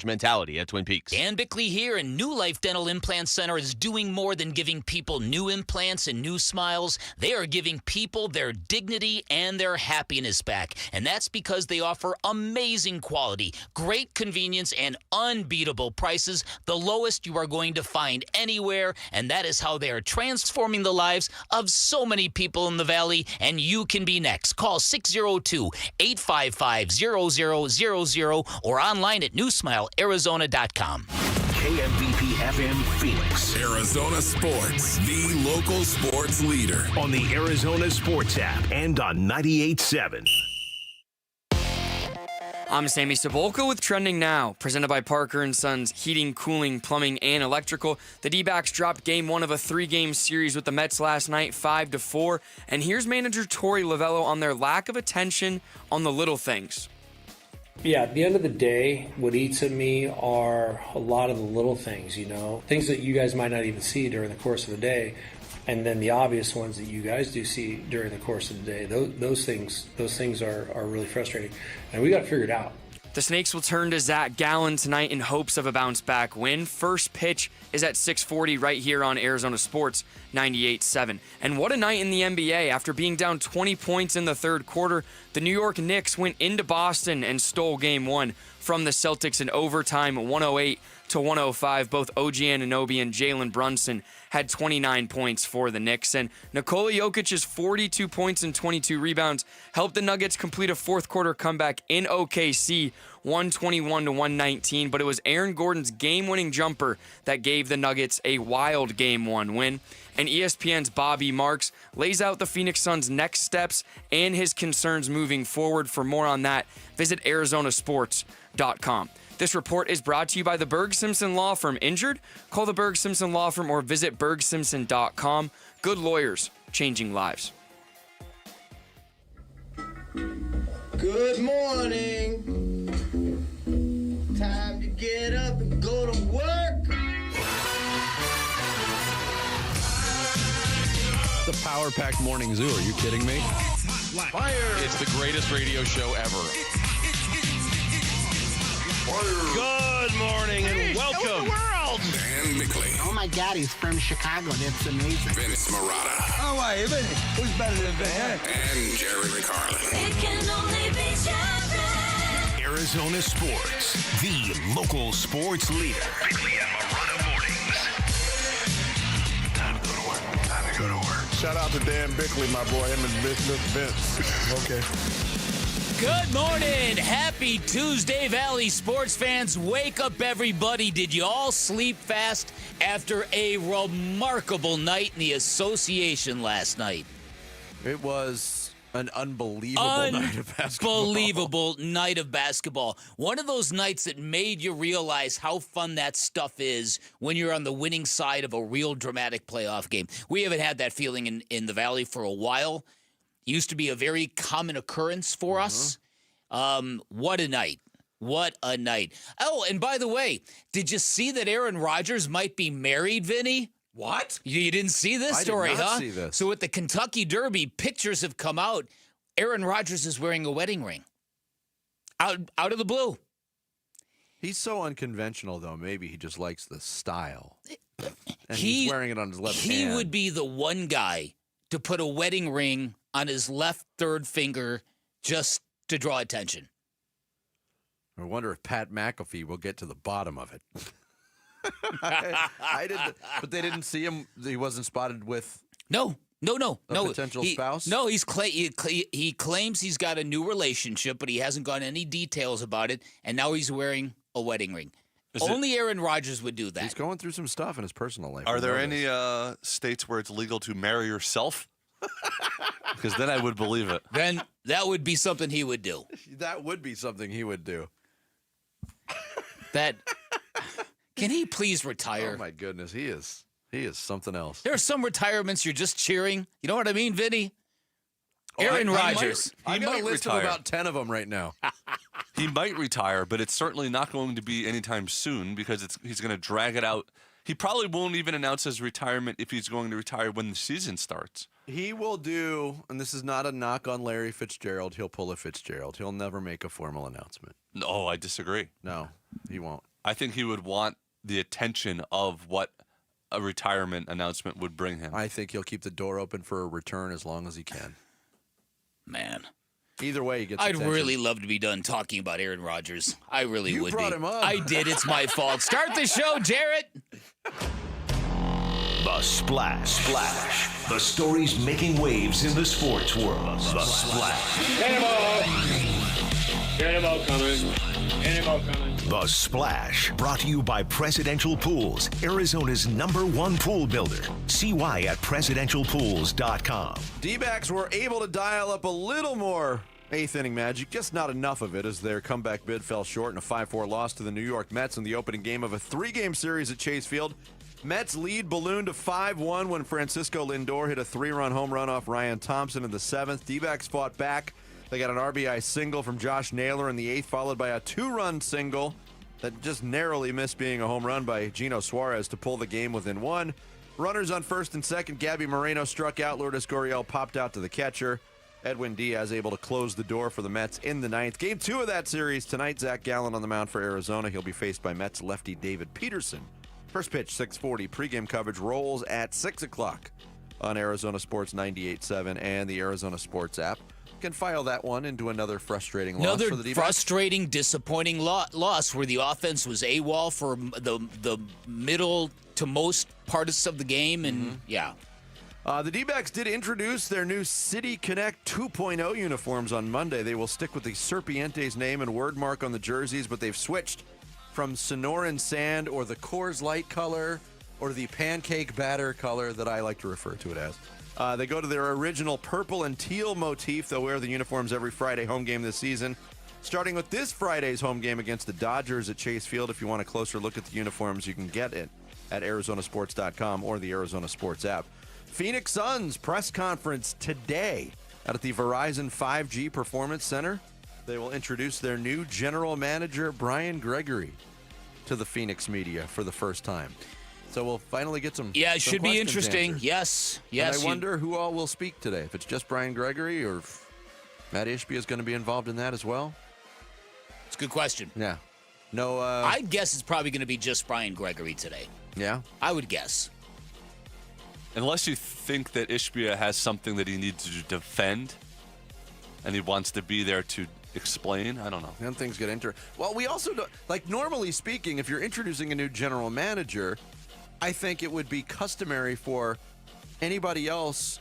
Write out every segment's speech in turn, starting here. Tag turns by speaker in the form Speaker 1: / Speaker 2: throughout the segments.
Speaker 1: mentality at Twin Peaks.
Speaker 2: Dan Bickley here, and New Life Dental Implant Center is doing more than giving people new implants and new smiles. They are giving people their dignity and their happiness back, and that's because they offer amazing quality, great convenience, and unbeatable prices, the lowest you are going to find anywhere, and that is how they are transforming the lives of so many people in the Valley, and you can be next. Call 602-855-0000 or online at newsmilearizona.com.
Speaker 3: KMVP FM Phoenix.
Speaker 4: Arizona Sports, the local sports leader.
Speaker 3: On the Arizona Sports app and on 98.7.
Speaker 5: I'm Sammy Sabolka with Trending Now, presented by Parker & Sons Heating, Cooling, Plumbing, and Electrical. The D-backs dropped Game 1 of a 3-game series with the Mets last night, 5-4. And here's manager Torey Lovello on their lack of attention on the little things.
Speaker 6: Yeah, at the end of the day, what eats at me are a lot of the little things, things that you guys might not even see during the course of the day, and then the obvious ones that you guys do see during the course of the day. Those things are really frustrating, and we got to figure it out.
Speaker 5: The Snakes will turn to Zach Gallen tonight in hopes of a bounce-back win. First pitch is at 6:40 right here on Arizona Sports 98.7. And what a night in the NBA. After being down 20 points in the third quarter, the New York Knicks went into Boston and stole Game 1 from the Celtics in overtime, 108-105. Both OG Anunoby and Jalen Brunson had 29 points for the Knicks. And Nikola Jokic's 42 points and 22 rebounds helped the Nuggets complete a fourth-quarter comeback in OKC, 121-119. But it was Aaron Gordon's game-winning jumper that gave the Nuggets a wild Game 1 win. And ESPN's Bobby Marks lays out the Phoenix Suns' next steps and his concerns moving forward. For more on that, visit arizonasports.com. This report is brought to you by the Berg Simpson Law Firm. Injured? Call the Berg Simpson Law Firm or visit bergsimpson.com. Good lawyers, changing lives.
Speaker 7: Good morning. Time to get up and go to work.
Speaker 8: The Power Pack Morning Zoo. Are you kidding me?
Speaker 1: Fire! It's the greatest radio show ever. Good morning and welcome.
Speaker 4: Dan Bickley.
Speaker 9: Oh my God, he's from Chicago. That's amazing.
Speaker 4: Vince Marada.
Speaker 7: Oh, wait, who's better than Van?
Speaker 4: And Jerry Carlin.
Speaker 10: It can only be Jerry.
Speaker 3: Arizona Sports, the local sports leader. Bickley and Marada mornings. Time to go to work. Time to go to work.
Speaker 11: Shout out to Dan Bickley, my boy. Him and Vince. Okay.
Speaker 2: Good morning. Happy Tuesday, Valley sports fans. Wake up, everybody. Did you all sleep fast after a remarkable night in the association last night?
Speaker 8: It was an unbelievable night of basketball.
Speaker 2: Unbelievable night of basketball. One of those nights that made you realize how fun that stuff is when you're on the winning side of a real dramatic playoff game. We haven't had that feeling in the Valley for a while. Used to be a very common occurrence for us. What a night. What a night. Oh, and by the way, did you see that Aaron Rodgers might be married, Vinny?
Speaker 8: What?
Speaker 2: You didn't see this story,
Speaker 8: I did not
Speaker 2: huh?
Speaker 8: see this.
Speaker 2: So at the Kentucky Derby, pictures have come out. Aaron Rodgers is wearing a wedding ring. Out of the blue.
Speaker 8: He's so unconventional, though. Maybe he just likes the style. And he's wearing it on his left hand.
Speaker 2: He would be the one guy to put a wedding ring on his left third finger just to draw attention.
Speaker 8: I wonder if Pat McAfee will get to the bottom of it. I didn't, but they didn't see him. He wasn't spotted with
Speaker 2: No.
Speaker 8: potential spouse?
Speaker 2: No, he claims he's got a new relationship, but he hasn't got any details about it, and now he's wearing a wedding ring. Only Aaron Rodgers would do that.
Speaker 8: He's going through some stuff in his personal life.
Speaker 12: Are there any states where it's legal to marry yourself? Because then I would believe it.
Speaker 2: Then that would be something he would do.
Speaker 8: That would be something he would do.
Speaker 2: Can he please retire?
Speaker 8: Oh, my goodness. He is something else.
Speaker 2: There are some retirements you're just cheering. You know what I mean, Vinny? Aaron Rodgers.
Speaker 8: I got a list of about 10 of them right now.
Speaker 12: He might retire, but it's certainly not going to be anytime soon because he's going to drag it out He probably won't even announce his retirement if he's going to retire when the season starts.
Speaker 8: He will do, and this is not a knock on Larry Fitzgerald. He'll pull a Fitzgerald. He'll never make a formal announcement.
Speaker 12: No, I disagree.
Speaker 8: No, he won't.
Speaker 12: I think he would want the attention of what a retirement announcement would bring him.
Speaker 8: I think he'll keep the door open for a return as long as he can.
Speaker 2: Man.
Speaker 8: Either way, he gets
Speaker 2: I'd
Speaker 8: attention.
Speaker 2: really love to be done talking about Aaron Rodgers. I really
Speaker 8: You
Speaker 2: would
Speaker 8: brought
Speaker 2: be.
Speaker 8: him up.
Speaker 2: I did. It's my fault. Start the show, Jarrett.
Speaker 3: The Splash. The stories making waves in the sports world. The Splash.
Speaker 13: Cannonball coming.
Speaker 3: The Splash. Brought to you by Presidential Pools, Arizona's #1 pool builder. See why at presidentialpools.com.
Speaker 8: D-backs were able to dial up a little more eighth-inning magic, just not enough of it, as their comeback bid fell short in a 5-4 loss to the New York Mets in the opening game of a 3-game series at Chase Field. Mets lead ballooned to 5-1 when Francisco Lindor hit a 3-run home run off Ryan Thompson in the 7th. D-backs fought back. They got an RBI single from Josh Naylor in the 8th, followed by a 2-run single that just narrowly missed being a home run by Gino Suarez to pull the game within 1. Runners on first and second. Gabby Moreno struck out. Lourdes Gurriel popped out to the catcher. Edwin Diaz able to close the door for the Mets in the 9th. Game 2 of that series tonight. Zach Gallen on the mound for Arizona. He'll be faced by Mets lefty David Peterson. First pitch, 6:40. Pregame coverage rolls at 6 o'clock on Arizona Sports 98.7 and the Arizona Sports app. Can file that one into another frustrating loss for the D-backs.
Speaker 2: Frustrating, disappointing loss where the offense was AWOL for the middle to most parts of the game, and
Speaker 8: the D-backs did introduce their new City Connect 2.0 uniforms on Monday. They will stick with the Serpientes name and word mark on the jerseys, but they've switched from Sonoran Sand or the Coors Light color or the pancake batter color that I like to refer to it as. They go to their original purple and teal motif. They'll wear the uniforms every Friday home game this season, starting with this Friday's home game against the Dodgers at Chase Field. If you want a closer look at the uniforms, you can get it at arizonasports.com or the Arizona Sports app. Phoenix Suns press conference today out at the Verizon 5G Performance Center. They will introduce their new general manager, Brian Gregory, to the Phoenix media for the first time. So we'll finally get some.
Speaker 2: Yeah, it should be interesting.
Speaker 8: Answered.
Speaker 2: Yes.
Speaker 8: And I wonder who all will speak today. If it's just Brian Gregory or if Matt Ishbia is going to be involved in that as well.
Speaker 2: It's a good question.
Speaker 8: Yeah. No.
Speaker 2: I'd guess it's probably going to be just Brian Gregory today.
Speaker 8: Yeah.
Speaker 2: I would guess.
Speaker 12: Unless you think that Ishbia has something that he needs to defend and he wants to be there to explain. I don't know.
Speaker 8: Then things get Well, we also don't, like, normally speaking, if you're introducing a new general manager, I think it would be customary for anybody else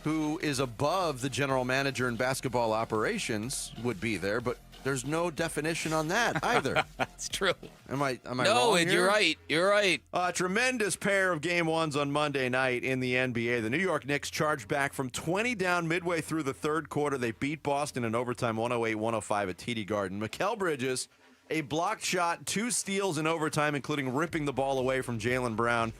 Speaker 8: who is above the general manager in basketball operations would be there, but there's no definition on that either.
Speaker 2: That's true.
Speaker 8: Am I
Speaker 2: no,
Speaker 8: wrong here?
Speaker 2: You're right. You're right.
Speaker 8: A tremendous pair of game ones on Monday night in the NBA. The New York Knicks charged back from 20 down midway through the third quarter. They beat Boston in overtime 108-105 at TD Garden. Mikal Bridges, a blocked shot, 2 steals in overtime, including ripping the ball away from Jaylen Brown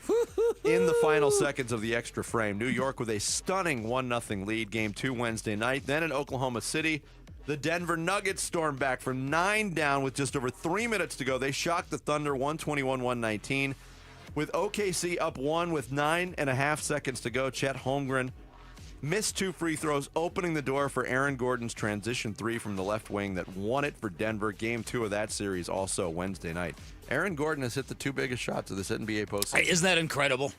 Speaker 8: in the final seconds of the extra frame. New York with a stunning 1-0 lead. Game 2 Wednesday night. Then in Oklahoma City, the Denver Nuggets stormed back from 9 down with just over 3 minutes to go. They shocked the Thunder 121-119. With OKC up 1 with 9.5 seconds to go, Chet Holmgren missed 2 free throws, opening the door for Aaron Gordon's transition 3 from the left wing that won it for Denver. Game 2 of that series also Wednesday night. Aaron Gordon has hit the 2 biggest shots of this NBA postseason.
Speaker 2: Isn't that incredible?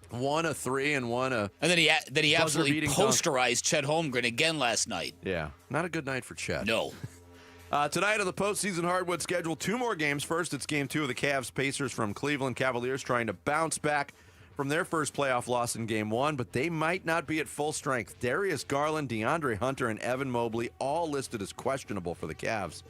Speaker 8: 1 a 3 and 1 a.
Speaker 2: And then he absolutely posterized Chet Holmgren again last night.
Speaker 8: Yeah, not a good night for Chet.
Speaker 2: No.
Speaker 8: Tonight on the postseason hardwood schedule, 2 more games. First, it's game 2 of the Cavs-Pacers from Cleveland. Cavaliers trying to bounce back from their first playoff loss in game 1, but they might not be at full strength. Darius Garland, DeAndre Hunter, and Evan Mobley all listed as questionable for the Cavs.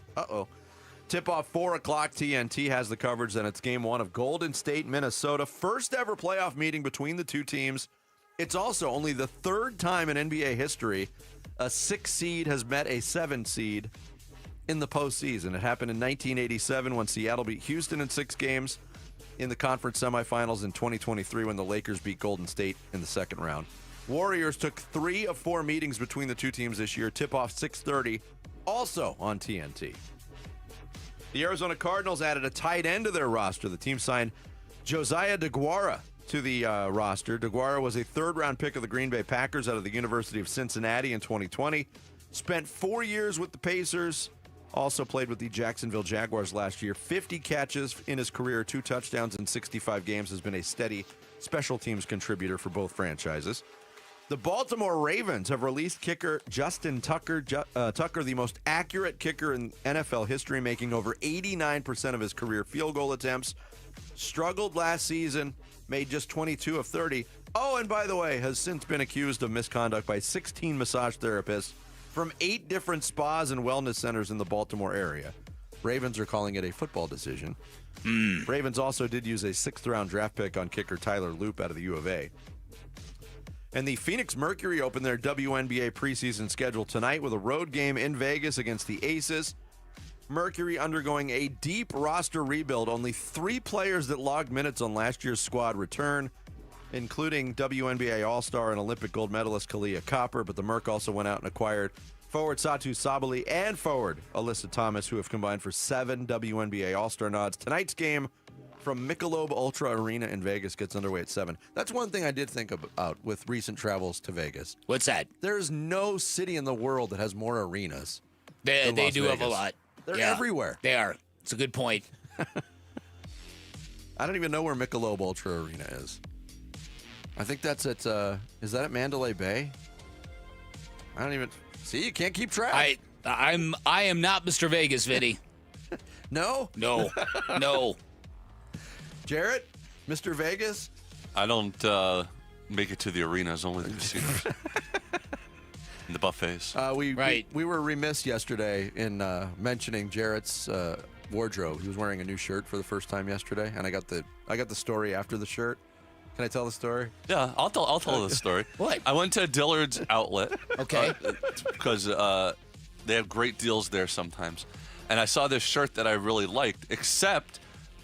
Speaker 8: Tip-off 4 o'clock. TNT has the coverage. Then it's game 1 of Golden State, Minnesota. First ever playoff meeting between the two teams. It's also only the 3rd time in NBA history a 6 seed has met a 7 seed in the postseason. It happened in 1987 when Seattle beat Houston in 6 games in the conference semifinals, in 2023 when the Lakers beat Golden State in the second round. Warriors took 3 of 4 meetings between the two teams this year. Tip-off 6:30, also on TNT. The Arizona Cardinals added a tight end to their roster. The team signed Josiah DeGuara to the roster. DeGuara was a third-round pick of the Green Bay Packers out of the University of Cincinnati in 2020. Spent 4 years with the Pacers. Also played with the Jacksonville Jaguars last year. 50 catches in his career, 2 touchdowns in 65 games. Has been a steady special teams contributor for both franchises. The Baltimore Ravens have released kicker Justin Tucker. Tucker, the most accurate kicker in NFL history, making over 89% of his career field goal attempts. Struggled last season, made just 22 of 30. Oh, and by the way, has since been accused of misconduct by 16 massage therapists from 8 different spas and wellness centers in the Baltimore area. Ravens are calling it a football decision. Ravens also did use a 6th-round draft pick on kicker Tyler Loop out of the U of A. And the Phoenix Mercury open their WNBA preseason schedule tonight with a road game in Vegas against the Aces. Mercury undergoing a deep roster rebuild. Only 3 players that logged minutes on last year's squad return, including WNBA All-Star and Olympic gold medalist Kalia Copper, but the Merc also went out and acquired forward Satu Sabali and forward Alyssa Thomas, who have combined for 7 WNBA All-Star nods. Tonight's game from Michelob Ultra Arena in Vegas gets underway at 7. That's one thing I did think about with recent travels to Vegas.
Speaker 2: What's that?
Speaker 8: There's no city in the world that has more arenas.
Speaker 2: They do have a lot.
Speaker 8: They're everywhere.
Speaker 2: They are. It's a good point.
Speaker 8: I don't even know where Michelob Ultra Arena is. I think that's at, is that at Mandalay Bay? I don't even, see, you can't keep track.
Speaker 2: I am not Mr. Vegas, Vinny.
Speaker 8: No?
Speaker 2: No.
Speaker 8: Jarrett, Mr. Vegas?
Speaker 12: I don't make it to the arenas, only the casinos. And the buffets.
Speaker 8: We were remiss yesterday in mentioning Jarrett's wardrobe. He was wearing a new shirt for the first time yesterday, and I got the story after the shirt. Can I tell the story?
Speaker 12: Yeah, I'll tell the story.
Speaker 2: What?
Speaker 12: I went to Dillard's outlet.
Speaker 2: Okay.
Speaker 12: Because they have great deals there sometimes. And I saw this shirt that I really liked, except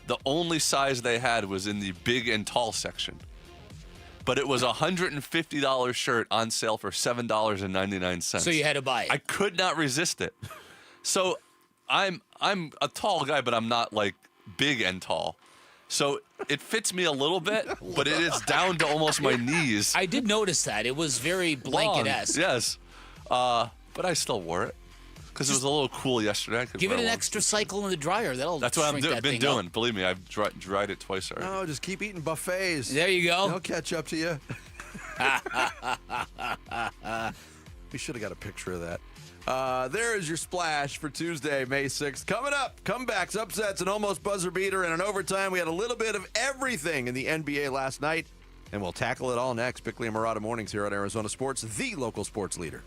Speaker 12: the only size they had was in the big and tall section. But it was a $150 shirt on sale for $7.99.
Speaker 2: So you had to buy it.
Speaker 12: I could not resist it. So I'm a tall guy, but I'm not like big and tall. So it fits me a little bit, but it is down to almost my knees.
Speaker 2: I did notice that. It was very blanket-esque.
Speaker 12: Yes. But I still wore it because it was a little cool yesterday.
Speaker 2: Give it an extra cycle in the dryer.
Speaker 12: That's what I've been doing. Believe me, I've dried it twice already.
Speaker 8: No, just keep eating buffets.
Speaker 2: There you go.
Speaker 8: They'll catch up to you. We should have got a picture of that. There is your splash for Tuesday, May 6th. Coming up, comebacks, upsets, an almost buzzer beater, and an overtime. We had a little bit of everything in the NBA last night, and we'll tackle it all next. Bickley and Marada mornings here on Arizona Sports, the local sports leader.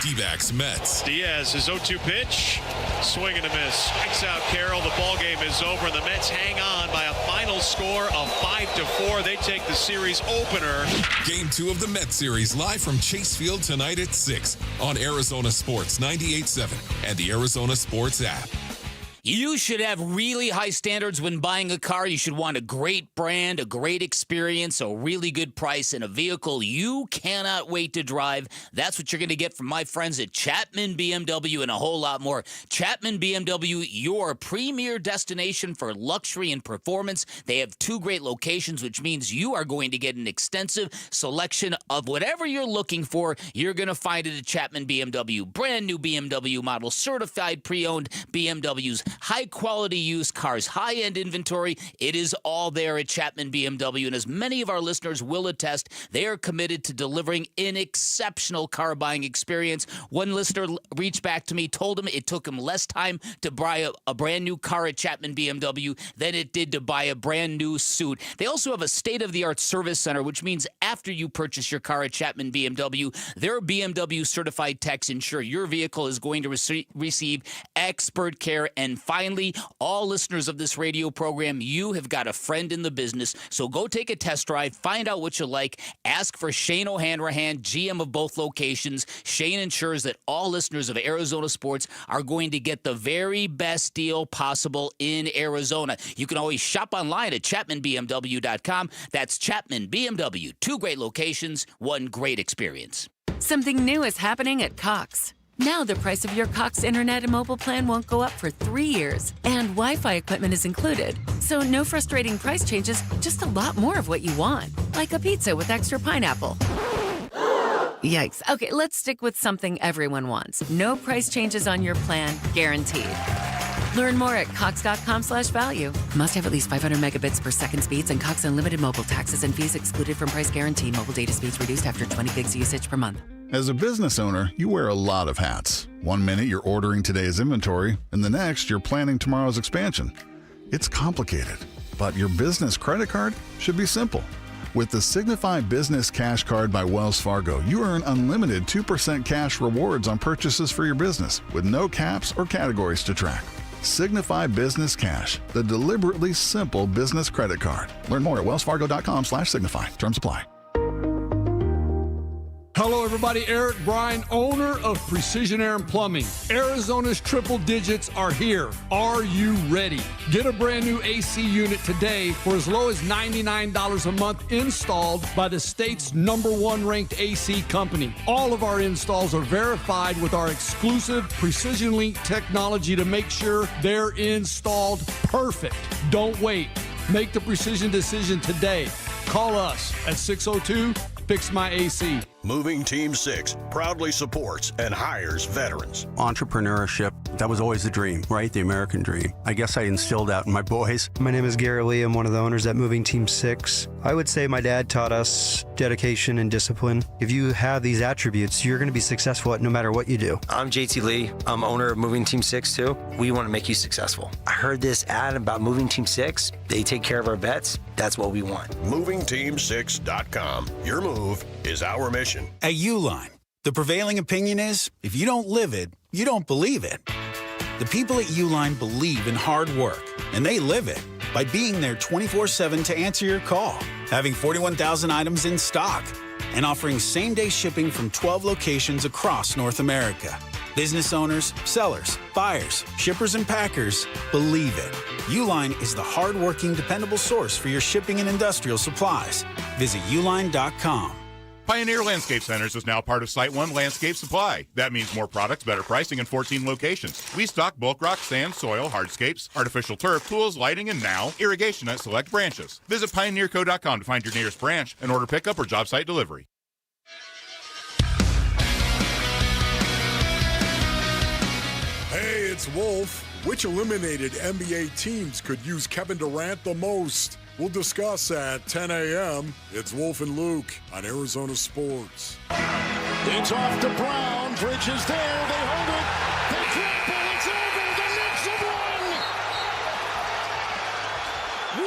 Speaker 4: Dbacks Mets.
Speaker 13: Diaz, his 0-2 pitch. Swing and a miss. Strikes out Carroll. The ball game is over. And the Mets hang on by a final score of 5-4. They take the series opener.
Speaker 4: Game 2 of the Mets series live from Chase Field tonight at 6 on Arizona Sports 98.7 and the Arizona Sports app.
Speaker 2: You should have really high standards when buying a car. You should want a great brand, a great experience, a really good price, and a vehicle you cannot wait to drive. That's what you're going to get from my friends at Chapman BMW and a whole lot more. Chapman BMW, your premier destination for luxury and performance. They have 2 great locations, which means you are going to get an extensive selection of whatever you're looking for. You're going to find it at Chapman BMW. Brand new BMW models, certified pre-owned BMWs, high-quality used cars, high-end inventory. It is all there at Chapman BMW, and as many of our listeners will attest, they are committed to delivering an exceptional car buying experience. One listener reached back to me, told him it took him less time to buy a brand new car at Chapman BMW than it did to buy a brand new suit. They also have a state-of-the-art service center, which means after you purchase your car at Chapman BMW, their BMW certified techs ensure your vehicle is going to receive expert care. And finally, all listeners of this radio program, you have got a friend in the business. So go take a test drive, find out what you like, ask for Shane O'Hanrahan, GM of both locations. Shane ensures that all listeners of Arizona Sports are going to get the very best deal possible in Arizona. You can always shop online at ChapmanBMW.com. That's Chapman BMW. 2 great locations, 1 great experience.
Speaker 14: Something new is happening at Cox. Now the price of your Cox internet and mobile plan won't go up for 3 years. And Wi-Fi equipment is included. So no frustrating price changes, just a lot more of what you want. Like a pizza with extra pineapple. Yikes. Okay, let's stick with something everyone wants. No price changes on your plan, guaranteed. Learn more at cox.com/value. Must have at least 500 megabits per second speeds and Cox Unlimited mobile taxes and fees excluded from price guarantee. Mobile data speeds reduced after 20 gigs usage per month.
Speaker 15: As a business owner, you wear a lot of hats. One minute you're ordering today's inventory, and the next you're planning tomorrow's expansion. It's complicated, but your business credit card should be simple. With the Signify Business Cash Card by Wells Fargo, you earn unlimited 2% cash rewards on purchases for your business with no caps or categories to track. Signify Business Cash, the deliberately simple business credit card. Learn more at wellsfargo.com/signify. Terms apply.
Speaker 16: Hello, everybody. Eric Bryan, owner of Precision Air and Plumbing. Arizona's triple digits are here. Are you ready? Get a brand new AC unit today for as low as $99 a month, installed by the state's #1 ranked AC company. All of our installs are verified with our exclusive Precision Link technology to make sure they're installed perfect. Don't wait. Make the precision decision today. Call us at 602-FIX-MY-AC.
Speaker 17: Moving Team 6 proudly supports and hires veterans.
Speaker 18: Entrepreneurship, that was always the dream, right? The American dream. I guess I instilled that in my boys.
Speaker 19: My name is Gary Lee. I'm one of the owners at Moving Team 6. I would say my dad taught us dedication and discipline. If you have these attributes, you're going to be successful at no matter what you do.
Speaker 20: I'm JT Lee. I'm owner of Moving Team 6 too. We want to make you successful. I heard this ad about Moving Team 6. They take care of our vets. That's what we want.
Speaker 17: MovingTeam6.com. Your move is our mission.
Speaker 21: At Uline, the prevailing opinion is, if you don't live it, you don't believe it. The people at Uline believe in hard work, and they live it by being there 24/7 to answer your call, having 41,000 items in stock, and offering same-day shipping from 12 locations across North America. Business owners, sellers, buyers, shippers, and packers believe it. Uline is the hard-working, dependable source for your shipping and industrial supplies. Visit uline.com.
Speaker 22: Pioneer Landscape Centers is now part of Site One Landscape Supply. That means more products, better pricing, and 14 locations. We stock bulk rock, sand, soil, hardscapes, artificial turf, tools, lighting, and now irrigation at select branches. Visit pioneerco.com to find your nearest branch and order pickup or job site delivery.
Speaker 11: Hey, it's Wolf. Which eliminated NBA teams could use Kevin Durant the most? We'll discuss at 10 a.m. It's Wolf and Luke on Arizona Sports.
Speaker 7: It's off to Brown. Bridges there. They hold it. They trample. It's over. The Knicks have won.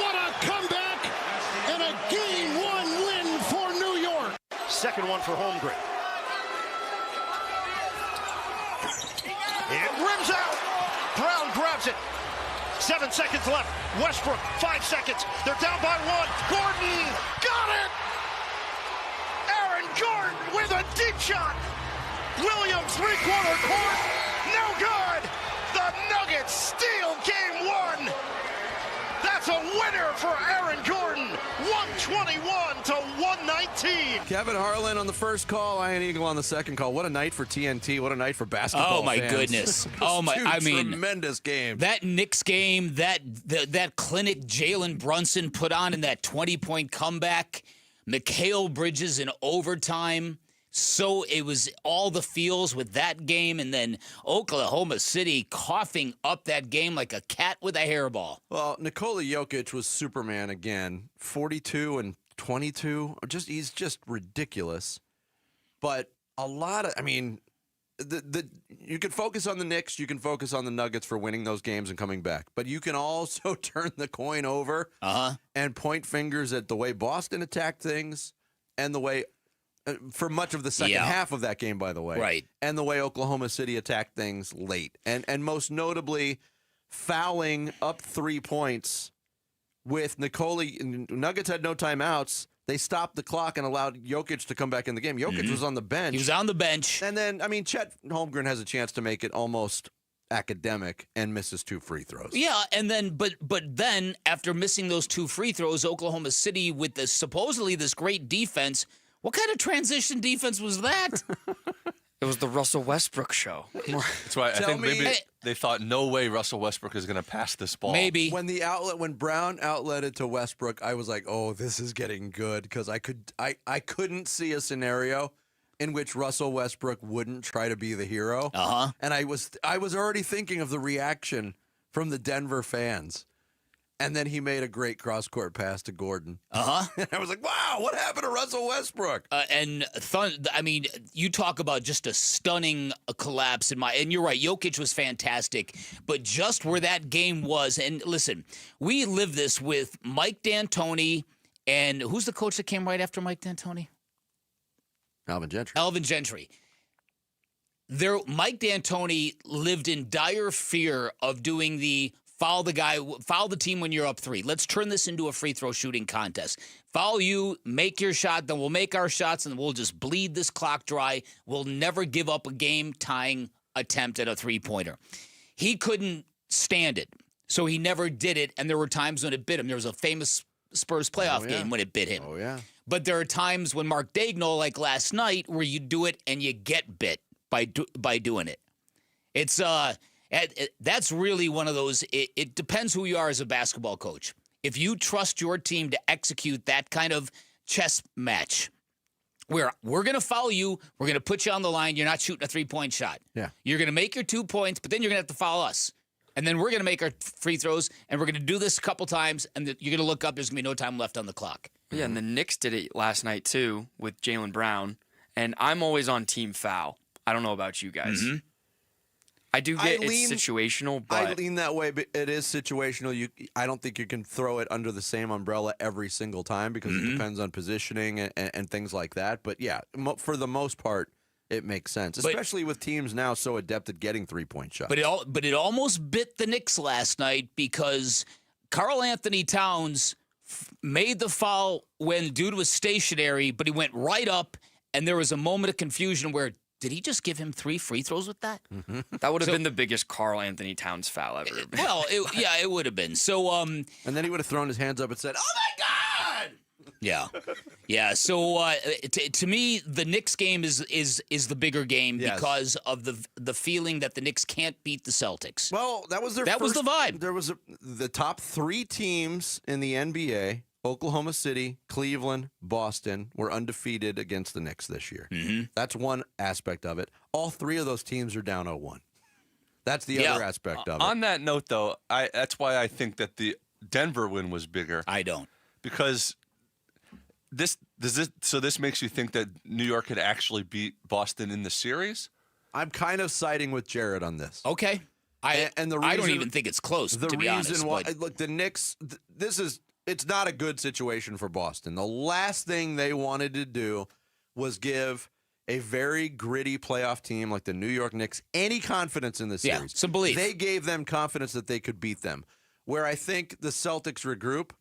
Speaker 7: What a comeback and a Game 1 win for New York.
Speaker 23: Second one for Holmgren. It rims out. Brown grabs it. 7 seconds left. Westbrook, 5 seconds. They're down by 1. Gordon got it! Aaron Gordon with a deep shot. Williams, three-quarter court. No good. The Nuggets steal Game 1. That's a winner for Aaron Gordon. 121 to 119.
Speaker 8: Kevin Harlan on the first call, Ian Eagle on the second call. What a night for TNT. What a night for basketball.
Speaker 2: Oh, my
Speaker 8: fans.
Speaker 2: goodness. Oh, my. I mean,
Speaker 8: tremendous game.
Speaker 2: That Knicks game, that clinic Jalen Brunson put on in that 20-point comeback, Mikal Bridges in overtime. So it was all the feels with that game, and then Oklahoma City coughing up that game like a cat with a hairball.
Speaker 8: Well, Nikola Jokic was Superman again. 42 and 22. He's just ridiculous. But a lot of, I mean, you can focus on the Knicks, you can focus on the Nuggets for winning those games and coming back. But you can also turn the coin over and point fingers at the way Boston attacked things and the way for much of the second half of that game, by the way.
Speaker 2: Right.
Speaker 8: And the way Oklahoma City attacked things late. And most notably, fouling up 3 points with Nikola. Nuggets had no timeouts. They stopped the clock and allowed Jokic to come back in the game. Jokic was on the bench.
Speaker 2: He was on the bench.
Speaker 8: And then, I mean, Chet Holmgren has a chance to make it almost academic and misses 2 free throws.
Speaker 2: Yeah, and then but then after missing those 2 free throws, Oklahoma City with supposedly this great defense. What kind of transition defense was that?
Speaker 1: It was the Russell Westbrook show.
Speaker 12: That's why I think maybe they thought no way Russell Westbrook is going to pass this ball.
Speaker 2: Maybe
Speaker 8: when Brown outletted to Westbrook, I was like, oh, this is getting good because I couldn't see a scenario in which Russell Westbrook wouldn't try to be the hero. And I was already thinking of the reaction from the Denver fans. And then he made a great cross-court pass to Gordon. And I was like, wow, what happened to Russell Westbrook?
Speaker 2: You talk about just a stunning collapse and you're right, Jokic was fantastic, but just where that game was, and listen, we lived this with Mike D'Antoni, and who's the coach that came right after Mike D'Antoni?
Speaker 8: Alvin
Speaker 2: Gentry. Mike D'Antoni lived in dire fear of doing the foul the team when you're up 3. Let's turn this into a free throw shooting contest. Foul you, make your shot, then we'll make our shots, and we'll just bleed this clock dry. We'll never give up a game-tying attempt at a three-pointer. He couldn't stand it, so he never did it, and there were times when it bit him. There was a famous Spurs playoff game when it bit him.
Speaker 8: Oh, yeah.
Speaker 2: But there are times when Mark Daigneault, like last night, where you do it and you get bit by doing it. It's that's really one of those. It depends who you are as a basketball coach. If you trust your team to execute that kind of chess match, where we're going to foul you, we're going to put you on the line, you're not shooting a 3-point shot.
Speaker 8: Yeah.
Speaker 2: You're going to make your 2 points, but then you're going to have to foul us. And then we're going to make our free throws, and we're going to do this a couple times, and you're going to look up, there's going to be no time left on the clock.
Speaker 1: Yeah, and the Knicks did it last night, too, with Jaylen Brown. And I'm always on team foul. I don't know about you guys.
Speaker 2: Mm-hmm.
Speaker 1: I do get it's situational, but
Speaker 8: I lean that way, but it is situational. I don't think you can throw it under the same umbrella every single time because it depends on positioning and things like that. But, yeah, for the most part, it makes sense, especially with teams now so adept at getting 3-point shots.
Speaker 2: But it almost bit the Knicks last night because Karl Anthony Towns made the foul when dude was stationary, but he went right up, and there was a moment of confusion where, did he just give him 3 free throws with that?
Speaker 1: That would have been the biggest Karl Anthony Towns foul ever.
Speaker 2: Well, it would have been. So,
Speaker 8: and then he would have thrown his hands up and said, "Oh my God!"
Speaker 2: Yeah. So to me, the Knicks game is the bigger game because of the feeling that the Knicks can't beat the Celtics.
Speaker 8: Well, that was the vibe. There was the top 3 teams in the NBA. Oklahoma City, Cleveland, Boston were undefeated against the Knicks this year.
Speaker 2: Mm-hmm.
Speaker 8: That's one aspect of it. All 3 of those teams are down 0-1. That's the other aspect of it.
Speaker 12: On that note, though, that's why I think that the Denver win was bigger.
Speaker 2: I don't.
Speaker 12: Because this makes you think that New York could actually beat Boston in the series?
Speaker 8: I'm kind of siding with Jared on this.
Speaker 2: Okay. I don't even think it's close, to be honest.
Speaker 8: The reason why, look, the Knicks, it's not a good situation for Boston. The last thing they wanted to do was give a very gritty playoff team like the New York Knicks any confidence in the series.
Speaker 2: Yeah, some belief.
Speaker 8: They gave them confidence that they could beat them. Where I think the Celtics regroup,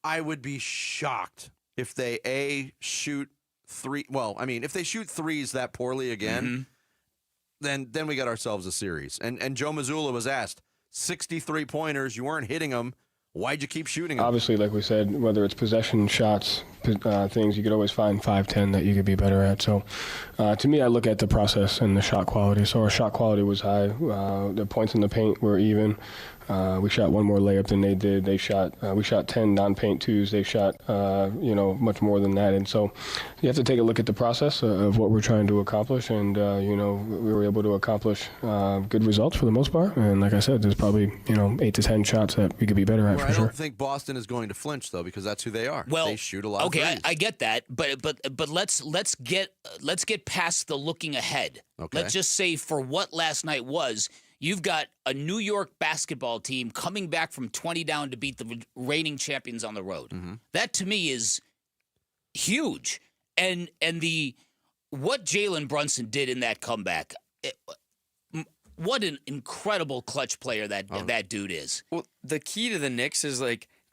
Speaker 8: I would be shocked if they shoot 3. Well, I mean, if they shoot threes that poorly again, then we got ourselves a series. And Joe Mazzulla was asked, 63 pointers, you weren't hitting them. Why'd you keep shooting them?
Speaker 5: Obviously, like we said, whether it's possession, shots, things, you could always find 5-10 that you could be better at. So, to me, I look at the process and the shot quality. So our shot quality was high. The points in the paint were even. We shot one more layup than they did. We shot 10 non-paint twos. They shot, much more than that. And so you have to take a look at the process of what we're trying to accomplish. And, we were able to accomplish good results for the most part. And like I said, there's probably, 8 to 10 shots that we could be better at for sure.
Speaker 8: I don't think Boston is going to flinch, though, because that's who they are.
Speaker 2: Well,
Speaker 8: they shoot a lot of threes.
Speaker 2: I get that. But let's get past the looking ahead.
Speaker 8: Okay.
Speaker 2: Let's just say for what last night was, you've got a New York basketball team coming back from 20 down to beat the reigning champions on the road.
Speaker 8: Mm-hmm.
Speaker 2: That to me is huge. And what Jalen Brunson did in that comeback, what an incredible clutch player that dude is.
Speaker 1: Well, the key to the Knicks is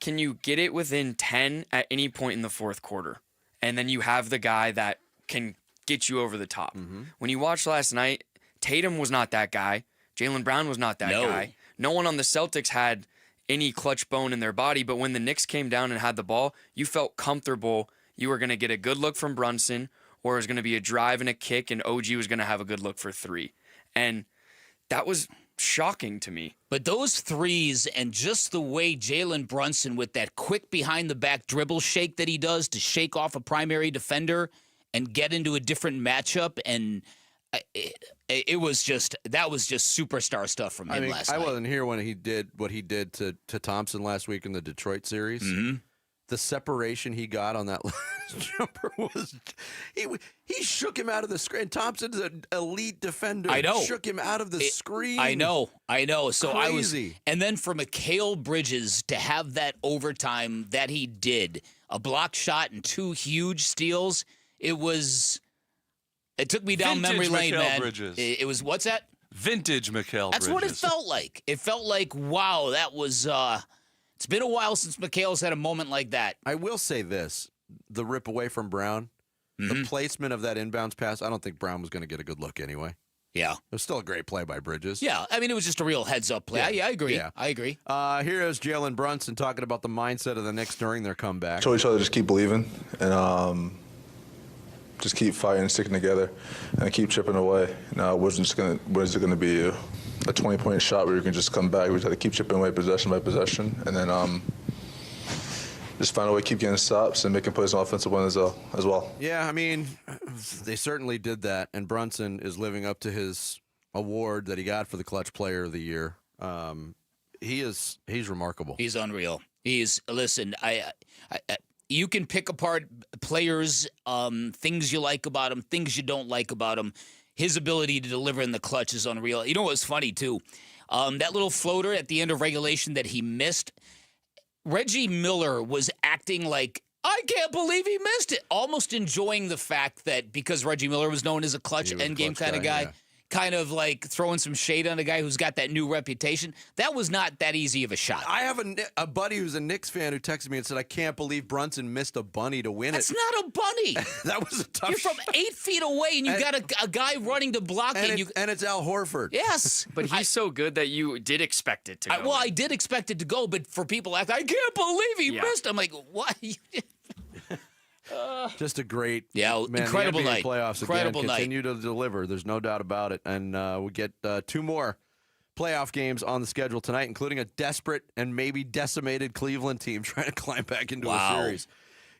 Speaker 1: can you get it within 10 at any point in the fourth quarter? And then you have the guy that can get you over the top.
Speaker 8: Mm-hmm.
Speaker 1: When you watched last night, Tatum was not that guy. Jaylen Brown was not that guy. No one on the Celtics had any clutch bone in their body, but when the Knicks came down and had the ball, you felt comfortable. You were going to get a good look from Brunson, or it was going to be a drive and a kick, and OG was going to have a good look for 3. And that was shocking to me.
Speaker 2: But those threes and just the way Jalen Brunson with that quick behind-the-back dribble shake that he does to shake off a primary defender and get into a different matchup, and that was just superstar stuff from him last night.
Speaker 8: I wasn't here when he did what he did to Thompson last week in the Detroit series.
Speaker 2: Mm-hmm.
Speaker 8: The separation he got on that jumper was he shook him out of the screen. Thompson's an elite defender.
Speaker 2: I know.
Speaker 8: Shook him out of the screen.
Speaker 2: I know. So
Speaker 8: Crazy.
Speaker 2: and then for Mikal Bridges to have that overtime that he did, a block shot and 2 huge steals, it took me down memory lane, man.
Speaker 12: Bridges.
Speaker 2: It was, what's that?
Speaker 12: Vintage Mikal Bridges.
Speaker 2: That's what it felt like. It felt like, wow, that was it's been a while since Mikal's had a moment like that.
Speaker 8: I will say this, the rip away from Brown, the placement of that inbounds pass, I don't think Brown was going to get a good look anyway.
Speaker 2: Yeah.
Speaker 8: It was still a great play by Bridges.
Speaker 2: Yeah, I mean, it was just a real heads-up play. Yeah, I agree.
Speaker 8: Yeah.
Speaker 2: I agree.
Speaker 8: Here is Jalen Brunson talking about the mindset of the Knicks during their comeback.
Speaker 6: Show each other, just keep believing, and just keep fighting, sticking together, and keep chipping away. Now, what is it going to be? A 20-point shot where you can just come back? We just have to keep chipping away possession by possession, and then just find a way to keep getting stops and making plays on offensive end as well.
Speaker 8: Yeah, I mean, they certainly did that, and Brunson is living up to his award that he got for the Clutch Player of the Year. He's remarkable.
Speaker 2: He's unreal. Listen, you can pick apart players, things you like about him, things you don't like about him. His ability to deliver in the clutch is unreal. You know what's funny, too? That little floater at the end of regulation that he missed, Reggie Miller was acting like, I can't believe he missed it, almost enjoying the fact that because Reggie Miller was known as a clutch endgame kind of guy,
Speaker 8: yeah.
Speaker 2: kind of like throwing some shade on a guy who's got that new reputation. That was not that easy of a shot.
Speaker 8: I have a buddy who's a Knicks fan who texted me and said, I can't believe Brunson missed a bunny to win
Speaker 2: That's
Speaker 8: it.
Speaker 2: That's not a bunny.
Speaker 8: That was a tough
Speaker 2: You're from 8 feet away, and you got a guy running to block it.
Speaker 8: And it's Al Horford.
Speaker 2: Yes.
Speaker 1: But he's so good that you did expect it to go.
Speaker 2: I did expect it to go, but for people like, I can't believe he missed. I'm like, what?
Speaker 8: Just a great,
Speaker 2: incredible
Speaker 8: the NBA
Speaker 2: night.
Speaker 8: Playoffs
Speaker 2: Incredible
Speaker 8: again
Speaker 2: night.
Speaker 8: continue to deliver. There's no doubt about it. And we get 2 more playoff games on the schedule tonight, including a desperate and maybe decimated Cleveland team trying to climb back into a series.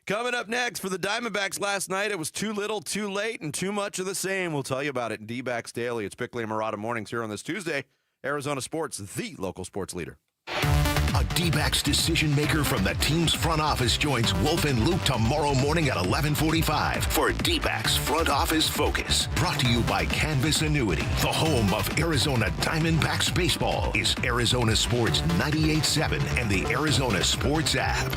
Speaker 8: Coming up next for the Diamondbacks last night, it was too little, too late, and too much of the same. We'll tell you about it in Dbacks Daily. It's Bickley and Marada mornings here on this Tuesday. Arizona Sports, the local sports leader.
Speaker 3: A D-backs decision maker from the team's front office joins Wolf and Luke tomorrow morning at 11:45 for D-backs Front Office Focus. Brought to you by Canvas Annuity. The home of Arizona Diamondbacks baseball is Arizona Sports 98.7 and the Arizona Sports app.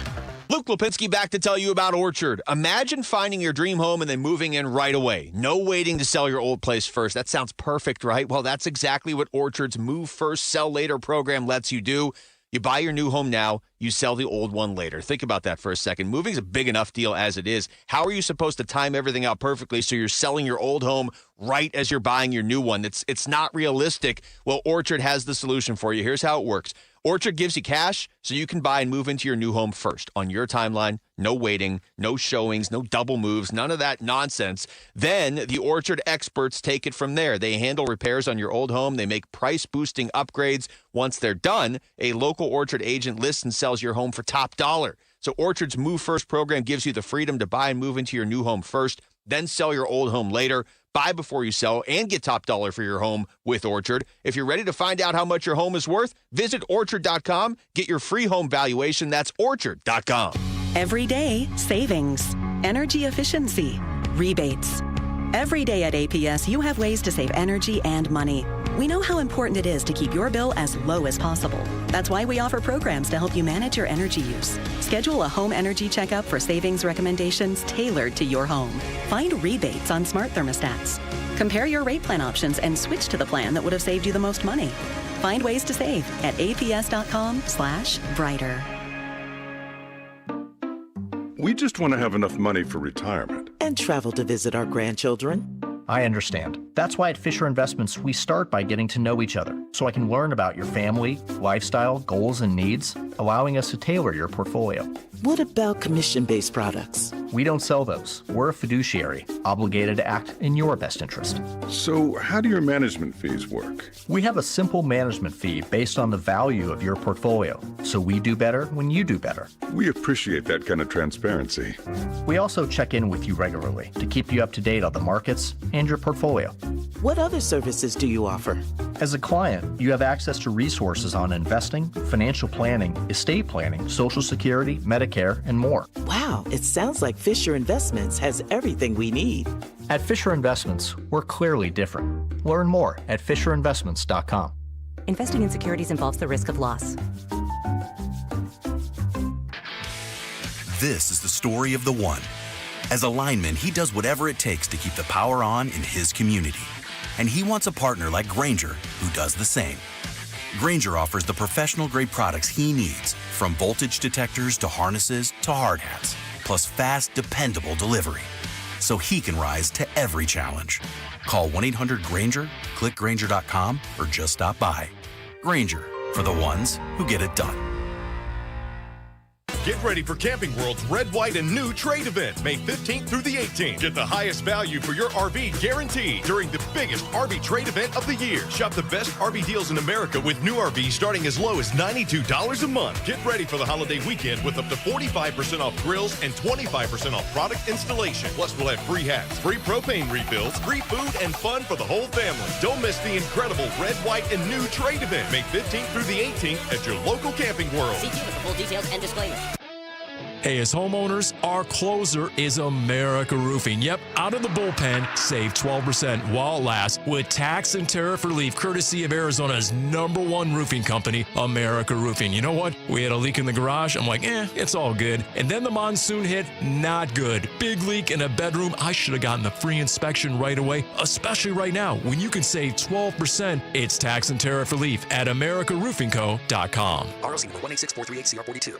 Speaker 9: Luke Lipinski back to tell you about Orchard. Imagine finding your dream home and then moving in right away. No waiting to sell your old place first. That sounds perfect, right? Well, that's exactly what Orchard's Move First, Sell Later program lets you do. You buy your new home now, you sell the old one later. Think about that for a second. Moving's a big enough deal as it is. How are you supposed to time everything out perfectly so you're selling your old home right as you're buying your new one? It's not realistic. Well, Orchard has the solution for you. Here's how it works. Orchard gives you cash so you can buy and move into your new home first on your timeline. No waiting, no showings, no double moves, none of that nonsense. Then the Orchard experts take it from there. They handle repairs on your old home. They make price-boosting upgrades. Once they're done, a local Orchard agent lists and sells your home for top dollar. So Orchard's Move First program gives you the freedom to buy and move into your new home first, then sell your old home later. Buy before you sell and get top dollar for your home with Orchard. If you're ready to find out how much your home is worth, visit Orchard.com. Get your free home valuation. That's Orchard.com.
Speaker 10: Every day, savings, energy efficiency, rebates. Every day at APS, you have ways to save energy and money. We know how important it is to keep your bill as low as possible. That's why we offer programs to help you manage your energy use. Schedule a home energy checkup for savings recommendations tailored to your home. Find rebates on smart thermostats. Compare your rate plan options and switch to the plan that would have saved you the most money. Find ways to save at aps.com/brighter.
Speaker 24: We just want to have enough money for retirement.
Speaker 25: And travel to visit our grandchildren.
Speaker 26: I understand. That's why at Fisher Investments, we start by getting to know each other so I can learn about your family, lifestyle, goals, and needs. allowing us to tailor your portfolio.
Speaker 25: What about commission-based products?
Speaker 26: We don't sell those. We're a fiduciary, obligated to act in your best interest.
Speaker 24: So how do your management fees work?
Speaker 26: We have a simple management fee based on the value of your portfolio, so we do better when you do better.
Speaker 24: We appreciate that kind of transparency.
Speaker 26: We also check in with you regularly to keep you up to date on the markets and your portfolio.
Speaker 25: What other services do you offer?
Speaker 26: As a client, you have access to resources on investing, financial planning, estate planning, Social Security, Medicare, and more.
Speaker 25: Wow, it sounds like Fisher Investments has everything we need.
Speaker 26: At Fisher Investments, we're clearly different. Learn more at FisherInvestments.com.
Speaker 4: Investing in securities involves the risk of loss.
Speaker 13: This is the story of the one. As a lineman, he does whatever it takes to keep the power on in his community. And he wants a partner like Grainger who does the same. Grainger offers the professional-grade products he needs, from voltage detectors to harnesses to hard hats, plus fast, dependable delivery, so he can rise to every challenge. Call 1-800-GRAINGER, click Grainger.com, or just stop by. Grainger, for the ones who get it done.
Speaker 14: Get ready for Camping World's Red, White, and New Trade event, May 15th through the 18th. Get the highest value for your RV guaranteed during the biggest RV trade event of the year. Shop the best RV deals in America with new RVs starting as low as $92 a month. Get ready for the holiday weekend with up to 45% off grills and 25% off product installation. Plus, we'll have free hats, free propane refills, free food, and fun for the whole family. Don't miss the incredible Red, White, and New Trade event, May 15th through the 18th at your local Camping World.
Speaker 15: See you with the full details and disclaimer.
Speaker 16: Hey, as homeowners, our closer is America Roofing. Yep, out of the bullpen, save 12% while it lasts with tax and tariff relief courtesy of Arizona's #1 roofing company, America Roofing. You know what? We had a leak in the garage. I'm like, it's all good. And then the monsoon hit, not good. Big leak in a bedroom. I should have gotten the free inspection right away, especially right now when you can save 12%. It's tax and tariff relief at AmericaRoofingCo.com.
Speaker 15: ROC number 186438CR42.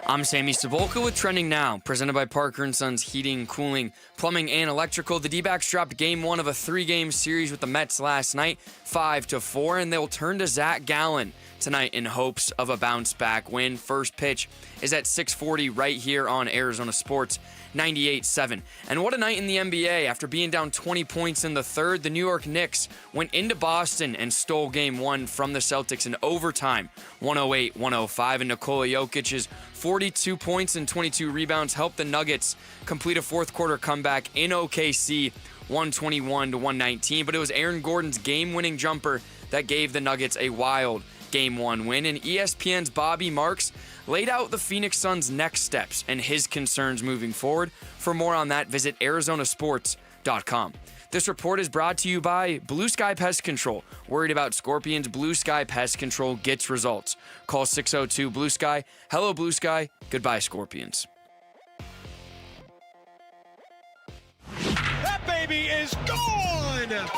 Speaker 1: I'm Sammy Cebulka with Trending Now, presented by Parker & Sons Heating, Cooling, Plumbing, and Electrical. The D-backs dropped game 1 of a 3-game series with the Mets last night, 5-4, and they'll turn to Zach Gallen tonight in hopes of a bounce-back win. First pitch is at 6:40 right here on Arizona Sports 98.7. And what a night in the NBA. After being down 20 points in the third, the New York Knicks went into Boston and stole game 1 from the Celtics in overtime, 108-105. And Nikola Jokic's 42 points and 22 rebounds helped the Nuggets complete a fourth-quarter comeback in OKC, 121-119. But it was Aaron Gordon's game-winning jumper that gave the Nuggets a wild Game 1 win. And ESPN's Bobby Marks laid out the Phoenix Suns' next steps and his concerns moving forward. For more on that, visit ArizonaSports.com. This report is brought to you by Blue Sky Pest Control. Worried about scorpions? Blue Sky Pest Control gets results. Call 602-BLUE-SKY. Hello, Blue Sky. Goodbye, scorpions.
Speaker 14: That baby is gone!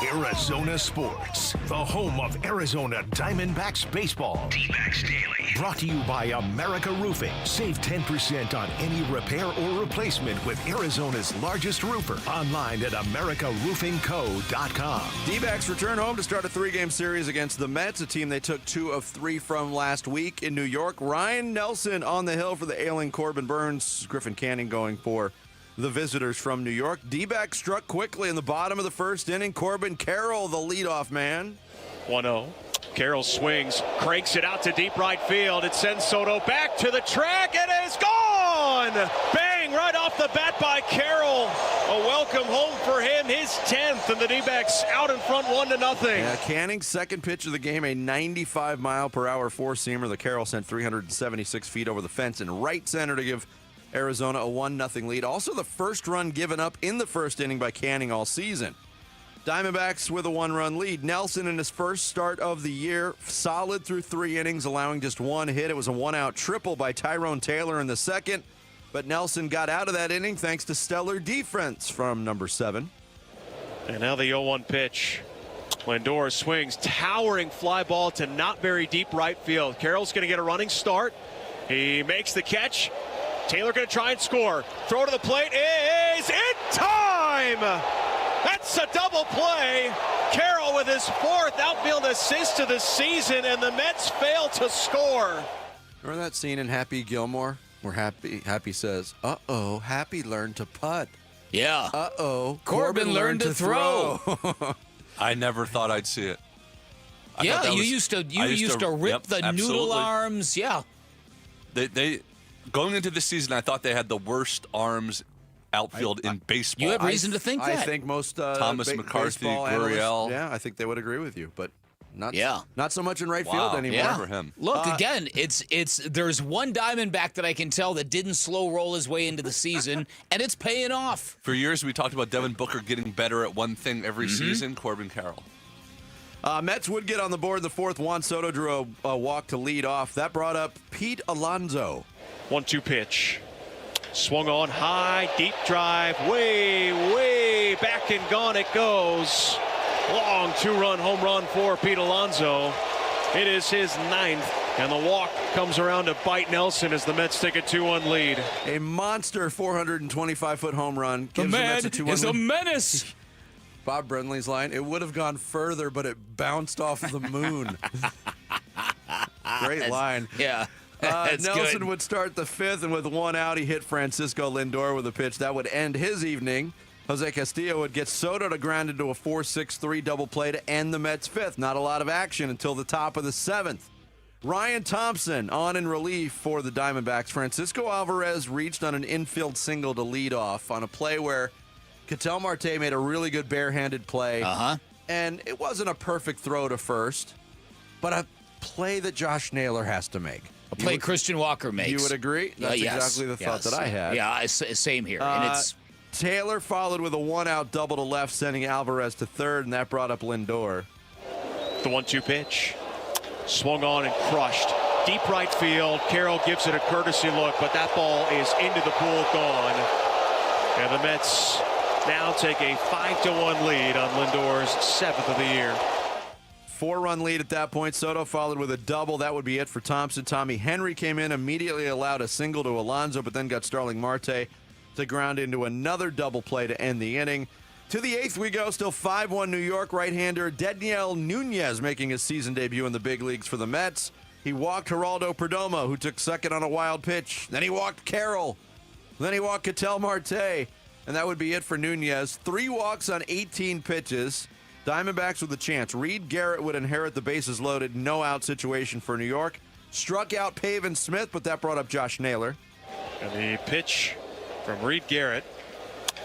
Speaker 3: Arizona Sports, the home of Arizona Diamondbacks baseball. D-Backs Daily. Brought to you by America Roofing. Save 10% on any repair or replacement with Arizona's largest roofer. Online at AmericaRoofingCo.com.
Speaker 8: D-backs return home to start a 3-game series against the Mets, a team they took 2 of 3 from last week in New York. Ryan Nelson on the hill for the ailing Corbin Burns. Griffin Canning going for the visitors from New York. D-backs struck quickly in the bottom of the first inning. Corbin Carroll, the leadoff man.
Speaker 23: 1-0. Carroll swings, cranks it out to deep right field. It sends Soto back to the track. It is gone! Bang! Right off the bat by Carroll. A welcome home for him, his 10th, and the D-backs out in front 1-0.
Speaker 8: Yeah, Canning's second pitch of the game, a 95-mile-per-hour four-seamer. The Carroll sent 376 feet over the fence in right center to give Arizona a 1-0 lead. Also the first run given up in the first inning by Canning all season. Diamondbacks with a 1-run lead. Nelson in his first start of the year, solid through 3 innings, allowing just 1 hit. It was a 1-out triple by Tyrone Taylor in the second, but Nelson got out of that inning thanks to stellar defense from number 7.
Speaker 23: And now the 0-1 pitch. Lindor swings, towering fly ball to not very deep right field. Carroll's going to get a running start. He makes the catch. Taylor going to try and score. Throw to the plate is in time! That's a double play. Carroll
Speaker 17: Gilmore with his 4th outfield assist of the season, and the Mets fail to score.
Speaker 8: Remember that scene in Happy Gilmore where Happy says, "Uh-oh, Happy learned to putt."
Speaker 2: Yeah.
Speaker 8: Uh-oh,
Speaker 2: Corbin learned to throw.
Speaker 12: I never thought I'd see it.
Speaker 2: Yeah, you used to rip the noodle arms. Yeah.
Speaker 12: They going into this season, I thought they had the worst arms outfield in baseball.
Speaker 2: You have reason to think that.
Speaker 8: I think most
Speaker 12: Thomas McCarthy,
Speaker 8: Gurriel. Yeah, I think they would agree with you, but not so much in right field anymore.
Speaker 2: Yeah.
Speaker 12: For him.
Speaker 2: Look, again, there's one Diamondback that I can tell that didn't slow roll his way into the season, and it's paying off.
Speaker 12: For years, we talked about Devin Booker getting better at one thing every season. Corbin Carroll.
Speaker 8: Mets would get on the board in the 4th. Juan Soto drew a walk to lead off. That brought up Pete Alonso.
Speaker 17: 1-2 pitch. Swung on high, deep drive, way back and gone it goes. Long 2-run home run for Pete Alonso. It is his 9th, and the walk comes around to bite Nelson as the Mets take a 2-1 lead.
Speaker 8: A monster 425-foot home run.
Speaker 2: The man is a menace.
Speaker 8: Bob Brenly's line, it would have gone further, but it bounced off the moon. Great line.
Speaker 2: Yeah.
Speaker 8: Nelson would start the 5th, and with 1 out, he hit Francisco Lindor with a pitch. That would end his evening. Jose Castillo would get Soto to ground into a 4-6-3 double play to end the Mets' 5th. Not a lot of action until the top of the 7th. Ryan Thompson on in relief for the Diamondbacks. Francisco Alvarez reached on an infield single to lead off on a play where Ketel Marte made a really good barehanded play. And it wasn't a perfect throw to first, but a play that Josh Naylor has to make.
Speaker 2: A play Christian Walker makes.
Speaker 8: You would agree? That's exactly the thought that I had.
Speaker 2: Yeah, same here. And it's
Speaker 8: Taylor followed with a 1-out double to left, sending Alvarez to 3rd, and that brought up Lindor.
Speaker 17: The 1-2 pitch. Swung on and crushed. Deep right field. Carroll gives it a courtesy look, but that ball is into the pool, gone. And the Mets now take a 5-1 lead on Lindor's 7th of the year.
Speaker 8: 4-run lead at that point. Soto followed with a double. That would be it for Thompson. Tommy Henry came in, immediately allowed a single to Alonso, but then got Starling Marte to ground into another double play to end the inning. To the 8th we go. Still 5-1 New York. Right-hander Dedniel Nunez making his season debut in the big leagues for the Mets. He walked Geraldo Perdomo, who took 2nd on a wild pitch. Then he walked Carroll. Then he walked Ketel Marte. And that would be it for Nunez. 3 walks on 18 pitches. Diamondbacks with a chance. Reed Garrett would inherit the bases loaded, no-out situation for New York. Struck out Pavin Smith, but that brought up Josh Naylor.
Speaker 17: And the pitch from Reed Garrett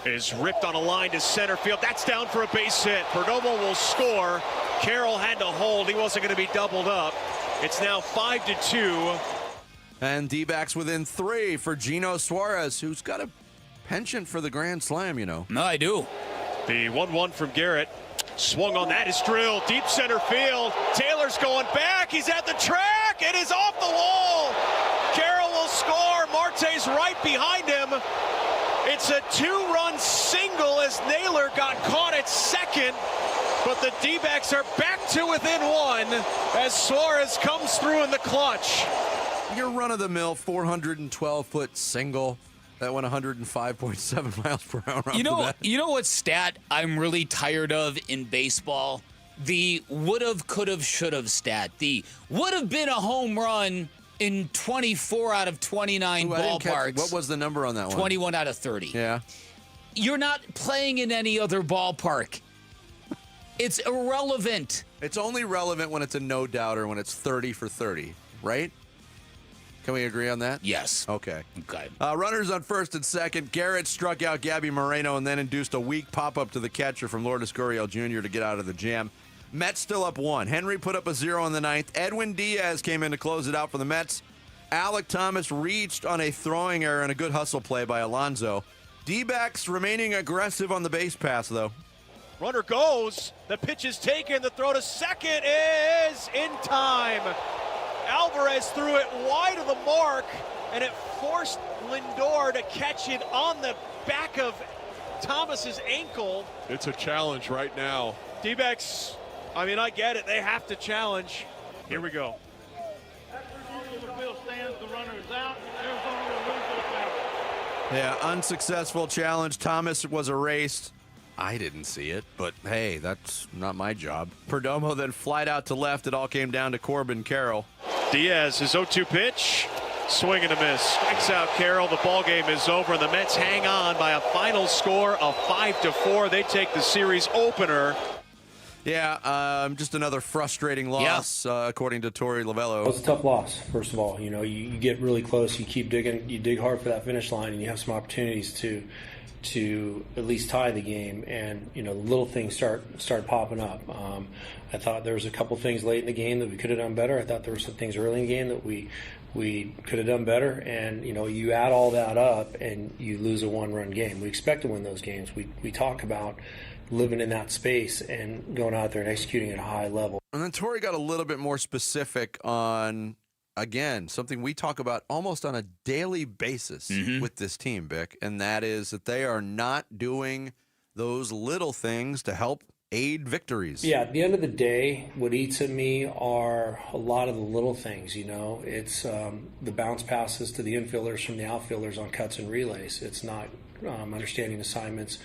Speaker 17: is ripped on a line to center field. That's down for a base hit. Perdomo will score. Carroll had to hold. He wasn't going to be doubled up. It's now 5-2.
Speaker 8: And D-backs within 3 for Gino Suarez, who's got a penchant for the Grand Slam, you know.
Speaker 2: No, I do.
Speaker 17: The 1-1 from Garrett. Swung on, that is drilled. Deep center field. Taylor's going back. He's at the track. It is off the wall. Carroll will score. Marte's right behind him. It's a 2-run single as Naylor got caught at 2nd. But the D-backs are back to within 1 as Suarez comes through in the clutch.
Speaker 8: Your run-of-the-mill 412-foot single. That went 105.7 miles per hour.
Speaker 2: You know what stat I'm really tired of in baseball? The would've, could've, should've stat. The would've been a home run in 24 out of 29 ballparks.
Speaker 8: What was the number on that one?
Speaker 2: 21 out of 30.
Speaker 8: Yeah.
Speaker 2: You're not playing in any other ballpark. It's irrelevant.
Speaker 8: It's only relevant when it's a no-doubter, when it's 30 for 30, right? Can we agree on that?
Speaker 2: Yes.
Speaker 8: Okay.
Speaker 2: Okay.
Speaker 8: Runners on 1st and 2nd. Garrett struck out Gabby Moreno and then induced a weak pop-up to the catcher from Lourdes Gurriel Jr. to get out of the jam. Mets still up 1. Henry put up a 0 in the 9th. Edwin Diaz came in to close it out for the Mets. Alec Thomas reached on a throwing error and a good hustle play by Alonso. D-backs remaining aggressive on the base pass, though.
Speaker 17: Runner goes. The pitch is taken. The throw to 2nd is in time. Alvarez threw it wide of the mark, and it forced Lindor to catch it on the back of Thomas's ankle.
Speaker 11: It's a challenge right now.
Speaker 17: D-backs, I mean, I get it. They have to challenge. Here we go.
Speaker 8: Yeah, unsuccessful challenge. Thomas was erased. I didn't see it, but hey, that's not my job. Perdomo then flied out to left. It all came down to Corbin Carroll.
Speaker 17: Diaz, his 0-2 pitch. Swing and a miss. Strikes out Carroll. The ball game is over, and the Mets hang on by a final score of 5-4. They take the series opener.
Speaker 8: Yeah, just another frustrating loss, according to Torey Lovello.
Speaker 7: It's a tough loss, first of all. You get really close, you keep digging, you dig hard for that finish line, and you have some opportunities to at least tie the game, and little things start popping up. I thought there was a couple things late in the game that we could have done better. I thought there were some things early in the game that we could have done better, and you add all that up and you lose a one-run game. We expect to win those games. We talk about living in that space and going out there and executing at a high level.
Speaker 8: And then Torey got a little bit more specific on, again, something we talk about almost on a daily basis with this team, Bick, and that is that they are not doing those little things to help aid victories.
Speaker 7: Yeah, at the end of the day, what eats at me are a lot of the little things, It's the bounce passes to the infielders from the outfielders on cuts and relays. It's not understanding assignments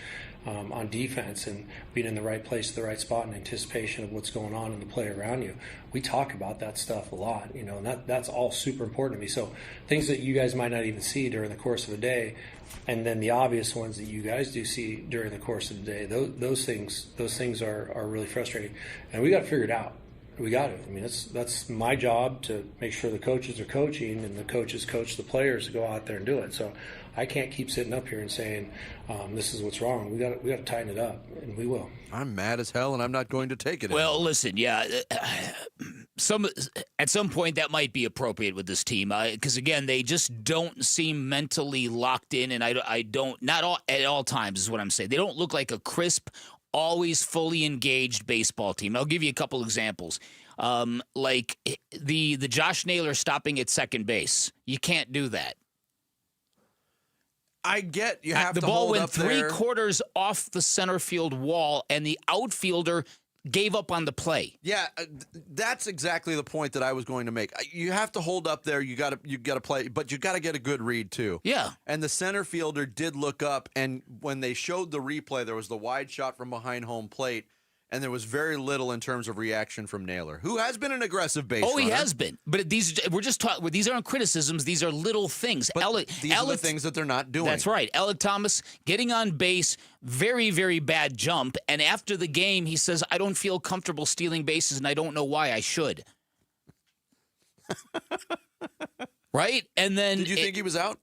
Speaker 7: on defense and being in the right place at the right spot in anticipation of what's going on in the play around you. We talk about that stuff a lot, and that's all super important to me. So things that you guys might not even see during the course of a day, and then the obvious ones that you guys do see during the course of the day, those things are really frustrating, and we got to figure it out. We got to. I mean, that's my job to make sure the coaches are coaching and the coaches coach the players to go out there and do it. So I can't keep sitting up here and saying this is what's wrong. We got to tighten it up, and we will.
Speaker 8: I'm mad as hell, and I'm not going to take it.
Speaker 2: Well, listen, at some point that might be appropriate with this team because again, they just don't seem mentally locked in, and I don't at all times is what I'm saying. They don't look like a crisp, always fully engaged baseball team. I'll give you a couple examples. Like the Josh Naylor stopping at second base. You can't do that.
Speaker 8: I get you have
Speaker 2: the
Speaker 8: to
Speaker 2: ball
Speaker 8: hold
Speaker 2: went
Speaker 8: up there.
Speaker 2: 3/4 off the center field wall, and the outfielder gave up on the play.
Speaker 8: Yeah, that's exactly the point that I was going to make. You have to hold up there. You got to play, but you got to get a good read too.
Speaker 2: Yeah.
Speaker 8: And the center fielder did look up, and when they showed the replay, there was the wide shot from behind home plate, and there was very little in terms of reaction from Naylor, who has been an aggressive base runner.
Speaker 2: He has been. But we're just talking. These aren't criticisms. These are little things.
Speaker 8: But these are the things that they're not doing.
Speaker 2: That's right. Alec Thomas getting on base, very, very bad jump. And after the game, he says, "I don't feel comfortable stealing bases, and I don't know why I should." Right? And then
Speaker 8: did you think he was out?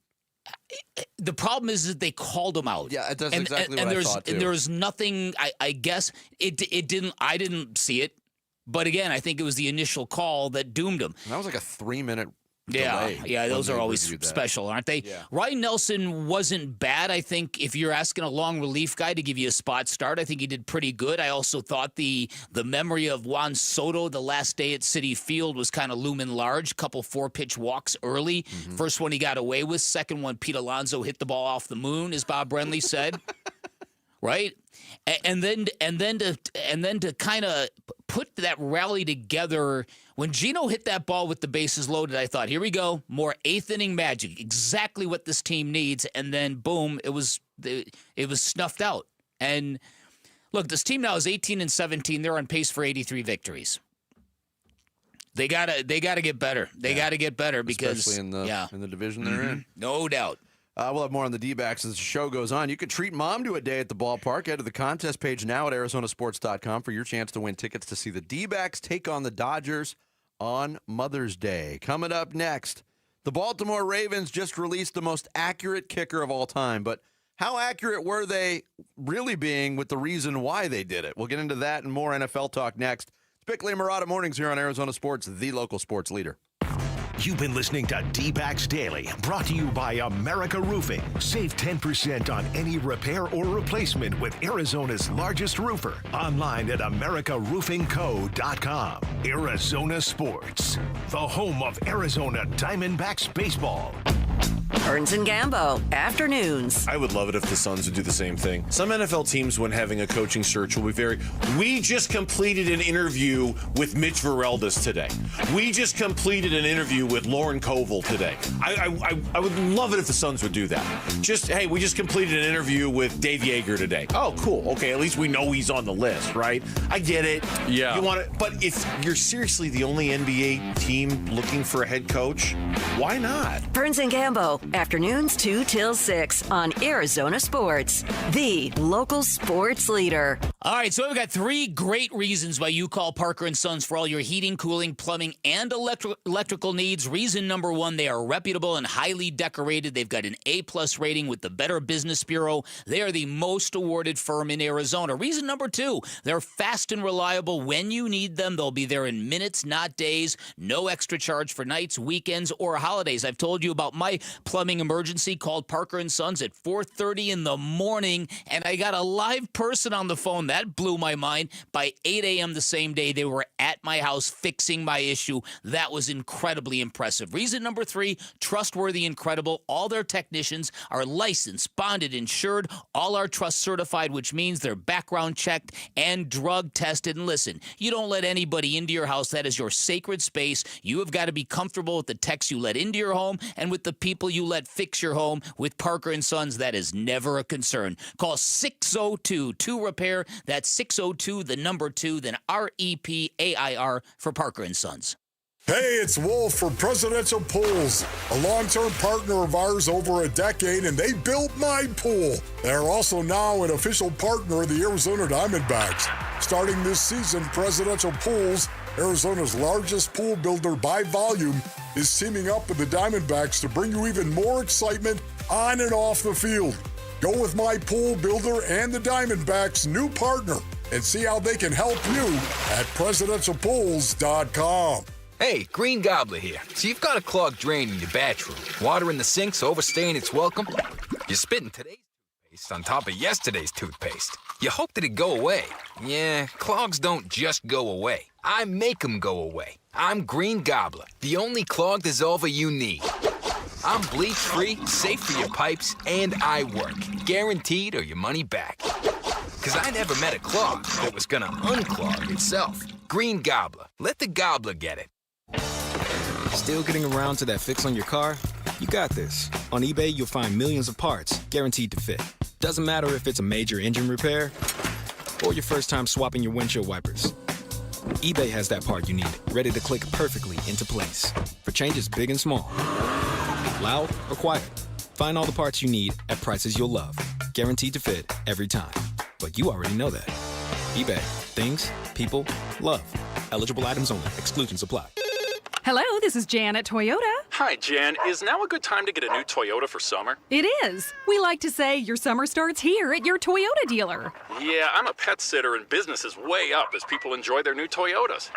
Speaker 2: The problem is that they called him out.
Speaker 8: Yeah, that's exactly what I thought too.
Speaker 2: And there's nothing. I guess it didn't. I didn't see it, but again, I think it was the initial call that doomed him.
Speaker 8: And that was like a 3-minute.
Speaker 2: Yeah, those are always special, aren't they?
Speaker 8: Yeah.
Speaker 2: Ryan Nelson wasn't bad. I think if you're asking a long relief guy to give you a spot start, I think he did pretty good. I also thought the memory of Juan Soto the last day at Citi Field was kind of looming large. Couple 4-pitch walks early. First one he got away with. Second one, Pete Alonso hit the ball off the moon, as Bob Brenly said. Right? And then to kind of put that rally together. When Gino hit that ball with the bases loaded, I thought, here we go, more eighth inning magic, exactly what this team needs. And then boom, it was snuffed out. And look, this team now is 18-17. They're on pace for 83 victories. They gotta get better. They gotta get better because
Speaker 8: especially in the division they're in.
Speaker 2: No doubt.
Speaker 8: We'll have more on the D-backs as the show goes on. You can treat mom to a day at the ballpark. Head to the contest page now at arizonasports.com for your chance to win tickets to see the D-backs take on the Dodgers on Mother's Day. Coming up next, the Baltimore Ravens just released the most accurate kicker of all time, but how accurate were they really being with the reason why they did it? We'll get into that and more NFL talk next. It's Bickley and Marada Mornings here on Arizona Sports, the local sports leader.
Speaker 3: You've been listening to Dbacks Daily, brought to you by America Roofing. Save 10% on any repair or replacement with Arizona's largest roofer. Online at americaroofingco.com. Arizona Sports, the home of Arizona Diamondbacks baseball.
Speaker 10: Burns and Gambo, afternoons.
Speaker 5: I would love it if the Suns would do the same thing. Some NFL teams, when having a coaching search, will be we just completed an interview with Mitch Vereldes today. We just completed an interview with Lauren Koval today. I would love it if the Suns would do that. Just, hey, we just completed an interview with Dave Yeager today. Oh, cool. Okay, at least we know he's on the list, right? I get it.
Speaker 12: Yeah.
Speaker 5: You want to, but if you're seriously the only NBA team looking for a head coach, why not?
Speaker 10: Burns and Gambo, afternoons 2 till 6 on Arizona Sports, the local sports leader.
Speaker 2: All right, so we've got 3 great reasons why you call Parker & Sons for all your heating, cooling, plumbing, and electrical needs. Reason number 1, they are reputable and highly decorated. They've got an A+ rating with the Better Business Bureau. They are the most awarded firm in Arizona. Reason number 2, they're fast and reliable. When you need them, they'll be there in minutes, not days. No extra charge for nights, weekends, or holidays. I've told you about my plumbing emergency. Called Parker & Sons at 4:30 in the morning, and I got a live person on the phone. That blew my mind. By 8 a.m. the same day, they were at my house fixing my issue. That was incredibly impressive. Reason number 3, trustworthy and credible. All their technicians are licensed, bonded, insured. All are trust certified, which means they're background checked and drug tested. And listen, you don't let anybody into your house. That is your sacred space. You have got to be comfortable with the techs you let into your home and with the people you let fix your home. With Parker & Sons, that is never a concern. Call 602-2-REPAIR. That's 602, the number 2, then REPAIR for Parker & Sons.
Speaker 11: Hey, it's Wolf from Presidential Pools, a long-term partner of ours over a decade, and they built my pool. They're also now an official partner of the Arizona Diamondbacks. Starting this season, Presidential Pools, Arizona's largest pool builder by volume, is teaming up with the Diamondbacks to bring you even more excitement on and off the field. Go with my pool builder and the Diamondbacks' new partner and see how they can help you at presidentialpools.com.
Speaker 18: Hey, Green Gobbler here. So you've got a clogged drain in your bathroom. Water in the sink's overstaying its welcome. You're spitting today's toothpaste on top of yesterday's toothpaste. You hope that it go away. Yeah, clogs don't just go away. I make them go away. I'm Green Gobbler, the only clog dissolver you need. I'm bleach-free, safe for your pipes, and I work. Guaranteed or your money back. Because I never met a clog that was gonna unclog itself. Green Gobbler. Let the gobbler get it.
Speaker 19: Still getting around to that fix on your car? You got this. On eBay, you'll find millions of parts, guaranteed to fit. Doesn't matter if it's a major engine repair or your first time swapping your windshield wipers. eBay has that part you need, ready to click perfectly into place for changes big and small. Loud or quiet, find all the parts you need at prices you'll love. Guaranteed to fit every time. But you already know that. eBay. Things, people, love. Eligible items only. Exclusions apply.
Speaker 20: Hello, this is Jan at Toyota.
Speaker 21: Hi, Jan. Is now a good time to get a new Toyota for summer?
Speaker 20: It is. We like to say your summer starts here at your Toyota dealer.
Speaker 21: Yeah, I'm a pet sitter and business is way up as people enjoy their new Toyotas.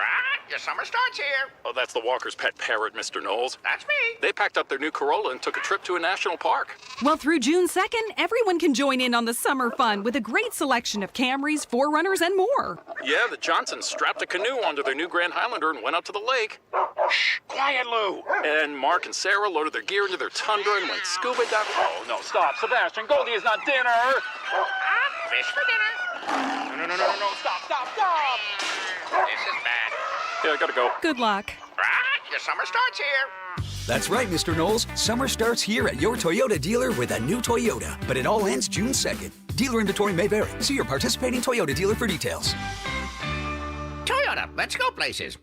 Speaker 23: Your summer starts here.
Speaker 21: Oh, that's the Walker's pet parrot, Mr. Knowles.
Speaker 23: That's me.
Speaker 21: They packed up their new Corolla and took a trip to a national park.
Speaker 20: Well, through June 2nd, everyone can join in on the summer fun with a great selection of Camrys, 4Runners, and more.
Speaker 21: Yeah, the Johnsons strapped a canoe onto their new Grand Highlander and went out to the lake.
Speaker 23: Shh, quiet, Lou.
Speaker 21: And Mark and Sarah loaded their gear into their Tundra and went scuba diving. Oh, no, stop. Sebastian, Goldie is not dinner.
Speaker 23: Fish for dinner.
Speaker 21: No, stop.
Speaker 23: This is bad.
Speaker 21: Yeah, I gotta go.
Speaker 20: Good luck.
Speaker 23: Your summer starts here.
Speaker 22: That's right, Mr. Knowles. Summer starts here at your Toyota dealer with a new Toyota. But it all ends June 2nd. Dealer inventory may vary. See your participating Toyota dealer for details.
Speaker 23: Toyota, let's go places.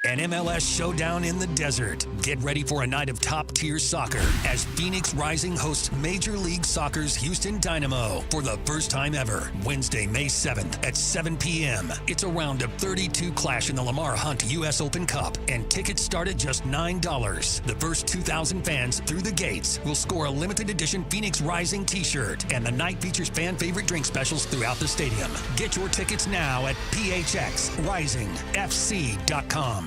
Speaker 26: An MLS showdown in the desert. Get ready for a night of top-tier soccer as Phoenix Rising hosts Major League Soccer's Houston Dynamo for the first time ever. Wednesday, May 7th at 7 p.m. It's a round of 32 clash in the Lamar Hunt U.S. Open Cup, and tickets start at just $9. The first 2,000 fans through the gates will score a limited edition Phoenix Rising t-shirt, and the night features fan-favorite drink specials throughout the stadium. Get your tickets now at phxrisingfc.com.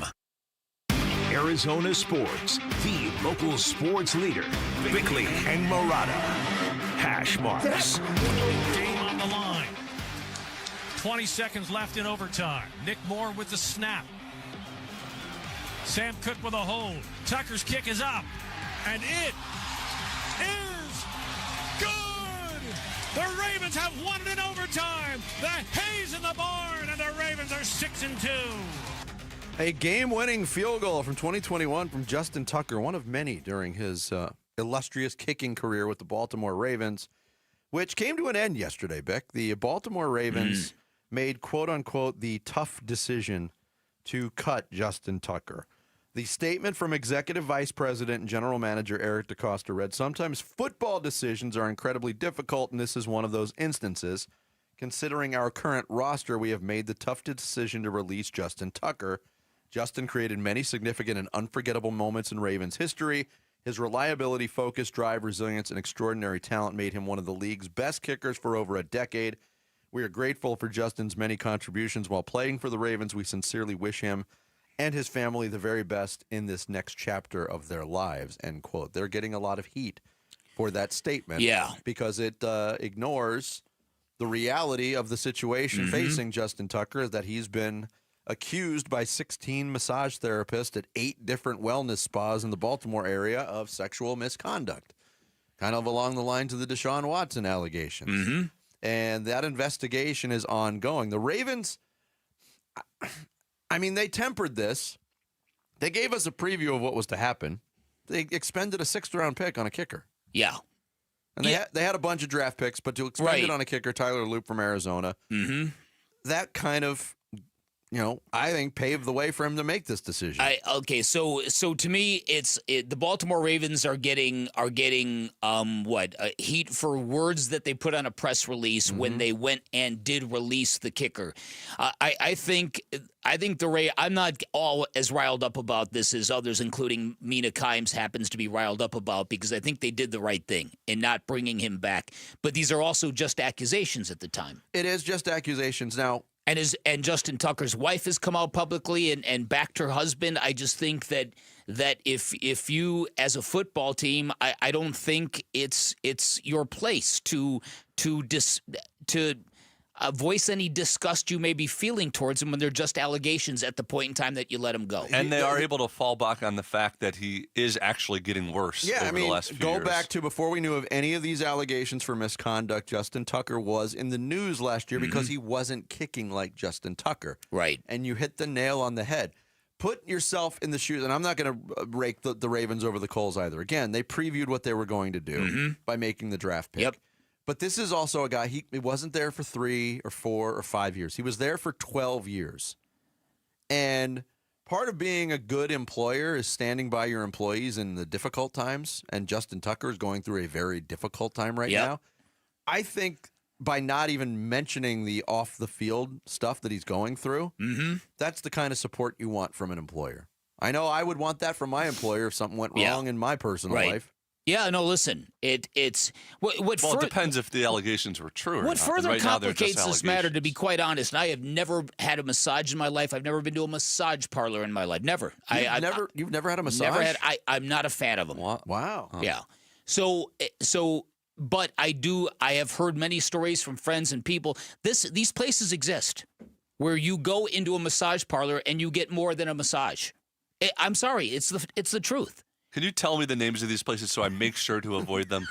Speaker 3: Arizona Sports, the local sports leader. Bickley and Marada. Hash marks.
Speaker 27: Game on the line. 20 seconds left in overtime. Nick Moore with the snap. Sam Cook with a hold. Tucker's kick is up. And it Ravens have won it in overtime. The hay's in the barn, and the Ravens are 6-2.
Speaker 8: A game-winning field goal from 2021 from Justin Tucker, one of many during his illustrious kicking career with the Baltimore Ravens, which came to an end yesterday, Bick. The Baltimore Ravens made, quote-unquote, the tough decision to cut Justin Tucker. The statement from Executive Vice President and General Manager Eric DeCosta read, "Sometimes football decisions are incredibly difficult, and this is one of those instances. Considering our current roster, we have made the tough decision to release Justin Tucker. Justin created many significant and unforgettable moments in Ravens history. His reliability, focus, drive, resilience, and extraordinary talent made him one of the league's best kickers for over a decade. We are grateful for Justin's many contributions while playing for the Ravens. We sincerely wish him and his family the very best in this next chapter of their lives," end quote. They're getting a lot of heat for that statement.
Speaker 2: Yeah.
Speaker 8: Because it ignores the reality of the situation facing Justin Tucker, is that he's been accused by 16 massage therapists at 8 different wellness spas in the Baltimore area of sexual misconduct, kind of along the lines of the Deshaun Watson allegations. And that investigation is ongoing. The Ravens, I mean, they tempered this. They gave us a preview of what was to happen. They expended a 6th-round pick on a kicker.
Speaker 2: Yeah.
Speaker 8: And they had a bunch of draft picks, but to expend it on a kicker, Tyler Loop from Arizona, that kind of, I think paved the way for him to make this decision.
Speaker 2: So to me, the Baltimore Ravens are getting heat for words that they put on a press release when they went and did release the kicker. I think I'm not all as riled up about this as others, including Mina Kimes happens to be riled up about, because I think they did the right thing in not bringing him back. But these are also just accusations at the time.
Speaker 8: It is just accusations now.
Speaker 2: And Justin Tucker's wife has come out publicly and backed her husband. I just think that if you, as a football team, I don't think it's your place to voice any disgust you may be feeling towards him when they're just allegations at the point in time that you let him go.
Speaker 12: And they are able to fall back on the fact that he is actually getting worse over the last few years.
Speaker 8: Go back to before we knew of any of these allegations for misconduct, Justin Tucker was in the news last year because he wasn't kicking like Justin Tucker.
Speaker 2: Right.
Speaker 8: And you hit the nail on the head. Put yourself in the shoes, and I'm not going to rake the Ravens over the coals either. Again, they previewed what they were going to do by making the draft pick.
Speaker 2: Yep.
Speaker 8: But this is also a guy, he wasn't there for 3 or 4 or 5 years. He was there for 12 years. And part of being a good employer is standing by your employees in the difficult times. And Justin Tucker is going through a very difficult time right now. I think by not even mentioning the off-the-field stuff that he's going through, that's the kind of support you want from an employer. I know I would want that from my employer if something went wrong in my personal life.
Speaker 2: Yeah, no, listen, it's what
Speaker 12: it depends if the allegations were true or not.
Speaker 2: What further
Speaker 12: right
Speaker 2: complicates this matter, to be quite honest, and I have never had a massage in my life. I've never been to a massage parlor in my life. Never.
Speaker 8: You've never had a massage?
Speaker 2: Never had. I'm not a fan of them.
Speaker 8: Wow.
Speaker 2: Yeah. But I have heard many stories from friends and people. These places exist where you go into a massage parlor and you get more than a massage. I'm sorry, it's the truth.
Speaker 12: Can you tell me the names of these places so I make sure to avoid them?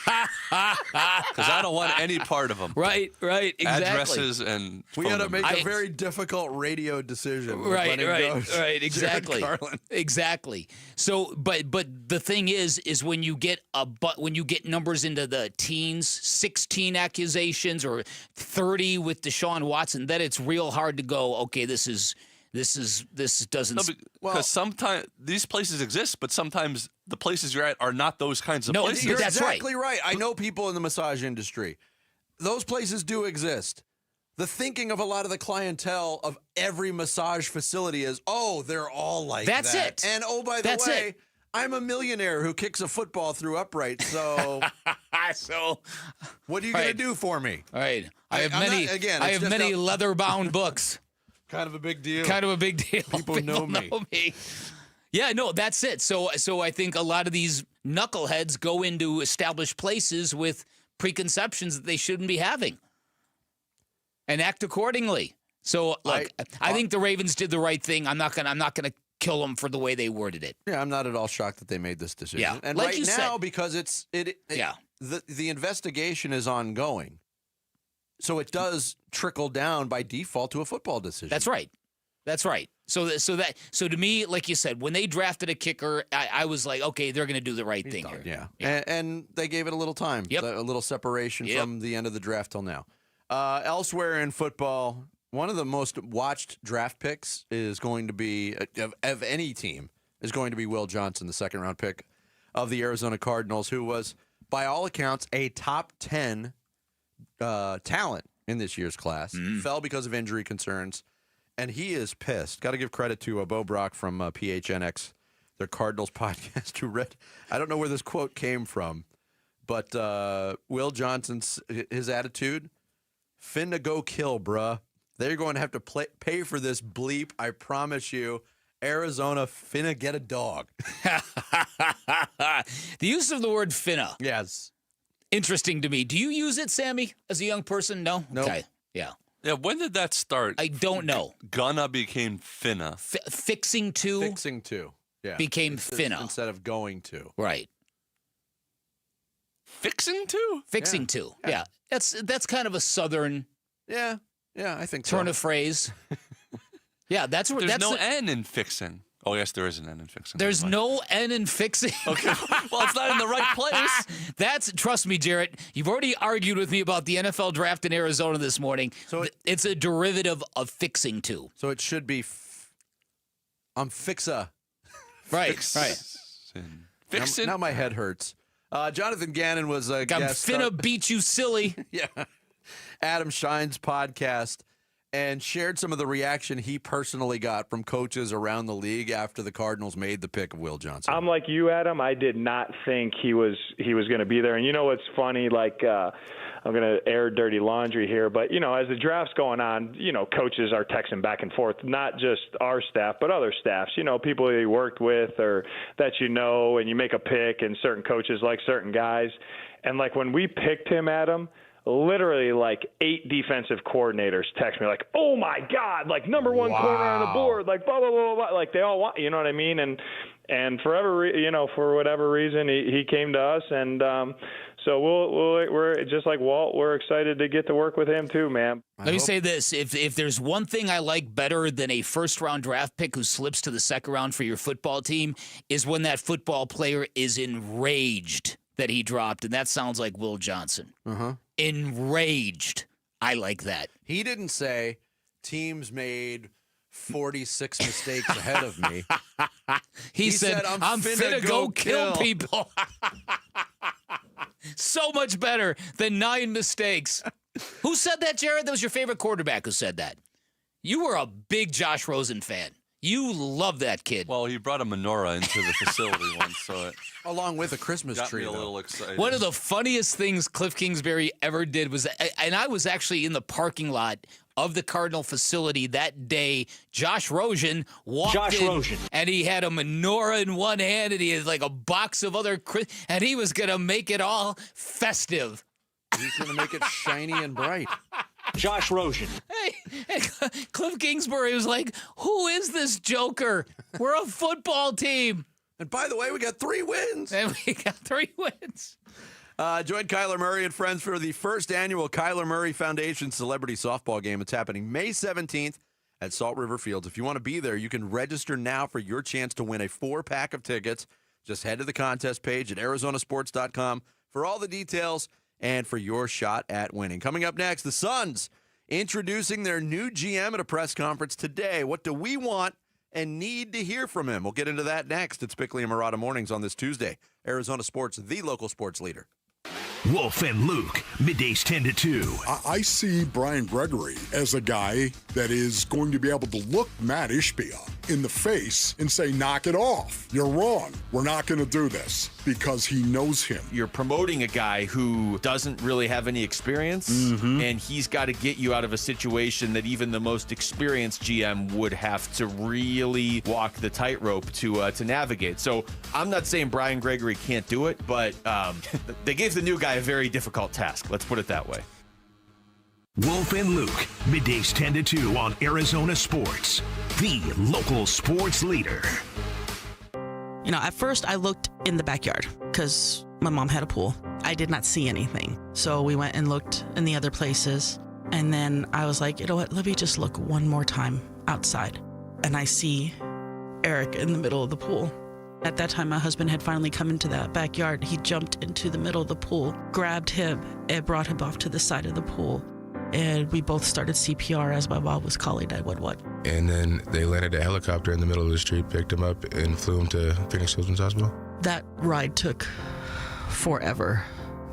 Speaker 12: Because I don't want any part of them.
Speaker 2: Right, exactly.
Speaker 12: Addresses and
Speaker 8: we got to make a very difficult radio decision.
Speaker 2: Right, exactly. Exactly. So, but the thing is when you get numbers into the teens, 16 accusations or 30 with Deshaun Watson, then it's real hard to go, okay, this doesn't.
Speaker 12: Because sometimes these places exist, but sometimes the places you're at are not those kinds of places.
Speaker 8: You're exactly right. I know people in the massage industry. Those places do exist. The thinking of a lot of the clientele of every massage facility is, they're all like that.
Speaker 2: That's it.
Speaker 8: And by the way, I'm a millionaire who kicks a football through upright, so what are you going to do for me?
Speaker 2: All right. I have many leather-bound books.
Speaker 8: Kind of a big deal.
Speaker 2: People know me. Yeah, no, that's it. So I think a lot of these knuckleheads go into established places with preconceptions that they shouldn't be having and act accordingly. So look, I think the Ravens did the right thing. I'm not gonna kill them for the way they worded it.
Speaker 8: Yeah, I'm not at all shocked that they made this decision.
Speaker 2: Yeah,
Speaker 8: and
Speaker 2: like
Speaker 8: right
Speaker 2: you
Speaker 8: now,
Speaker 2: said,
Speaker 8: because the investigation is ongoing. So it does trickle down by default to a football decision.
Speaker 2: That's right. So to me, like you said, when they drafted a kicker, I was like, okay, they're going to do the right thing here.
Speaker 8: Yeah. And they gave it a little time.
Speaker 2: Yep.
Speaker 8: A little separation from the end of the draft till now. Elsewhere in football, one of the most watched draft picks is going to be, of any team, is going to be Will Johnson, the second-round pick of the Arizona Cardinals, who was, by all accounts, a top 10 talent in this year's class. Fell because of injury concerns, and he is pissed. Got to give credit to Bo Brock from PHNX, their Cardinals podcast, who read, I don't know where this quote came from, but Will Johnson's, his attitude, finna go kill, bruh. They're going to have to pay for this bleep, I promise you. Arizona finna get a dog.
Speaker 2: The use of the word finna.
Speaker 8: Yes.
Speaker 2: Interesting to me. Do you use it, Sammy, as a young person? No?
Speaker 8: Nope.
Speaker 2: Okay. Yeah.
Speaker 12: Yeah, when did that start?
Speaker 2: I don't know.
Speaker 12: Gonna became finna.
Speaker 2: Fixing to.
Speaker 8: Fixing to. Yeah.
Speaker 2: Became finna.
Speaker 8: Instead of going to.
Speaker 2: Right.
Speaker 12: Fixing to?
Speaker 2: Fixing to. Yeah. That's kind of a southern
Speaker 8: Yeah, I think
Speaker 2: turn
Speaker 8: so.
Speaker 2: of phrase. Yeah, that's where
Speaker 12: There's no N in fixing. Oh, yes, there is an N in fixing.
Speaker 2: There's no N in fixing.
Speaker 12: Okay. Well, it's not in the right place.
Speaker 2: Trust me, Jarrett, you've already argued with me about the NFL draft in Arizona this morning. So it's a derivative of fixing to.
Speaker 8: So it should be I'm fixa.
Speaker 2: Right.
Speaker 12: Fixing.
Speaker 8: Now my head hurts. Jonathan Gannon was a guest.
Speaker 2: I'm finna beat you silly.
Speaker 8: Yeah. Adam Shine's podcast, and shared some of the reaction he personally got from coaches around the league after the Cardinals made the pick of Will Johnson.
Speaker 4: I'm like you, Adam. I did not think he was going to be there. And you know what's funny? Like, I'm going to air dirty laundry here, but, as the draft's going on, coaches are texting back and forth, not just our staff, but other staffs, people you worked with or that and you make a pick, and certain coaches like certain guys. And, like, when we picked him, Adam, literally like 8 defensive coordinators text me like, oh my God, like number one corner on the board, like blah, blah, blah, blah. Like they all want, you know what I mean? And for whatever reason, he came to us. And so we're just like Walt, we're excited to get to work with him too, man.
Speaker 2: Let me say this. If there's one thing I like better than a first-round draft pick who slips to the second round for your football team is when that football player is enraged that he dropped. And that sounds like Will Johnson. Enraged. I like that.
Speaker 8: He didn't say teams made 46 mistakes ahead of me.
Speaker 2: He said, I'm finna go kill people. So much better than 9 mistakes. Who said that, Jared? That was your favorite quarterback who said that. You were a big Josh Rosen fan. You love that kid.
Speaker 12: Well, he brought a menorah into the facility once, so it
Speaker 8: along with a Christmas
Speaker 12: got
Speaker 8: tree.
Speaker 12: Me a little excited.
Speaker 2: One of the funniest things Cliff Kingsbury ever did was, and I was actually in the parking lot of the Cardinal facility that day. Josh Rosen walked in, and he had a menorah in one hand, and he had like a box of other, and he was gonna make it all festive.
Speaker 8: He's gonna make it shiny and bright.
Speaker 4: Josh Rosen.
Speaker 2: Hey, Cliff Kingsbury was like, who is this joker? We're a football team.
Speaker 8: And by the way, we got 3 wins.
Speaker 2: And we got 3 wins.
Speaker 8: Join Kyler Murray and friends for the first annual Kyler Murray Foundation Celebrity Softball Game. It's happening May 17th at Salt River Fields. If you want to be there, you can register now for your chance to win a 4-pack of tickets. Just head to the contest page at arizonasports.com for all the details and for your shot at winning. Coming up next, the Suns introducing their new GM at a press conference today. What do we want and need to hear from him? We'll get into that next. It's Bickley and Marada Mornings on this Tuesday. Arizona Sports, the local sports leader.
Speaker 3: Wolf and Luke, middays 10 to 2.
Speaker 11: I see Brian Gregory as a guy that is going to be able to look Matt Ishbia in the face and say, knock it off. You're wrong. We're not going to do this, because he knows him.
Speaker 6: You're promoting a guy who doesn't really have any experience, and he's got to get you out of a situation that even the most experienced GM would have to really walk the tightrope to navigate. So I'm not saying Brian Gregory can't do it, but they gave the new guy a very difficult task. Let's put it that way.
Speaker 3: Wolf and Luke, middays 10 to 2 on Arizona Sports, the local sports leader.
Speaker 9: At first I looked in the backyard because my mom had a pool. I did not see anything. So we went and looked in the other places. And then I was like, you know what, let me just look one more time outside. And I see Eric in the middle of the pool. At that time, my husband had finally come into that backyard. He jumped into the middle of the pool, grabbed him, and brought him off to the side of the pool. And we both started CPR as my mom was calling 911.
Speaker 1: And then they landed a helicopter in the middle of the street, picked him up, and flew him to Phoenix Children's Hospital.
Speaker 9: That ride took forever.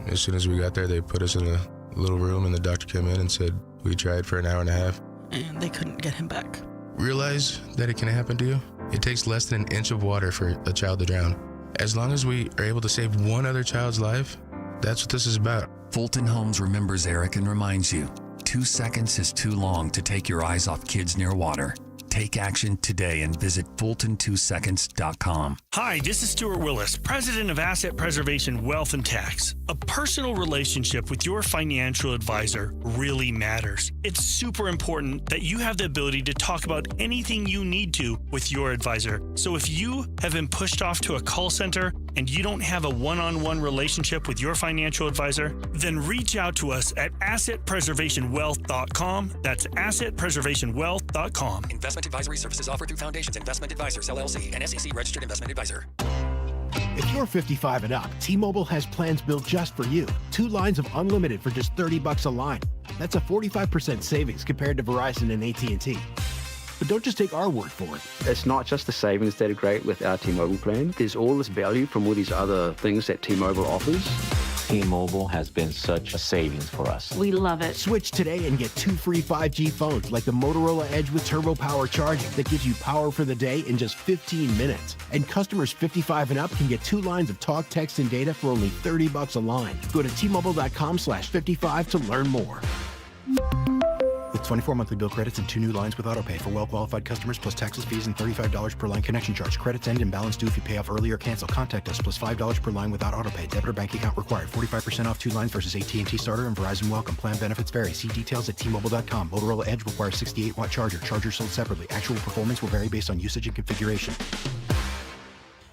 Speaker 1: As soon as we got there, they put us in a little room, and the doctor came in and said, we tried for an hour and a half.
Speaker 9: And they couldn't get him back.
Speaker 1: Realize that it can happen to you. It takes less than an inch of water for a child to drown. As long as we are able to save one other child's life, that's what this is about.
Speaker 13: Fulton Homes remembers Eric and reminds you, 2 seconds is too long to take your eyes off kids near water. Take action today and visit Fulton2seconds.com.
Speaker 14: Hi, this is Stuart Willis, President of Asset Preservation Wealth and Tax. A personal relationship with your financial advisor really matters. It's super important that you have the ability to talk about anything you need to with your advisor. So if you have been pushed off to a call center and you don't have a one-on-one relationship with your financial advisor, then reach out to us at AssetPreservationWealth.com. That's AssetPreservationWealth.com.
Speaker 15: Investment advisory services offered through Foundations Investment Advisors, LLC, an SEC-registered investment advisor.
Speaker 16: If you're 55 and up, T-Mobile has plans built just for you. 2 lines of unlimited for just $30 a line. That's a 45% savings compared to Verizon and AT&T. But don't just take our word for it.
Speaker 24: It's not just the savings that are great with our T-Mobile plan. There's all this value from all these other things that T-Mobile offers.
Speaker 25: T-Mobile has been such a savings for us.
Speaker 16: We love it. Switch today and get 2 free 5G phones like the Motorola Edge with Turbo Power charging that gives you power for the day in just 15 minutes. And customers 55 and up can get 2 lines of talk, text, and data for only $30 a line. Go to T-Mobile.com/55 to learn more. With 24 monthly bill credits and 2 new lines with autopay for well-qualified customers plus taxes, fees, and $35 per line connection charge. Credits end and balance due if you pay off early or cancel. Contact us plus $5 per line without autopay. Debit or bank account required. 45% off 2 lines versus AT&T Starter and Verizon Welcome. Plan benefits vary. See details at T-Mobile.com. Motorola Edge requires 68-watt charger. Charger sold separately. Actual performance will vary based on usage and configuration.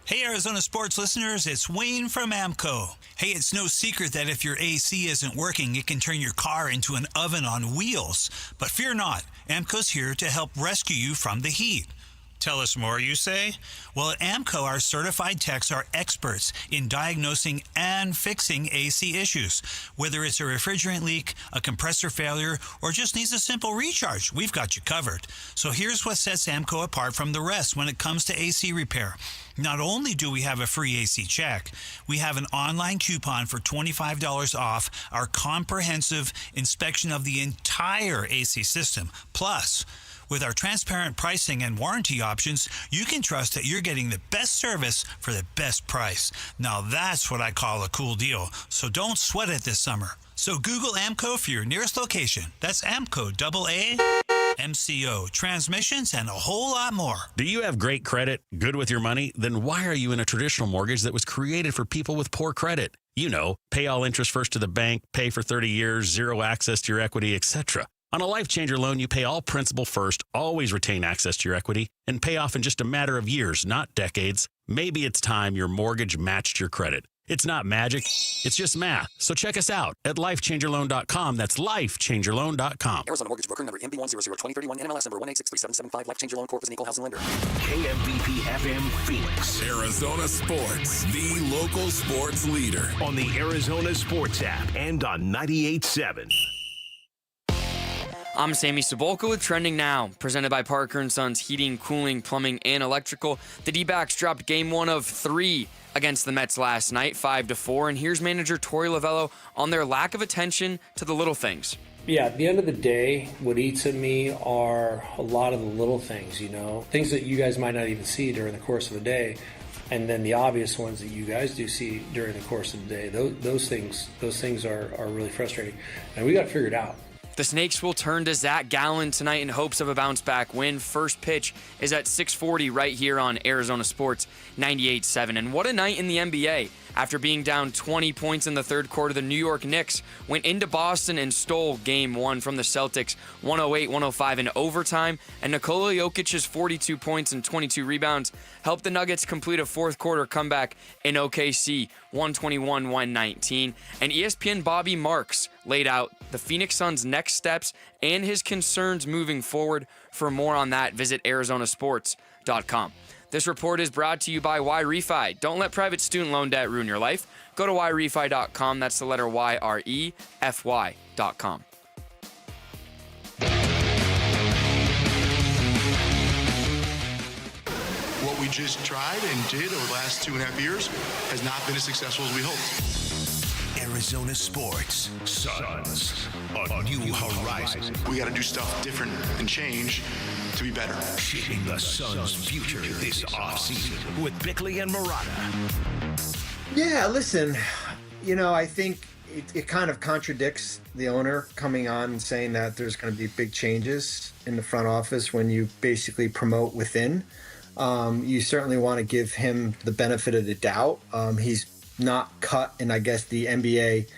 Speaker 28: Hey, Arizona sports listeners, it's Wayne from AMCO. Hey, it's no secret that if your AC isn't working, it can turn your car into an oven on wheels. But fear not, AMCO's here to help rescue you from the heat. Tell us more, you say? Well, at AMCO, our certified techs are experts in diagnosing and fixing AC issues. Whether it's a refrigerant leak, a compressor failure, or just needs a simple recharge, we've got you covered. So here's what sets AMCO apart from the rest when it comes to AC repair. Not only do we have a free AC check, we have an online coupon for $25 off our comprehensive inspection of the entire AC system. Plus, with our transparent pricing and warranty options, you can trust that you're getting the best service for the best price. Now that's what I call a cool deal. So don't sweat it this summer. So Google AMCO for your nearest location. That's AMCO, AAMCO, transmissions, and a whole lot more.
Speaker 29: Do you have great credit, good with your money? Then why are you in a traditional mortgage that was created for people with poor credit? You know, pay all interest first to the bank, pay for 30 years, zero access to your equity, etc. On a Life Changer loan, you pay all principal first, always retain access to your equity, and pay off in just a matter of years, not decades. Maybe it's time your mortgage matched your credit. It's not magic, it's just math. So check us out at lifechangerloan.com. That's lifechangerloan.com.
Speaker 15: Arizona Mortgage Broker number MB1002031, NMLS number 1863775. Life Changer Loan Corp is an equal housing lender.
Speaker 3: KMBP FM Phoenix.
Speaker 30: Arizona Sports, the local sports leader.
Speaker 3: On the Arizona Sports app and on 98.7.
Speaker 31: I'm Sammy Sabolka with Trending Now, presented by Parker & Sons Heating, Cooling, Plumbing, and Electrical. The D-backs dropped game 1 of 3 against the Mets last night, 5-4, and here's manager Torey Lovello on their lack of attention to the little things.
Speaker 7: Yeah, at the end of the day, what eats at me are a lot of the little things, you know, things that you guys might not even see during the course of the day. And then the obvious ones that you guys do see during the course of the day, those things are really frustrating. And we got to figure it out.
Speaker 31: The Snakes will turn to Zach Gallen tonight in hopes of a bounce-back win. First pitch is at 6:40 right here on Arizona Sports 98.7. And what a night in the NBA. After being down 20 points in the third quarter, the New York Knicks went into Boston and stole Game 1 from the Celtics, 108-105 in overtime, and Nikola Jokic's 42 points and 22 rebounds helped the Nuggets complete a fourth quarter comeback in OKC, 121-119. And ESPN Bobby Marks laid out the Phoenix Suns' next steps and his concerns moving forward. For more on that, visit arizonasports.com. This report is brought to you by YRefi. Don't let private student loan debt ruin your life. Go to YRefi.com. That's the letter YREFY.com.
Speaker 5: What we just tried and did over the last 2.5 years has not been as successful as we hoped.
Speaker 3: Arizona sports. Suns. A new horizon.
Speaker 5: We got to do stuff different and change to be better.
Speaker 3: Shaping the Suns' future this offseason with Bickley and Marada.
Speaker 10: Yeah, listen, I think it kind of contradicts the owner coming on and saying that there's going to be big changes in the front office when you basically promote within. You certainly want to give him the benefit of the doubt. He's not cut in, I guess, the NBA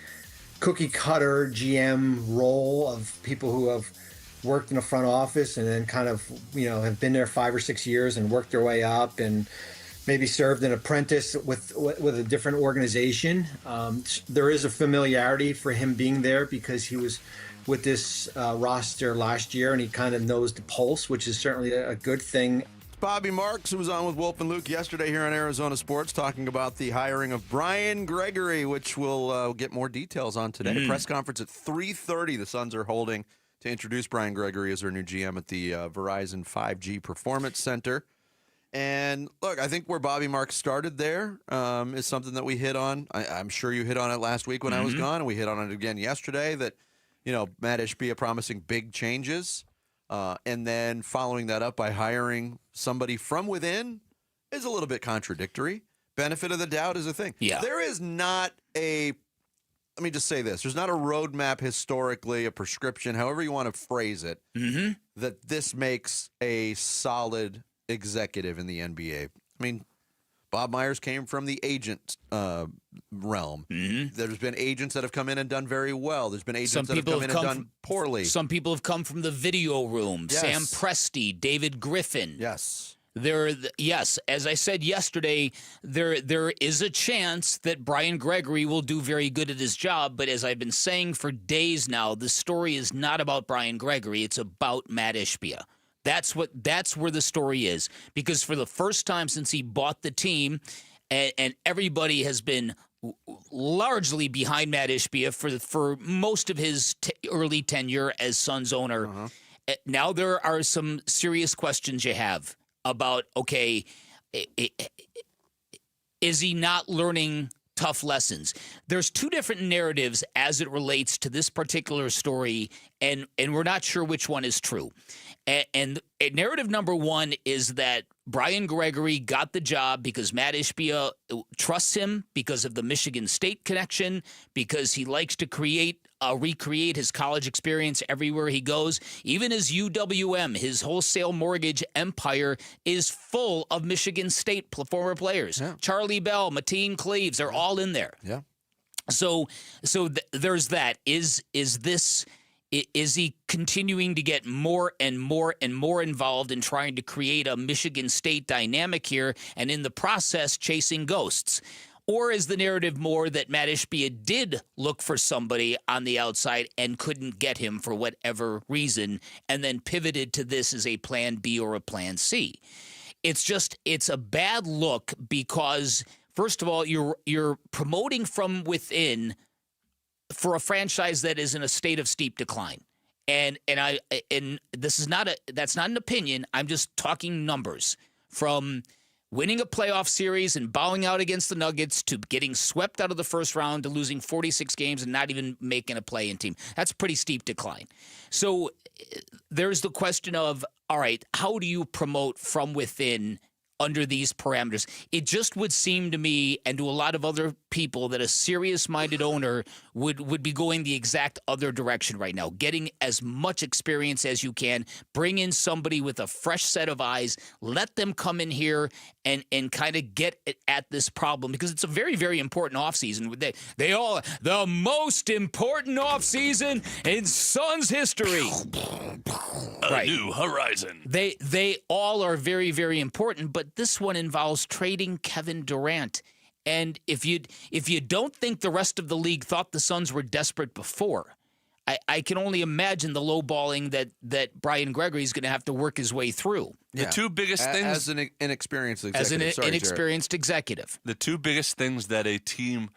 Speaker 10: cookie cutter GM role of people who have worked in the front office and then kind of, have been there 5 or 6 years and worked their way up and maybe served an apprentice with a different organization. There is a familiarity for him being there because he was with this roster last year and he kind of knows the pulse, which is certainly a good thing.
Speaker 8: Bobby Marks, who was on with Wolf and Luke yesterday here on Arizona Sports, talking about the hiring of Brian Gregory, which we'll get more details on today. A press conference at 3:30 the Suns are holding to introduce Brian Gregory as their new GM at the Verizon 5G Performance Center. And look, I think where Bobby Marks started there is something that we hit on. I'm sure you hit on it last week when I was gone, and we hit on it again yesterday that, Matt Ishbia promising big changes. And then following that up by hiring somebody from within is a little bit contradictory. Benefit of the doubt is a thing.
Speaker 2: Yeah.
Speaker 8: There is not let me just say this. There's not a roadmap historically, a prescription, however you want to phrase it, that this makes a solid executive in the NBA. I mean, Bob Myers came from the agent realm. There's been agents that have come in and done very well. There's been agents that have come in and done poorly.
Speaker 2: Some people have come from the video room.
Speaker 8: Yes.
Speaker 2: Sam Presti, David Griffin.
Speaker 8: Yes.
Speaker 2: Yes, as I said yesterday, there is a chance that Brian Gregory will do very good at his job. But as I've been saying for days now, the story is not about Brian Gregory. It's about Matt Ishbia. That's where the story is, because for the first time since he bought the team, and everybody has been largely behind Matt Ishbia for most of his early tenure as Suns owner. Now there are some serious questions you have about, okay, is he not learning tough lessons? There's two different narratives as it relates to this particular story, and we're not sure which one is true. And narrative number one is that Brian Gregory got the job because Matt Ishbia trusts him because of the Michigan State connection, because he likes to recreate his college experience everywhere he goes. Even his UWM, his wholesale mortgage empire, is full of Michigan State former players. Yeah. Charlie Bell, Mateen Cleaves, they're all in there.
Speaker 8: Yeah.
Speaker 2: So there's that. Is he continuing to get more and more and more involved in trying to create a Michigan State dynamic here and in the process chasing ghosts? Or is the narrative more that Matt Ishbia did look for somebody on the outside and couldn't get him for whatever reason and then pivoted to this as a plan B or a plan C? It's a bad look because, first of all, you're promoting from within for a franchise that is in a state of steep decline. And that's not an opinion. I'm just talking numbers. From winning a playoff series and bowing out against the Nuggets to getting swept out of the first round to losing 46 games and not even making a play-in team. That's pretty steep decline. So there's the question of, all right, how do you promote from within under these parameters. It just would seem to me and to a lot of other people that a serious-minded owner would be going the exact other direction right now, getting as much experience as you can, bring in somebody with a fresh set of eyes, let them come in here and kind of get at this problem, because it's a very, very important offseason. They all, the most important offseason in Suns history.
Speaker 28: A new horizon.
Speaker 2: They all are very, very important, but this one involves trading Kevin Durant. And if you don't think the rest of the league thought the Suns were desperate before, I can only imagine the lowballing that Brian Gregory is going to have to work his way through.
Speaker 8: Yeah.
Speaker 28: The two biggest things
Speaker 8: as an inexperienced executive.
Speaker 2: Inexperienced executive.
Speaker 28: The two biggest things that a team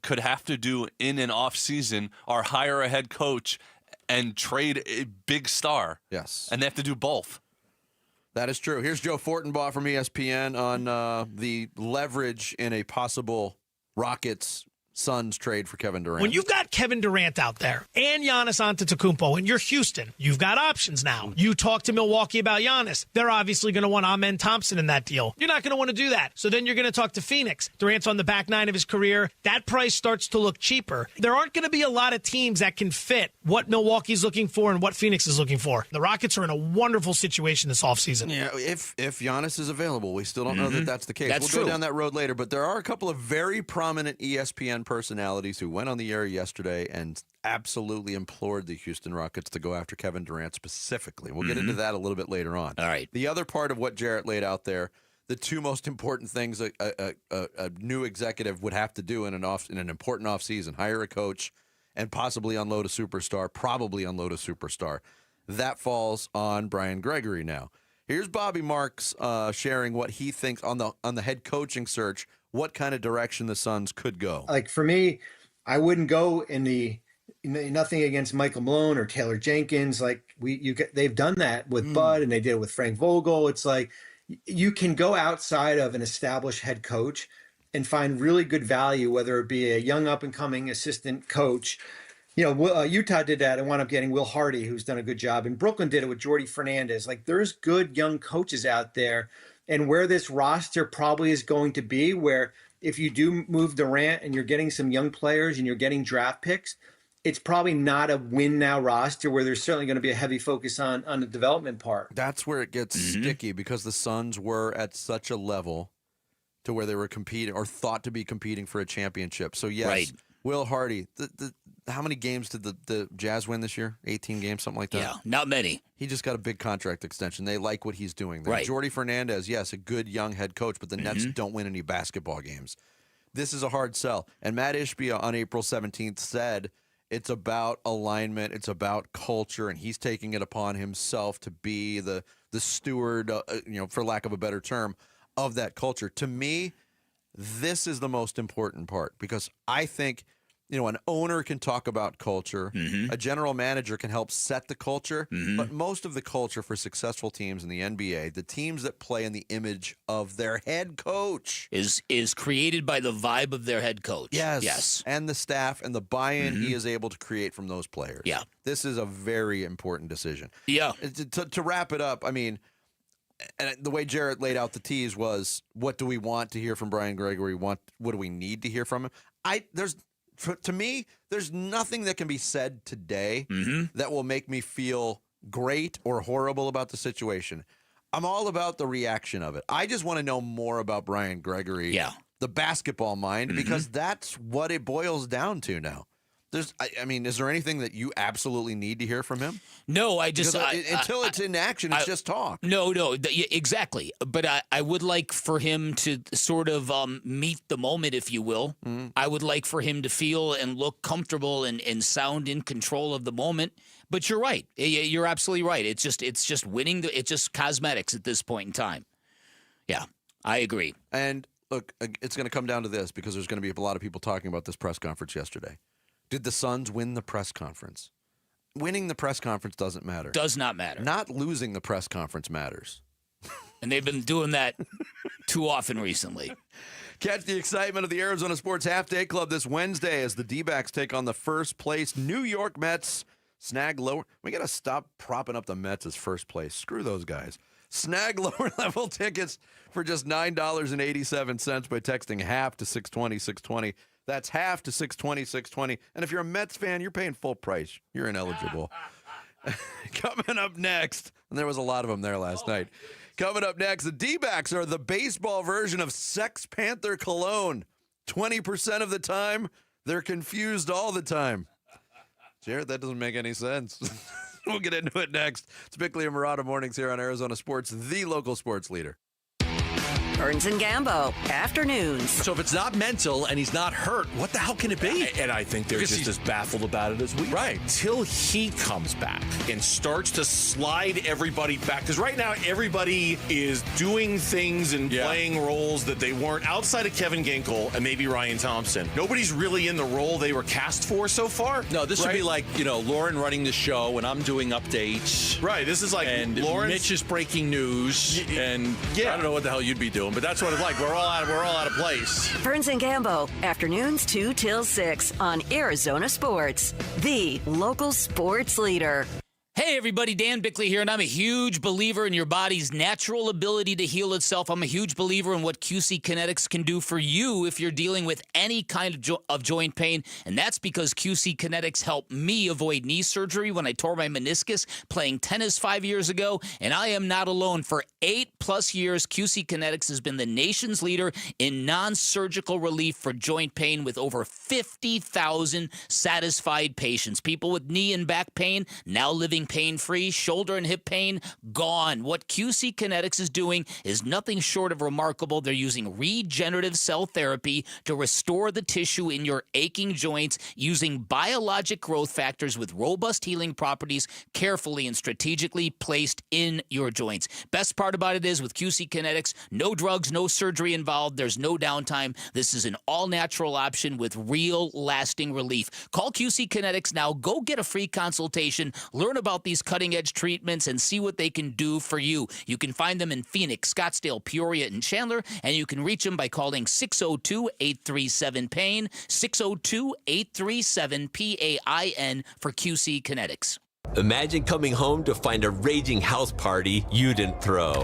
Speaker 28: could have to do in an off season are hire a head coach and trade a big star.
Speaker 8: Yes.
Speaker 28: And they have to do both.
Speaker 8: That is true. Here's Joe Fortenbaugh from ESPN on the leverage in a possible Rockets-Suns trade for Kevin Durant.
Speaker 4: When you've got Kevin Durant out there and Giannis Antetokounmpo and you're Houston, you've got options now. You talk to Milwaukee about Giannis. They're obviously going to want Amen Thompson in that deal. You're not going to want to do that. So then you're going to talk to Phoenix. Durant's on the back nine of his career. That price starts to look cheaper. There aren't going to be a lot of teams that can fit what Milwaukee's looking for and what Phoenix is looking for. The Rockets are in a wonderful situation this offseason.
Speaker 8: Yeah, if Giannis is available, we still don't know that that's the case.
Speaker 2: That's
Speaker 8: we'll
Speaker 2: true.
Speaker 8: go down that road later, but there are a couple of very prominent ESPN personalities who went on the air yesterday and absolutely implored the Houston Rockets to go after Kevin Durant specifically. We'll get into that a little bit later on.
Speaker 2: All right.
Speaker 8: The other part of what Jarrett laid out there, the two most important things a new executive would have to do in an important offseason, hire a coach and possibly unload a superstar, probably unload a superstar. That falls on Brian Gregory now. Here's Bobby Marks sharing what he thinks on the head coaching search, what kind of direction the Suns could go.
Speaker 10: Like for me, I wouldn't go in the nothing against Michael Malone or Taylor Jenkins. Like they've done that with Bud and they did it with Frank Vogel. It's like you can go outside of an established head coach and find really good value, whether it be a young up and coming assistant coach. You know, Utah did that and wound up getting Will Hardy, who's done a good job. And Brooklyn did it with Jordy Fernandez. Like there's good young coaches out there. And where this roster probably is going to be, where if you do move Durant and you're getting some young players and you're getting draft picks, it's probably not a win now roster where there's certainly going to be a heavy focus on the development part.
Speaker 8: That's where it gets sticky because the Suns were at such a level to where they were competing or thought to be competing for a championship. So yes,
Speaker 2: Right.
Speaker 8: Will Hardy, how many games did the Jazz win this year? 18 games, something like that?
Speaker 2: Yeah, not many.
Speaker 8: He just got a big contract extension. They like what he's doing there.
Speaker 2: Right.
Speaker 8: Jordy Fernandez, yes, a good young head coach, but the Nets don't win any basketball games. This is a hard sell. And Matt Ishbia on April 17th said it's about alignment, it's about culture, and he's taking it upon himself to be the steward, for lack of a better term, of that culture. To me, this is the most important part because I think, an owner can talk about culture. A general manager can help set the culture. But most of the culture for successful teams in the NBA, the teams that play in the image of their head coach,
Speaker 2: is created by the vibe of their head coach.
Speaker 8: Yes. And the staff and the buy-in he is able to create from those players.
Speaker 2: Yeah.
Speaker 8: This is a very important decision.
Speaker 2: Yeah.
Speaker 8: To wrap it up, I mean, and the way Jarrett laid out the tease was, what do we want to hear from Brian Gregory? What do we need to hear from him? To me, there's nothing that can be said today that will make me feel great or horrible about the situation. I'm all about the reaction of it. I just want to know more about Brian Gregory, the basketball mind, because that's what it boils down to now. Is there anything that you absolutely need to hear from him?
Speaker 2: No,
Speaker 8: until it's in action, it's just talk.
Speaker 2: No, exactly. But I would like for him to sort of meet the moment, if you will. I would like for him to feel and look comfortable and sound in control of the moment. But you're right. You're absolutely right. It's just winning. It's just cosmetics at this point in time. Yeah, I agree.
Speaker 8: And look, it's going to come down to this because there's going to be a lot of people talking about this press conference yesterday. Did the Suns win the press conference? Winning the press conference doesn't matter.
Speaker 2: Does not matter.
Speaker 8: Not losing the press conference matters.
Speaker 2: And they've been doing that too often recently.
Speaker 8: Catch the excitement of the Arizona Sports Half Day Club this Wednesday as the D-backs take on the first place New York Mets. Snag lower. We got to stop propping up the Mets as first place. Screw those guys. Snag lower level tickets for just $9.87 by texting half to 620-620. That's half to 620-620. And if you're a Mets fan, you're paying full price. You're ineligible. Coming up next, and there was a lot of them there last night. Coming up next, the Dbacks are the baseball version of Sex Panther cologne. 20% of the time, they're confused all the time. Jared, that doesn't make any sense. We'll get into it next. It's Bickley and Marada mornings here on Arizona Sports, the local sports leader.
Speaker 11: Burns and Gambo, afternoons.
Speaker 12: So if it's not mental and he's not hurt, what the hell can it be?
Speaker 17: And I think they're just as baffled about it as we are.
Speaker 12: Right.
Speaker 17: Till he comes back and starts to slide everybody back. Because right now, everybody is doing things and playing roles that they weren't outside of Kevin Ginkel and maybe Ryan Thompson. Nobody's really in the role they were cast for so far.
Speaker 12: No, this would be like, Lauren running the show and I'm doing updates.
Speaker 17: Right. This is like
Speaker 12: and
Speaker 17: Lauren's...
Speaker 12: Mitch is breaking news. And I don't know what the hell you'd be doing, but that's what it's like. We're all out of place.
Speaker 11: Burns and Gambo, afternoons 2 till 6 on Arizona Sports, the local sports leader.
Speaker 2: Hey everybody, Dan Bickley here, and I'm a huge believer in your body's natural ability to heal itself. I'm a huge believer in what QC Kinetics can do for you if you're dealing with any kind of joint pain, and that's because QC Kinetics helped me avoid knee surgery when I tore my meniscus playing tennis 5 years ago, and I am not alone. For 8+ years, QC Kinetics has been the nation's leader in non-surgical relief for joint pain with over 50,000 satisfied patients. People with knee and back pain now living pain-free, shoulder and hip pain gone. What QC Kinetics is doing is nothing short of remarkable. They're using regenerative cell therapy to restore the tissue in your aching joints using biologic growth factors with robust healing properties carefully and strategically placed in your joints. Best part about it is with QC Kinetics, no drugs, no surgery involved. There's no downtime. This is an all-natural option with real lasting relief. Call QC Kinetics now. Go get a free consultation. Learn about these cutting-edge treatments and see what they can do for you. You can find them in Phoenix, Scottsdale, Peoria, and Chandler, and you can reach them by calling 602-837-PAIN, 602-837-PAIN for QC Kinetics.
Speaker 18: Imagine coming home to find a raging house party you didn't throw.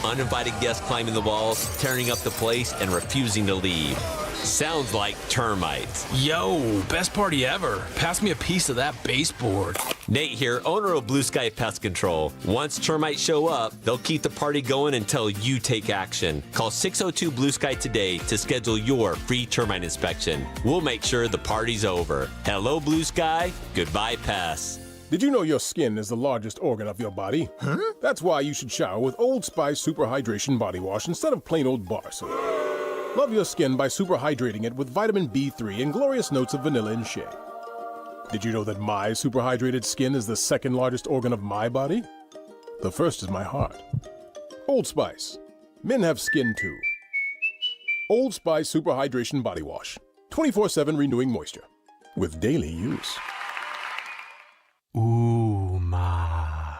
Speaker 18: Uninvited guests climbing the walls, tearing up the place, and refusing to leave. Sounds like termites.
Speaker 19: Yo, best party ever. Pass me a piece of that baseboard.
Speaker 18: Nate here, owner of Blue Sky Pest Control. Once termites show up, they'll keep the party going until you take action. Call 602 Blue Sky today to schedule your free termite inspection. We'll make sure the party's over. Hello, Blue Sky. Goodbye, pests.
Speaker 20: Did you know your skin is the largest organ of your body? Huh? That's why you should shower with Old Spice Super Hydration Body Wash instead of plain old bar soap. Love your skin by super hydrating it with vitamin B3 and glorious notes of vanilla and shea. Did you know that my super hydrated skin is the second largest organ of my body? The first is my heart. Old Spice. Men have skin too. Old Spice Super Hydration Body Wash. 24/7 renewing moisture. With daily use.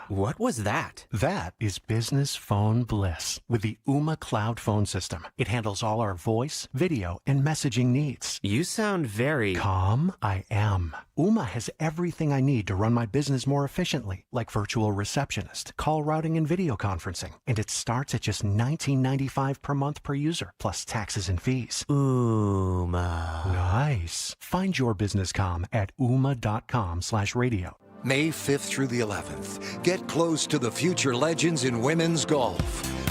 Speaker 21: What was that? That is business phone bliss with the Ooma Cloud Phone System. It handles all our voice, video, and messaging needs.
Speaker 22: You sound very...
Speaker 21: Calm. I am. Ooma has everything I need to run my business more efficiently, like virtual receptionist, call routing, and video conferencing. And it starts at just $19.95 per month per user, plus taxes and fees.
Speaker 22: Ooma.
Speaker 21: Nice. Find your business comm at ooma.com/radio.
Speaker 23: May 5th through the 11th, get close to the future legends in women's golf.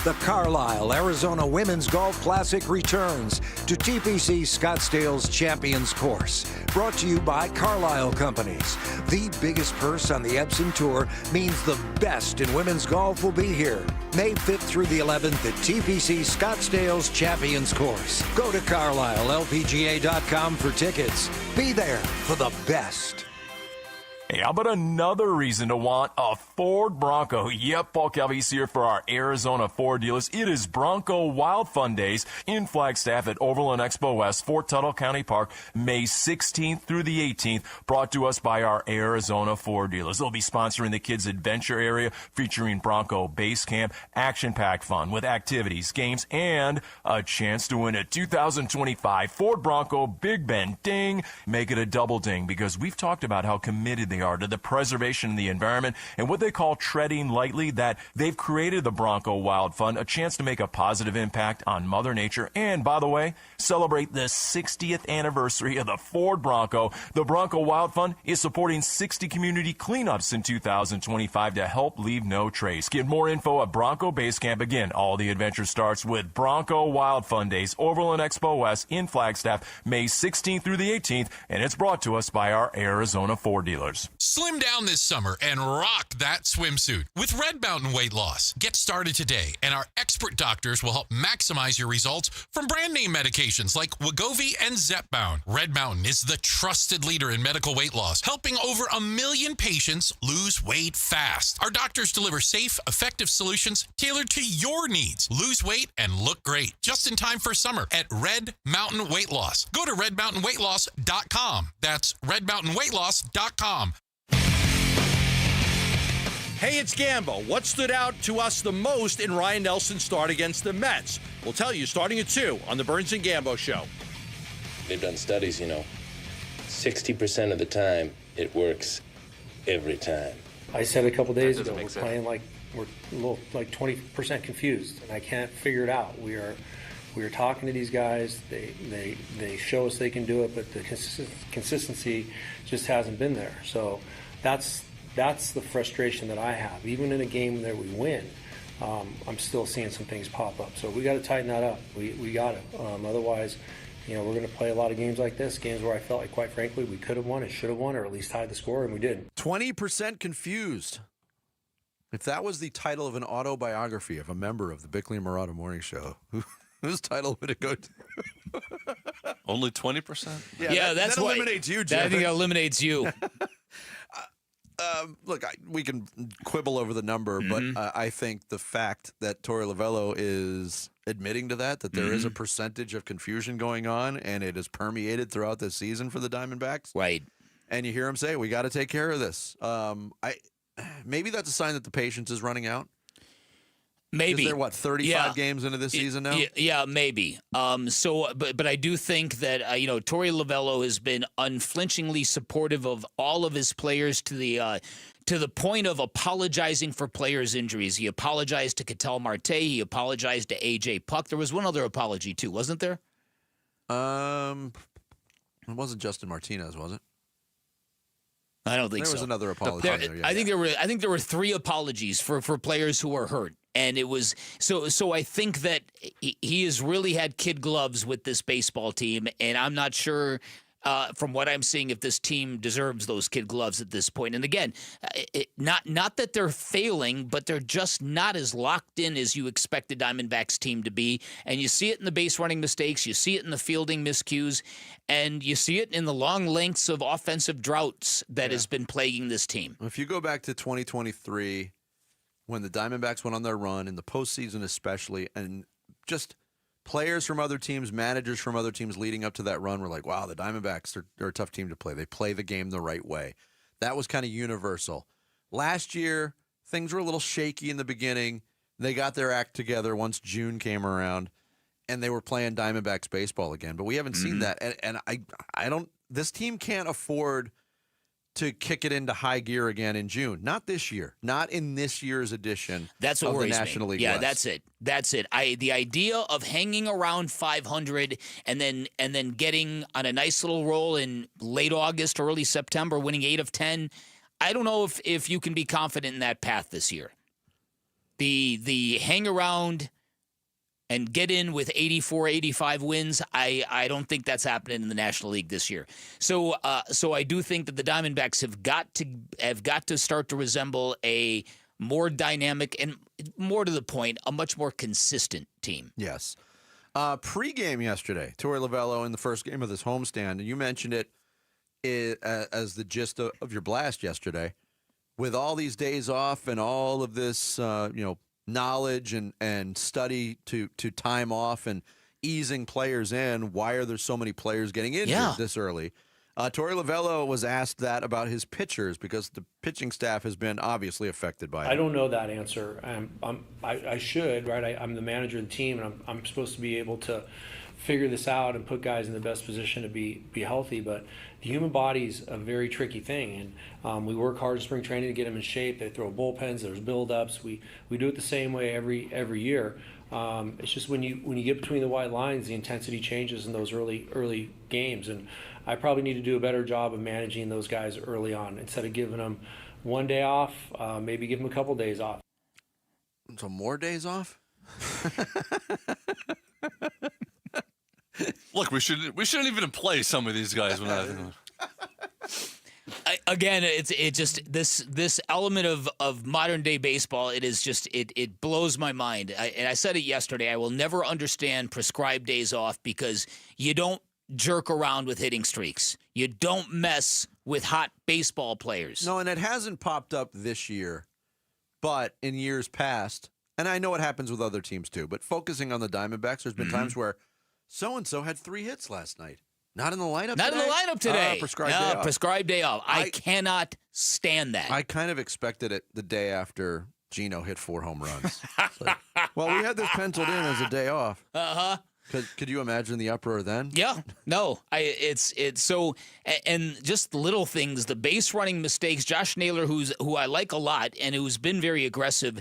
Speaker 23: The Carlisle, Arizona Women's Golf Classic returns to TPC Scottsdale's Champions Course. Brought to you by Carlisle Companies. The biggest purse on the Epson Tour means the best in women's golf will be here. May 5th through the 11th at TPC Scottsdale's Champions Course. Go to CarlisleLPGA.com for tickets. Be there for the best.
Speaker 26: Hey, how about another reason to want a Ford Bronco? Yep, Paul Calvese here for our Arizona Ford dealers. It is Bronco Wild Fun Days in Flagstaff at Overland Expo West, Fort Tuttle County Park, May 16th through the 18th, brought to us by our Arizona Ford dealers. They'll be sponsoring the Kids Adventure Area, featuring Bronco Base Camp, action-packed fun with activities, games, and a chance to win a 2025 Ford Bronco Big Ben Ding. Make it a double ding, because we've talked about how committed they they are to the preservation of the environment and what they call treading lightly, that they've created the Bronco Wild Fund, a chance to make a positive impact on Mother Nature and, by the way, celebrate the 60th anniversary of the Ford Bronco. The Bronco Wild Fund is supporting 60 community cleanups in 2025 to help leave no trace. Get more info at Bronco Base Camp. Again, all the adventure starts with Bronco Wild Fund Days, Overland Expo West in Flagstaff, May 16th through the 18th, and it's brought to us by our Arizona Ford dealers.
Speaker 1: Slim down this summer and rock that swimsuit with Red Mountain Weight Loss. Get started today, and our expert doctors will help maximize your results from brand name medications like Wegovy and Zepbound. Red Mountain is the trusted leader in medical weight loss, helping over 1 million patients lose weight fast. Our doctors deliver safe, effective solutions tailored to your needs. Lose weight and look great just in time for summer at Red Mountain Weight Loss. Go to redmountainweightloss.com. That's redmountainweightloss.com.
Speaker 17: Hey, it's Gambo. What stood out to us the most in Ryan Nelson's start against the Mets? We'll tell you starting at 2 on the Burns and Gambo Show.
Speaker 6: They've done studies, 60% of the time it works every time.
Speaker 7: I said a couple days ago, we're playing like we're a little like 20% confused, and I can't figure it out. We are talking to these guys. They show us they can do it, but the consistency just hasn't been there. So that's the frustration that I have. Even in a game that we win, I'm still seeing some things pop up. So we got to tighten that up. We got to. Otherwise, we're going to play a lot of games like this, games where I felt like, quite frankly, we could have won and should have won, or at least tied the score, and we didn't.
Speaker 8: 20% confused. If that was the title of an autobiography of a member of the Bickley and Marada Morning Show, whose title would it go to?
Speaker 12: Only 20%?
Speaker 2: Yeah, that
Speaker 8: eliminates you, Jim.
Speaker 2: I think it eliminates you.
Speaker 8: Look, we can quibble over the number, but I think the fact that Torey Lovullo is admitting to that there is a percentage of confusion going on, and it is permeated throughout the season for the Diamondbacks.
Speaker 2: Right.
Speaker 8: And you hear him say, we got to take care of this. Maybe that's a sign that the patience is running out.
Speaker 2: Maybe.
Speaker 8: Is there, 35 games into this season now?
Speaker 2: Yeah, maybe. But I do think that, Torey Lovullo has been unflinchingly supportive of all of his players to the point of apologizing for players' injuries. He apologized to Ketel Marte. He apologized to A.J. Puck. There was one other apology, too, wasn't there?
Speaker 8: It wasn't Justin Martinez, was it?
Speaker 2: I don't think so.
Speaker 8: There was another apology.
Speaker 2: I think there were 3 apologies for players who were hurt. And it was so I think that he has really had kid gloves with this baseball team, and I'm not sure from what I'm seeing if this team deserves those kid gloves at this point. And again, not that they're failing, but they're just not as locked in as you expect the Diamondbacks team to be. And you see it in the base running mistakes, you see it in the fielding miscues, and you see it in the long lengths of offensive droughts that has been plaguing this team.
Speaker 8: If you go back to 2023, when the Diamondbacks went on their run, in the postseason especially, and just players from other teams, managers from other teams leading up to that run were like, wow, the Diamondbacks, they're a tough team to play. They play the game the right way. That was kind of universal. Last year, things were a little shaky in the beginning. They got their act together once June came around, and they were playing Diamondbacks baseball again. But we haven't seen that. And I don't – this team can't afford – to kick it into high gear again in June. Not this year. Not in this year's edition
Speaker 2: that's what
Speaker 8: of
Speaker 2: worries
Speaker 8: the National
Speaker 2: me.
Speaker 8: League
Speaker 2: Yeah,
Speaker 8: West.
Speaker 2: That's it. The idea of hanging around 500 and then getting on a nice little roll in late August, early September, winning 8 of 10. I don't know if you can be confident in that path this year. The hang around and get in with 84, 85 wins, I don't think that's happening in the National League this year. So I do think that the Diamondbacks have got to start to resemble a more dynamic and, more to the point, a much more consistent team.
Speaker 8: Yes. Pre-game yesterday, Torey Lovullo in the first game of this homestand, and you mentioned it as the gist of your blast yesterday. With all these days off and all of this, knowledge and study to time off and easing players in, why are there so many players getting injured this early? Torey Lovullo was asked that about his pitchers because the pitching staff has been obviously affected by it.
Speaker 7: I don't know that answer. I should, right? I'm the manager of the team, and I'm supposed to be able to figure this out and put guys in the best position to be healthy. But the human body's a very tricky thing, and we work hard in spring training to get them in shape. They throw bullpens, there's build-ups. We do it the same way every year. It's just when you get between the white lines, the intensity changes in those early games, and I probably need to do a better job of managing those guys early on instead of giving them one day off. Maybe give them a couple days off.
Speaker 8: So more days off?
Speaker 12: Look, we shouldn't even play some of these guys when
Speaker 2: Again, it just this element of modern day baseball. It is just it blows my mind. And I said it yesterday. I will never understand prescribed days off because you don't jerk around with hitting streaks. You don't mess with hot baseball players.
Speaker 8: No, and it hasn't popped up this year, but in years past, and I know it happens with other teams too. But focusing on the Diamondbacks, there's been times where so and so had 3 hits last night. Not in the lineup today?
Speaker 2: Not in the lineup today.
Speaker 8: Prescribed day off.
Speaker 2: I cannot stand that.
Speaker 8: I kind of expected it the day after Gino hit 4 home runs. Well, we had this penciled in as a day off. Could you imagine the uproar then?
Speaker 2: Yeah. No. It's so, and just little things, the base running mistakes. Josh Naylor, who I like a lot and who's been very aggressive.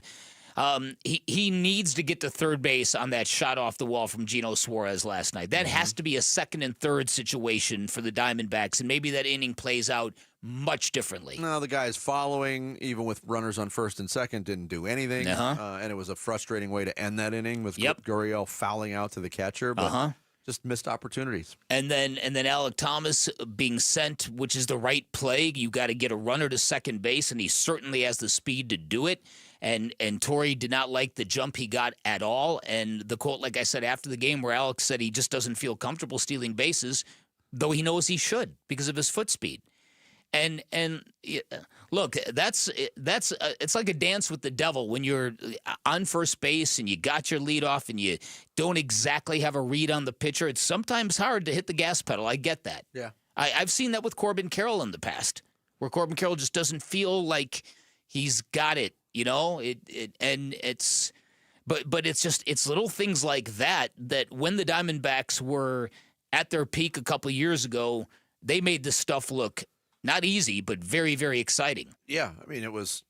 Speaker 2: He needs to get to third base on that shot off the wall from Gino Suarez last night. That has to be a second and third situation for the Diamondbacks, and maybe that inning plays out much differently.
Speaker 8: No, the guys following, even with runners on first and second, didn't do anything, and it was a frustrating way to end that inning with Gurriel fouling out to the catcher, but just missed opportunities.
Speaker 2: And then Alec Thomas being sent, which is the right play. You got to get a runner to second base, and he certainly has the speed to do it. And Torrey did not like the jump he got at all. And the quote, like I said, after the game where Alex said he just doesn't feel comfortable stealing bases, though he knows he should because of his foot speed. And look, it's like a dance with the devil when you're on first base and you got your lead off and you don't exactly have a read on the pitcher. It's sometimes hard to hit the gas pedal. I get that.
Speaker 8: Yeah.
Speaker 2: I've seen that with Corbin Carroll in the past, where Corbin Carroll just doesn't feel like he's got it. You know, but it's little things like that when the Diamondbacks were at their peak a couple of years ago, they made this stuff look not easy, but very, very exciting.
Speaker 8: Yeah, I mean, it was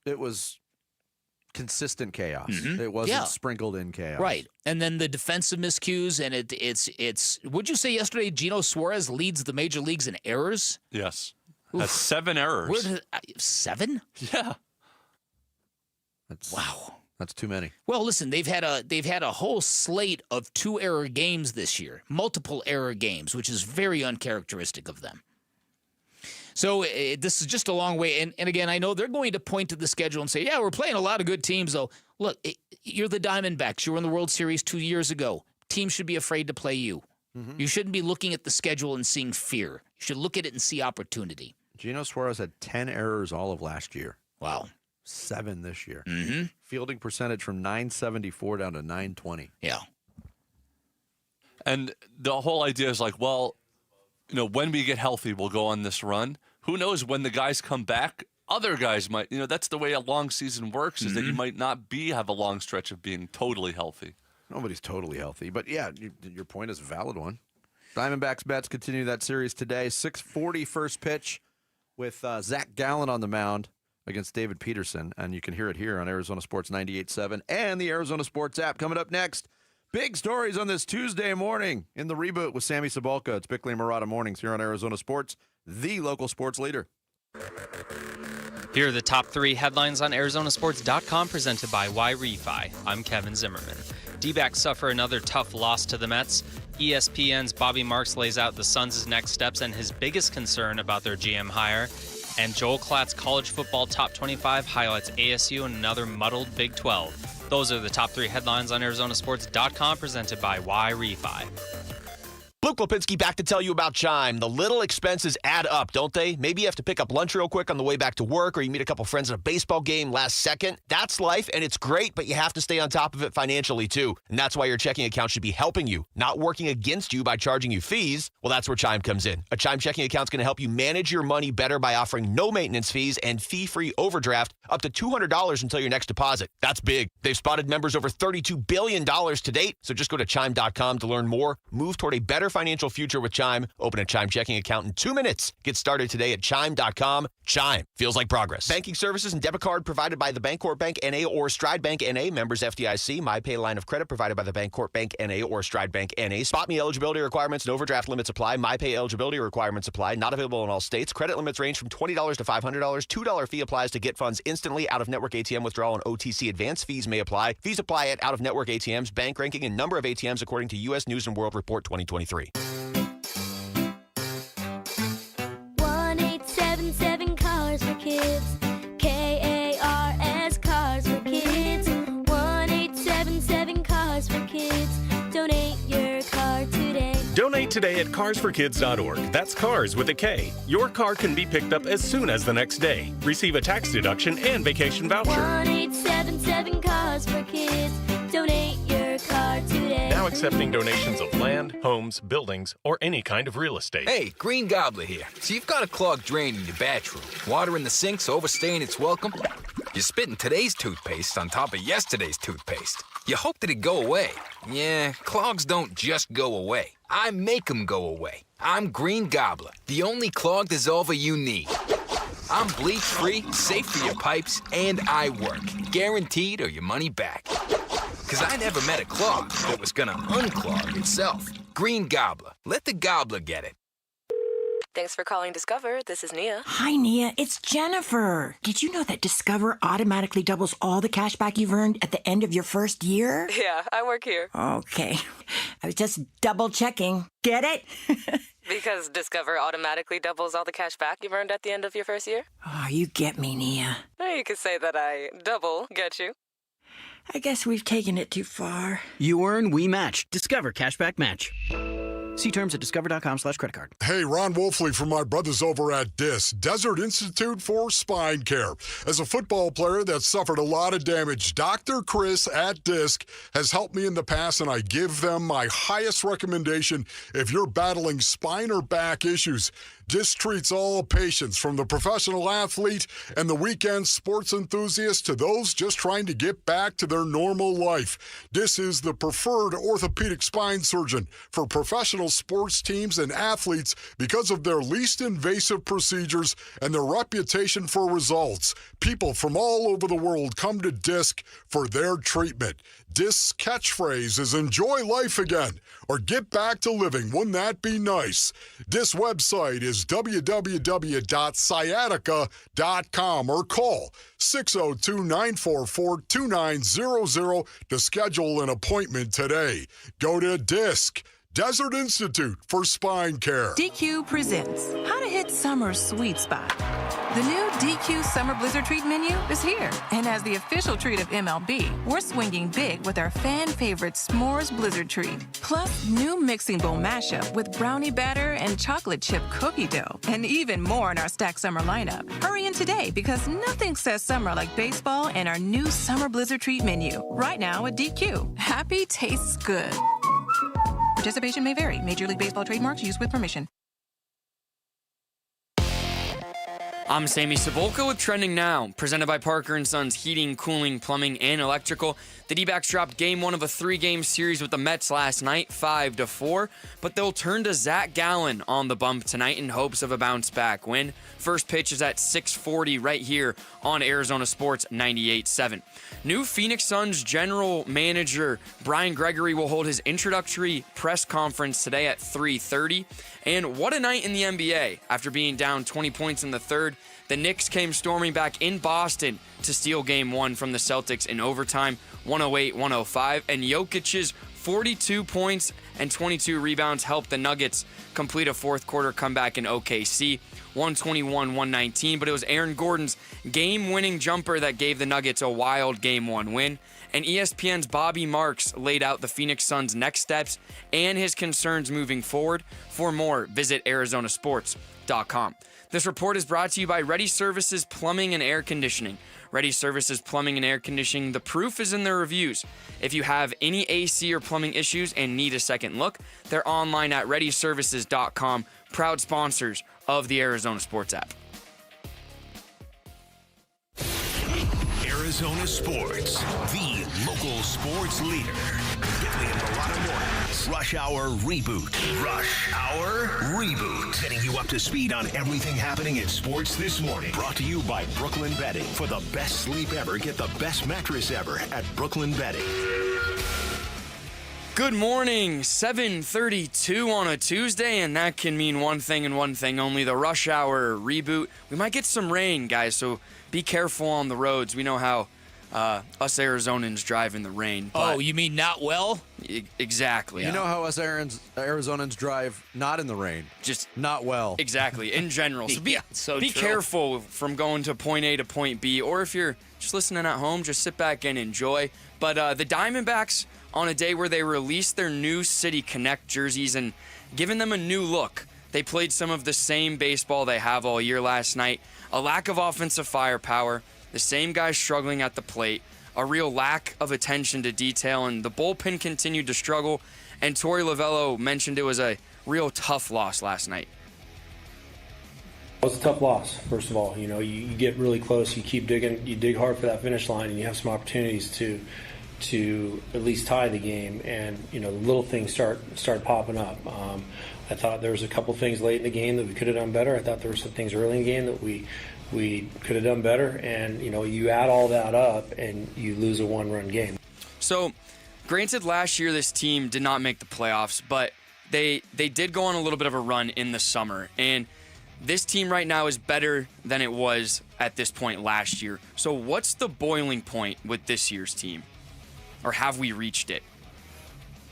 Speaker 8: consistent chaos. It wasn't sprinkled in chaos.
Speaker 2: Right. And then the defensive miscues, and it's would you say yesterday Gino Suarez leads the major leagues in errors?
Speaker 12: Yes. That's 7 errors.
Speaker 2: 7?
Speaker 12: Yeah.
Speaker 8: That's too many.
Speaker 2: Well, listen, they've had a whole slate of 2-error games this year, multiple error games, which is very uncharacteristic of them. So this is just a long way. And again, I know they're going to point to the schedule and say, yeah, we're playing a lot of good teams, though. Look, you're the Diamondbacks. You were in the World Series 2 years ago. Teams should be afraid to play you. You shouldn't be looking at the schedule and seeing fear. You should look at it and see opportunity.
Speaker 8: Gino Suarez had 10 errors all of last year.
Speaker 2: Wow.
Speaker 8: 7 this year. Fielding percentage from 974 down to 920.
Speaker 2: Yeah.
Speaker 12: And the whole idea is like, well, when we get healthy, we'll go on this run. Who knows when the guys come back? Other guys might, that's the way a long season works, is that you might not have a long stretch of being totally healthy.
Speaker 8: Nobody's totally healthy. But yeah, your point is a valid one. Diamondbacks bets continue that series today. 6:40 first pitch with Zach Gallen on the mound against David Peterson. And you can hear it here on Arizona Sports 98.7 and the Arizona Sports app. Coming up next, big stories on this Tuesday morning in the Reboot with Sammy Sabalka. It's Bickley and Marada mornings here on Arizona Sports, the local sports leader.
Speaker 9: Here are the top 3 headlines on ArizonaSports.com presented by Y-Refi. I'm Kevin Zimmerman. Dbacks suffer another tough loss to the Mets. ESPN's Bobby Marks lays out the Suns' next steps and his biggest concern about their GM hire. And Joel Klatt's college football top 25 highlights ASU and another muddled Big 12. Those are the top 3 headlines on ArizonaSports.com presented by Y-Refi.
Speaker 5: Luke Lipinski back to tell you about Chime. The little expenses add up, don't they? Maybe you have to pick up lunch real quick on the way back to work, or you meet a couple friends at a baseball game last second. That's life, and it's great, but you have to stay on top of it financially, too. And that's why your checking account should be helping you, not working against you by charging you fees. Well, that's where Chime comes in. A Chime checking account's going to help you manage your money better by offering no maintenance fees and fee-free overdraft up to $200 until your next deposit. That's big. They've spotted members over $32 billion to date, so just go to Chime.com to learn more. Move toward a better financial future with Chime. Open a Chime checking account in 2 minutes. Get started today at Chime.com. Chime. Feels like progress. Banking services and debit card provided by the Bancorp Bank N.A. or Stride Bank N.A. Members FDIC. MyPay line of credit provided by the Bancorp Bank N.A. or Stride Bank N.A. Spot Me eligibility requirements and overdraft limits apply. MyPay eligibility requirements apply. Not available in all states. Credit limits range from $20 to $500. $2 fee applies to get funds instantly. Out-of-network ATM withdrawal and OTC advance fees may apply. Fees apply at out-of-network ATMs, bank ranking, and number of ATMs according to U.S. News & World Report 2023.
Speaker 13: 1-877 Cars for Kids. KARS Cars for Kids. 1-877 Cars for Kids. Donate your car today.
Speaker 14: Donate today at carsforkids.org. That's cars with a K. Your car can be picked up as soon as the next day. Receive a tax deduction and vacation voucher.
Speaker 13: 1-877 Cars for Kids. Donate your car today.
Speaker 14: Now accepting donations of land, homes, buildings, or any kind of real estate.
Speaker 15: Hey, Green Gobbler here. So you've got a clogged drain in your bathroom. Water in the sink's overstaying its welcome. You're spitting today's toothpaste on top of yesterday's toothpaste. You hope that it'd go away. Yeah, clogs don't just go away. I make them go away. I'm Green Gobbler, the only clog dissolver you need. I'm bleach-free, safe for your pipes, and I work. Guaranteed or your money back. Because I never met a clog that was gonna unclog itself. Green Gobbler. Let the gobbler get it.
Speaker 16: Thanks for calling Discover. This is Nia.
Speaker 24: Hi, Nia. It's Jennifer. Did you know that Discover automatically doubles all the cash back you've earned at the end of your first year?
Speaker 16: Yeah, I work here.
Speaker 24: Okay. I was just double checking. Get it?
Speaker 16: Because Discover automatically doubles all the cash back you've earned at the end of your first year?
Speaker 24: Oh, you get me, Nia.
Speaker 16: You could say that I double get you.
Speaker 24: I guess we've taken it too far.
Speaker 25: You earn, we match. Discover Cashback Match. See terms at discover.com/creditcard.
Speaker 27: Hey, Ron Wolfley from my brothers over at DIS, Desert Institute for Spine Care. As a football player that suffered a lot of damage, Dr. Chris at DISC has helped me in the past, and I give them my highest recommendation if you're battling spine or back issues. DISC treats all patients, from the professional athlete and the weekend sports enthusiast to those just trying to get back to their normal life. DISC is the preferred orthopedic spine surgeon for professional sports teams and athletes because of their least invasive procedures and their reputation for results. People from all over the world come to DISC for their treatment. DISC's catchphrase is "enjoy life again" or "get back to living." Wouldn't that be nice? DISC website is www.sciatica.com or call 602-944-2900 to schedule an appointment today. Go to DISC, Desert Institute for Spine Care.
Speaker 29: DQ presents how to hit summer's sweet spot. The new DQ Summer Blizzard Treat menu is here. And as the official treat of MLB, we're swinging big with our fan favorite S'mores Blizzard Treat. Plus, new mixing bowl mashup with brownie batter and chocolate chip cookie dough. And even more in our Stack Summer lineup. Hurry in today because nothing says summer like baseball and our new Summer Blizzard Treat menu. Right now at DQ. Happy tastes good. Participation may vary. Major League Baseball trademarks used with permission.
Speaker 30: I'm Sammy Savolka with Trending Now, presented by Parker & Sons Heating, Cooling, Plumbing, and Electrical. The D-backs dropped game one of a 3-game series with the Mets last night, 5-4, but they'll turn to Zach Gallen on the bump tonight in hopes of a bounce-back win. First pitch is at 6:40 right here on Arizona Sports 98.7. New Phoenix Suns general manager Brian Gregory will hold his introductory press conference today at 3:30. And what a night in the NBA. After being down 20 points in the third, the Knicks came storming back in Boston to steal game one from the Celtics in overtime, 108-105, and Jokic's 42 points and 22 rebounds helped the Nuggets complete a fourth quarter comeback in OKC, 121-119, but it was Aaron Gordon's game-winning jumper that gave the Nuggets a wild Game 1 win. And ESPN's Bobby Marks laid out the Phoenix Suns' next steps and his concerns moving forward. For more, visit ArizonaSports.com. This report is brought to you by Ready Services Plumbing and Air Conditioning. Ready Services Plumbing and Air Conditioning, the proof is in their reviews. If you have any AC or plumbing issues and need a second look, they're online at ReadyServices.com, proud sponsors of the Arizona Sports app.
Speaker 3: Arizona Sports, the local sports leader. Bickley and Marada mornings. Rush Hour Reboot. Rush Hour Reboot. Getting you up to speed on everything happening in sports this morning. Brought to you by Brooklyn Bedding. For the best sleep ever, get the best mattress ever at Brooklyn Bedding.
Speaker 30: Good morning, 7:32 on a Tuesday, and that can mean one thing and one thing only, the Rush Hour Reboot. We might get some rain, guys, so be careful on the roads. We know how us Arizonans drive in the rain.
Speaker 2: Oh, you mean not well?
Speaker 30: Exactly.
Speaker 8: You know how us Arizonans drive not in the rain?
Speaker 30: Just
Speaker 8: not well.
Speaker 30: Exactly, in general. So be,
Speaker 2: Yeah, so
Speaker 30: be
Speaker 2: true.
Speaker 30: careful from going to point A to point B, or if you're just listening at home, just sit back and enjoy. But the Diamondbacks, on a day where they released their new City Connect jerseys and given them a new look, they played some of the same baseball they have all year last night. A lack of offensive firepower, the same guys struggling at the plate, a real lack of attention to detail, and the bullpen continued to struggle. And Torey Lovello mentioned it was a real tough loss last night.
Speaker 7: It was a tough loss, first of all. You know, you get really close, you keep digging, you dig hard for that finish line, and you have some opportunities to at least tie the game, and you know the little things start popping up. I thought there was a couple things late in the game that we could have done better. I thought there were some things early in the game that we could have done better, and you know you add all that up and you lose a one-run game.
Speaker 30: So, granted, last year this team did not make the playoffs, but they did go on a little bit of a run in the summer, and this team right now is better than it was at this point last year. So what's the boiling point with this year's team? Or have we reached it?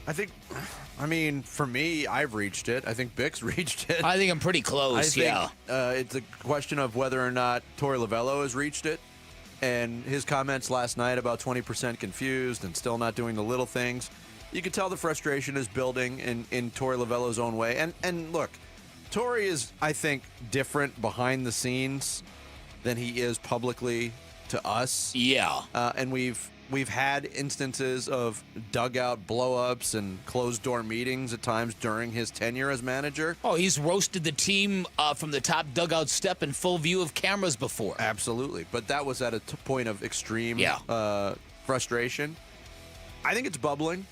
Speaker 8: I mean, for me, I've reached it. I think Bick's reached it.
Speaker 2: I think I'm pretty close, yeah.
Speaker 8: It's a question of whether or not Torey Lovello has reached it. And his comments last night about 20% confused and still not doing the little things. You can tell the frustration is building in Torey Lovello's own way. And look, Torey is, I think, different behind the scenes than he is publicly to us.
Speaker 2: Yeah.
Speaker 8: And we've had instances of dugout blow-ups and closed-door meetings at times during his tenure as manager.
Speaker 2: Oh, he's roasted the team from the top dugout step in full view of cameras before.
Speaker 8: Absolutely. But that was at a point of extreme frustration. I think it's bubbling.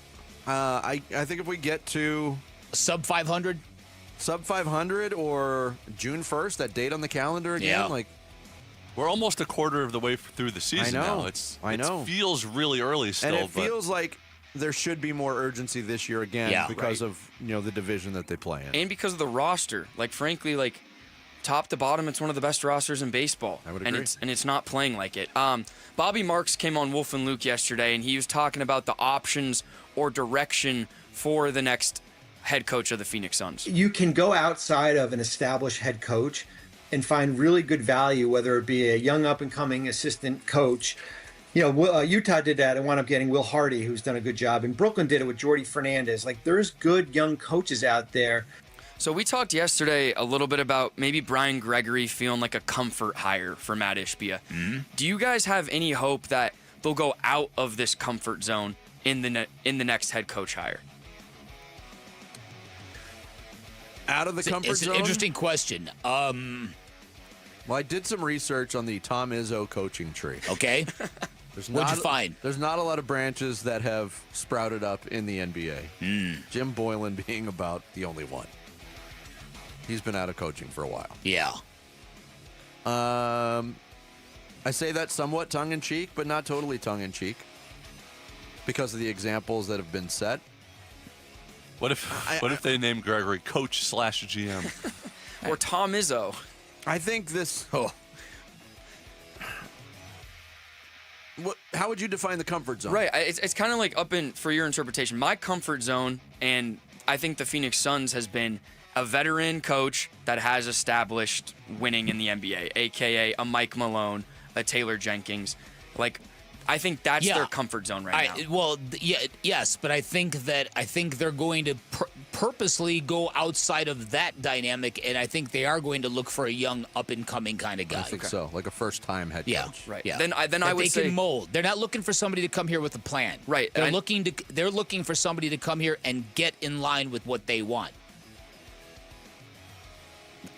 Speaker 8: I think if we get to
Speaker 2: sub 500
Speaker 8: or June 1st, that date on the calendar again,
Speaker 12: we're almost a quarter of the way through the season now.
Speaker 8: I know.
Speaker 12: It feels really early still.
Speaker 8: And it feels like there should be more urgency this year again because of the division that they play in.
Speaker 30: And because of the roster. Frankly, top to bottom, it's one of the best rosters in baseball.
Speaker 8: I would agree.
Speaker 30: And it's not playing like it. Bobby Marks came on Wolf and Luke yesterday, and he was talking about the options or direction for the next head coach of the Phoenix Suns.
Speaker 4: You can go outside of an established head coach and find really good value, whether it be a young up-and-coming assistant coach. Utah did that and wound up getting Will Hardy, who's done a good job. And Brooklyn did it with Jordy Fernandez. There's good young coaches out there.
Speaker 30: So we talked yesterday a little bit about maybe Brian Gregory feeling like a comfort hire for Matt Ishbia. Mm-hmm. Do you guys have any hope that they'll go out of this comfort zone in the next head coach hire?
Speaker 8: Out of the comfort zone?
Speaker 2: It's an interesting question.
Speaker 8: Well, I did some research on the Tom Izzo coaching tree.
Speaker 2: Okay. What'd you find?
Speaker 8: There's not a lot of branches that have sprouted up in the NBA. Jim Boylan being about the only one. He's been out of coaching for a while.
Speaker 2: Yeah.
Speaker 8: I say that somewhat tongue-in-cheek, but not totally tongue-in-cheek because of the examples that have been set.
Speaker 12: What if they named Gregory coach/GM?
Speaker 30: Or Tom Izzo?
Speaker 8: I think this... How would you define the comfort zone?
Speaker 30: Right. It's kind of like for your interpretation. My comfort zone, and I think the Phoenix Suns has been a veteran coach that has established winning in the NBA, a.k.a. a Mike Malone, a Taylor Jenkins. Like, I think that's their comfort zone right now.
Speaker 2: Yes, but I think they're going to purposely go outside of that dynamic, and I think they are going to look for a young, up-and-coming kind of guy.
Speaker 8: I think so, like a first-time head coach.
Speaker 30: Right.
Speaker 2: Yeah.
Speaker 30: Then I would say
Speaker 2: they can mold. They're not looking for somebody to come here with a plan.
Speaker 30: Right.
Speaker 2: They're looking for somebody to come here and get in line with what they want.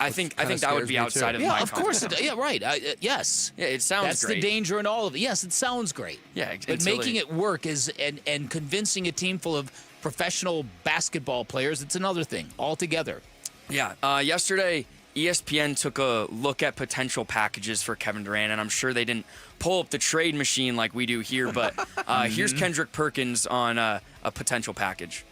Speaker 30: I think that would be outside of my
Speaker 2: of course. Right. Yes.
Speaker 30: Yeah, it sounds
Speaker 2: That's
Speaker 30: great.
Speaker 2: the danger in all of it. Yes, it sounds great.
Speaker 30: Yeah,
Speaker 2: but making it work and convincing a team full of professional basketball players, it's another thing altogether.
Speaker 30: Yeah. Yesterday, ESPN took a look at potential packages for Kevin Durant, and I'm sure they didn't pull up the trade machine like we do here, but here's Kendrick Perkins on a potential package.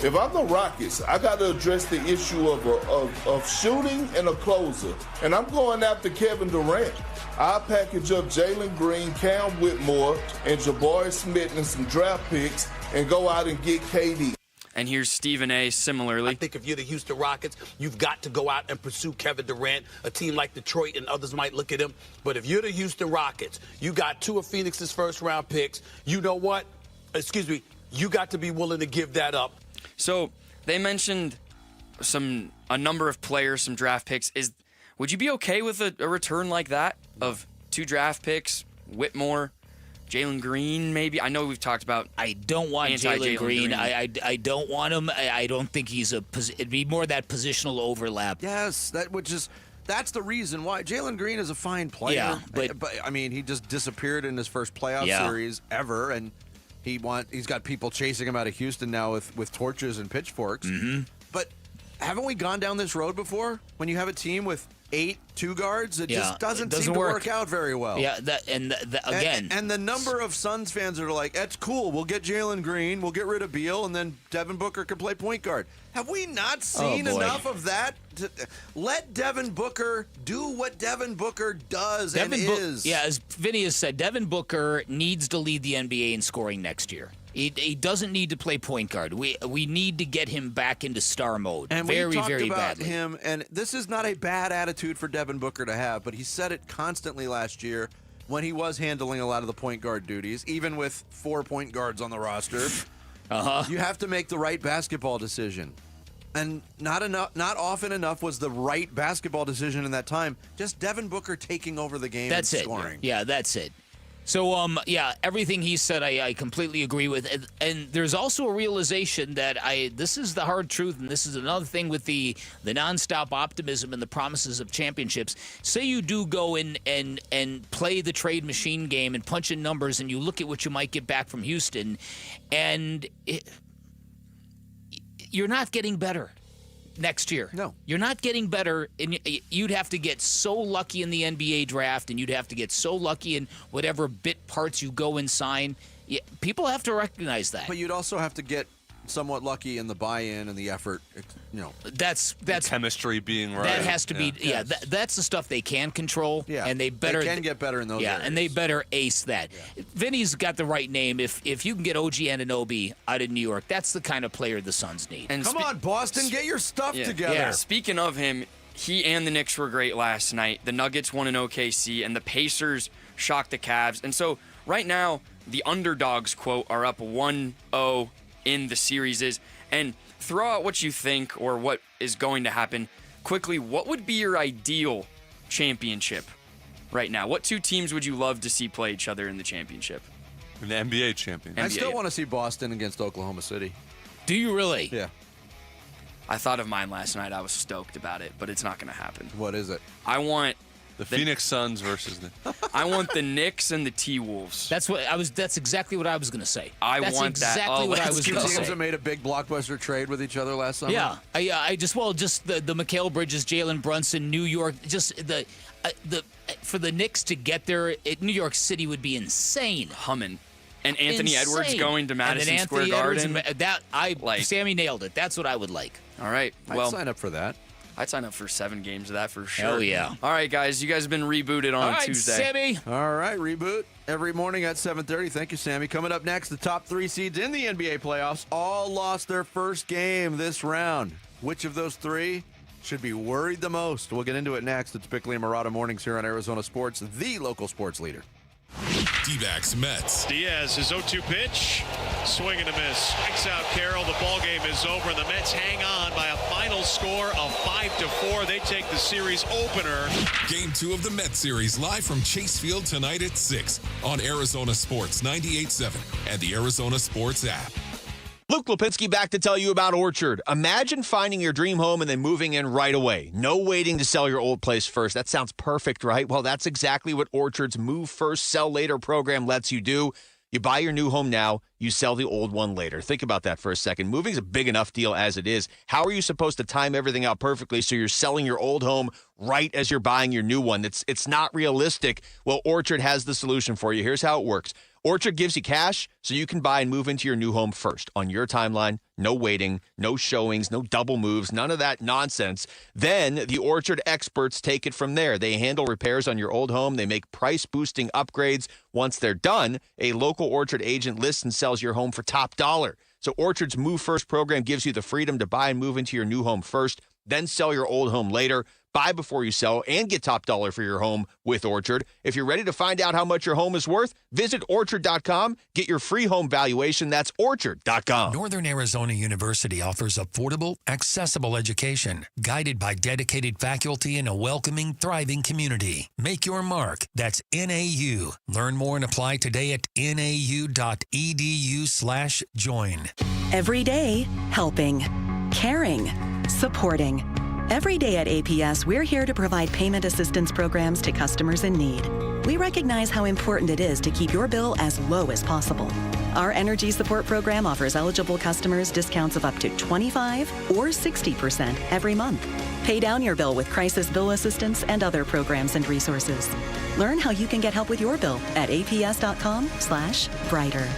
Speaker 10: If I'm the Rockets, I got to address the issue of shooting and a closer. And I'm going after Kevin Durant. I'll package up Jalen Green, Cam Whitmore, and Jabari Smith and some draft picks and go out and get KD.
Speaker 30: And here's Stephen A. similarly.
Speaker 11: I think if you're the Houston Rockets, you've got to go out and pursue Kevin Durant. A team like Detroit and others might look at him. But if you're the Houston Rockets, you got 2 of Phoenix's first-round picks. You know what? You got to be willing to give that up.
Speaker 30: So they mentioned a number of players, some draft picks. Would you be okay with a return like that of 2 draft picks, Whitmore, Jalen Green, maybe? I know we've talked about.
Speaker 2: I don't want Jalen Green. I don't want him. I don't think it'd be more that positional overlap.
Speaker 8: Yes, that's the reason why Jalen Green is a fine player.
Speaker 2: Yeah, but
Speaker 8: I mean, he just disappeared in his first playoff series ever, and he's got people chasing him out of Houston now with torches and pitchforks.
Speaker 2: Mm-hmm.
Speaker 8: But haven't we gone down this road before? When you have a team with 8 2 guards, it just doesn't seem to work out very well.
Speaker 2: Yeah, again.
Speaker 8: And the number of Suns fans that are like, that's cool, we'll get Jalen Green, we'll get rid of Beal, and then Devin Booker can play point guard. Have we not seen enough of that? Let Devin Booker do what Devin Booker does is.
Speaker 2: Yeah, as Vinny has said, Devin Booker needs to lead the NBA in scoring next year. He doesn't need to play point guard. We need to get him back into star mode.
Speaker 8: And
Speaker 2: very,
Speaker 8: we talked
Speaker 2: very
Speaker 8: about
Speaker 2: badly.
Speaker 8: him, and this is not a bad attitude for Devin Booker to have, but he said it constantly last year when he was handling a lot of the point guard duties, even with 4 point guards on the roster. You have to make the right basketball decision. And not often enough was the right basketball decision in that time. Just Devin Booker taking over the game and scoring.
Speaker 2: Yeah, that's it. So, everything he said, I completely agree with. And there's also a realization that this is the hard truth, and this is another thing with the nonstop optimism and the promises of championships. Say you do go in and play the trade machine game and punch in numbers, and you look at what you might get back from Houston, and you're not getting better next year.
Speaker 8: No.
Speaker 2: You're not getting better, and you'd have to get so lucky in the NBA draft, and you'd have to get so lucky in whatever bit parts you go and sign. People have to recognize that.
Speaker 8: But you'd also have to get somewhat lucky in the buy-in and the effort.
Speaker 2: That's
Speaker 12: the chemistry being right.
Speaker 2: That has to be. That's the stuff they can control.
Speaker 8: Yeah,
Speaker 2: and they
Speaker 8: can get better in those.
Speaker 2: Yeah,
Speaker 8: areas.
Speaker 2: and they better ace that. Yeah. Vinny's got the right name. If you can get OG Anunoby out of New York, that's the kind of player the Suns need.
Speaker 30: And
Speaker 8: come on, Boston, get your stuff together.
Speaker 30: Yeah. Speaking of him, he and the Knicks were great last night. The Nuggets won in OKC, and the Pacers shocked the Cavs. And so right now, the underdogs, quote, are up 1-0 in the series. And throw out what you think or what is going to happen. Quickly, what would be your ideal championship right now? What 2 teams would you love to see play each other in the championship?
Speaker 12: An NBA championship.
Speaker 8: I still want to see Boston against Oklahoma City.
Speaker 2: Do you really?
Speaker 8: Yeah.
Speaker 30: I thought of mine last night. I was stoked about it, but it's not going to happen.
Speaker 8: What is it?
Speaker 30: I want
Speaker 12: the Phoenix Suns versus the.
Speaker 30: I want the Knicks and the T-Wolves.
Speaker 2: That's exactly what I was going to say.
Speaker 30: That's
Speaker 2: want that.
Speaker 30: Exactly
Speaker 2: what I was going to say.
Speaker 8: Teams that made a big blockbuster trade with each other last summer.
Speaker 2: Yeah, just the Mikal Bridges, Jalen Brunson, New York, just for the Knicks to get there, New York City would be insane.
Speaker 30: Humming. And Anthony Edwards going to Madison Square Garden.
Speaker 2: Sammy nailed it. That's what I would like.
Speaker 30: All right.
Speaker 8: I'd sign up for that.
Speaker 30: I'd sign up for 7 games of that for sure.
Speaker 2: Hell yeah.
Speaker 30: All right, guys. You guys have been rebooted on Tuesday.
Speaker 2: Sammy.
Speaker 8: All right, Reboot every morning at 7:30. Thank you, Sammy. Coming up next, the top 3 seeds in the NBA playoffs all lost their first game this round. Which of those 3 should be worried the most? We'll get into it next. It's Bickley and Marada mornings here on Arizona Sports, the local sports leader.
Speaker 1: Dbacks Mets.
Speaker 17: Diaz, his 0-2 pitch, swing and a miss. Strikes out Carroll. The ball game is over, and the Mets hang on by a final score of 5-4. They take the series opener.
Speaker 1: Game 2 of the Mets series live from Chase Field tonight at 6 on Arizona Sports 98.7 and the Arizona Sports app.
Speaker 5: Luke Lipinski back to tell you about Orchard. Imagine finding your dream home and then moving in right away. No waiting to sell your old place first. That sounds perfect, right? Well, that's exactly what Orchard's Move First, Sell Later program lets you do. You buy your new home now, you sell the old one later. Think about that for a second. Moving's a big enough deal as it is. How are you supposed to time everything out perfectly so you're selling your old home right as you're buying your new one? It's not realistic. Well, Orchard has the solution for you. Here's how it works. Orchard gives you cash so you can buy and move into your new home first on your timeline. No waiting, no showings, no double moves, none of that nonsense. Then the Orchard experts take it from there. They handle repairs on your old home. They make price-boosting upgrades. Once they're done, a local Orchard agent lists and sells your home for top dollar. So Orchard's Move First program gives you the freedom to buy and move into your new home first, then sell your old home later. Buy before you sell and get top dollar for your home with Orchard. If you're ready to find out how much your home is worth, visit Orchard.com. Get your free home valuation. That's Orchard.com.
Speaker 18: Northern Arizona University offers affordable, accessible education, guided by dedicated faculty and a welcoming, thriving community. Make your mark. That's NAU. Learn more and apply today at nau.edu/join.
Speaker 19: Every day, helping, caring, supporting. Every day at APS, we're here to provide payment assistance programs to customers in need. We recognize how important it is to keep your bill as low as possible. Our energy support program offers eligible customers discounts of up to 25 or 60% every month. Pay down your bill with crisis bill assistance and other programs and resources. Learn how you can get help with your bill at aps.com/brighter.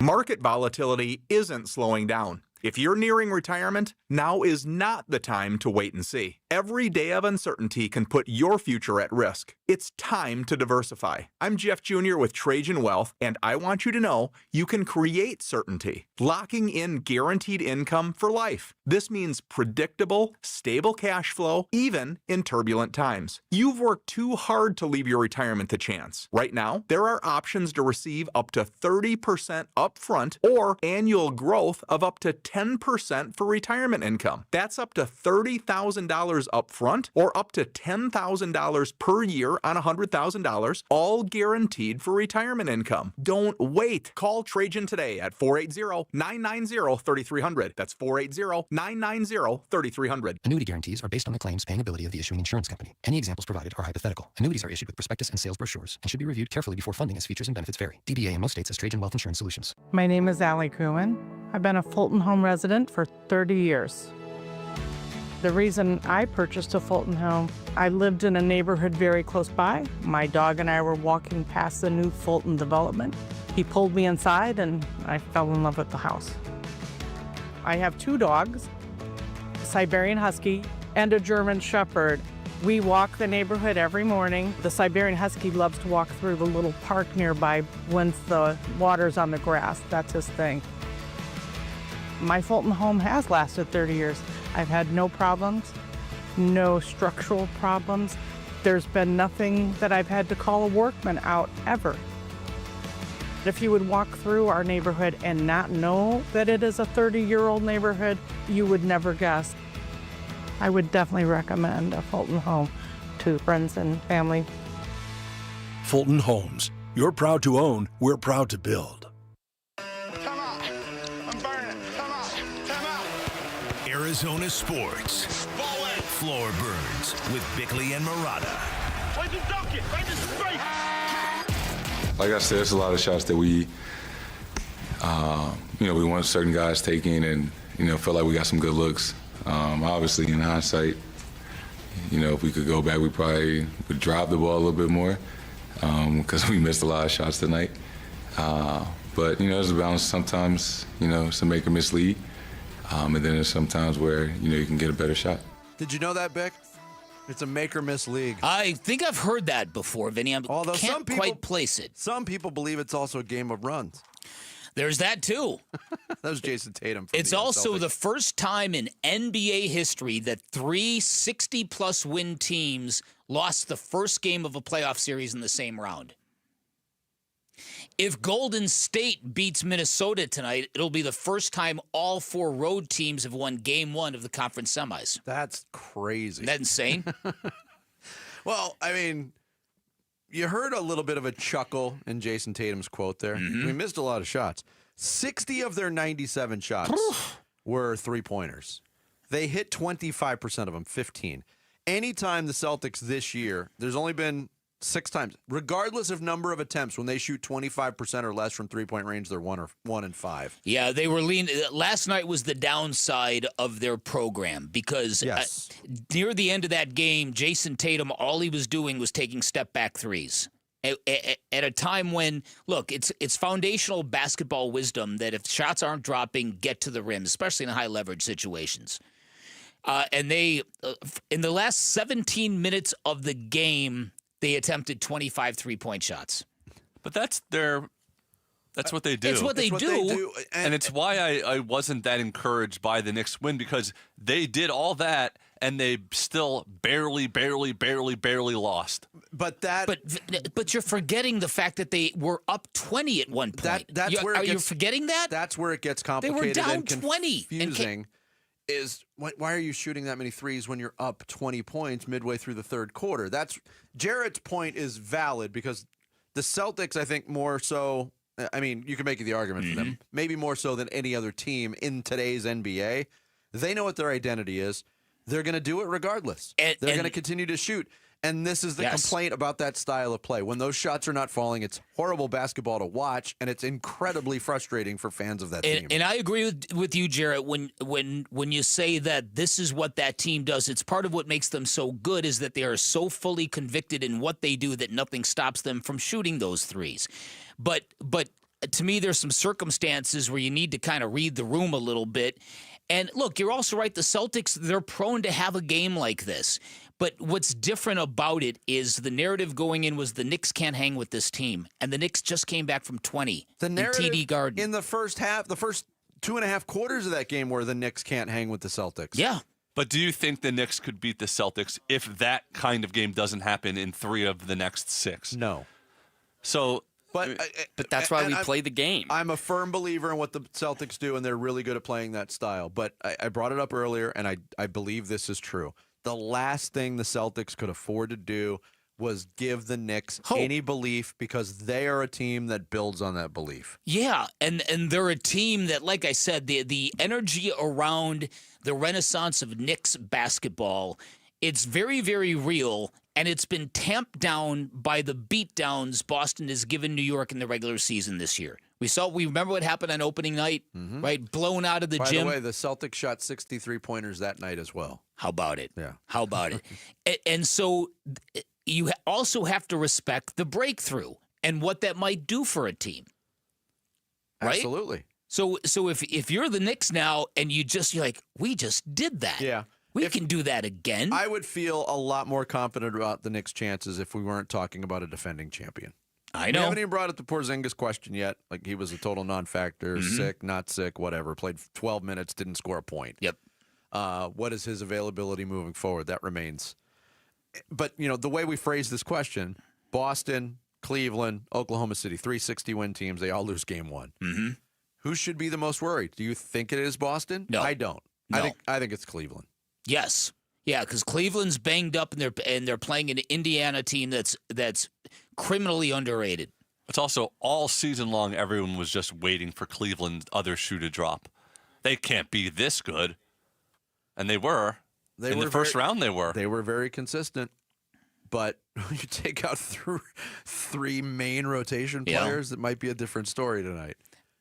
Speaker 20: Market volatility isn't slowing down. If you're nearing retirement, now is not the time to wait and see. Every day of uncertainty can put your future at risk. It's time to diversify. I'm Jeff Jr. with Trajan Wealth, and I want you to know you can create certainty, locking in guaranteed income for life. This means predictable, stable cash flow, even in turbulent times. You've worked too hard to leave your retirement to chance. Right now, there are options to receive up to 30% upfront or annual growth of up to 10% for retirement income. That's up to $30,000 upfront or up to $10,000 per year on $100,000, all guaranteed for retirement income. Don't wait. Call Trajan today at 480-990-3300. That's 480-990-3300.
Speaker 25: Annuity guarantees are based on the claims paying ability of the issuing insurance company. Any examples provided are hypothetical. Annuities are issued with prospectus and sales brochures and should be reviewed carefully before funding as features and benefits vary. DBA in most states has Trajan Wealth Insurance Solutions.
Speaker 21: My name is Allie Kuhn. I've been a Fulton Home resident for 30 years. The reason I purchased a Fulton home, I lived in a neighborhood very close by. My dog and I were walking past the new Fulton development. He pulled me inside and I fell in love with the house. I have 2 dogs, a Siberian Husky and a German Shepherd. We walk the neighborhood every morning. The Siberian Husky loves to walk through the little park nearby once the water's on the grass. That's his thing. My Fulton home has lasted 30 years. I've had no problems, no structural problems. There's been nothing that I've had to call a workman out ever. If you would walk through our neighborhood and not know that it is a 30-year-old neighborhood, you would never guess. I would definitely recommend a Fulton home to friends and family.
Speaker 22: Fulton Homes. You're proud to own, we're proud to build.
Speaker 3: Arizona Sports. Floor Burns with Bickley and Marada.
Speaker 23: Like I said, there's a lot of shots that we want certain guys taking and, feel like we got some good looks. Obviously, in hindsight, if we could go back, we probably would drive the ball a little bit more because we missed a lot of shots tonight. But, there's a balance sometimes, some make a mislead. And then there's some times where, you can get a better shot.
Speaker 8: Did you know that, Bick? It's a make or miss league.
Speaker 2: I think I've heard that before, Vinny.
Speaker 8: Although
Speaker 2: can't quite place it.
Speaker 8: Some people believe it's also a game of runs.
Speaker 2: There's that, too.
Speaker 8: That was Jason Tatum.
Speaker 2: It's also the first time in NBA history that 3 60-plus win teams lost the first game of a playoff series in the same round. If Golden State beats Minnesota tonight, it'll be the first time all 4 road teams have won Game 1 of the conference semis.
Speaker 8: That's crazy.
Speaker 2: Isn't that insane?
Speaker 8: Well, I mean, you heard a little bit of a chuckle in Jason Tatum's quote there. We missed a lot of shots. 60 of their 97 shots were three-pointers. They hit 25% of them, 15. Anytime the Celtics this year, there's only been 6 times, regardless of number of attempts, when they shoot 25% or less from three-point range, they're 1 and 5.
Speaker 2: Yeah, they were leaning. Last night was the downside of their program because near the end of that game, Jason Tatum, all he was doing was taking step-back threes. At a time when, look, it's foundational basketball wisdom that if shots aren't dropping, get to the rim, especially in high-leverage situations. And they, in the last 17 minutes of the game, they attempted 25 three-point shots.
Speaker 12: But that's what they do.
Speaker 2: It's what they do.
Speaker 12: And it's why I wasn't that encouraged by the Knicks win, because they did all that and they still barely lost.
Speaker 2: But you're forgetting the fact that they were up 20 at one point. You're forgetting that?
Speaker 8: That's where it gets complicated.
Speaker 2: They were down
Speaker 8: and
Speaker 2: 20.
Speaker 8: Confusing. Is why are you shooting that many threes when you're up 20 points midway through the third quarter? That's Jarrett's point is valid because the Celtics, I think, more so. I mean, you can make the argument for them, maybe more so than any other team in today's NBA. They know what their identity is. They're going to do it regardless. They're going to continue to shoot. And this is the complaint about that style of play. When those shots are not falling, it's horrible basketball to watch, and it's incredibly frustrating for fans of that team.
Speaker 2: And I agree with you, Jarrett, when you say that this is what that team does. It's part of what makes them so good is that they are so fully convicted in what they do that nothing stops them from shooting those threes. But to me, there's some circumstances where you need to kind of read the room a little bit. And look, you're also right. The Celtics, they're prone to have a game like this. But what's different about it is the narrative going in was the Knicks can't hang with this team. And the Knicks just came back from 20
Speaker 8: the narrative
Speaker 2: in TD Garden.
Speaker 8: In the first half, the first 2.5 quarters of that game where the Knicks can't hang with the Celtics.
Speaker 2: Yeah.
Speaker 12: But do you think the Knicks could beat the Celtics if that kind of game doesn't happen in 3 of the next 6?
Speaker 8: No.
Speaker 12: So...
Speaker 8: But
Speaker 30: that's why we play the game.
Speaker 8: I'm a firm believer in what the Celtics do, and they're really good at playing that style. But I brought it up earlier, and I believe this is true. The last thing the Celtics could afford to do was give the Knicks any belief because they are a team that builds on that belief.
Speaker 2: Yeah, and they're a team that, like I said, the energy around the renaissance of Knicks basketball, it's very, very real. And it's been tamped down by the beatdowns Boston has given New York in the regular season this year. We remember what happened on opening night, right? Blown out of the gym.
Speaker 8: By the way, the Celtics shot 63 pointers that night as well.
Speaker 2: How about it?
Speaker 8: Yeah.
Speaker 2: How about it? And so you also have to respect the breakthrough and what that might do for a team. Right?
Speaker 8: Absolutely.
Speaker 2: So if you're the Knicks now and you're like, we just did that.
Speaker 8: Yeah.
Speaker 2: We can do that again.
Speaker 8: I would feel a lot more confident about the Knicks' chances if we weren't talking about a defending champion.
Speaker 2: I know.
Speaker 8: We haven't even brought up the Porzingis question yet. Like, he was a total non-factor, sick, not sick, whatever. Played 12 minutes, didn't score a point.
Speaker 2: Yep.
Speaker 8: What is his availability moving forward? That remains. But, the way we phrase this question, Boston, Cleveland, Oklahoma City, 360-win teams, they all lose game 1.
Speaker 2: Mm-hmm.
Speaker 8: Who should be the most worried? Do you think it is Boston?
Speaker 2: No.
Speaker 8: I don't.
Speaker 2: No.
Speaker 8: I think it's Cleveland.
Speaker 2: Yes. Yeah, because Cleveland's banged up and they're playing an Indiana team that's criminally underrated.
Speaker 12: It's also all season long, everyone was just waiting for Cleveland's other shoe to drop. They can't be this good. And they were. In the first round, they were.
Speaker 8: They were very consistent. But when you take out 3 main rotation players, it might be a different story tonight.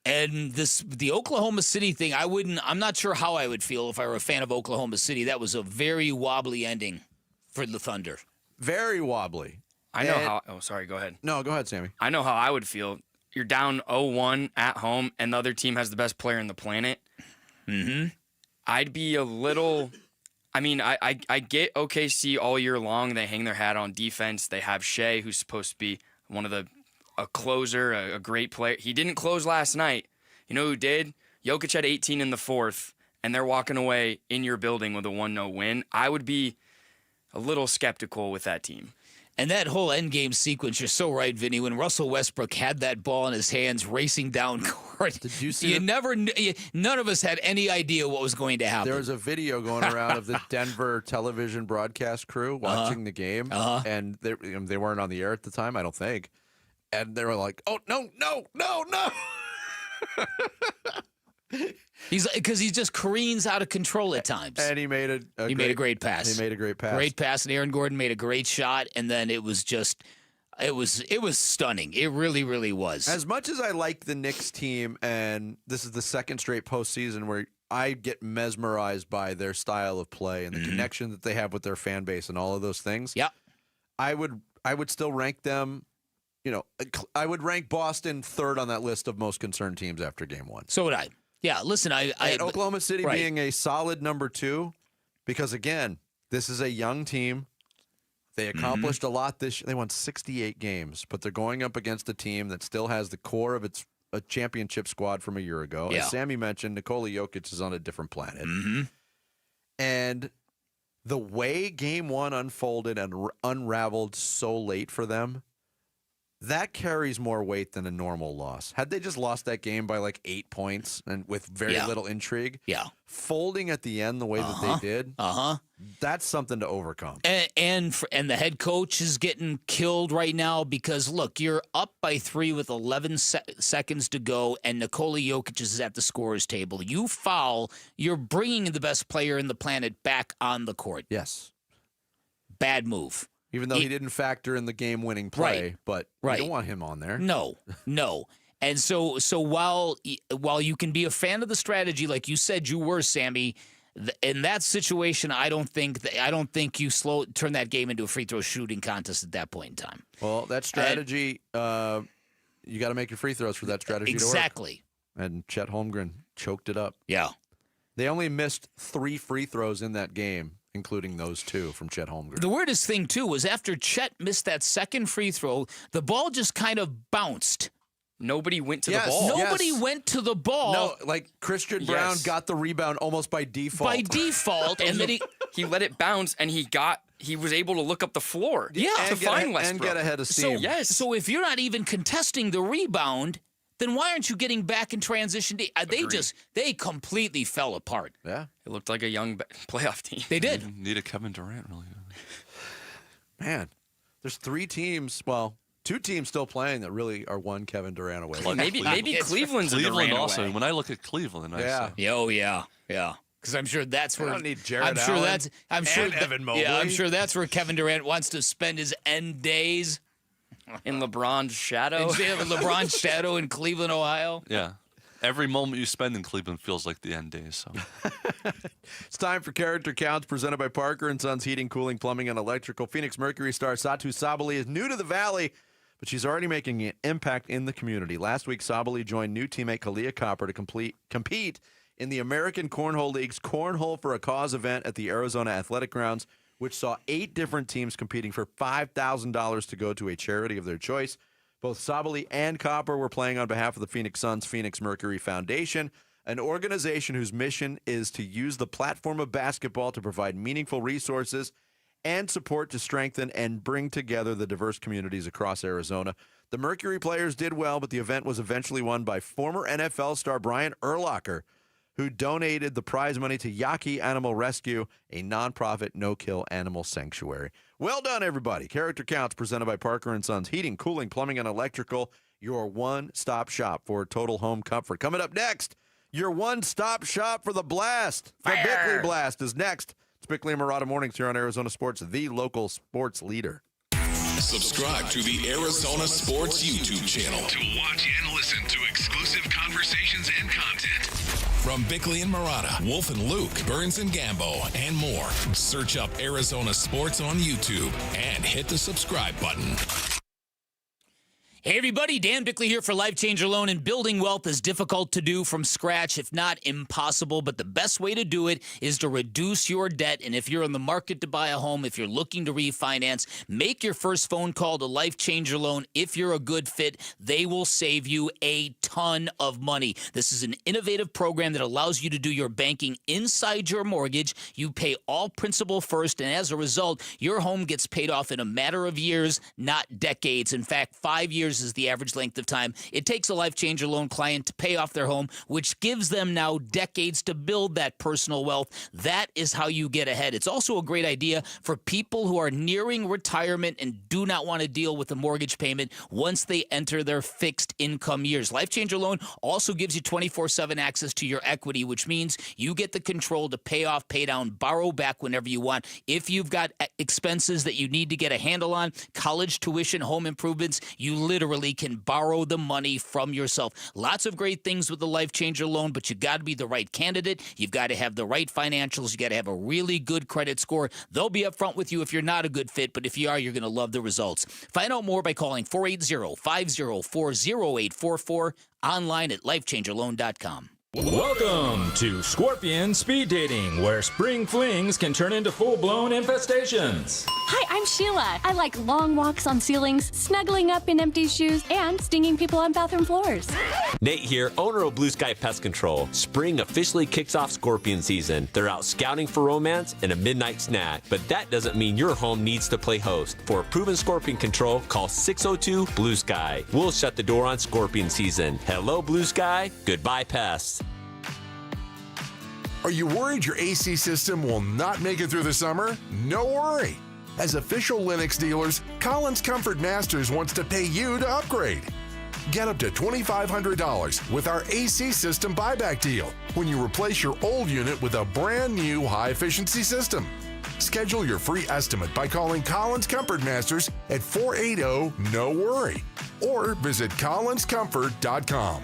Speaker 2: And the Oklahoma City thing, I'm not sure how I would feel if I were a fan of Oklahoma City. That was a very wobbly ending for the Thunder.
Speaker 8: Very wobbly.
Speaker 30: I know how. Oh, sorry. Go ahead.
Speaker 8: No, go ahead, Sammy.
Speaker 30: I know how I would feel. You're down 0-1 at home, and the other team has the best player on the planet.
Speaker 2: Mm-hmm.
Speaker 30: I'd be a little. I mean, I get OKC all year long. They hang their hat on defense. They have Shea, who's supposed to be a closer, a great player. He didn't close last night. You know who did? Jokic had 18 in the fourth, and they're walking away in your building with a 1-0 win. I would be a little skeptical with that team.
Speaker 2: And that whole endgame sequence, you're so right, Vinny. When Russell Westbrook had that ball in his hands racing down court,
Speaker 8: did you see
Speaker 2: none of us had any idea what was going to happen.
Speaker 8: There was a video going around of the Denver television broadcast crew watching the game, and they weren't on the air at the time, I don't think. And they were like, "Oh no, no, no, no!"
Speaker 2: Because he just careens out of control at times.
Speaker 8: And he made
Speaker 2: a great pass.
Speaker 8: He made a great pass.
Speaker 2: Great pass, and Aaron Gordon made a great shot, and then it was stunning. It really, really was.
Speaker 8: As much as I like the Knicks team, and this is the second straight postseason where I get mesmerized by their style of play and the connection that they have with their fan base and all of those things.
Speaker 2: Yeah,
Speaker 8: I would still rank them. You know, I would rank Boston third on that list of most concerned teams after Game 1.
Speaker 2: So would I. Yeah, listen,
Speaker 8: Oklahoma City
Speaker 2: right.
Speaker 8: being a solid number 2, because again, this is a young team. They accomplished a lot this year. They won 68 games, but they're going up against a team that still has the core of its a championship squad from a year ago.
Speaker 2: Yeah.
Speaker 8: As Sammy mentioned, Nikola Jokic is on a different planet. And the way Game 1 unfolded and unraveled so late for them, that carries more weight than a normal loss. Had they just lost that game by like 8 points and with very little intrigue, folding at the end the way that they did, that's something to overcome.
Speaker 2: And the head coach is getting killed right now because, look, you're up by 3 with 11 seconds to go, and Nikola Jokic is at the scorer's table. You foul, you're bringing the best player in the planet back on the court.
Speaker 8: Yes.
Speaker 2: Bad move.
Speaker 8: Even though he didn't factor in the game-winning play, but you don't want him on there.
Speaker 2: No. And so while you can be a fan of the strategy, like you said you were, Sammy, in that situation, I don't think you turn that game into a free throw shooting contest at that point in time.
Speaker 8: Well, that strategy, you got to make your free throws for that strategy
Speaker 2: exactly.
Speaker 8: to work. And Chet Holmgren choked it up.
Speaker 2: Yeah.
Speaker 8: They only missed 3 free throws in that game, including those 2 from Chet Holmgren.
Speaker 2: The weirdest thing, too, was after Chet missed that second free throw, the ball just kind of bounced.
Speaker 30: Nobody went to the ball.
Speaker 2: Nobody went to the ball.
Speaker 8: No, like Christian Brown got the rebound almost by default.
Speaker 2: And then
Speaker 30: he let it bounce, and he was able to look up the floor.
Speaker 2: Yeah,
Speaker 30: to find Westbrook.
Speaker 8: And get ahead of steam.
Speaker 2: So if you're not even contesting the rebound, then why aren't you getting back in transition? They completely fell apart.
Speaker 8: Yeah.
Speaker 30: It looked like a young playoff team.
Speaker 2: They did.
Speaker 12: Need a Kevin Durant, really.
Speaker 8: Man, there's 3 teams, 2 teams still playing that really are one Kevin Durant away.
Speaker 30: Well, maybe Cleveland's
Speaker 12: Cleveland
Speaker 30: a
Speaker 12: also.
Speaker 30: away.
Speaker 12: When I look at Cleveland,
Speaker 8: yeah.
Speaker 2: Because I'm sure that's where
Speaker 8: I don't need Jared Allen and Evan Mobley.
Speaker 2: Yeah, I'm sure that's where Kevin Durant wants to spend his end days.
Speaker 30: In LeBron's shadow.
Speaker 2: In LeBron's shadow in Cleveland, Ohio.
Speaker 12: Yeah. Every moment you spend in Cleveland feels like the end days. So
Speaker 8: it's time for Character Counts, presented by Parker & Sons Heating, Cooling, Plumbing, and Electrical. Phoenix Mercury star Satu Sabali is new to the Valley, but she's already making an impact in the community. Last week, Sabali joined new teammate Kalia Copper to compete in the American Cornhole League's Cornhole for a Cause event at the Arizona Athletic Grounds, which saw 8 different teams competing for $5,000 to go to a charity of their choice. Both Sabali and Copper were playing on behalf of the Phoenix Suns Phoenix Mercury Foundation, an organization whose mission is to use the platform of basketball to provide meaningful resources and support to strengthen and bring together the diverse communities across Arizona. The Mercury players did well, but the event was eventually won by former NFL star Brian Urlacher, who donated the prize money to Yaki Animal Rescue, a nonprofit no-kill animal sanctuary. Well done, everybody. Character Counts, presented by Parker & Sons Heating, Cooling, Plumbing, and Electrical, your one-stop shop for total home comfort. Coming up next, your one-stop shop for the Blast. The Bickley Blast is next. It's Bickley and Marada Mornings here on Arizona Sports, the local sports leader.
Speaker 1: Subscribe to the Arizona Sports YouTube channel
Speaker 3: to watch and listen to exclusive conversations and content.
Speaker 1: From Bickley and Marada, Wolf and Luke, Burns and Gambo, and more. Search up Arizona Sports on YouTube and hit the subscribe button.
Speaker 2: Hey everybody, Dan Bickley here for Life Changer Loan. And building wealth is difficult to do from scratch, if not impossible, but the best way to do it is to reduce your debt. And if you're in the market to buy a home, if you're looking to refinance, make your first phone call to Life Changer Loan. If you're a good fit, they will save you a ton of money. This is an innovative program that allows you to do your banking inside your mortgage. You pay all principal first, and as a result, your home gets paid off in a matter of years, not decades. In fact, 5 years is the average length of time it takes a Life Changer Loan client to pay off their home, which gives them now decades to build that personal wealth. That is how you get ahead. It's also a great idea for people who are nearing retirement and do not want to deal with the mortgage payment once they enter their fixed income years. Life Changer Loan also gives you 24/7 access to your equity, which means you get the control to pay off, pay down, borrow back whenever you want. If you've got expenses that you need to get a handle on, college tuition, home improvements, you literally can borrow the money from yourself. Lots of great things with the Life Changer Loan, but you got to be the right candidate. You've got to have the right financials. You got to have a really good credit score. They'll be upfront with you if you're not a good fit, but if you are, you're going to love the results. Find out more by calling 480-504-0844, online at lifechangerloan.com.
Speaker 6: Welcome to Scorpion Speed Dating, where spring flings can turn into full-blown infestations.
Speaker 9: Hi, I'm Sheila. I like long walks on ceilings, snuggling up in empty shoes, and stinging people on bathroom floors.
Speaker 13: Nate here, owner of Blue Sky Pest Control. Spring officially kicks off Scorpion season. They're out scouting for romance and a midnight snack. But that doesn't mean your home needs to play host. For proven scorpion control, call 602-BLUE SKY. We'll shut the door on Scorpion season. Hello, Blue Sky. Goodbye, pests.
Speaker 14: Are you worried your AC system will not make it through the summer? No worry. As official Lennox dealers, Collins Comfort Masters wants to pay you to upgrade. Get up to $2,500 with our AC system buyback deal when you replace your old unit with a brand new high-efficiency system. Schedule your free estimate by calling Collins Comfort Masters at 480-NO-WORRY or visit collinscomfort.com.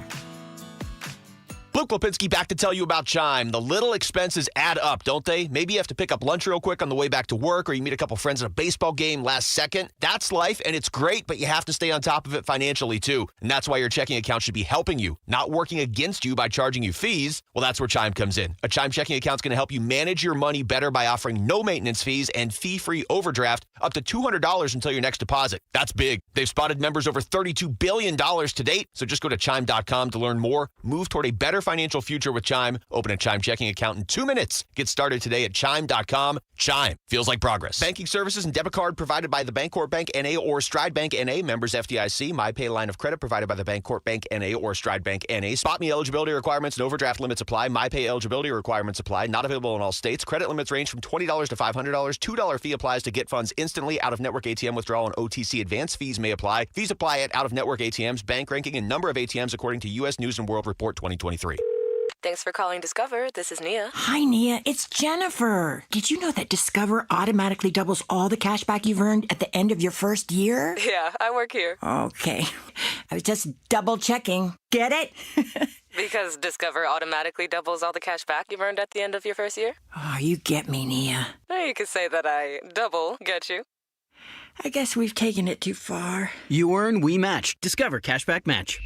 Speaker 5: Luke Lipinski back to tell you about Chime. The little expenses add up, don't they? Maybe you have to pick up lunch real quick on the way back to work, or you meet a couple friends at a baseball game last second. That's life, and it's great, but you have to stay on top of it financially, too. And that's why your checking account should be helping you, not working against you by charging you fees. Well, that's where Chime comes in. A Chime checking account's going to help you manage your money better by offering no maintenance fees and fee-free overdraft up to $200 until your next deposit. That's big. They've spotted members over $32 billion to date, so just go to Chime.com to learn more. Move toward a better financial future with Chime. Open a Chime checking account in 2 minutes. Get started today at Chime.com. Chime. Feels like progress. Banking services and debit card provided by the Bancorp Bank N.A. or Stride Bank N.A. Members FDIC. MyPay line of credit provided by the Bancorp Bank N.A. or Stride Bank N.A. Spot me eligibility requirements and overdraft limits apply. MyPay eligibility requirements apply. Not available in all states. Credit limits range from $20 to $500. $2 fee applies to get funds instantly. Out-of-network ATM withdrawal and OTC advance fees may apply. Fees apply at out-of-network ATMs. Bank ranking and number of ATMs according to U.S. News & World Report 2023.
Speaker 15: Thanks for calling Discover. This is Nia.
Speaker 16: Hi, Nia. It's Jennifer. Did you know that Discover automatically doubles all the cash back you've earned at the end of your first year?
Speaker 15: Yeah, I work here.
Speaker 16: Okay. I was just double checking. Get it?
Speaker 15: Because Discover automatically doubles all the cash back you've earned at the end of your first year?
Speaker 16: Oh, you get me, Nia.
Speaker 15: You could say that I double get you.
Speaker 16: I guess we've taken it too far.
Speaker 24: You earn, we match. Discover Cashback Match.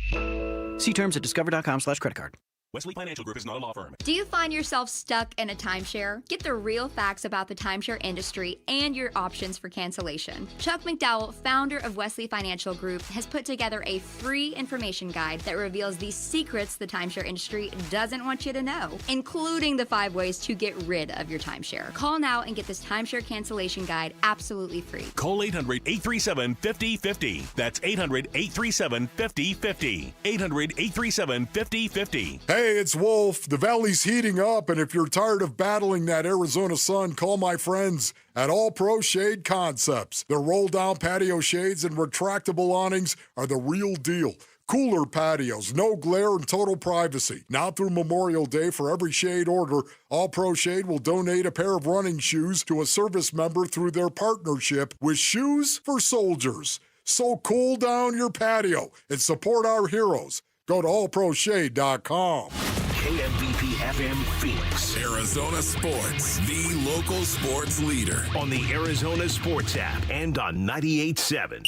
Speaker 24: See terms at discover.com/creditcard.
Speaker 26: Wesley Financial Group is not a law firm.
Speaker 27: Do you find yourself stuck in a timeshare? Get the real facts about the timeshare industry and your options for cancellation. Chuck McDowell, founder of Wesley Financial Group, has put together a free information guide that reveals the secrets the timeshare industry doesn't want you to know, including the 5 ways to get rid of your timeshare. Call now and get this timeshare cancellation guide absolutely free.
Speaker 26: Call 800-837-5050. That's 800-837-5050. 800-837-5050.
Speaker 28: Hey, it's Wolf. The valley's heating up, and if you're tired of battling that Arizona sun, call my friends at All Pro Shade Concepts. Their roll-down patio shades and retractable awnings are the real deal. Cooler patios, no glare, and total privacy. Now through Memorial Day, for every shade order, All Pro Shade will donate a pair of running shoes to a service member through their partnership with Shoes for Soldiers. So cool down your patio and support our heroes. Go to allproshade.com.
Speaker 3: KMVP FM Phoenix.
Speaker 1: Arizona Sports, the local sports leader.
Speaker 3: On the Arizona Sports app and on 98.7.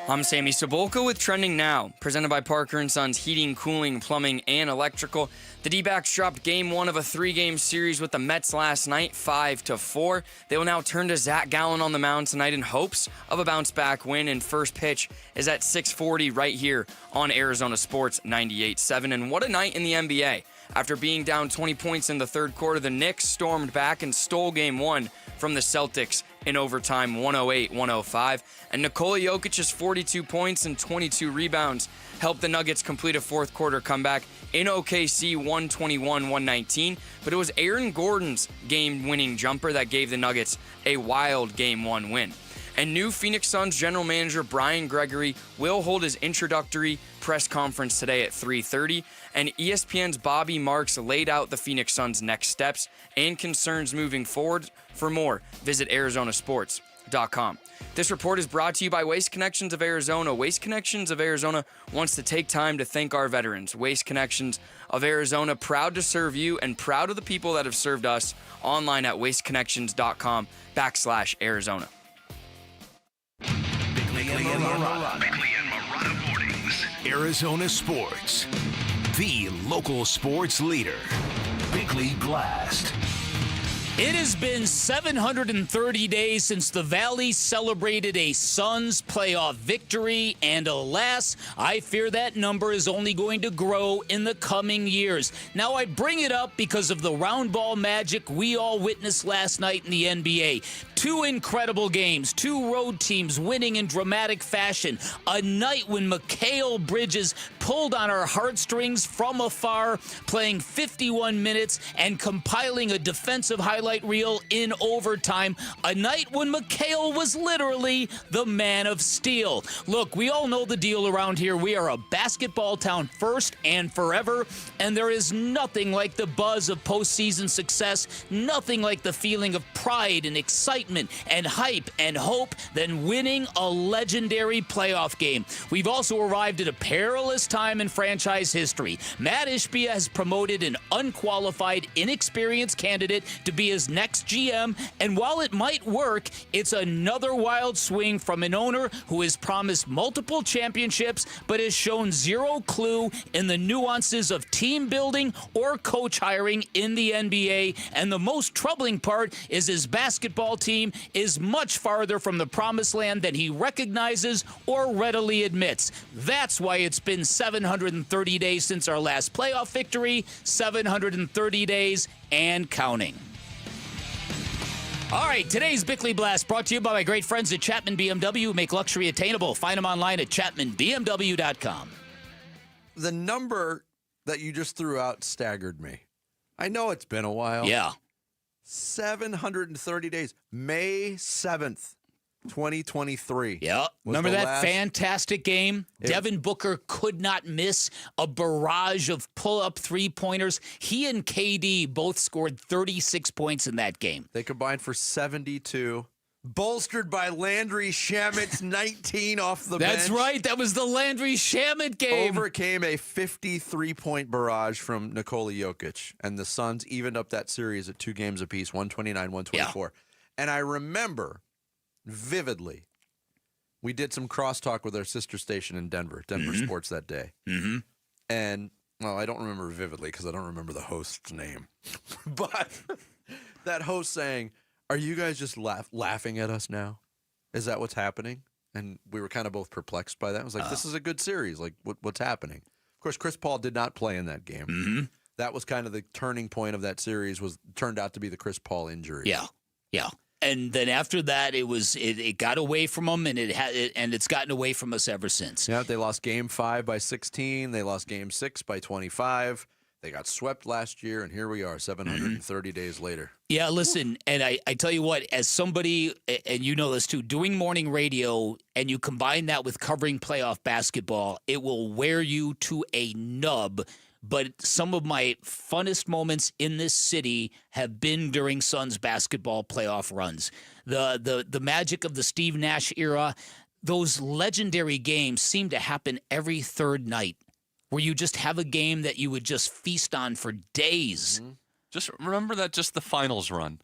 Speaker 30: I'm Sammy Cebulka with Trending Now, presented by Parker & Sons Heating, Cooling, Plumbing, and Electrical. The D-backs dropped Game 1 of a 3-game series with the Mets last night, 5-4. They will now turn to Zach Gallen on the mound tonight in hopes of a bounce-back win, and first pitch is at 6:40 right here on Arizona Sports 98.7. And what a night in the NBA. After being down 20 points in the third quarter, the Knicks stormed back and stole Game 1 from the Celtics in overtime, 108-105. And Nikola Jokic's 42 points and 22 rebounds helped the Nuggets complete a fourth quarter comeback in OKC, 121-119. But it was Aaron Gordon's game-winning jumper that gave the Nuggets a wild Game 1 win. And new Phoenix Suns general manager Brian Gregory will hold his introductory press conference today at 3:30. And ESPN's Bobby Marks laid out the Phoenix Suns' next steps and concerns moving forward. For more, visit ArizonaSports.com. This report is brought to you by Waste Connections of Arizona. Waste Connections of Arizona wants to take time to thank our veterans. Waste Connections of Arizona, proud to serve you and proud of the people that have served us. Online at wasteconnections.com/Arizona.
Speaker 3: Bickley and Marada mornings. Arizona Sports, the local sports leader. Bickley Blast.
Speaker 2: It has been 730 days since the Valley celebrated a Suns playoff victory, and alas, I fear that number is only going to grow in the coming years. Now, I bring it up because of the round ball magic we all witnessed last night in the NBA. 2 incredible games, 2 road teams winning in dramatic fashion. A night when Mikal Bridges pulled on our heartstrings from afar, playing 51 minutes and compiling a defensive highlight reel in overtime. A night when Mikal was literally the man of steel. Look, we all know the deal around here. We are a basketball town first and forever, and there is nothing like the buzz of postseason success, nothing like the feeling of pride and excitement and hype and hope than winning a legendary playoff game. We've also arrived at a perilous time in franchise history. Matt Ishbia has promoted an unqualified, inexperienced candidate to be his next GM, and while it might work, it's another wild swing from an owner who has promised multiple championships but has shown zero clue in the nuances of team building or coach hiring in the NBA. And the most troubling part is his basketball team is much farther from the promised land than he recognizes or readily admits. That's why it's been 730 days since our last playoff victory, 730 days and counting. All right, today's Bickley Blast brought to you by my great friends at Chapman BMW, who make luxury attainable. Find them online at chapmanbmw.com.
Speaker 8: The number that you just threw out staggered me. I know it's been a while.
Speaker 2: Yeah.
Speaker 8: 730 days. May 7th, 2023.
Speaker 2: Yeah. Remember that fantastic game? Devin Booker could not miss a barrage of pull-up three-pointers. He and KD both scored 36 points in that game.
Speaker 8: They combined for 72. Bolstered by Landry Shamit's 19 off the bench.
Speaker 2: That's right. That was the Landry Shamit game.
Speaker 8: Overcame a 53-point barrage from Nikola Jokic. And the Suns evened up that series at 2 games apiece, 129-124. Yeah. And I remember vividly, we did some crosstalk with our sister station in Denver Sports that day.
Speaker 2: Mm-hmm.
Speaker 8: And, well, I don't remember vividly because I don't remember the host's name. But that host saying, "Are you guys just laughing at us now? Is that what's happening?" And we were kind of both perplexed by that. I was like, this is a good series. Like, what's happening? Of course, Chris Paul did not play in that game.
Speaker 2: Mm-hmm.
Speaker 8: That was kind of the turning point of that series. Turned out to be the Chris Paul injury.
Speaker 2: Yeah, yeah. And then after that, it got away from them, and it's gotten away from us ever since.
Speaker 8: Yeah, they lost Game 5 by 16. They lost Game 6 by 25. They got swept last year, and here we are, 730 days later.
Speaker 2: Yeah, listen, and I tell you what, as somebody, and you know this too, doing morning radio, and you combine that with covering playoff basketball, it will wear you to a nub. But some of my funnest moments in this city have been during Suns basketball playoff runs. The magic of the Steve Nash era, those legendary games seem to happen every third night, where you just have a game that you would just feast on for days.
Speaker 12: Mm-hmm. Just remember that just the finals run.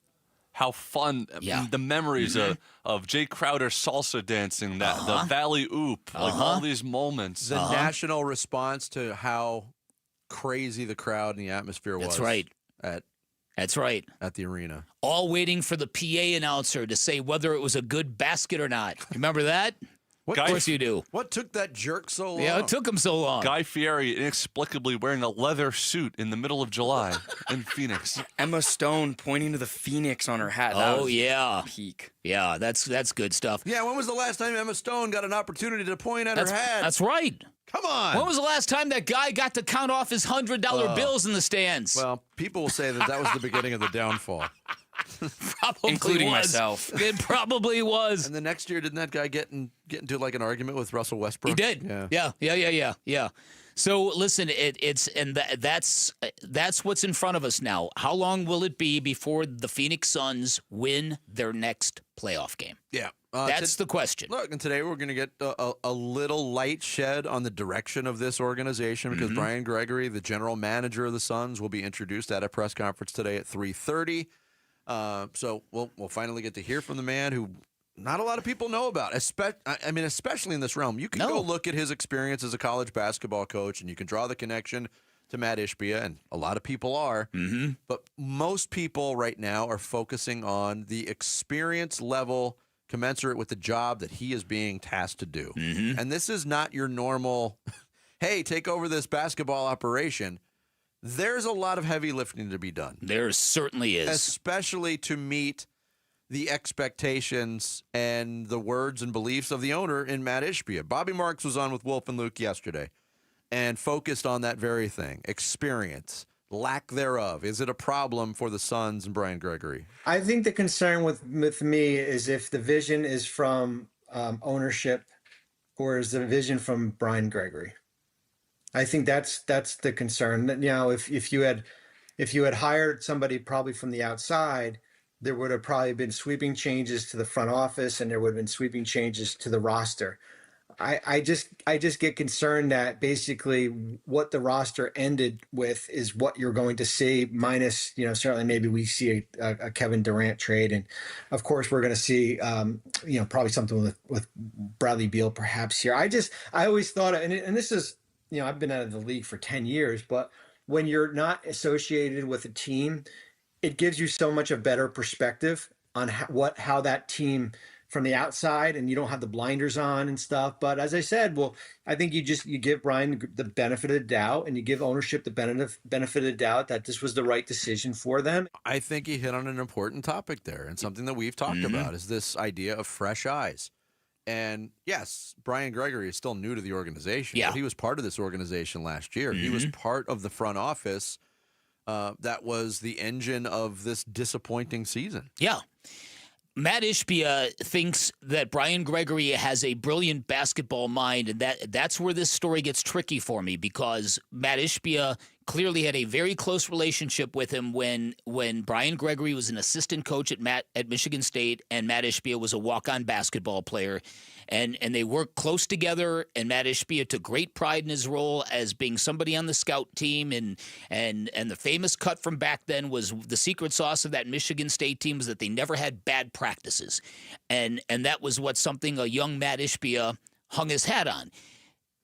Speaker 12: how fun, the memories of Jay Crowder salsa dancing, the Valley Oop, like all these moments.
Speaker 8: The national response to how crazy the crowd and the atmosphere was.
Speaker 2: That's right. That's right.
Speaker 8: At the arena.
Speaker 2: All waiting for the PA announcer to say whether it was a good basket or not. Remember that? Of course you do.
Speaker 8: What took that jerk so long?
Speaker 2: Yeah, it took him so long.
Speaker 12: Guy Fieri inexplicably wearing a leather suit in the middle of July in Phoenix.
Speaker 30: Emma Stone pointing to the Phoenix on her hat. That was peak.
Speaker 2: Yeah, that's good stuff.
Speaker 8: Yeah, when was the last time Emma Stone got an opportunity to point at her hat?
Speaker 2: That's right.
Speaker 8: Come on.
Speaker 2: When was the last time that guy got to count off his $100 bills in the stands?
Speaker 8: Well, people will say that was the beginning of the downfall.
Speaker 2: Probably
Speaker 30: including
Speaker 2: was.
Speaker 30: myself.
Speaker 2: It probably was.
Speaker 8: And the next year, didn't that guy get into like an argument with Russell Westbrook?
Speaker 2: He did. Yeah. So listen, that's what's in front of us now. How long will it be before the Phoenix Suns win their next playoff game?
Speaker 8: Yeah.
Speaker 2: That's the question.
Speaker 8: Look, and today we're going to get a little light shed on the direction of this organization because Brian Gregory, the general manager of the Suns, will be introduced at a press conference today at 3:30. So we'll finally get to hear from the man who not a lot of people know about, especially in this realm. You can go look at his experience as a college basketball coach, and you can draw the connection to Matt Ishbia, and a lot of people are. Mm-hmm. But most people right now are focusing on the experience level commensurate with the job that he is being tasked to do. Mm-hmm. And this is not your normal, hey, take over this basketball operation. There's a lot of heavy lifting to be done.
Speaker 2: There certainly is.
Speaker 8: Especially to meet the expectations and the words and beliefs of the owner in Matt Ishbia. Bobby Marks was on with Wolf and Luke yesterday and focused on that very thing. Experience, lack thereof. Is it a problem for the Suns and Brian Gregory?
Speaker 4: I think the concern with me is if the vision is from ownership or is the vision from Brian Gregory. I think that's the concern. You know, if you had hired somebody probably from the outside, there would have probably been sweeping changes to the front office and there would have been sweeping changes to the roster. I just get concerned that basically what the roster ended with is what you're going to see, minus, certainly maybe we see a Kevin Durant trade. And of course we're going to see, probably something with Bradley Beal perhaps here. I always thought, and this is, I've been out of the league for 10 years, but when you're not associated with a team, it gives you so much a better perspective on how that team from the outside, and you don't have the blinders on and stuff. But as I said, I think you give Brian the benefit of the doubt, and you give ownership the benefit of the doubt that this was the right decision for them.
Speaker 8: I think he hit on an important topic there, and something that we've talked about is this idea of fresh eyes. And yes, Brian Gregory is still new to the organization.
Speaker 2: Yeah.
Speaker 8: But he was part of this organization last year. He was part of the front office that was the engine of this disappointing season.
Speaker 2: Yeah. Matt Ishbia thinks that Brian Gregory has a brilliant basketball mind, and that's where this story gets tricky for me, because Matt Ishbia clearly had a very close relationship with him when Brian Gregory was an assistant coach at Michigan State, and Matt Ishbia was a walk-on basketball player. And they worked close together, and Matt Ishbia took great pride in his role as being somebody on the scout team. And the famous cut from back then was the secret sauce of that Michigan State team was that they never had bad practices. And that was something a young Matt Ishbia hung his hat on.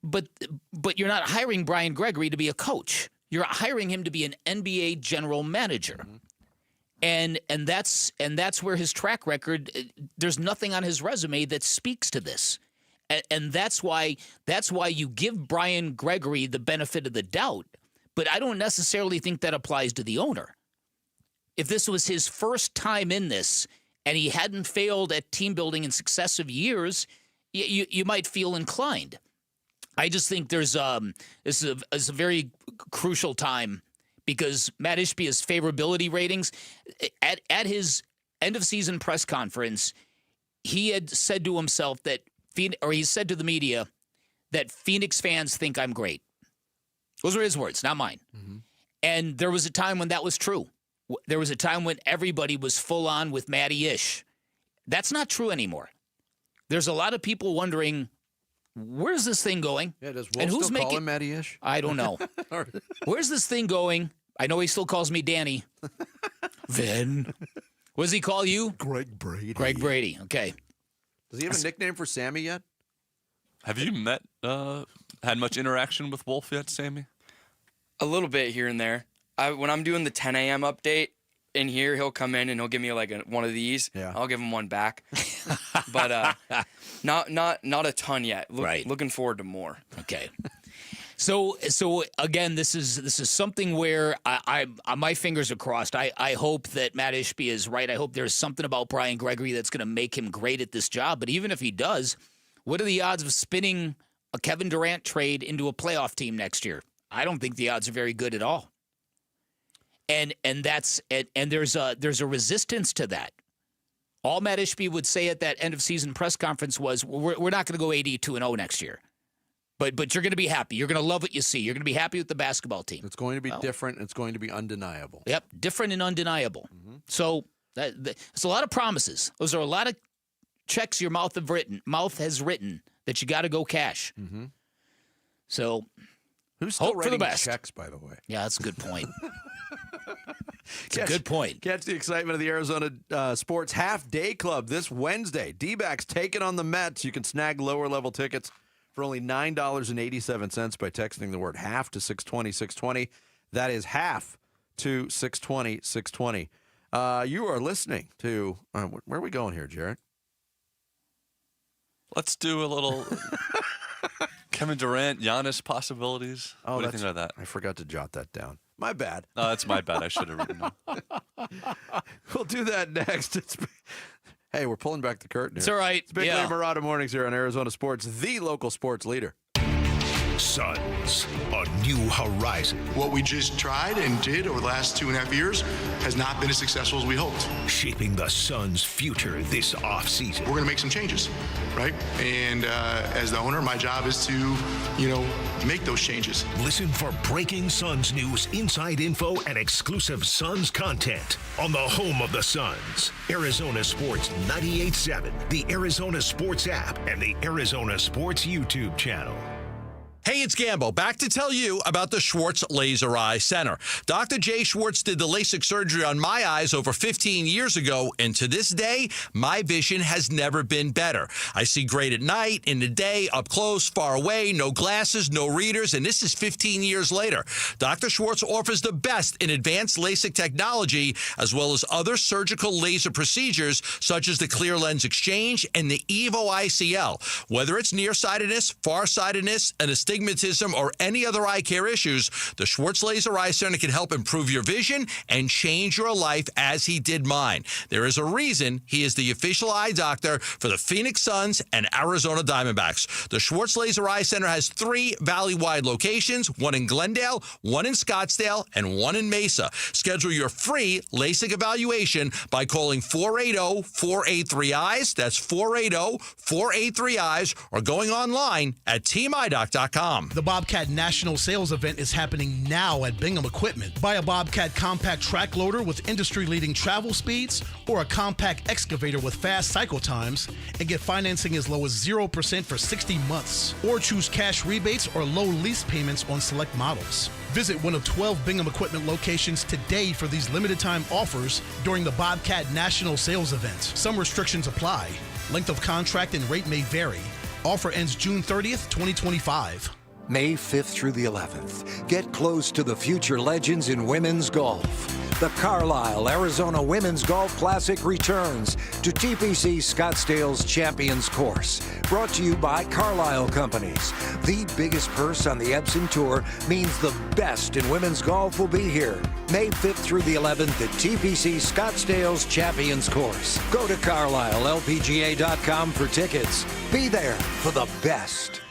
Speaker 2: But you're not hiring Brian Gregory to be a coach. You're hiring him to be an NBA general manager. Mm-hmm. And that's where his track record, there's nothing on his resume that speaks to this. And that's why you give Brian Gregory the benefit of the doubt, but I don't necessarily think that applies to the owner. If this was his first time in this and he hadn't failed at team building in successive years, you might feel inclined. I just think this is a very crucial time, because Matt Ishbia's favorability ratings, at his end-of-season press conference, he had said to himself he said to the media that Phoenix fans think I'm great. Those are his words, not mine. Mm-hmm. And there was a time when that was true. There was a time when everybody was full on with Matty Ish. That's not true anymore. There's a lot of people wondering, where's this thing going?
Speaker 8: Yeah, does Wolf still call him Matty Ish?
Speaker 2: I don't know. Where's this thing going? I know he still calls me Danny. Then, What does he call you?
Speaker 8: Greg Brady.
Speaker 2: Greg Brady. Okay.
Speaker 8: Does he have a nickname for Sammy yet?
Speaker 12: Have you had much interaction with Wolf yet, Sammy?
Speaker 30: A little bit here and there. When I'm doing the 10 a.m. update in here, he'll come in and he'll give me like one of these. Yeah. I'll give him one back. But not a ton yet.
Speaker 2: Right.
Speaker 30: Looking forward to more.
Speaker 2: Okay. So again, this is something where I my fingers are crossed. I hope that Matt Ishbia is right. I hope there's something about Brian Gregory that's going to make him great at this job. But even if he does, what are the odds of spinning a Kevin Durant trade into a playoff team next year? I don't think the odds are very good at all. And there's a resistance to that. All Matt Ishbia would say at that end of season press conference was, "We're not going to go 82-0 next year." But you're going to be happy. You're going to love what you see. You're going to be happy with the basketball team.
Speaker 8: It's going to be different. It's going to be undeniable.
Speaker 2: Yep, different and undeniable. Mm-hmm. So it's a lot of promises. Those are a lot of checks your mouth has written that you got to go cash.
Speaker 8: Mm-hmm.
Speaker 2: So
Speaker 8: who's still
Speaker 2: hope for the
Speaker 8: writing
Speaker 2: best.
Speaker 8: checks, by the way?
Speaker 2: Yeah, that's a good point. It's a good point.
Speaker 8: Catch the excitement of the Arizona Sports Half Day Club this Wednesday. Dbacks taking on the Mets. You can snag lower level tickets for only $9.87 by texting the word half to 620-620. That is half to 620-620. You are listening to, where are we going here, Jarrett?
Speaker 12: Let's do a little Kevin Durant, Giannis possibilities.
Speaker 8: Oh,
Speaker 12: what do you think about that?
Speaker 8: I forgot to jot that down. My bad.
Speaker 12: Oh, that's my bad. I should have written it.
Speaker 8: We'll do that next. Hey, we're pulling back the curtain here.
Speaker 2: It's all right.
Speaker 8: It's Bickley and Marada Mornings here on Arizona Sports, the local sports leader.
Speaker 3: Suns, a new horizon.
Speaker 7: What we just tried and did over the last 2.5 years has not been as successful as we hoped.
Speaker 3: Shaping the Suns' future this offseason.
Speaker 7: We're going to make some changes, right? And as the owner, my job is to, make those changes.
Speaker 3: Listen for breaking Suns news, inside info, and exclusive Suns content on the home of the Suns. Arizona Sports 98.7, the Arizona Sports app, and the Arizona Sports YouTube channel.
Speaker 10: Hey, it's Gambo. Back to tell you about the Schwartz Laser Eye Center. Dr. Jay Schwartz did the LASIK surgery on my eyes over 15 years ago, and to this day, my vision has never been better. I see great at night, in the day, up close, far away, no glasses, no readers, and this is 15 years later. Dr. Schwartz offers the best in advanced LASIK technology, as well as other surgical laser procedures, such as the clear lens exchange and the EVO ICL. Whether it's nearsightedness, farsightedness, and astigmatism, or any other eye care issues, the Schwartz Laser Eye Center can help improve your vision and change your life as he did mine. There is a reason he is the official eye doctor for the Phoenix Suns and Arizona Diamondbacks. The Schwartz Laser Eye Center has 3 valley-wide locations, one in Glendale, one in Scottsdale, and one in Mesa. Schedule your free LASIK evaluation by calling 480-483-EYES. That's 480-483-EYES, or going online at teamidoc.com.
Speaker 11: The Bobcat National Sales Event is happening now at Bingham Equipment. Buy a Bobcat compact track loader with industry-leading travel speeds or a compact excavator with fast cycle times and get financing as low as 0% for 60 months. Or choose cash rebates or low lease payments on select models. Visit one of 12 Bingham Equipment locations today for these limited-time offers during the Bobcat National Sales Event. Some restrictions apply. Length of contract and rate may vary. Offer ends June 30th, 2025.
Speaker 17: May 5th through the 11th. Get close to the future legends in women's golf. The Carlisle Arizona Women's Golf Classic returns to TPC Scottsdale's Champions Course. Brought to you by Carlisle Companies. The biggest purse on the Epson Tour means the best in women's golf will be here. May 5th through the 11th at TPC Scottsdale's Champions Course. Go to CarlisleLPGA.com for tickets. Be there for the best.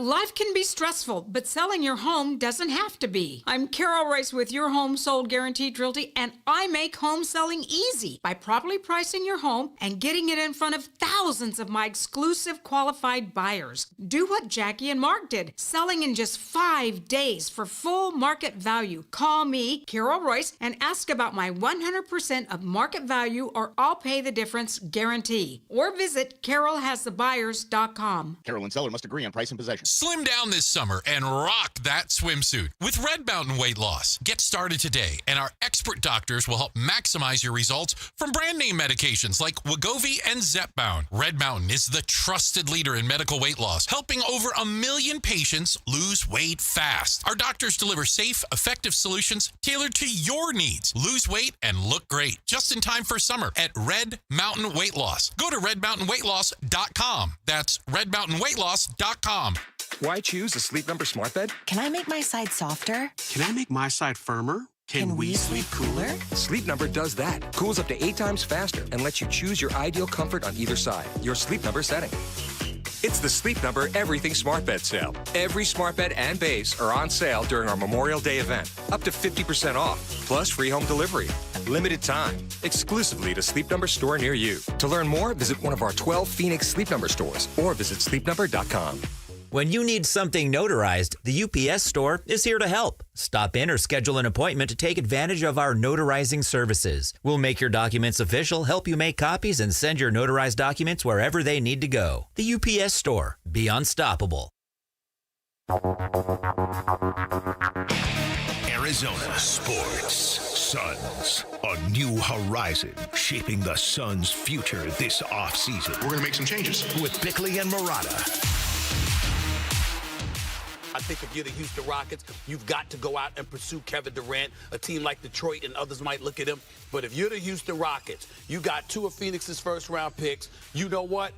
Speaker 18: Life can be stressful, but selling your home doesn't have to be. I'm Carol Rice with Your Home Sold Guaranteed Realty, and I make home selling easy by properly pricing your home and getting it in front of thousands of my exclusive qualified buyers. Do what Jackie and Mark did, selling in just 5 days for full market value. Call me, Carol Royce, and ask about my 100% of market value or I'll pay the difference guarantee. Or visit carolhasthebuyers.com.
Speaker 19: Carol and seller must agree on price and possession.
Speaker 6: Slim down this summer and rock that swimsuit with Red Mountain Weight Loss. Get started today, and our expert doctors will help maximize your results from brand name medications like Wegovy and Zepbound. Red Mountain is the trusted leader in medical weight loss, helping over 1 million patients lose weight fast. Our doctors deliver safe, effective solutions tailored to your needs. Lose weight and look great just in time for summer at Red Mountain Weight Loss. Go to redmountainweightloss.com. That's redmountainweightloss.com.
Speaker 9: Why choose a Sleep Number smart bed?
Speaker 13: Can I make my side softer?
Speaker 9: Can I make my side firmer? Can we sleep cooler? Sleep Number does that. Cools up to 8 times faster and lets you choose your ideal comfort on either side. Your Sleep Number setting. It's the Sleep Number Everything Smart Bed sale. Every smart bed and base are on sale during our Memorial Day event. Up to 50% off, plus free home delivery. Limited time, exclusively to Sleep Number store near you. To learn more, visit one of our 12 Phoenix Sleep Number stores or visit sleepnumber.com.
Speaker 19: When you need something notarized, the UPS store is here to help. Stop in or schedule an appointment to take advantage of our notarizing services. We'll make your documents official, help you make copies, and send your notarized documents wherever they need to go. The UPS store. Be unstoppable.
Speaker 3: Arizona sports. Suns. A new horizon shaping the Suns' future this offseason.
Speaker 7: We're going to make some changes.
Speaker 3: With Bickley and Marada.
Speaker 20: I think if you're the Houston Rockets, you've got to go out and pursue Kevin Durant. A team like Detroit and others might look at him. But if you're the Houston Rockets, you got 2 of Phoenix's first-round picks. You know what?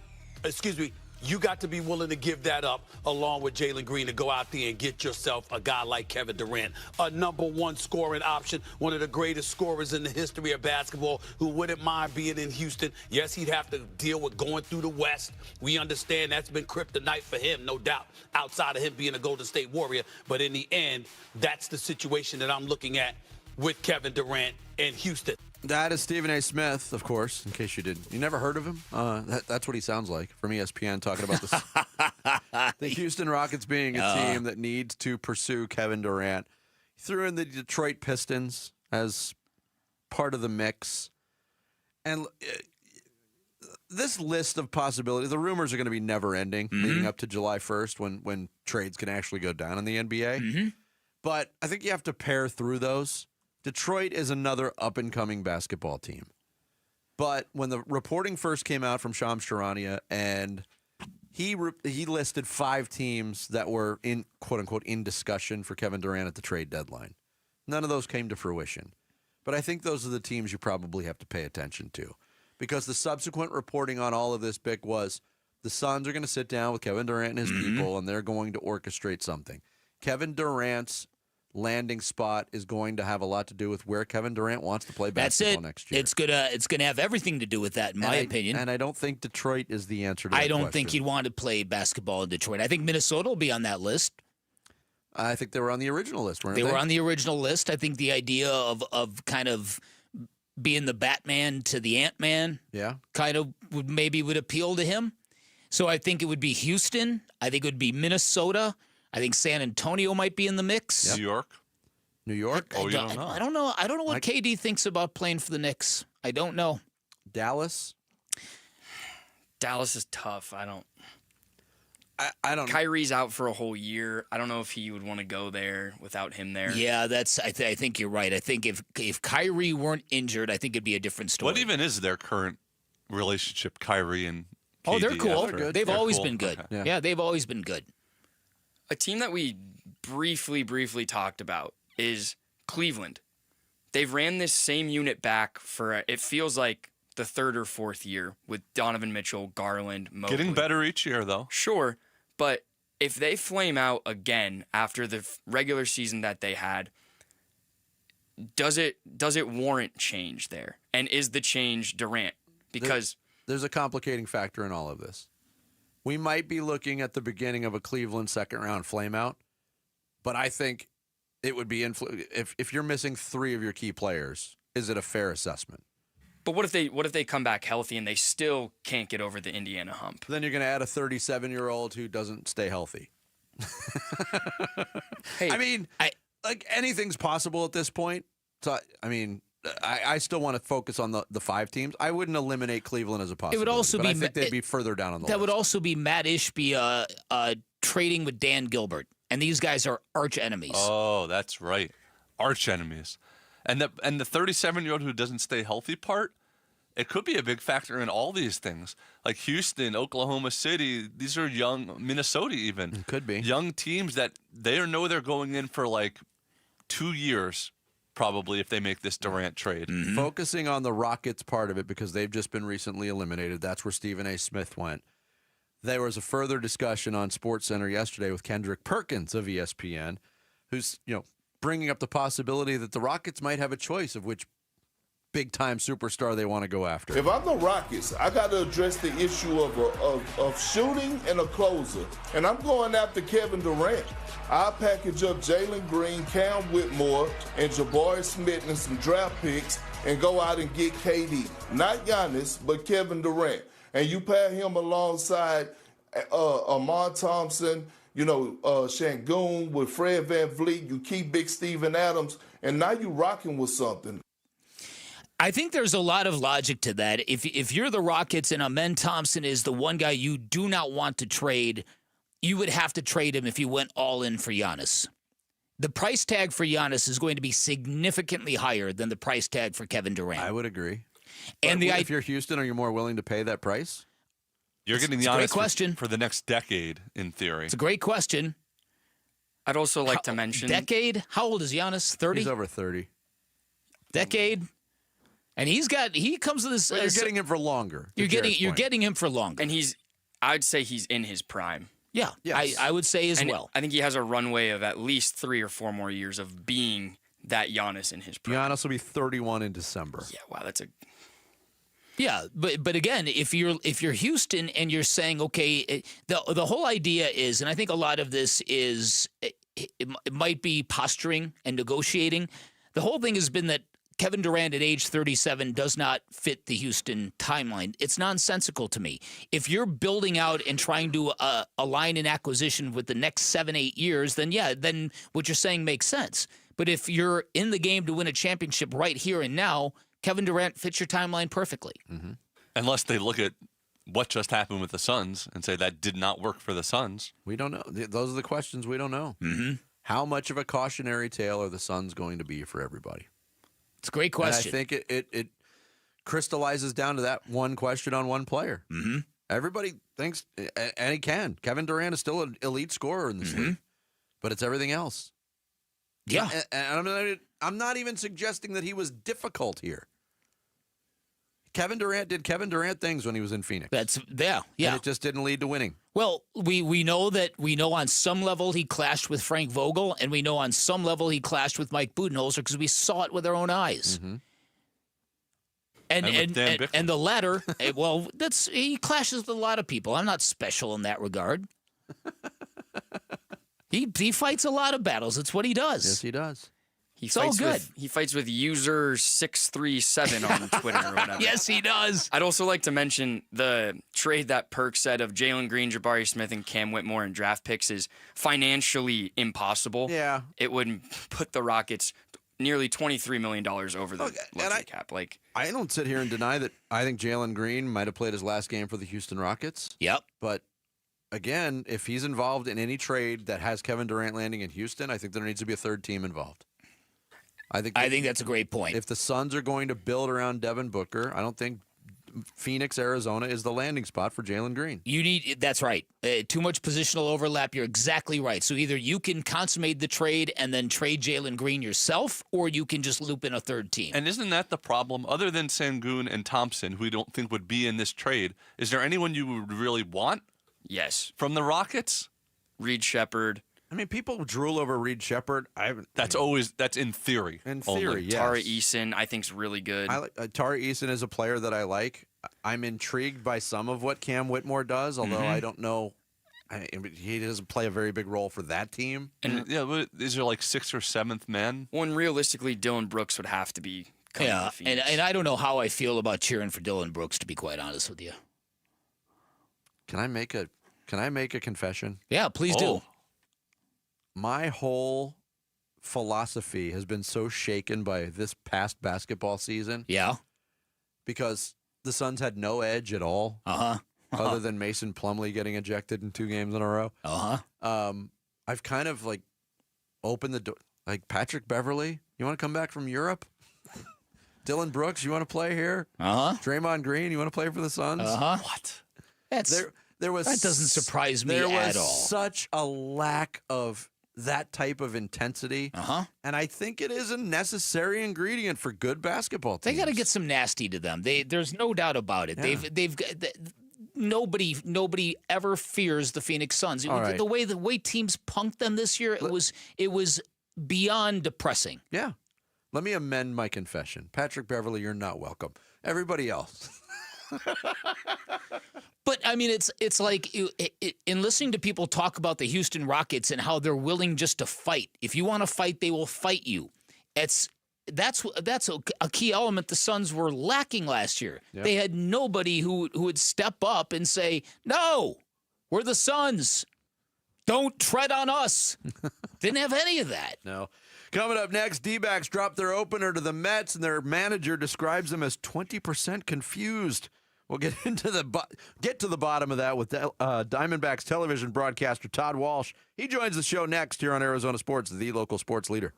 Speaker 20: You got to be willing to give that up along with Jalen Green to go out there and get yourself a guy like Kevin Durant, a #1 scoring option, one of the greatest scorers in the history of basketball, who wouldn't mind being in Houston. Yes, he'd have to deal with going through the West. We understand that's been kryptonite for him, no doubt, outside of him being a Golden State Warrior. But in the end, that's the situation that I'm looking at with Kevin Durant in Houston.
Speaker 8: That is Stephen A. Smith, of course, in case you didn't. You never heard of him? That's what he sounds like from ESPN talking about this. The Houston Rockets being a team that needs to pursue Kevin Durant. He threw in the Detroit Pistons as part of the mix. And this list of possibilities, the rumors are going to be never-ending leading up to July 1st when trades can actually go down in the NBA. But I think you have to pair through those. Detroit is another up-and-coming basketball team. But when the reporting first came out from Shams Charania, and he listed 5 teams that were in, quote-unquote, in discussion for Kevin Durant at the trade deadline. None of those came to fruition. But I think those are the teams you probably have to pay attention to. Because the subsequent reporting on all of this, Bick, was the Suns are going to sit down with Kevin Durant and his people, and they're going to orchestrate something. Kevin Durant's landing spot is going to have a lot to do with where Kevin Durant wants to play basketball next year.
Speaker 2: It's gonna have everything to do with that, in my opinion.
Speaker 8: And I don't think Detroit is the answer to that
Speaker 2: I don't
Speaker 8: question.
Speaker 2: think he'd want to play basketball in Detroit. I think Minnesota will be on that list.
Speaker 8: I think they were on the original list, weren't they?
Speaker 2: They were on the original list. I think the idea of kind of being the Batman to the Ant-Man kind of would appeal to him. So I think it would be Houston. I think it would be Minnesota. I think San Antonio might be in the mix.
Speaker 12: New York.
Speaker 8: You
Speaker 2: don't know. I don't know what KD thinks about playing for the Knicks. I don't know.
Speaker 8: Dallas
Speaker 30: is tough. I don't.
Speaker 8: Kyrie's
Speaker 30: out for a whole year. I don't know if he would want to go there without him there.
Speaker 2: Yeah, I think you're right. I think if Kyrie weren't injured, I think it'd be a different story.
Speaker 12: What even is their current relationship, Kyrie and KD?
Speaker 2: Oh, they're cool.
Speaker 12: After?
Speaker 2: They've always
Speaker 12: cool.
Speaker 2: been good.
Speaker 12: Okay.
Speaker 2: Yeah, they've always been good.
Speaker 30: A team that we briefly talked about is Cleveland. They've ran this same unit back for, it feels like, the 3rd or 4th year with Donovan Mitchell, Garland, Mobley.
Speaker 12: Getting better each year, though.
Speaker 30: Sure, but if they flame out again after the regular season that they had, does it warrant change there? And is the change Durant? Because
Speaker 8: there's a complicating factor in all of this. We might be looking at the beginning of a Cleveland second-round flameout, but I think it would be if you're missing 3 of your key players, is it a fair assessment?
Speaker 30: But what if they come back healthy and they still can't get over the Indiana hump?
Speaker 8: Then you're going to add a 37-year-old who doesn't stay healthy.
Speaker 30: Hey,
Speaker 8: I mean, anything's possible at this point. So I mean, I still want to focus on the 5 teams. I wouldn't eliminate Cleveland as a possibility.
Speaker 2: It would also
Speaker 8: but
Speaker 2: be.
Speaker 8: I think they'd be further down on the list.
Speaker 2: That would also be Matt Ishbia trading with Dan Gilbert, and these guys are arch enemies.
Speaker 12: Oh, that's right. Arch enemies. And the 37-year-old who doesn't stay healthy part, it could be a big factor in all these things. Like Houston, Oklahoma City, these are young, Minnesota even.
Speaker 8: It could be.
Speaker 12: Young teams that they know they're going in for like 2 years probably if they make this Durant trade.
Speaker 8: Focusing on the Rockets part of it because they've just been recently eliminated. That's where Stephen A. Smith went. There was a further discussion on SportsCenter yesterday with Kendrick Perkins of ESPN, who's, bringing up the possibility that the Rockets might have a choice of which big-time superstar they want to go after.
Speaker 5: If I'm the Rockets, I got to address the issue of shooting and a closer. And I'm going after Kevin Durant. I'll package up Jalen Green, Cam Whitmore, and Jabari Smith and some draft picks and go out and get KD. Not Giannis, but Kevin Durant. And you pair him alongside Amon Thompson, Şengün with Fred VanVleet. You keep Big Steven Adams, and now you're rocking with something.
Speaker 2: I think there's a lot of logic to that. If you're the Rockets and Amen Thompson is the one guy you do not want to trade, you would have to trade him if you went all in for Giannis. The price tag for Giannis is going to be significantly higher than the price tag for Kevin Durant.
Speaker 8: I would agree.
Speaker 2: And
Speaker 8: but if you're Houston, are you more willing to pay that price?
Speaker 12: You're getting
Speaker 2: it's a
Speaker 12: Giannis
Speaker 2: great question.
Speaker 12: For the next decade, in theory.
Speaker 2: It's a great question.
Speaker 30: I'd also like to mention...
Speaker 2: Decade? How old is Giannis? 30?
Speaker 8: He's over 30.
Speaker 2: Decade? And he comes to this.
Speaker 8: Well, you're getting him for longer.
Speaker 2: You're getting him for longer,
Speaker 30: and I'd say he's in his prime.
Speaker 2: Yeah, yes. I would say as well.
Speaker 30: I think he has a runway of at least 3 or 4 more years of being that Giannis in his prime.
Speaker 8: Giannis will be 31 in December.
Speaker 30: Yeah, wow, that's a.
Speaker 2: Yeah, but again, if you're Houston and you're saying, okay, the whole idea is, and I think a lot of this is, it might be posturing and negotiating. The whole thing has been that Kevin Durant at age 37 does not fit the Houston timeline. It's nonsensical to me. If you're building out and trying to align an acquisition with the next 7-8 years, then what you're saying makes sense. But if you're in the game to win a championship right here and now, Kevin Durant fits your timeline perfectly.
Speaker 12: Mm-hmm. Unless they look at what just happened with the Suns and say that did not work for the Suns.
Speaker 8: We don't know. Those are the questions we don't know.
Speaker 2: Mm-hmm.
Speaker 8: How much of a cautionary tale are the Suns going to be for everybody?
Speaker 2: It's a great question.
Speaker 8: And I think it crystallizes down to that one question on one player.
Speaker 2: Mm-hmm.
Speaker 8: Everybody thinks, and he can. Kevin Durant is still an elite scorer in this league, but it's everything else.
Speaker 2: Yeah.
Speaker 8: And I'm not even suggesting that he was difficult here. Kevin Durant did Kevin Durant things when he was in Phoenix.
Speaker 2: Yeah.
Speaker 8: And it just didn't lead to winning.
Speaker 2: Well, we know on some level he clashed with Frank Vogel, and we know on some level he clashed with Mike Budenholzer because we saw it with our own eyes.
Speaker 8: Mm-hmm.
Speaker 2: And the latter, well, he clashes with a lot of people. I'm not special in that regard. He fights a lot of battles. It's what he does.
Speaker 8: Yes, he does.
Speaker 30: He fights with user 637 on Twitter or whatever.
Speaker 2: Yes, he does.
Speaker 30: I'd also like to mention the trade that Perk said of Jalen Green, Jabari Smith, and Cam Whitmore and draft picks is financially impossible.
Speaker 8: Yeah.
Speaker 30: It would put the Rockets nearly $23 million over the luxury cap.
Speaker 8: I don't sit here and deny that I think Jalen Green might have played his last game for the Houston Rockets.
Speaker 2: Yep.
Speaker 8: But again, if he's involved in any trade that has Kevin Durant landing in Houston, I think there needs to be a third team involved. I think that's
Speaker 2: a great point.
Speaker 8: If the Suns are going to build around Devin Booker, I don't think Phoenix, Arizona is the landing spot for Jalen Green.
Speaker 2: That's right. Too much positional overlap. You're exactly right. So either you can consummate the trade and then trade Jalen Green yourself, or you can just loop in a third team.
Speaker 12: And isn't that the problem? Other than Şengün and Thompson, who we don't think would be in this trade, is there anyone you would really want?
Speaker 30: Yes.
Speaker 12: From the Rockets?
Speaker 30: Reed Shepherd.
Speaker 8: I mean, people drool over Reed Shepherd.
Speaker 12: That's in theory.
Speaker 8: In theory, yes.
Speaker 30: Tari Eason, I think, is really good.
Speaker 8: Tari Eason is a player that I like. I'm intrigued by some of what Cam Whitmore does, although I don't know. He doesn't play a very big role for that team.
Speaker 12: And these are like 6th or 7th men.
Speaker 30: Well, and realistically, Dylan Brooks would have to be coming to Phoenix.
Speaker 2: And I don't know how I feel about cheering for Dylan Brooks, to be quite honest with you.
Speaker 8: Can I make a confession?
Speaker 2: Yeah, please do.
Speaker 8: My whole philosophy has been so shaken by this past basketball season.
Speaker 2: Yeah.
Speaker 8: Because the Suns had no edge at all.
Speaker 2: Uh-huh.
Speaker 8: other than Mason Plumlee getting ejected in 2 games in a row. I've kind of like opened the door. Like Patrick Beverley, you want to come back from Europe? Dylan Brooks, you want to play here? Draymond Green, you want to play for the Suns?
Speaker 2: What? That doesn't surprise me at all.
Speaker 8: Such a lack of that type of intensity. And I think it is a necessary ingredient for good basketball teams.
Speaker 2: They got to get some nasty to them. There's no doubt about it.
Speaker 8: Yeah.
Speaker 2: They've nobody ever fears the Phoenix Suns.
Speaker 8: Right.
Speaker 2: The way teams punked them this year, it was beyond depressing.
Speaker 8: Yeah. Let me amend my confession. Patrick Beverley, you're not welcome. Everybody else.
Speaker 2: But I mean, it's like in listening to people talk about the Houston Rockets and how they're willing just to fight. If you want to fight, they will fight you. That's a key element the Suns were lacking last year.
Speaker 8: Yep.
Speaker 2: They had nobody who would step up and say, "No, we're the Suns. Don't tread on us." Didn't have any of that.
Speaker 8: No. Coming up next, D-backs drop their opener to the Mets, and their manager describes them as 20% confused. We'll get to the bottom of that with Diamondbacks television broadcaster Todd Walsh. He joins the show next here on Arizona Sports, the local sports leader.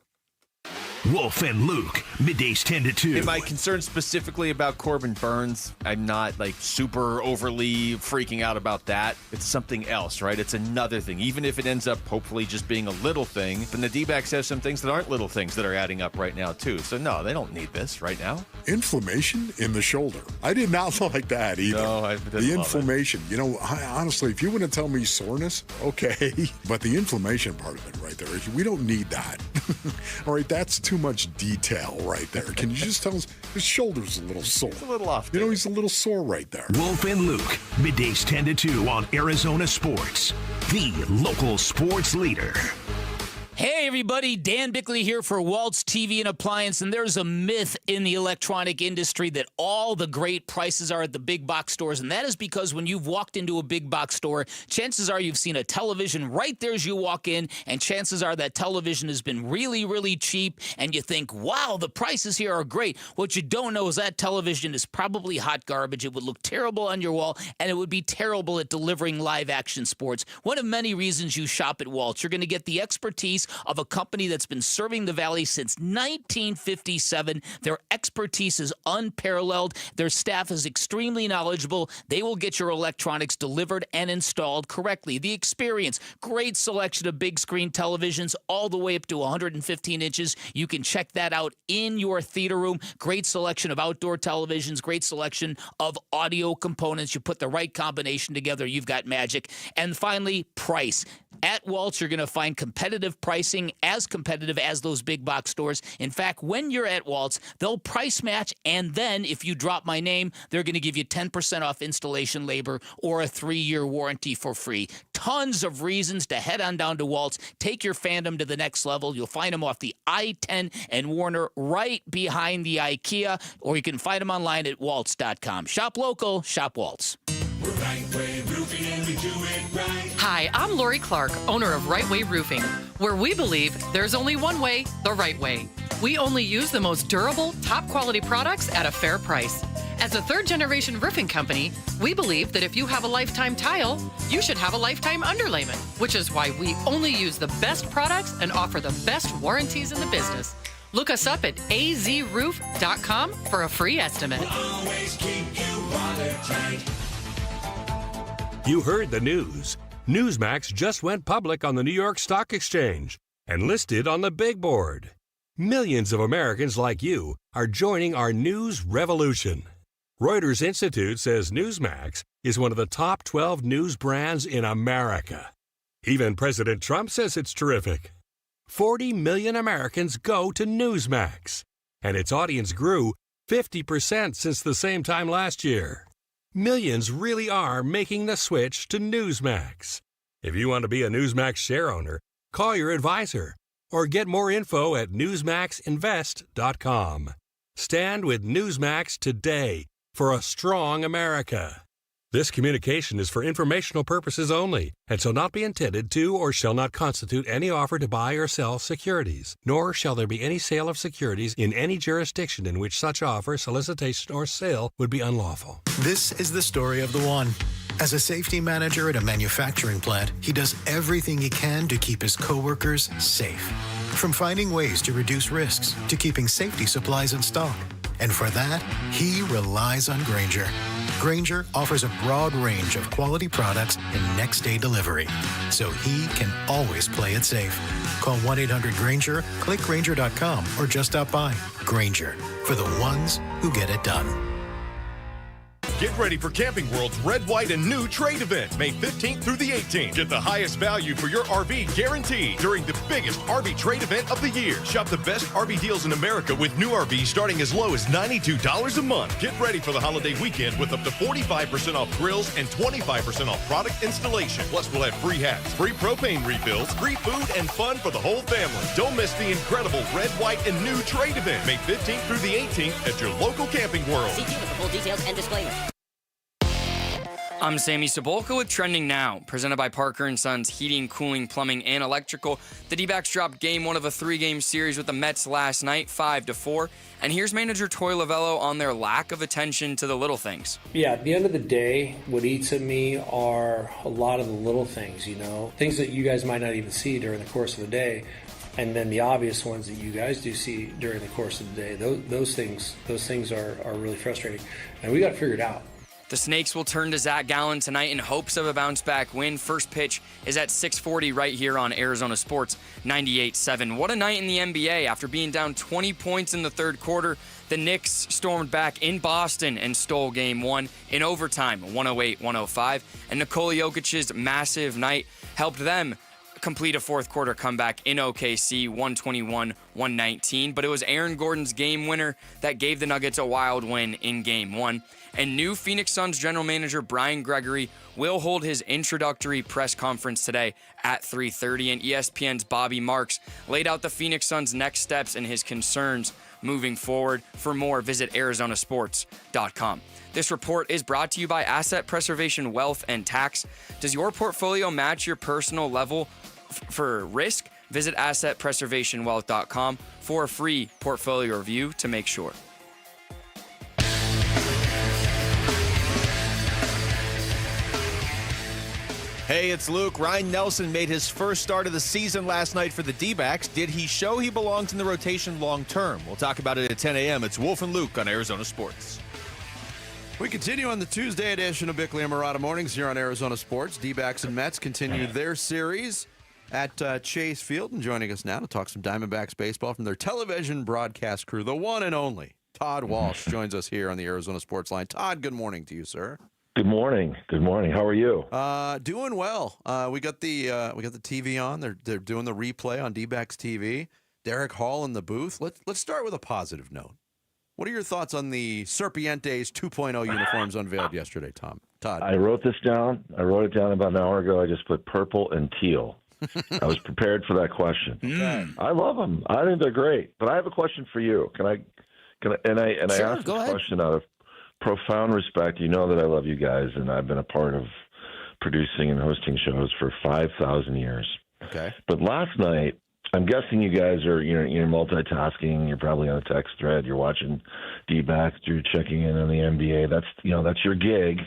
Speaker 3: Wolf and Luke, middays 10 to 2.
Speaker 14: Am I concerned specifically about Corbin Burns? I'm not like super overly freaking out about that. It's something else, right? It's another thing. Even if it ends up hopefully just being a little thing, then the D-backs have some things that aren't little things that are adding up right now too. So no, they don't need this right now.
Speaker 28: Inflammation in the shoulder. I did not like that either.
Speaker 14: No, I didn't
Speaker 28: the
Speaker 14: love
Speaker 28: inflammation. You know, honestly, if you want to tell me soreness, okay. But the inflammation part of it right there, we don't need that. All right, that's too much detail right there. Can you just tell us his shoulder's a little sore?
Speaker 14: It's a little off.
Speaker 28: You know, he's a little sore right there.
Speaker 3: Wolf and Luke, middays 10 to 2 on Arizona Sports, the local sports leader.
Speaker 2: Hey everybody, Dan Bickley here for Waltz TV and Appliance, and there's a myth in the electronic industry that all the great prices are at the big box stores, and that is because when you've walked into a big box store, chances are you've seen a television right there as you walk in, and chances are that television has been really, really cheap, and you think, wow, the prices here are great. What you don't know is that television is probably hot garbage. It would look terrible on your wall, and it would be terrible at delivering live action sports. One of many reasons you shop at Waltz. You're going to get the expertise of a company that's been serving the Valley since 1957. Their expertise is unparalleled. Their staff is extremely knowledgeable. They will get your electronics delivered and installed correctly. The experience, great selection of big screen televisions all the way up to 115 inches. You can check that out in your theater room. Great selection of outdoor televisions, great selection of audio components. You put the right combination together, you've got magic. And finally, price. At Waltz, you're going to find competitive pricing, as competitive as those big box stores. In fact, when you're at Waltz, they'll price match, and then if you drop my name, they're going to give you 10% off installation labor or a 3-year warranty for free. Tons of reasons to head on down to Waltz. Take your fandom to the next level. You'll find them off the I-10 and Warner right behind the IKEA, or you can find them online at waltz.com. Shop local, shop Waltz.
Speaker 15: We're Right Way Roofing and we do it right.
Speaker 16: Hi, I'm Lori Clark, owner of Right Way Roofing, where we believe there's only one way, the right way. We only use the most durable, top quality products at a fair price. As a third-generation roofing company, we believe that if you have a lifetime tile, you should have a lifetime underlayment, which is why we only use the best products and offer the best warranties in the business. Look us up at azroof.com for a free estimate.
Speaker 15: We'll always keep you watertight.
Speaker 21: You heard the news. Newsmax just went public on the New York Stock Exchange and listed on the big board. Millions of Americans like you are joining our news revolution. Reuters Institute says Newsmax is one of the top 12 news brands in America. Even President Trump says it's terrific. 40 million Americans go to Newsmax, and its audience grew 50% since the same time last year. Millions really are making the switch to Newsmax. If you want to be a Newsmax share owner, call your advisor or get more info at newsmaxinvest.com. Stand with Newsmax today for a strong America. This communication is for informational purposes only and shall not be intended to or shall not constitute any offer to buy or sell securities, nor shall there be any sale of securities in any jurisdiction in which such offer, solicitation, or sale would be unlawful.
Speaker 22: This is the story of the one.
Speaker 1: As a safety manager at a manufacturing plant, he does everything he can to keep his coworkers safe. From finding ways to reduce risks to keeping safety supplies in stock. And for that, he relies on Grainger. Grainger offers a broad range of quality products and next-day delivery, so he can always play it safe. Call 1-800-GRAINGER, click Grainger.com, or just stop by. Grainger, for the ones who get it done.
Speaker 4: Get ready for Camping World's Red, White, and New Trade event, May 15th through the 18th. Get the highest value for your RV guaranteed during the biggest RV trade event of the year. Shop the best RV deals in America with new RVs starting as low as $92 a month. Get ready for the holiday weekend with up to 45% off grills and 25% off product installation. Plus, we'll have free hats, free propane refills, free food, and fun for the whole family. Don't miss the incredible Red, White, and New Trade event, May 15th through the 18th at your local Camping World.
Speaker 10: See dealer for full details and disclaimer.
Speaker 30: I'm Sammy Cebulka with Trending Now, presented by Parker & Sons Heating, Cooling, Plumbing, and Electrical. The D-backs dropped game one of a three-game series with the Mets last night, 5-4. And here's manager Toy Lavello on their lack of attention to the little things.
Speaker 22: Yeah, at the end of the day, what eats at me are a lot of the little things, things that you guys might not even see during the course of the day. And then the obvious ones that you guys do see during the course of the day, those things are really frustrating. And we got to figure it out.
Speaker 30: The Snakes will turn to Zach Gallen tonight in hopes of a bounce-back win. First pitch is at 6:40 right here on Arizona Sports 98.7. What a night in the NBA. After being down 20 points in the third quarter, the Knicks stormed back in Boston and stole Game 1 in overtime, 108-105. And Nikola Jokic's massive night helped them complete a fourth quarter comeback in OKC, 121-119. But it was Aaron Gordon's game winner that gave the Nuggets a wild win in Game 1. And new Phoenix Suns general manager Brian Gregory will hold his introductory press conference today at 3:30. And ESPN's Bobby Marks laid out the Phoenix Suns' next steps and his concerns moving forward. For more, visit arizonasports.com. This report is brought to you by Asset Preservation Wealth and Tax. Does your portfolio match your personal level for risk? Visit assetpreservationwealth.com for a free portfolio review to make sure.
Speaker 14: Hey, it's Luke. Ryan Nelson made his first start of the season last night for the D-backs. Did he show he belongs in the rotation long term? We'll talk about it at 10 a.m. It's Wolf and Luke on Arizona Sports.
Speaker 8: We continue on the Tuesday edition of Bickley and Marada Mornings here on Arizona Sports. D-backs and Mets continue their series at Chase Field. And joining us now to talk some Diamondbacks baseball from their television broadcast crew, the one and only Todd Walsh joins us here on the Arizona Sports Line. Todd, good morning to you, sir.
Speaker 23: Good morning. Good morning. How are you?
Speaker 8: Doing well. We got the TV on. They're doing the replay on D-backs TV. Derek Hall in the booth. Let's start with a positive note. What are your thoughts on the Serpientes 2.0 uniforms unveiled yesterday, Todd?
Speaker 23: I wrote this down. I wrote it down about an hour ago. I just put purple and teal. I was prepared for that question. I love them. I think they're great. But I have a question for you. Can I
Speaker 2: Sure,
Speaker 23: ask this question out of profound respect. You know that I love you guys, and I've been a part of producing and hosting shows for 5,000 years.
Speaker 8: Okay.
Speaker 23: But last night, I'm guessing you guys are you're multitasking. You're probably on a text thread. You're watching D-backs. You're checking in on the NBA. That's your gig.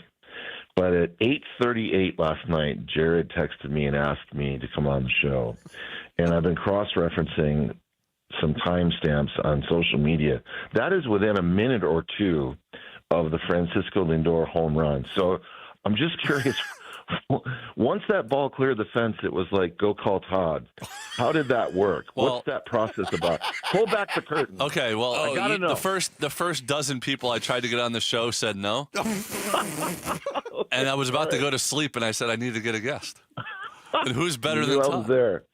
Speaker 23: But at 8:38 last night, Jared texted me and asked me to come on the show, and I've been cross-referencing some timestamps on social media. That is within a minute or two of the Francisco Lindor home run. So I'm just curious. Once that ball cleared the fence, it was like, go call Todd. How did that work? What's that process about? Pull back the curtain.
Speaker 12: Okay, well,
Speaker 23: I gotta know.
Speaker 12: The first dozen people I tried to get on the show said no. And I was about to go to sleep, and I said I need to get a guest. And who's better than Todd?
Speaker 23: I was there.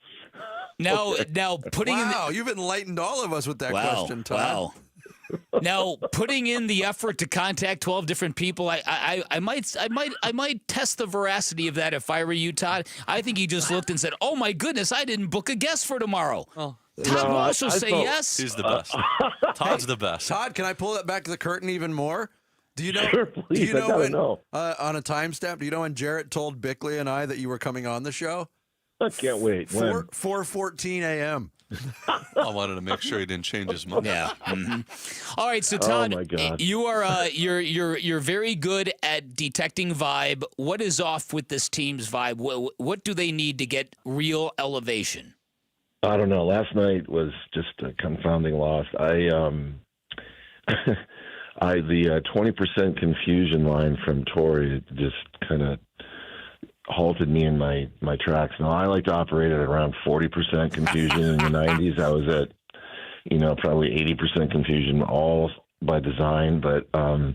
Speaker 2: Now putting in
Speaker 8: you've enlightened all of us with that question, Todd.
Speaker 2: Wow. Now, putting in the effort to contact 12 different people, I might test the veracity of that if I were you, Todd. I think he just looked and said, "Oh my goodness, I didn't book a guest for tomorrow." Todd will also say yes.
Speaker 12: He's the best. Todd's the best.
Speaker 8: Todd, can I pull that back to the curtain even more? Do you know?
Speaker 23: Sure, please.
Speaker 8: Do you know
Speaker 23: I gotta
Speaker 8: when,
Speaker 23: know.
Speaker 8: on a timestamp? Do you know when Jarrett told Bickley and I that you were coming on the show?
Speaker 23: I can't wait.
Speaker 8: 4:14 a.m.
Speaker 12: I wanted to make sure he didn't change his mind.
Speaker 2: Yeah. All right, so Todd,
Speaker 23: my God.
Speaker 2: you are you're very good at detecting vibe. What is off with this team's vibe? What do they need to get real elevation?
Speaker 23: I don't know. Last night was just a confounding loss. The 20% confusion line from Torrey just kind of halted me in my tracks. Now, I like to operate at around 40% confusion. In the 90s, I was at, probably 80% confusion, all by design. But I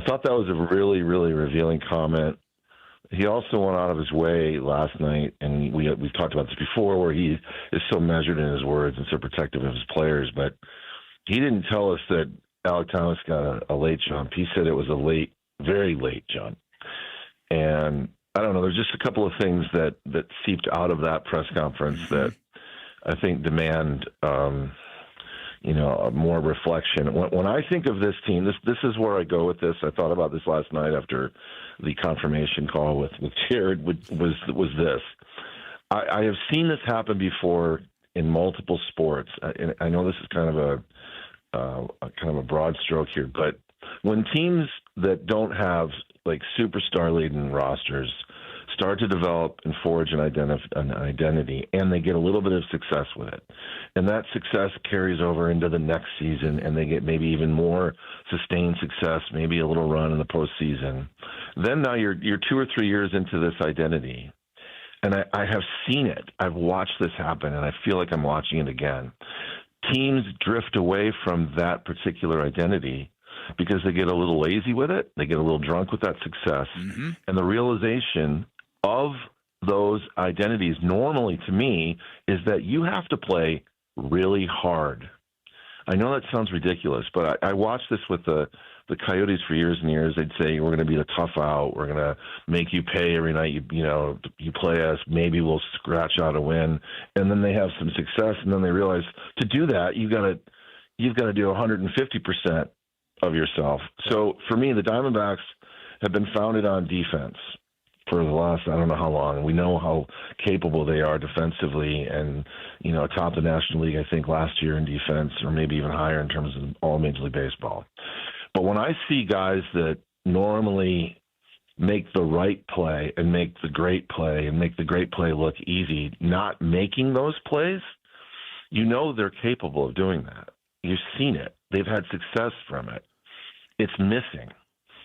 Speaker 23: thought that was a really, really revealing comment. He also went out of his way last night, and we've talked about this before, where he is so measured in his words and so protective of his players. But he didn't tell us that Alec Thomas got a late jump. He said it was a late, very late jump. And I don't know. There's just a couple of things that seeped out of that press conference that I think demand, more reflection. When I think of this team, this is where I go with this. I thought about this last night after the confirmation call with Jared. Was this? I have seen this happen before in multiple sports. And I know this is kind of a broad stroke here, but when teams that don't have like superstar-laden rosters start to develop and forge an identity, and they get a little bit of success with it, and that success carries over into the next season, and they get maybe even more sustained success, maybe a little run in the postseason. Then now you're 2 or 3 years into this identity, and I have seen it. I've watched this happen, and I feel like I'm watching it again. Teams drift away from that particular identity because they get a little lazy with it. They get a little drunk with that success. Mm-hmm. And the realization of those identities normally to me is that you have to play really hard. I know that sounds ridiculous, but I watched this with the Coyotes for years and years. They'd say, we're going to be the tough out. We're going to make you pay every night you play us. Maybe we'll scratch out a win. And then they have some success, and then they realize to do that, you've got to do 150% of yourself. So for me, the Diamondbacks have been founded on defense for the last, I don't know how long. We know how capable they are defensively, and, top the National League, I think, last year in defense, or maybe even higher in terms of all Major League Baseball. But when I see guys that normally make the right play and make the great play and make the great play look easy, not making those plays, they're capable of doing that. You've seen it. They've had success from it. It's missing.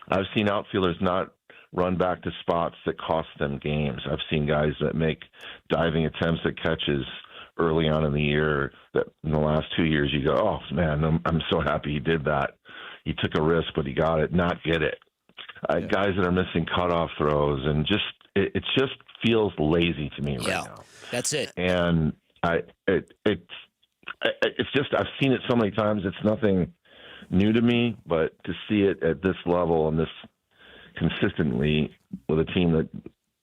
Speaker 23: I've seen outfielders not run back to spots that cost them games. I've seen guys that make diving attempts at catches early on in the year that in the last 2 years you go, oh, man, I'm so happy he did that. He took a risk, but he got it, not get it. Guys that are missing cutoff throws, and it just feels lazy to me right now.
Speaker 2: That's it.
Speaker 23: And it's just, I've seen it so many times. It's nothing new to me, but to see it at this level and this consistently with a team that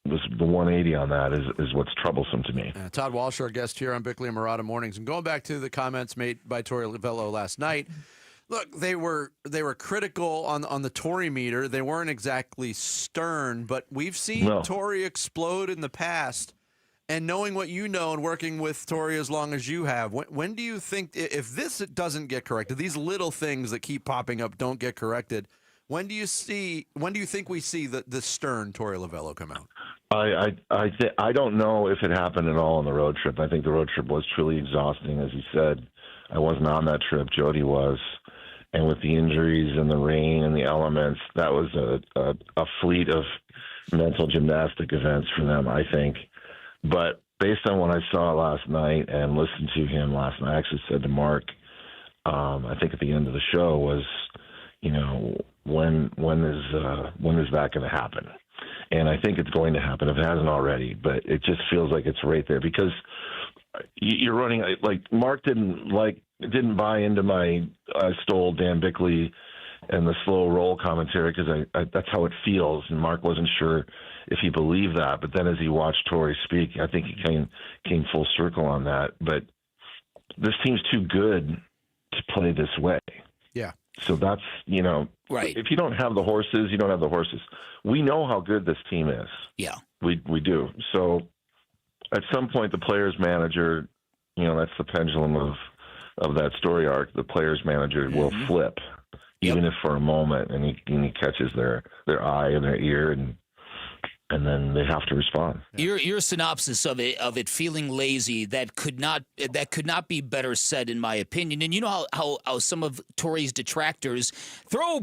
Speaker 23: was the 180 on that is what's troublesome to me.
Speaker 8: Todd Walsh, our guest here on Bickley and Marada Mornings. And going back to the comments made by Torrey Lovullo last night, look, they were critical on the Torrey meter. They weren't exactly stern, but we've seen Torrey explode in the past. And knowing what you know and working with Torrey as long as you have, when do you think, if this doesn't get corrected, these little things that keep popping up don't get corrected, when do you think we see the stern Torrey Lovullo come out?
Speaker 23: I don't know if it happened at all on the road trip. I think the road trip was truly exhausting, as he said. I wasn't on that trip. Jody was. And with the injuries and the rain and the elements, that was a fleet of mental gymnastic events for them, I think. But based on what I saw last night and listened to him last night, I actually said to Mark, I think at the end of the show was, when is that going to happen? And I think it's going to happen if it hasn't already. But it just feels like it's right there because you're running like Mark didn't buy into my I stole Dan Bickley and the slow roll commentary because that's how it feels. And Mark wasn't sure if he believed that. But then as he watched Torrey speak, I think he came full circle on that. But this team's too good to play this way.
Speaker 8: Yeah.
Speaker 23: So that's,
Speaker 2: right.
Speaker 23: If you don't have the horses, you don't have the horses. We know how good this team is.
Speaker 2: Yeah.
Speaker 23: We do. So at some point the player's manager, that's the pendulum of that story arc. The player's manager will flip, even if for a moment, and he catches their eye and their ear, and then they have to respond.
Speaker 2: Your synopsis of it feeling lazy, that could not be better said, in my opinion. And you know how some of Torrey's detractors throw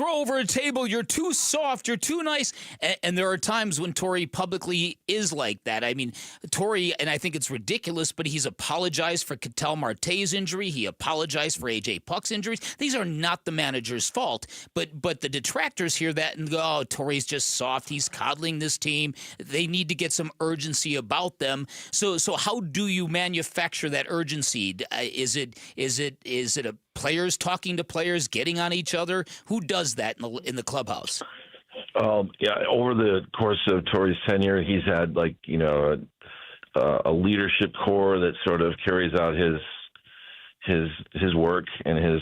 Speaker 2: over a table, you're too soft, you're too nice, and there are times when Torrey publicly is like that. I mean, Torrey, and I think it's ridiculous, but he's apologized for Ketel Marte's injury. He apologized for A.J. Puck's injuries. These are not the manager's fault, but the detractors hear that and go, oh, Torrey's just soft. He's coddling this team. They need to get some urgency about them. So how do you manufacture that urgency? Is it a players talking to players, getting on each other? Who does that in the clubhouse?
Speaker 23: Over the course of Torrey's tenure, he's had a leadership core that sort of carries out his work and his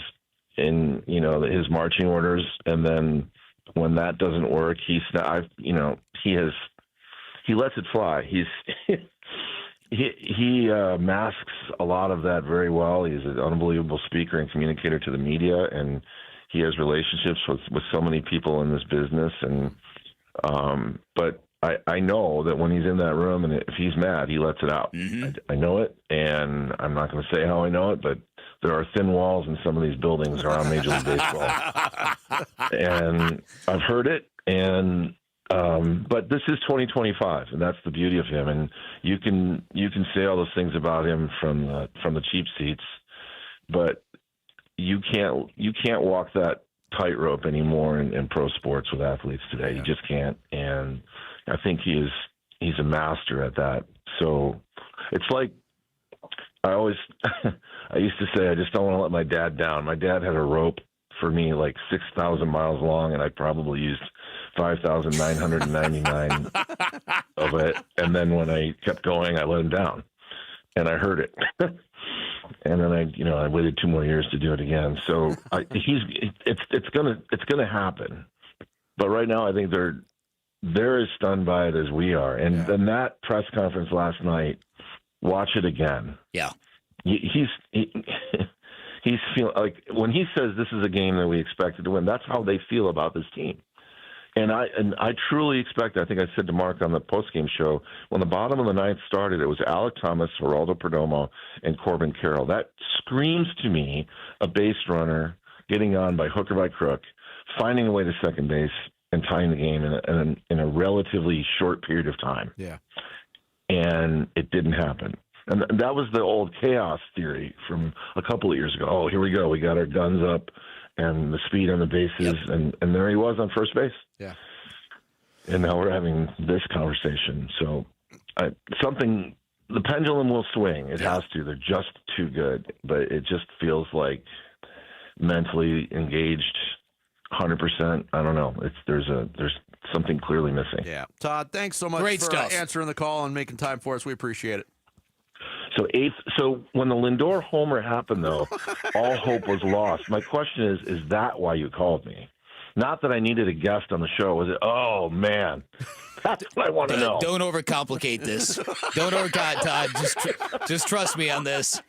Speaker 23: marching orders, and then when that doesn't work, he lets it fly. He masks a lot of that very well. He's an unbelievable speaker and communicator to the media, and he has relationships with so many people in this business. And but I know that when he's in that room and if he's mad, he lets it out. I know it, and I'm not going to say how I know it, but there are thin walls in some of these buildings around Major League Baseball, and I've heard it. And but this is 2025, and that's the beauty of him. And you can say all those things about him from the cheap seats, but you can't walk that tightrope anymore in pro sports with athletes today. You just can't. And I think he's a master at that. So it's like I used to say, I just don't want to let my dad down. My dad had a rope for me like 6,000 miles long, and I probably used 5,999 of it. And then when I kept going, I let him down, and I heard it. And then I waited 2 more years to do it again. So it's gonna happen. But right now, I think they're as stunned by it as we are. And then that press conference last night, watch it again.
Speaker 2: Yeah,
Speaker 23: he's feeling like when he says this is a game that we expected to win. That's how they feel about this team. And I truly expect, I think I said to Mark on the postgame show, when the bottom of the ninth started, it was Alec Thomas, Geraldo Perdomo, and Corbin Carroll. That screams to me a base runner getting on by hook or by crook, finding a way to second base, and tying the game in a relatively short period of time.
Speaker 8: Yeah.
Speaker 23: And it didn't happen. And that was the old chaos theory from a couple of years ago. Oh, here we go. We got our guns up and the speed on the bases, and there he was on first base.
Speaker 8: Yeah.
Speaker 23: And now we're having this conversation. So the pendulum will swing. It has to. They're just too good. But it just feels like mentally engaged 100%. I don't know. There's something clearly missing.
Speaker 8: Yeah. Todd, thanks so much for answering the call and making time for us. We appreciate it.
Speaker 23: So when the Lindor homer happened, though, all hope was lost. My question is that why you called me? Not that I needed a guest on the show. Was it, oh, man, that's what I want to know.
Speaker 2: Don't overcomplicate this. Don't overcomplicate, Todd. Just trust me on this.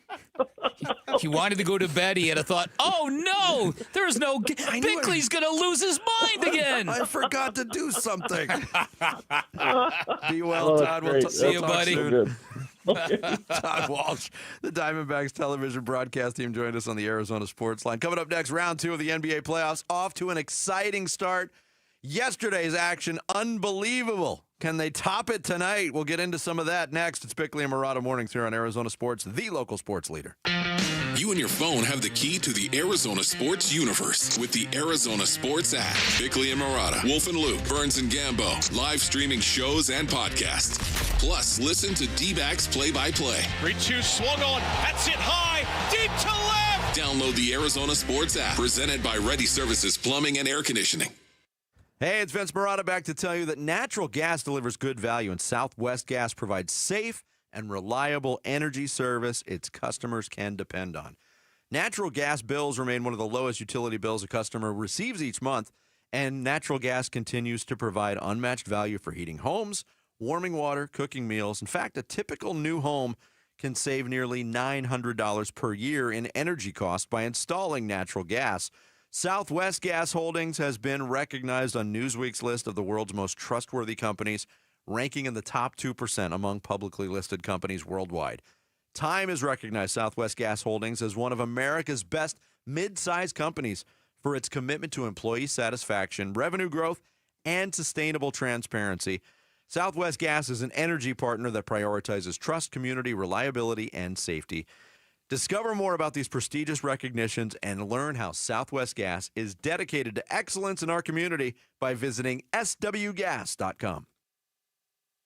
Speaker 2: He wanted to go to bed. He had a thought, oh, no, there's no Bickley's going to lose his mind again.
Speaker 8: I forgot to do something. Be well, Todd. We'll
Speaker 2: see you, buddy.
Speaker 23: Good.
Speaker 8: Todd Walsh, the Diamondbacks television broadcast team, joined us on the Arizona Sports Line. Coming up next, round 2 of the NBA playoffs, off to an exciting start. Yesterday's action, unbelievable. Can they top it tonight? We'll get into some of that next. It's Bickley and Marada mornings here on Arizona Sports, the local sports leader.
Speaker 6: You and your phone have the key to the Arizona sports universe with the Arizona Sports app. Bickley and Marada, Wolf and Luke, Burns and Gambo, live streaming shows and podcasts. Plus, listen to Dbacks play-by-play.
Speaker 10: 3-2 swung on. That's it high. Deep to left.
Speaker 6: Download the Arizona Sports app, presented by Ready Services Plumbing and Air Conditioning.
Speaker 8: Hey, it's Vince Marada back to tell you that natural gas delivers good value, and Southwest Gas provides safe and reliable energy service its customers can depend on. Natural gas bills remain one of the lowest utility bills a customer receives each month, and natural gas continues to provide unmatched value for heating homes, warming water, cooking meals. In fact, a typical new home can save nearly $900 per year in energy costs by installing natural gas. Southwest Gas Holdings has been recognized on Newsweek's list of the world's most trustworthy companies, ranking in the top 2% among publicly listed companies worldwide. Time has recognized Southwest Gas Holdings as one of America's best mid-sized companies for its commitment to employee satisfaction, revenue growth, and sustainable transparency. Southwest Gas is an energy partner that prioritizes trust, community, reliability, and safety. Discover more about these prestigious recognitions and learn how Southwest Gas is dedicated to excellence in our community by visiting swgas.com.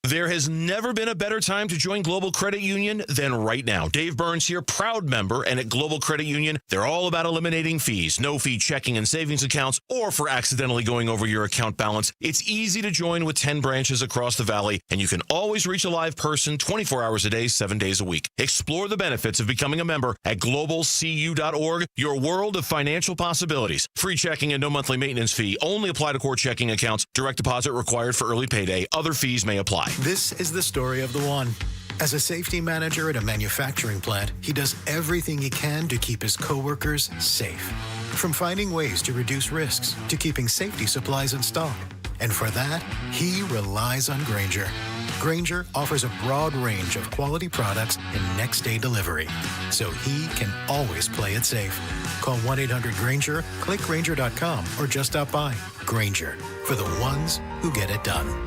Speaker 9: There has never been a better time to join Global Credit Union than right now. Dave Burns here, proud member, and at Global Credit Union, they're all about eliminating fees, no-fee checking and savings accounts, or for accidentally going over your account balance. It's easy to join with 10 branches across the valley, and you can always reach a live person 24 hours a day, 7 days a week. Explore the benefits of becoming a member at globalcu.org, your world of financial possibilities. Free checking and no monthly maintenance fee. Only apply to core checking accounts. Direct deposit required for early payday. Other fees may apply.
Speaker 1: This is the story of the one. As a safety manager at a manufacturing plant, he does everything he can to keep his coworkers safe. From finding ways to reduce risks to keeping safety supplies in stock. And for that, he relies on Grainger. Grainger offers a broad range of quality products and next-day delivery, so he can always play it safe. Call 1-800-GRAINGER, click Grainger.com, or just stop by. Grainger, for the ones who get it done.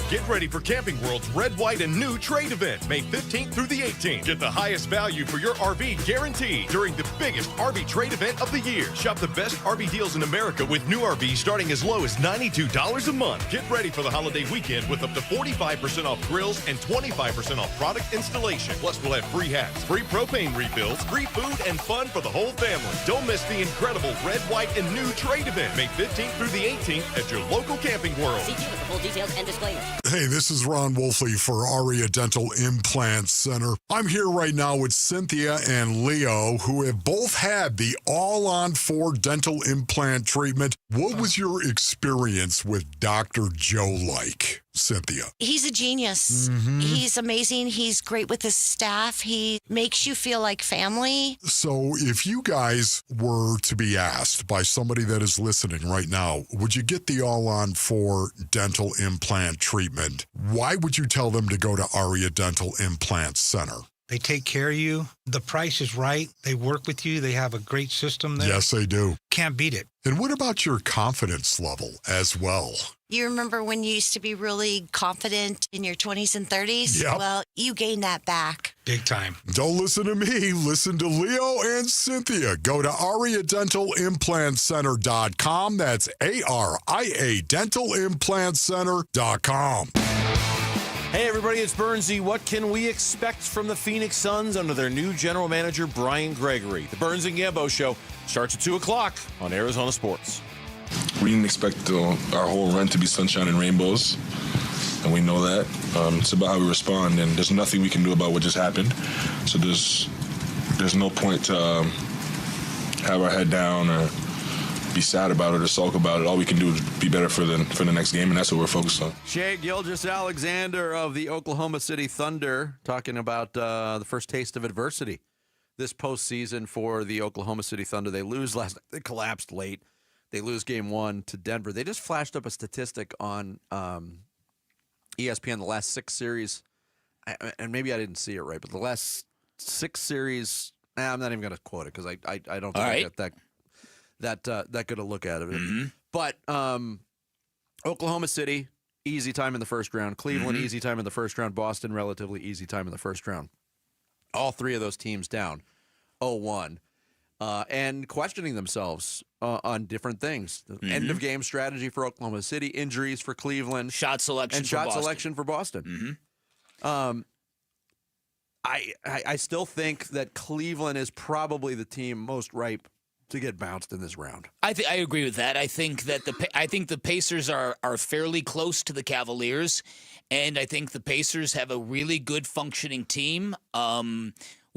Speaker 4: Get ready for Camping World's Red, White, and New trade event, May 15th through the 18th. Get the highest value for your RV guaranteed during the biggest RV trade event of the year. Shop the best RV deals in America with new RVs starting as low as $92 a month. Get ready for the holiday weekend with up to 45% off grills and 25% off product installation. Plus, we'll have free hats, free propane refills, free food, and fun for the whole family. Don't miss the incredible Red, White, and New trade event, May 15th through the 18th at your local Camping World.
Speaker 11: See you with the full details and disclaimers.
Speaker 28: Hey, this is Ron Wolfley for Aria Dental Implant Center. I'm here right now with Cynthia and Leo, who have both had the all-on-4 dental implant treatment. What was your experience with Dr. Joe like, Cynthia?
Speaker 11: He's a genius. He's amazing. He's great with his staff. He makes you feel like family.
Speaker 28: So if you guys were to be asked by somebody that is listening right now, would you get the all-on-4 dental implant treatment? Why would you tell them to go to Aria Dental Implant Center?
Speaker 13: They take care of you. The price is right. They work with you. They have a great system there.
Speaker 28: Yes, they do.
Speaker 13: Can't beat it.
Speaker 28: And what about your confidence level as well?
Speaker 11: You remember when you used to be really confident in your 20s and 30s?
Speaker 28: Yep.
Speaker 11: Well, you gained that back.
Speaker 13: Big time.
Speaker 28: Don't listen to me. Listen to Leo and Cynthia. Go to AriaDentalImplantCenter.com. That's ARIA DentalImplantCenter.com.
Speaker 14: Hey, everybody, it's Burnsy. What can we expect from the Phoenix Suns under their new general manager, Brian Gregory? The Burns and Gambo Show starts at 2 o'clock on Arizona Sports.
Speaker 17: We didn't expect our whole run to be sunshine and rainbows, and we know that. It's about how we respond, and there's nothing we can do about what just happened. So there's no point to have our head down or be sad about it or sulk about it. All we can do is be better for the next game, and that's what we're focused on.
Speaker 8: Shea Gilgeous-Alexander of the Oklahoma City Thunder talking about the first taste of adversity this postseason for the Oklahoma City Thunder. They lose last night. They collapsed late. They lose game 1 to Denver. They just flashed up a statistic on ESPN the last 6 series, and maybe I didn't see it right, but the last 6 series, I'm not even going to quote it because I don't think I got that good a look at it. But Oklahoma City, easy time in the first round. Cleveland, easy time in the first round. Boston, relatively easy time in the first round. All 3 of those teams down 0-1 and questioning themselves on different things. End-of-game strategy for Oklahoma City, injuries for Cleveland.
Speaker 2: Shot selection for Boston.
Speaker 8: Selection for Boston. I still think that Cleveland is probably the team most ripe to get bounced in this round.
Speaker 2: I agree with that. I think that the Pacers are fairly close to the Cavaliers, and I think the Pacers have a really good functioning team.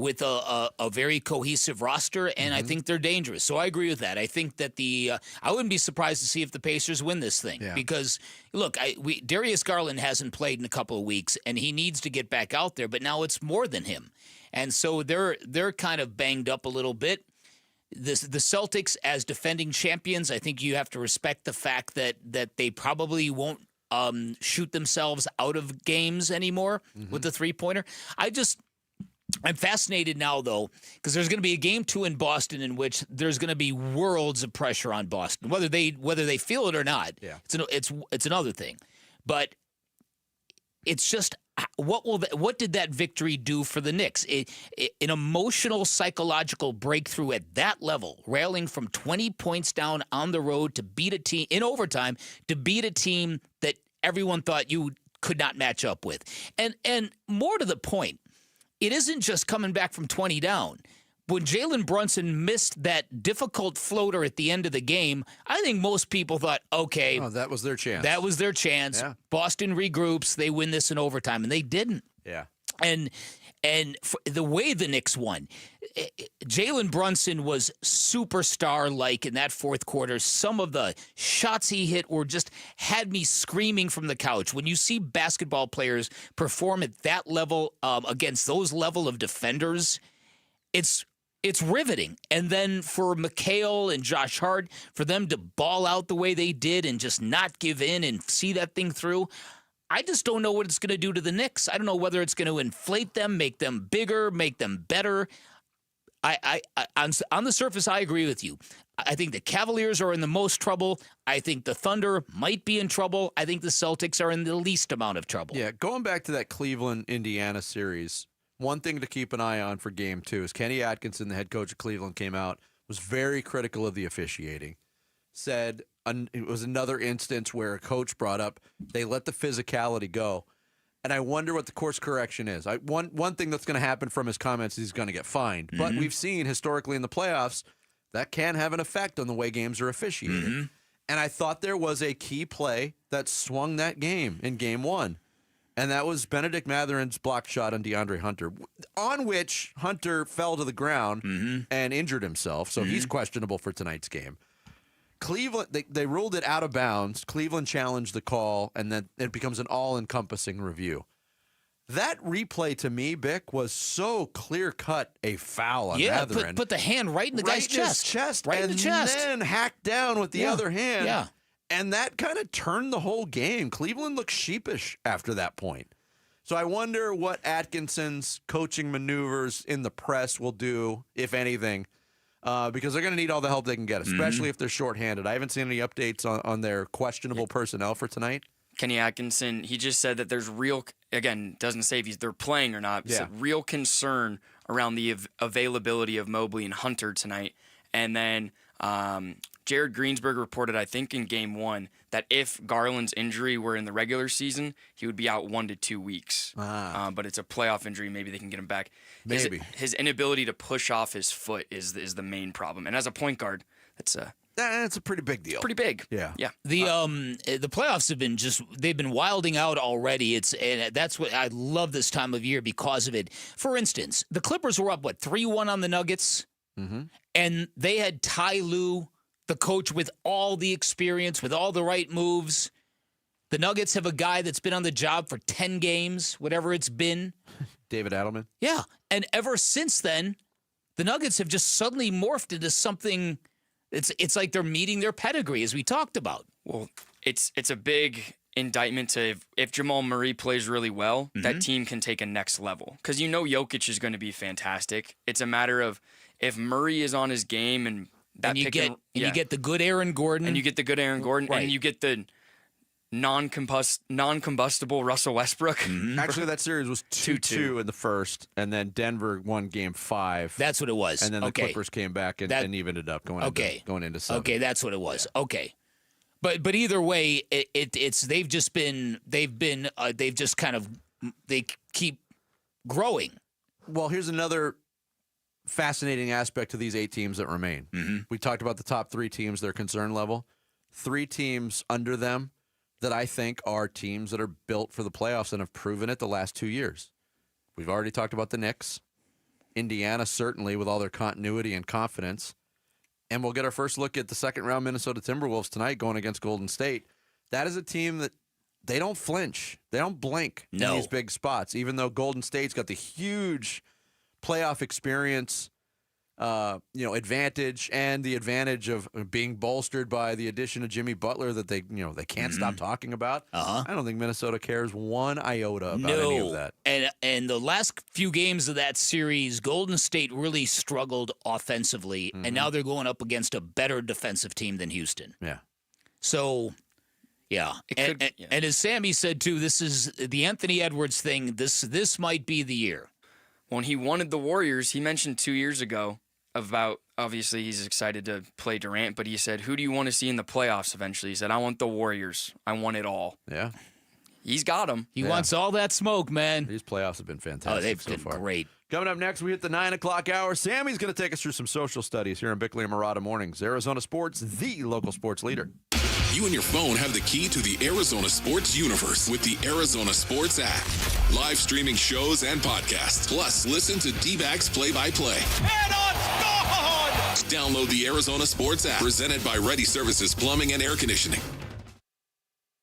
Speaker 2: with a very cohesive roster, and I think they're dangerous. So I agree with that. I think that I wouldn't be surprised to see if the Pacers win this thing because, look, Darius Garland hasn't played in a couple of weeks, and he needs to get back out there, but now it's more than him. And so they're kind of banged up a little bit. The Celtics, as defending champions, I think you have to respect the fact that they probably won't shoot themselves out of games anymore with the three-pointer. I'm fascinated now, though, because there's going to be a game 2 in Boston in which there's going to be worlds of pressure on Boston, whether they feel it or not. Yeah. It's another thing, but it's just what did that victory do for the Knicks? An emotional, psychological breakthrough at that level, railing from 20 points down on the road to beat a team in overtime, to beat a team that everyone thought you could not match up with. And more to the point, it isn't just coming back from 20 down. When Jalen Brunson missed that difficult floater at the end of the game, I think most people thought, okay.
Speaker 8: Oh, that was their chance.
Speaker 2: That was their chance.
Speaker 8: Yeah.
Speaker 2: Boston regroups. They win this in overtime, and they didn't.
Speaker 8: Yeah.
Speaker 2: And for the way the Knicks won, Jalen Brunson was superstar-like in that fourth quarter. Some of the shots he hit had me screaming from the couch. When you see basketball players perform at that level against those level of defenders, it's riveting. And then for McHale and Josh Hart, for them to ball out the way they did and just not give in and see that thing through, I just don't know what it's going to do to the Knicks. I don't know whether it's going to inflate them, make them bigger, make them better. On the surface, I agree with you. I think the Cavaliers are in the most trouble. I think the Thunder might be in trouble. I think the Celtics are in the least amount of trouble.
Speaker 8: Yeah, going back to that Cleveland-Indiana series, one thing to keep an eye on for Game 2 is Kenny Atkinson, the head coach of Cleveland, came out, was very critical of the officiating. Said it was another instance where a coach brought up they let the physicality go. And I wonder what the course correction is. One thing that's going to happen from his comments is he's going to get fined. Mm-hmm. But we've seen historically in the playoffs that can have an effect on the way games are officiated. Mm-hmm. And I thought there was a key play that swung that game in Game 1. And that was Benedict Matherin's block shot on DeAndre Hunter, on which Hunter fell to the ground and injured himself. So he's questionable for tonight's game. Cleveland, they ruled it out of bounds. Cleveland challenged the call, and then it becomes an all-encompassing review. That replay to me, Bick, was so clear-cut a foul on Matherin.
Speaker 2: Put the hand right in the guy's chest. Right in the chest.
Speaker 8: And then hacked down with the other hand. Yeah. And that kind of turned the whole game. Cleveland looked sheepish after that point. So I wonder what Atkinson's coaching maneuvers in the press will do, if anything, because they're going to need all the help they can get, especially if they're shorthanded. I haven't seen any updates on their questionable personnel for tonight.
Speaker 30: Kenny Atkinson, he just said that there's real, again, doesn't say if they're playing or not, but said real concern around the availability of Mobley and Hunter tonight. And then Jared Greensburg reported, I think in Game 1, that if Garland's injury were in the regular season, he would be out 1 to 2 weeks. But it's a playoff injury. Maybe they can get him back.
Speaker 8: Maybe.
Speaker 30: His inability to push off his foot is the main problem. And as a point guard, that's
Speaker 8: a pretty big deal.
Speaker 30: Pretty big.
Speaker 8: Yeah.
Speaker 30: Yeah.
Speaker 2: The playoffs have been they've been wilding out already. And that's what I love this time of year because of it. For instance, the Clippers were up 3-1 on the Nuggets, and they had Ty Lue, the coach with all the experience, with all the right moves. The Nuggets have a guy that's been on the job for 10 games, whatever it's been.
Speaker 8: David Adelman.
Speaker 2: Yeah. And ever since then, the Nuggets have just suddenly morphed into something. It's like they're meeting their pedigree, as we talked about.
Speaker 30: Well, it's a big indictment to if Jamal Murray plays really well, that team can take a next level. Because Jokic is going to be fantastic. It's a matter of if Murray is on his game and
Speaker 2: you get the good Aaron Gordon.
Speaker 30: And you get the good Aaron Gordon.
Speaker 2: Right.
Speaker 30: And you get the non-combustible Russell Westbrook.
Speaker 8: Actually, that series was 2-2 in the first, and then Denver won Game 5.
Speaker 2: That's what it was.
Speaker 8: And then the Clippers came back and evened it up going into 7.
Speaker 2: Okay, that's what it was. Yeah. Okay. But either way, they've just kind of they keep growing.
Speaker 8: Well, here's another fascinating aspect to these 8 teams that remain. We talked about the top 3 teams, their concern level. 3 teams under them that I think are teams that are built for the playoffs and have proven it the last 2 years. We've already talked about the Knicks. Indiana, certainly, with all their continuity and confidence. And we'll get our first look at the second-round Minnesota Timberwolves tonight going against Golden State. That is a team that they don't flinch. They don't blink in these big spots, even though Golden State's got the huge playoff experience, advantage, and the advantage of being bolstered by the addition of Jimmy Butler that they can't stop talking about. I don't think Minnesota cares one iota about any of that.
Speaker 2: And the last few games of that series, Golden State really struggled offensively, and now they're going up against a better defensive team than Houston.
Speaker 8: Yeah.
Speaker 2: So, yeah. And as Sammy said, too, this is the Anthony Edwards thing. This might be the year.
Speaker 30: When he wanted the Warriors, he mentioned 2 years ago about, obviously he's excited to play Durant, but he said, who do you want to see in the playoffs eventually? He said, I want the Warriors. I want it all.
Speaker 8: Yeah.
Speaker 30: He's got them.
Speaker 2: He wants all that smoke, man.
Speaker 8: These playoffs have been fantastic
Speaker 2: they've
Speaker 8: so
Speaker 2: been
Speaker 8: far.
Speaker 2: Great.
Speaker 8: Coming up next, we hit the 9 o'clock hour. Sammy's going to take us through some social studies here on Bickley and Marada Mornings. Arizona Sports, the local sports leader.
Speaker 6: You and your phone have the key to the Arizona sports universe with the Arizona Sports app. Live streaming shows and podcasts. Plus, listen to Dbacks play-by-play.
Speaker 10: And on scored!
Speaker 6: Download the Arizona Sports app, presented by Ready Services Plumbing and Air Conditioning.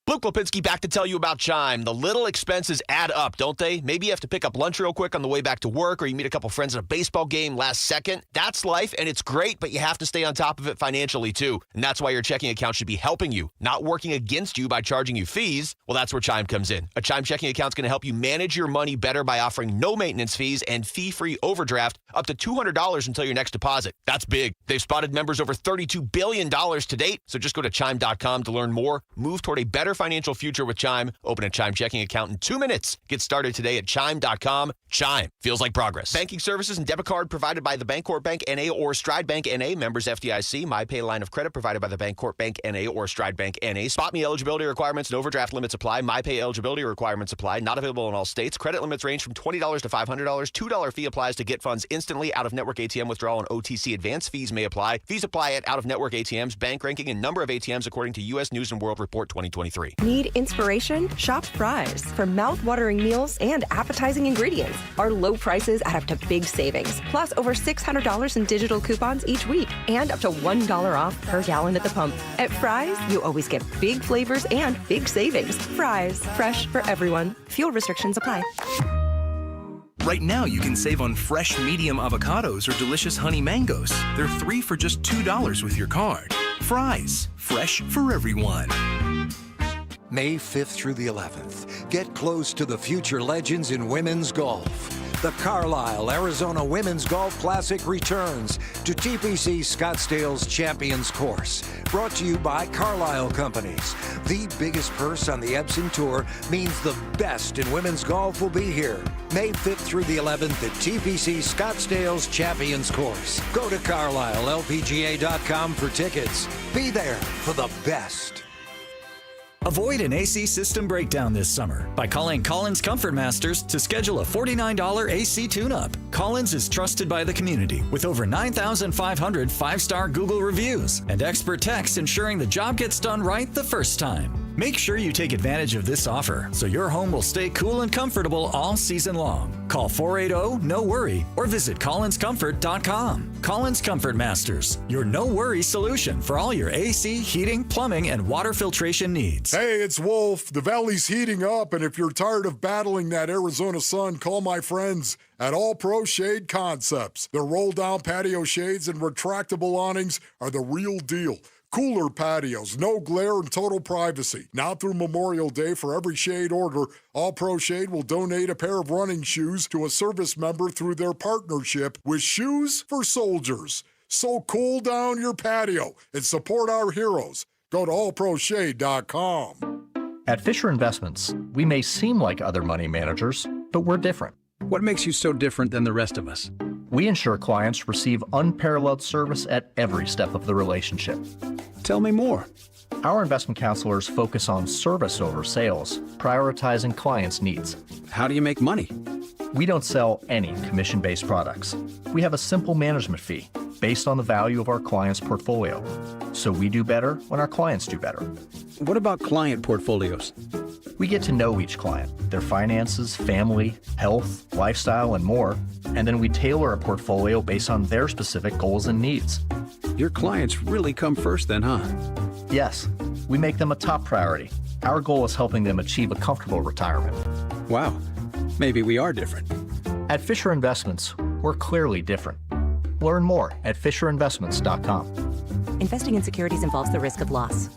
Speaker 5: Luke Lipinski back to tell you about Chime. The little expenses add up, don't they? Maybe you have to pick up lunch real quick on the way back to work, or you meet a couple friends at a baseball game last second. That's life, and it's great, but you have to stay on top of it financially, too. And that's why your checking account should be helping you, not working against you by charging you fees. Well, that's where Chime comes in. A Chime checking account is going to help you manage your money better by offering no maintenance fees and fee-free overdraft up to $200 until your next deposit. That's big. They've spotted members over $32 billion to date, so just go to Chime.com to learn more. Move toward a better financial future with Chime. Open a Chime checking account in 2 minutes. Get started today at Chime.com. Chime. Feels like progress. Banking services and debit card provided by the Bancorp Bank N.A. or Stride Bank N.A. Members FDIC. MyPay line of credit provided by the Bancorp Bank N.A. or Stride Bank N.A. Spot me eligibility requirements and overdraft limits apply. MyPay eligibility requirements apply. Not available in all states. Credit limits range from $20 to $500. $2 fee applies to get funds instantly. Out-of-network ATM withdrawal and OTC advance fees may apply. Fees apply at out-of-network ATMs. Bank ranking and number of ATMs according to U.S. News & World Report 2023.
Speaker 7: Need inspiration? Shop Fry's. For mouth-watering meals and appetizing ingredients. Our low prices add up to big savings. Plus over $600 in digital coupons each week. And up to $1 off per gallon at the pump. At Fry's, you always get big flavors and big savings. Fry's. Fresh for everyone. Fuel restrictions apply.
Speaker 18: Right now, you can save on fresh medium avocados or delicious honey mangoes. They're 3 for just $2 with your card. Fry's. Fresh for everyone.
Speaker 19: May 5th through the 11th, get close to the future legends in women's golf. The Carlisle Arizona Women's Golf Classic returns to TPC Scottsdale's Champions Course. Brought to you by Carlisle Companies. The biggest purse on the Epson Tour means the best in women's golf will be here. May 5th through the 11th at TPC Scottsdale's Champions Course. Go to CarlisleLPGA.com for tickets. Be there for the best.
Speaker 20: Avoid an AC system breakdown this summer by calling Collins Comfort Masters to schedule a $49 AC tune-up. Collins is trusted by the community with over 9,500 five-star Google reviews and expert techs ensuring the job gets done right the first time. Make sure you take advantage of this offer so your home will stay cool and comfortable all season long. Call 480-NO-WORRY or visit collinscomfort.com. Collins Comfort Masters, your no-worry solution for all your AC, heating, plumbing, and water filtration needs.
Speaker 28: Hey, it's Wolf. The valley's heating up, and if you're tired of battling that Arizona sun, call my friends at All Pro Shade Concepts. Their roll-down patio shades and retractable awnings are the real deal. Cooler patios, no glare, and total privacy. Now through Memorial Day, for every shade order, All Pro Shade will donate a pair of running shoes to a service member through their partnership with Shoes for Soldiers. So cool down your patio and support our heroes. Go to allproshade.com.
Speaker 24: At Fisher Investments, we may seem like other money managers, but we're different.
Speaker 25: What makes you so different than the rest of us?
Speaker 24: We ensure clients receive unparalleled service at every step of the relationship.
Speaker 25: Tell me more.
Speaker 24: Our investment counselors focus on service over sales, prioritizing clients' needs.
Speaker 25: How do you make money?
Speaker 24: We don't sell any commission-based products. We have a simple management fee based on the value of our client's portfolio. So we do better when our clients do better.
Speaker 25: What about client portfolios?
Speaker 24: We get to know each client, their finances, family, health, lifestyle, and more, and then we tailor a portfolio based on their specific goals and needs.
Speaker 25: Your clients really come first then, huh?
Speaker 24: Yes, we make them a top priority. Our goal is helping them achieve a comfortable retirement.
Speaker 25: Wow, maybe we are different.
Speaker 24: At Fisher Investments, we're clearly different. Learn more at FisherInvestments.com.
Speaker 3: Investing in securities involves the risk of loss.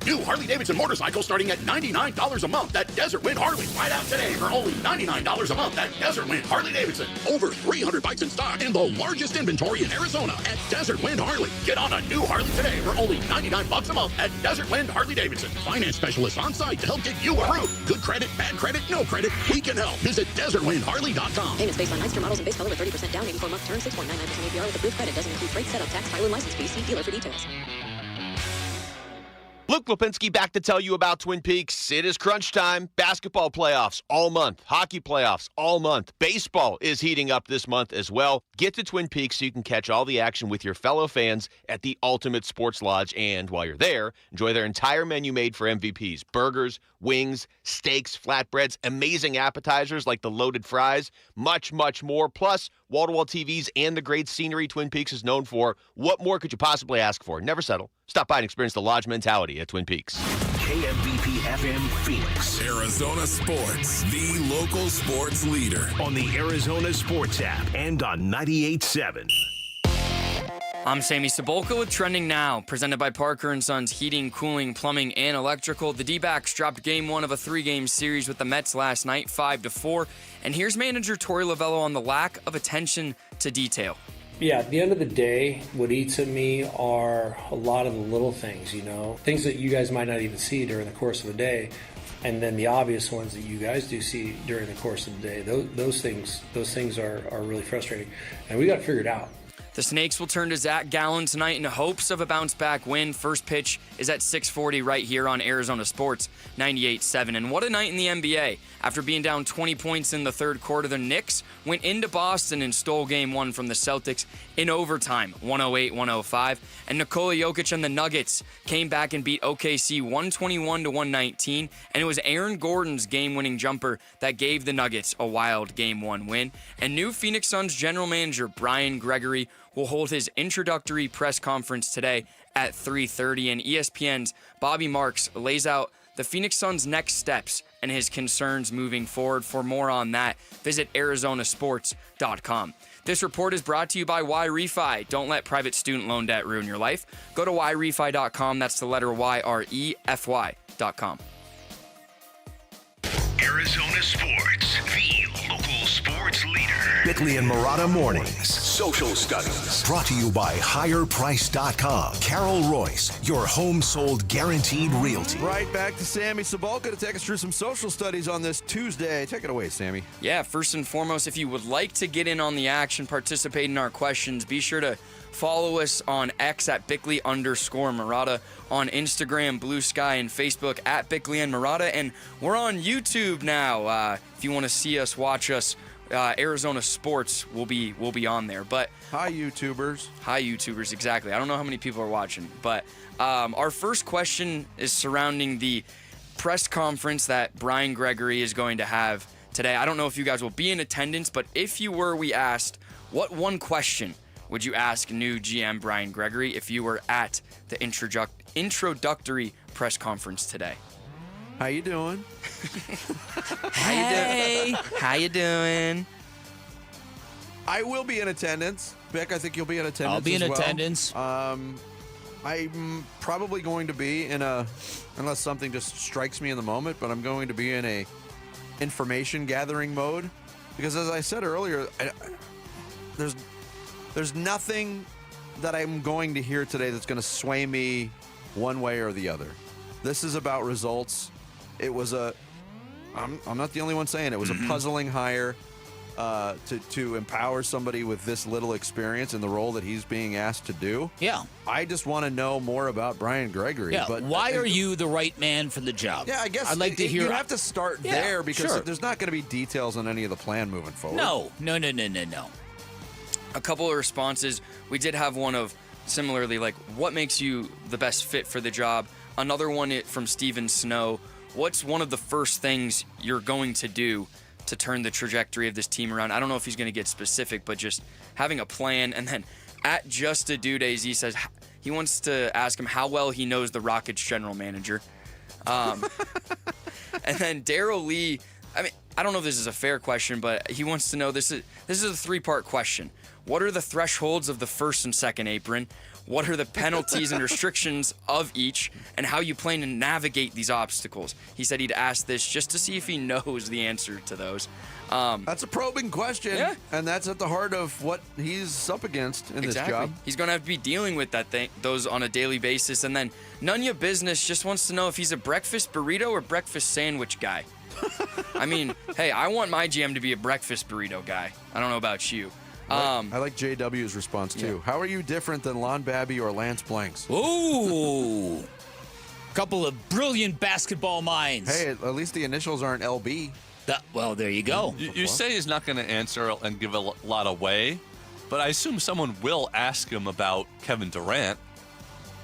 Speaker 12: New Harley-Davidson motorcycle starting at $99 a month at Desert Wind Harley. Right out today for only $99 a month at Desert Wind Harley-Davidson. Over 300 bikes in stock and the largest inventory in Arizona at Desert Wind Harley. Get on a new Harley today for only $99 a month at Desert Wind Harley-Davidson. Finance specialists on site to help get you approved. Good credit, bad credit, no credit. We can help. Visit DesertWindHarley.com.
Speaker 3: Payments based on Meister models and base color with 30% down, 84-month term, 6.99% APR with approved credit. Doesn't include freight, setup, tax, title, and license fees. See dealer for details.
Speaker 5: Luke Lipinski back to tell you about Twin Peaks. It is crunch time. Basketball playoffs all month. Hockey playoffs all month. Baseball is heating up this month as well. Get to Twin Peaks so you can catch all the action with your fellow fans at the Ultimate Sports Lodge. And while you're there, enjoy their entire menu made for MVPs. Burgers, wings, steaks, flatbreads, amazing appetizers like the loaded fries, much, much more. Plus, wall-to-wall TVs and the great scenery Twin Peaks is known for. What more could you possibly ask for? Never settle. Stop by and experience the Lodge mentality at Twin Peaks.
Speaker 15: KMVP FM Phoenix.
Speaker 6: Arizona Sports, the local sports leader.
Speaker 15: On the Arizona Sports app and on 98.7.
Speaker 30: I'm Sammy Cebulka with Trending Now, presented by Parker & Sons Heating, Cooling, Plumbing, and Electrical. The D-backs dropped game one of a 3-game series with the Mets last night, 5-4. And here's manager Torey Lovello on the lack of attention to detail.
Speaker 16: Yeah, at the end of the day, what eats at me are a lot of the little things, things that you guys might not even see during the course of the day. And then the obvious ones that you guys do see during the course of the day. Those things are really frustrating. And we got to figure it out.
Speaker 30: The Snakes will turn to Zach Gallen tonight in hopes of a bounce-back win. First pitch is at 6:40 right here on Arizona Sports 98.7. And what a night in the NBA. After being down 20 points in the third quarter, the Knicks went into Boston and stole Game 1 from the Celtics in overtime, 108-105. And Nikola Jokic and the Nuggets came back and beat OKC 121-119. And it was Aaron Gordon's game-winning jumper that gave the Nuggets a wild Game 1 win. And new Phoenix Suns general manager Brian Gregory will hold his introductory press conference today at 3:30, and ESPN's Bobby Marks lays out the Phoenix Suns' next steps and his concerns moving forward. For more on that, visit ArizonaSports.com. This report is brought to you by YRefi. Don't let private student loan debt ruin your life. Go to YRefi.com. That's the letter YREFY.com.
Speaker 15: Arizona Sports, the local sports leader. Bickley and Marada Mornings. Social Studies. Brought to you by HigherPrice.com. Carol Royce, your home sold guaranteed realty.
Speaker 8: Right back to Sammy Cebulka to take us through some social studies on this Tuesday. Take it away, Sammy.
Speaker 30: Yeah, first and foremost, if you would like to get in on the action, participate in our questions, be sure to follow us on X at Bickley_Marada, on Instagram, Blue Sky, and Facebook at Bickley and Marada. And we're on YouTube now. If you want to see us, watch us, Arizona Sports will be on there. But
Speaker 8: hi, YouTubers.
Speaker 30: Hi, YouTubers, exactly. I don't know how many people are watching. But our first question is surrounding the press conference that Brian Gregory is going to have today. I don't know if you guys will be in attendance, but if you were, we asked, what one question would you ask new GM Brian Gregory if you were at the introductory press conference today?
Speaker 8: How you doing?
Speaker 30: Hey, how you doing?
Speaker 8: I will be in attendance. Beck, I think you'll be in attendance.
Speaker 2: I'll be in
Speaker 8: as well.
Speaker 2: attendance.
Speaker 8: I'm probably going to be unless something just strikes me in the moment, but I'm going to be in a information gathering mode because, as I said earlier, there's nothing that I'm going to hear today that's going to sway me one way or the other. This is about results. It was I'm not the only one saying it was a puzzling hire to empower somebody with this little experience in the role that he's being asked to do.
Speaker 2: Yeah.
Speaker 8: I just want to know more about Brian Gregory.
Speaker 2: Yeah.
Speaker 8: But
Speaker 2: why are you the right man for the job?
Speaker 8: Yeah, I guess
Speaker 2: I'd like to hear.
Speaker 8: You have to start there because
Speaker 2: sure.
Speaker 8: there's not going to be details on any of the plan moving forward.
Speaker 2: No.
Speaker 30: A couple of responses. We did have one of similarly like what makes you the best fit for the job. Another one from Stephen Snow what's one of the first things you're going to do to turn the trajectory of this team around? I don't know if he's going to get specific, but just having a plan. And then at Just a Dude AZ says he wants to ask him how well he knows the Rockets general manager. And then Daryl Lee, I mean, I don't know if this is a fair question, but he wants to know, this is a 3-part question. What are the thresholds of the first and second apron? What are the penalties and restrictions of each, and how you plan to navigate these obstacles? He said he'd ask this just to see if he knows the answer to those.
Speaker 8: That's a probing question,
Speaker 30: yeah.
Speaker 8: And that's at the heart of what he's up against in this job.
Speaker 30: He's going to have to be dealing with those on a daily basis. And then None Your Business just wants to know if he's a breakfast burrito or breakfast sandwich guy. I mean, hey, I want my GM to be a breakfast burrito guy. I don't know about you.
Speaker 8: I like JW's response, too.
Speaker 30: Yeah.
Speaker 8: How are you different than Lon Babby or Lance Blanks?
Speaker 2: Ooh. Couple of brilliant basketball minds.
Speaker 8: Hey, at least the initials aren't LB.
Speaker 2: Well, there you go.
Speaker 1: You say he's not going to answer and give a lot away, but I assume someone will ask him about Kevin Durant.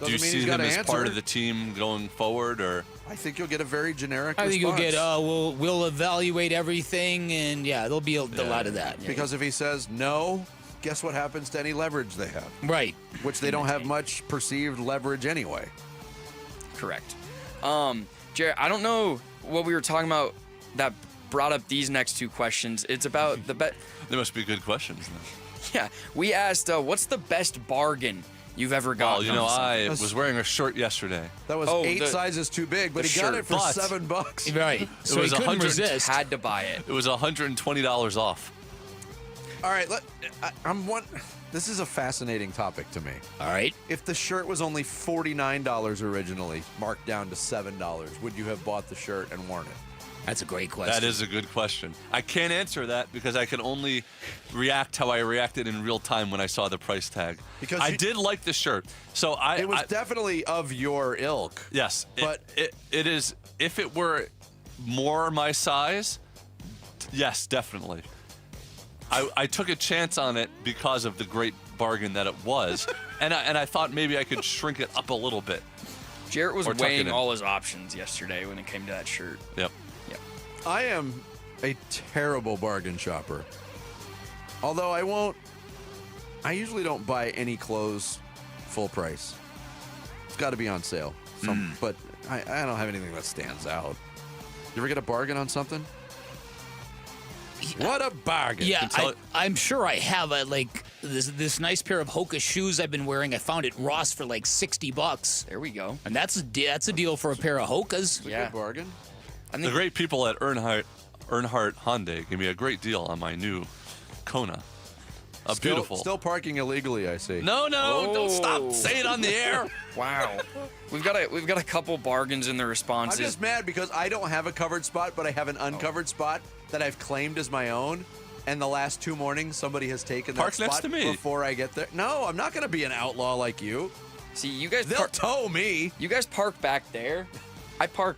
Speaker 1: Do you see him as part of the team going forward, or?
Speaker 8: I think you'll get a very generic
Speaker 2: I think
Speaker 8: response.
Speaker 2: you'll get, we'll evaluate everything, and there'll be a lot of that.
Speaker 8: Because if he says no, guess what happens to any leverage they have?
Speaker 2: Right.
Speaker 8: Which they don't have much perceived leverage anyway.
Speaker 30: Correct. Jared, I don't know what we were talking about that brought up these next two questions. It's about the bet.
Speaker 1: They must be good questions.
Speaker 30: Yeah. We asked, what's the best bargain you've ever gotten?
Speaker 1: Well, I was wearing a shirt yesterday.
Speaker 8: That was 8 sizes too big, but he got it for $7.
Speaker 2: Right. So he couldn't resist.
Speaker 30: Had to buy it.
Speaker 1: It was $120 off.
Speaker 8: All right, this is a fascinating topic to me.
Speaker 2: All right.
Speaker 8: If the shirt was only $49 originally, marked down to $7, would you have bought the shirt and worn it?
Speaker 2: That's a great question.
Speaker 1: That is a good question. I can't answer that because I can only react how I reacted in real time when I saw the price tag. Because I did like the shirt. So
Speaker 8: it was definitely of your ilk.
Speaker 1: Yes.
Speaker 8: But
Speaker 1: it is, if it were more my size, yes, definitely. I took a chance on it because of the great bargain that it was. and I thought maybe I could shrink it up a little bit.
Speaker 30: Jarrett was weighing all his options yesterday when it came to that shirt.
Speaker 1: Yep.
Speaker 8: I am a terrible bargain shopper. Although I usually don't buy any clothes full price. It's got to be on sale. But I don't have anything that stands out. You ever get a bargain on something? What a bargain.
Speaker 2: Yeah, I'm sure I have this nice pair of Hoka shoes I've been wearing. I found it Ross for like $60.
Speaker 30: There we go.
Speaker 2: And that's a deal for a pair of Hokas.
Speaker 8: Yeah. Good bargain.
Speaker 1: The great people at Earnhardt Hyundai gave me a great deal on my new Kona. Beautiful.
Speaker 8: Still parking illegally, I see.
Speaker 1: No, don't stop. Say it on the air.
Speaker 30: Wow. We've got a couple bargains in the responses.
Speaker 8: I'm just mad because I don't have a covered spot, but I have an uncovered spot that I've claimed as my own. And the last 2 mornings, somebody has taken that spot
Speaker 1: next to me
Speaker 8: before I get there. No, I'm not going to be an outlaw like you.
Speaker 30: See, you guys.
Speaker 8: They'll tow me.
Speaker 30: You guys park back there. I park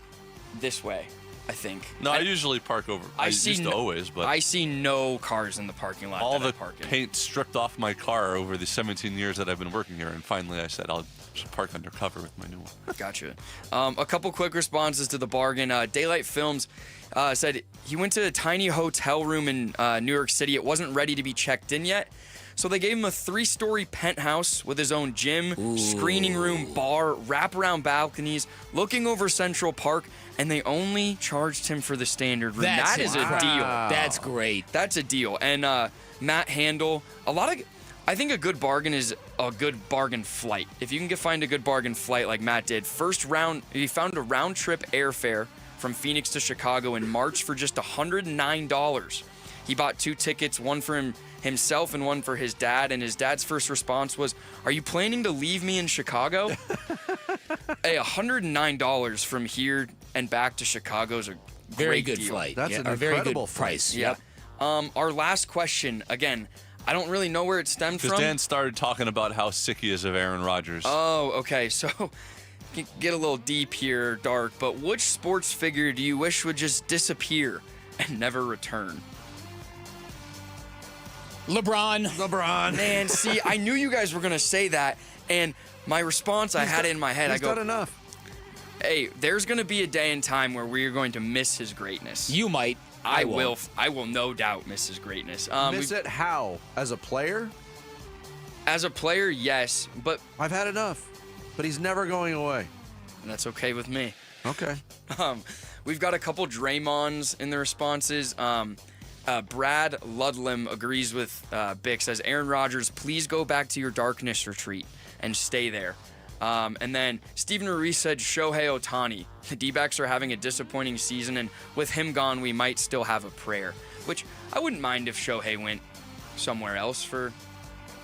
Speaker 30: this way, I think.
Speaker 1: No, I usually park over. I used to always, but
Speaker 30: I see no cars in the parking lot.
Speaker 1: All the paint stripped off my car over the 17 years that I've been working here, and finally I said I'll just park undercover with my new one.
Speaker 30: Gotcha. A couple quick responses to the bargain. Daylight Films said he went to a tiny hotel room in New York City. It wasn't ready to be checked in yet. So they gave him a 3-story penthouse with his own gym, screening room, bar, wraparound balconies, looking over Central Park, and they only charged him for the standard room. That is a deal.
Speaker 2: That's great.
Speaker 30: That's a deal. And Matt Handel, I think a good bargain is a good bargain flight. If you can find a good bargain flight like Matt did, he found a round trip airfare from Phoenix to Chicago in March for just $109. He bought 2 tickets, one for himself and one for his dad, and his dad's first response was, "Are you planning to leave me in Chicago?" Hey, $109 from here and back to Chicago is a
Speaker 2: very good
Speaker 30: deal.
Speaker 2: flight.
Speaker 8: That's an
Speaker 2: a very
Speaker 8: incredible
Speaker 2: good price.
Speaker 30: Yeah. Our last question, again, I don't really know where it stemmed from.
Speaker 1: Because Dan started talking about how sick he is of Aaron Rodgers.
Speaker 30: Oh, okay. So get a little deep here, dark, but which sports figure do you wish would just disappear and never return?
Speaker 2: LeBron.
Speaker 30: Man, see, I knew you guys were going to say that, and my response, I had it in my head.
Speaker 8: He's done enough.
Speaker 30: Hey, there's going to be a day and time where we are going to miss his greatness.
Speaker 2: You might.
Speaker 30: I will no doubt miss his greatness.
Speaker 8: Miss it how? As a player?
Speaker 30: As a player, yes, but
Speaker 8: I've had enough. But he's never going away.
Speaker 30: And that's okay with me.
Speaker 8: Okay.
Speaker 30: We've got a couple Draymonds in the responses. Brad Ludlam agrees with Bick, says, Aaron Rodgers, please go back to your darkness retreat and stay there. And then Stephen Ruiz said Shohei Ohtani. The D-backs are having a disappointing season, and with him gone, we might still have a prayer. Which I wouldn't mind if Shohei went somewhere else for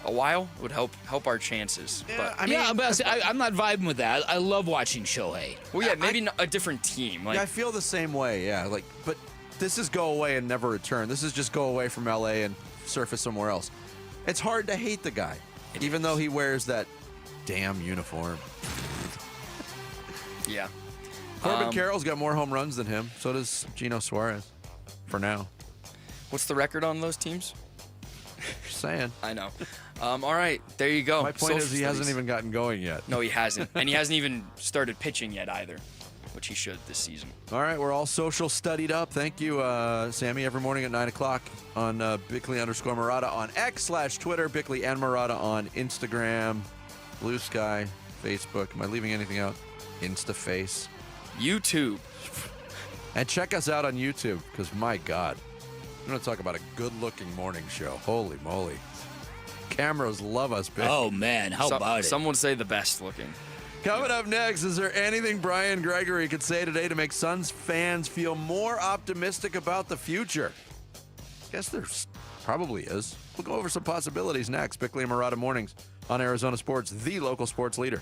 Speaker 30: a while. It would help our chances.
Speaker 2: Yeah, I'm not vibing with that. I love watching Shohei.
Speaker 30: Well, yeah, maybe a different team.
Speaker 8: I feel the same way, yeah. But this is go away and never return. This is just go away from LA and surface somewhere else. It's hard to hate the guy, even though he wears that damn uniform.
Speaker 30: Yeah.
Speaker 8: Corbin Carroll's got more home runs than him. So does Gino Suarez, for now.
Speaker 30: What's the record on those teams?
Speaker 8: Just saying.
Speaker 30: I know. All right, there you go.
Speaker 8: My point is he hasn't even gotten going yet.
Speaker 30: No, he hasn't. And he hasn't even started pitching yet either, which he should this season.
Speaker 8: All right, we're all social studied up. Thank you, Sammy, every morning at 9 o'clock on Bickley_Marada on X/Twitter, Bickley and Marada on Instagram, Blue Sky, Facebook. Am I leaving anything out? InstaFace.
Speaker 30: YouTube.
Speaker 8: And check us out on YouTube, because my God, we're going to talk about a good-looking morning show. Holy moly. Cameras love us, Bick.
Speaker 2: Oh, man, how about it?
Speaker 30: Some would say the best looking.
Speaker 8: Coming up next, is there anything Brian Gregory could say today to make Suns fans feel more optimistic about the future? Guess there probably is. We'll go over some possibilities next. Bickley and Marada mornings on Arizona Sports, the local sports leader.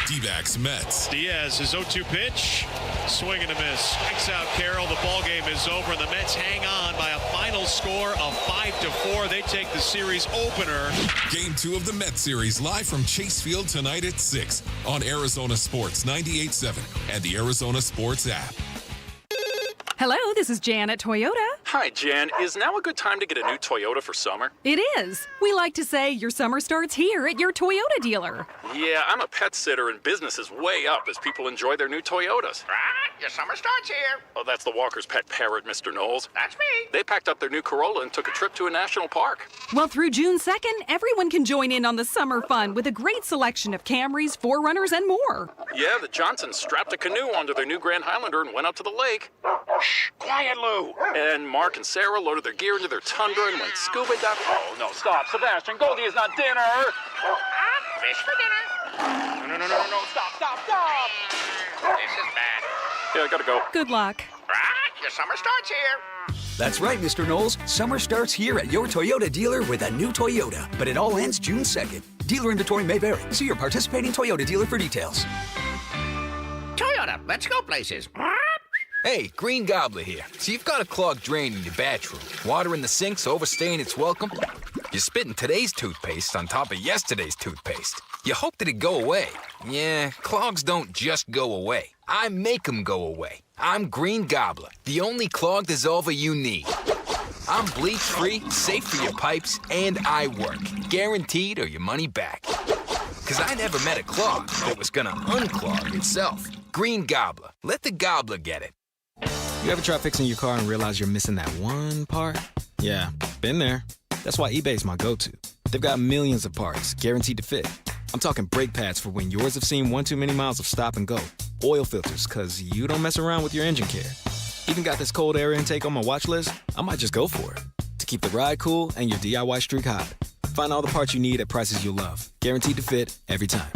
Speaker 6: D-backs Mets.
Speaker 10: Diaz, his 0-2 pitch. Swing and a miss. Strikes out Carroll. The ball game is over, and the Mets hang on by a final score of 5-4. They take the series opener.
Speaker 6: Game 2 of the Mets series live from Chase Field tonight at 6 on Arizona Sports 98.7 and the Arizona Sports app.
Speaker 4: Hello, this is Jan at Toyota.
Speaker 9: Hi, Jan. Is now a good time to get a new Toyota for summer?
Speaker 4: It is. We like to say your summer starts here at your Toyota dealer.
Speaker 9: Yeah, I'm a pet sitter and business is way up as people enjoy their new Toyotas.
Speaker 12: Your summer starts here.
Speaker 9: Oh, that's the Walker's pet parrot, Mr. Knowles.
Speaker 12: That's me.
Speaker 9: They packed up their new Corolla and took a trip to a national park.
Speaker 4: Well, through June 2nd, everyone can join in on the summer fun with a great selection of Camrys, 4Runners, and more.
Speaker 9: Yeah, the Johnsons strapped a canoe onto their new Grand Highlander and went out to the lake.
Speaker 12: Shh, quiet, Lou.
Speaker 9: And Mark and Sarah loaded their gear into their Tundra and went scuba diving.
Speaker 12: Oh, no, stop. Sebastian, Goldie is not dinner. Fish for dinner. No, stop. This is bad.
Speaker 9: Yeah, I gotta go.
Speaker 4: Good luck.
Speaker 12: Your summer starts here.
Speaker 11: That's right, Mr. Knowles. Summer starts here at your Toyota dealer with a new Toyota. But it all ends June 2nd. Dealer inventory may vary. See your participating Toyota dealer for details.
Speaker 12: Toyota, let's go places.
Speaker 13: Hey, Green Gobbler here. So you've got a clogged drain in your bathroom. Water in the sink's overstaying its welcome. You're spitting today's toothpaste on top of yesterday's toothpaste. You hope that it go away. Yeah, clogs don't just go away. I make them go away. I'm Green Gobbler, the only clog dissolver you need. I'm bleach-free, safe for your pipes, and I work. Guaranteed or your money back. Because I never met a clog that was gonna unclog itself. Green Gobbler. Let the gobbler get it.
Speaker 21: You ever try fixing your car and realize you're missing that one part? Yeah, been there. That's why eBay's my go-to. They've got millions of parts, guaranteed to fit. I'm talking brake pads for when yours have seen one too many miles of stop and go. Oil filters, because you don't mess around with your engine care. Even got this cold air intake on my watch list. I might just go for it. To keep the ride cool and your DIY streak hot. Find all the parts you need at prices you'll love. Guaranteed to fit every time.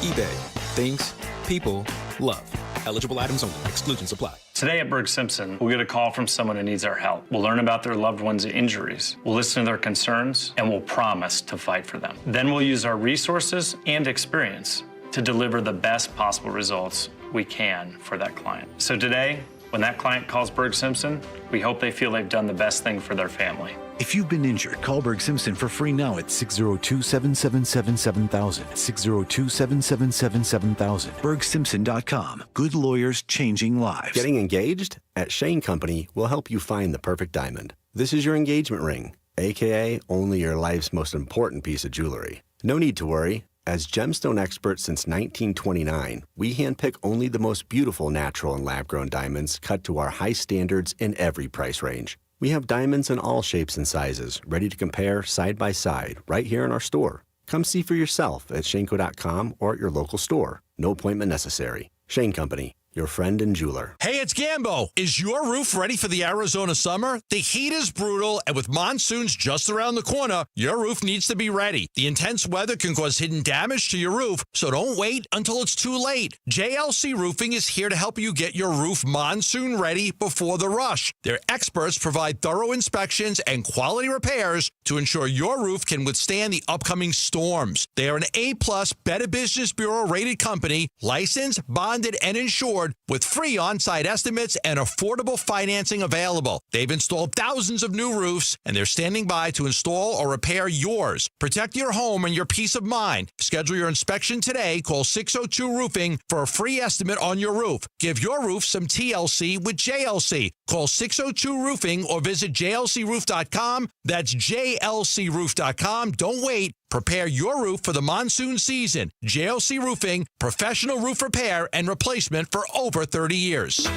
Speaker 21: eBay. Things people love. Eligible items only. Exclusions apply.
Speaker 22: Today at Berg Simpson, we'll get a call from someone who needs our help. We'll learn about their loved one's injuries. We'll listen to their concerns, and we'll promise to fight for them. Then we'll use our resources and experience to deliver the best possible results we can for that client. So today, when that client calls Berg Simpson, we hope they feel they've done the best thing for their family.
Speaker 23: If you've been injured, call Berg Simpson for free now at 602-777-7000. 602-777-7000. BergSimpson.com. Good lawyers changing lives.
Speaker 26: Getting engaged? At Shane Company, we'll help you find the perfect diamond. This is your engagement ring, aka only your life's most important piece of jewelry. No need to worry. As gemstone experts since 1929, we handpick only the most beautiful natural and lab-grown diamonds cut to our high standards in every price range. We have diamonds in all shapes and sizes, ready to compare side by side right here in our store. Come see for yourself at Shanco.com or at your local store. No appointment necessary. Shane Company, your friend and jeweler.
Speaker 7: Hey, it's Gambo. Is your roof ready for the Arizona summer? The heat is brutal, and with monsoons just around the corner, your roof needs to be ready. The intense weather can cause hidden damage to your roof, so don't wait until it's too late. JLC Roofing is here to help you get your roof monsoon ready before the rush. Their experts provide thorough inspections and quality repairs to ensure your roof can withstand the upcoming storms. They are an A-plus Better Business Bureau rated company, licensed, bonded, and insured, with free on-site estimates and affordable financing available. They've installed thousands of new roofs, and they're standing by to install or repair yours. Protect your home and your peace of mind. Schedule your inspection today. Call 602-ROOFING for a free estimate on your roof. Give your roof some TLC with JLC. Call 602-ROOFING or visit jlcroof.com. That's jlcroof.com. Don't wait. Prepare your roof for the monsoon season. JLC Roofing, professional roof repair and replacement for over 30 years.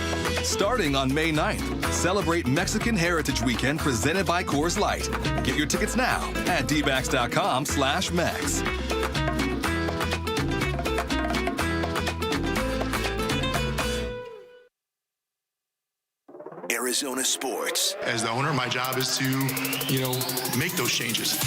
Speaker 14: Starting on May 9th, celebrate Mexican Heritage Weekend presented by Coors Light. Get your tickets now at dbacks.com/Mex.
Speaker 15: Arizona sports.
Speaker 12: As the owner, my job is to, make those changes.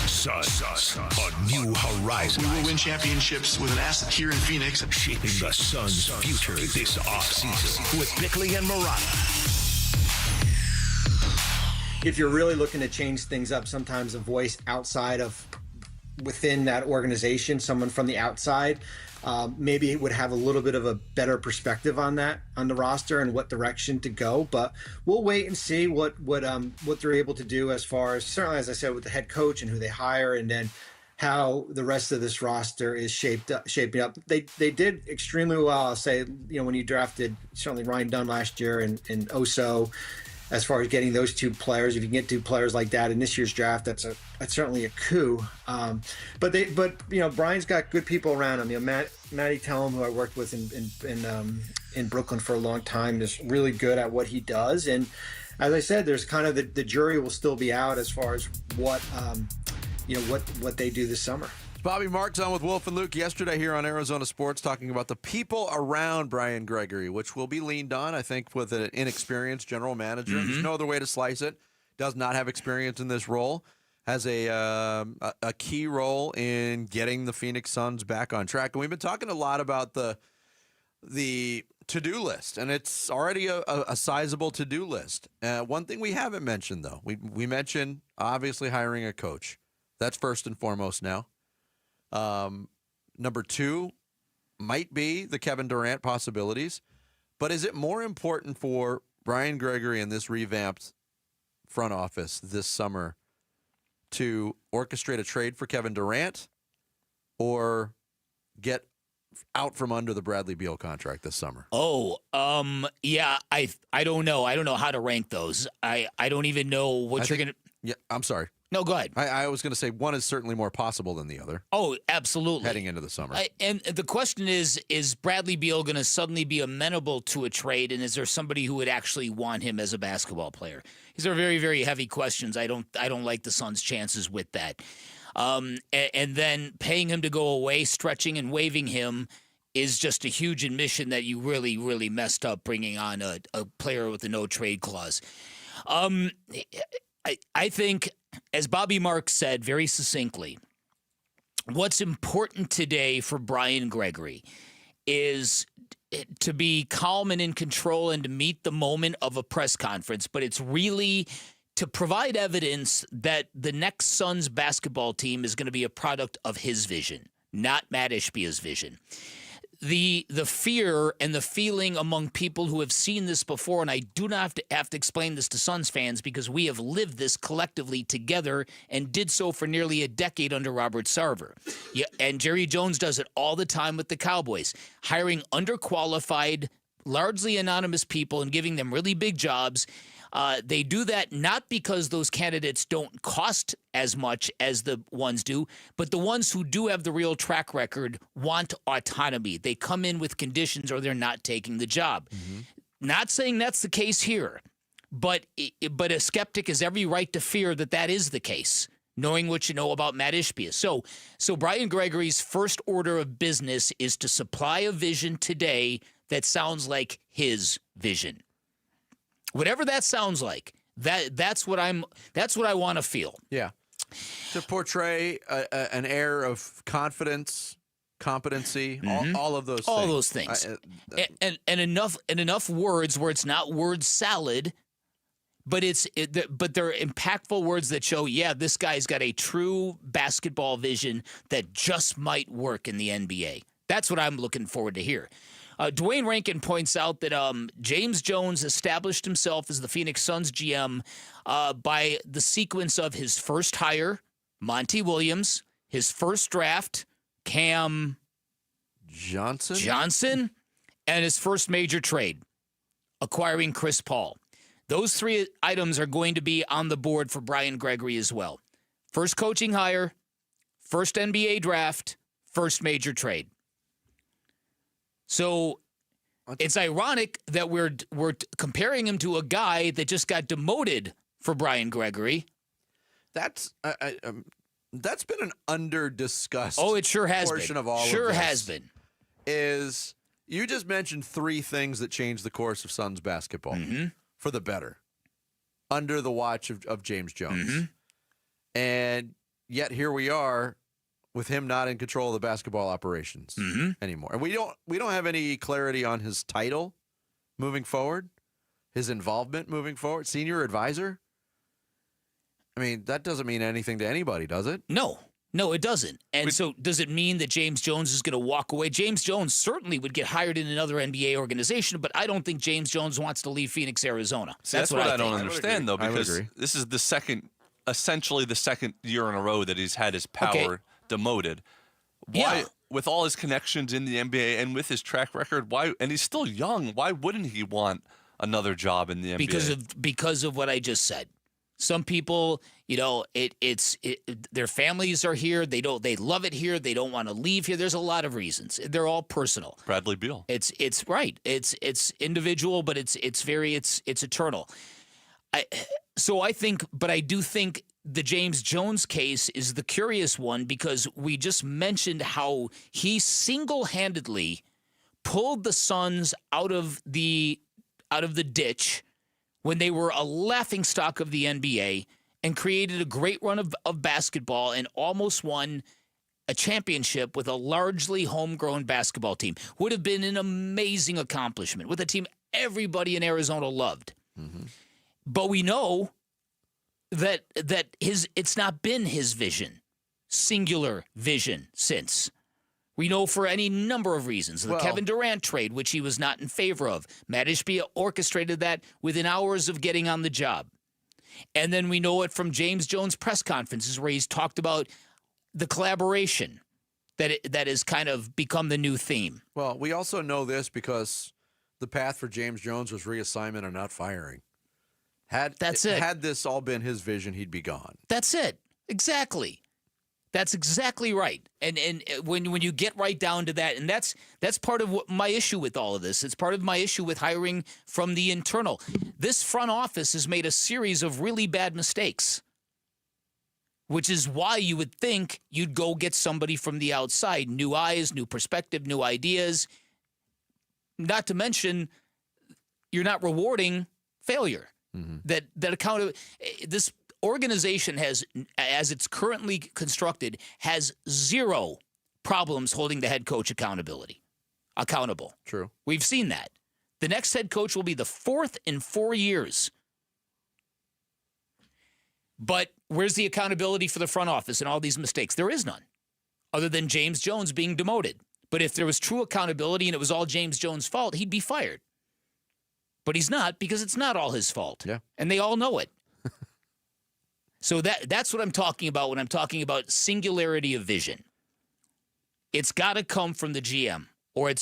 Speaker 15: Suns, a new horizon.
Speaker 12: We will win championships with an asset here in Phoenix.
Speaker 15: Shaping the Suns' future this offseason with Bickley and Marada.
Speaker 17: If you're really looking to change things up, sometimes a voice within that organization, someone from the outside, maybe it would have a little bit of a better perspective on that, on the roster and what direction to go. But we'll wait and see what they're able to do as far as, certainly, as I said, with the head coach and who they hire, and then how the rest of this roster is shaping up. They did extremely well. I'll say, when you drafted certainly Ryan Dunn last year and Oso, as far as getting those two players, if you can get two players like that in this year's draft, that's certainly a coup. But Brian's got good people around him. Matty Tellum, who I worked with in Brooklyn for a long time, is really good at what he does. And as I said, there's kind of the jury will still be out as far as what they do this summer.
Speaker 8: Bobby Marks on with Wolf and Luke yesterday here on Arizona Sports, talking about the people around Brian Gregory, which will be leaned on, I think, with an inexperienced general manager. Mm-hmm. There's no other way to slice it. Does not have experience in this role. Has a key role in getting the Phoenix Suns back on track. And we've been talking a lot about the to-do list, and it's already a sizable to-do list. One thing we haven't mentioned, though, we mentioned obviously hiring a coach. That's first and foremost now. Number two might be the Kevin Durant possibilities, but is it more important for Brian Gregory and this revamped front office this summer to orchestrate a trade for Kevin Durant or get out from under the Bradley Beal contract this summer?
Speaker 2: Yeah, I don't know. I don't know how to rank those. I don't even know what you're going to...
Speaker 8: Yeah, I'm sorry.
Speaker 2: No, go ahead.
Speaker 8: I was going to say one is certainly more possible than the other.
Speaker 2: Oh, absolutely.
Speaker 8: Heading into the summer.
Speaker 2: And the question is Bradley Beal going to suddenly be amenable to a trade, and is there somebody who would actually want him as a basketball player? These are very, very heavy questions. I don't like the Suns' chances with that. And then paying him to go away, stretching and waiving him is just a huge admission that you really, really messed up bringing on a player with a no-trade clause. I think, as Bobby Marks said very succinctly, what's important today for Brian Gregory is to be calm and in control and to meet the moment of a press conference, but it's really to provide evidence that the next Suns basketball team is going to be a product of his vision, not Matt Ishbia's vision. The fear and the feeling among people who have seen this before, and I do not have to explain this to Suns fans because we have lived this collectively together and did so for nearly a decade under Robert Sarver. Yeah, and Jerry Jones does it all the time with the Cowboys, hiring underqualified, largely anonymous people and giving them really big jobs. They do that not because those candidates don't cost as much as the ones do, but the ones who do have the real track record want autonomy. They come in with conditions or they're not taking the job. Not saying that's the case here, but a skeptic has every right to fear that that is the case, knowing what you know about Matt Ishbia. So Brian Gregory's first order of business is to supply a vision today that sounds like his vision. Whatever that sounds like, that's what I want to feel.
Speaker 8: Yeah. To portray an air of confidence, competency, all of those things.
Speaker 2: All those things. And enough words where it's not word salad, but but they're impactful words that show, yeah, this guy's got a true basketball vision that just might work in the NBA. That's what I'm looking forward to hear. Dwayne Rankin points out that James Jones established himself as the Phoenix Suns GM by the sequence of his first hire, Monty Williams, his first draft, Cam Johnson, and his first major trade, acquiring Chris Paul. Those three items are going to be on the board for Brian Gregory as well. First coaching hire, first NBA draft, first major trade. So it's ironic that we're comparing him to a guy that just got demoted for Brian Gregory.
Speaker 8: That's been an under-discussed
Speaker 2: it sure has
Speaker 8: portion
Speaker 2: been.
Speaker 8: of all
Speaker 2: sure
Speaker 8: of this.
Speaker 2: has been.
Speaker 8: Is you just mentioned three things that changed the course of Suns basketball for the better under the watch of James Jones. And yet here we are with him not in control of the basketball operations anymore. And we don't have any clarity on his title moving forward, his involvement moving forward, senior advisor. I mean, that doesn't mean anything to anybody, does it?
Speaker 2: No, it doesn't. And so does it mean that James Jones is going to walk away? James Jones certainly would get hired in another NBA organization, but I don't think James Jones wants to leave Phoenix, Arizona.
Speaker 1: See, that's what I don't understand, though, because
Speaker 8: agree.
Speaker 1: this is essentially the second year in a row that he's had his power demoted. Why, with all his connections in the NBA and with his track record, and he's still young, why wouldn't he want another job in the NBA?
Speaker 2: Because of what I just said. Some people, their families are here. They love it here. They don't want to leave here. There's a lot of reasons. They're all personal.
Speaker 1: Bradley Beal.
Speaker 2: It's right. It's individual, but it's eternal. I do think the James Jones case is the curious one because we just mentioned how he single-handedly pulled the Suns out of the ditch when they were a laughingstock of the NBA and created a great run of basketball and almost won a championship with a largely homegrown basketball team. Would have been an amazing accomplishment with a team everybody in Arizona loved. But we know that it's not been his vision, singular vision since. We know for any number of reasons. The Kevin Durant trade, which he was not in favor of. Matt Ishbia orchestrated that within hours of getting on the job. And then we know it from James Jones' press conferences where he's talked about the collaboration that has kind of become the new theme.
Speaker 8: Well, we also know this because the path for James Jones was reassignment and not firing. Had this all been his vision, he'd be gone.
Speaker 2: That's it. Exactly. That's exactly right. And when you get right down to that, and that's part of my issue with all of this. It's part of my issue with hiring from the internal. This front office has made a series of really bad mistakes, which is why you would think you'd go get somebody from the outside, new eyes, new perspective, new ideas. Not to mention, you're not rewarding failure. That this organization has, as it's currently constructed, has zero problems holding the head coach accountable.
Speaker 8: True.
Speaker 2: We've seen that. The next head coach will be the fourth in 4 years. But where's the accountability for the front office and all these mistakes? There is none, other than James Jones being demoted. But if there was true accountability and it was all James Jones' fault, he'd be fired. But he's not, because it's not all his fault.
Speaker 8: Yeah.
Speaker 2: And they all know it. So that's what I'm talking about when I'm talking about singularity of vision. It's got to come from the GM, or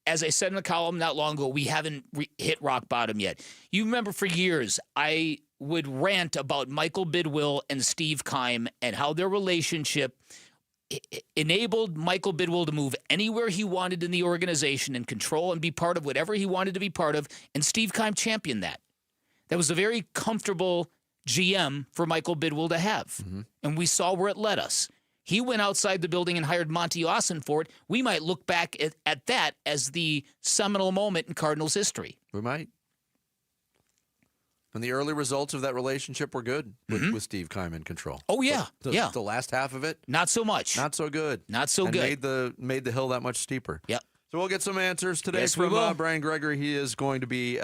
Speaker 2: as I said in the column not long ago, we haven't hit rock bottom yet. You remember for years, I would rant about Michael Bidwill and Steve Keim and how their relationship enabled Michael Bidwill to move anywhere he wanted in the organization and control and be part of whatever he wanted to be part of, and Steve Keim championed that. That was a very comfortable GM for Michael Bidwill to have, and we saw where it led us. He went outside the building and hired Monty Austin for it. We might look back at that as the seminal moment in Cardinals history.
Speaker 8: We might. And the early results of that relationship were good with Steve Keim in control.
Speaker 2: Oh, yeah.
Speaker 8: But the last half of it?
Speaker 2: Not so much.
Speaker 8: Not so good.
Speaker 2: Not so good.
Speaker 8: Made the hill that much steeper.
Speaker 2: Yep.
Speaker 8: So we'll get some answers today
Speaker 2: from
Speaker 8: Brian Gregory. He is going to be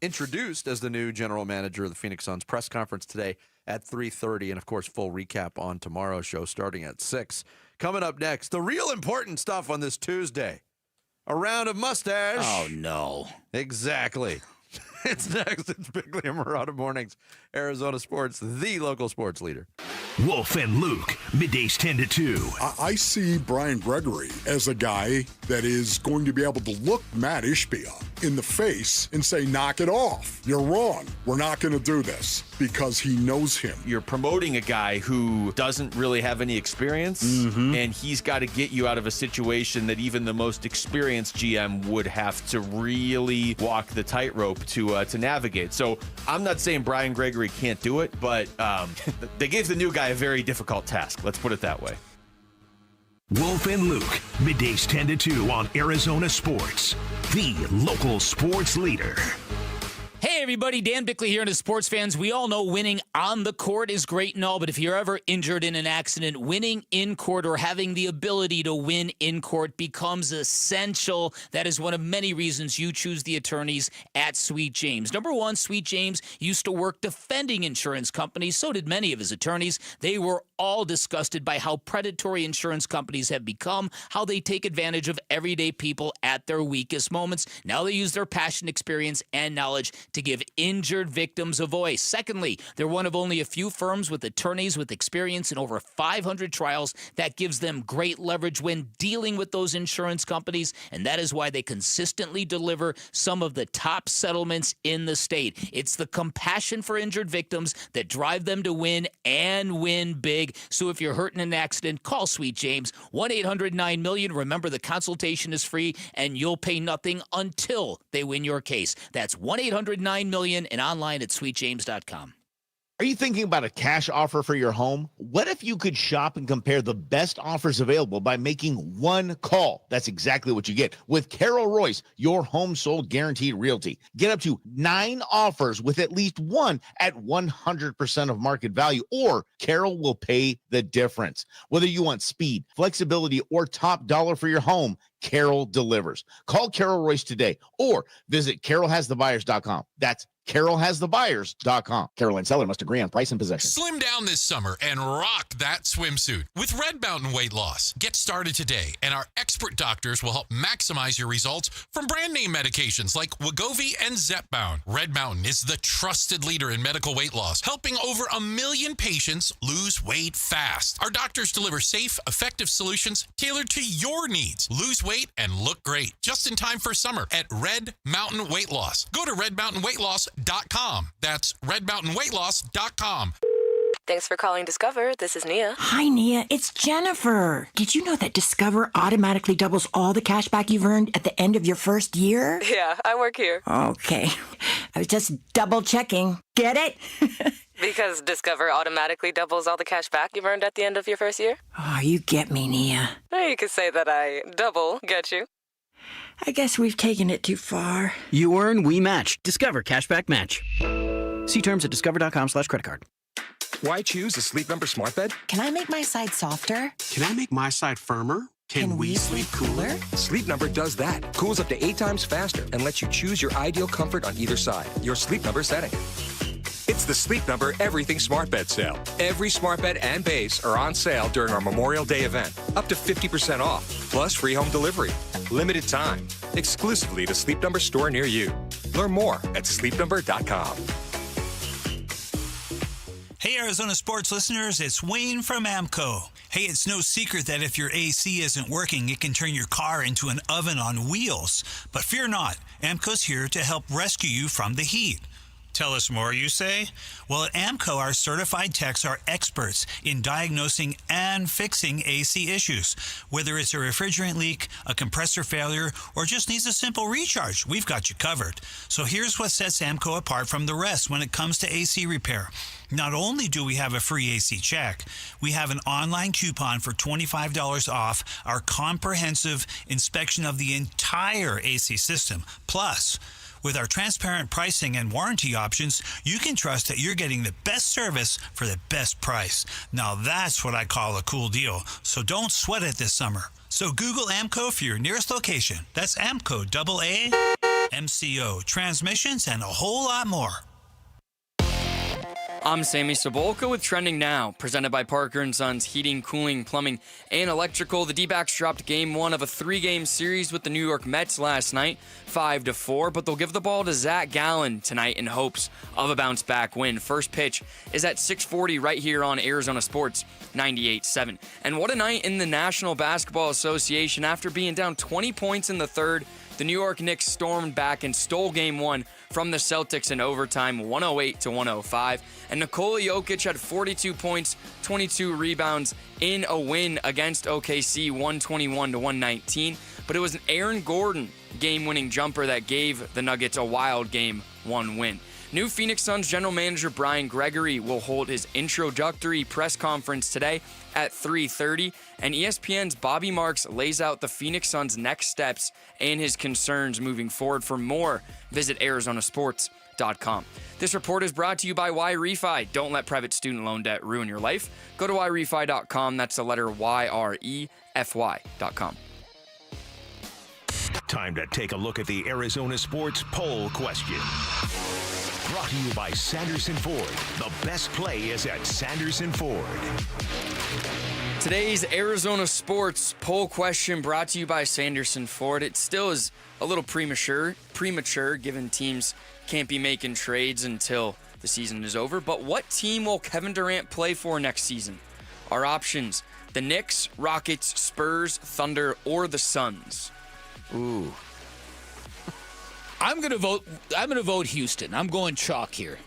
Speaker 8: introduced as the new general manager of the Phoenix Suns. Press conference today at 3:30. And, of course, full recap on tomorrow's show starting at 6. Coming up next, the real important stuff on this Tuesday. A round of mustache.
Speaker 2: Oh, no.
Speaker 8: Exactly. It's next. It's Bickley and Marada Mornings. Arizona Sports, the local sports leader.
Speaker 15: Wolf and Luke, middays 10 to 2.
Speaker 3: I see Brian Gregory as a guy that is going to be able to look Matt Ishbia in the face and say, knock it off. You're wrong. We're not going to do this, because he knows him.
Speaker 5: You're promoting a guy who doesn't really have any experience, and he's got to get you out of a situation that even the most experienced GM would have to really walk the tightrope to navigate. So I'm not saying Brian Gregory can't do it, but they gave the new guy a very difficult task. Let's put it that way.
Speaker 15: Wolf and Luke, middays 10 to 2 on Arizona Sports, the local sports leader.
Speaker 2: Hey everybody, Dan Bickley here, and as sports fans, we all know winning on the court is great and all, but if you're ever injured in an accident, winning in court or having the ability to win in court becomes essential. That is one of many reasons you choose the attorneys at Sweet James. Number one, Sweet James used to work defending insurance companies. So did many of his attorneys. They were all disgusted by how predatory insurance companies have become, how they take advantage of everyday people at their weakest moments. Now they use their passion, experience, and knowledge to give injured victims a voice. Secondly, they're one of only a few firms with attorneys with experience in over 500 trials. That gives them great leverage when dealing with those insurance companies, and that is why they consistently deliver some of the top settlements in the state. It's the compassion for injured victims that drive them to win and win big. So if you're hurt in an accident, call Sweet James, 1-800-9-MILLION. Remember, the consultation is free, and you'll pay nothing until they win your case. That's 1-800-9-MILLION and online at sweetjames.com.
Speaker 18: Are you thinking about a cash offer for your home? What if you could shop and compare the best offers available by making one call? That's exactly what you get with Carol Royce, your home sold guaranteed realty. Get up to 9 offers with at least one at 100% of market value, or Carol will pay the difference. Whether you want speed, flexibility, or top dollar for your home, Carol delivers. Call Carol Royce today or visit carolhasthebuyers.com. That's carolhasthebuyers.com. Carol and seller must agree on price and possession.
Speaker 19: Slim down this summer and rock that swimsuit with Red Mountain Weight Loss. Get started today, and our expert doctors will help maximize your results from brand name medications like Wegovy and Zepbound. Red Mountain is the trusted leader in medical weight loss, helping over 1 million patients lose weight fast. Our doctors deliver safe, effective solutions tailored to your needs. Lose weight and look great just in time for summer at Red Mountain Weight Loss. Go to redmountainweightloss.com. That's redmountainweightloss.com.
Speaker 20: Thanks for calling Discover. This is Nia.
Speaker 24: Hi, Nia. It's Jennifer. Did you know that Discover automatically doubles all the cash back you've earned at the end of your first year?
Speaker 20: Yeah, I work here.
Speaker 24: Okay. I was just double checking. Get it?
Speaker 20: Because Discover automatically doubles all the cash back you've earned at the end of your first year?
Speaker 24: Oh, you get me, Nia.
Speaker 20: You could say that I double get you.
Speaker 24: I guess we've taken it too far.
Speaker 25: You earn, we match. Discover Cashback Match. See terms at discover.com/creditcard.
Speaker 27: Why choose a Sleep Number smart bed?
Speaker 28: Can I make my side softer?
Speaker 27: Can I make my side firmer? Can we sleep cooler? Sleep Number does that. Cools up to 8 times faster and lets you choose your ideal comfort on either side. Your Sleep Number setting. It's the Sleep Number Everything Smart Bed sale. Every smart bed and base are on sale during our Memorial Day event. Up to 50% off, plus free home delivery. Limited time. Exclusively to Sleep Number store near you. Learn more at sleepnumber.com.
Speaker 29: Hey, Arizona sports listeners, it's Wayne from AMCO.
Speaker 4: Hey, it's no secret that if your AC isn't working, it can turn your car into an oven on wheels. But fear not, AMCO's here to help rescue you from the heat. Tell us more, you say? Well, at AMCO, our certified techs are experts in diagnosing and fixing AC issues. Whether it's a refrigerant leak, a compressor failure, or just needs a simple recharge, we've got you covered. So here's what sets AMCO apart from the rest when it comes to AC repair. Not only do we have a free AC check, we have an online coupon for $25 off our comprehensive inspection of the entire AC system. Plus, with our transparent pricing and warranty options, you can trust that you're getting the best service for the best price. Now that's what I call a cool deal. So don't sweat it this summer. So Google AMCO for your nearest location. That's AMCO, AAMCO, transmissions, and a whole lot more.
Speaker 6: I'm Sammy Sabolka with Trending Now, presented by Parker & Sons Heating, Cooling, Plumbing, and Electrical. The D-backs dropped Game 1 of a 3-game series with the New York Mets last night, 5-4, but they'll give the ball to Zach Gallen tonight in hopes of a bounce-back win. First pitch is at 6:40 right here on Arizona Sports 98.7. And what a night in the National Basketball Association. After being down 20 points in the third, the New York Knicks stormed back and stole Game 1 from the Celtics in overtime, 108-105. And Nikola Jokic had 42 points, 22 rebounds in a win against OKC, 121-119. But it was an Aaron Gordon game-winning jumper that gave the Nuggets a wild Game 1 win. New Phoenix Suns general manager Brian Gregory will hold his introductory press conference today at 3:30, and ESPN's Bobby Marks lays out the Phoenix Suns' next steps and his concerns moving forward. For more, visit ArizonaSports.com. This report is brought to you by YRefi. Don't let private student loan debt ruin your life. Go to YRefi.com. That's the letter YREFY.com.
Speaker 15: Time to take a look at the Arizona Sports Poll Question. Brought to you by Sanderson Ford. The best play is at Sanderson Ford.
Speaker 6: Today's Arizona Sports Poll Question brought to you by Sanderson Ford. It still is a little premature given teams can't be making trades until the season is over. But what team will Kevin Durant play for next season? Our options: the Knicks, Rockets, Spurs, Thunder, or the Suns.
Speaker 8: Ooh.
Speaker 2: I'm gonna vote Houston. I'm going chalk here.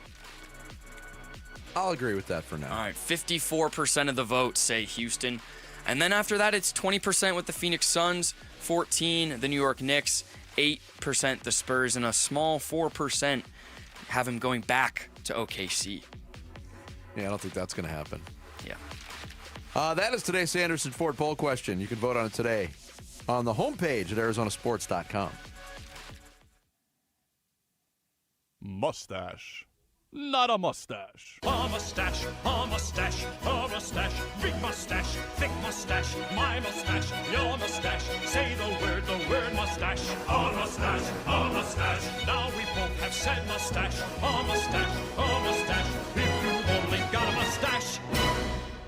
Speaker 8: I'll agree with that for now.
Speaker 6: All right, 54% of the votes say Houston. And then after that, it's 20% with the Phoenix Suns, 14% the New York Knicks, 8% the Spurs, and a small 4% have him going back to OKC.
Speaker 8: Yeah, I don't think that's going to happen.
Speaker 6: Yeah.
Speaker 8: That is today's Sanderson Ford poll question. You can vote on it today on the homepage at ArizonaSports.com.
Speaker 9: Mustache. Not a mustache.
Speaker 10: A mustache, a mustache, a mustache, big mustache, thick mustache, my mustache, your mustache. Say the word mustache. A mustache, a mustache. Now we both have said mustache. A mustache, a mustache. If you only got a mustache.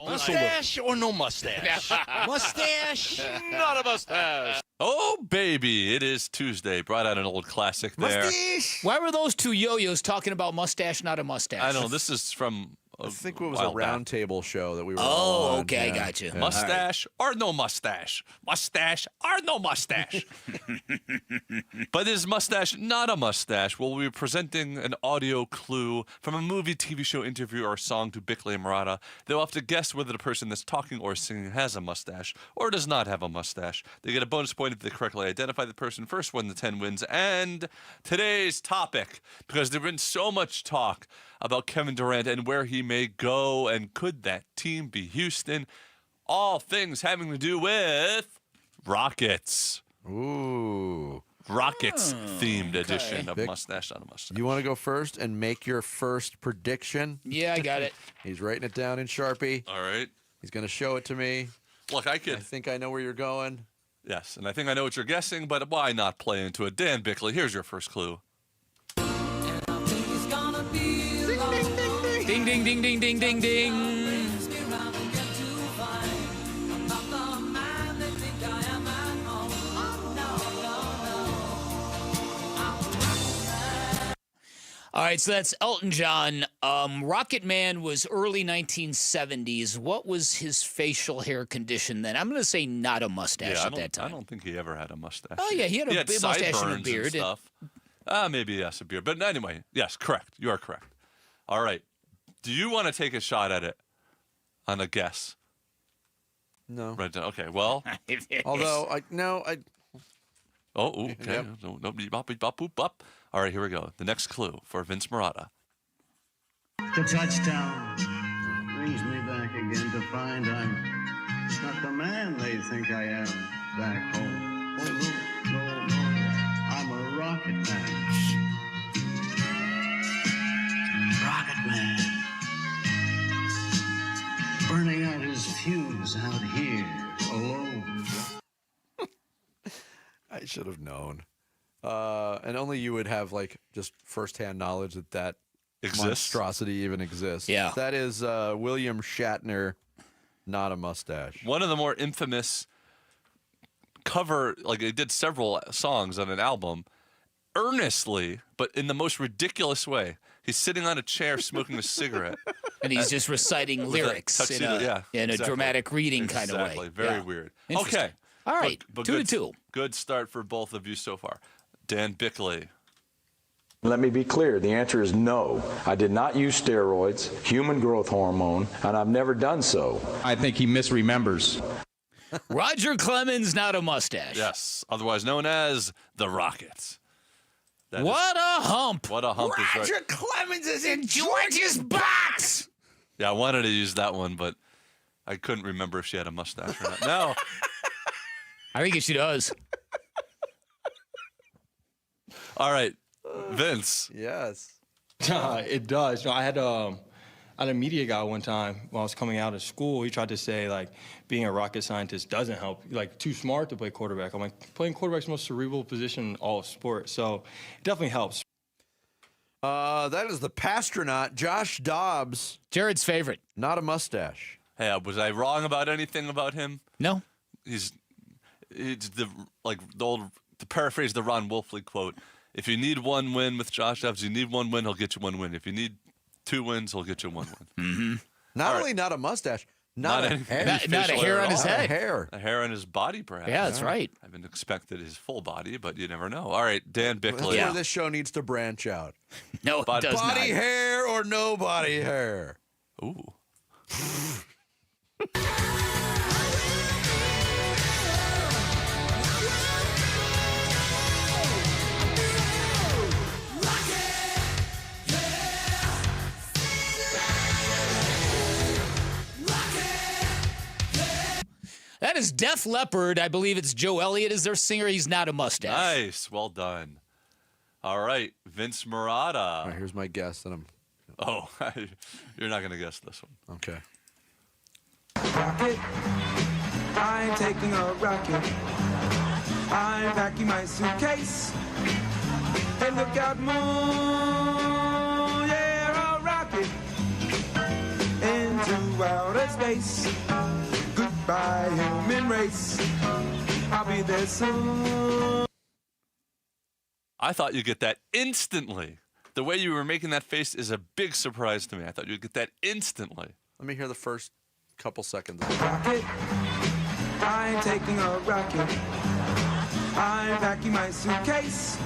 Speaker 7: Mustache or no mustache? Mustache, not a mustache.
Speaker 1: Oh, baby, it is Tuesday. Brought out an old classic there.
Speaker 2: Mustache. Why were those two yo-yos talking about mustache, not a mustache?
Speaker 1: I don't know. This is from
Speaker 8: I think it was a roundtable show that we were
Speaker 2: Oh,
Speaker 8: on.
Speaker 2: okay, I got you.
Speaker 8: Yeah.
Speaker 1: Mustache or no mustache? Mustache or no mustache? But is mustache not a mustache? Well, we're presenting an audio clue from a movie, TV show, interview, or song to Bickley and Marada. They'll have to guess whether the person that's talking or singing has a mustache or does not have a mustache. They get a bonus point if they correctly identify the person. First one to 10 wins. And today's topic, because there's been so much talk about Kevin Durant and where he may go, and could that team be Houston? All things having to do with Rockets.
Speaker 8: Ooh.
Speaker 1: Rockets-themed edition of
Speaker 8: Vic,
Speaker 1: Mustache on a Mustache.
Speaker 8: You want to go first and make your first prediction?
Speaker 2: Yeah, I got it.
Speaker 8: He's writing it down in Sharpie.
Speaker 1: All right.
Speaker 8: He's going to show it to me.
Speaker 1: Look, I
Speaker 8: think I know where you're going.
Speaker 1: Yes, and I think I know what you're guessing, but why not play into it? Dan Bickley, here's your first clue.
Speaker 2: Ding, ding, ding, ding, ding, ding, ding. All right, so that's Elton John. Rocket Man was early 1970s. What was his facial hair condition then? I'm going to say not a mustache at that time.
Speaker 1: I don't think he ever had a mustache.
Speaker 2: Oh, yeah, he had a mustache and a
Speaker 1: sideburns
Speaker 2: beard.
Speaker 1: and stuff. Maybe, yes, a beard. But anyway, yes, correct. You are correct. All right. Do you want to take a shot at it on a guess?
Speaker 8: No.
Speaker 1: Right. Okay, well.
Speaker 8: Although,
Speaker 1: Oh, okay.
Speaker 8: Yep.
Speaker 1: No, bop, bop, boop, bop. All right, here we go. The next clue for Vince Marada.
Speaker 11: The touchdown brings me back again to find I'm not the man they think I am back home. Oh, no, I'm a rocket man. Rocket man. Burning out his fuse out here alone.
Speaker 8: I should have known. And only you would have just firsthand knowledge that
Speaker 1: exists.
Speaker 8: Monstrosity even exists.
Speaker 2: Yeah.
Speaker 8: That is William Shatner, not a mustache.
Speaker 1: One of the more infamous cover, he did several songs on an album, earnestly, but in the most ridiculous way. He's sitting on a chair smoking a cigarette.
Speaker 2: And he's just reciting lyrics in a dramatic reading kind of way.
Speaker 1: Exactly. Very weird.
Speaker 2: Interesting.
Speaker 1: Okay.
Speaker 2: All right,
Speaker 1: But
Speaker 2: 2-2.
Speaker 1: Good start for both of you so far. Dan Bickley.
Speaker 13: Let me be clear. The answer is no. I did not use steroids, human growth hormone, and I've never done so.
Speaker 14: I think he misremembers.
Speaker 2: Roger Clemens, not a mustache.
Speaker 1: Yes, otherwise known as the Rockets.
Speaker 2: What a hump.
Speaker 1: What a hump is right.
Speaker 2: Roger Clemens is in George's box.
Speaker 1: Yeah, I wanted to use that one, but I couldn't remember if she had a mustache or not. No.
Speaker 2: I think she does.
Speaker 1: All right, Vince.
Speaker 8: Yes.
Speaker 16: It does. I had a media guy one time when I was coming out of school. He tried to say being a rocket scientist doesn't help. Too smart to play quarterback. I'm like, playing quarterback's the most cerebral position in all of sports, so it definitely helps.
Speaker 8: That is the Pastronaut, Josh Dobbs.
Speaker 2: Jared's favorite.
Speaker 8: Not a mustache.
Speaker 1: Hey, was I wrong about anything about him?
Speaker 2: No.
Speaker 1: It's the old, to paraphrase the Ron Wolfley quote, if you need one win with Josh Dobbs, you need one win, he'll get you one win. If you need 2 wins, he'll get you 1 win.
Speaker 2: Mm-hmm.
Speaker 8: Not only not a mustache, not a hair.
Speaker 2: Not a hair on his head.
Speaker 1: A hair on his body, perhaps.
Speaker 2: Yeah, that's right.
Speaker 1: I haven't expected his full body, but you never know. All right, Dan Bickley.
Speaker 8: That's where this show needs to branch out.
Speaker 2: No, it does not.
Speaker 8: Body hair or no body hair?
Speaker 1: Ooh.
Speaker 2: That is Def Leppard. I believe it's Joe Elliott is their singer. He's not a mustache.
Speaker 1: Nice. Well done. All right, Vince Marada.
Speaker 8: All right, here's my guess. And
Speaker 1: Oh, you're not going to guess this one.
Speaker 8: Okay.
Speaker 21: Rocket, I'm taking a rocket. I'm packing my suitcase. And look out, moon, yeah, a rocket into outer space. Goodbye, human race. I'll be there soon.
Speaker 1: I thought you'd get that instantly. The way you were making that face is a big surprise to me. I thought you'd get that instantly.
Speaker 8: Let me hear the first couple seconds.
Speaker 21: Rocket, I'm taking a rocket. I'm packing my suitcase.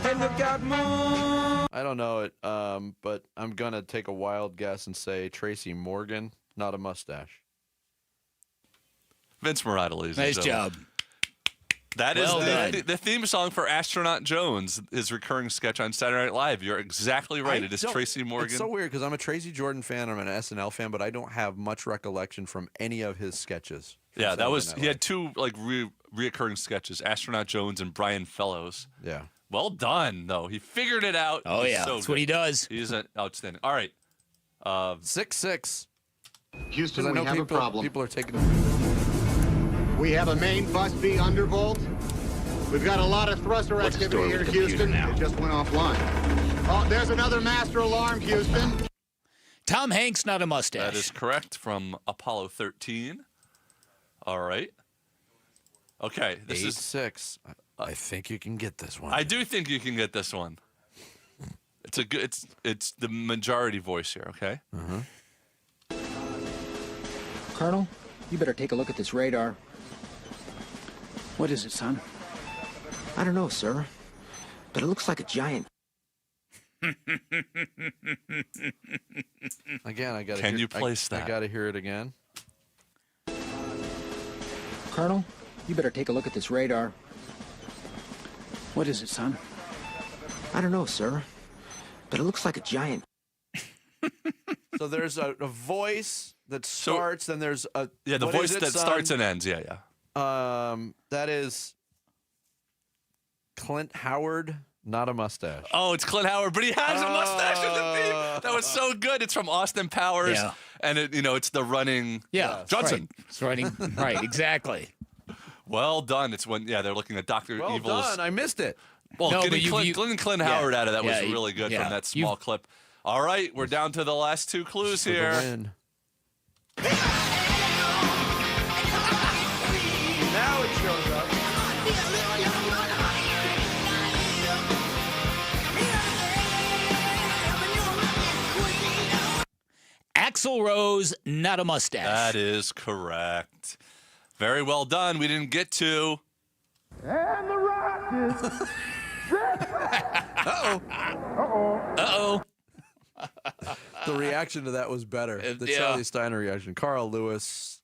Speaker 21: And look out, moon.
Speaker 8: I don't know it, but I'm going to take a wild guess and say Tracy Morgan, not a mustache.
Speaker 1: Vince Marada, ladies and
Speaker 2: Nice
Speaker 1: gentlemen.
Speaker 2: job.
Speaker 1: That is
Speaker 2: Well
Speaker 1: the theme song for Astronaut Jones, his recurring sketch on Saturday Night Live. You're exactly right. It is Tracy Morgan.
Speaker 8: It's so weird because I'm a Tracy Jordan fan. I'm an SNL fan, but I don't have much recollection from any of his sketches.
Speaker 1: Yeah, that was he had two reoccurring sketches: Astronaut Jones and Brian Fellows.
Speaker 8: Yeah.
Speaker 1: Well done, though. He figured it out.
Speaker 2: Oh
Speaker 1: He's
Speaker 2: yeah,
Speaker 1: so
Speaker 2: that's
Speaker 1: good.
Speaker 2: what he does.
Speaker 1: He's outstanding. All right,
Speaker 8: 6-6.
Speaker 22: Houston,
Speaker 8: I
Speaker 22: we
Speaker 8: know
Speaker 22: have a problem.
Speaker 8: People are taking.
Speaker 22: We have a main bus B undervolt. We've got a lot of thruster
Speaker 23: What's the story
Speaker 22: activity here,
Speaker 23: with the computer
Speaker 22: Houston.
Speaker 23: now?
Speaker 22: It just went offline. Oh, there's another master alarm, Houston.
Speaker 2: Tom Hanks, not a mustache.
Speaker 1: that is correct from Apollo 13. All right. Okay, this is
Speaker 8: 8-6. I think you can get this one.
Speaker 1: I do think you can get this one. It's a good. It's the majority voice here. Okay.
Speaker 3: Colonel, you better take a look at this radar.
Speaker 24: What is it, son?
Speaker 3: I don't know, sir, but it looks like a giant.
Speaker 8: Again, I got to.
Speaker 1: Can you place that?
Speaker 8: I got to hear it again.
Speaker 3: Colonel, you better take a look at this radar.
Speaker 24: What is it, son?
Speaker 3: I don't know, sir, but it looks like a giant.
Speaker 8: So there's a voice that starts, then there's a
Speaker 1: the
Speaker 8: what
Speaker 1: voice
Speaker 8: is it,
Speaker 1: that
Speaker 8: son?
Speaker 1: starts and ends. Yeah.
Speaker 8: That is Clint Howard, not a mustache.
Speaker 1: Oh, it's Clint Howard, but he has a mustache in the theme. That was so good. It's from Austin Powers, and it's the running. Johnson.
Speaker 2: Right. It's running. Right, exactly.
Speaker 1: Well done. It's when they're looking at Dr.
Speaker 8: Well
Speaker 1: Evil's.
Speaker 8: done. I missed it.
Speaker 1: Well,
Speaker 2: No,
Speaker 1: getting
Speaker 2: but
Speaker 1: Clint Howard out of that was
Speaker 2: yeah,
Speaker 1: really good
Speaker 2: yeah.
Speaker 1: from that small clip. All right, we're down to the last two clues here.
Speaker 8: Win. Now it shows up.
Speaker 2: Axl Rose, not a mustache.
Speaker 1: That is correct. Very well done. We didn't get to.
Speaker 21: And the Rockets.
Speaker 2: Uh-oh.
Speaker 8: The reaction to that was better. The Charlie Steiner reaction. Carl Lewis,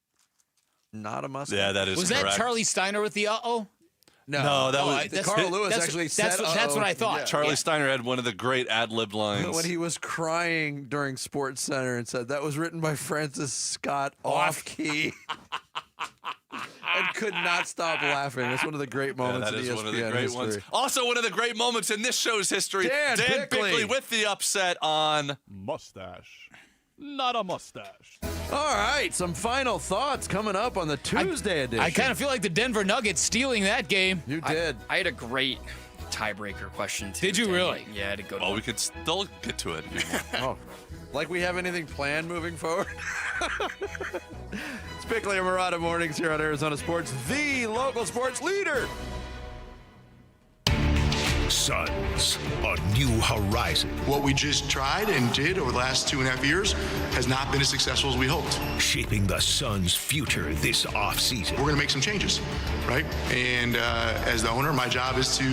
Speaker 8: not a mustache.
Speaker 1: Yeah, that is
Speaker 2: Was
Speaker 1: correct.
Speaker 2: that Charlie Steiner with the uh-oh?
Speaker 1: No, that was
Speaker 8: Carl Lewis actually said
Speaker 2: that's what I thought.
Speaker 8: Yeah.
Speaker 1: Charlie Steiner had one of the great ad-lib lines.
Speaker 8: When he was crying during Sports Center and said that was written by Francis Scott off key. And could not stop laughing. It's one of the great moments
Speaker 1: that
Speaker 8: in
Speaker 1: is
Speaker 8: ESPN
Speaker 1: one of the great
Speaker 8: history.
Speaker 1: ones. Also, one of the great moments in this show's history.
Speaker 8: Dan Bickley
Speaker 1: with the upset on
Speaker 9: Mustache. Not a mustache.
Speaker 8: All right, some final thoughts coming up on the Tuesday edition.
Speaker 2: I kind of feel like the Denver Nuggets stealing that game.
Speaker 8: You did.
Speaker 6: I had a great tiebreaker question too.
Speaker 2: Did you really?
Speaker 6: Yeah, I had to go to
Speaker 1: Well, we could still get to it.
Speaker 8: Oh, like we have anything planned moving forward? It's Bickley and Marada mornings here on Arizona Sports, the local sports leader.
Speaker 15: Suns, a new horizon.
Speaker 5: What we just tried and did over the last 2.5 years has not been as successful as we hoped.
Speaker 15: Shaping the Suns' future this offseason.
Speaker 5: We're going to make some changes, right? And as the owner, my job is to,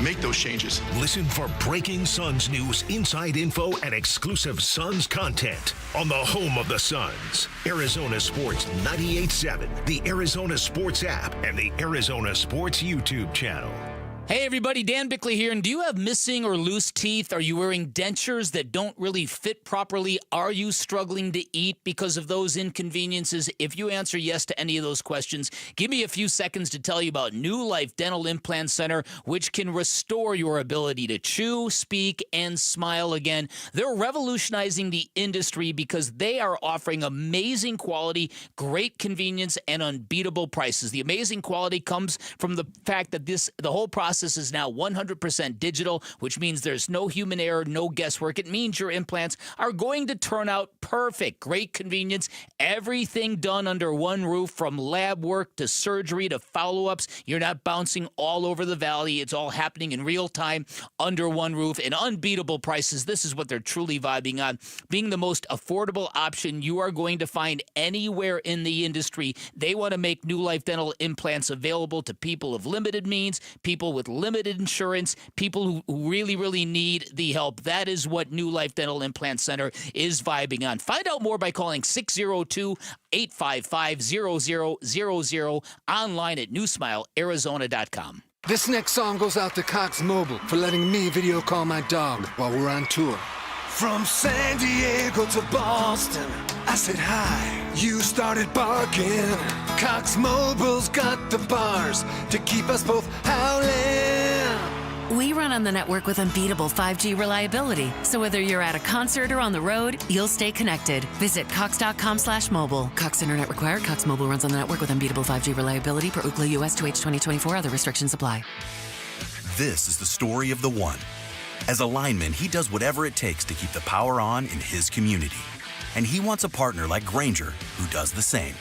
Speaker 5: make those changes.
Speaker 15: Listen for breaking Suns news, inside info, and exclusive Suns content on the home of the Suns. Arizona Sports 98.7, the Arizona Sports app, and the Arizona Sports YouTube channel.
Speaker 2: Hey everybody, Dan Bickley here, and do you have missing or loose teeth? Are you wearing dentures that don't really fit properly? Are you struggling to eat because of those inconveniences? If you answer yes to any of those questions, give me a few seconds to tell you about New Life Dental Implant Center, which can restore your ability to chew, speak, and smile again. They're revolutionizing the industry because they are offering amazing quality, great convenience, and unbeatable prices. The amazing quality comes from the fact that the whole process is now 100% digital, which means there's no human error, no guesswork. It means your implants are going to turn out perfect. Great convenience. Everything done under one roof, from lab work to surgery to follow-ups. You're not bouncing all over the valley. It's all happening in real time under one roof, and unbeatable prices. This is what they're truly vibing on. Being the most affordable option you are going to find anywhere in the industry. They want to make New Life Dental implants available to people of limited means, people with limited insurance, people who really, really need the help. That is what New Life Dental Implant Center is vibing on. Find out more by calling 602-855-0000 online at newsmilearizona.com.
Speaker 12: This next song goes out to Cox Mobile for letting me video call my dog while we're on tour. From San Diego to Boston, I said hi, you started barking. Cox Mobile's got the bars to keep us both howling.
Speaker 17: We run on the network with unbeatable 5G reliability, so whether you're at a concert or on the road, you'll stay connected. Visit cox.com/mobile. Cox Internet required. Cox Mobile runs on the network with unbeatable 5G reliability per Ookla US 2H 2024. Other restrictions apply.
Speaker 18: This is the story of the one. As a lineman, he does whatever it takes to keep the power on in his community. And he wants a partner like Grainger who does the same.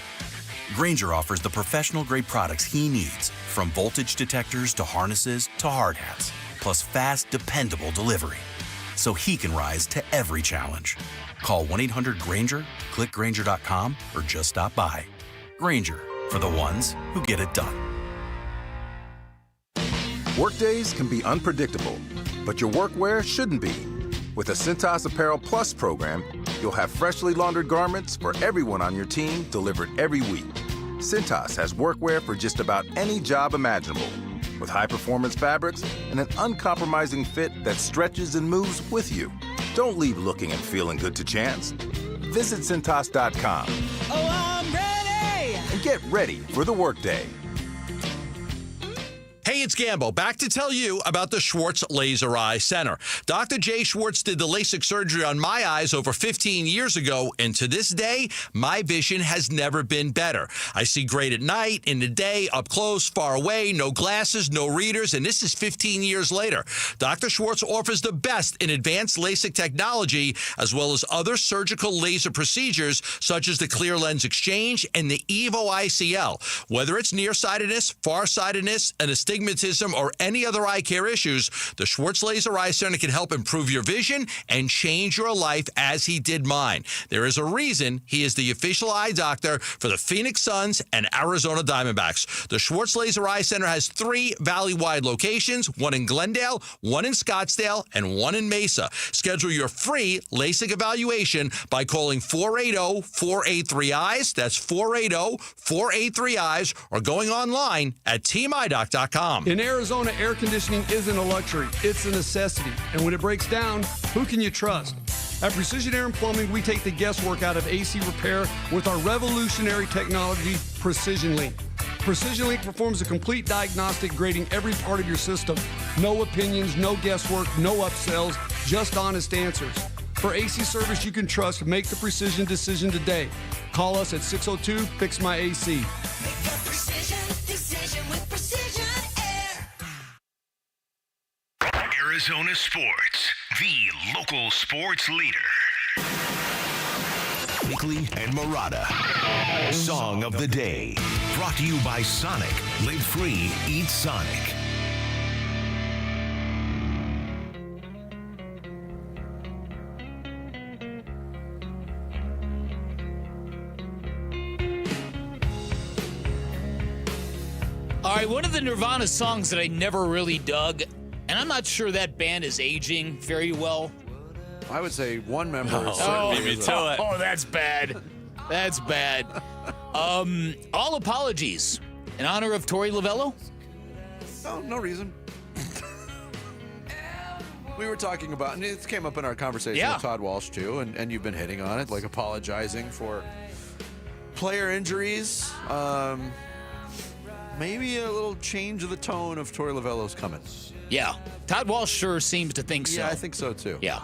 Speaker 18: Grainger offers the professional-grade products he needs, from voltage detectors to harnesses to hard hats, plus fast, dependable delivery. so he can rise to every challenge. Call 1-800-GRANGER, click Grainger.com, or just stop by. Grainger, for the ones who get it done.
Speaker 4: Workdays can be unpredictable, but your workwear shouldn't be. With the Cintas Apparel Plus program, you'll have freshly laundered garments for everyone on your team delivered every week. Cintas has workwear for just about any job imaginable, with high-performance fabrics and an uncompromising fit that stretches and moves with you. Don't leave looking and feeling good to chance. Visit Cintas.com.
Speaker 19: Oh, I'm ready!
Speaker 4: And get ready for the workday.
Speaker 7: Hey, it's Gambo, back to tell you about the Schwartz Laser Eye Center. Dr. Jay Schwartz did the LASIK surgery on my eyes over 15 years ago, and to this day, my vision has never been better. I see great at night, in the day, up close, far away, no glasses, no readers, and this is 15 years later. Dr. Schwartz offers the best in advanced LASIK technology, as well as other surgical laser procedures, such as the clear lens exchange and the EVO ICL. Whether it's nearsightedness, farsightedness, and astigmatism, or any other eye care issues, the Schwartz Laser Eye Center can help improve your vision and change your life as he did mine. There is a reason he is the official eye doctor for the Phoenix Suns and Arizona Diamondbacks. The Schwartz Laser Eye Center has 3 valley-wide locations, one in Glendale, one in Scottsdale, and one in Mesa. Schedule your free LASIK evaluation by calling 480-483-EYES. That's 480-483-EYES, or going online at teamidoc.com.
Speaker 20: In Arizona, air conditioning isn't a luxury, it's a necessity. And when it breaks down, who can you trust? At Precision Air and Plumbing, we take the guesswork out of AC repair with our revolutionary technology, Precision Link. Precision Link performs a complete diagnostic, grading every part of your system. No opinions, no guesswork, no upsells, just honest answers. For AC service you can trust, make the precision decision today. Call us at 602-FIX-MY-AC.
Speaker 19: Make a precision decision with Precision Air.
Speaker 15: Arizona Sports, the local sports leader. Bickley and Marada. Song of the day. Brought to you by Sonic. Live free, eat Sonic.
Speaker 2: All right, one of the Nirvana songs that I never really dug, and I'm not sure that band is aging very well.
Speaker 8: I would say one member.
Speaker 2: Oh, that's bad. That's bad. All apologies in honor of Tori Lavello.
Speaker 8: Oh, no reason. We were talking about, and it came up in our conversation with Todd Walsh too, and you've been hitting on it, like apologizing for player injuries. Maybe a little change of the tone of Tori Lavello's coming.
Speaker 2: Yeah. Todd Walsh sure seems to think so.
Speaker 8: Yeah, I think so too.
Speaker 2: Yeah.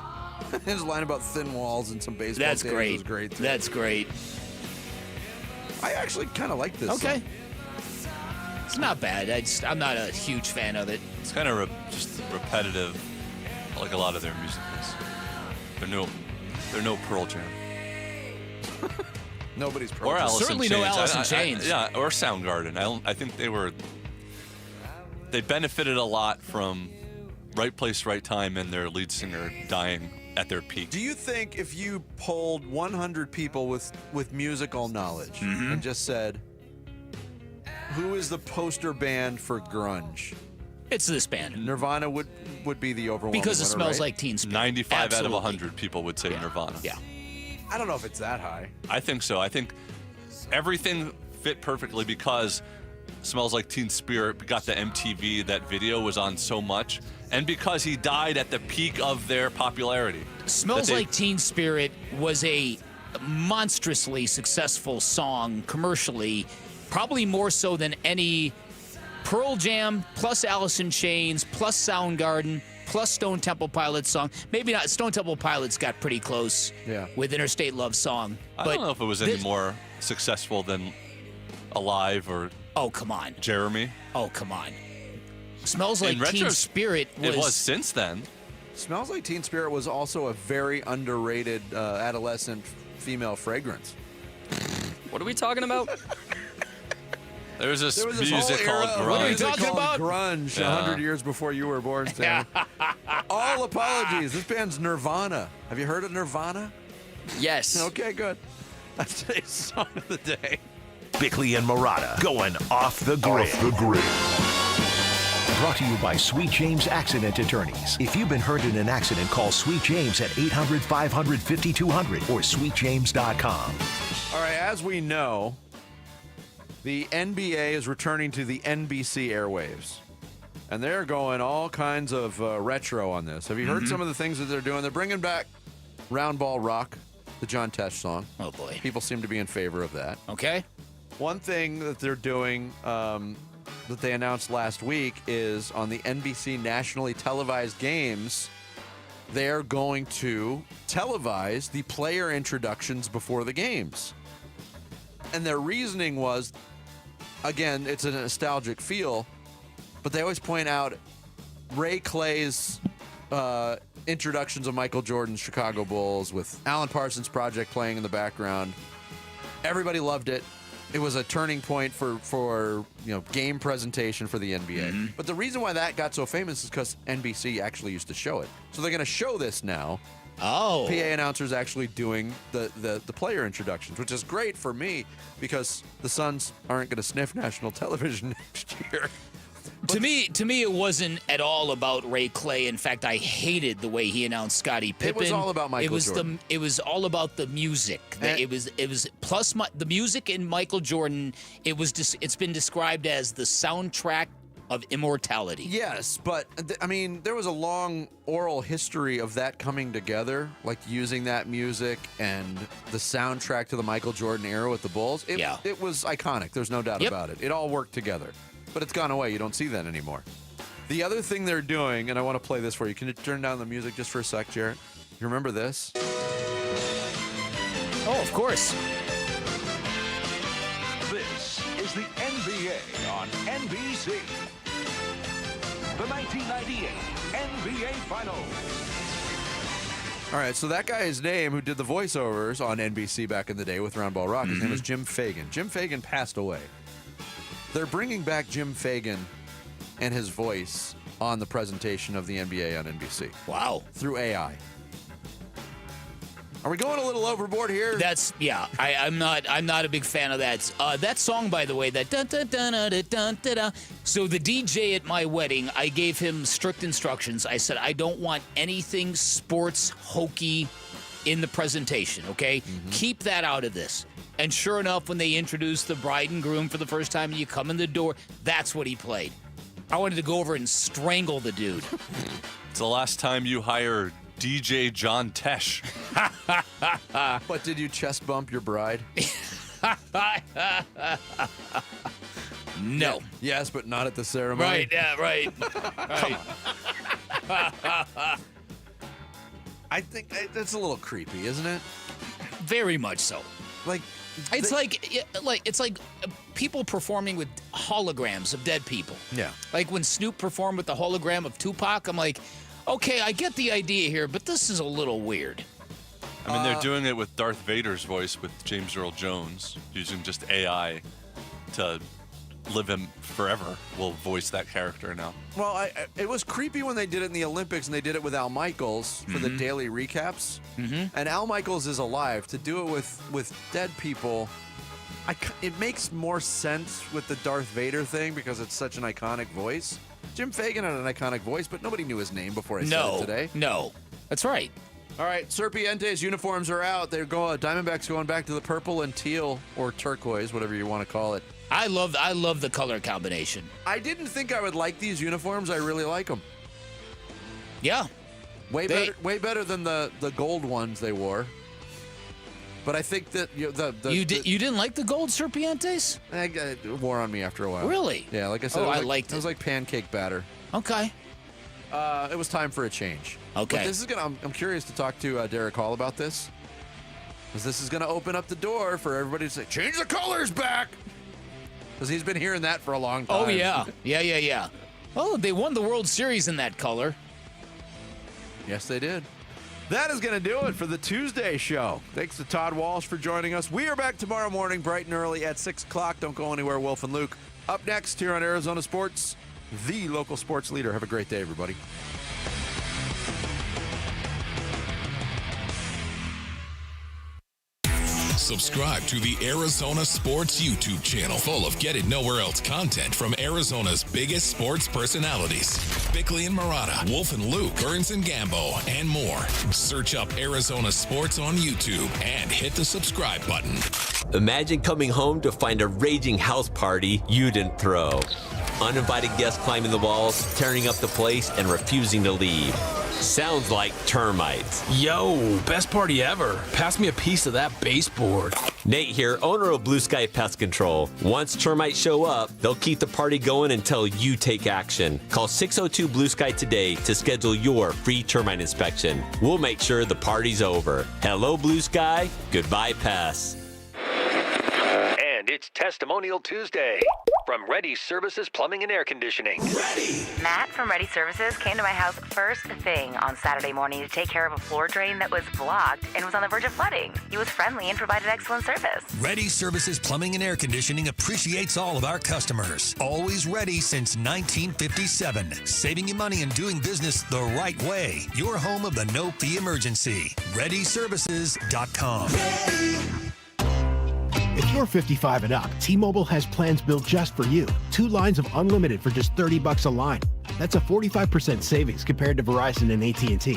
Speaker 8: His line about thin walls and some baseball
Speaker 2: That's
Speaker 8: games
Speaker 2: great.
Speaker 8: was great too.
Speaker 2: That's great.
Speaker 8: I actually kind of like this
Speaker 2: Okay.
Speaker 8: song.
Speaker 2: It's not bad. I'm not a huge fan of it.
Speaker 1: It's kind of just repetitive, like a lot of their music is. They're no Pearl Jam.
Speaker 8: Nobody's Pearl
Speaker 1: Or
Speaker 8: Jam.
Speaker 1: Alice
Speaker 2: Certainly
Speaker 1: in
Speaker 2: no
Speaker 1: Chains.
Speaker 2: Alice in Chains.
Speaker 1: Yeah, or Soundgarden. I think they benefited a lot from right place, right time, and their lead singer dying at their peak.
Speaker 8: Do you think if you polled 100 people with musical knowledge and just said, who is the poster band for grunge?
Speaker 2: It's this band.
Speaker 8: Nirvana would be the overwhelming
Speaker 2: Because it
Speaker 8: winner,
Speaker 2: smells
Speaker 8: right?
Speaker 2: like Teen Spirit.
Speaker 1: 95
Speaker 2: Absolutely.
Speaker 1: out of 100 people would say Nirvana.
Speaker 2: Yeah.
Speaker 8: I don't know if it's that high.
Speaker 1: I think so. I think everything fit perfectly because Smells Like Teen Spirit got the MTV, that video was on so much, and because he died at the peak of their popularity.
Speaker 2: Smells Like Teen Spirit was a monstrously successful song commercially, probably more so than any Pearl Jam plus Alice in Chains plus Soundgarden plus Stone Temple Pilots song. Maybe not. Stone Temple Pilots got pretty close with Interstate Love Song.
Speaker 1: I don't know if it was any more successful than Alive or
Speaker 2: Oh, come on.
Speaker 1: Jeremy.
Speaker 2: Oh, come on. Smells Like
Speaker 1: In
Speaker 2: Teen
Speaker 1: retro-
Speaker 2: Spirit was...
Speaker 1: It was since then.
Speaker 8: Smells Like Teen Spirit was also a very underrated adolescent female fragrance.
Speaker 6: What are we talking about?
Speaker 1: There's this
Speaker 8: whole
Speaker 1: music
Speaker 8: era
Speaker 1: called
Speaker 8: of
Speaker 1: grunge.
Speaker 8: music
Speaker 2: talking
Speaker 8: called
Speaker 2: about?
Speaker 8: grunge
Speaker 1: Yeah.
Speaker 8: 100 years before you were born, Stan. All apologies. This band's Nirvana. Have you heard of Nirvana?
Speaker 6: Yes.
Speaker 8: Okay, good. That's today's song of the day.
Speaker 15: Bickley and Marada going off the grid. Brought to you by Sweet James Accident Attorneys. If you've been hurt in an accident, call Sweet James at 800-500-5200 or sweetjames.com.
Speaker 8: All right, as we know, the NBA is returning to the NBC airwaves. And they're going all kinds of retro on this. Have you heard some of the things that they're doing? They're bringing back Round Ball Rock, the John Tesh song.
Speaker 2: Oh, boy.
Speaker 8: People seem to be in favor of that.
Speaker 2: Okay.
Speaker 8: One thing that they're doing that they announced last week is on the NBC nationally televised games, they're going to televise the player introductions before the games. And their reasoning was, again, it's a nostalgic feel, but they always point out Ray Clay's introductions of Michael Jordan's Chicago Bulls with Alan Parsons Project playing in the background. Everybody loved it. It was a turning point for game presentation for the NBA. But the reason why that got so famous is because NBC actually used to show it. So they're going to show this now.
Speaker 2: Oh.
Speaker 8: PA announcers actually doing the player introductions, which is great for me because the Suns aren't going to sniff national television next year.
Speaker 2: To me, it wasn't at all about Ray Clay. In fact, I hated the way he announced Scottie Pippen.
Speaker 8: It was all about Michael Jordan.
Speaker 2: It was all about the music. It was plus the music in Michael Jordan. It's been described as the soundtrack of immortality.
Speaker 8: Yes, but there was a long oral history of that coming together, like using that music and the soundtrack to the Michael Jordan era with the Bulls. It was iconic. There's no doubt about it. It all worked together. But it's gone away. You don't see that anymore. The other thing they're doing, and I want to play this for you. Can you turn down the music just for a sec, Jarrett? You remember this?
Speaker 2: Oh, of course.
Speaker 10: This is the NBA on NBC. The 1998 NBA Finals.
Speaker 8: All right, so that guy's name who did the voiceovers on NBC back in the day with Round Ball Rock, his name was Jim Fagan. Jim Fagan passed away. They're bringing back Jim Fagan and his voice on the presentation of the NBA on NBC.
Speaker 2: Wow.
Speaker 8: Through AI. Are we going a little overboard here?
Speaker 2: I'm not a big fan of that. That song, by the way, that dun dun dun dun dun dun dun. So the DJ at my wedding, I gave him strict instructions. I said I don't want anything sports hokey in the presentation, okay? Keep that out of this. And sure enough, when they introduced the bride and groom for the first time and you come in the door, that's what he played. I wanted to go over and strangle the dude.
Speaker 1: It's the last time you hired DJ John Tesh.
Speaker 8: But did you chest bump your bride?
Speaker 2: No.
Speaker 8: Yes, but not at the ceremony.
Speaker 2: Right, yeah, right.
Speaker 8: I think that's a little creepy, isn't it?
Speaker 2: Very much so. It's like people performing with holograms of dead people.
Speaker 8: Yeah.
Speaker 2: Like when Snoop performed with the hologram of Tupac, I'm like, okay, I get the idea here, but this is a little weird.
Speaker 1: I mean, they're doing it with Darth Vader's voice with James Earl Jones, using just AI to live him forever. Will voice that character now.
Speaker 8: Well, it was creepy when they did it in the Olympics, and they did it with Al Michaels for the daily recaps. And Al Michaels is alive. To do it with dead people, it makes more sense with the Darth Vader thing because it's such an iconic voice. Jim Fagan had an iconic voice, but nobody knew his name before I said it today.
Speaker 2: No, that's right.
Speaker 8: All right, Serpiente's uniforms are out. They're going. Diamondbacks going back to the purple and teal, or turquoise, whatever you want to call it.
Speaker 2: I love the color combination.
Speaker 8: I didn't think I would like these uniforms. I really like them.
Speaker 2: Yeah.
Speaker 8: Way better than the gold ones they wore. But I think that you
Speaker 2: didn't like the gold Serpientes?
Speaker 8: It wore on me after a while.
Speaker 2: Really?
Speaker 8: Yeah, like I said,
Speaker 2: I liked it.
Speaker 8: It was like pancake batter.
Speaker 2: Okay.
Speaker 8: It was time for a change.
Speaker 2: Okay.
Speaker 8: But this is I'm curious to talk to Derek Hall about this, because this is going to open up the door for everybody to say, change the colors back. Because he's been hearing that for a long time.
Speaker 2: Oh, yeah. Yeah. Oh, they won the World Series in that color.
Speaker 8: Yes, they did. That is going to do it for the Tuesday show. Thanks to Todd Walsh for joining us. We are back tomorrow morning, bright and early at 6 o'clock. Don't go anywhere, Wolf and Luke. Up next here on Arizona Sports, the local sports leader. Have a great day, everybody.
Speaker 11: Subscribe to the Arizona Sports YouTube channel, full of Get It Nowhere Else content from Arizona's biggest sports personalities. Bickley and Marada, Wolf and Luke, Burns and Gambo, and more. Search up Arizona Sports on YouTube and hit the subscribe button.
Speaker 13: Imagine coming home to find a raging house party you didn't throw. Uninvited guests climbing the walls, tearing up the place, and refusing to leave. Sounds like termites.
Speaker 14: Yo, best party ever. Pass me a piece of that baseboard.
Speaker 13: Nate here, owner of Blue Sky Pest Control. Once termites show up, they'll keep the party going until you take action. Call 602 Blue Sky today to schedule your free termite inspection. We'll make sure the party's over. Hello, Blue Sky. Goodbye, pests.
Speaker 23: And it's Testimonial Tuesday from Ready Services Plumbing and Air Conditioning.
Speaker 25: Matt from Ready Services came to my house first thing on Saturday morning to take care of a floor drain that was blocked and was on the verge of flooding. He was friendly and provided excellent service.
Speaker 26: Ready Services Plumbing and Air Conditioning appreciates all of our customers. Always ready since 1957. Saving you money and doing business the right way. Your home of the no-fee emergency. ReadyServices.com.
Speaker 27: If you're 55 and up, T-Mobile has plans built just for you. 2 lines of unlimited for just $30 a line. That's a 45% savings compared to Verizon and AT&T.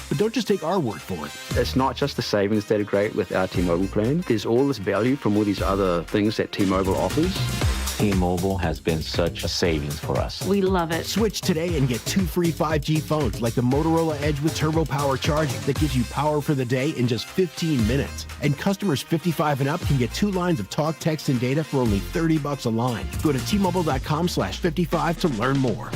Speaker 27: But don't just take our word for it.
Speaker 28: It's not just the savings that are great with our T-Mobile plan. There's all this value from all these other things that T-Mobile offers.
Speaker 29: T-Mobile has been such a savings for us.
Speaker 27: We love it. Switch today and get 2 free 5G phones like the Motorola Edge with Turbo Power charging that gives you power for the day in just 15 minutes. And customers 55 and up can get 2 lines of talk, text, and data for only $30 a line. Go to T-Mobile.com/55 to learn more.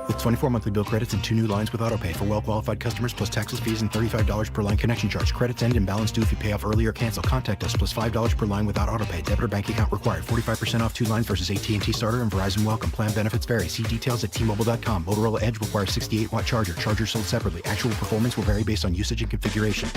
Speaker 27: With 24 monthly bill credits and 2 new lines with autopay for well-qualified customers, plus taxes, fees, and $35 per line connection charge. Credits end and balance due if you pay off early or cancel. Contact us, plus $5 per line without autopay. Debit or bank account required. 45% off 2 lines versus AT&T Starter and Verizon Welcome. Plan benefits vary. See details at T-Mobile.com. Motorola Edge requires 68-watt charger. Charger sold separately. Actual performance will vary based on usage and configuration.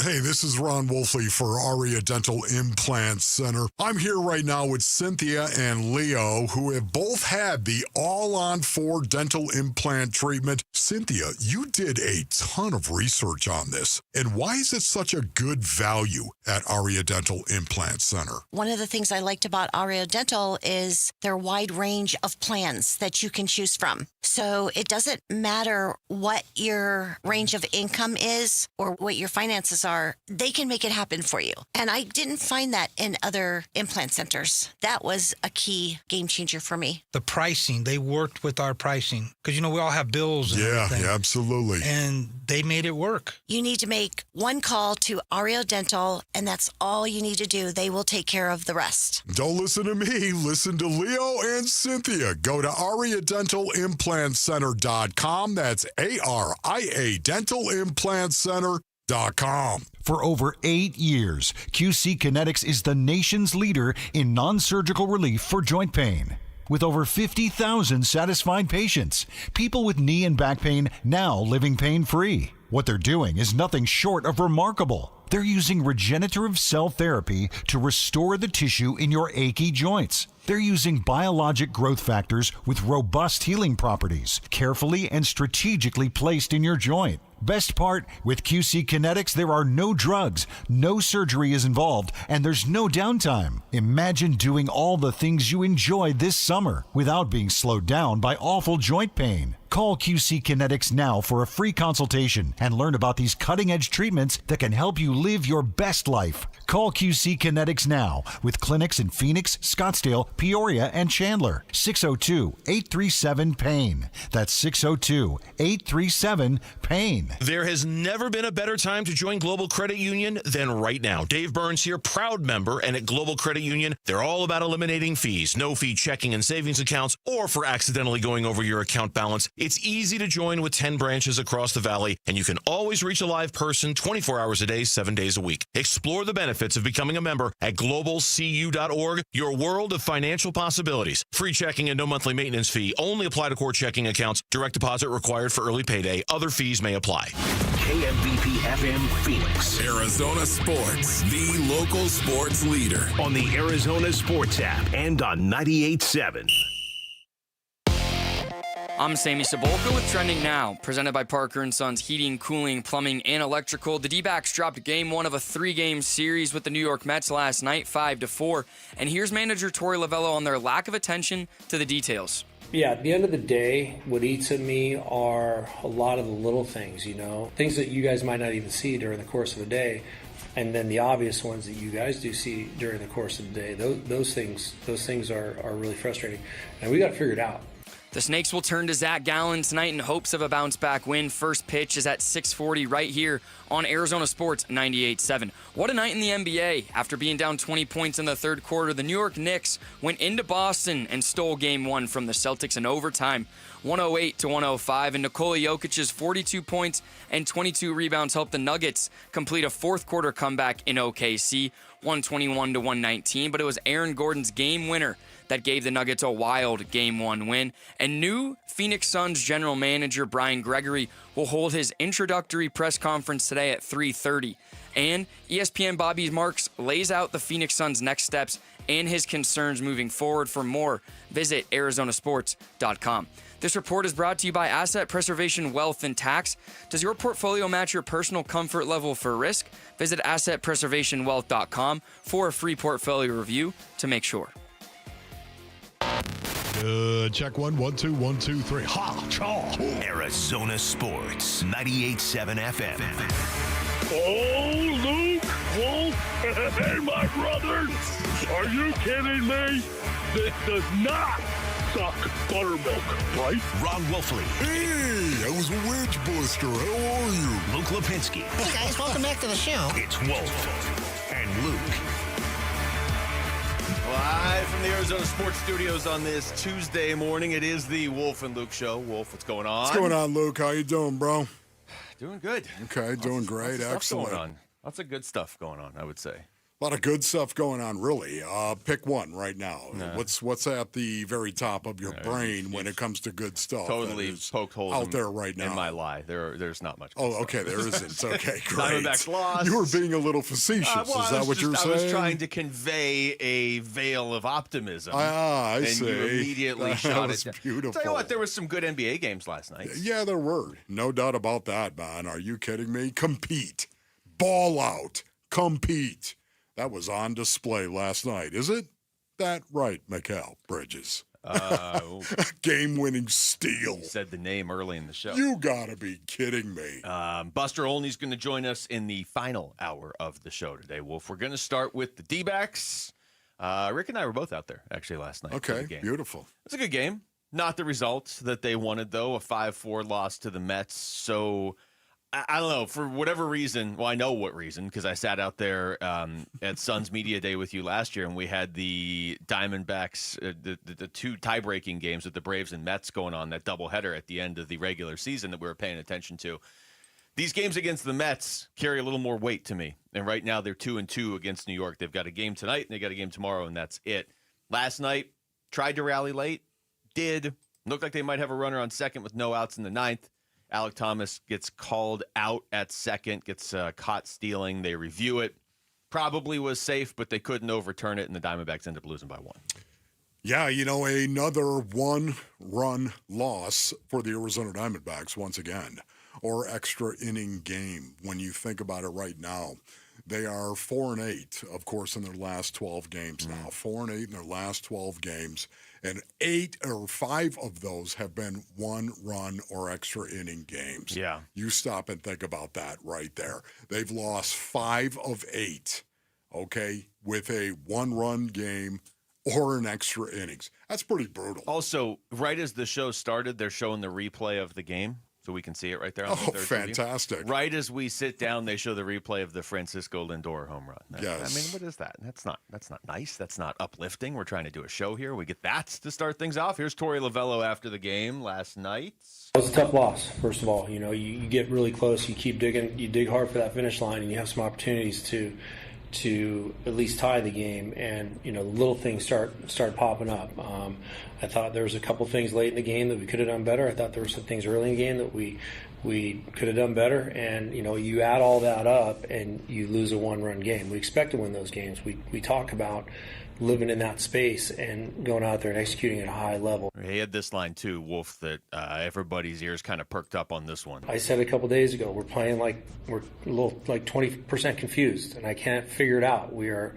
Speaker 30: Hey, this is Ron Wolfley for Aria Dental Implant Center. I'm here right now with Cynthia and Leo, who have both had the all-on-4 dental implant treatment. Cynthia, you did a ton of research on this. And why is it such a good value at Aria Dental Implant Center?
Speaker 31: One of the things I liked about Aria Dental is their wide range of plans that you can choose from. So it doesn't matter what your range of income is or what your finances are, they can make it happen for you. And I didn't find that in other implant centers. That was a key game changer for me.
Speaker 32: The pricing, they worked with our pricing. Because, you know, we all have bills and everything.
Speaker 30: Yeah, absolutely.
Speaker 32: And they made it work.
Speaker 31: You need to make one call to Aria Dental, and that's all you need to do. They will take care of the rest.
Speaker 30: Don't listen to me. Listen to Leo and Cynthia. Go to AriaDentalImplantCenter.com. That's ARIA Dental Implant Center.com.
Speaker 33: For over 8 years, QC Kinetics is the nation's leader in non-surgical relief for joint pain. With over 50,000 satisfied patients, people with knee and back pain now living pain-free. What they're doing is nothing short of remarkable. They're using regenerative cell therapy to restore the tissue in your achy joints. They're using biologic growth factors with robust healing properties, carefully and strategically placed in your joint. Best part, with QC Kinetics, there are no drugs, no surgery is involved, and there's no downtime. Imagine doing all the things you enjoy this summer without being slowed down by awful joint pain. Call QC Kinetics now for a free consultation and learn about these cutting-edge treatments that can help you live your best life. Call QC Kinetics now with clinics in Phoenix, Scottsdale, Peoria, and Chandler. 602-837-PAIN. That's 602-837-PAIN.
Speaker 34: There has never been a better time to join Global Credit Union than right now. Dave Burns here, proud member, and at Global Credit Union, they're all about eliminating fees, no-fee checking and savings accounts, or for accidentally going over your account balance. It's easy to join with 10 branches across the valley, and you can always reach a live person 24 hours a day, 7 days a week. Explore the benefits of becoming a member at globalcu.org, your world of financial possibilities. Free checking and no monthly maintenance fee. Only apply to core checking accounts. Direct deposit required for early payday. Other fees may apply.
Speaker 15: KMVP FM Phoenix.
Speaker 11: Arizona Sports, the local sports leader.
Speaker 15: On the Arizona Sports app and on 98.7.
Speaker 6: I'm Sammy Sabolka with Trending Now, presented by Parker & Sons Heating, Cooling, Plumbing, and Electrical. The D-backs dropped game one of a 3-game series with the New York Mets last night, 5-4. And here's manager Torey Lovullo on their lack of attention to the details.
Speaker 3: Yeah, at the end of the day, what eats at me are a lot of the little things, things that you guys might not even see during the course of the day. And then the obvious ones that you guys do see during the course of the day. Those things are really frustrating. And we got to figure it out.
Speaker 6: The Snakes will turn to Zach Gallen tonight in hopes of a bounce-back win. First pitch is at 6:40 right here on Arizona Sports 98.7. What a night in the NBA. After being down 20 points in the third quarter, the New York Knicks went into Boston and stole Game 1 from the Celtics in overtime, 108-105. And Nikola Jokic's 42 points and 22 rebounds helped the Nuggets complete a fourth-quarter comeback in OKC, 121-119. But it was Aaron Gordon's game winner that gave the Nuggets a wild Game 1 win. And new Phoenix Suns general manager Brian Gregory will hold his introductory press conference today at 3:30. And ESPN Bobby Marks lays out the Phoenix Suns' next steps and his concerns moving forward. For more, visit arizonasports.com. This report is brought to you by Asset Preservation Wealth and Tax. Does your portfolio match your personal comfort level for risk? Visit assetpreservationwealth.com for a free portfolio review to make sure.
Speaker 30: Check 1, 1, 2, 1, 2, 3. Ha! Chaw!
Speaker 15: Arizona Sports 98.7 FM.
Speaker 4: Oh, Luke, Wolf, hey, my brothers, are you kidding me? This does not suck buttermilk, right?
Speaker 15: Ron Wolfley.
Speaker 30: Hey, I was a wedge buster. How are you?
Speaker 15: Luke Lipinski.
Speaker 5: Hey, guys, welcome back to the show.
Speaker 15: It's Wolf and Luke.
Speaker 8: Live from the Arizona Sports Studios on this Tuesday morning, it is the Wolf and Luke Show. Wolf, what's going on?
Speaker 30: What's going on, Luke? How you doing, bro?
Speaker 8: Doing good.
Speaker 30: Okay, doing great. Excellent.
Speaker 8: Going on. Lots of good stuff going on, I would say.
Speaker 30: A lot of good stuff going on, really. Pick one right now.
Speaker 8: Nah.
Speaker 30: What's at the very top of your brain when it comes to good stuff?
Speaker 8: Totally poked holes
Speaker 30: out there right now.
Speaker 8: In my lie. There's not much.
Speaker 30: Oh, okay, there isn't. Okay, great.
Speaker 8: Diamondbacks lost.
Speaker 30: You were being a little facetious. Is that what you're saying?
Speaker 8: I was trying to convey a veil of optimism.
Speaker 30: I see.
Speaker 8: And you immediately shot it down.
Speaker 30: Beautiful.
Speaker 8: Tell you what, there were some good NBA games last night.
Speaker 30: Yeah, there were. No doubt about that, man. Are you kidding me? Compete. Ball out. Compete. That was on display last night. Is it that right, Mikal Bridges? Game-winning steal.
Speaker 8: You said the name early in the show.
Speaker 30: You gotta be kidding me.
Speaker 8: Buster Olney's going to join us in the final hour of the show today, Wolf. We're going to start with the D-backs. Rick and I were both out there, actually, last night.
Speaker 30: Okay, beautiful.
Speaker 8: It was a good game. Not the results that they wanted, though. A 5-4 loss to the Mets. So I don't know, for whatever reason. Well, I know what reason, because I sat out there at Suns Media Day with you last year, and we had the Diamondbacks, the two tie-breaking games with the Braves and Mets going on, that doubleheader at the end of the regular season that we were paying attention to. These games against the Mets carry a little more weight to me, and right now they're 2-2 against New York. They've got a game tonight, and they got a game tomorrow, and that's it. Last night, tried to rally late, did. Looked like they might have a runner on second with no outs in the ninth. Alec Thomas gets called out at second, gets caught stealing. They review it. Probably was safe, but they couldn't overturn it, and the Diamondbacks end up losing by 1.
Speaker 30: Yeah, another one-run loss for the Arizona Diamondbacks once again, or extra inning game when you think about it right now. They are 4-8, of course, in their last 12 games now. 4-8 in their last 12 games. And 5 of those have been one-run or extra inning games.
Speaker 8: Yeah.
Speaker 30: You stop and think about that right there. They've lost 5 of 8, okay, with a one-run game or an extra innings. That's pretty brutal.
Speaker 8: Also, right as the show started, they're showing the replay of the game. So we can see it right there on the third
Speaker 30: fantastic.
Speaker 8: TV. Right as we sit down, they show the replay of the Francisco Lindor home run.
Speaker 30: Yes.
Speaker 8: I mean, what is that? That's not nice. That's not uplifting. We're trying to do a show here. We get that to start things off. Here's Torey Lovullo after the game last night.
Speaker 3: It was a tough loss, first of all. You get really close. You keep digging. You dig hard for that finish line, and you have some opportunities to at least tie the game, and little things start popping up. I thought there was a couple things late in the game that we could have done better. I thought there were some things early in the game that we We could have done better, and you add all that up, and you lose a one-run game. We expect to win those games. We talk about living in that space and going out there and executing at a high level.
Speaker 1: He had this line too, Wolf, that everybody's ears kind of perked up on this one.
Speaker 3: I said a couple days ago, we're playing like we're a little like 20% confused, and I can't figure it out. We are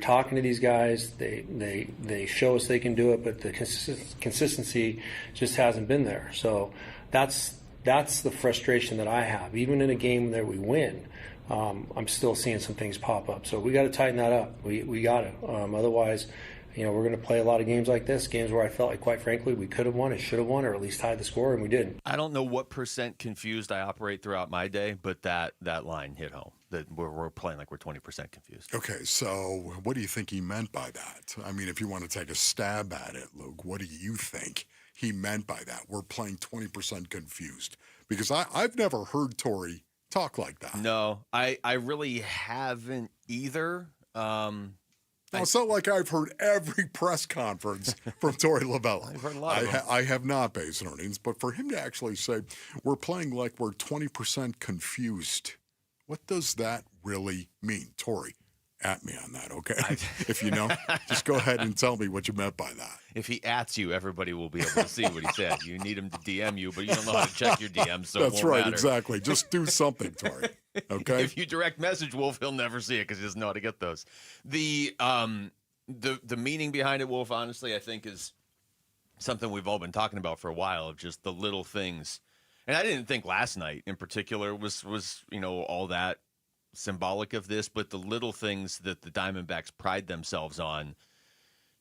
Speaker 3: talking to these guys. They show us they can do it, but the consistency just hasn't been there. So that's the frustration that I have. Even in a game that we win, I'm still seeing some things pop up. So we got to tighten that up. We got to. Otherwise, we're going to play a lot of games like this, games where I felt like, quite frankly, we could have won and should have won, or at least tied the score, and we didn't.
Speaker 1: I don't know what percent confused I operate throughout my day, but that line hit home. That we're playing like we're 20% confused.
Speaker 30: Okay, so what do you think he meant by that? I mean, if you want to take a stab at it, Luke, what do you think he meant by that? We're playing 20% confused. Because I've never heard Torey talk like that.
Speaker 1: No, I really haven't either.
Speaker 30: It's not like I've heard every press conference from Torey Lovullo.
Speaker 1: I've heard a lot of them.
Speaker 30: I have not, Base Earnings, but for him to actually say, we're playing like we're 20% confused, what does that really mean? Torey, at me on that, okay? If you know, just go ahead and tell me what you meant by that.
Speaker 1: If he ats you, everybody will be able to see what he said. You need him to DM you, but you don't know how to check your DMs, so
Speaker 30: That's
Speaker 1: it won't
Speaker 30: right,
Speaker 1: matter.
Speaker 30: exactly. Just do something, Torey, okay?
Speaker 1: If you direct message Wolf, he'll never see it because he doesn't know how to get those. The meaning behind it, Wolf, honestly, I think is something we've all been talking about for a while, of just the little things. And I didn't think last night in particular was all that symbolic of this, but the little things that the Diamondbacks pride themselves on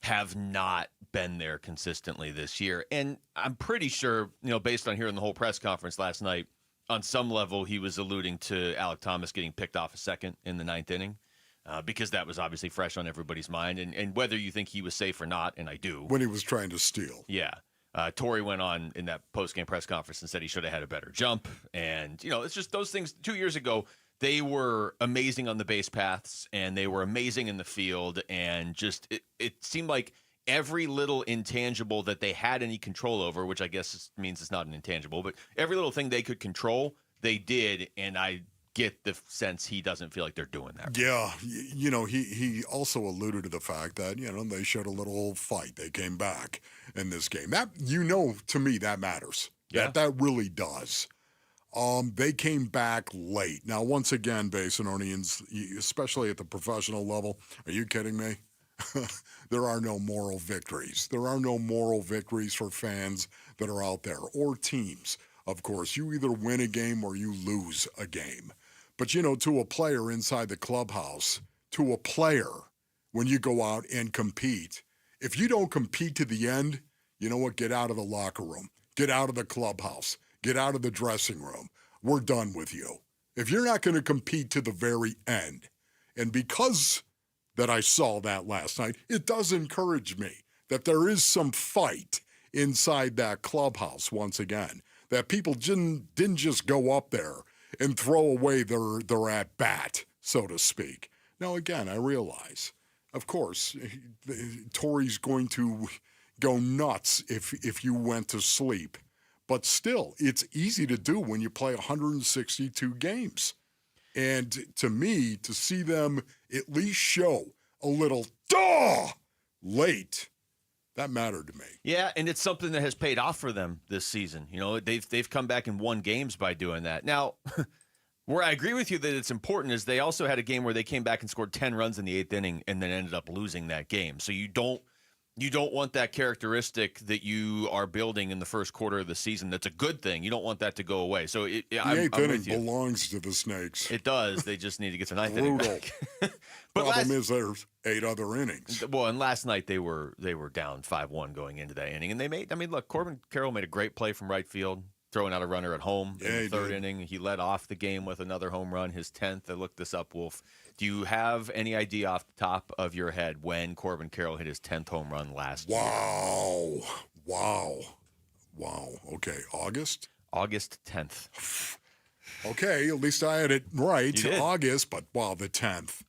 Speaker 1: have not been there consistently this year. And I'm pretty sure, based on hearing the whole press conference last night, on some level he was alluding to Alek Thomas getting picked off a second in the ninth inning, because that was obviously fresh on everybody's mind. And whether you think he was safe or not, and I do.
Speaker 30: When he was trying to steal.
Speaker 1: Yeah. Torey went on in that post-game press conference and said he should have had a better jump. And, it's just those things. 2 years ago, they were amazing on the base paths, and they were amazing in the field, and just it seemed like every little intangible that they had any control over, which I guess means it's not an intangible, but every little thing they could control, they did, and I get the sense he doesn't feel like they're doing that.
Speaker 30: Yeah, he also alluded to the fact that, they showed a little fight. They came back in this game. That, to me, that matters.
Speaker 1: Yeah.
Speaker 30: That really does. They came back late. Now, once again, Basinonians, especially at the professional level, are you kidding me? There are no moral victories. There are no moral victories for fans that are out there, or teams. Of course, you either win a game or you lose a game. But, to a player inside the clubhouse, to a player, when you go out and compete, if you don't compete to the end, you know what? Get out of the locker room. Get out of the clubhouse. Get out of the dressing room. We're done with you. If you're not going to compete to the very end, and because that I saw that last night, it does encourage me that there is some fight inside that clubhouse once again, that people didn't just go up there and throw away their at-bat, so to speak. Now, again, I realize, of course, Torey's going to go nuts if you went to sleep. But still, it's easy to do when you play 162 games. And to me, to see them at least show a little late, that mattered to me.
Speaker 1: Yeah, and it's something that has paid off for them this season. They've come back and won games by doing that. Now, where I agree with you that it's important is they also had a game where they came back and scored 10 runs in the eighth inning and then ended up losing that game. So you don't want that characteristic that you are building in the first quarter of the season. That's a good thing. You don't want that to go away. So
Speaker 30: the eighth inning belongs to the Snakes.
Speaker 1: It does. They just need to get to ninth inning back. But
Speaker 30: problem is there's 8 other innings.
Speaker 1: Well, and last night they were down 5-1 going into that inning, and look, Corbin Carroll made a great play from right field, throwing out a runner at home in the third inning. He led off the game with another home run, his 10th. I looked this up, Wolf. Do you have any idea off the top of your head when Corbin Carroll hit his 10th home run last year?
Speaker 30: Wow. Okay, August
Speaker 1: 10th.
Speaker 30: Okay, at least I had it right.
Speaker 1: You did.
Speaker 30: August, but wow, the 10th.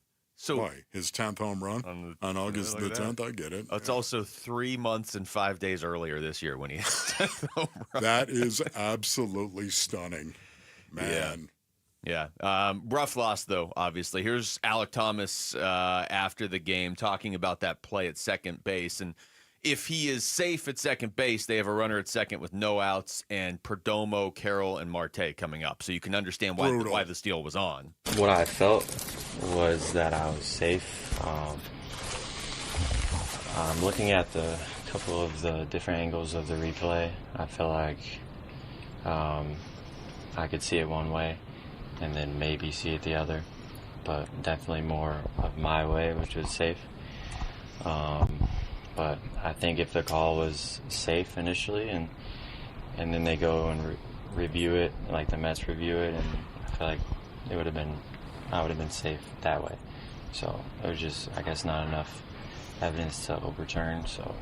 Speaker 1: So
Speaker 30: Why? His 10th home run on August the 10th? I get it.
Speaker 1: It's also 3 months and 5 days earlier this year when he hit his 10th home run.
Speaker 30: That is absolutely stunning, man.
Speaker 1: Yeah. Rough loss, though, obviously. Here's Alek Thomas after the game talking about that play at second base. And if he is safe at second base, they have a runner at second with no outs and Perdomo, Carroll, and Marte coming up. So you can understand why the steal was on.
Speaker 2: What I felt was that I was safe. Looking at the couple of the different angles of the replay, I feel like I could see it one way and then maybe see it the other, but definitely more of my way, which was safe. But I think if the call was safe initially and then they go and review it, like the Mets review it, and I feel like I would have been safe that way. So it was just, I guess, not enough evidence to overturn. So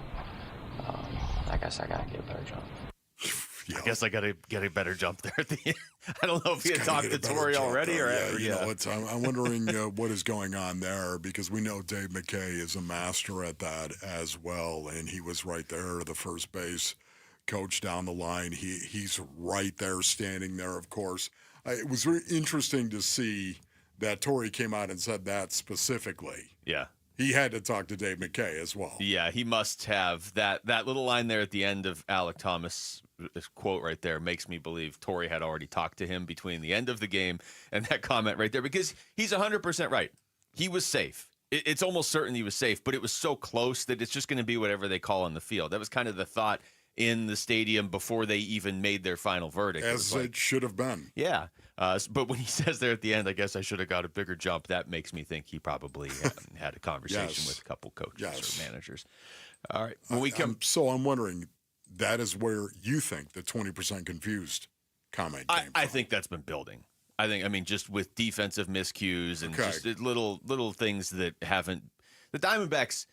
Speaker 2: I guess I gotta get a better jump.
Speaker 1: I guess I gotta get a better jump there at the end. I don't know if he had talked to Torrey already or
Speaker 30: I'm wondering what is going on there, because we know Dave McKay is a master at that as well, and he was right there, the first base coach down the line. He's right there, standing there, of course. It was very interesting to see that Torrey came out and said that specifically.
Speaker 1: Yeah.
Speaker 30: He had to talk to Dave McKay as well.
Speaker 1: Yeah, he must have. That little line there at the end of Alek Thomas' quote right there makes me believe Torrey had already talked to him between the end of the game and that comment right there, because he's 100% right. He was safe. It's almost certain he was safe, but it was so close that it's just going to be whatever they call on the field. That was kind of the thought in the stadium before they even made their final verdict.
Speaker 30: As it should have been.
Speaker 1: Yeah. But when he says there at the end, I guess I should have got a bigger jump, that makes me think he probably had a conversation with a couple coaches or managers. All right. When we come,
Speaker 30: so I'm wondering, that is where you think the 20% confused comment came from.
Speaker 1: I think that's been building. I mean, just with defensive miscues and just little things that haven't. The Diamondbacks,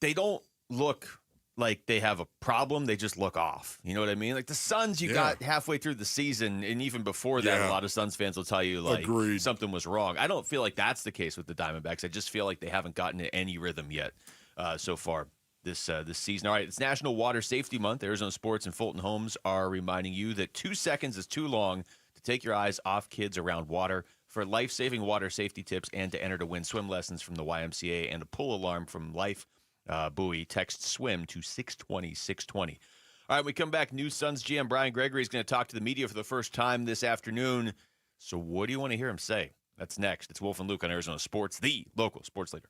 Speaker 1: they don't look like they have a problem. They just look off. You know what I mean? Like the Suns, you got halfway through the season, and even before that, a lot of Suns fans will tell you like something was wrong. I don't feel like that's the case with the Diamondbacks. I just feel like they haven't gotten to any rhythm yet so far this season. All right, it's National Water Safety Month. Arizona Sports and Fulton Homes are reminding you that 2 seconds is too long to take your eyes off kids around water. For life-saving water safety tips and to enter to win swim lessons from the YMCA and a pull alarm from Life Buoy, text SWIM to 620-620. All right, we come back. New Suns GM Brian Gregory is going to talk to the media for the first time this afternoon. So what do you want to hear him say? That's next. It's Wolf and Luke on Arizona Sports, the local sports leader.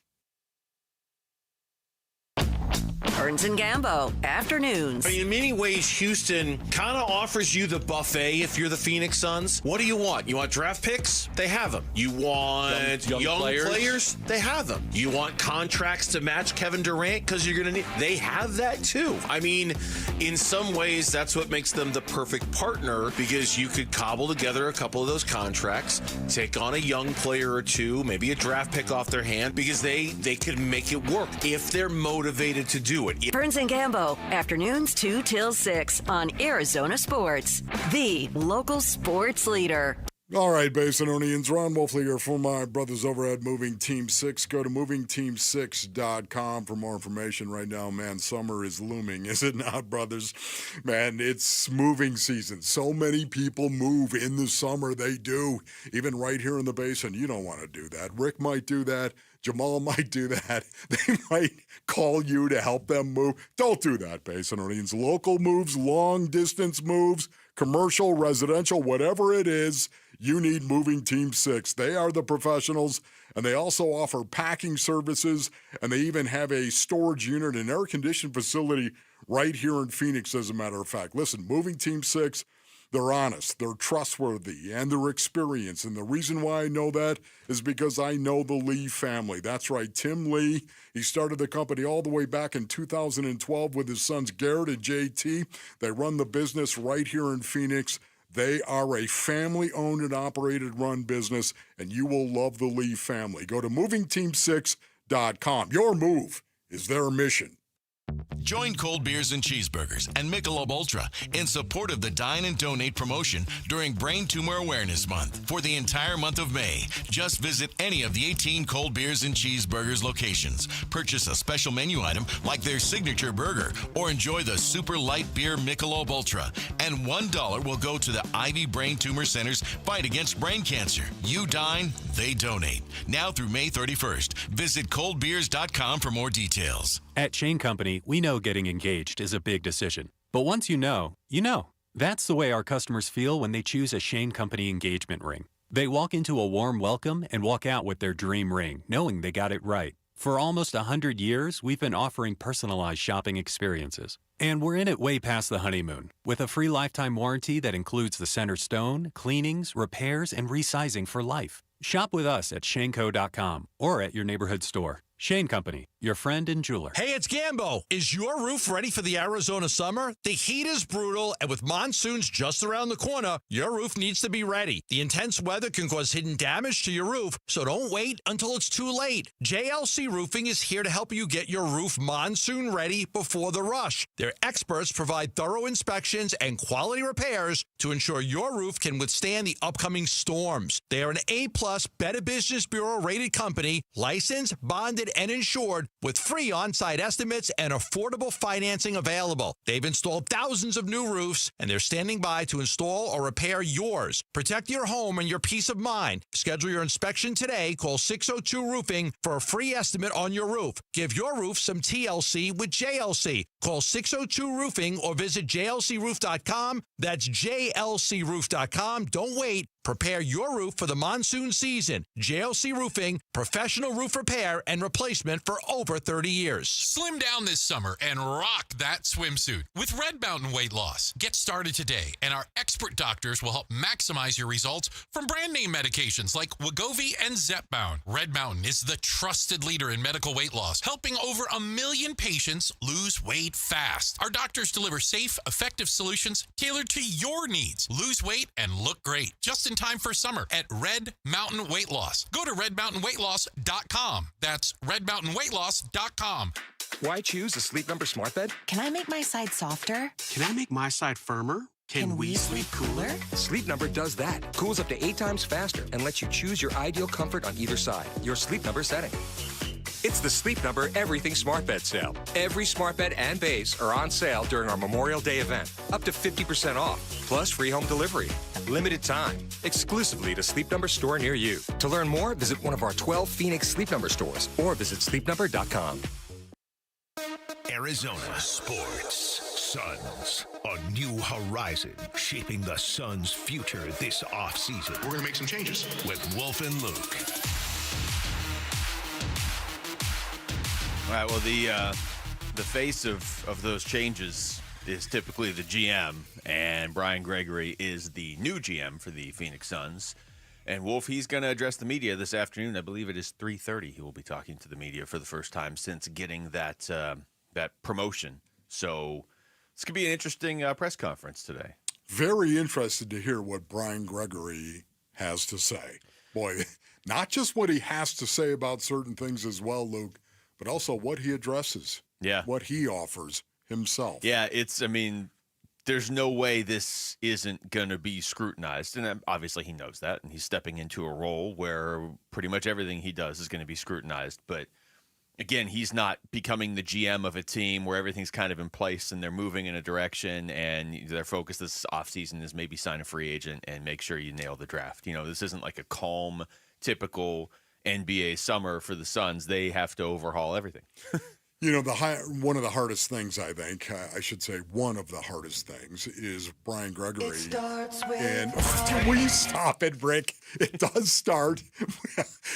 Speaker 7: Burns and Gambo, afternoons.
Speaker 34: I mean, in many ways, Houston kind of offers you the buffet if you're the Phoenix Suns. What do you want? You want draft picks? They have them. You want young players? They have them. You want contracts to match Kevin Durant because you're going to need? They have that too. I mean, in some ways, that's what makes them the perfect partner, because you could cobble together a couple of those contracts, take on a young player or two, maybe a draft pick off their hand, because they could make it work if they're motivated to do it.
Speaker 7: Burns and Gambo, afternoons 2 till 6 on Arizona Sports, the local sports leader.
Speaker 30: All right, Basinonians, Ron Wolfley here for my brothers over at Moving Team 6. Go to movingteam6.com for more information right now. Man, summer is looming, is it not, brothers? Man, it's moving season. So many people move in the summer. They do. Even right here in the Basin, you don't want to do that. Rick might do that. Jamal might do that. They might call you to help them move. Don't do that, Basinonians. Local moves, long distance moves, commercial, residential, whatever it is, you need Moving Team 6. They are the professionals, and they also offer packing services, and they even have a storage unit, an air-conditioned facility right here in Phoenix, as a matter of fact. Listen, Moving Team 6, they're honest, they're trustworthy, and they're experienced. And the reason why I know that is because I know the Lee family. That's right, Tim Lee. He started the company all the way back in 2012 with his sons Garrett and JT. They run the business right here in Phoenix. They are a family-owned and operated run business, and you will love the Lee family. Go to movingteam6.com. Your move is their mission.
Speaker 9: Join Cold Beers and Cheeseburgers and Michelob Ultra in support of the Dine and Donate promotion during Brain Tumor Awareness Month. For the entire month of May, just visit any of the 18 Cold Beers and Cheeseburgers locations. Purchase a special menu item like their signature burger or enjoy the super light beer Michelob Ultra. And $1 will go to the Ivy Brain Tumor Center's fight against brain cancer. You dine, they donate. Now through May 31st. Visit coldbeers.com for more details.
Speaker 10: At Shane Company, we know getting engaged is a big decision. But once you know, you know. That's the way our customers feel when they choose a Shane Company engagement ring. They walk into a warm welcome and walk out with their dream ring, knowing they got it right. For almost 100 years, we've been offering personalized shopping experiences. And we're in it way past the honeymoon, with a free lifetime warranty that includes the center stone, cleanings, repairs, and resizing for life. Shop with us at shaneco.com or at your neighborhood store. Shane Company, your friend and jeweler.
Speaker 12: Hey, it's Gambo. Is your roof ready for the Arizona summer? The heat is brutal, and with monsoons just around the corner, your roof needs to be ready. The intense weather can cause hidden damage to your roof, so don't wait until it's too late. JLC Roofing is here to help you get your roof monsoon ready before the rush. Their experts provide thorough inspections and quality repairs to ensure your roof can withstand the upcoming storms. They are an A-plus Better Business Bureau rated company, licensed, bonded, and insured, with free on-site estimates and affordable financing available. They've installed thousands of new roofs, and they're standing by to install or repair yours. Protect your home and your peace of mind. Schedule your inspection today. Call 602 Roofing for a free estimate on your roof. Give your roof some TLC with JLC. Call 602 Roofing or visit jlcroof.com. That's jlcroof.com. Don't wait. Prepare your roof for the monsoon season. JLC Roofing, professional roof repair and replacement for over 30 years.
Speaker 13: Slim down this summer and rock that swimsuit with Red Mountain Weight Loss. Get started today, and our expert doctors will help maximize your results from brand name medications like Wegovy and Zepbound. Red Mountain is the trusted leader in medical weight loss, helping over 1 million patients lose weight fast. Our doctors deliver safe, effective solutions tailored to your needs. Lose weight and look great. Just in time for summer at Red Mountain Weight Loss. Go to redmountainweightloss.com. That's redmountainweightloss.com.
Speaker 14: Why choose a Sleep Number smart bed?
Speaker 31: Can I make my side softer?
Speaker 14: Can I make my side firmer? Can we sleep cooler? Sleep Number does that. Cools up to 8 times faster and lets you choose your ideal comfort on either side. Your Sleep Number setting. It's the Sleep Number Everything Smart Bed sale. Every smart bed and base are on sale during our Memorial Day event. Up to 50% off, plus free home delivery. Limited time, exclusively to Sleep Number store near you. To learn more, visit one of our 12 Phoenix Sleep Number stores or visit sleepnumber.com.
Speaker 15: Arizona Sports. Suns, a new horizon shaping the Suns' future this offseason.
Speaker 16: We're going to make some changes.
Speaker 15: With Wolf and Luke.
Speaker 1: All right, well, the face of those changes is typically the GM, and Brian Gregory is the new GM for the Phoenix Suns. And Wolf, he's going to address the media this afternoon. I believe it is 3:30. He will be talking to the media for the first time since getting that promotion. So it's going to be an interesting press conference today.
Speaker 30: Very interested to hear what Brian Gregory has to say. Boy, not just what he has to say about certain things as well, Luke, but also what he addresses.
Speaker 1: Yeah.
Speaker 30: What he offers himself.
Speaker 1: Yeah, there's no way this isn't going to be scrutinized. And obviously he knows that, and he's stepping into a role where pretty much everything he does is going to be scrutinized. But again, he's not becoming the GM of a team where everything's kind of in place and they're moving in a direction, and their focus this offseason is maybe sign a free agent and make sure you nail the draft. You know, this isn't like a calm, typical NBA summer for the Suns. They have to overhaul everything.
Speaker 30: You know, one of the hardest things, I think, I should say one of the hardest things is Brian Gregory. It starts with and will you stop it, Rick? It does start.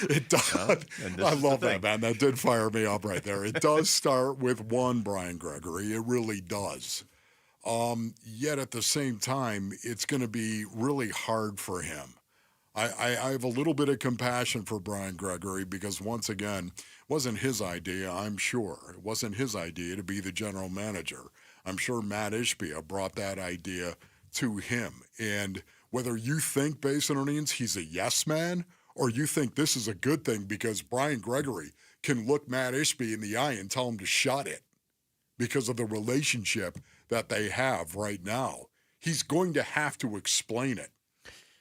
Speaker 30: It does. I love that, man. That did fire me up right there. It does start with one Brian Gregory. It really does. Yet at the same time, it's going to be really hard for him. I have a little bit of compassion for Brian Gregory because, once again, it wasn't his idea, I'm sure. It wasn't his idea to be the general manager. I'm sure Matt Ishbia brought that idea to him. And whether you think, Basin Earnings, he's a yes man, or you think this is a good thing because Brian Gregory can look Matt Ishbia in the eye and tell him to shut it. because of the relationship that they have right now. He's going to have to explain it.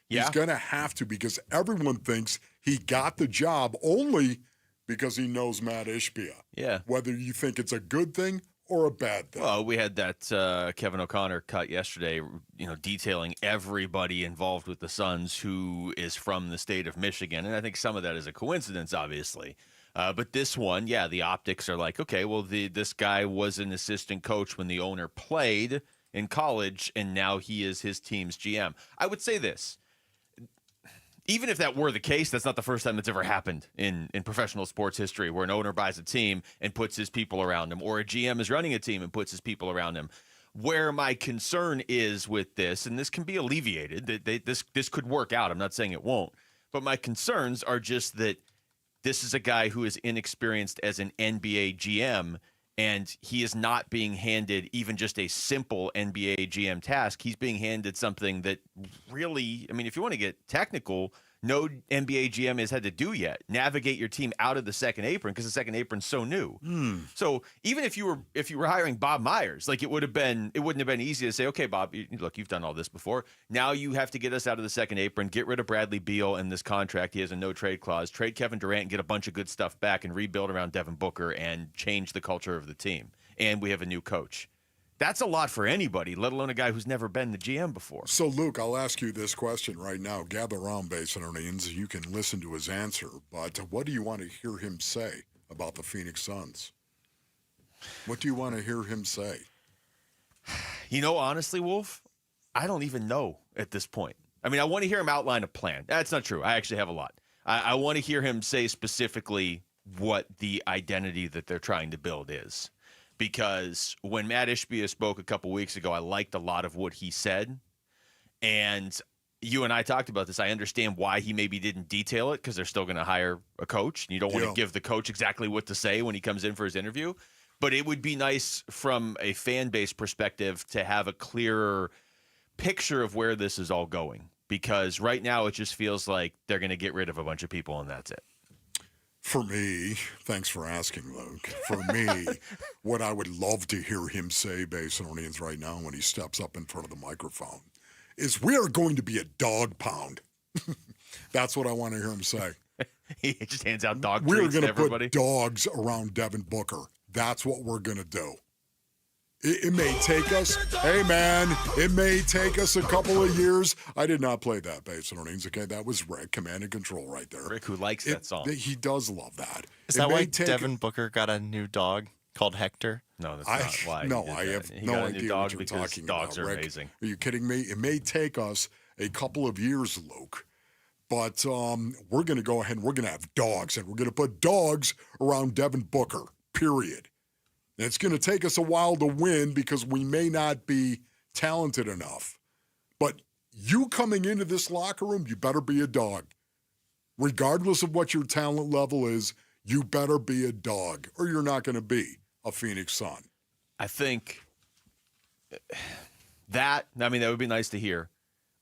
Speaker 1: Yeah.
Speaker 30: He's going to have to, because everyone thinks he got the job only because he knows Matt Ishbia.
Speaker 1: Yeah.
Speaker 30: Whether you think it's a good thing or a bad thing.
Speaker 1: Well, we had that Kevin O'Connor cut yesterday, detailing everybody involved with the Suns who is from the state of Michigan. And I think some of that is a coincidence, obviously. But this one, yeah, the optics are like, okay, well, this guy was an assistant coach when the owner played in college, and now he is his team's GM. I would say this. Even if that were the case, that's not the first time that's ever happened in professional sports history, where an owner buys a team and puts his people around him, or a GM is running a team and puts his people around him. Where my concern is with this, and this can be alleviated, that this could work out. I'm not saying it won't. But my concerns are just that this is a guy who is inexperienced as an NBA GM, and he is not being handed even just a simple NBA GM task. He's being handed something that really, I mean, if you want to get technical, no NBA GM has had to do yet. Navigate your team out of the second apron, because the second apron's so new. So even if you were hiring Bob Myers, like it wouldn't have been easy to say, okay, Bob, look, you've done all this before. Now you have to get us out of the second apron, get rid of Bradley Beal in this contract. He has a no trade clause. Trade Kevin Durant and get a bunch of good stuff back and rebuild around Devin Booker and change the culture of the team. And we have a new coach. That's a lot for anybody, let alone a guy who's never been the GM before.
Speaker 30: So, Luke, I'll ask you this question right now. Gather around, Basinonians. You can listen to his answer. But what do you want to hear him say about the Phoenix Suns? What do you want to hear him say?
Speaker 1: Honestly, Wolf, I don't even know at this point. I mean, I want to hear him outline a plan. That's not true. I actually have a lot. I want to hear him say specifically what the identity that they're trying to build is. Because when Matt Ishbia spoke a couple weeks ago, I liked a lot of what he said. And you and I talked about this. I understand why he maybe didn't detail it, because they're still going to hire a coach. And you don't want to give the coach exactly what to say when he comes in for his interview. But it would be nice from a fan base perspective to have a clearer picture of where this is all going. Because right now it just feels like they're going to get rid of a bunch of people and that's it.
Speaker 30: For me, thanks for asking, Luke. For me, what I would love to hear him say, Basinonians, right now when he steps up in front of the microphone, is we are going to be a dog pound. That's what I want to hear him say.
Speaker 1: He just hands out dog
Speaker 30: We're
Speaker 1: treats to
Speaker 30: going to
Speaker 1: everybody.
Speaker 30: put dogs around Devin Booker. That's what we're going to do. It may take us, hey man, it may take us a couple of years. I did not play that, Basinonians. Okay, that was Rick, Command and Control right there.
Speaker 1: Rick, who likes that song.
Speaker 30: He does love that.
Speaker 16: Is that why Devin Booker got a new dog called Hector?
Speaker 1: No, that's not why.
Speaker 30: No, I have no idea what you're talking about.
Speaker 1: Dogs are
Speaker 30: Rick.
Speaker 1: amazing.
Speaker 30: Are you kidding me? It may take us a couple of years, Luke, but we're going to go ahead and we're going to have dogs, and we're going to put dogs around Devin Booker, period. And it's going to take us a while to win because we may not be talented enough. But you coming into this locker room, you better be a dog. Regardless of what your talent level is, you better be a dog, or you're not going to be a Phoenix Sun.
Speaker 1: I think that would be nice to hear.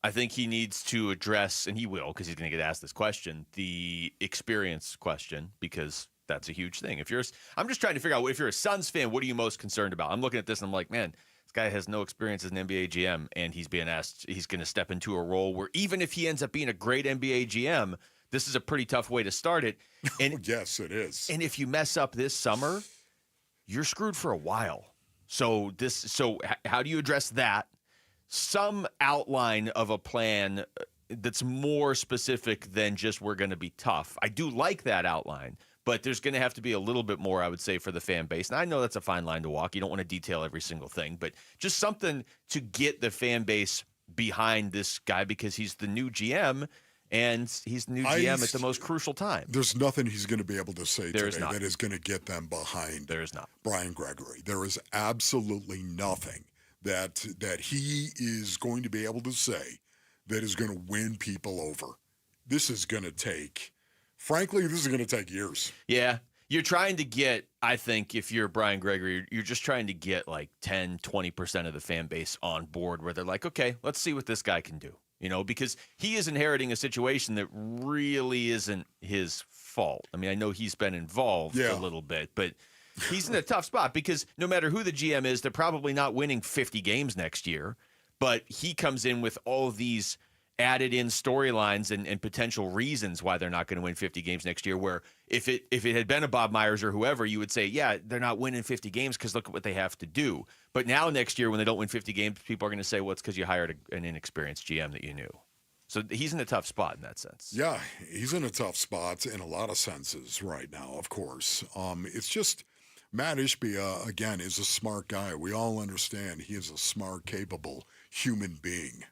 Speaker 1: I think he needs to address, and he will, because he's going to get asked this question, the experience question, because that's a huge thing. I'm just trying to figure out, if you're a Suns fan, what are you most concerned about? I'm looking at this and I'm like, man, this guy has no experience as an NBA GM, and he's being asked, he's going to step into a role where even if he ends up being a great NBA GM, this is a pretty tough way to start it. And
Speaker 30: yes, it is.
Speaker 1: And if you mess up this summer, you're screwed for a while. So how do you address that? Some outline of a plan that's more specific than just we're going to be tough. I do like that outline. But there's going to have to be a little bit more, I would say, for the fan base. And I know that's a fine line to walk. You don't want to detail every single thing, but just something to get the fan base behind this guy, because he's the new GM, and he's the new GM at the most crucial time.
Speaker 30: There's nothing he's going to be able to say
Speaker 1: There is
Speaker 30: today
Speaker 1: not.
Speaker 30: that is going to get them behind
Speaker 1: There is not.
Speaker 30: Brian Gregory. There is absolutely nothing that he is going to be able to say that is going to win people over. This is going to take... Frankly, this is going to take years.
Speaker 1: Yeah. You're trying to get, I think, if you're Brian Gregory, you're just trying to get like 10, 20% of the fan base on board where they're like, okay, let's see what this guy can do. Because he is inheriting a situation that really isn't his fault. I mean, I know he's been involved a little bit, but He's in a tough spot because no matter who the GM is, they're probably not winning 50 games next year. But he comes in with all of these added in storylines and potential reasons why they're not going to win 50 games next year, where if it had been a Bob Myers or whoever, you would say, yeah, they're not winning 50 games because look at what they have to do. But now next year when they don't win 50 games, people are going to say, well, it's because you hired an inexperienced GM that you knew. So he's in a tough spot in that sense.
Speaker 30: Yeah, he's in a tough spot in a lot of senses right now, of course. It's just Matt Ishbia, again, is a smart guy. We all understand he is a smart, capable human being.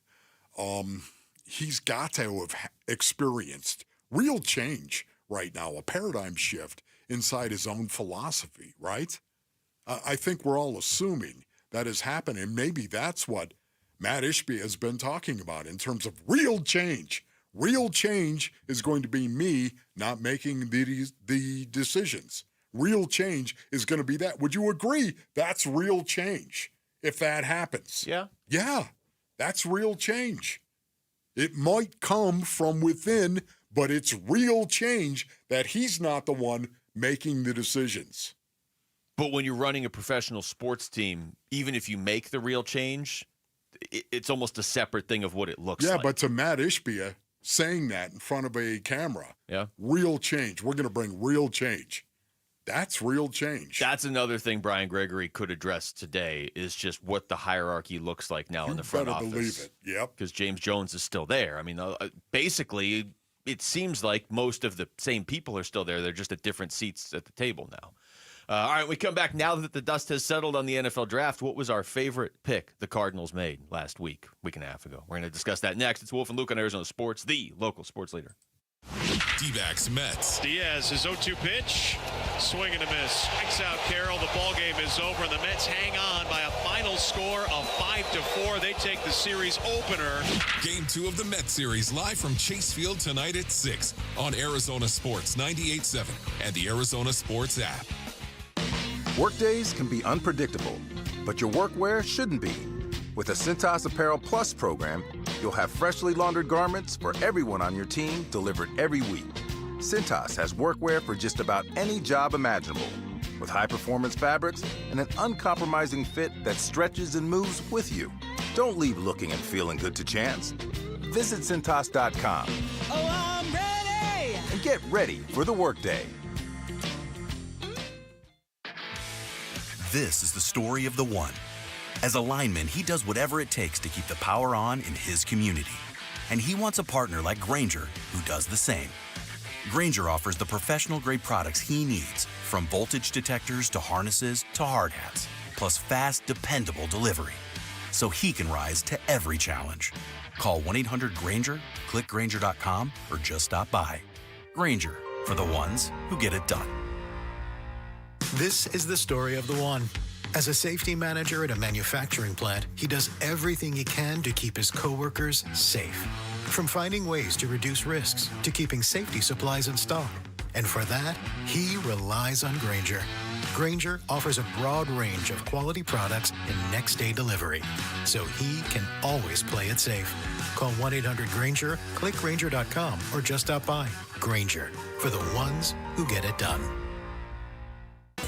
Speaker 30: He's got to have experienced real change right now, a paradigm shift inside his own philosophy, right? I think we're all assuming that has happened, and maybe that's what Matt Ishbia has been talking about in terms of real change. Real change is going to be me not making the decisions. Real change is going to be that. Would you agree that's real change if that happens?
Speaker 1: Yeah.
Speaker 30: Yeah, that's real change. It might come from within, but it's real change that he's not the one making the decisions.
Speaker 1: But when you're running a professional sports team, even if you make the real change, it's almost a separate thing of what it looks like.
Speaker 30: Yeah, but to Matt Ishbia saying that in front of a camera,
Speaker 1: yeah,
Speaker 30: real change. We're going to bring real change. That's real change.
Speaker 1: That's another thing Brian Gregory could address today is just what the hierarchy looks like now in the front office.
Speaker 30: You better believe it. Yep.
Speaker 1: Because James Jones is still there. I mean, basically, it seems like most of the same people are still there. They're just at different seats at the table now. All right, we come back now that the dust has settled on the NFL draft. What was our favorite pick the Cardinals made last week and a half ago? We're going to discuss that next. It's Wolf and Luke on Arizona Sports, the local sports leader.
Speaker 11: Dbacks Mets.
Speaker 17: Diaz, his 0-2 pitch, swing and a miss. Strikes out Carroll. The ball game is over, and the Mets hang on by a final score of 5-4. They take the series opener.
Speaker 11: Game 2 of the Mets series live from Chase Field tonight at 6 on Arizona Sports 98.7 and the Arizona Sports app.
Speaker 18: Workdays can be unpredictable, but your workwear shouldn't be. With the Cintas Apparel Plus program, you'll have freshly laundered garments for everyone on your team delivered every week. Cintas has workwear for just about any job imaginable, with high-performance fabrics and an uncompromising fit that stretches and moves with you. Don't leave looking and feeling good to chance. Visit Cintas.com.
Speaker 19: Oh, I'm ready!
Speaker 18: And get ready for the workday.
Speaker 20: This is the story of the one. As a lineman, he does whatever it takes to keep the power on in his community. And he wants a partner like Grainger who does the same. Grainger offers the professional-grade products he needs, from voltage detectors to harnesses to hard hats, plus fast, dependable delivery, so he can rise to every challenge. Call 1-800-GRAINGER, click Grainger.com, or just stop by. Grainger, for the ones who get it done.
Speaker 21: This is the story of the one. As a safety manager at a manufacturing plant, he does everything he can to keep his coworkers safe. From finding ways to reduce risks to keeping safety supplies in stock. And for that, he relies on Grainger. Grainger offers a broad range of quality products and next-day delivery, so he can always play it safe. Call 1-800-GRAINGER, click Grainger.com, or just stop by. Grainger, for the ones who get it done.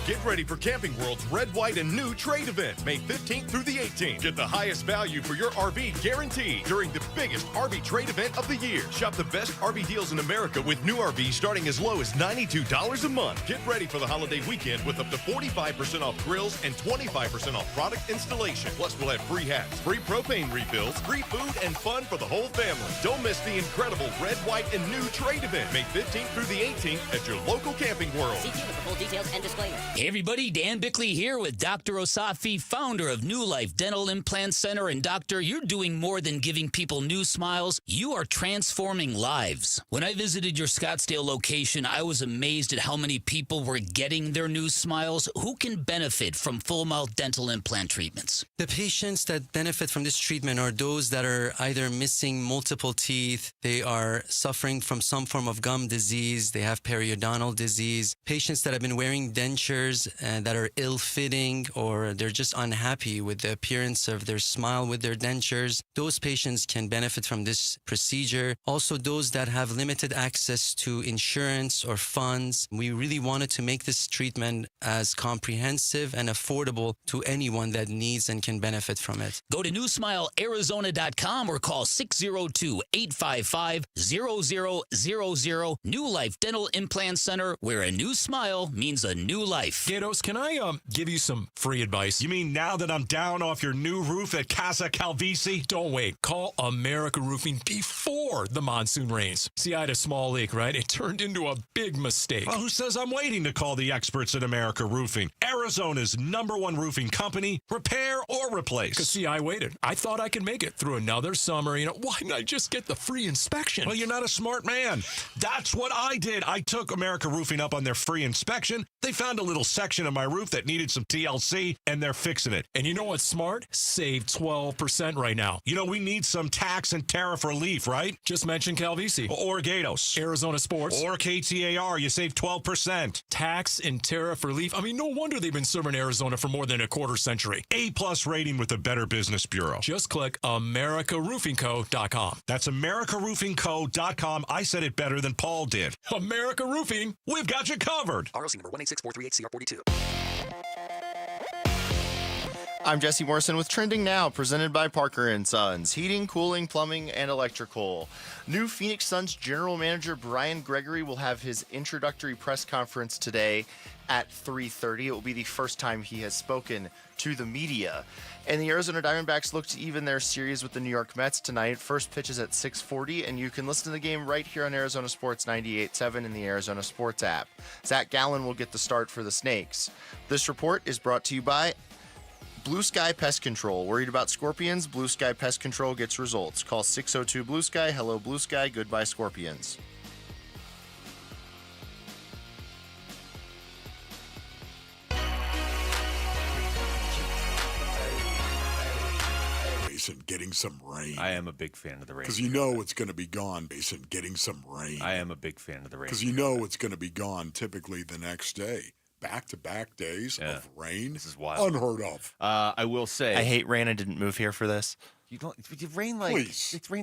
Speaker 22: Get ready for Camping World's Red, White, and New Trade event, May 15th through the 18th. Get the highest value for your RV guaranteed during the biggest RV trade event of the year. Shop the best RV deals in America with new RVs starting as low as $92 a month. Get ready for the holiday weekend with up to 45% off grills and 25% off product installation. Plus, we'll have free hats, free propane refills, free food, and fun for the whole family. Don't miss the incredible Red, White, and New Trade event, May 15th through the 18th at your local Camping World.
Speaker 23: See for full details and disclaimer. Hey everybody, Dan Bickley here with Dr. Osafi, founder of New Life Dental Implant Center. And doctor, you're doing more than giving people new smiles. You are transforming lives. When I visited your Scottsdale location, I was amazed at how many people were getting their new smiles. Who can benefit from full mouth dental implant treatments?
Speaker 24: The patients that benefit from this treatment are those that are either missing multiple teeth, they are suffering from some form of gum disease, they have periodontal disease, patients that have been wearing dentures dentures that are ill-fitting, or they're just unhappy with the appearance of their smile with their dentures. Those patients can benefit from this procedure. Also, those that have limited access to insurance or funds. We really wanted to make this treatment as comprehensive and affordable to anyone that needs and can benefit from it.
Speaker 23: Go to newsmilearizona.com or call 602-855-0000. New Life Dental Implant Center, where a new smile means a new life.
Speaker 2: Gatos, can I give you some free advice? You mean now that I'm down off your new roof at Casa Calvisi? Don't wait. Call America Roofing before the monsoon rains. See, I had a small leak, right? It turned into a big mistake. Well, who says I'm waiting to call the experts at America Roofing? Arizona's #1 roofing company. Repair or replace. Because, see, I waited. I thought I could make it through another summer. Why didn't I just get the free inspection? Well, you're not a smart man. That's what I did. I took America Roofing up on their free inspection. They found a little section of my roof that needed some TLC, and they're fixing it. And you know what's smart? Save 12% right now. We need some tax and tariff relief, right? Just mention Calvisi. Or Gatos. Arizona Sports. Or KTAR. You save 12%. Tax and tariff relief. No wonder they've been serving Arizona for more than a quarter century. A+ rating with the Better Business Bureau. Just click AmericaRoofingCo.com. That's AmericaRoofingCo.com. I said it better than Paul did. America Roofing, we've got you covered.
Speaker 3: ROC number 186438CR42.
Speaker 16: I'm Jesse Morrison with Trending Now, presented by Parker & Sons. Heating, cooling, plumbing, and electrical. New Phoenix Suns general manager Brian Gregory will have his introductory press conference today at 3:30. It will be the first time he has spoken to the media. And the Arizona Diamondbacks look to even their series with the New York Mets tonight. First pitch is at 6:40, and you can listen to the game right here on Arizona Sports 98.7 in the Arizona Sports app. Zach Gallen will get the start for the Snakes. This report is brought to you by Blue Sky Pest Control. Worried about scorpions? Blue Sky Pest Control gets results. Call 602 Blue Sky. Hello, Blue Sky. Goodbye, scorpions.
Speaker 30: Basin getting some rain.
Speaker 1: I am a big fan of the rain.
Speaker 30: Because it's going to be gone, Basin, getting some rain.
Speaker 1: I am a big fan of the rain.
Speaker 30: Because it's going to be gone typically the next day. Back-to-back days of rain.
Speaker 1: This is wild.
Speaker 30: Unheard of.
Speaker 1: I will say,
Speaker 16: I hate rain. I didn't move here for this.
Speaker 1: It rains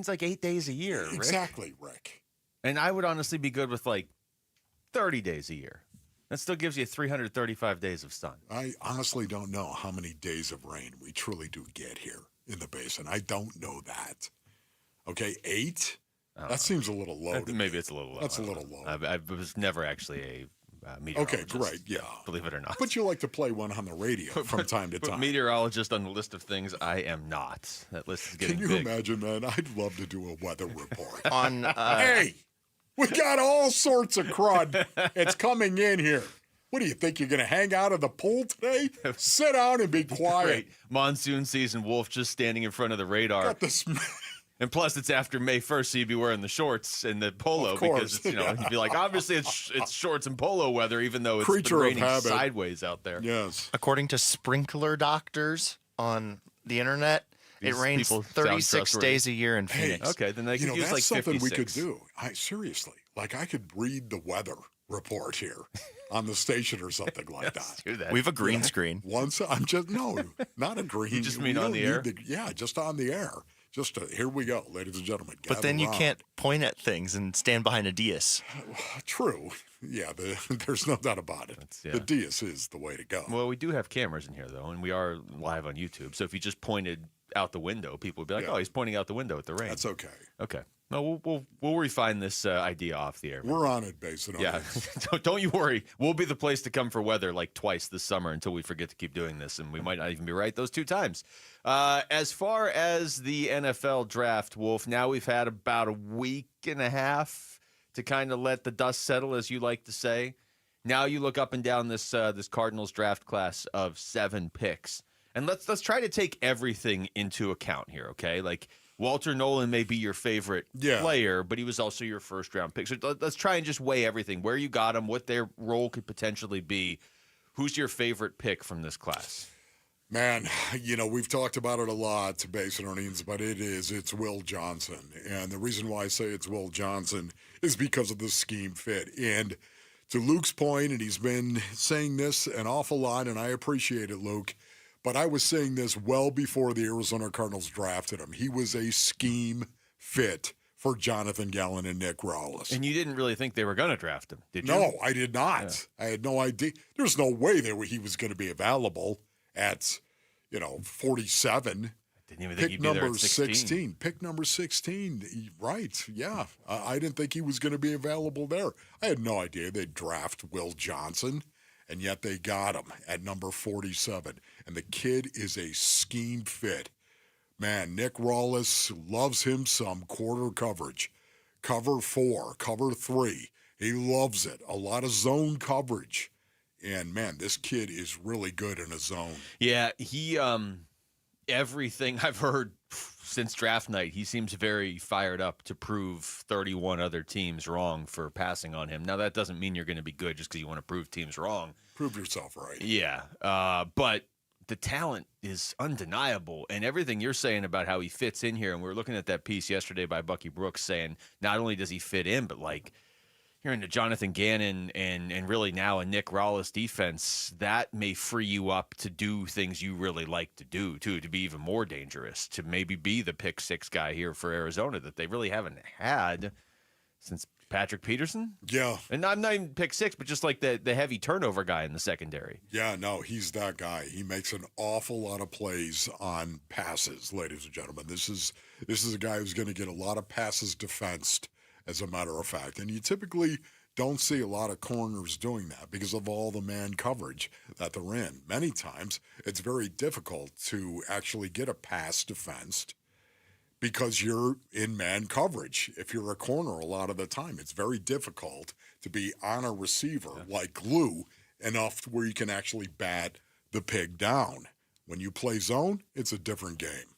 Speaker 1: like 8 days a year, Rick.
Speaker 30: Exactly, Rick.
Speaker 1: And I would honestly be good with 30 days a year. That still gives you 335 days of sun.
Speaker 30: I honestly don't know how many days of rain we truly do get here in the basin. I don't know that. Okay, 8? That seems a little low.
Speaker 1: Maybe it's a little low.
Speaker 30: That's a little low.
Speaker 1: I was never actually a meteorologist.
Speaker 30: Okay, great, yeah.
Speaker 1: Believe it or not.
Speaker 30: But you like to play one on the radio from time to time.
Speaker 1: But meteorologist on the list of things, I am not. That list is getting big.
Speaker 30: Can you imagine, man? I'd love to do a weather report.
Speaker 16: Hey,
Speaker 30: we got all sorts of crud. It's coming in here. What do you think? You're going to hang out of the pool today? Sit down and be quiet.
Speaker 1: Great. Monsoon season, Wolf just standing in front of the radar.
Speaker 30: Got this.
Speaker 1: And plus, it's after May 1st, so you'd be wearing the shorts and the polo because it's, you'd be like, obviously it's shorts and polo weather, even though it's been raining sideways out there.
Speaker 30: Yes.
Speaker 16: According to sprinkler doctors on the internet, it rains 36 days a year in Phoenix.
Speaker 1: Okay, then they could use
Speaker 30: that's
Speaker 1: 56.
Speaker 30: something we could do. Seriously, I could read the weather report here on the station or something like that.
Speaker 1: Do that.
Speaker 16: We have a green screen.
Speaker 30: Not a green.
Speaker 1: You just mean on the air?
Speaker 30: Just on the air. Here we go, ladies and gentlemen.
Speaker 16: But then you can't point at things and stand behind a dais.
Speaker 30: True. Yeah, there's no doubt about it. The dais is the way to go.
Speaker 1: Well, we do have cameras in here, though, and we are live on YouTube. So if you just pointed out the window, people would be like, oh, he's pointing out the window at the rain.
Speaker 30: That's okay.
Speaker 1: Okay. No, we'll refine this idea off the air.
Speaker 30: We're on it, Basin.
Speaker 1: Yeah. Don't you worry. We'll be the place to come for weather twice this summer until we forget to keep doing this, and we might not even be right those 2 times. As far as the NFL draft, Wolf, now we've had about a week and a half to kind of let the dust settle, as you like to say. Now you look up and down this Cardinals draft class of 7 picks, and let's try to take everything into account here, okay? Walter Nolan may be your favorite player, but he was also your first-round pick. So let's try and just weigh everything, where you got him, what their role could potentially be. Who's your favorite pick from this class?
Speaker 30: Man, we've talked about it a lot, Basinonians, but it's Will Johnson. And the reason why I say it's Will Johnson is because of the scheme fit. And to Luke's point, and he's been saying this an awful lot, and I appreciate it, Luke, but I was saying this well before the Arizona Cardinals drafted him. He was a scheme fit for Jonathan Gallen and Nick Rawlis.
Speaker 1: And you didn't really think they were going to draft him, did you?
Speaker 30: No, I did not. Yeah. I had no idea. There's no way he was going to be available at, 47.
Speaker 1: Didn't even think
Speaker 30: Pick
Speaker 1: he'd be there
Speaker 30: number
Speaker 1: at 16.
Speaker 30: Pick number 16. Right. Yeah. I didn't think he was going to be available there. I had no idea they'd draft Will Johnson, and yet they got him at number 47. And the kid is a scheme fit. Man, Nick Rawlis loves him some quarter coverage. Cover 4, cover 3. He loves it. A lot of zone coverage. And, man, this kid is really good in a zone.
Speaker 1: Yeah, he everything I've heard since draft night, he seems very fired up to prove 31 other teams wrong for passing on him. Now, that doesn't mean you're going to be good just because you want to prove teams wrong.
Speaker 30: Prove yourself right.
Speaker 1: Yeah, but the talent is undeniable, and everything you're saying about how he fits in here, and we were looking at that piece yesterday by Bucky Brooks saying not only does he fit in, but like you're into Jonathan Gannon and really now a Nick Rawlis defense, that may free you up to do things you really like to do, too, to be even more dangerous, to maybe be the pick 6 guy here for Arizona that they really haven't had since Patrick Peterson?
Speaker 30: Yeah.
Speaker 1: And I'm not even pick 6, but just like the heavy turnover guy in the secondary.
Speaker 30: Yeah, no, he's that guy. He makes an awful lot of plays on passes, ladies and gentlemen. This is a guy who's going to get a lot of passes defensed, as a matter of fact. And you typically don't see a lot of corners doing that because of all the man coverage that they're in. Many times, it's very difficult to actually get a pass defensed because you're in man coverage. If you're a corner a lot of the time, it's very difficult to be on a receiver like glue enough to where you can actually bat the pig down. When you play zone, it's a different game.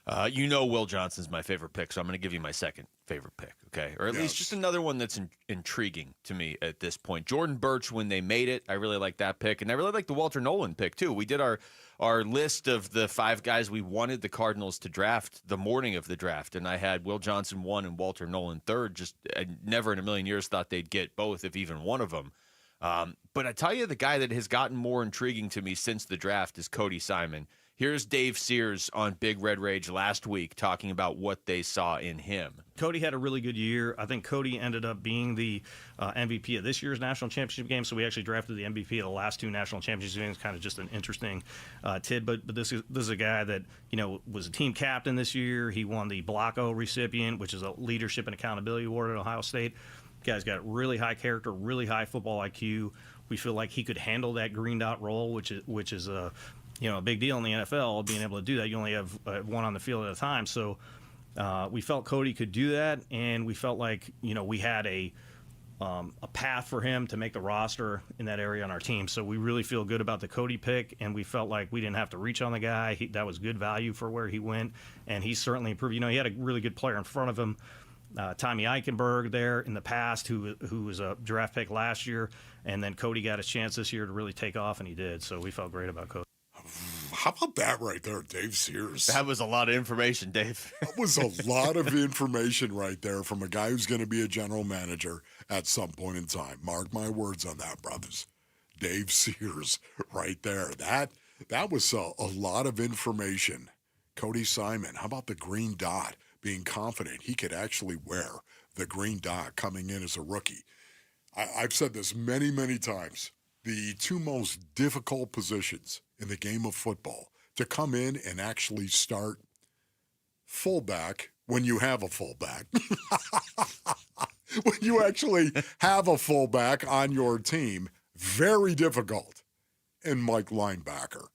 Speaker 1: Will Johnson's my favorite pick, so I'm going to give you my second favorite pick, okay? Or at least just another one that's intriguing to me at this point. Jordan Birch, when they made it, I really like that pick, and I really like the Walter Nolan pick, too. We did our list of the 5 guys we wanted the Cardinals to draft the morning of the draft, and I had Will Johnson 1 and Walter Nolan 3rd. I never in a million years thought they'd get both, if even one of them. But I tell you, the guy that has gotten more intriguing to me since the draft is Cody Simon. Here's Dave Sears on Big Red Rage last week talking about what they saw in him.
Speaker 4: Cody had a really good year. I think Cody ended up being the MVP of this year's national championship game. So we actually drafted the MVP of the last 2 national championship games. Kind of just an interesting tidbit. But this is a guy that was a team captain this year. He won the Blocko recipient, which is a leadership and accountability award at Ohio State. The guy's got really high character, really high football IQ. We feel like he could handle that green dot role, which is a big deal in the NFL, being able to do that. You only have one on the field at a time. So we felt Cody could do that, and we felt like, we had a path for him to make the roster in that area on our team. So we really feel good about the Cody pick, and we felt like we didn't have to reach on the guy. That was good value for where he went, and he certainly improved. He had a really good player in front of him, Tommy Eichenberg there in the past, who was a draft pick last year, and then Cody got a chance this year to really take off, and he did. So we felt great about Cody.
Speaker 30: How about that right there, Dave Sears?
Speaker 1: That was a lot of information, Dave.
Speaker 30: That was a lot of information right there from a guy who's going to be a general manager at some point in time. Mark my words on that, brothers. Dave Sears right there. That was a lot of information. Cody Simon, how about the green dot? Being confident he could actually wear the green dot coming in as a rookie. I've said this many, many times. The 2 most difficult positions in the game of football to come in and actually start fullback when you have a fullback. When you actually have a fullback on your team, very difficult. And Mike linebacker.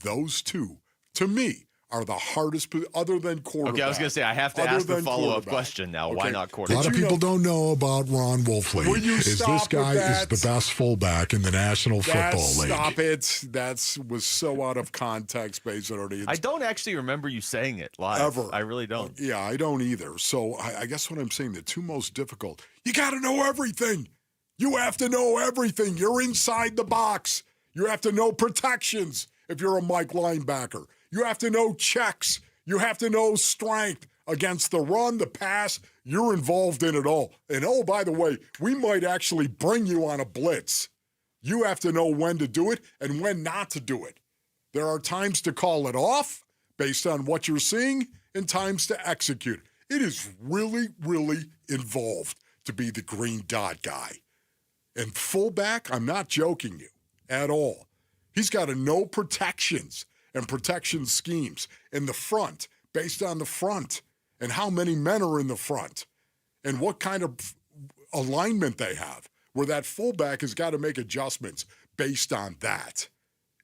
Speaker 30: Those 2, to me, are the hardest, other than quarterback.
Speaker 1: Okay, I was going to say, I have to ask the follow-up question now. Okay. Why not quarterback?
Speaker 30: A lot of people don't know about Ron Wolfley. This guy is the best fullback in the National Football League. Stop it. That was so out of context based on it.
Speaker 1: I don't actually remember you saying it live.
Speaker 30: Ever.
Speaker 1: I really don't.
Speaker 30: Yeah, I don't either. So I guess what I'm saying, the 2 most difficult, you got to know everything. You have to know everything. You're inside the box. You have to know protections if you're a Mike linebacker. You have to know checks. You have to know strength. Against the run, the pass, you're involved in it all. And oh, by the way, we might actually bring you on a blitz. You have to know when to do it and when not to do it. There are times to call it off based on what you're seeing and times to execute. It is really, really involved to be the green dot guy. And fullback, I'm not joking you at all. He's got to know protections and protection schemes in the front, based on the front and how many men are in the front and what kind of alignment they have, where that fullback has got to make adjustments based on that.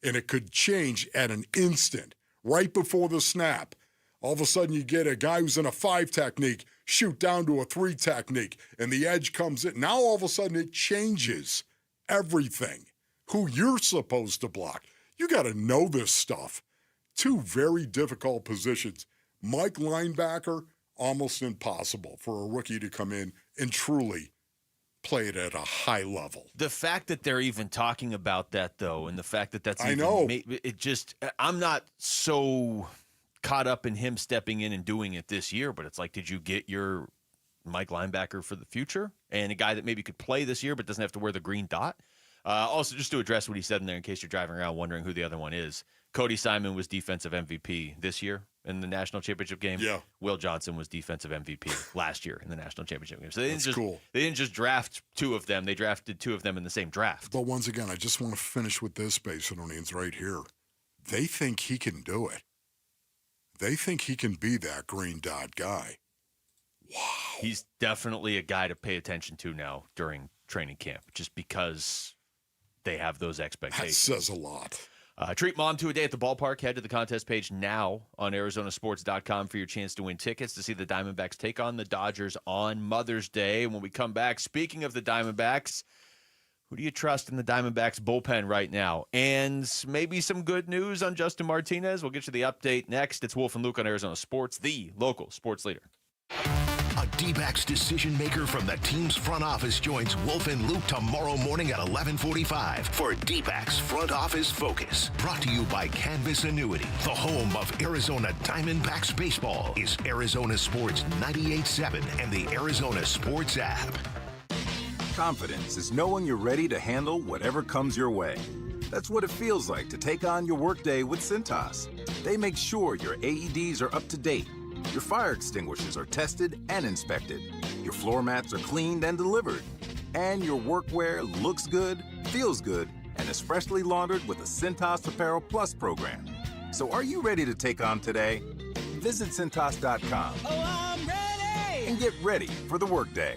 Speaker 30: And it could change at an instant, right before the snap. All of a sudden you get a guy who's in a 5 technique shoot down to a 3 technique, and the edge comes in. Now all of a sudden it changes everything, who you're supposed to block. You got to know this stuff. 2 very difficult positions. Mike linebacker, almost impossible for a rookie to come in and truly play it at a high level.
Speaker 1: The fact that they're even talking about that, though, and the fact that that's
Speaker 30: I know.
Speaker 1: It just, I'm not so caught up in him stepping in and doing it this year, but it's like, did you get your Mike linebacker for the future and a guy that maybe could play this year but doesn't have to wear the green dot? Also, just to address what he said in there in case you're driving around wondering who the other one is, Cody Simon was defensive MVP this year in the national championship game.
Speaker 30: Yeah.
Speaker 1: Will Johnson was defensive MVP last year in the national championship game. So they
Speaker 30: That's
Speaker 1: didn't just
Speaker 30: cool.
Speaker 1: They didn't just draft 2 of them. They drafted 2 of them in the same draft.
Speaker 30: But once again, I just want to finish with this, Basinonians, right here. They think he can do it. They think he can be that green dot guy. Wow.
Speaker 1: He's definitely a guy to pay attention to now during training camp, just because they have those expectations.
Speaker 30: That says a lot.
Speaker 1: Treat mom to a day at the ballpark. Head to the contest page now on ArizonaSports.com for your chance to win tickets to see the Diamondbacks take on the Dodgers on Mother's Day. And when we come back, speaking of the Diamondbacks, who do you trust in the Diamondbacks bullpen right now? And maybe some good news on Justin Martinez. We'll get you the update next. It's Wolf and Luke on Arizona Sports, the local sports leader.
Speaker 15: A D-backs decision maker from the team's front office joins Wolf and Luke tomorrow morning at 11:45 for D-backs Front Office Focus. Brought to you by Canvas Annuity. The home of Arizona Diamondbacks baseball is Arizona Sports 98.7 and the Arizona Sports app.
Speaker 18: Confidence is knowing you're ready to handle whatever comes your way. That's what it feels like to take on your workday with Cintas. They make sure your AEDs are up to date, your fire extinguishers are tested and inspected, your floor mats are cleaned and delivered, and your workwear looks good, feels good, and is freshly laundered with the Cintas Apparel Plus program. So are you ready to take on today? Visit Cintas.com
Speaker 19: I'm ready!
Speaker 18: and get ready for the workday.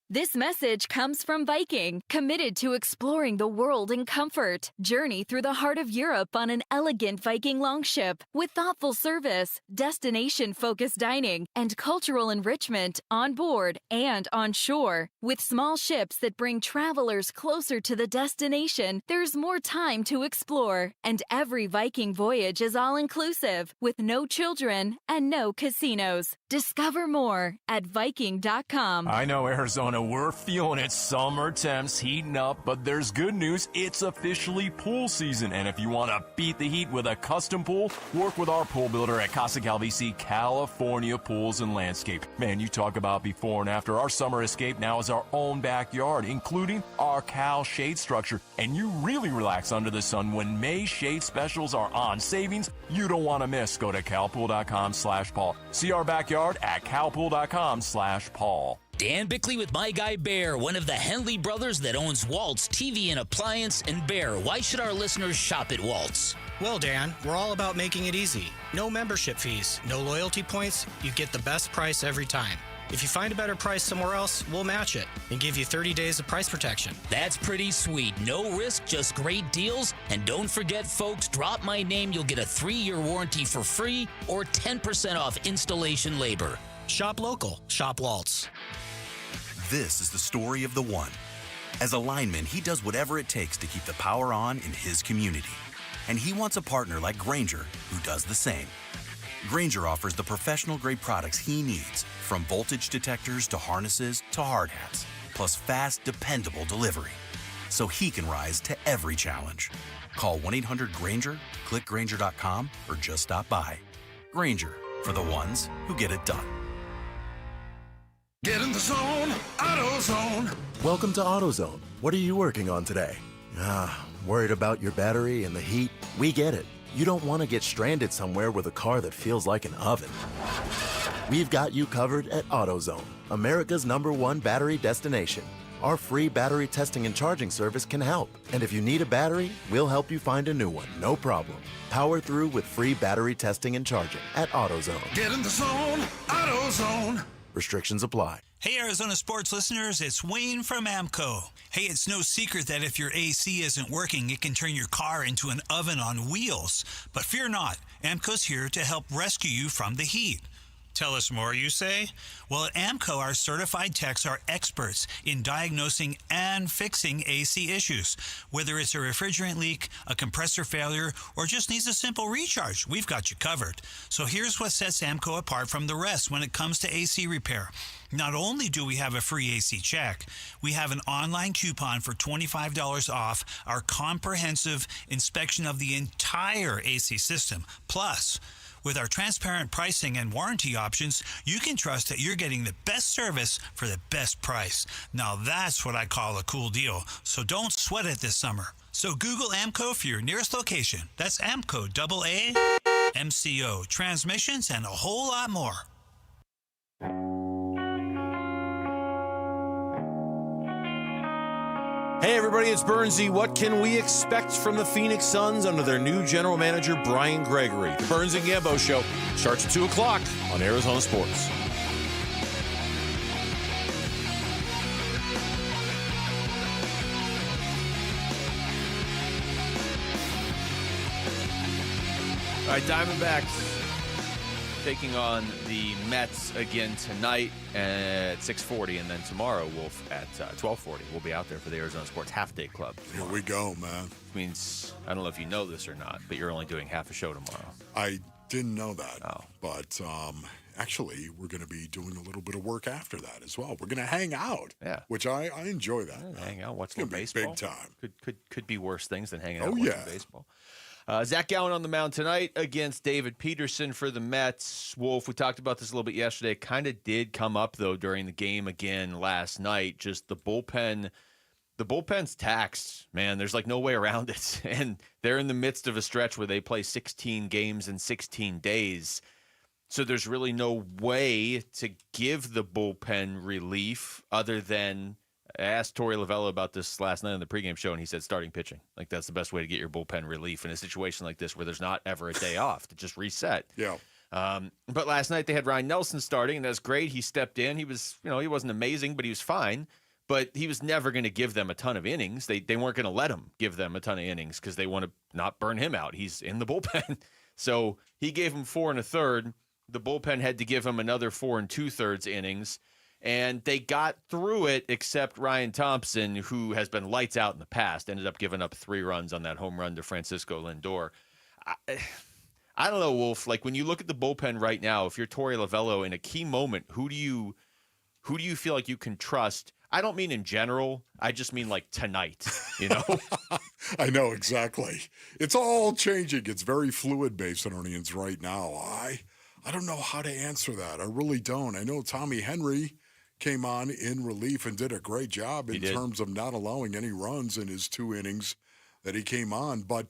Speaker 5: This message comes from Viking, committed to exploring the world in comfort. Journey through the heart of Europe on an elegant Viking longship with thoughtful service, destination-focused dining, and cultural enrichment on board and on shore. With small ships that bring travelers closer to the destination, there's more time to explore. And every Viking voyage is all-inclusive, with no children and no casinos. Discover more at Viking.com.
Speaker 2: I know, Arizona, we're feeling it. Summer temps heating up, but there's good news. It's officially pool season. And if you want to beat the heat with a custom pool, work with our pool builder at Casa Calvisi, California Pools and Landscape. Man, you talk about before and after. Our summer escape now is our own backyard, including our Cal shade structure. And you really relax under the sun when May shade specials are on. Savings you don't want to miss. Go to calpool.com/Paul. See our backyard at calpool.com/Paul.
Speaker 23: Dan Bickley with My Guy Bear, one of the Henley brothers that owns Waltz TV and Appliance. And Bear, why should our listeners shop at Waltz?
Speaker 6: Well, Dan, we're all about making it easy. No membership fees, no loyalty points. You get the best price every time. If you find a better price somewhere else, we'll match it and give you 30 days of price protection.
Speaker 23: That's pretty sweet. No risk, just great deals. And don't forget, folks, drop my name. You'll get a 3-year warranty for free or 10% off installation labor.
Speaker 6: Shop local. Shop Waltz.
Speaker 20: This is the story of the one. As a lineman, he does whatever it takes to keep the power on in his community. And he wants a partner like Grainger who does the same. Grainger offers the professional-grade products he needs, from voltage detectors to harnesses to hard hats, plus fast, dependable delivery, so he can rise to every challenge. Call 1-800-GRAINGER, click Grainger.com, or just stop by. Grainger, for the ones who get it done.
Speaker 15: Get in the zone, AutoZone.
Speaker 7: Welcome to AutoZone. What are you working on today? Worried about your battery and the heat? We get it. You don't want to get stranded somewhere with a car that feels like an oven. We've got you covered at AutoZone, America's #1 battery destination. Our free battery testing and charging service can help. And if you need a battery, we'll help you find a new one, no problem. Power through with free battery testing and charging at AutoZone.
Speaker 15: Get in the zone, AutoZone.
Speaker 7: Restrictions apply.
Speaker 8: Hey, Arizona sports listeners, it's Wayne from AMCO. Hey, it's no secret that if your AC isn't working, it can turn your car into an oven on wheels. But fear not, AMCO's here to help rescue you from the heat. Tell us more, you say? Well, at AMCO, our certified techs are experts in diagnosing and fixing AC issues. Whether it's a refrigerant leak, a compressor failure, or just needs a simple recharge, we've got you covered. So here's what sets AMCO apart from the rest when it comes to AC repair. Not only do we have a free AC check, we have an online coupon for $25 off our comprehensive inspection of the entire AC system. Plus, with our transparent pricing and warranty options, you can trust that you're getting the best service for the best price. Now that's what I call a cool deal. So don't sweat it this summer. So Google AMCO for your nearest location. That's AMCO, AA, MCO, transmissions, and a whole lot more.
Speaker 9: Hey everybody, it's Burnsy. What can we expect from the Phoenix Suns under their new general manager, Brian Gregory? The Burns and Gambo Show starts at 2 o'clock on Arizona Sports.
Speaker 1: All right, Diamondbacks taking on the Mets again tonight at 6:40, and then tomorrow, Wolf, at 12:40. We'll be out there for the Arizona Sports Half Day Club.
Speaker 30: Here we go, man.
Speaker 1: Which means, I don't know if you know this or not, but you're only doing half a show tomorrow.
Speaker 30: I didn't know that. But actually, we're going to be doing a little bit of work after that as well. We're going to hang out, which I enjoy that.
Speaker 1: Hang out, watch a little baseball.
Speaker 30: Big time.
Speaker 1: Could be worse things than hanging out
Speaker 30: watching
Speaker 1: baseball. Zach Gallen on the mound tonight against David Peterson for the Mets. Wolf, we talked about this a little bit yesterday. Kind of did come up, though, during the game again last night. Just the bullpen. The bullpen's taxed, man. There's like no way around it. And they're in the midst of a stretch where they play 16 games in 16 days. So there's really no way to give the bullpen relief other than – I asked Torey Lovello about this last night on the pregame show, and he said starting pitching. Like, that's the best way to get your bullpen relief in a situation like this where there's not ever a day off to just reset.
Speaker 30: Yeah.
Speaker 1: But last night they had Ryan Nelson starting, and that's great. He stepped in. He was, he wasn't amazing, but he was fine. But he was never going to give them a ton of innings. They weren't going to let him give them a ton of innings because they want to not burn him out. He's in the bullpen. So he gave him 4 1/3. The bullpen had to give him another 4 2/3 innings. And they got through it, except Ryan Thompson, who has been lights out in the past, ended up giving up 3 runs on that home run to Francisco Lindor. I don't know, Wolf. Like, when you look at the bullpen right now, if you're Torey Lovello in a key moment, who do you feel like you can trust? I don't mean in general. I just mean like tonight,
Speaker 30: I know, exactly. It's all changing. It's very fluid, Masonians, right now. I don't know how to answer that. I really don't. I know Tommy Henry came on in relief and did a great job in terms of not allowing any runs in his 2 innings that he came on. But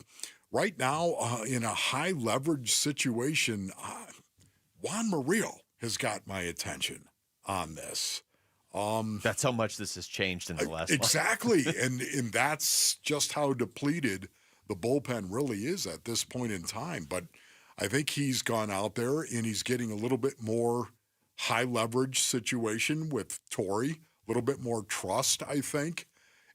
Speaker 30: right now, in a high leverage situation, Juan Murillo has got my attention on this.
Speaker 1: That's how much this has changed in the last month.
Speaker 30: Exactly. and that's just how depleted the bullpen really is at this point in time. But I think he's gone out there and he's getting a little bit more high leverage situation with Torey, a little bit more trust, I think.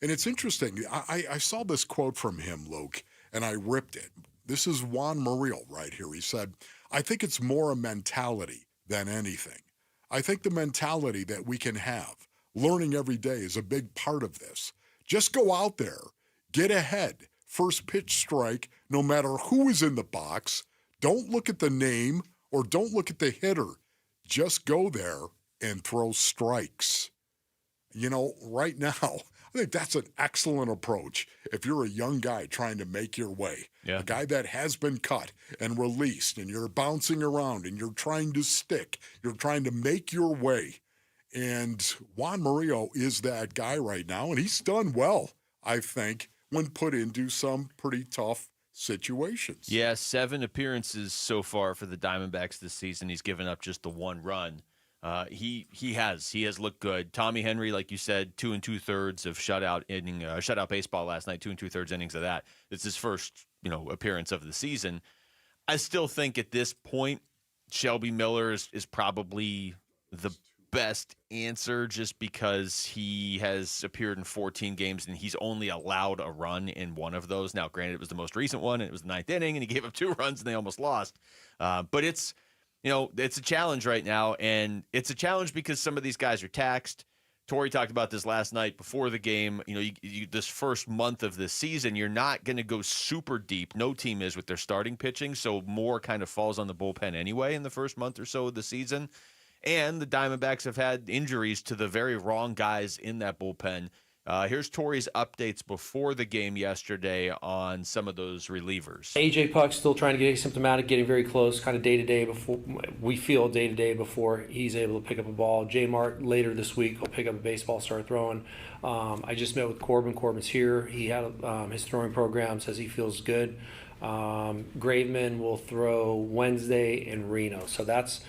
Speaker 30: And it's interesting. I saw this quote from him, Luke, and I ripped it. This is Juan Murillo right here. He said, I think it's more a mentality than anything. I think the mentality that we can have, learning every day, is a big part of this. Just go out there, get ahead, first pitch strike, no matter who is in the box. Don't look at the name or don't look at the hitter. Just go there and throw strikes. right now, I think that's an excellent approach. If you're a young guy trying to make your way, a guy that has been cut and released, and you're bouncing around and you're trying to stick, you're trying to make your way. And Juan Murillo is that guy right now, and he's done well, I think, when put into some pretty tough situations.
Speaker 1: Yeah, 7 appearances so far for the Diamondbacks this season. He's given up just the 1 run. He has looked good. Tommy Henry, like you said, 2 2/3 of shutout baseball last night. 2 2/3 innings of that. It's his first appearance of the season. I still think at this point, Shelby Miller is probably the best answer, just because he has appeared in 14 games and he's only allowed a run in 1 of those. Now, granted, it was the most recent one, and it was the 9th inning, and he gave up 2 runs and they almost lost. But it's a challenge right now, and it's a challenge because some of these guys are taxed. Torey talked about this last night before the game. This first month of this season, you're not going to go super deep. No team is with their starting pitching, so more kind of falls on the bullpen anyway in the first month or so of the season. And the Diamondbacks have had injuries to the very wrong guys in that bullpen. Here's Torey's updates before the game yesterday on some of those relievers.
Speaker 10: AJ Puck's still trying to get asymptomatic, getting very close, kind of day-to-day before he's able to pick up a ball. J Mart later this week will pick up a baseball, start throwing. I just met with Corbin. Corbin's here. He had his throwing program, says he feels good. Graveman will throw Wednesday in Reno. So that's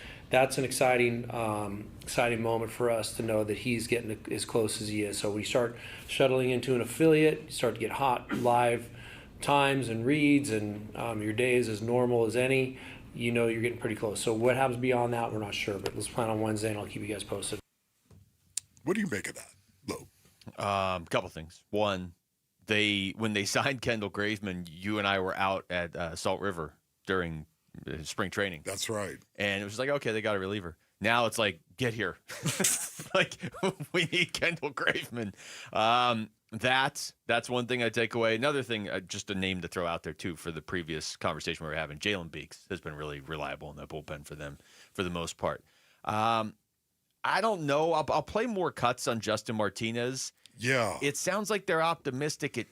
Speaker 10: an exciting moment for us to know that he's getting as close as he is. So we start shuttling into an affiliate, you start to get hot live times and reads, and your day is as normal as any. You're getting pretty close. So what happens beyond that, we're not sure, but let's plan on Wednesday, and I'll keep you guys posted.
Speaker 30: What do you make of that, Lou?
Speaker 1: Couple things. One, when they signed Kendall Graveman, you and I were out at Salt River during spring training.
Speaker 30: That's right.
Speaker 1: And it was like, okay, they got a reliever. Now it's like, get here. Like, we need Kendall Graveman. That's one thing I take away. Another thing, just a name to throw out there too for the previous conversation we were having, Jalen Beeks has been really reliable in that bullpen for them for the most part. I don't know. I'll play more cuts on Justin Martinez.
Speaker 30: Yeah.
Speaker 1: It sounds like they're optimistic. It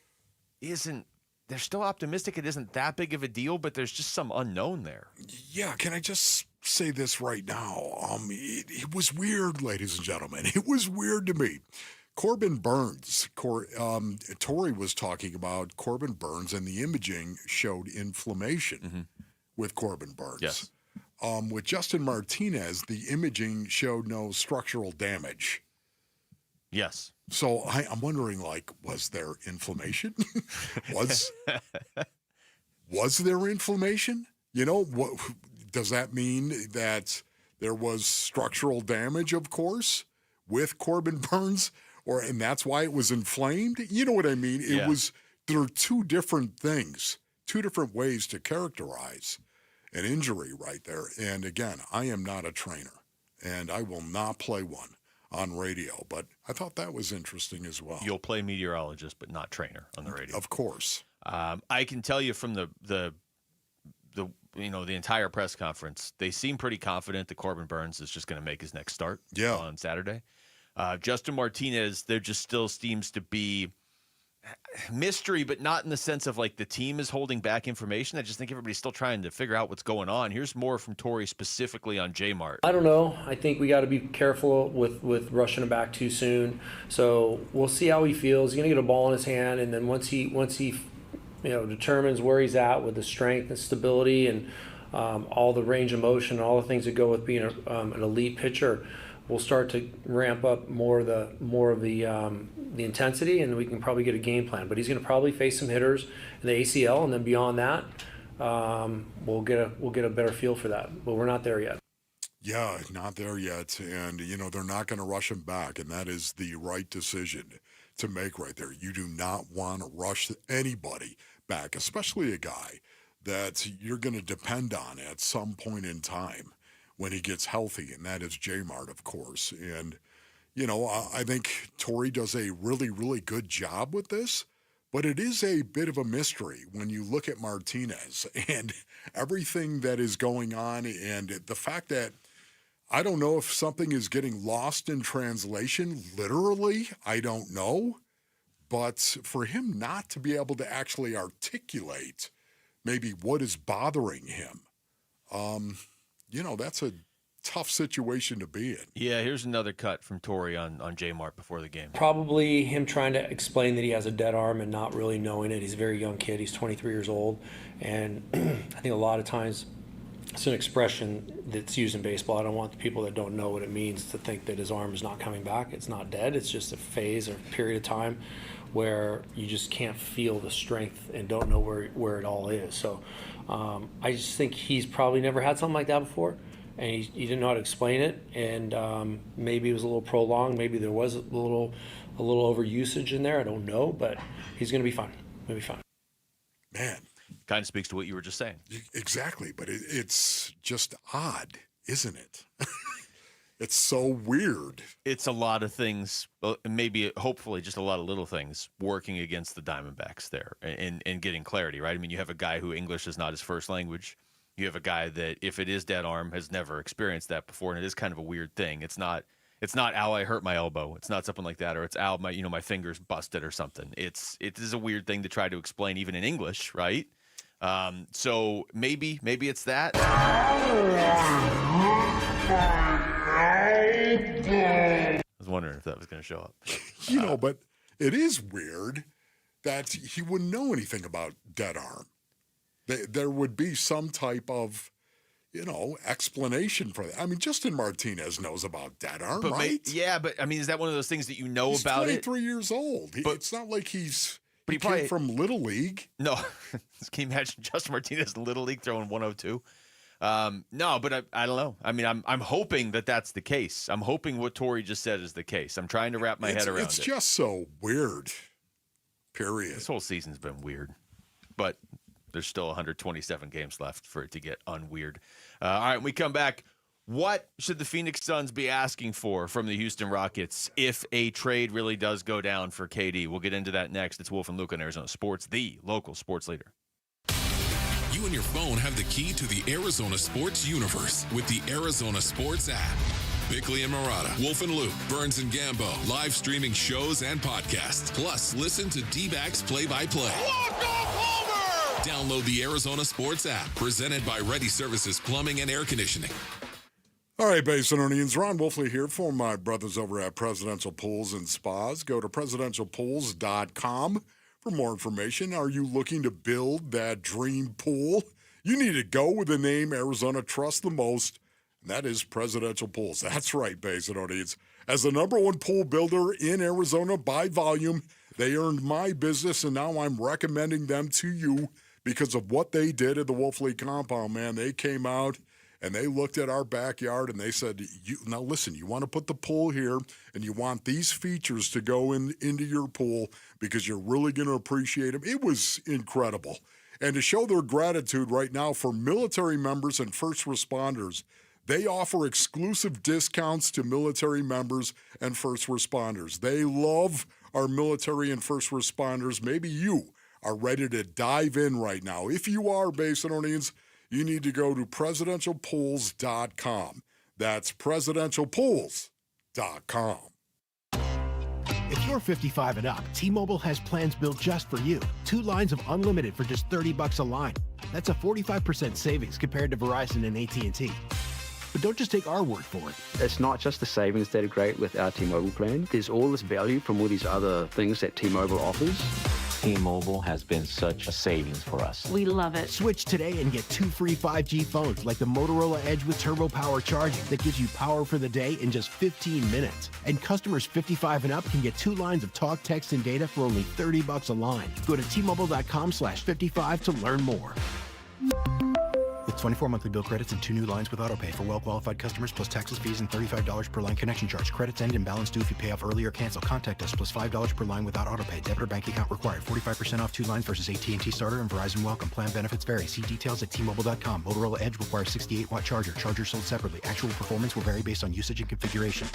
Speaker 1: isn't. They're still optimistic it isn't that big of a deal, but there's just some unknown there.
Speaker 30: Yeah, can I just say this right now? It was weird, ladies and gentlemen. It was weird to me. Corbin Burns, Torey was talking about Corbin Burns, and the imaging showed inflammation with Corbin Burns.
Speaker 1: Yes.
Speaker 30: With Justin Martinez, the imaging showed no structural damage.
Speaker 1: Yes.
Speaker 30: So I'm wondering, was there inflammation? was there inflammation? What does that mean? That there was structural damage, of course, with Corbin Burns, and that's why it was inflamed? You know what I mean? There are 2 different things, 2 different ways to characterize an injury right there. And again, I am not a trainer, and I will not play one on radio, but I thought that was interesting as well.
Speaker 1: You'll play meteorologist, but not trainer on the radio.
Speaker 30: Of course.
Speaker 1: I can tell you from the entire press conference, they seem pretty confident that Corbin Burns is just going to make his next start on Saturday. Justin Martinez, there just still seems to be mystery, but not in the sense of like the team is holding back information. I just think everybody's still trying to figure out what's going on. Here's more from Torey specifically on J Mart.
Speaker 10: I don't know. I think we got to be careful with rushing him back too soon. So we'll see how he feels. He's gonna get a ball in his hand, and then once he determines where he's at with the strength and stability and all the range of motion, and all the things that go with being an elite pitcher, we'll start to ramp up more of the intensity, and we can probably get a game plan. But he's going to probably face some hitters in the ACL, and then beyond that, we'll get a better feel for that. But we're not there yet.
Speaker 30: Yeah, not there yet, and they're not going to rush him back, and that is the right decision to make right there. You do not want to rush anybody back, especially a guy that you're going to depend on at some point in time when he gets healthy, and that is J Mart, of course. And I think Torey does a really, really good job with this, but it is a bit of a mystery when you look at Martinez and everything that is going on, and the fact that I don't know if something is getting lost in translation, literally. I don't know. But for him not to be able to actually articulate maybe what is bothering him, that's a tough situation to be in.
Speaker 1: Yeah, here's another cut from Torrey on J-Mart before the game.
Speaker 10: Probably him trying to explain that he has a dead arm and not really knowing it. He's a very young kid. He's 23 years old. And I think a lot of times it's an expression that's used in baseball. I don't want the people that don't know what it means to think that his arm is not coming back. It's not dead. It's just a phase or period of time where you just can't feel the strength and don't know where it all is. So I just think he's probably never had something like that before. And he didn't know how to explain it, and maybe it was a little prolonged. Maybe there was a little overusage in there. I don't know, but he's going to be fine. He'll be fine.
Speaker 30: Man,
Speaker 1: kind of speaks to what you were just saying.
Speaker 30: Exactly, but it's just odd, isn't it? It's so weird.
Speaker 1: It's a lot of things, maybe, hopefully, just a lot of little things working against the Diamondbacks there and getting clarity, right? I mean, you have a guy who English is not his first language. You have a guy that, if it is dead arm, has never experienced that before, and it is kind of a weird thing. It's not ow, I hurt my elbow. It's not something like that, or it's ow, my finger's busted or something. It is a weird thing to try to explain even in English, right? So maybe it's that. I was wondering if that was going to show up.
Speaker 30: But it is weird that he wouldn't know anything about dead arm. There would be some type of, explanation for that. I mean, Justin Martinez knows about dead arm, right?
Speaker 1: But I mean, is that one of those things that you know
Speaker 30: he's
Speaker 1: about
Speaker 30: 23 years old. It's not like he came from Little League.
Speaker 1: No. Can you imagine Justin Martinez in Little League throwing 102? No, but I don't know. I mean, I'm hoping that that's the case. I'm hoping what Torrey just said is the case. I'm trying to wrap my head around it.
Speaker 30: It's just so weird, period.
Speaker 1: This whole season's been weird, but there's still 127 games left for it to get unweird. All right, when we come back, what should the Phoenix Suns be asking for from the Houston Rockets if a trade really does go down for KD? We'll get into that next. It's Wolf and Luke on Arizona Sports, the local sports leader.
Speaker 11: You and your phone have the key to the Arizona sports universe with the Arizona Sports app. Bickley and Marada, Wolf and Luke, Burns and Gambo, live streaming shows and podcasts. Plus, listen to Dbacks play-by-play. Download the Arizona Sports app, presented by Ready Services Plumbing and Air Conditioning.
Speaker 30: All right, Basinonians, Ron Wolfley here for my brothers over at Presidential Pools and Spas. Go to presidentialpools.com for more information. Are you looking to build that dream pool? You need to go with the name Arizona trusts the most, and that is Presidential Pools. That's right, Basinonians. As the #1 pool builder in Arizona by volume, they earned my business, and now I'm recommending them to you because of what they did at the Wolfley compound, man. They came out and they looked at our backyard and they said, now listen, you want to put the pool here and you want these features to go into your pool because you're really going to appreciate them. It was incredible. And to show their gratitude right now for military members and first responders, they offer exclusive discounts to military members and first responders. They love our military and first responders. Maybe you are ready to dive in right now. If you are, Basinonians, you need to go to presidentialpools.com. That's presidentialpools.com.
Speaker 12: If you're 55 and up, T-Mobile has plans built just for you. 2 lines of unlimited for just $30 a line. That's a 45% savings compared to Verizon and AT&T. But don't just take our word for it.
Speaker 13: It's not just the savings that are great with our T-Mobile plan. There's all this value from all these other things that T-Mobile offers.
Speaker 14: T-Mobile has been such a savings for us.
Speaker 12: We love it. Switch today and get 2 free 5G phones like the Motorola Edge with Turbo Power charging that gives you power for the day in just 15 minutes. And customers 55 and up can get 2 lines of talk, text, and data for only $30 a line. Go to T-Mobile.com/55 to learn more. With 24 monthly bill credits and 2 new lines with autopay for well-qualified customers plus taxes, fees, and $35 per line connection charge. Credits end and balance due if you pay off early or cancel. Contact us plus $5 per line without autopay. Debit or bank account required. 45% off 2 lines versus AT&T Starter and Verizon Welcome. Plan benefits vary. See details at T-Mobile.com. Motorola Edge requires 68-watt charger. Charger sold separately. Actual performance will vary based on usage and configuration.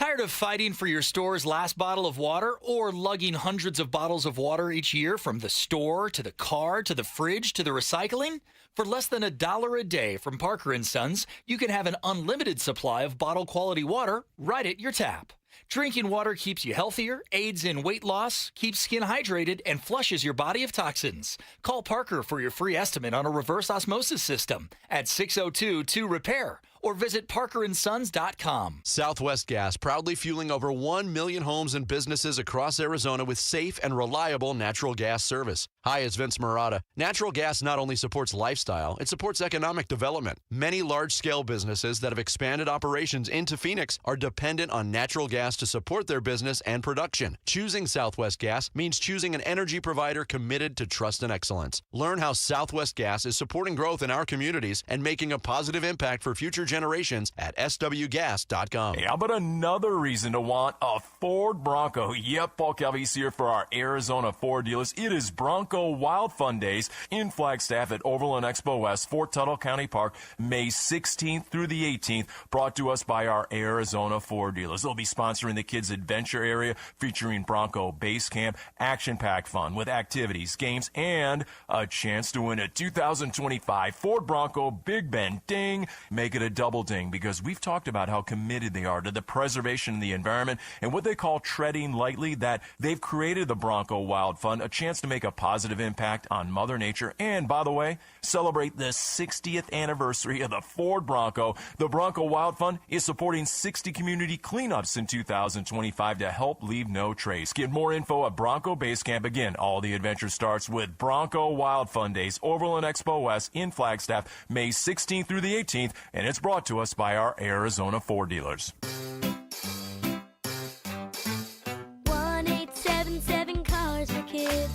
Speaker 3: Tired of fighting for your store's last bottle of water or lugging hundreds of bottles of water each year from the store to the car to the fridge to the recycling? For less than $1 a day from Parker & Sons, you can have an unlimited supply of bottle quality water right at your tap. Drinking water keeps you healthier, aids in weight loss, keeps skin hydrated, and flushes your body of toxins. Call Parker for your free estimate on a reverse osmosis system at 602-2-REPAIR or visit parkerandsons.com.
Speaker 17: Southwest Gas, proudly fueling over 1 million homes and businesses across Arizona with safe and reliable natural gas service. Hi, it's Vince Marada. Natural gas not only supports lifestyle, it supports economic development. Many large-scale businesses that have expanded operations into Phoenix are dependent on natural gas to support their business and production. Choosing Southwest Gas means choosing an energy provider committed to trust and excellence. Learn how Southwest Gas is supporting growth in our communities and making a positive impact for future generations at swgas.com.
Speaker 21: Hey, how about another reason to want a Ford Bronco? Yep, Paul Calvisi here for our Arizona Ford dealers. It is Bronco Wild Fun Days in Flagstaff at Overland Expo West, Fort Tuttle County Park, May 16th through the 18th, brought to us by our Arizona Ford dealers. They'll be sponsoring the Kids Adventure Area, featuring Bronco Base Camp, action-packed fun with activities, games, and a chance to win a 2025 Ford Bronco Big Bend Ding. Make it a double ding, because we've talked about how committed they are to the preservation of the environment and what they call treading lightly, that they've created the Bronco Wild Fund, a chance to make a positive impact on Mother Nature, and, by the way, celebrate the 60th anniversary of the Ford Bronco. The Bronco Wild Fund is supporting 60 community cleanups in 2025 to help leave no trace. Get more info at Bronco Base Camp. Again, all the adventure starts with Bronco Wild Fun Days, Overland Expo West in Flagstaff, May 16th through the 18th, and it's brought to us by our Arizona Ford dealers.
Speaker 22: 1-877 Cars for Kids.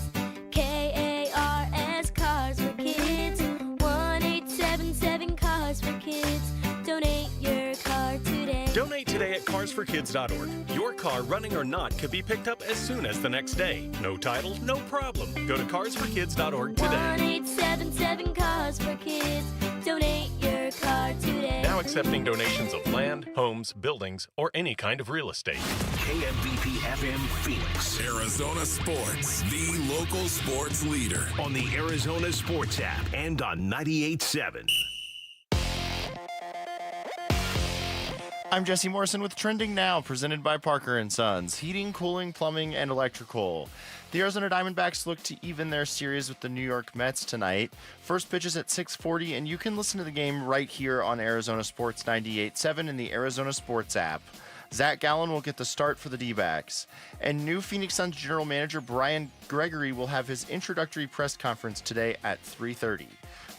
Speaker 22: K-A-R-S Cars for Kids. 1-877 Cars for Kids. Donate your car today.
Speaker 24: Donate today at carsforkids.org. Your car, running or not, could be picked up as soon as the next day. No title, no problem. Go to carsforkids.org today.
Speaker 22: 1-877 Cars for Kids. Donate your car today.
Speaker 24: Now accepting donations of land, homes, buildings, or any kind of real estate.
Speaker 15: KMBP FM Phoenix.
Speaker 11: Arizona Sports, the local sports leader.
Speaker 15: On the Arizona Sports app and on 98.7.
Speaker 16: I'm Jesse Morrison with Trending Now, presented by Parker & Sons, heating, cooling, plumbing, and electrical. The Arizona Diamondbacks look to even their series with the New York Mets tonight. First pitch is at 6:40, and you can listen to the game right here on Arizona Sports 98.7 in the Arizona Sports app. Zach Gallen will get the start for the D-backs. And new Phoenix Suns general manager Brian Gregory will have his introductory press conference today at 3:30.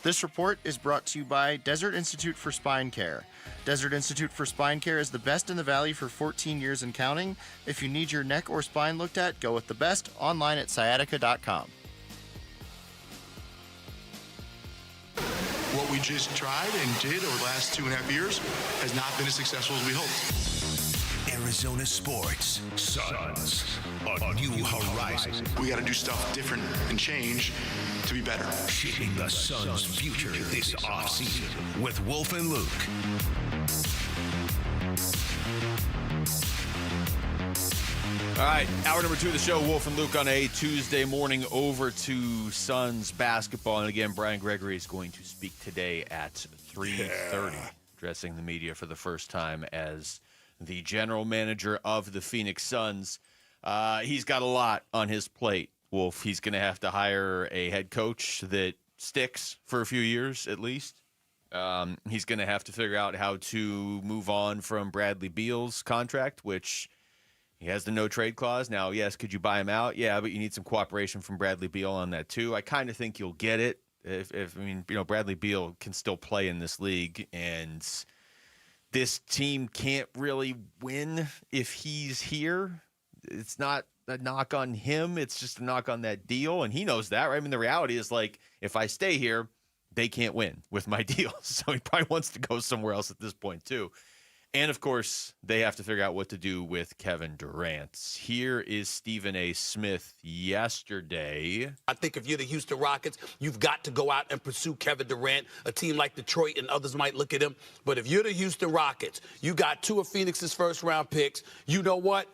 Speaker 16: This report is brought to you by Desert Institute for Spine Care. Desert Institute for Spine Care is the best in the valley for 14 years and counting. If you need your neck or spine looked at, go with the best online at sciatica.com.
Speaker 25: What we just tried and did over the last 2.5 years has not been as successful as we hoped.
Speaker 15: Arizona Sports. Suns. A new horizon.
Speaker 25: We got to do stuff different and change to be better.
Speaker 15: Shaping the Suns' future this offseason with Wolf and Luke.
Speaker 1: All right, hour number 2 of the show, Wolf and Luke on a Tuesday morning, over to Suns basketball. And again, Brian Gregory is going to speak today at 3:30, addressing the media for the first time as the general manager of the Phoenix Suns. He's got a lot on his plate, Wolf. He's going to have to hire a head coach that sticks for a few years at least. He's going to have to figure out how to move on from Bradley Beal's contract, which he has the no-trade clause. Now, yes, could you buy him out? Yeah, but you need some cooperation from Bradley Beal on that too. I kind of think you'll get it. Bradley Beal can still play in this league, and this team can't really win if he's here. It's not a knock on him. It's just a knock on that deal, and he knows that, right? I mean, the reality is, like, if I stay here, they can't win with my deal. So he probably wants to go somewhere else at this point, too. And, of course, they have to figure out what to do with Kevin Durant. Here is Stephen A. Smith yesterday.
Speaker 2: I think if you're the Houston Rockets, you've got to go out and pursue Kevin Durant. A team like Detroit and others might look at him. But if you're the Houston Rockets, you got 2 of Phoenix's first-round picks. You know what?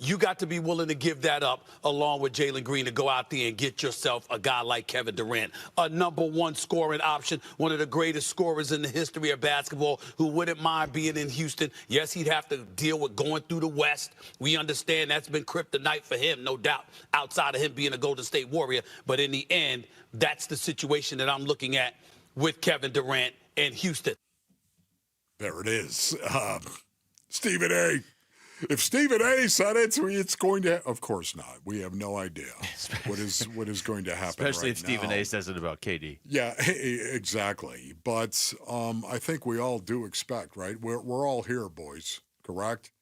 Speaker 2: You got to be willing to give that up along with Jalen Green to go out there and get yourself a guy like Kevin Durant, a #1 scoring option, one of the greatest scorers in the history of basketball, who wouldn't mind being in Houston. Yes, he'd have to deal with going through the West. We understand that's been kryptonite for him, no doubt, outside of him being a Golden State Warrior. But in the end, that's the situation that I'm looking at with Kevin Durant and Houston.
Speaker 30: There it is. Stephen A. If Stephen A. said it, it's going to. Of course not. We have no idea what is going to happen.
Speaker 1: Especially
Speaker 30: right
Speaker 1: if Stephen
Speaker 30: now.
Speaker 1: A. says it about KD.
Speaker 30: Yeah, exactly. But I think we all do expect, right? We're all here, boys. Correct?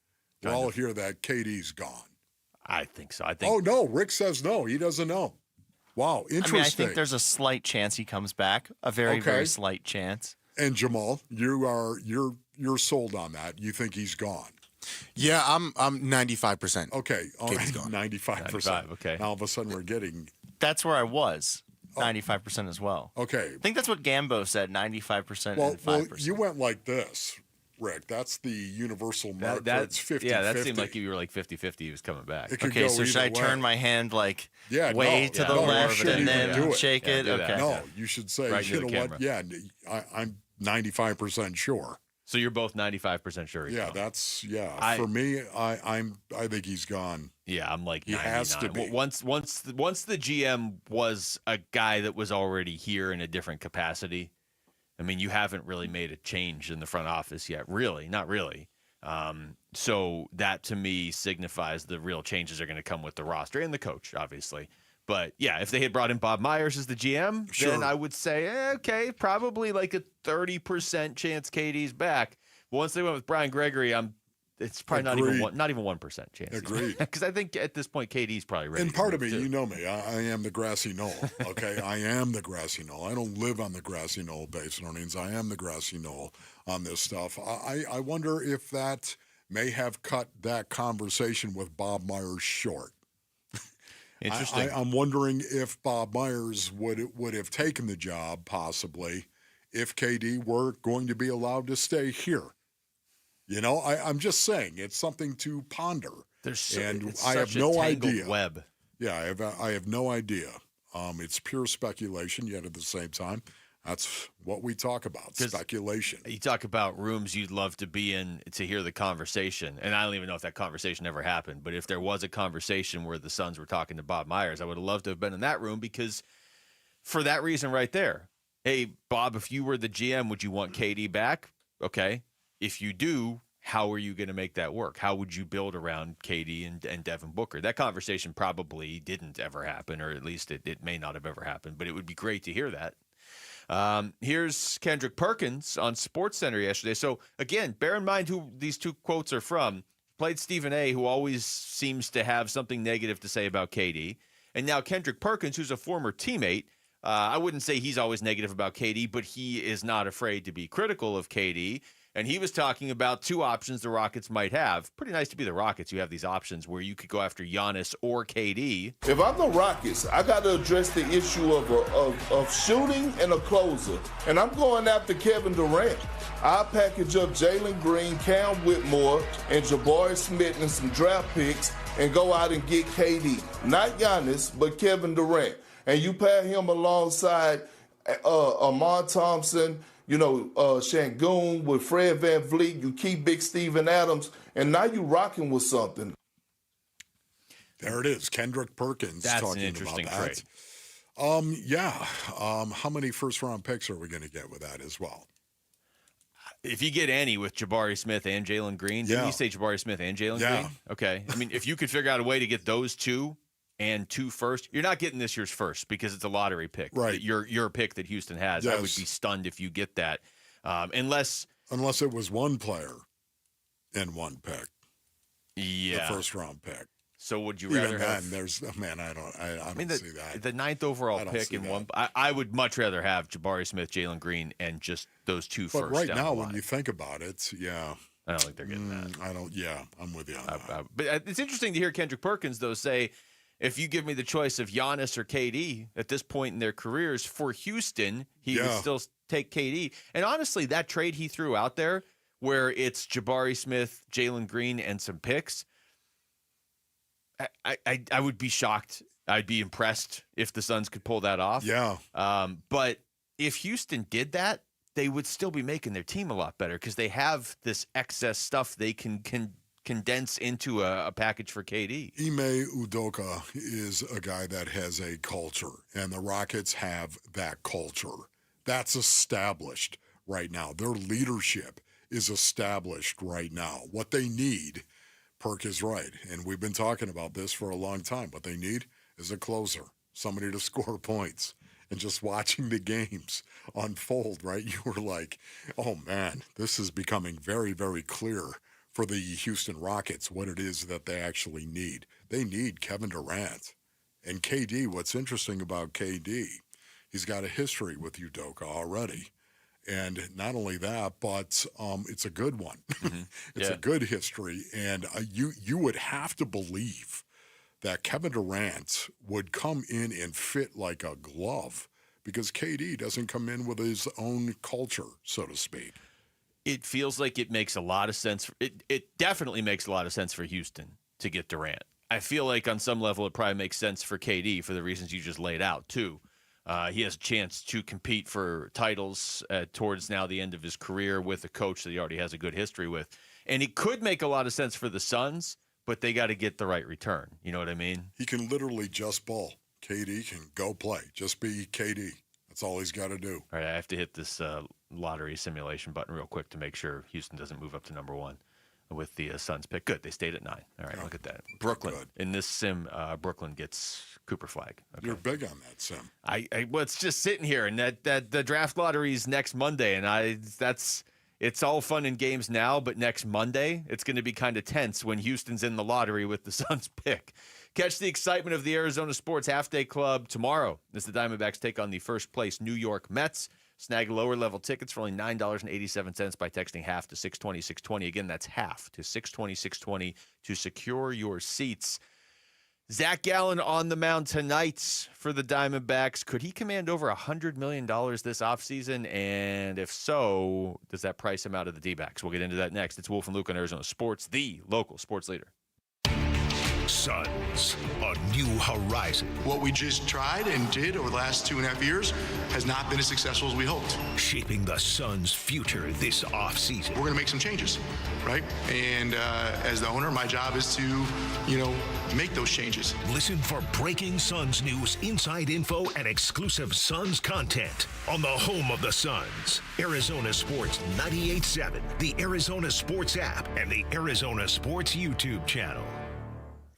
Speaker 30: We're all here that KD's gone.
Speaker 1: I think so. I think.
Speaker 30: Oh no, Rick says no. He doesn't know. Wow, interesting.
Speaker 16: I think there's a slight chance he comes back. A very, very slight chance.
Speaker 30: And Jamal, you're sold on that. You think he's gone.
Speaker 4: Yeah, I'm 95%.
Speaker 30: Okay, all right,
Speaker 4: KD's gone.
Speaker 30: 95%.
Speaker 1: Okay.
Speaker 30: Now all of a sudden we're getting.
Speaker 16: That's where I was. 95% as well.
Speaker 30: Okay.
Speaker 16: I think that's what Gambo said, 95%
Speaker 30: Well,
Speaker 16: and 5%.
Speaker 30: you went like this, Rick. That's the universal mark.
Speaker 1: That,
Speaker 30: it's 50-50.
Speaker 1: Yeah, that seemed like you were like 50-50. He was coming back.
Speaker 16: Okay, so should I turn my hand way to the left and then shake it? Okay.
Speaker 30: No, you should say,
Speaker 1: right
Speaker 30: you know what? Yeah, I'm 95% sure.
Speaker 1: So you're both 95% sure he's gone.
Speaker 30: That's for me, I think he's gone.
Speaker 1: Yeah, I'm like
Speaker 30: he
Speaker 1: 99.
Speaker 30: has to be.
Speaker 1: Once the GM was a guy that was already here in a different capacity. I mean, you haven't really made a change in the front office yet. Really, not really. So that to me signifies the real changes are going to come with the roster and the coach, obviously. But yeah, if they had brought in Bob Myers as the GM, then I would say, okay, probably like a 30% chance KD's back. But once they went with Brian Gregory, it's probably not even 1% chance.
Speaker 30: Agreed.
Speaker 1: Because I think at this point KD's probably ready.
Speaker 30: And part of me, you know me, I am the grassy knoll. Okay, I am the grassy knoll. I don't live on the grassy knoll, Basinonians. I am the grassy knoll on this stuff. I wonder if that may have cut that conversation with Bob Myers short.
Speaker 1: Interesting.
Speaker 30: I'm wondering if Bob Myers would have taken the job, possibly, if KD were going to be allowed to stay here. You know, I'm just saying it's something to ponder. I have no idea.
Speaker 1: Web.
Speaker 30: Yeah, I have no idea. It's pure speculation. Yet at the same time, that's what we talk about, speculation.
Speaker 1: You talk about rooms you'd love to be in to hear the conversation, and I don't even know if that conversation ever happened, but if there was a conversation where the Suns were talking to Bob Myers, I would have loved to have been in that room because for that reason right there. Hey, Bob, if you were the GM, would you want KD back? Okay. If you do, how are you going to make that work? How would you build around KD and Devin Booker? That conversation probably didn't ever happen, or at least it may not have ever happened, but it would be great to hear that. Here's Kendrick Perkins on SportsCenter yesterday. So, again, bear in mind who these two quotes are from. Played Stephen A., who always seems to have something negative to say about KD. And now Kendrick Perkins, who's a former teammate. I wouldn't say he's always negative about KD, but he is not afraid to be critical of KD. And he was talking about two options the Rockets might have. Pretty nice to be the Rockets. You have these options where you could go after Giannis or KD.
Speaker 5: If I'm the Rockets, I got to address the issue of shooting and a closer. And I'm going after Kevin Durant. I'll package up Jalen Green, Cam Whitmore, and Jabari Smith and some draft picks and go out and get KD. Not Giannis, but Kevin Durant. And you pair him alongside Amon Thompson, Şengün with Fred VanVleet, you keep Big Steven Adams, and now you rocking with something.
Speaker 30: There it is, Kendrick Perkins.
Speaker 1: That's
Speaker 30: talking
Speaker 1: an interesting
Speaker 30: about that.
Speaker 1: trade.
Speaker 30: How many first-round picks are we going to get with that as well?
Speaker 1: If you get any with Jabari Smith and Jalen Green, didn't you say Jabari Smith and Jalen Green? Okay. I mean, if you could figure out a way to get those two and 2 first, you're not getting this year's first because it's a lottery pick.
Speaker 30: Right.
Speaker 1: Your pick that Houston has.
Speaker 30: Yes.
Speaker 1: I would be stunned if you get that. Unless
Speaker 30: it was one player and one pick.
Speaker 1: Yeah.
Speaker 30: The first round pick.
Speaker 1: So would you rather
Speaker 30: Even
Speaker 1: have?
Speaker 30: then, I don't see that.
Speaker 1: The 9th overall
Speaker 30: I don't
Speaker 1: pick
Speaker 30: see
Speaker 1: in
Speaker 30: that.
Speaker 1: one. I would much rather have Jabari Smith, Jalen Green, and just those two
Speaker 30: But
Speaker 1: first.
Speaker 30: right
Speaker 1: down
Speaker 30: now,
Speaker 1: the
Speaker 30: when
Speaker 1: line.
Speaker 30: you think about it, yeah.
Speaker 1: I don't think they're getting that.
Speaker 30: I don't. Yeah, I'm with you on that.
Speaker 1: But it's interesting to hear Kendrick Perkins, though, say, if you give me the choice of Giannis or KD at this point in their careers for Houston, he would still take KD. And honestly, that trade he threw out there, where it's Jabari Smith, Jalen Green, and some picks, I would be shocked. I'd be impressed if the Suns could pull that off.
Speaker 30: Yeah.
Speaker 1: But if Houston did that, they would still be making their team a lot better because they have this excess stuff they can condense into a package for KD.
Speaker 30: Ime Udoka is a guy that has a culture, and the Rockets have that culture. That's established right now. Their leadership is established right now. What they need, Perk is right, and we've been talking about this for a long time. What they need is a closer, somebody to score points. And just watching the games unfold, right, you were like, oh, man, this is becoming very, very clear for the Houston Rockets what it is that they actually need. They need Kevin Durant. And KD, what's interesting about KD, he's got a history with Udoka already. And not only that, but it's a good one.
Speaker 1: Mm-hmm.
Speaker 30: It's a good history. And you would have to believe that Kevin Durant would come in and fit like a glove because KD doesn't come in with his own culture, so to speak.
Speaker 1: It feels like it makes a lot of sense. It definitely makes a lot of sense for Houston to get Durant. I feel like on some level it probably makes sense for KD for the reasons you just laid out, too. He has a chance to compete for titles towards now the end of his career with a coach that he already has a good history with. And it could make a lot of sense for the Suns, but they got to get the right return. You know what I mean?
Speaker 30: He can literally just ball. KD can go play. Just be KD. That's all he's got to do.
Speaker 1: All right, I have to hit this lottery simulation button real quick to make sure Houston doesn't move up to number 1 with the Suns pick. Good, they stayed at 9. All right, look at that. Brooklyn.
Speaker 30: Good.
Speaker 1: In this sim, Brooklyn gets Cooper Flag. Okay.
Speaker 30: You're big on that, Sim.
Speaker 1: Well, it's just sitting here, and that the draft lottery is next Monday, and it's all fun and games now, but next Monday, it's going to be kind of tense when Houston's in the lottery with the Suns pick. Catch the excitement of the Arizona Sports Half Day Club tomorrow as the Diamondbacks take on the first-place New York Mets. Snag lower-level tickets for only $9.87 by texting half to 620-620. Again, that's half to 620-620 to secure your seats. Zach Gallen on the mound tonight for the Diamondbacks. Could he command over $100 million this offseason? And if so, does that price him out of the D-backs? We'll get into that next. It's Wolf and Luke on Arizona Sports, the local sports leader.
Speaker 15: Suns, a new horizon.
Speaker 25: What we just tried and did over the last 2.5 years has not been as successful as we hoped.
Speaker 15: Shaping the Suns' future this offseason.
Speaker 25: We're going to make some changes, right? And as the owner, my job is to, make those changes.
Speaker 15: Listen for breaking Suns news, inside info, and exclusive Suns content on the home of the Suns. Arizona Sports 98.7, the Arizona Sports app, and the Arizona Sports YouTube channel.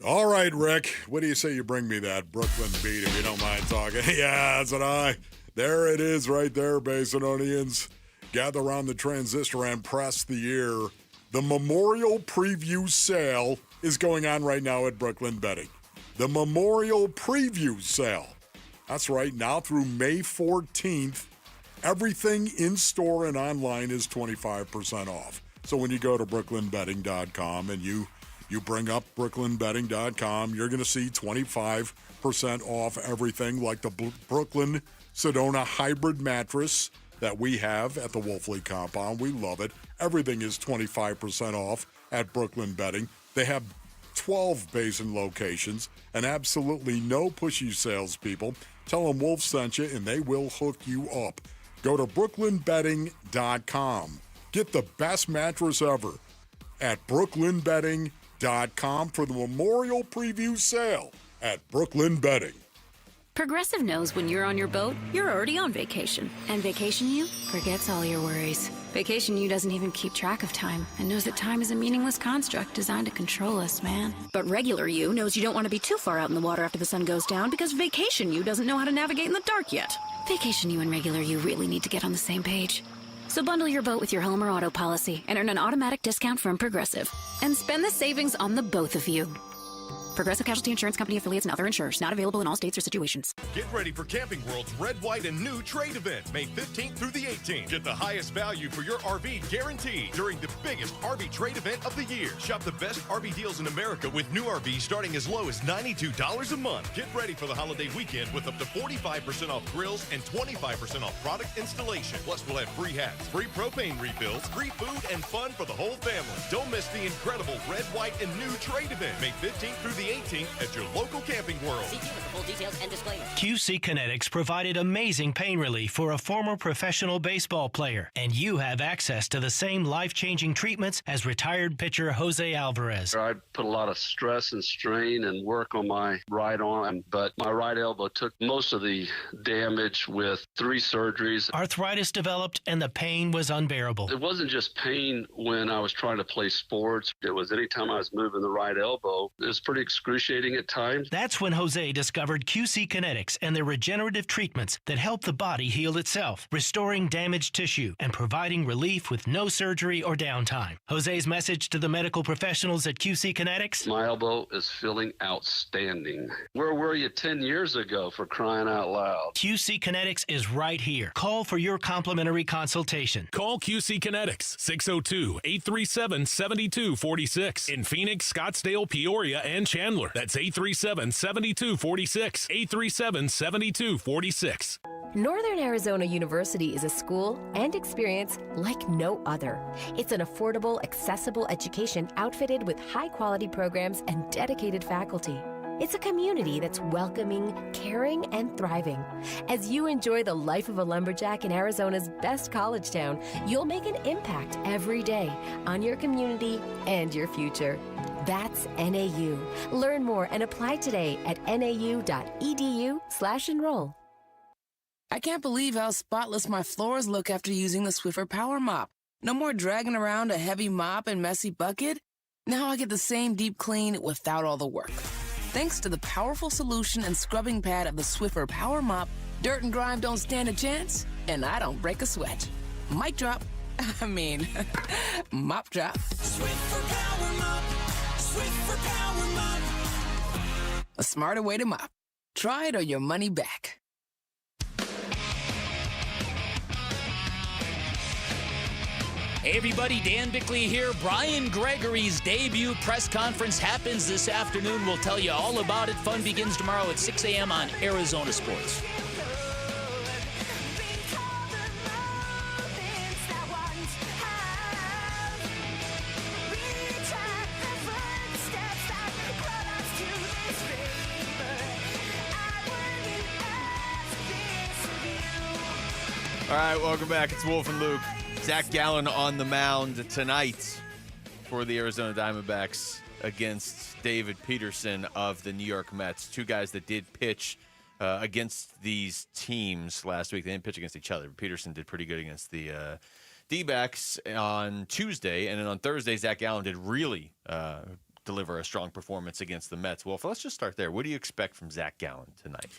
Speaker 30: All right, Rick, what do you say you bring me that Brooklyn beat if you don't mind talking? Yeah, that's what there it is right there, Basinonians. Gather around the transistor and press the ear. The Memorial Preview Sale is going on right now at Brooklyn Betting. The Memorial Preview Sale. That's right, now through May 14th, everything in store and online is 25% off. So when you go to brooklynbetting.com and you bring up brooklynbetting.com, you're going to see 25% off everything like the Brooklyn Sedona hybrid mattress that we have at the Wolfley compound. We love it. Everything is 25% off at Brooklyn Betting. They have 12 Basin locations and absolutely no pushy salespeople. Tell them Wolf sent you and they will hook you up. Go to brooklynbetting.com. Get the best mattress ever at brooklynbetting.com for the Memorial Preview Sale at Brooklyn Betting.
Speaker 6: Progressive knows when you're on your boat, you're already on vacation. And Vacation You forgets all your worries. Vacation You doesn't even keep track of time and knows that time is a meaningless construct designed to control us, man. But Regular You knows you don't want to be too far out in the water after the sun goes down because Vacation You doesn't know how to navigate in the dark yet. Vacation You and Regular You really need to get on the same page. So bundle your boat with your home or auto policy and earn an automatic discount from Progressive. And spend the savings on the both of you. Progressive Casualty Insurance Company affiliates and other insurers. Not available in all states or situations.
Speaker 24: Get ready for Camping World's Red, White, and New Trade event, May 15th through the 18th. Get the highest value for your RV guaranteed during the biggest RV trade event of the year. Shop the best RV deals in America with new RVs starting as low as $92 a month. Get ready for the holiday weekend with up to 45% off grills and 25% off product installation. Plus, we'll have free hats, free propane refills, free food, and fun for the whole family. Don't miss the incredible Red, White, and New Trade event, May 15th through the 18th at your local Camping World.
Speaker 7: See with the full details and disclaimer.
Speaker 8: QC Kinetics provided amazing pain relief for a former professional baseball player, and you have access to the same life-changing treatments as retired pitcher Jose Alvarez.
Speaker 18: I put a lot of stress and strain and work on my right arm, but my right elbow took most of the damage with 3 surgeries.
Speaker 8: Arthritis developed, and the pain was unbearable.
Speaker 18: It wasn't just pain when I was trying to play sports. It was anytime I was moving the right elbow. It was pretty excruciating at times.
Speaker 8: That's when Jose discovered QC Kinetics and their regenerative treatments that help the body heal itself, restoring damaged tissue and providing relief with no surgery or downtime. Jose's message to the medical professionals at QC Kinetics?
Speaker 18: My elbow is feeling outstanding. Where were you 10 years ago, for crying out loud?
Speaker 8: QC Kinetics is right here. Call for your complimentary consultation.
Speaker 24: Call QC Kinetics, 602-837-7246. In Phoenix, Scottsdale, Peoria, and Chandler. That's 837-7246. 837-7246.
Speaker 21: Northern Arizona University is a school and experience like no other. It's an affordable, accessible education outfitted with high-quality programs and dedicated faculty. It's a community that's welcoming, caring, and thriving. As you enjoy the life of a lumberjack in Arizona's best college town, you'll make an impact every day on your community and your future. That's NAU. Learn more and apply today at nau.edu/enroll.
Speaker 19: I can't believe how spotless my floors look after using the Swiffer Power Mop. No more dragging around a heavy mop and messy bucket. Now I get the same deep clean without all the work. Thanks to the powerful solution and scrubbing pad of the Swiffer Power Mop, dirt and grime don't stand a chance, and I don't break a sweat. Mic drop. Mop drop.
Speaker 20: Swiffer Power Mop. Swiffer Power Mop.
Speaker 19: A smarter way to mop. Try it or your money back.
Speaker 3: Hey everybody, Dan Bickley here. Brian Gregory's debut press conference happens this afternoon. We'll tell you all about it. Fun begins tomorrow at 6 a.m. on Arizona Sports.
Speaker 1: All right, welcome back. It's Wolf and Luke. Zach Gallen on the mound tonight for the Arizona Diamondbacks against David Peterson of the New York Mets. 2 guys that did pitch against these teams last week. They didn't pitch against each other. Peterson did pretty good against the D-backs on Tuesday. And then on Thursday, Zach Gallen did really deliver a strong performance against the Mets. Wolf, let's just start there. What do you expect from Zach Gallen tonight?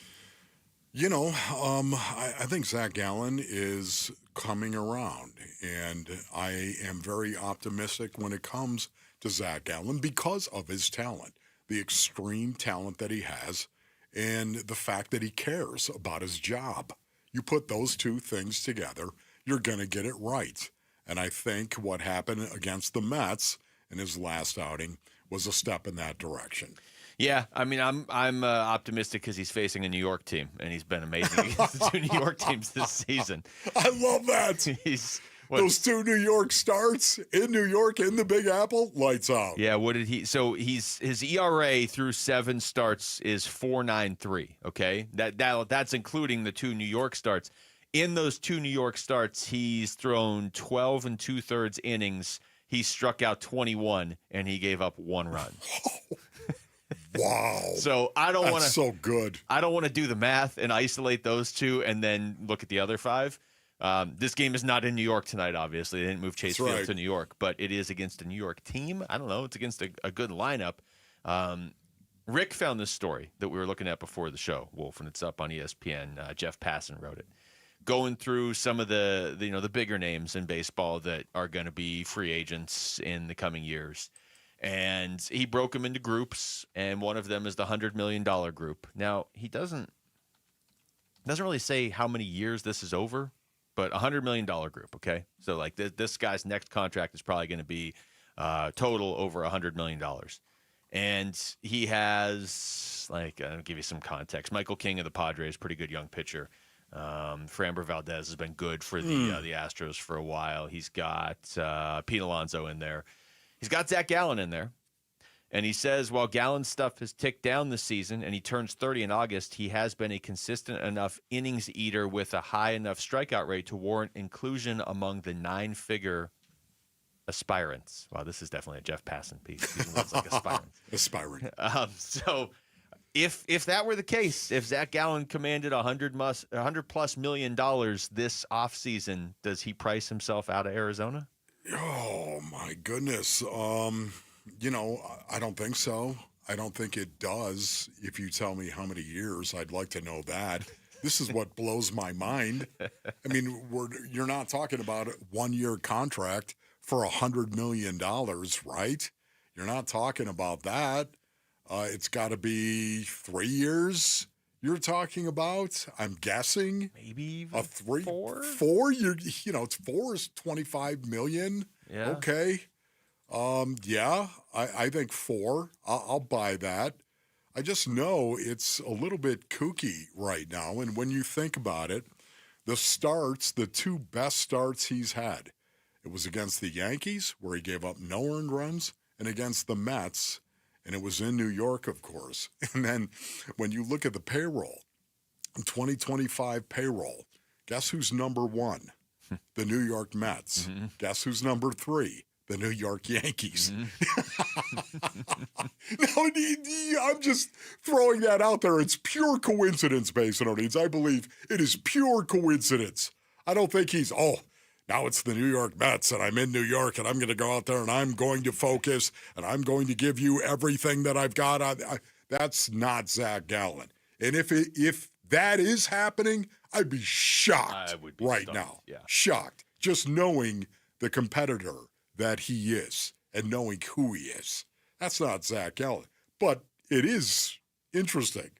Speaker 30: You know, I think Zach Gallen is coming around, and I am very optimistic when it comes to Zach Gallen because of his talent, the extreme talent that he has, and the fact that he cares about his job. You put those 2 things together, you're going to get it right. And I think what happened against the Mets in his last outing was a step in that direction.
Speaker 1: Yeah, I mean, I'm optimistic because he's facing a New York team, and he's been amazing against the 2 New York teams this season.
Speaker 30: I love that. Those 2 New York starts in New York in the Big Apple, lights out.
Speaker 1: Yeah, what did he? So his ERA through 7 starts is 4.93. Okay, that's including the 2 New York starts. In those 2 New York starts, he's thrown 12 2/3 innings. He struck out 21, and he gave up 1 run.
Speaker 30: Wow.
Speaker 1: So I don't want to.
Speaker 30: So good.
Speaker 1: I don't want to do the math and isolate those 2 and then look at the other 5. This game is not in New York tonight, obviously. They didn't move Chase Field to New York, but it is against a New York team. I don't know. It's against a good lineup. Rick found this story that we were looking at before the show, Wolf, and it's up on ESPN. Jeff Passan wrote it. Going through some of the bigger names in baseball that are going to be free agents in the coming years. And he broke them into groups, and one of them is the $100 million group. Now, he doesn't really say how many years this is over, but $100 million group, okay? So, like, this guy's next contract is probably going to be total over $100 million. And he has, like, I'll give you some context. Michael King of the Padres, pretty good young pitcher. Framber Valdez has been good for the Astros for a while. He's got Pete Alonso in there. He's got Zach Gallen in there. And he says, while Gallen's stuff has ticked down this season and he turns 30 in August, he has been a consistent enough innings eater with a high enough strikeout rate to warrant inclusion among the 9-figure aspirants. Wow, this is definitely a Jeff Passan piece. He words like aspirants.
Speaker 30: Aspirant.
Speaker 1: So if that were the case, if Zach Gallen commanded $100+ million this offseason, does he price himself out of Arizona?
Speaker 30: Oh, my goodness. I don't think so. I don't think it does. If you tell me how many years, I'd like to know that. This is what blows my mind. I mean, you're not talking about a 1-year contract for $100 million, right? You're not talking about that. It's got to be 3 years you're talking about, I'm guessing.
Speaker 1: Maybe even
Speaker 30: a 3,
Speaker 1: 4?
Speaker 30: 4? It's 4 is $25 million.
Speaker 1: Yeah.
Speaker 30: Okay. Yeah, I think 4. I'll buy that. I just know it's a little bit kooky right now. And when you think about it, the 2 best starts he's had, it was against the Yankees, where he gave up no earned runs, and against the Mets, and it was in New York, of course. And then when you look at the payroll, 2025 payroll, guess who's number 1? The New York Mets.
Speaker 1: Mm-hmm.
Speaker 30: Guess who's number 3? The New York Yankees. No, I'm just throwing that out there. It's pure coincidence, Basinonians. I believe it is pure coincidence. I don't think now it's the New York Mets, and I'm in New York, and I'm going to go out there, and I'm going to focus, and I'm going to give you everything that I've got. That's not Zach Gallen. And if that is happening, I'd be shocked
Speaker 1: I would be
Speaker 30: right
Speaker 1: stunned.
Speaker 30: now.
Speaker 1: Yeah.
Speaker 30: Shocked. Just knowing the competitor that he is and knowing who he is. That's not Zach Gallen. But it is interesting.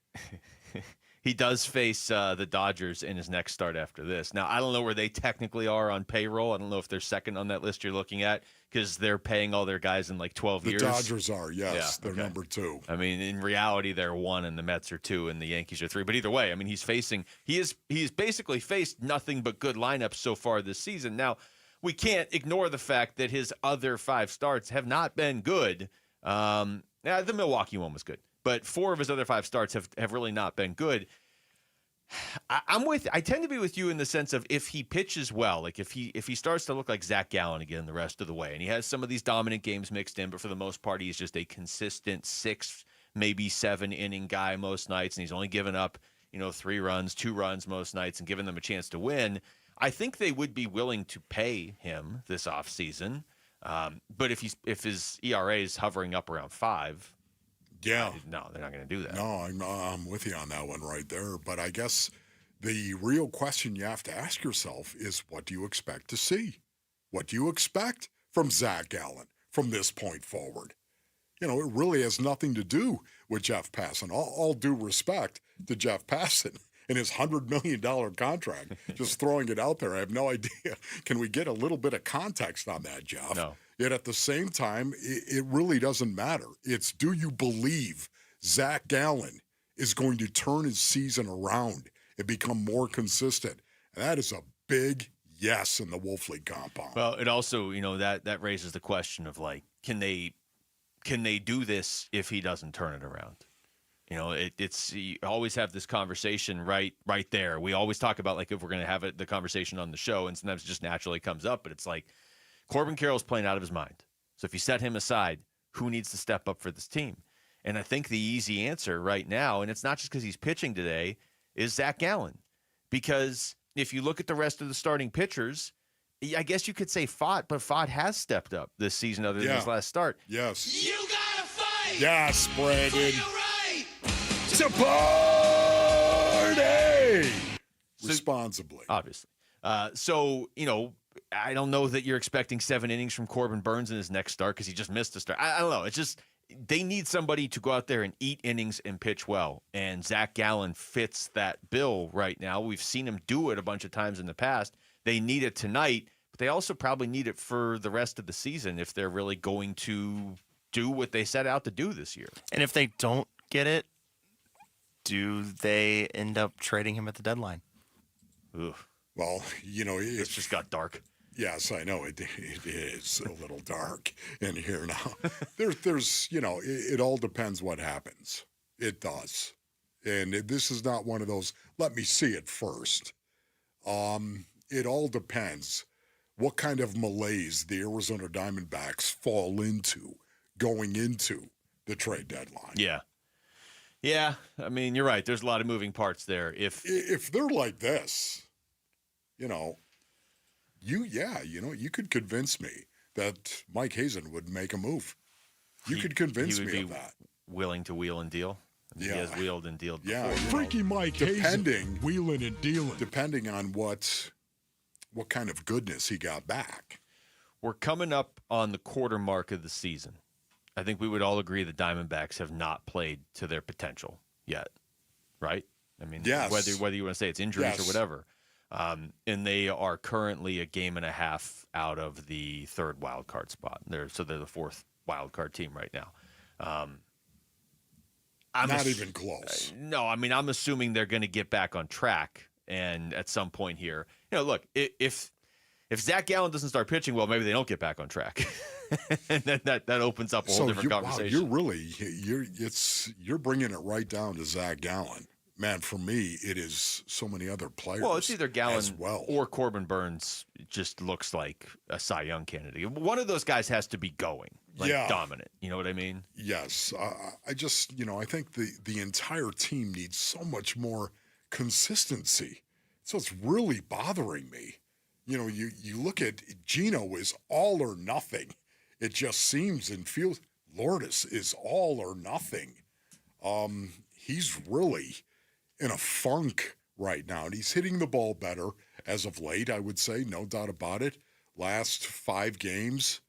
Speaker 1: He does face the Dodgers in his next start after this. Now, I don't know where they technically are on payroll. I don't know if they're second on that list you're looking at because they're paying all their guys in like 12 years.
Speaker 30: The Dodgers are, yes.
Speaker 1: Yeah,
Speaker 30: they're
Speaker 1: okay.
Speaker 30: number 2.
Speaker 1: I mean, in reality, they're 1 and the Mets are 2 and the Yankees are 3. But either way, I mean, he's basically faced nothing but good lineups so far this season. Now, we can't ignore the fact that his other 5 starts have not been good. The Milwaukee one was good, but 4 of his other 5 starts have really not been good. I tend to be with you in the sense of if he pitches well, like if he starts to look like Zach Gallen again the rest of the way, and he has some of these dominant games mixed in, but for the most part, he's just a consistent 6, maybe 7 inning guy most nights, and he's only given up, 3 runs, 2 runs most nights, and giving them a chance to win. I think they would be willing to pay him this offseason. But if his ERA is hovering up around 5,
Speaker 30: yeah,
Speaker 1: no, they're not going to do that.
Speaker 30: No, I'm with you on that one right there. But I guess the real question you have to ask yourself is, what do you expect to see? What do you expect from Zach Gallen from this point forward? It really has nothing to do with Jeff Passan. All due respect to Jeff Passan and his $100 million contract, just throwing it out there. I have no idea. Can we get a little bit of context on that, Jeff?
Speaker 1: No.
Speaker 30: Yet at the same time, it really doesn't matter. It's, do you believe Zach Gallen is going to turn his season around and become more consistent? And that is a big yes in the Wolf League compound.
Speaker 1: Well, it also, that raises the question of, like, can they do this if he doesn't turn it around? It's you always have this conversation right there. We always talk about, like, if we're going to have the conversation on the show, and sometimes it just naturally comes up, but it's like Corbin Carroll's playing out of his mind. So if you set him aside, who needs to step up for this team? And I think the easy answer right now, and it's not just because he's pitching today, is Zach Gallen. Because if you look at the rest of the starting pitchers, I guess you could say Fott, but Fott has stepped up this season other than his last start.
Speaker 30: Yes.
Speaker 20: You gotta fight.
Speaker 30: Yes, Brandon.
Speaker 20: To
Speaker 30: party responsibly.
Speaker 1: Obviously. So, I don't know that you're expecting 7 innings from Corbin Burns in his next start because he just missed a start. I don't know. It's just they need somebody to go out there and eat innings and pitch well. And Zach Gallen fits that bill right now. We've seen him do it a bunch of times in the past. They need it tonight, but they also probably need it for the rest of the season if they're really going to do what they set out to do this year.
Speaker 16: And if they don't get it, do they end up trading him at the deadline?
Speaker 1: Ugh.
Speaker 30: Well,
Speaker 1: it just got dark.
Speaker 30: Yes, I know it is a little dark in here now. There's it all depends what happens. It does, and this is not one of those. Let me see it first. It all depends what kind of malaise the Arizona Diamondbacks fall into going into the trade deadline.
Speaker 1: Yeah. I mean, you're right. There's a lot of moving parts there. If
Speaker 30: they're like this, you could convince me that Mike Hazen would make a move. You could convince me of that.
Speaker 1: Willing to wheel and deal.
Speaker 30: Yeah.
Speaker 1: He has wheeled and dealed before.
Speaker 30: Yeah, Freaky Mike Hazen, wheeling and dealing. Depending on what kind of goodness he got back.
Speaker 1: We're coming up on the quarter mark of the season. I think we would all agree the Diamondbacks have not played to their potential yet, right? I mean,
Speaker 30: yes.
Speaker 1: whether you want to say it's injuries or whatever. And they are currently a game and a half out of the 3rd wild card spot. They're the 4th wild card team right now.
Speaker 30: Not even close.
Speaker 1: No, I mean, I'm assuming they're going to get back on track. And at some point here, look, if Zach Gallen doesn't start pitching well, maybe they don't get back on track. And then that opens up a whole different conversation.
Speaker 30: Wow, you're bringing it right down to Zach Gallen. Man, for me, it is so many other players.
Speaker 1: Well, it's either Gallen
Speaker 30: or
Speaker 1: Corbin Burns. Just looks like a Cy Young candidate. One of those guys has to be going, dominant. You know what I mean?
Speaker 30: Yes. I just, I think the entire team needs so much more consistency. So it's really bothering me. You look at Gino is all or nothing. It just seems and feels. Lourdes is all or nothing. He's really in a funk right now, and he's hitting the ball better as of late, I would say, no doubt about it. Last 5 games,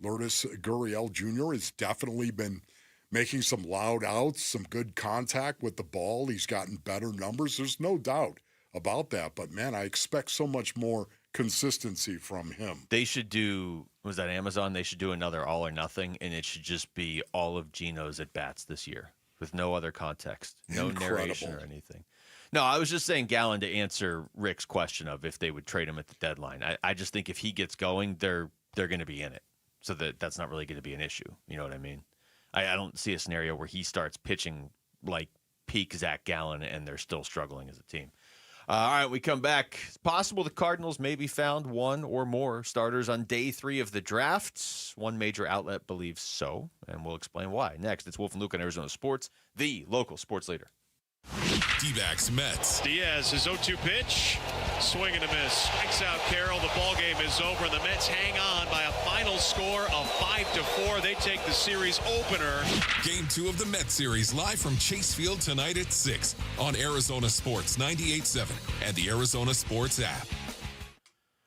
Speaker 30: Lourdes Gurriel Jr. has definitely been making some loud outs, some good contact with the ball. He's gotten better numbers. There's no doubt about that. But, man, I expect so much more consistency from him.
Speaker 1: They should do, was that Amazon? They should do another all or nothing, and it should just be all of Gino's at-bats this year with no other context, no narration or anything. No, I was just saying Gallen to answer Rick's question of if they would trade him at the deadline. I just think if he gets going, they're going to be in it. So that's not really going to be an issue. You know what I mean? I don't see a scenario where he starts pitching like peak Zach Gallen and they're still struggling as a team. All right, we come back. It's possible the Cardinals maybe found one or more starters on day 3 of the draft. One major outlet believes so, and we'll explain why. Next, it's Wolf and Luke on Arizona Sports, the local sports leader.
Speaker 11: Dbacks Mets.
Speaker 9: Diaz, his 0-2 pitch. Swing and a miss. Strikes out Carroll. The ball game is over, and the Mets hang on by a final score of 5-4. They take the series opener.
Speaker 11: Game 2 of the Mets series live from Chase Field tonight at 6 on Arizona Sports 98.7 and the Arizona Sports app.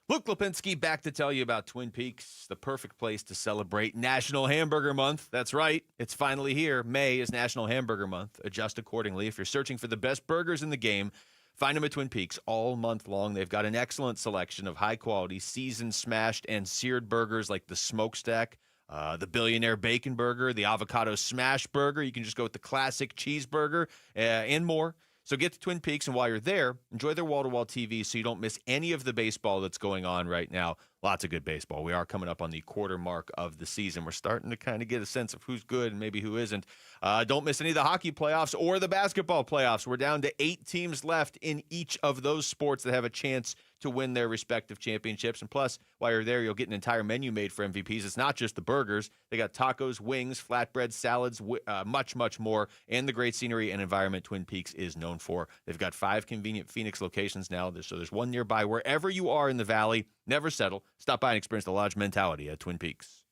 Speaker 1: Luke Lipinski back to tell you about Twin Peaks, the perfect place to celebrate National Hamburger Month. That's right. It's finally here. May is National Hamburger Month. Adjust accordingly. If you're searching for the best burgers in the game, find them at Twin Peaks all month long. They've got an excellent selection of high-quality, seasoned, smashed, and seared burgers like the Smokestack, the Billionaire Bacon Burger, the Avocado Smash Burger. You can just go with the classic cheeseburger and more. So get to Twin Peaks, and while you're there, enjoy their wall-to-wall TV so you don't miss any of the baseball that's going on right now. Lots of good baseball. We are coming up on the quarter mark of the season. We're starting to kind of get a sense of who's good and maybe who isn't. Don't miss any of the hockey playoffs or the basketball playoffs. We're down to 8 teams left in each of those sports that have a chance to win their respective championships. And plus, while you're there, you'll get an entire menu made for MVPs. It's not just the burgers. They got tacos, wings, flatbread, salads, much, much more, and the great scenery and environment Twin Peaks is known for. They've got 5 convenient Phoenix locations now, so there's one nearby. Wherever you are in the valley, never settle. Stop by and experience the lodge mentality at Twin Peaks.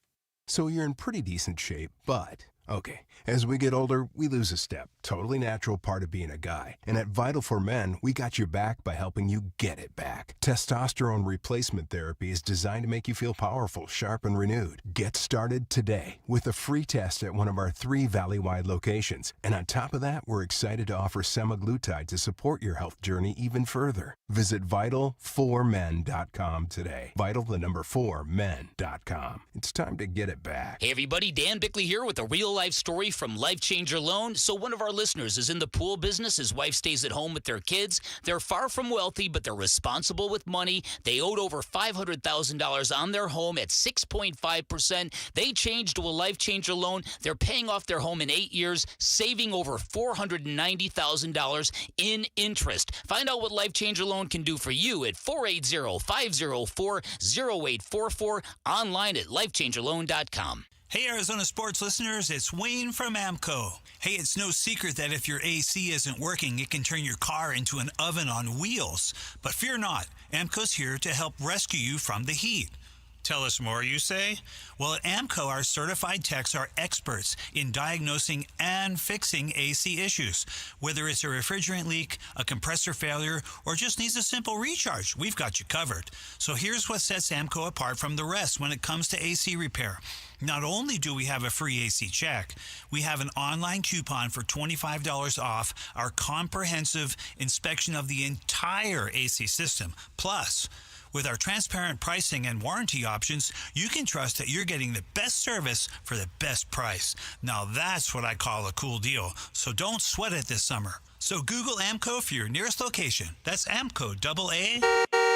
Speaker 10: So you're in pretty decent shape, but Okay, as we get older, we lose a step. Totally natural part of being a guy. And at Vital for Men, we got your back by helping you get it back. Testosterone replacement therapy is designed to make you feel powerful, sharp, and renewed. Get started today with a free test at one of our 3 Valley-wide locations. And on top of that, we're excited to offer semaglutide to support your health journey even further. Visit Vital4Men.com today. Vital4Men.com. It's time to get it back.
Speaker 12: Hey everybody, Dan Bickley here with a real-life story from Life Changer Loan. So one of our listeners is in the pool business. His wife stays at home with their kids. They're far from wealthy, but they're responsible with money. They owed over $500,000 on their home at 6.5%. They changed to a Life Changer Loan. They're paying off their home in 8 years, saving over $490,000 in interest. Find out what Life Changer Loan can do for you at 480-504-0844, online at lifechangerloan.com.
Speaker 13: Hey, Arizona sports listeners, it's Wayne from AMCO. Hey, it's no secret that if your AC isn't working, it can turn your car into an oven on wheels. But fear not, AMCO's here to help rescue you from the heat. Tell us more, you say? Well, at AMCO, our certified techs are experts in diagnosing and fixing AC issues. Whether it's a refrigerant leak, a compressor failure, or just needs a simple recharge, we've got you covered. So here's what sets AMCO apart from the rest when it comes to AC repair. Not only do we have a free AC check, we have an online coupon for $25 off our comprehensive inspection of the entire AC system. Plus, with our transparent pricing and warranty options, you can trust that you're getting the best service for the best price. Now that's what I call a cool deal. So don't sweat it this summer. So Google AMCO for your nearest location. That's AMCO,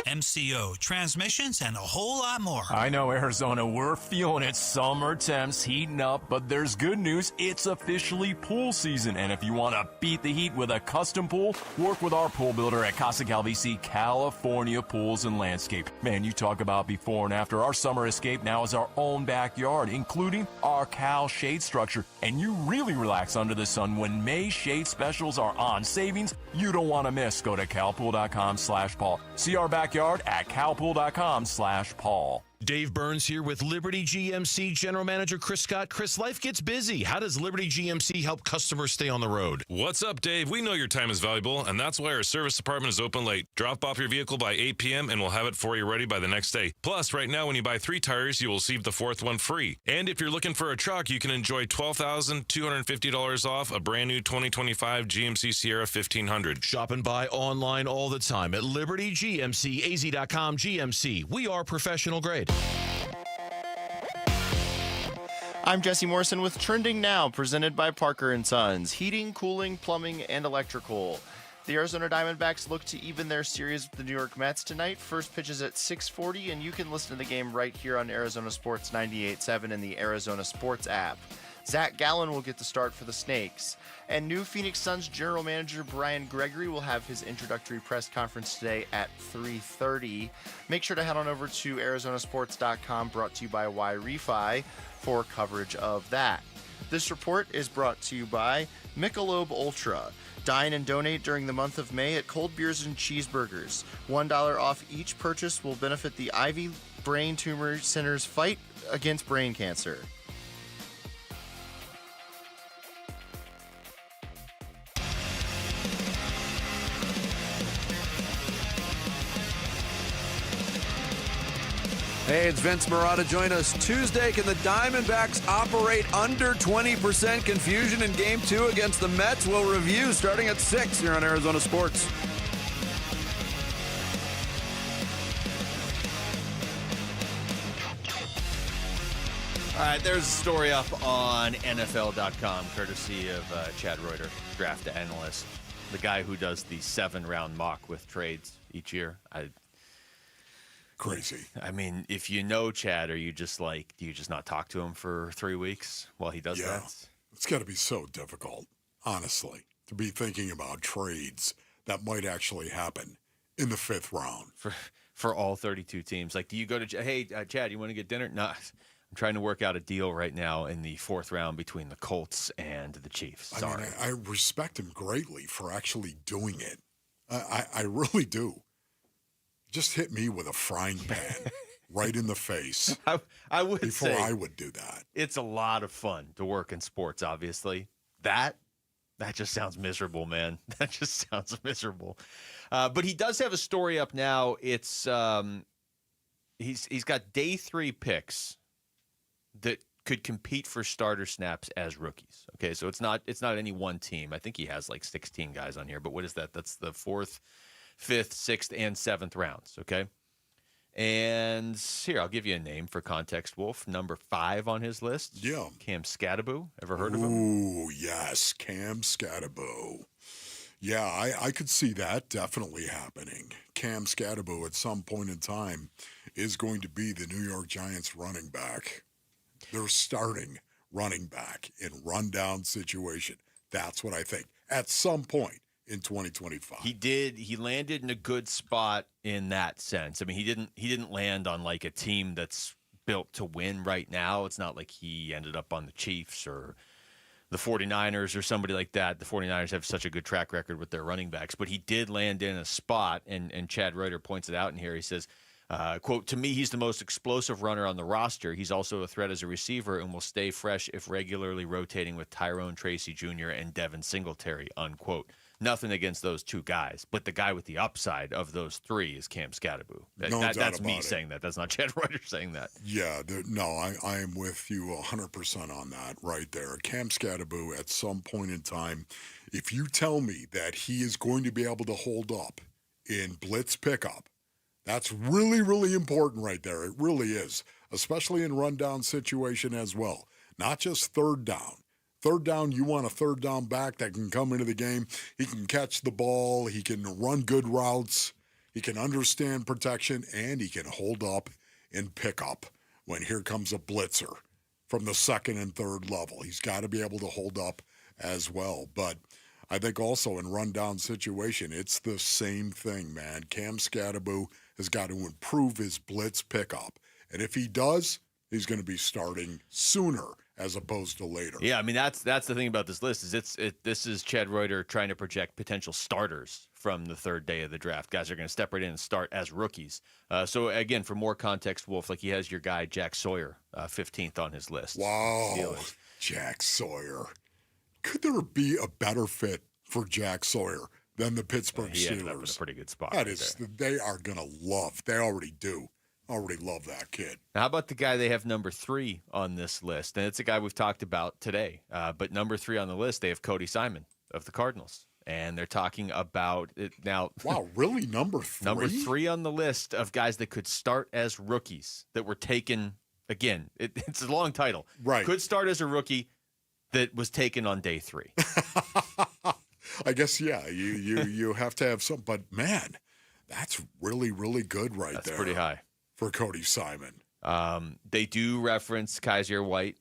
Speaker 13: MCO, transmissions, and a whole lot more.
Speaker 21: I know, Arizona, we're feeling it. Summer temps heating up, but there's good news. It's officially pool season. And if you want to beat the heat with a custom pool, work with our pool builder at Casa Calvisi, California Pools and Landscape. Man, you talk about before and after. Our summer escape now is our own backyard, including our Cal shade structure. And you really relax under the sun when May shade specials are on. Savings you don't want to miss. Go to calpool.com/Paul. See our backyard at calpool.com/Paul.
Speaker 14: Dave Burns here with Liberty GMC General Manager Chris Scott. Chris, life gets busy. How does Liberty GMC help customers stay on the road?
Speaker 17: What's up, Dave? We know your time is valuable, and that's why our service department is open late. Drop off your vehicle by 8 p.m., and we'll have it for you ready by the next day. Plus, right now, when you buy 3 tires, you will receive the 4th one free. And if you're looking for a truck, you can enjoy $12,250 off a brand new 2025 GMC Sierra 1500.
Speaker 14: Shop and buy online all the time at Liberty GMC, AZ.com GMC. We are professional grade.
Speaker 16: I'm Jesse Morrison with Trending Now, presented by Parker & Sons. Heating, cooling, plumbing, and electrical. The Arizona Diamondbacks look to even their series with the New York Mets tonight. First pitch is at 6:40, and you can listen to the game right here on Arizona Sports 98.7 and the Arizona Sports app. Zach Gallen will get the start for the Snakes. And new Phoenix Suns general manager Brian Gregory will have his introductory press conference today at 3:30. Make sure to head on over to arizonasports.com, brought to you by Y-Refi, for coverage of that. This report is brought to you by Michelob Ultra. Dine and donate during the month of May at Cold Beers and Cheeseburgers. $1 off each purchase will benefit the Ivy Brain Tumor Center's fight against brain cancer.
Speaker 23: Hey, it's Vince Marada. Join us Tuesday. Can the Diamondbacks operate under 20% confusion in Game 2 against the Mets? We'll review starting at 6 here on Arizona Sports.
Speaker 1: All right, there's a story up on NFL.com, courtesy of Chad Reuter, draft analyst, the guy who does the 7-round mock with trades each year.
Speaker 30: Crazy.
Speaker 1: I mean, if you know Chad, are you just like, do you just not talk to him for 3 weeks while he does that?
Speaker 30: It's got to be so difficult, honestly, to be thinking about trades that might actually happen in the 5th round.
Speaker 1: For all 32 teams. Like, do you go to, hey, Chad, you want to get dinner? No, I'm trying to work out a deal right now in the 4th round between the Colts and the Chiefs. Sorry.
Speaker 30: I respect him greatly for actually doing it. I really do. Just hit me with a frying pan right in the face.
Speaker 1: I would
Speaker 30: before
Speaker 1: say
Speaker 30: I would do that.
Speaker 1: It's a lot of fun to work in sports, obviously. That just sounds miserable, man. That just sounds miserable. But he does have a story up now. It's he's got day 3 picks that could compete for starter snaps as rookies. Okay, so it's not any one team. I think he has like 16 guys on here, but what is that? That's the 4th, 5th, 6th, and 7th rounds, okay? And here, I'll give you a name for context, Wolf. Number 5 on his list.
Speaker 30: Yeah.
Speaker 1: Cam Skattebo. Ever heard of him?
Speaker 30: Ooh, yes, Cam Skattebo. Yeah, I could see that definitely happening. Cam Skattebo at some point in time is going to be the New York Giants running back. They're starting running back in rundown situation. That's what I think. At some point in 2025.
Speaker 1: He landed in a good spot in that sense. I mean, he didn't land on like a team that's built to win right now. It's not like he ended up on the Chiefs or the 49ers or somebody like that. The 49ers have such a good track record with their running backs, but he did land in a spot, and Chad Reuter points it out in here. He says, quote, "To me, he's the most explosive runner on the roster. He's also a threat as a receiver and will stay fresh if regularly rotating with Tyrone Tracy Jr. and Devin Singletary," unquote. Nothing against those 2 guys, but the guy with the upside of those 3 is Cam Skattebo. That's me saying that. That's not Chad Reuter saying that.
Speaker 30: Yeah, I am with you 100% on that right there. Cam Skattebo at some point in time, if you tell me that he is going to be able to hold up in blitz pickup, that's really, really important right there. It really is, especially in rundown situation as well. Not just third down. Third down, you want a third down back that can come into the game. He can catch the ball. He can run good routes. He can understand protection, and he can hold up and pick up when here comes a blitzer from the 2nd and 3rd level. He's got to be able to hold up as well. But I think also in rundown situation, it's the same thing, man. Cam Skattebo has got to improve his blitz pickup. And if he does, he's going to be starting sooner as opposed to later.
Speaker 1: Yeah, I mean, that's the thing about this list is this is Chad Reuter trying to project potential starters from the 3rd day of the draft. Guys are going to step right in and start as rookies. So, again, for more context, Wolf, like he has your guy, Jack Sawyer, 15th on his list.
Speaker 30: Wow,
Speaker 1: Steelers.
Speaker 30: Jack Sawyer. Could there be a better fit for Jack Sawyer than the Pittsburgh
Speaker 1: he
Speaker 30: Steelers?
Speaker 1: ended up in a pretty good spot.
Speaker 30: That
Speaker 1: right
Speaker 30: is,
Speaker 1: there.
Speaker 30: they are going to love. They already do. Already love that kid.
Speaker 1: Now, how about the guy they have number 3 on this list? And it's a guy we've talked about today. But number 3 on the list, they have Cody Simon of the Cardinals. And they're talking about it now.
Speaker 30: Wow, really? Number 3?
Speaker 1: Number 3 on the list of guys that could start as rookies that were taken, again, it's a long title.
Speaker 30: Right.
Speaker 1: Could start as a rookie that was taken on day 3.
Speaker 30: I guess, yeah, you have to have some. But, man, that's really, really good right there.
Speaker 1: That's pretty high.
Speaker 30: For Cody Simon.
Speaker 1: They do reference Kaiser White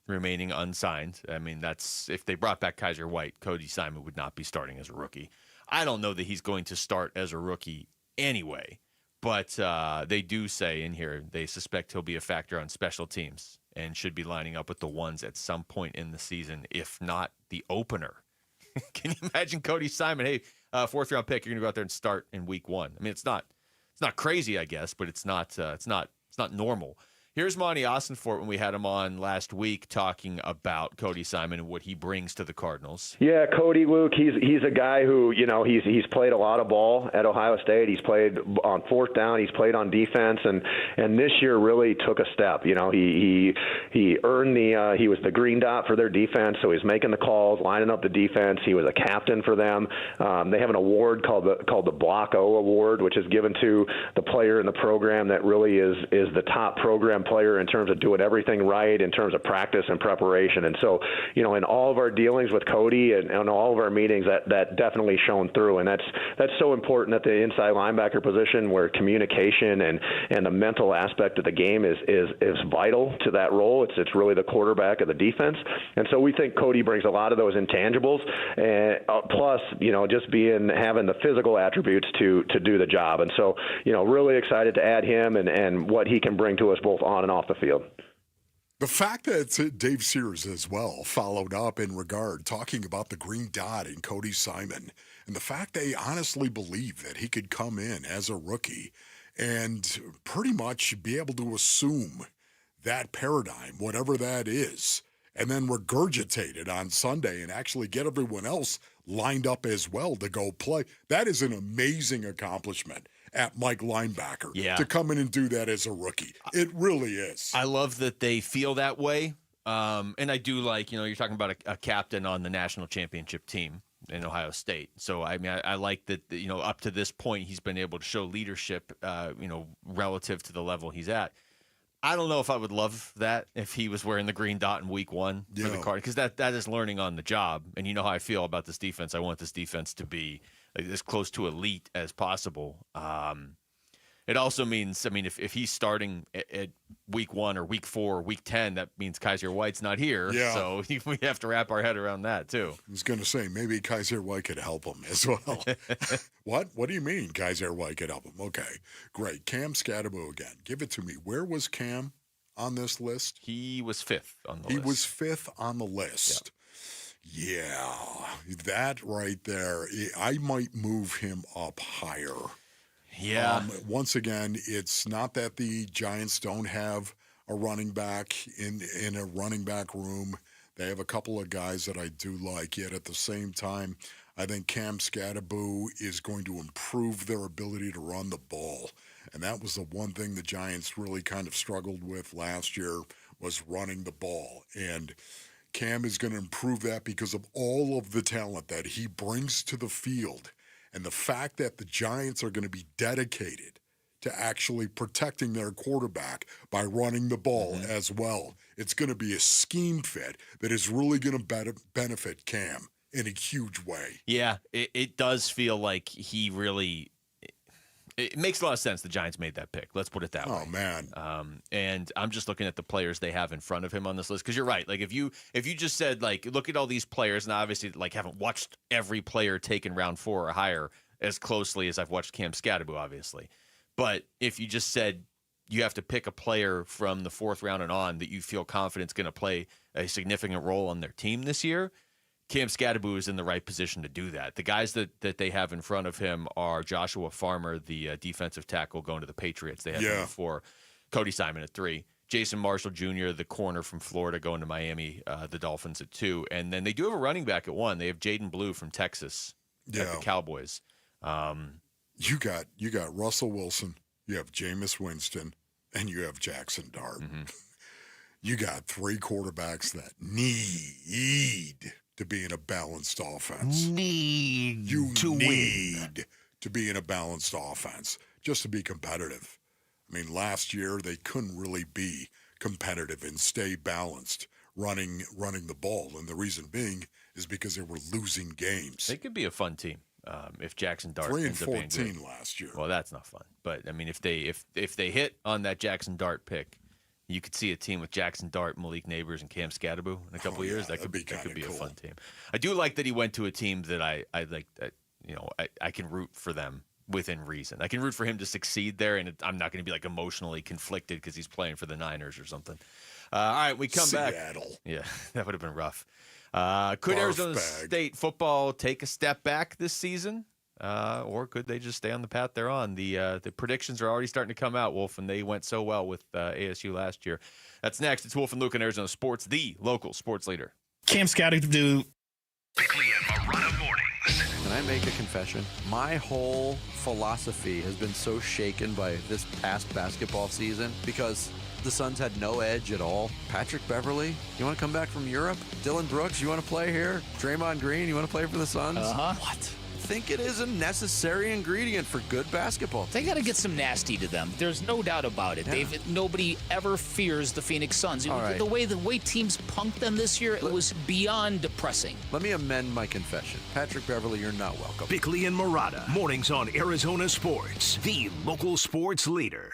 Speaker 1: remaining unsigned. I mean, that's if they brought back Kaiser White, Cody Simon would not be starting as a rookie. I don't know that he's going to start as a rookie anyway, but they do say in here they suspect he'll be a factor on special teams and should be lining up with the ones at some point in the season, if not the opener. Can you imagine Cody Simon? Hey, 4th round pick, you're going to go out there and start in week 1. I mean, it's not crazy, I guess, but it's not normal. Here's Monty Ossenfort when we had him on last week talking about Cody Simon and what he brings to the Cardinals.
Speaker 2: Yeah, Cody, Luke, he's a guy who, he's played a lot of ball at Ohio State. He's played on 4th down. He's played on defense, and this year really took a step. He earned he was the green dot for their defense, so he's making the calls, lining up the defense. He was a captain for them. They have an award called the Block O Award, which is given to the player in the program that really is the top program player in terms of doing everything right in terms of practice and preparation. And so, in all of our dealings with Cody and all of our meetings, that definitely shone through. And that's so important at the inside linebacker position, where communication and the mental aspect of the game is vital to that role. It's really the quarterback of the defense. And so we think Cody brings a lot of those intangibles, plus, just having the physical attributes to do the job. And so, really excited to add him and what he can bring to us both on and off the field.
Speaker 30: The fact that Dave Sears as well followed up in regard talking about the green dot in Cody Simon, and the fact they honestly believe that he could come in as a rookie and pretty much be able to assume that paradigm, whatever that is, and then regurgitate it on Sunday and actually get everyone else lined up as well to go play. That is an amazing accomplishment at Mike linebacker to come in and do that as a rookie. It really is.
Speaker 1: I love that they feel that way. And I do like, you're talking about a captain on the national championship team in Ohio State. So, I mean, I like that, up to this point, he's been able to show leadership, relative to the level he's at. I don't know if I would love that if he was wearing the green dot in week 1 for the Cardinals, because that is learning on the job. And you know how I feel about this defense. I want this defense to be as close to elite as possible. It also means, I mean, if he's starting at week 1 or week 4 or week 10, that means Kaiser White's not here.
Speaker 30: Yeah.
Speaker 1: So we have to wrap our head around that, too.
Speaker 30: I was going to say, maybe Kaiser White could help him as well. What? What do you mean Kaiser White could help him? Okay, great. Cam Scadaboo again. Give it to me. Where was Cam on this list?
Speaker 1: He was 5th on the list.
Speaker 30: He was 5th on the list. Yeah, that right there. I might move him up higher.
Speaker 1: Yeah.
Speaker 30: Once again, it's not that the Giants don't have a running back in a running back room. They have a couple of guys that I do like, yet at the same time, I think Cam Scadaboo is going to improve their ability to run the ball. And that was the one thing the Giants really kind of struggled with last year, was running the ball. And Cam is going to improve that because of all of the talent that he brings to the field. And the fact that the Giants are going to be dedicated to actually protecting their quarterback by running the ball as well. It's going to be a scheme fit that is really going to benefit Cam in a huge way.
Speaker 1: Yeah, it does feel like he really – it makes a lot of sense the Giants made that pick. Let's put it that way.
Speaker 30: Oh, man.
Speaker 1: And I'm just looking at the players they have in front of him on this list, because you're right. Like, if you just said, like, look at all these players, and obviously, like, haven't watched every player taken round 4 or higher as closely as I've watched Cam Scadaboo, obviously. But if you just said you have to pick a player from the 4th round and on that you feel confident is going to play a significant role on their team this year, Cam Scadaboo is in the right position to do that. The guys that they have in front of him are Joshua Farmer, the defensive tackle going to the Patriots. They have him before. Cody Simon at 3. Jason Marshall Jr., the corner from Florida, going to Miami, the Dolphins at 2. And then they do have a running back at 1. They have Jaden Blue from Texas at the Cowboys.
Speaker 30: You got Russell Wilson, you have Jameis Winston, and you have Jackson Dart.
Speaker 1: Mm-hmm.
Speaker 30: You got 3 quarterbacks that need to be in a balanced offense.
Speaker 3: Need
Speaker 30: to be in a balanced offense just to be competitive. I mean, last year they couldn't really be competitive and stay balanced running the ball, and the reason being is because they were losing games.
Speaker 1: They could be a fun team if Jackson Dart
Speaker 30: 3-14 last year.
Speaker 1: Well, that's not fun. But I mean, if they hit on that Jackson Dart pick, you could see a team with Jackson Dart, Malik Neighbors, and Cam Scadaboo in a couple of years. That could be a fun team. I do like that he went to a team that I like. That I can root for them within reason. I can root for him to succeed there, and I'm not going to be like emotionally conflicted because he's playing for the Niners or something. All right, we come back.
Speaker 30: Seattle.
Speaker 1: Yeah, that would have been rough. Could Arizona State football take a step back this season? Or could they just stay on the path they're on? The predictions are already starting to come out, Wolf, and they went so well with ASU last year. That's next. It's Wolf and Luke in Arizona Sports, the local sports leader.
Speaker 4: Cam Scadaboo.
Speaker 5: Bickley and Marada mornings.
Speaker 23: Can I make a confession? My whole philosophy has been so shaken by this past basketball season because the Suns had no edge at all. Patrick Beverley, you want to come back from Europe? Dylan Brooks, you want to play here? Draymond Green, you want to play for the Suns? What? I think it is a necessary ingredient for good basketball.
Speaker 12: They got to get some nasty to them. There's no doubt about it.
Speaker 23: Yeah.
Speaker 12: Nobody ever fears the Phoenix Suns.
Speaker 23: All right.
Speaker 12: The way teams punked them this year, it was beyond depressing.
Speaker 23: Let me amend my confession. Patrick Beverley, you're not welcome.
Speaker 5: Bickley and Marada mornings on Arizona Sports, the local sports leader.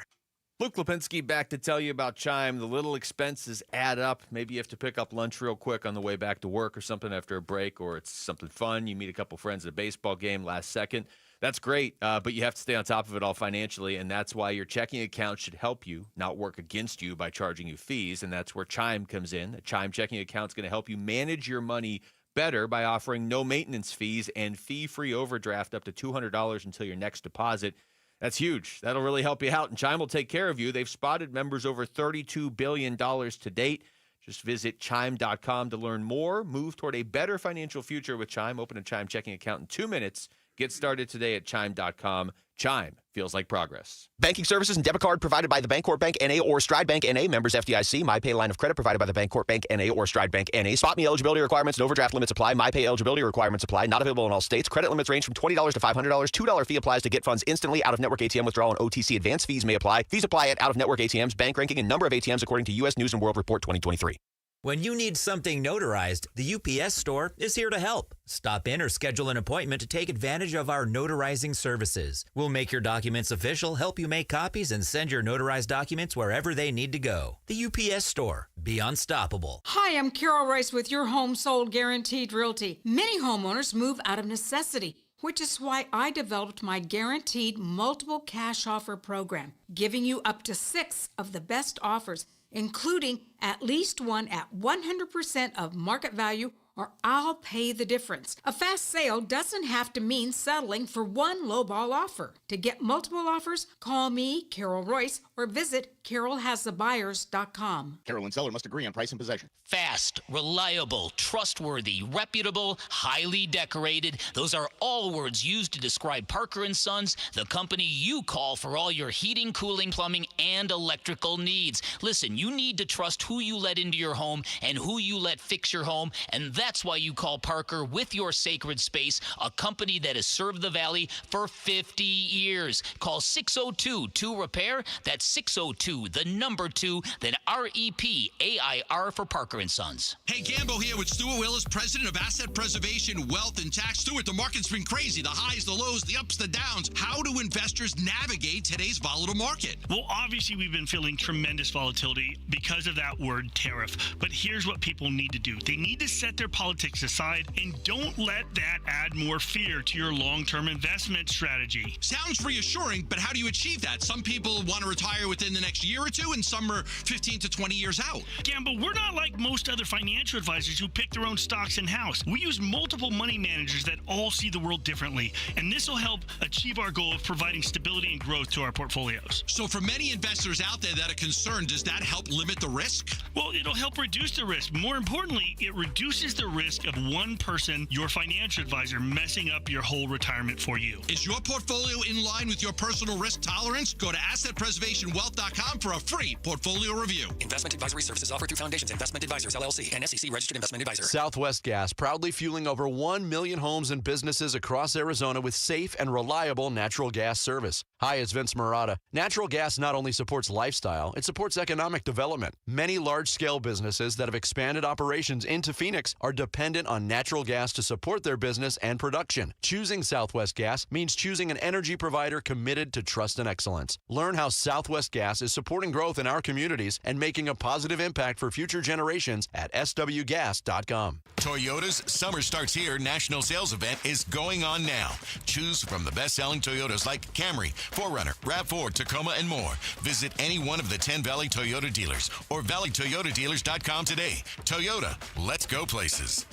Speaker 1: Luke Lipinski back to tell you about Chime. The little expenses add up. Maybe you have to pick up lunch real quick on the way back to work or something after a break, or it's something fun. You meet a couple friends at a baseball game last second. That's great, but you have to stay on top of it all financially, and that's why your checking account should help you, not work against you by charging you fees, and that's where Chime comes in. A Chime checking account is going to help you manage your money better by offering no maintenance fees and fee-free overdraft up to $200 until your next deposit. That's huge. That'll really help you out, and Chime will take care of you. They've spotted members over $32 billion to date. Just visit Chime.com to learn more. Move toward a better financial future with Chime. Open a Chime checking account in 2 minutes. Get started today at Chime.com. Chime feels like progress.
Speaker 4: Banking services and debit card provided by the Bancorp Bank N.A. or Stride Bank N.A. Members FDIC. MyPay line of credit provided by the Bancorp Bank N.A. or Stride Bank N.A. Spot me eligibility requirements and overdraft limits apply. MyPay eligibility requirements apply. Not available in all states. Credit limits range from $20 to $500. $2 fee applies to get funds instantly. Out-of-network ATM withdrawal and OTC advance fees may apply. Fees apply at out-of-network ATMs. Bank ranking and number of ATMs according to U.S. News & World Report 2023.
Speaker 6: When you need something notarized, the UPS store is here to help. Stop in or schedule an appointment to take advantage of our notarizing services. We'll make your documents official, help you make copies, and send your notarized documents wherever they need to go. The UPS store. Be unstoppable.
Speaker 7: Hi, I'm Carol Rice with your Home Sold Guaranteed Realty. Many homeowners move out of necessity, which is why I developed my Guaranteed Multiple Cash Offer program, giving you up to 6 of the best offers, including at least one at 100% of market value, or I'll pay the difference. A fast sale doesn't have to mean settling for one lowball offer. To get multiple offers, call me, Carol Royce, or visit carolhasthebuyers.com.
Speaker 15: Carol and seller must agree on price and possession.
Speaker 12: Fast, reliable, trustworthy, reputable, highly decorated. Those are all words used to describe Parker & Sons, the company you call for all your heating, cooling, plumbing, and electrical needs. Listen, you need to trust who you let into your home and who you let fix your home, and that's why you call Parker with your sacred space, a company that has served the Valley for 50 years. Call 602-2-REPAIR. That's 602, the number 2, then REPAIR for Parker & Sons.
Speaker 22: Hey, Gambo here with Stuart Willis, president of Asset Preservation, Wealth, and Tax. Stuart, the market's been crazy. The highs, the lows, the ups, the downs. How do investors navigate today's volatile market?
Speaker 25: Well, obviously, we've been feeling tremendous volatility because of that word tariff. But here's what people need to do. They need to set their politics aside and don't let that add more fear to your long-term investment strategy.
Speaker 22: Sounds reassuring, but how do you achieve that? Some people want to retire within the next year or two, and some are 15 to 20 years out.
Speaker 25: Gambo, we're not like most other financial advisors who pick their own stocks in-house. We use multiple money managers that all see the world differently, and this will help achieve our goal of providing stability and growth to our portfolios.
Speaker 22: So for many investors out there that are concerned, does that help limit the risk?
Speaker 25: Well, it'll help reduce the risk. More importantly, it reduces the risk of one person, your financial advisor, messing up your whole retirement for you.
Speaker 22: Is your portfolio in line with your personal risk tolerance? Go to AssetPreservationWealth.com for a free portfolio review.
Speaker 26: Investment advisory services offered through Foundations Investment Advisors, LLC, and SEC registered investment advisor.
Speaker 23: Southwest Gas, proudly fueling over 1 million homes and businesses across Arizona with safe and reliable natural gas service. Hi, it's Vince Marada. Natural gas not only supports lifestyle, it supports economic development. Many large-scale businesses that have expanded operations into Phoenix are dependent on natural gas to support their business and production. Choosing Southwest Gas means choosing an energy provider committed to trust and excellence. Learn how Southwest Gas is supporting growth in our communities and making a positive impact for future generations at swgas.com.
Speaker 24: Toyota's Summer Starts Here national sales event is going on now. Choose from the best-selling Toyotas like Camry, 4Runner, RAV4, Tacoma, and more. Visit any one of the 10 Valley Toyota dealers or valleytoyotadealers.com today. Toyota, let's go places.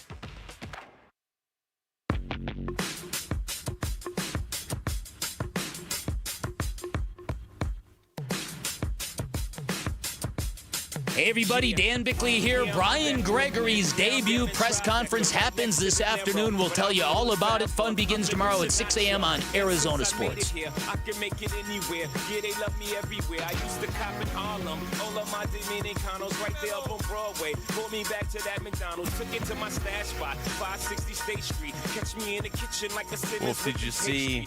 Speaker 12: Hey everybody, Dan Bickley here. Brian Gregory's debut press conference happens this afternoon. We'll tell you all about it. Fun begins tomorrow at 6 a.m. on Arizona Sports.
Speaker 27: I can make it anywhere. Yeah, they love me everywhere. I used to cop in Harlem. All of my Dominicanos right there up on Broadway. Pulled me back to that McDonald's. Took it to my stash spot, 560 State Street. Catch me in the kitchen like a city.
Speaker 1: Wolf, did you see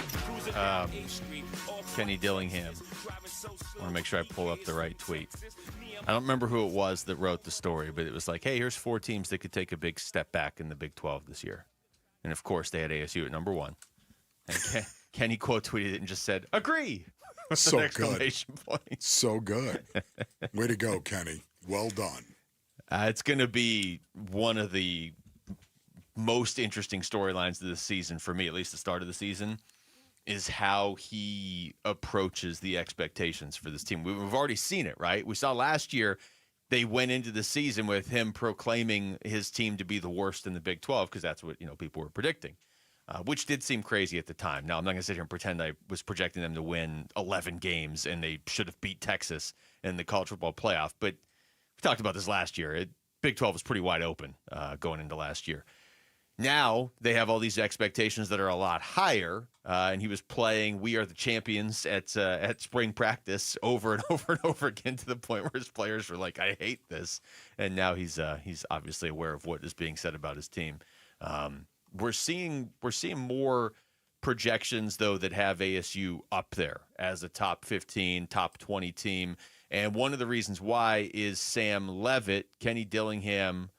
Speaker 1: Kenny Dillingham? I want to make sure I pull up the right tweet. I don't remember who it was that wrote the story, but it was like, hey, here's 4 teams that could take a big step back in the Big 12 this year. And, of course, they had ASU at number 1. And Kenny quote tweeted it and just said, agree! With
Speaker 30: So
Speaker 1: an exclamation point.
Speaker 30: So good. Way to go, Kenny. Well done.
Speaker 1: It's going to be one of the most interesting storylines of this season for me, at least the start of the season, is how he approaches the expectations for this team. We've already seen it, right? We saw last year they went into the season with him proclaiming his team to be the worst in the Big 12 because that's what people were predicting. which did seem crazy at the time. Now, I'm not going to sit here and pretend I was projecting them to win 11 games and they should have beat Texas in the college football playoff. But we talked about this last year. Big 12 was pretty wide open going into last year. Now they have all these expectations that are a lot higher, and he was playing "We Are the Champions" at spring practice over and over and over again to the point where his players were like, "I hate this," and now he's obviously aware of what is being said about his team. We're seeing more projections though that have ASU up there as a top 15, top 20 team, and one of the reasons why is Sam Leavitt. Kenny Dillingham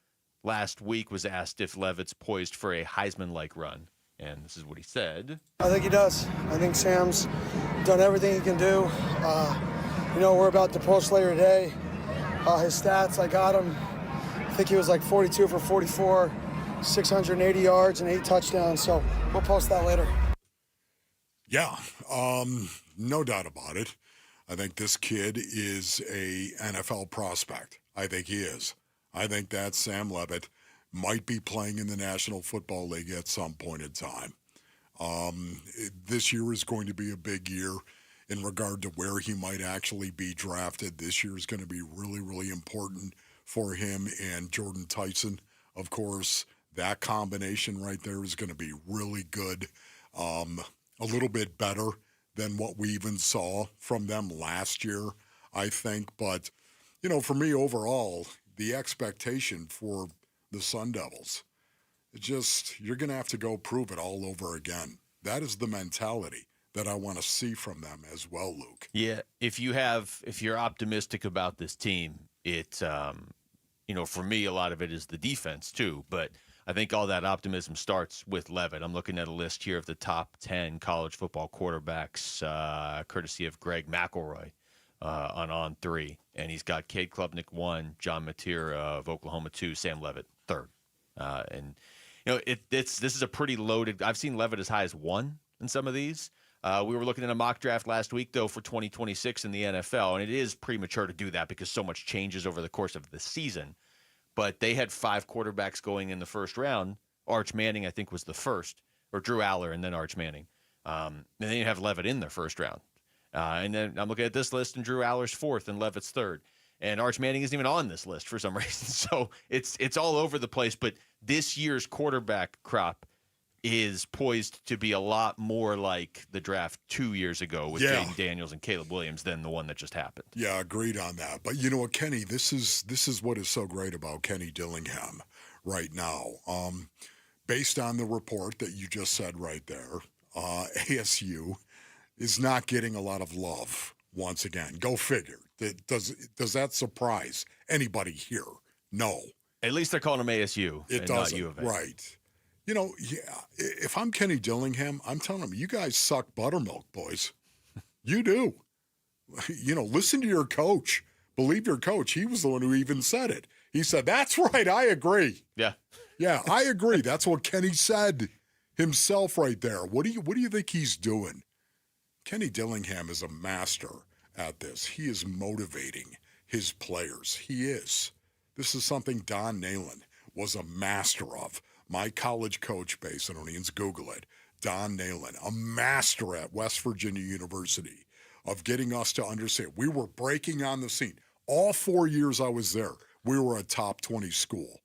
Speaker 1: last week was asked if Leavitt's poised for a Heisman-like run, and this is what he said.
Speaker 8: I think he does. I think Sam's done everything he can do. We're about to post later today. His stats, I got him. I think he was like 42 for 44, 680 yards and 8 touchdowns, so we'll post that later.
Speaker 30: Yeah, no doubt about it. I think this kid is a NFL prospect. I think he is. I think that Sam Leavitt might be playing in the National Football League at some point in time. This year is going to be a big year in regard to where he might actually be drafted. This year is going to be really, really important for him and Jordan Tyson. Of course, that combination right there is going to be really good, a little bit better than what we even saw from them last year, I think. But, for me overall, the expectation for the Sun Devils, you're going to have to go prove it all over again. That is the mentality that I want to see from them as well, Luke.
Speaker 1: Yeah, if you're optimistic about this team, for me, a lot of it is the defense too, but I think all that optimism starts with Leavitt. I'm looking at a list here of the top 10 college football quarterbacks, courtesy of Greg McElroy. On 3, and he's got Cade Klubnik 1, John Mateer of Oklahoma 2, Sam Leavitt 3rd, this is a pretty loaded. I've seen Leavitt as high as 1 in some of these. We were looking at a mock draft last week though for 2026 in the NFL, and it is premature to do that because so much changes over the course of the season. But they had 5 quarterbacks going in the first round. Arch Manning, I think, was the first, or Drew Aller, and then Arch Manning, and then you have Leavitt in the first round. And then I'm looking at this list, and Drew Aller's 4th, and Leavitt's 3rd. And Arch Manning isn't even on this list for some reason. So it's all over the place. But this year's quarterback crop is poised to be a lot more like the draft 2 years ago with Jaden Daniels and Caleb Williams than the one that just happened.
Speaker 30: Yeah, agreed on that. But you know what, Kenny, this is what is so great about Kenny Dillingham right now. Based on the report that you just said right there, ASU is not getting a lot of love once again. Go figure. Does that surprise anybody here? No.
Speaker 1: At least they're calling him ASU.
Speaker 30: It doesn't.
Speaker 1: Not U of A.
Speaker 30: Right. If I'm Kenny Dillingham, I'm telling him, you guys suck buttermilk, boys. You do. Listen to your coach. Believe your coach. He was the one who even said it. He said, "That's right. I agree."
Speaker 1: Yeah.
Speaker 30: Yeah, I agree. That's what Kenny said himself right there. What do you think he's doing? Kenny Dillingham is a master at this. He is motivating his players. He is. This is something Don Nalen was a master of. My college coach, Basinonians, Google it. Don Nalen, a master at West Virginia University of getting us to understand. We were breaking on the scene. All 4 years I was there, we were a top 20 school.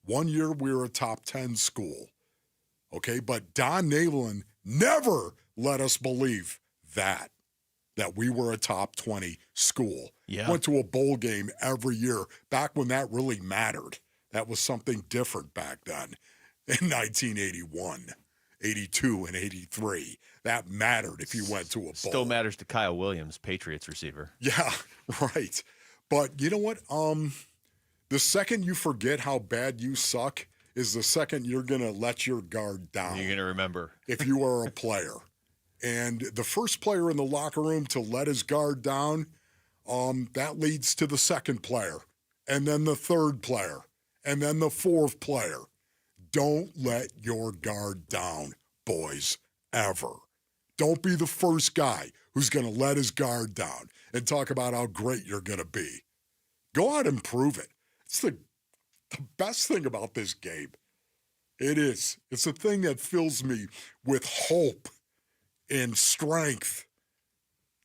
Speaker 30: 1 year, we were a top 10 school. Okay, but Don Nalen never let us believe that we were a top 20 school.
Speaker 1: Yeah.
Speaker 30: Went to a bowl game every year back when that really mattered. That was something different back then in 1981, 82, and 83. That mattered if you went to a bowl.
Speaker 1: Still matters to Kyle Williams, Patriots receiver.
Speaker 30: Yeah, right. But you know what? The second you forget how bad you suck is the second you're going to let your guard down.
Speaker 1: You're going to remember.
Speaker 30: If you are a player. And the first player in the locker room to let his guard down, that leads to the second player, and then the third player, and then the fourth player. Don't let your guard down, boys, ever. Don't be the first guy who's going to let his guard down and talk about how great you're going to be. Go out and prove it. It's the best thing about this game. It is. It's a thing that fills me with hope and strength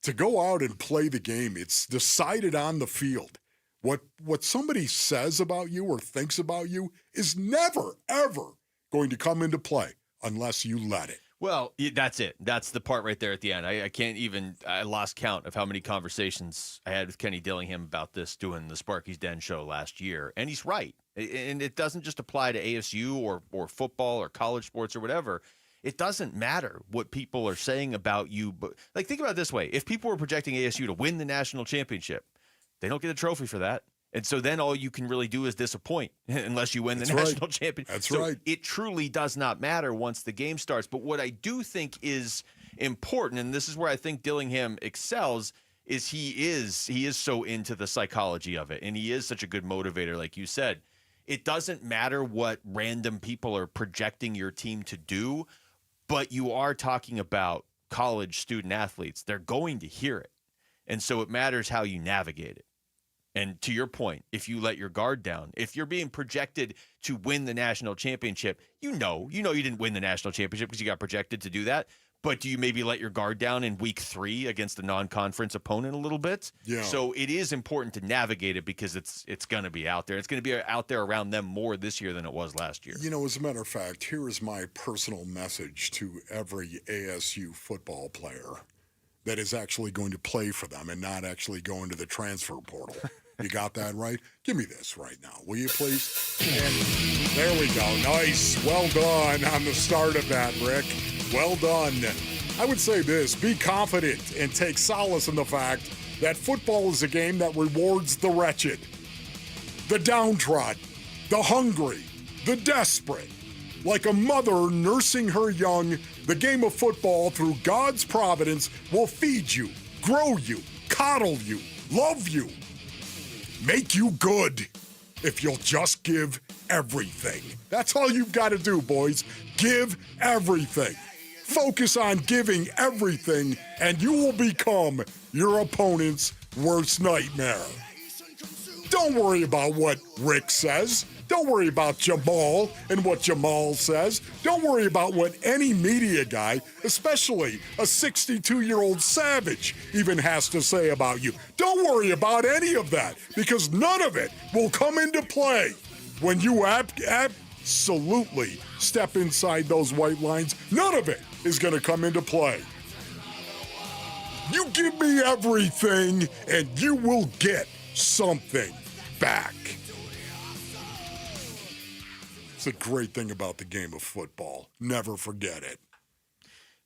Speaker 30: to go out and play the game. It's decided on the field. What somebody says about you or thinks about you is never, ever going to come into play unless you let it.
Speaker 1: Well, that's it. That's the part right there at the end. I lost count of how many conversations I had with Kenny Dillingham about this doing the Sparky's Den show last year. And he's right. And it doesn't just apply to ASU or football or college sports or whatever. It doesn't matter what people are saying about you. But like, think about it this way. If people were projecting ASU to win the national championship, they don't get a trophy for that. And so then all you can really do is disappoint unless you win the national championship.
Speaker 30: That's
Speaker 1: so
Speaker 30: right.
Speaker 1: It truly does not matter once the game starts. But what I do think is important, and this is where I think Dillingham excels, is he is so into the psychology of it. And he is such a good motivator, like you said. It doesn't matter what random people are projecting your team to do, but you are talking about college student athletes. They're going to hear it. And so it matters how you navigate it. And to your point, if you let your guard down, if you're being projected to win the national championship, you know you didn't win the national championship because you got projected to do that. But do you maybe let your guard down in week 3 against a non-conference opponent a little bit?
Speaker 30: Yeah.
Speaker 1: So it is important to navigate it because it's going to be out there. It's going to be out there around them more this year than it was last year.
Speaker 30: You know, as a matter of fact, here is my personal message to every ASU football player that is actually going to play for them and not actually go into the transfer portal. You got that right? Give me this right now, will you please? And there we go. Nice. Well done on the start of that, Rick. Well done. I would say this, be confident and take solace in the fact that football is a game that rewards the wretched, the downtrodden, the hungry, the desperate. Like a mother nursing her young, the game of football, through God's providence, will feed you, grow you, coddle you, love you, make you good if you'll just give everything. That's all you've got to do, boys. Give everything. Focus on giving everything, and you will become your opponent's worst nightmare. Don't worry about what Rick says. Don't worry about Jamal and what Jamal says. Don't worry about what any media guy, especially a 62-year-old savage, even has to say about you. Don't worry about any of that, because none of it will come into play when you absolutely step inside those white lines. None of it is going to come into play. You give me everything, and you will get something back. It's a great thing about the game of football. Never forget it.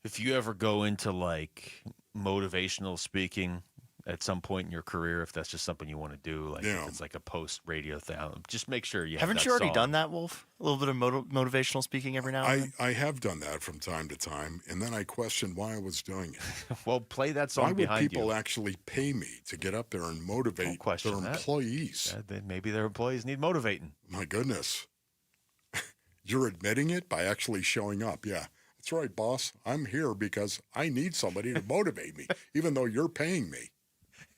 Speaker 1: If you ever go into like motivational speaking at some point in your career, if that's just something you want to do, like if it's like a post radio thing, just make sure you have
Speaker 16: Haven't
Speaker 1: that
Speaker 16: you already
Speaker 1: song.
Speaker 16: done that, Wolf? A little bit of motivational speaking every now and then?
Speaker 30: I have done that from time to time, and then I questioned why I was doing it.
Speaker 1: Well, play that song behind you.
Speaker 30: Why would people actually pay me to get up there and motivate their employees?
Speaker 1: Then maybe their employees need motivating.
Speaker 30: My goodness. You're admitting it by actually showing up. Yeah, that's right, boss. I'm here because I need somebody to motivate me, even though you're paying me.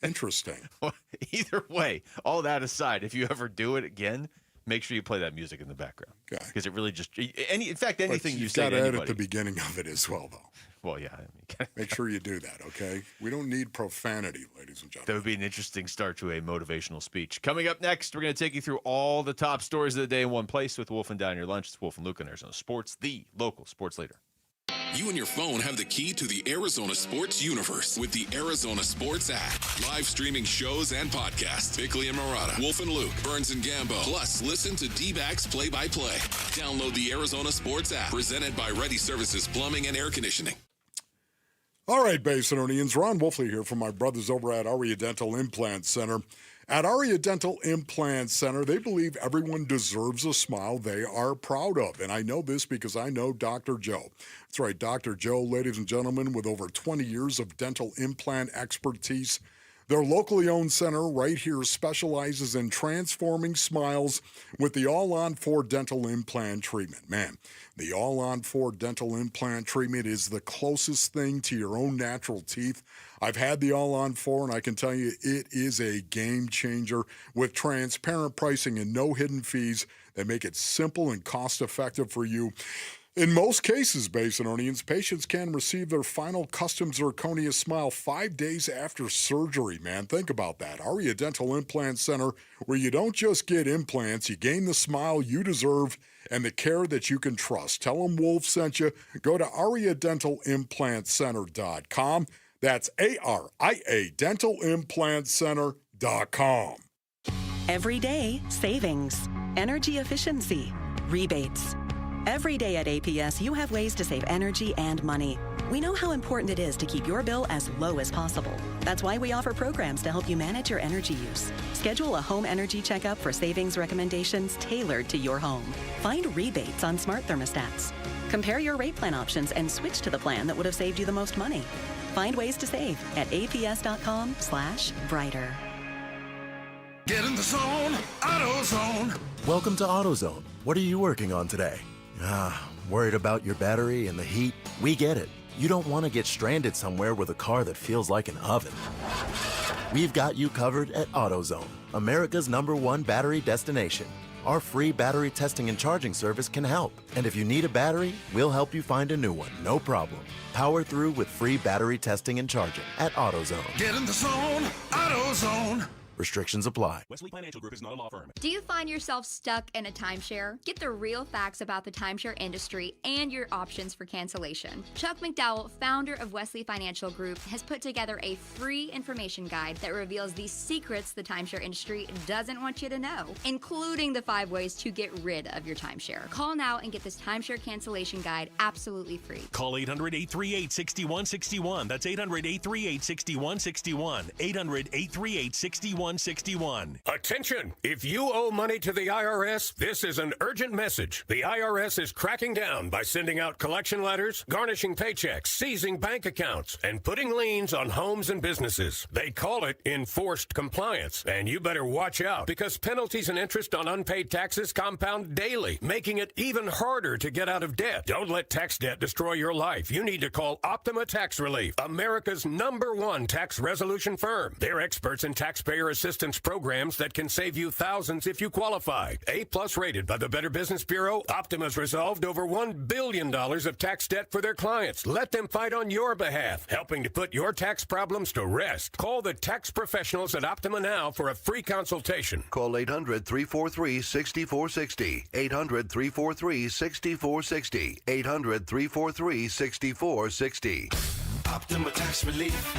Speaker 30: Interesting.
Speaker 1: Well, either way, all that aside, if you ever do it again, make sure you play that music in the background.
Speaker 30: Okay.
Speaker 1: Because it really just, in fact, anything you say
Speaker 30: got
Speaker 1: to
Speaker 30: to add
Speaker 1: anybody.
Speaker 30: at the beginning of it as well, though.
Speaker 1: Well, yeah.
Speaker 30: Make sure you do that, okay? We don't need profanity, ladies and gentlemen.
Speaker 1: That would be an interesting start to a motivational speech. Coming up next, we're going to take you through all the top stories of the day in one place with Wolf and Down Your Lunch. It's Wolf and Luke on Arizona Sports, the local sports leader.
Speaker 9: You and your phone have the key to the Arizona sports universe with the Arizona Sports app. Live streaming shows and podcasts. Bickley and Marada, Wolf and Luke, Burns and Gambo. Plus, listen to Dbacks play-by-play. Download the Arizona Sports app. Presented by Ready Services Plumbing and Air Conditioning.
Speaker 30: All right, Basinonians, Ron Wolfley here from my brothers over at Aria Dental Implant Center. At Aria Dental Implant Center, they believe everyone deserves a smile they are proud of. And I know this because I know Dr. Joe. That's right, Dr. Joe, ladies and gentlemen, with over 20 years of dental implant expertise. Their locally owned center right here specializes in transforming smiles with the All-on-4 dental implant treatment. Man, the All-on-4 dental implant treatment is the closest thing to your own natural teeth. I've had the All-on-4, and I can tell you it is a game changer with transparent pricing and no hidden fees. They make it simple and cost-effective for you. In most cases, Basinonians, patients can receive their final custom zirconia smile 5 days after surgery, man. Think about that. Aria Dental Implant Center, where you don't just get implants, you gain the smile you deserve and the care that you can trust. Tell them Wolf sent you. Go to ariadentalimplantcenter.com. That's ARIA dentalimplantcenter.com.
Speaker 10: Every day, savings, energy efficiency, rebates. Every day at APS, you have ways to save energy and money. We know how important it is to keep your bill as low as possible. That's why we offer programs to help you manage your energy use. Schedule a home energy checkup for savings recommendations tailored to your home. Find rebates on smart thermostats. Compare your rate plan options and switch to the plan that would have saved you the most money. Find ways to save at aps.com/brighter.
Speaker 11: Get in the zone, AutoZone.
Speaker 13: Welcome to AutoZone. What are you working on today? Worried about your battery and the heat? We get it. You don't want to get stranded somewhere with a car that feels like an oven. We've got you covered at AutoZone, America's #1 battery destination. Our free battery testing and charging service can help. And if you need a battery, we'll help you find a new one, no problem. Power through with free battery testing and charging at AutoZone.
Speaker 11: Get in the zone, AutoZone.
Speaker 13: Restrictions apply.
Speaker 15: Wesley Financial Group is not a law firm.
Speaker 18: Do you find yourself stuck in a timeshare? Get the real facts about the timeshare industry and your options for cancellation. Chuck McDowell, founder of Wesley Financial Group, has put together a free information guide that reveals the secrets the timeshare industry doesn't want you to know, including the 5 ways to get rid of your timeshare. Call now and get this timeshare cancellation guide absolutely free.
Speaker 15: Call 800-838-6161. That's 800-838-6161. 800-838-6161.
Speaker 19: Attention! If you owe money to the IRS, this is an urgent message. The IRS is cracking down by sending out collection letters, garnishing paychecks, seizing bank accounts, and putting liens on homes and businesses. They call it enforced compliance, and you better watch out because penalties and interest on unpaid taxes compound daily, making it even harder to get out of debt. Don't let tax debt destroy your life. You need to call Optima Tax Relief, America's #1 tax resolution firm. They're experts in taxpayer assistance programs that can save you thousands if you qualify. A+ rated by the Better Business Bureau, Optima's resolved over $1 billion of tax debt for their clients. Let them fight on your behalf, helping to put your tax problems to rest. Call the tax professionals at Optima now for a free consultation.
Speaker 20: Call 800-343-6460. 800-343-6460. 800-343-6460.
Speaker 15: Optima Tax Relief.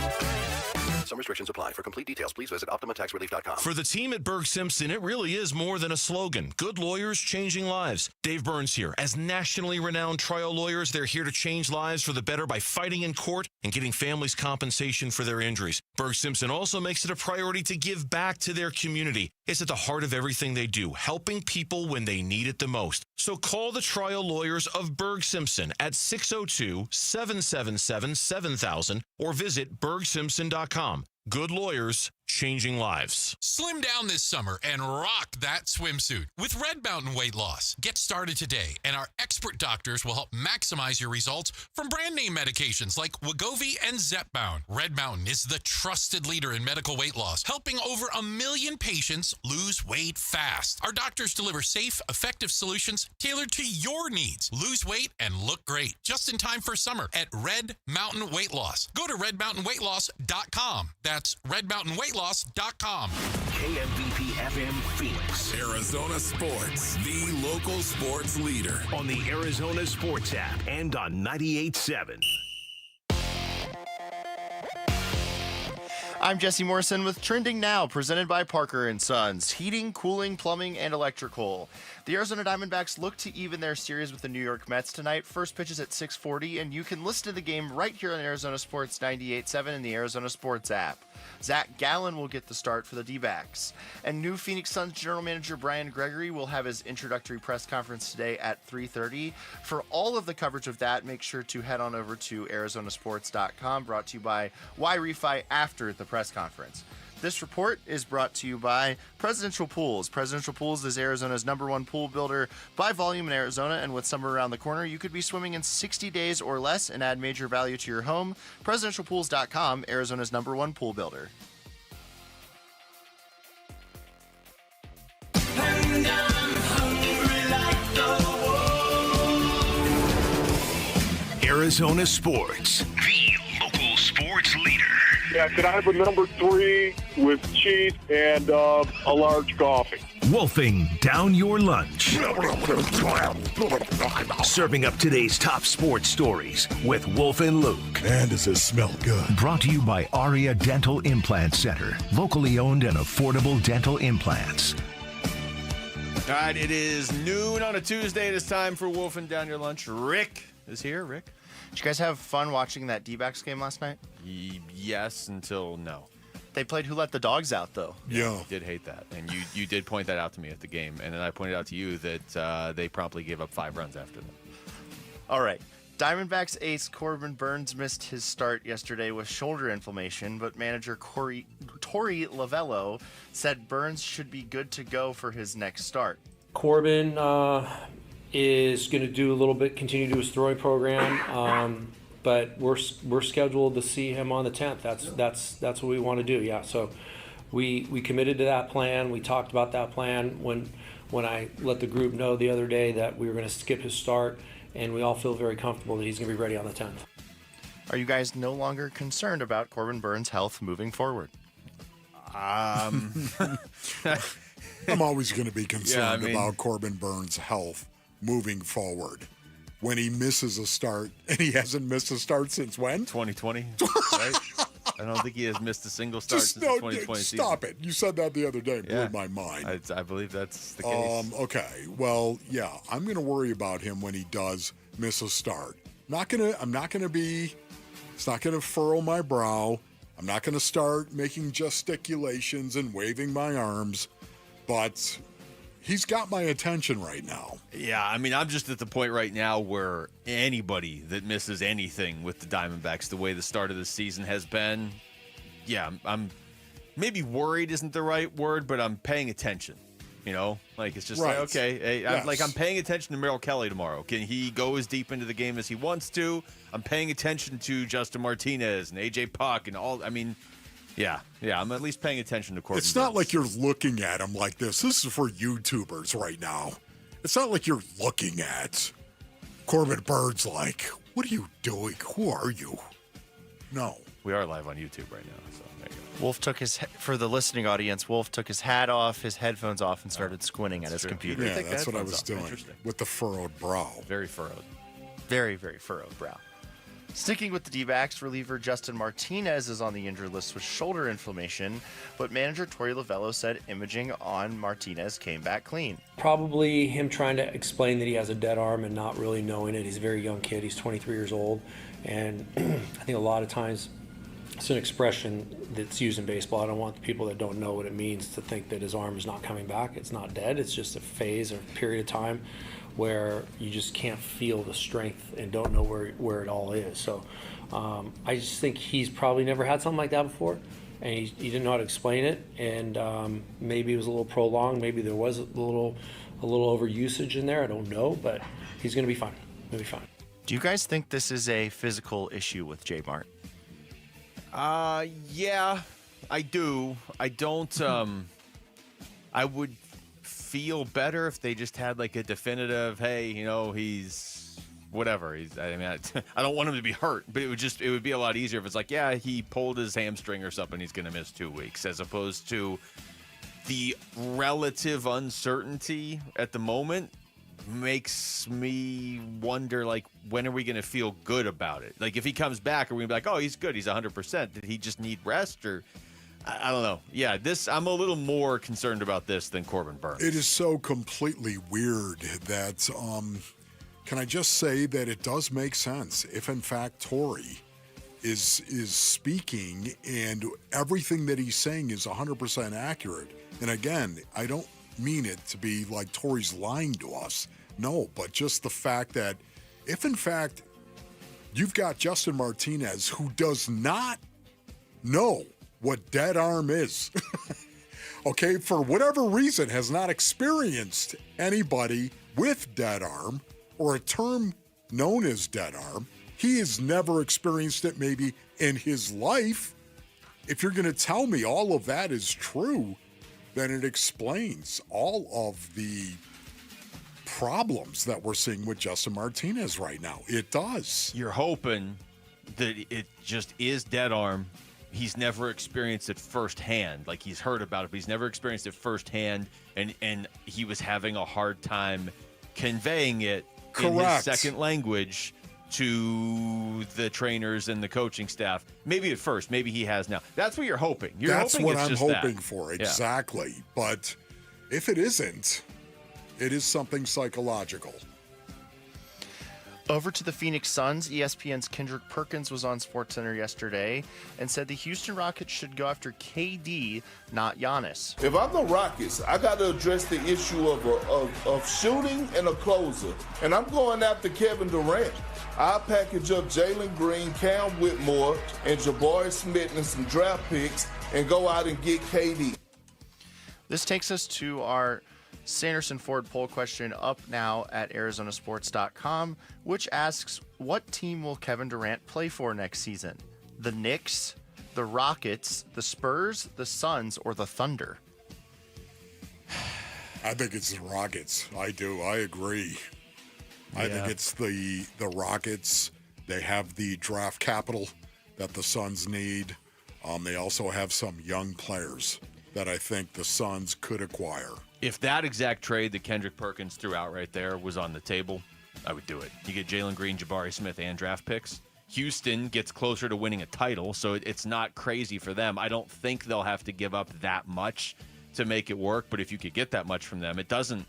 Speaker 20: Some restrictions apply. For complete details, please visit OptimaTaxRelief.com.
Speaker 14: For the team at Berg Simpson, it really is more than a slogan. Good lawyers changing lives. Dave Burns here. As nationally renowned trial lawyers, they're here to change lives for the better by fighting in court and getting families compensation for their injuries. Berg Simpson also makes it a priority to give back to their community. It's at the heart of everything they do, helping people when they need it the most. So call the trial lawyers of Berg Simpson at 602-777-7000 or visit bergsimpson.com. Good lawyers, changing lives.
Speaker 22: Slim down this summer and rock that swimsuit with Red Mountain Weight Loss. Get started today, and our expert doctors will help maximize your results from brand name medications like Wegovy and Zepbound. Red Mountain is the trusted leader in medical weight loss, helping over 1 million patients lose weight fast. Our doctors deliver safe, effective solutions tailored to your needs. Lose weight and look great just in time for summer at Red Mountain Weight Loss. Go to redmountainweightloss.com. That's redmountainweightloss.com.
Speaker 5: KMVP FM Phoenix.
Speaker 9: Arizona Sports, the local sports leader.
Speaker 5: On the Arizona Sports app and on 98.7.
Speaker 16: I'm Jesse Morrison with Trending Now, presented by Parker & Sons, heating, cooling, plumbing, and electrical. The Arizona Diamondbacks look to even their series with the New York Mets tonight. First pitch is at 6:40, and you can listen to the game right here on Arizona Sports 98.7 and the Arizona Sports app. Zach Gallen will get the start for the D-backs. And new Phoenix Suns general manager Brian Gregory will have his introductory press conference today at 3:30. For all of the coverage of that, make sure to head on over to arizonasports.com, brought to you by Y-Refi after the press conference. This report is brought to you by Presidential Pools. Presidential Pools is Arizona's #1 pool builder by volume in Arizona, and with summer around the corner, you could be swimming in 60 days or less and add major value to your home. PresidentialPools.com, Arizona's #1 pool builder.
Speaker 11: And I'm hungry.
Speaker 5: Arizona sports, the local sports leader.
Speaker 2: Yeah, can I have a number 3 with cheese and a large coffee?
Speaker 5: Wolfing down your lunch. Serving up today's top sports stories with Wolf and Luke.
Speaker 30: Man, does this smell good.
Speaker 5: Brought to you by Aria Dental Implant Center. Locally owned and affordable dental implants.
Speaker 1: All right, it is noon on a Tuesday. It is time for Wolfing Down Your Lunch. Rick is here. Rick?
Speaker 16: Did you guys have fun watching that D-backs game last night?
Speaker 1: Yes, until no.
Speaker 16: They played Who Let the Dogs Out, though.
Speaker 30: Yeah.
Speaker 1: I did hate that. And you did point that out to me at the game. And then I pointed out to you that they promptly gave up 5 runs after that.
Speaker 16: All right. Diamondbacks ace Corbin Burnes missed his start yesterday with shoulder inflammation, but manager Torey Lavello said Burnes should be good to go for his next start.
Speaker 3: Corbin is going to continue to do his throwing program, but we're scheduled to see him on the 10th. That's what we want to do. Yeah, so we committed to that plan. We talked about that plan when I let the group know the other day that we were going to skip his start, and we all feel very comfortable that he's going to be ready on the 10th.
Speaker 16: Are you guys no longer concerned about Corbin Burnes' health moving forward?
Speaker 30: I'm always going to be concerned about Corbin Burnes' health moving forward. When he misses a start, and he hasn't missed a start since when?
Speaker 1: 2020, right? I don't think he has missed a single start since the 2020 season.
Speaker 30: Stop it. You said that the other day. It blew my mind.
Speaker 1: I believe that's the case.
Speaker 30: Okay. Well, yeah, I'm going to worry about him when he does miss a start. I'm not going to be, it's not going to furrow my brow. I'm not going to start making gesticulations and waving my arms, but he's got my attention right now.
Speaker 1: Yeah, I mean, I'm just at the point right now where anybody that misses anything with the Diamondbacks, the way the start of the season has been, yeah, I'm maybe worried isn't the right word, but I'm paying attention. You know, like it's just
Speaker 30: Right.
Speaker 1: like, okay, hey,
Speaker 30: Yes.
Speaker 1: I'm paying attention to Merrill Kelly tomorrow. Can he go as deep into the game as he wants to? I'm paying attention to Justin Martinez and AJ Puck and all. I mean, yeah, I'm at least paying attention to Corbin
Speaker 30: It's not
Speaker 1: Burnes.
Speaker 30: like you're looking at him like this. This is for YouTubers right now. It's not like you're looking at Corbin Burnes like, what are you doing? Who are you? No.
Speaker 1: We are live on YouTube right now, so there you go.
Speaker 16: Wolf took for the listening audience, Wolf took his hat off, his headphones off, and started squinting at his computer.
Speaker 30: Yeah, that's what I was doing with the furrowed brow.
Speaker 1: Very furrowed.
Speaker 16: Very, very furrowed brow. Sticking with the D-backs, reliever Justin Martinez is on the injured list with shoulder inflammation, but manager Torey Lavello said imaging on Martinez came back clean.
Speaker 3: Probably him trying to explain that he has a dead arm and not really knowing it. He's a very young kid. He's 23 years old. And I think a lot of times it's an expression that's used in baseball. I don't want the people that don't know what it means to think that his arm is not coming back. It's not dead. It's just a phase or period of time where you just can't feel the strength and don't know where it all is. So I just think he's probably never had something like that before, and he didn't know how to explain it, and maybe it was a little prolonged, maybe there was a little overusage in there, I don't know, but he's going to be fine. He'll be fine.
Speaker 16: Do you guys think this is a physical issue with J Mart?
Speaker 1: Yeah, I do. I don't, I would feel better if they just had like a definitive, hey, you know, he's whatever. I don't want him to be hurt, but it would be a lot easier if it's like, yeah, he pulled his hamstring or something, he's going to miss 2 weeks, as opposed to the relative uncertainty at the moment makes me wonder, like, when are we going to feel good about it? Like, if he comes back, are we going to be like, oh, he's good, he's 100%. Did he just need rest? Or I don't know. Yeah, I'm a little more concerned about this than Corbin Burnes.
Speaker 30: It is so completely weird that, can I just say that it does make sense if, in fact, Torey is speaking and everything that he's saying is 100% accurate. And again, I don't mean it to be like Torey's lying to us. No, but just the fact that if, in fact, you've got Justin Martinez who does not know what dead arm is, okay, for whatever reason has not experienced anybody with dead arm or a term known as dead arm. He has never experienced it maybe in his life. If you're going to tell me all of that is true, then it explains all of the problems that we're seeing with Justin Martinez right now. It does.
Speaker 1: You're hoping that it just is dead arm. He's never experienced it firsthand. Like, he's heard about it, but he's never experienced it firsthand, and he was having a hard time conveying it in his second language to the trainers and the coaching staff. Maybe at first, maybe he has now. That's what you're hoping.
Speaker 30: That's
Speaker 1: hoping
Speaker 30: what
Speaker 1: it's
Speaker 30: I'm
Speaker 1: just
Speaker 30: hoping
Speaker 1: that.
Speaker 30: for,
Speaker 1: Yeah.
Speaker 30: exactly. But if it isn't, it is something psychological.
Speaker 16: Over to the Phoenix Suns, ESPN's Kendrick Perkins was on SportsCenter yesterday and said the Houston Rockets should go after KD, not Giannis.
Speaker 4: If I'm the Rockets, I got to address the issue of shooting and a closer, and I'm going after Kevin Durant. I'll package up Jalen Green, Cam Whitmore, and Jabari Smith and some draft picks and go out and get KD.
Speaker 16: This takes us to our Sanderson Ford poll question up now at ArizonaSports.com, which asks, what team will Kevin Durant play for next season? The Knicks, the Rockets, the Spurs, the Suns, or the Thunder?
Speaker 30: I think it's the Rockets. I do. I agree. I think it's the Rockets. They have the draft capital that the Suns need. They also have some young players that I think the Suns could acquire.
Speaker 1: If that exact trade that Kendrick Perkins threw out right there was on the table, I would do it. You get Jalen Green, Jabari Smith, and draft picks. Houston gets closer to winning a title, so it's not crazy for them. I don't think they'll have to give up that much to make it work, but if you could get that much from them, it doesn't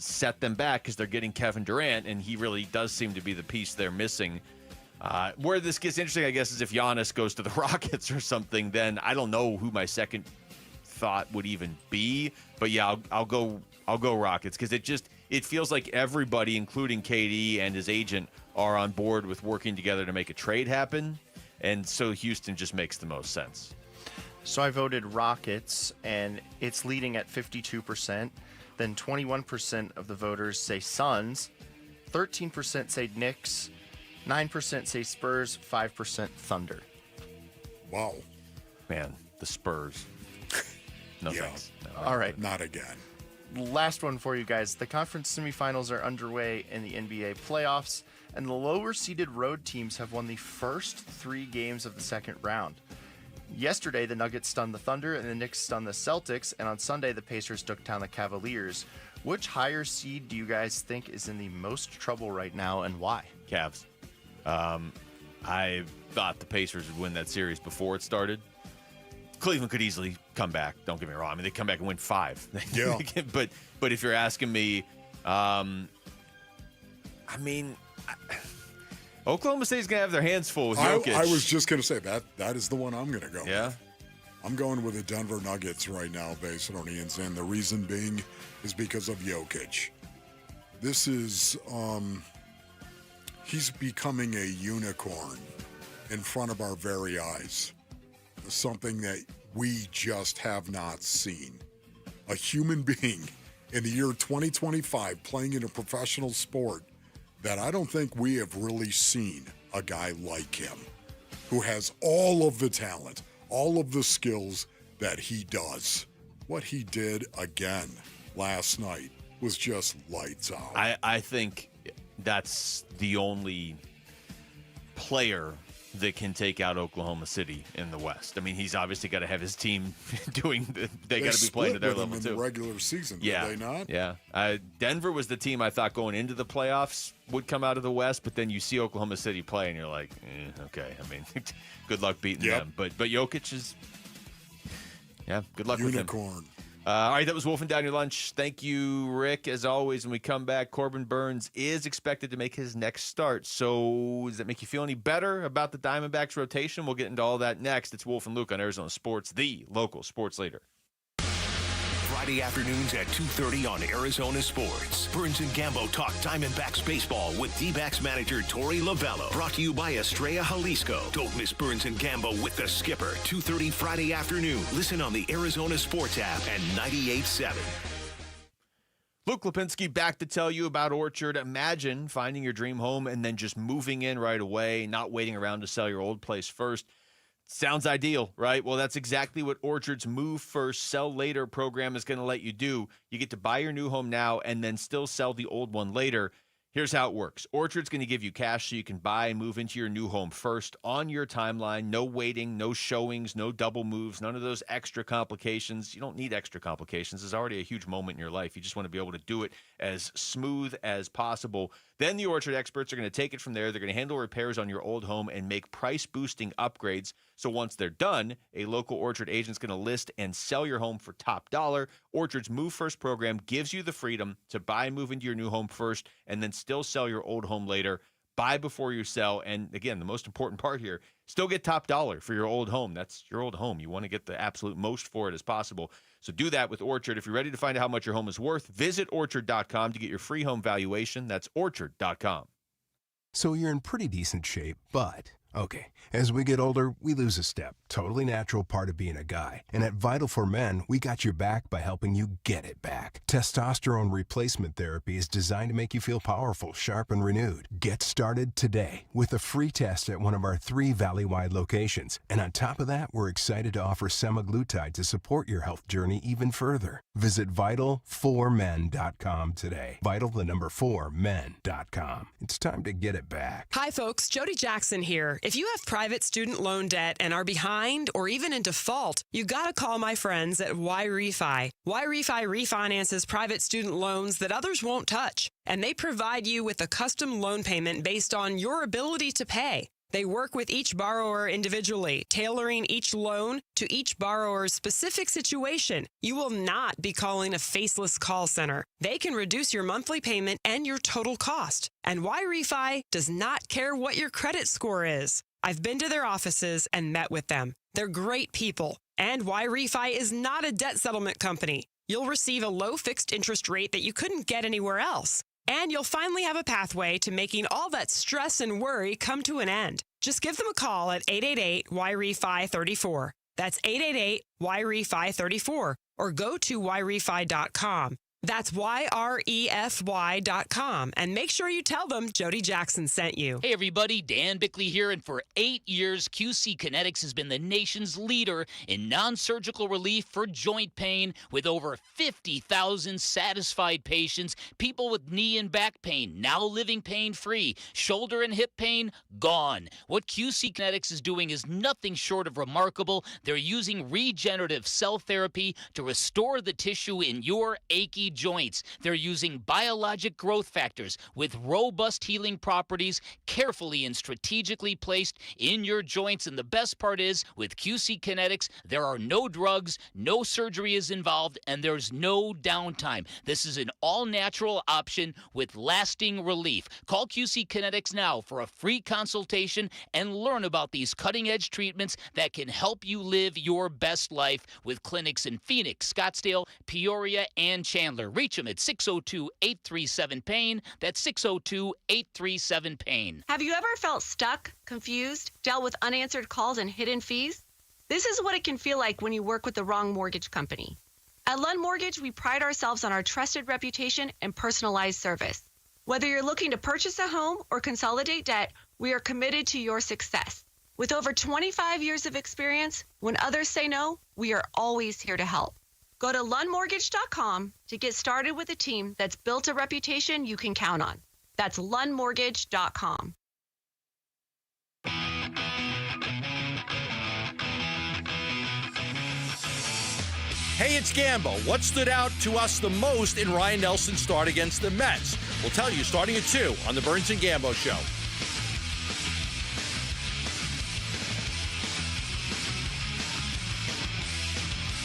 Speaker 1: set them back because they're getting Kevin Durant, and he really does seem to be the piece they're missing. Where this gets interesting, I guess, is if Giannis goes to the Rockets or something, then I don't know who my second thought would even be, but yeah, I'll go Rockets because it feels like everybody, including KD and his agent, are on board with working together to make a trade happen, and so Houston just makes the most sense.
Speaker 16: So I voted Rockets, and it's leading at 52%. Then 21% of the voters say Suns, 13% say Knicks, 9% say Spurs, 5% Thunder.
Speaker 30: Wow.
Speaker 1: Man, the Spurs. No thanks. No.
Speaker 16: All right.
Speaker 30: Not again.
Speaker 16: Last one for you guys. The conference semifinals are underway in the NBA playoffs, and the lower-seeded road teams have won the first 3 games of the second round. Yesterday, the Nuggets stunned the Thunder, and the Knicks stunned the Celtics, and on Sunday, the Pacers took down the Cavaliers. Which higher seed do you guys think is in the most trouble right now, and why?
Speaker 1: Cavs. I thought the Pacers would win that series before it started. Cleveland could easily come back. Don't get me wrong. I mean, they come back and win 5.
Speaker 30: Yeah.
Speaker 1: but if you're asking me, Oklahoma State's going to have their hands full with Jokic.
Speaker 30: I was just going to say that is the one I'm going to go
Speaker 1: Yeah?
Speaker 30: with. I'm going with the Denver Nuggets right now based on Ian's end. The reason being is because of Jokic. This is, he's becoming a unicorn in front of our very eyes. Something that we just have not seen. A human being in the year 2025 playing in a professional sport that I don't think we have really seen a guy like him who has all of the talent, all of the skills that he does. What he did again last night was just lights out.
Speaker 1: I think that's the only player that can take out Oklahoma City in the West. I mean, he's obviously got to have his team they got to be playing at their level
Speaker 30: in
Speaker 1: too.
Speaker 30: The regular season,
Speaker 1: yeah,
Speaker 30: did they not?
Speaker 1: Yeah. Denver was the team I thought going into the playoffs would come out of the West, but then you see Oklahoma City play and you're like, okay. I mean, good luck beating them. But Jokic is, good luck with him.
Speaker 30: Unicorn.
Speaker 1: All right, that was Wolfing Down Your Lunch. Thank you, Rick. As always, when we come back, Corbin Burns is expected to make his next start. So does that make you feel any better about the Diamondbacks rotation? We'll get into all that next. It's Wolf and Luke on Arizona Sports, the local sports leader.
Speaker 5: Friday afternoons at 2:30 on Arizona Sports. Burns and Gambo talk Diamondbacks baseball with Dbacks manager Torey Lovello. Brought to you by Estrella Jalisco. Don't miss Burns and Gambo with the skipper. 2:30 Friday afternoon. Listen on the Arizona Sports app and 98.7.
Speaker 1: Luke Lipinski back to tell you about Orchard. Imagine finding your dream home and then just moving in right away, not waiting around to sell your old place first. Sounds ideal, right? Well, that's exactly what Orchard's Move First, Sell Later program is going to let you do. You get to buy your new home now and then still sell the old one later. Here's how it works. Orchard's going to give you cash so you can buy and move into your new home first on your timeline. No waiting, no showings, no double moves, none of those extra complications. You don't need extra complications. There's already a huge moment in your life. You just want to be able to do it as smooth as possible. Then the Orchard experts are going to take it from there. They're going to handle repairs on your old home and make price-boosting upgrades. So once they're done, a local Orchard agent's going to list and sell your home for top dollar. Orchard's Move First program gives you the freedom to buy and move into your new home first and then still sell your old home later. Buy before you sell. And again, the most important part here, still get top dollar for your old home. That's your old home. You want to get the absolute most for it as possible. So do that with Orchard. If you're ready to find out how much your home is worth, visit Orchard.com to get your free home valuation. That's Orchard.com.
Speaker 6: So you're in pretty decent shape, but okay, as we get older, we lose a step. Totally natural part of being a guy. And at Vital for Men, we got your back by helping you get it back. Testosterone replacement therapy is designed to make you feel powerful, sharp, and renewed. Get started today with a free test at one of our 3 Valley-wide locations. And on top of that, we're excited to offer semaglutide to support your health journey even further. Visit Vital4Men.com today. Vital, the number 4, men.com. It's time to get it back.
Speaker 7: Hi, folks. Jody Jackson here. If you have private student loan debt and are behind or even in default, you got to call my friends at YRefi. YRefi refinances private student loans that others won't touch, and they provide you with a custom loan payment based on your ability to pay. They work with each borrower individually, tailoring each loan to each borrower's specific situation. You will not be calling a faceless call center. They can reduce your monthly payment and your total cost. And YRefi does not care what your credit score is. I've been to their offices and met with them. They're great people. And YRefi is not a debt settlement company. You'll receive a low fixed interest rate that you couldn't get anywhere else. And you'll finally have a pathway to making all that stress and worry come to an end. Just give them a call at 888-YRefi-34. That's 888-YRefi-34. Or go to YRefi.com. That's YREFY.com. And make sure you tell them Jody Jackson sent you.
Speaker 12: Hey, everybody. Dan Bickley here. And for 8 years, QC Kinetics has been the nation's leader in non-surgical relief for joint pain with over 50,000 satisfied patients. People with knee and back pain now living pain-free. Shoulder and hip pain gone. What QC Kinetics is doing is nothing short of remarkable. They're using regenerative cell therapy to restore the tissue in your achy joints. They're using biologic growth factors with robust healing properties carefully and strategically placed in your joints. And the best part is, with QC Kinetics, there are no drugs, no surgery is involved, and there's no downtime. This is an all-natural option with lasting relief. Call QC Kinetics now for a free consultation and learn about these cutting-edge treatments that can help you live your best life with clinics in Phoenix, Scottsdale, Peoria, and Chandler. Reach them at 602-837-PAIN. That's 602-837-PAIN.
Speaker 17: Have you ever felt stuck, confused, dealt with unanswered calls and hidden fees? This is what it can feel like when you work with the wrong mortgage company. At Lund Mortgage, we pride ourselves on our trusted reputation and personalized service. Whether you're looking to purchase a home or consolidate debt, we are committed to your success. With over 25 years of experience, when others say no, we are always here to help. Go to LundMortgage.com to get started with a team that's built a reputation you can count on. That's LundMortgage.com.
Speaker 21: Hey, it's Gambo. What stood out to us the most in Ryan Nelson's start against the Mets? We'll tell you starting at 2 on the Burns and Gambo Show.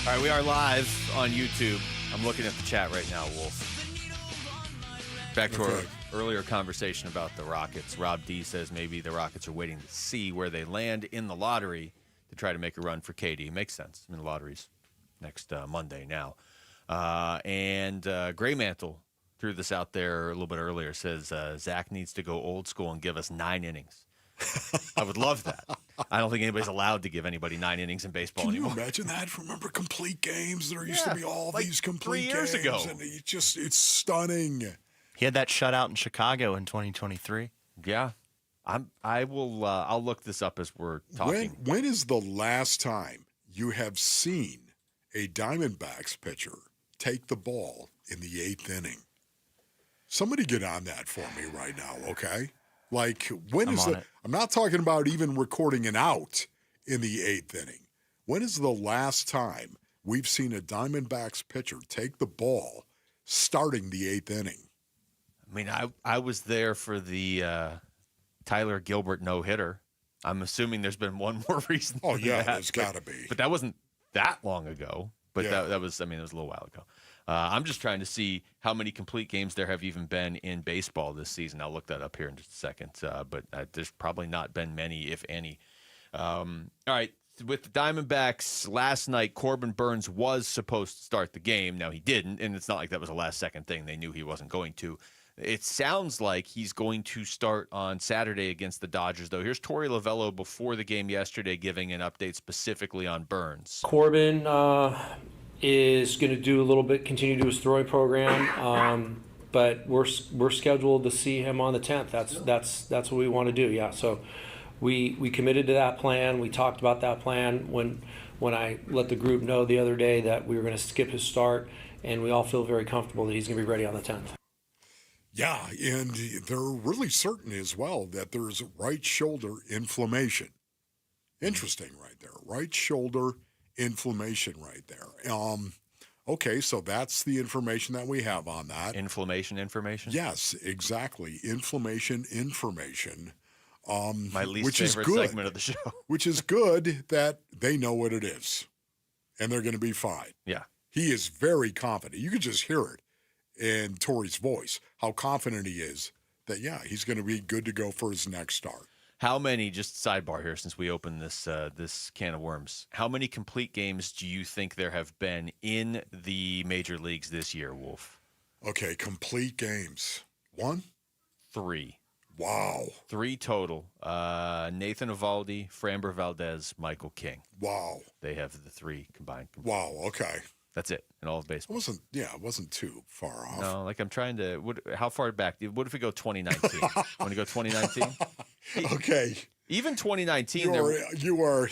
Speaker 1: All right, we are live on YouTube. I'm looking at the chat right now, Wolf. Back to our earlier conversation about the Rockets. Rob D says maybe the Rockets are waiting to see where they land in the lottery to try to make a run for KD. Makes sense. I mean, the lottery's next Monday now. And Gray Mantle threw this out there a little bit earlier. Says Zach needs to go old school and give us 9 innings. I would love that. I don't think anybody's allowed to give anybody 9 innings in baseball anymore.
Speaker 30: Can you imagine that? Remember complete games? There used to be all like these complete
Speaker 1: 3 years
Speaker 30: games,
Speaker 1: ago.
Speaker 30: And it's stunning.
Speaker 16: He had that shutout in Chicago in 2023.
Speaker 1: Yeah. I'll look this up as we're talking.
Speaker 30: When is the last time you have seen a Diamondbacks pitcher take the ball in the 8th inning? Somebody get on that for me right now, okay? Like, when is it? I'm not talking about even recording an out in the 8th inning. When is the last time we've seen a Diamondbacks pitcher take the ball starting the 8th inning?
Speaker 1: I mean, I was there for the Tyler Gilbert no-hitter. I'm assuming there's been one more recent.
Speaker 30: Oh, yeah, there's got to be.
Speaker 1: But that wasn't that long ago. But that was, I mean, it was a little while ago. I'm just trying to see how many complete games there have even been in baseball this season. I'll look that up here in just a second. But there's probably not been many, if any. All right. With the Diamondbacks last night, Corbin Burns was supposed to start the game. Now, he didn't, and it's not like that was a last-second thing. They knew he wasn't going to. It sounds like he's going to start on Saturday against the Dodgers, though. Here's Torey Lovello before the game yesterday giving an update specifically on Burns.
Speaker 3: Corbin is going to do a little bit, continue to do his throwing program, but we're scheduled to see him on the 10th. That's what we want to do, yeah. So we committed to that plan. We talked about that plan when I let the group know the other day that we were going to skip his start, and we all feel very comfortable that he's going to be ready on the 10th.
Speaker 30: Yeah, and they're really certain as well that there's right shoulder inflammation. Interesting right there. Right shoulder inflammation right there. Okay, so that's the information that we have on that.
Speaker 1: Inflammation information?
Speaker 30: Yes, exactly. Inflammation information.
Speaker 1: My least
Speaker 30: which
Speaker 1: favorite
Speaker 30: is good,
Speaker 1: segment of the show.
Speaker 30: Which is good that they know what it is, and they're going to be fine.
Speaker 1: Yeah.
Speaker 30: He is very confident. You could just hear it in Torey's voice, how confident he is that, yeah, he's going to be good to go for his next start.
Speaker 1: How many, just sidebar here since we opened this this can of worms, how many complete games do you think there have been in the major leagues this year, Wolf?
Speaker 30: Okay, complete games. 1?
Speaker 1: 3.
Speaker 30: Wow.
Speaker 1: 3 total. Nathan Eovaldi, Framber Valdez, Michael King.
Speaker 30: Wow.
Speaker 1: They have the 3 combined.
Speaker 30: Wow, okay.
Speaker 1: That's it in all of baseball.
Speaker 30: It wasn't too far off.
Speaker 1: No, like I'm trying to. How far back? What if we go 2019? Want to go 2019?
Speaker 30: Okay.
Speaker 1: Even 2019.
Speaker 30: You are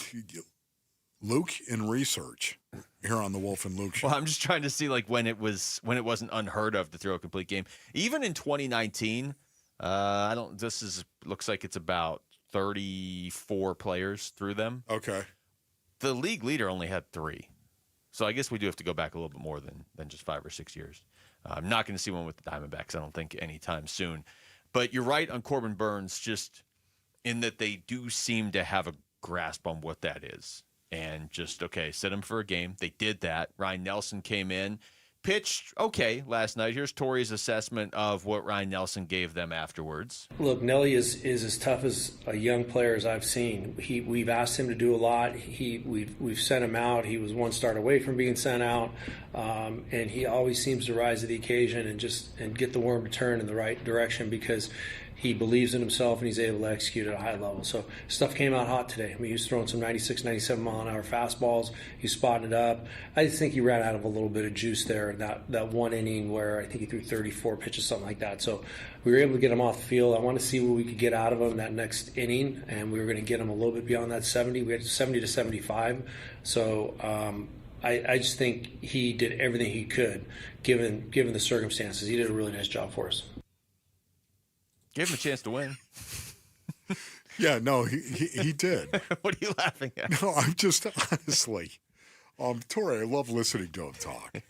Speaker 30: Luke in research here on the Wolf and Luke show.
Speaker 1: Well, I'm just trying to see like when it wasn't unheard of to throw a complete game. Even in 2019, looks like it's about 34 players through them.
Speaker 30: Okay.
Speaker 1: The league leader only had 3. So I guess we do have to go back a little bit more than just 5 or 6 years. I'm not going to see one with the Diamondbacks, I don't think, anytime soon. But you're right on Corbin Burns, just in that they do seem to have a grasp on what that is. And just, okay, set him for a game. They did that. Ryan Nelson came in, pitched okay last night. Here's Torey's assessment of what Ryan Nelson gave them afterwards.
Speaker 3: Look, Nelly is as tough as a young player as I've seen. We've asked him to do a lot. We've sent him out. He was one start away from being sent out, and he always seems to rise to the occasion and get the worm to turn in the right direction because he believes in himself and he's able to execute at a high level. So stuff came out hot today. I mean, he was throwing some 96, 97 mile an hour fastballs. He's spotting it up. I just think he ran out of a little bit of juice there in that one inning where I think he threw 34 pitches, something like that. So we were able to get him off the field. I wanted to see what we could get out of him that next inning, and we were going to get him a little bit beyond that 70. We had 70 to 75. So I just think he did everything he could given the circumstances. He did a really nice job for us.
Speaker 1: Gave him a chance to win.
Speaker 30: Yeah, no, he did.
Speaker 1: What are you laughing at?
Speaker 30: No, I'm just honestly, Torey, I love listening to him talk.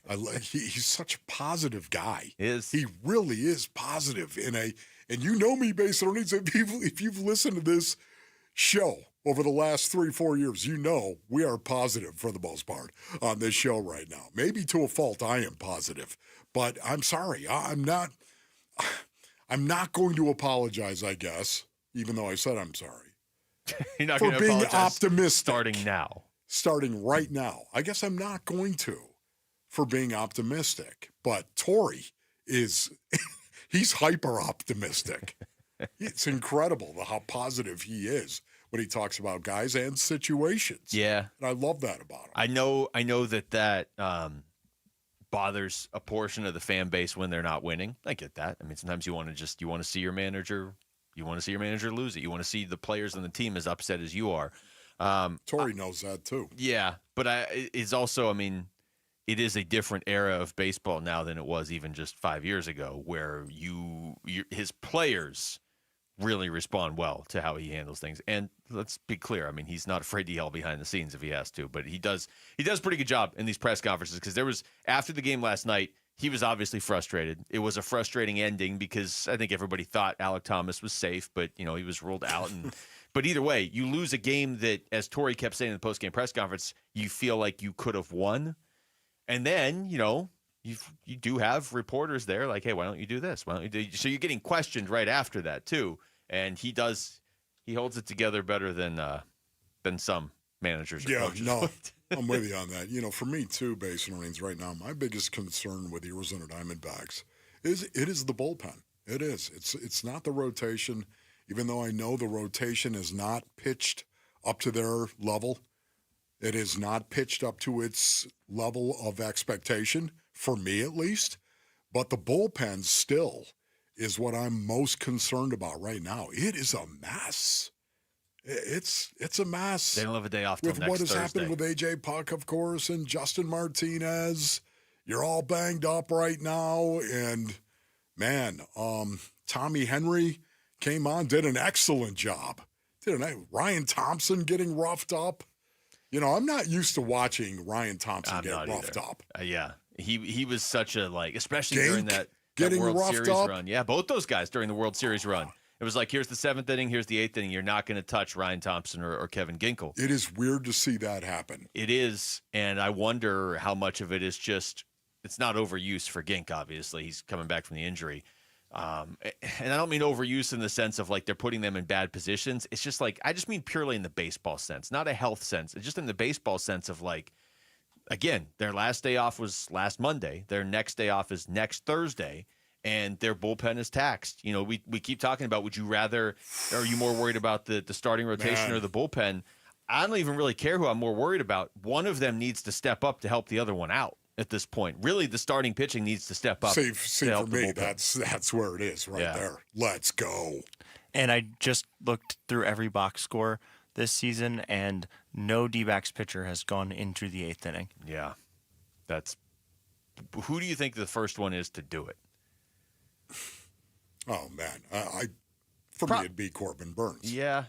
Speaker 30: He's such a positive guy. He really is positive and you know me based on if you've listened to this show over the last 3-4 years, you know we are positive for the most part on this show right now. Maybe to a fault I am positive, but I'm sorry, I'm not going to apologize, I guess, even though I said I'm sorry.
Speaker 1: You're not
Speaker 30: for
Speaker 1: going to
Speaker 30: being
Speaker 1: apologize
Speaker 30: optimistic.
Speaker 1: Starting
Speaker 30: right now. I guess I'm not going to for being optimistic. But Torey he's hyper optimistic. It's incredible how positive he is when he talks about guys and situations.
Speaker 1: Yeah.
Speaker 30: And I love that about him.
Speaker 1: I know that bothers a portion of the fan base when they're not winning. I get that. I mean, sometimes you want to see your manager, You want to see your manager lose it. You want to see the players on the team as upset as you are.
Speaker 30: Torrey knows that too.
Speaker 1: Yeah, but it's also, I mean, it is a different era of baseball now than it was even just 5 years ago, where his players really respond well to how he handles things. And let's be clear, I mean, he's not afraid to yell behind the scenes if he has to, but he does a pretty good job in these press conferences, because there was, after the game last night, he was obviously frustrated. It was a frustrating ending because I think everybody thought Alek Thomas was safe, but he was ruled out. But either way, you lose a game that, as Torrey kept saying in the post-game press conference, you feel like you could have won. And then, you do have reporters there like, hey, why don't you do this? Why don't you do? So you're getting questioned right after that too. And he holds it together better than some managers. Or coaches.
Speaker 30: No, I'm with you on that. For me too, Basin Reigns, right now, my biggest concern with the Arizona Diamondbacks is the bullpen. It is. It's not the rotation, even though I know the rotation is not pitched up to their level. It is not pitched up to its level of expectation, for me at least. But the bullpen still is what I'm most concerned about right now. It is a mess. It's a mess.
Speaker 1: They don't have a day off till next Thursday.
Speaker 30: With what has happened with A.J. Puck, of course, and Justin Martinez. You're all banged up right now. And, man, Tommy Henry came on, did an excellent job. Ryan Thompson getting roughed up. I'm not used to watching Ryan Thompson get roughed up.
Speaker 1: Yeah. He was such a, especially during that
Speaker 30: getting
Speaker 1: World
Speaker 30: roughed
Speaker 1: Series
Speaker 30: up.
Speaker 1: run. Yeah, both those guys during the World Series run. It was like, here's the 7th inning, here's the 8th inning. You're not going to touch Ryan Thompson or Kevin Ginkel.
Speaker 30: It is weird to see that happen.
Speaker 1: It is, and I wonder how much of it is just, it's not overuse for Gink, obviously. He's coming back from the injury. And I don't mean overuse in the sense of they're putting them in bad positions. It's just I just mean purely in the baseball sense, not a health sense. It's just in the baseball sense of again, their last day off was last Monday. Their next day off is next Thursday. And their bullpen is taxed. We keep talking about, would you rather, are you more worried about the starting rotation or the bullpen? I don't even really care who I'm more worried about. One of them needs to step up to help the other one out at this point. Really, the starting pitching needs to step up.
Speaker 30: See for me, that's where it is there. Let's go.
Speaker 16: And I just looked through every box score this season, and no D-backs pitcher has gone into the 8th inning.
Speaker 1: Yeah. Who do you think the first one is to do it?
Speaker 30: Oh, man. For me, it'd be Corbin Burns.
Speaker 1: Yeah.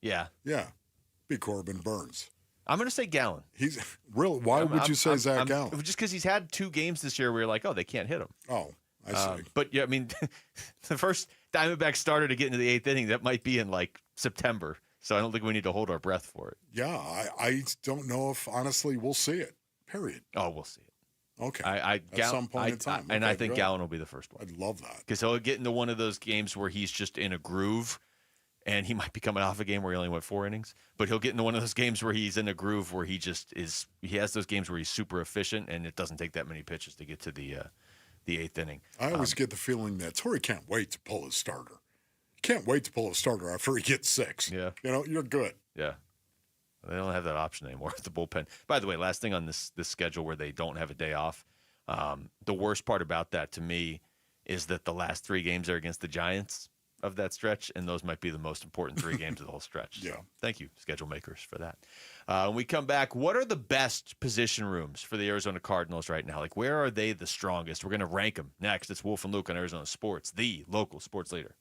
Speaker 30: Be Corbin Burns.
Speaker 1: I'm going to say Gallen.
Speaker 30: He's real. Why would you say Zach Gallen?
Speaker 1: Just because he's had 2 games this year where you're like, oh, they can't hit him.
Speaker 30: Oh, I see.
Speaker 1: But, yeah, I mean, the first Diamondbacks starter to get into the 8th inning, that might be in, September. So I don't think we need to hold our breath for it.
Speaker 30: Yeah, I don't know if, honestly, we'll see it, period.
Speaker 1: Oh, we'll see it.
Speaker 30: Okay.
Speaker 1: At some point in time. And I think Gallen will be the first one.
Speaker 30: I'd love that.
Speaker 1: Because he'll get into one of those games where he's just in a groove, and he might be coming off a game where he only went 4 innings, but he'll get into one of those games where he's in a groove where he just is. He has those games where he's super efficient, and it doesn't take that many pitches to get to the 8th inning.
Speaker 30: I always get the feeling that Torrey can't wait to pull his starter. Can't wait to pull his starter after he gets 6.
Speaker 1: Yeah.
Speaker 30: You're good.
Speaker 1: Yeah. They don't have that option anymore at the bullpen. By the way, last thing on this schedule where they don't have a day off. The worst part about that to me is that the last 3 games are against the Giants of that stretch, and those might be the most important 3 games of the whole stretch.
Speaker 30: Yeah.
Speaker 1: So thank you, schedule makers, for that. When we come back, what are the best position rooms for the Arizona Cardinals right now? Where are they the strongest? We're going to rank them next. It's Wolf and Luke on Arizona Sports, the local sports leader.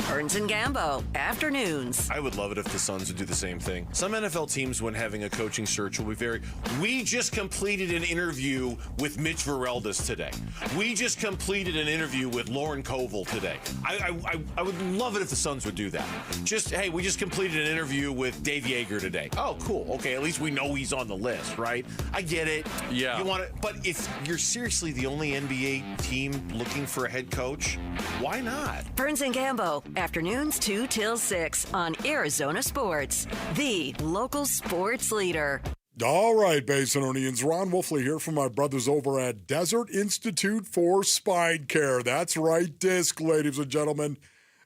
Speaker 8: Burns and Gambo, afternoons.
Speaker 14: I would love it if the Suns would do the same thing. Some NFL teams, when having a coaching search, will be we just completed an interview with Mitch Vareldis today. We just completed an interview with Lauren Koval today. I would love it if the Suns would do that. Hey, we just completed an interview with Dave Yeager today. Oh, cool. Okay, at least we know he's on the list, right? I get it.
Speaker 21: Yeah.
Speaker 14: You want it, but if you're seriously the only NBA team looking for a head coach, why not?
Speaker 8: Burns and Gambo, afternoons 2 till 6 on Arizona Sports, the local sports leader.
Speaker 30: All right, Basinonians. Ron Wolfley here from my brothers over at Desert Institute for Spine Care. That's right, DISC, ladies and gentlemen.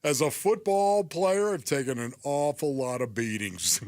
Speaker 30: As a football player, I've taken an awful lot of beatings.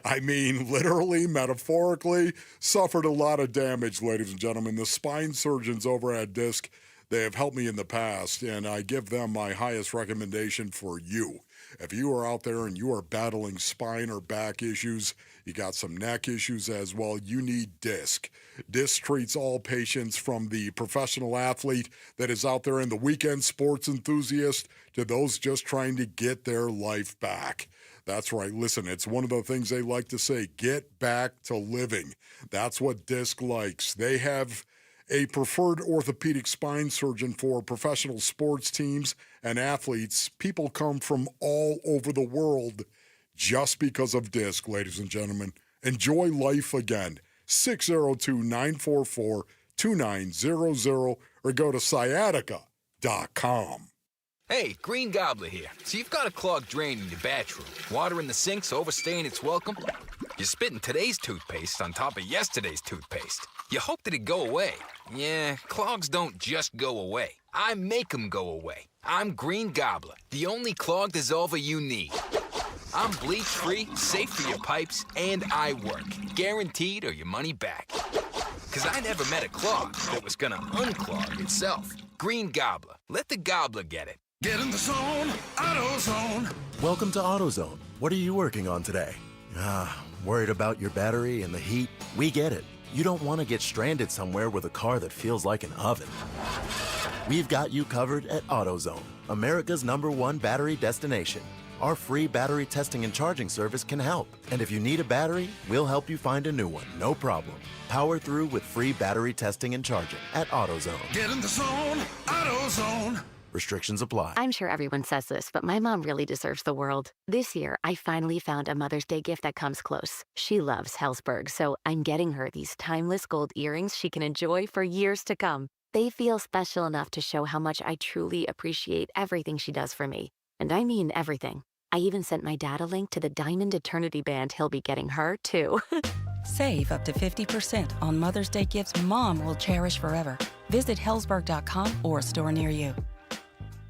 Speaker 30: I mean, literally, metaphorically, suffered a lot of damage, ladies and gentlemen. The spine surgeons over at DISC, They have helped me in the past, and I give them my highest recommendation for you. If you are out there and you are battling spine or back issues, you got some neck issues as well, you need Disc. Disc treats all patients, from the professional athlete that is out there and the weekend sports enthusiast to those just trying to get their life back. That's right. Listen, it's one of the things they like to say, get back to living. That's what Disc likes. They have a preferred orthopedic spine surgeon for professional sports teams and athletes. People come from all over the world just because of Disc, ladies and gentlemen. Enjoy life again. 602-944-2900 or go to sciatica.com.
Speaker 10: Hey, Green Gobbler here. So you've got a clogged drain in your bathroom. Water in the sink's overstaying its welcome. You're spitting today's toothpaste on top of yesterday's toothpaste. You hope that it'd go away. Yeah, clogs don't just go away. I make them go away. I'm Green Gobbler, the only clog dissolver you need. I'm bleach-free, safe for your pipes, and I work. Guaranteed or your money back. Because I never met a clog that was gonna unclog itself. Green Gobbler. Let the gobbler get it.
Speaker 11: Get in the zone, AutoZone.
Speaker 13: Welcome to AutoZone. What are you working on today? Worried about your battery and the heat? We get it. You don't want to get stranded somewhere with a car that feels like an oven. We've got you covered at AutoZone, America's #1 battery destination. Our free battery testing and charging service can help. And if you need a battery, we'll help you find a new one, no problem. Power through with free battery testing and charging at AutoZone.
Speaker 11: Get in the zone, AutoZone.
Speaker 13: Restrictions apply.
Speaker 18: I'm sure everyone says this, but my mom really deserves the world. This year, I finally found a Mother's Day gift that comes close. She loves Hellsberg, so I'm getting her these timeless gold earrings she can enjoy for years to come. They feel special enough to show how much I truly appreciate everything she does for me. And I mean everything. I even sent my dad a link to the Diamond Eternity band he'll be getting her, too.
Speaker 23: Save up to 50% on Mother's Day gifts Mom will cherish forever. Visit Hellsberg.com or a store near you.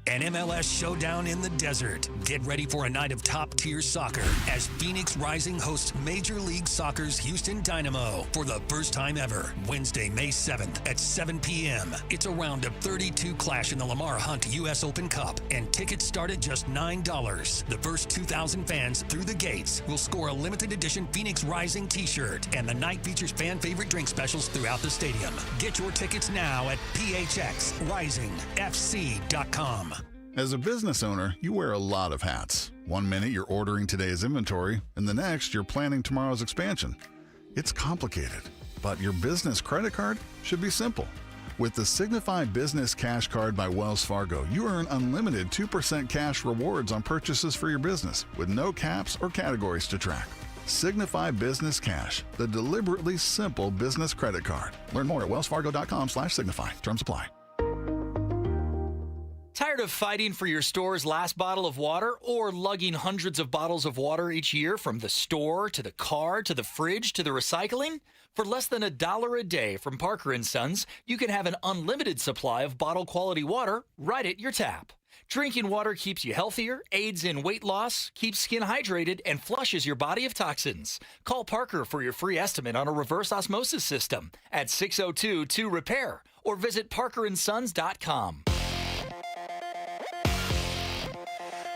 Speaker 24: An MLS showdown in the desert. Get ready for a night of top-tier soccer as Phoenix Rising hosts Major League Soccer's Houston Dynamo for the first time ever. Wednesday, May 7th at 7 p.m. It's a round of 32 clash in the Lamar Hunt U.S. Open Cup, and tickets start at just $9. The first 2,000 fans through the gates will score a limited edition Phoenix Rising t-shirt, and the night features fan-favorite drink specials throughout the stadium. Get your tickets now at phxrisingfc.com.
Speaker 25: As a business owner, you wear a lot of hats. One minute you're ordering today's inventory, and the next you're planning tomorrow's expansion. It's complicated, but your business credit card should be simple. With the Signify Business Cash Card by Wells Fargo, you earn unlimited 2% cash rewards on purchases for your business with no caps or categories to track. Signify Business Cash, the deliberately simple business credit card. Learn more at wellsfargo.com/signify. Terms apply.
Speaker 26: Tired of fighting for your store's last bottle of water or lugging hundreds of bottles of water each year from the store to the car to the fridge to the recycling? For less than $1 a day from Parker & Sons, you can have an unlimited supply of bottle quality water right at your tap. Drinking water keeps you healthier, aids in weight loss, keeps skin hydrated, and flushes your body of toxins. Call Parker for your free estimate on a reverse osmosis system at 602-2-REPAIR or visit parkerandsons.com.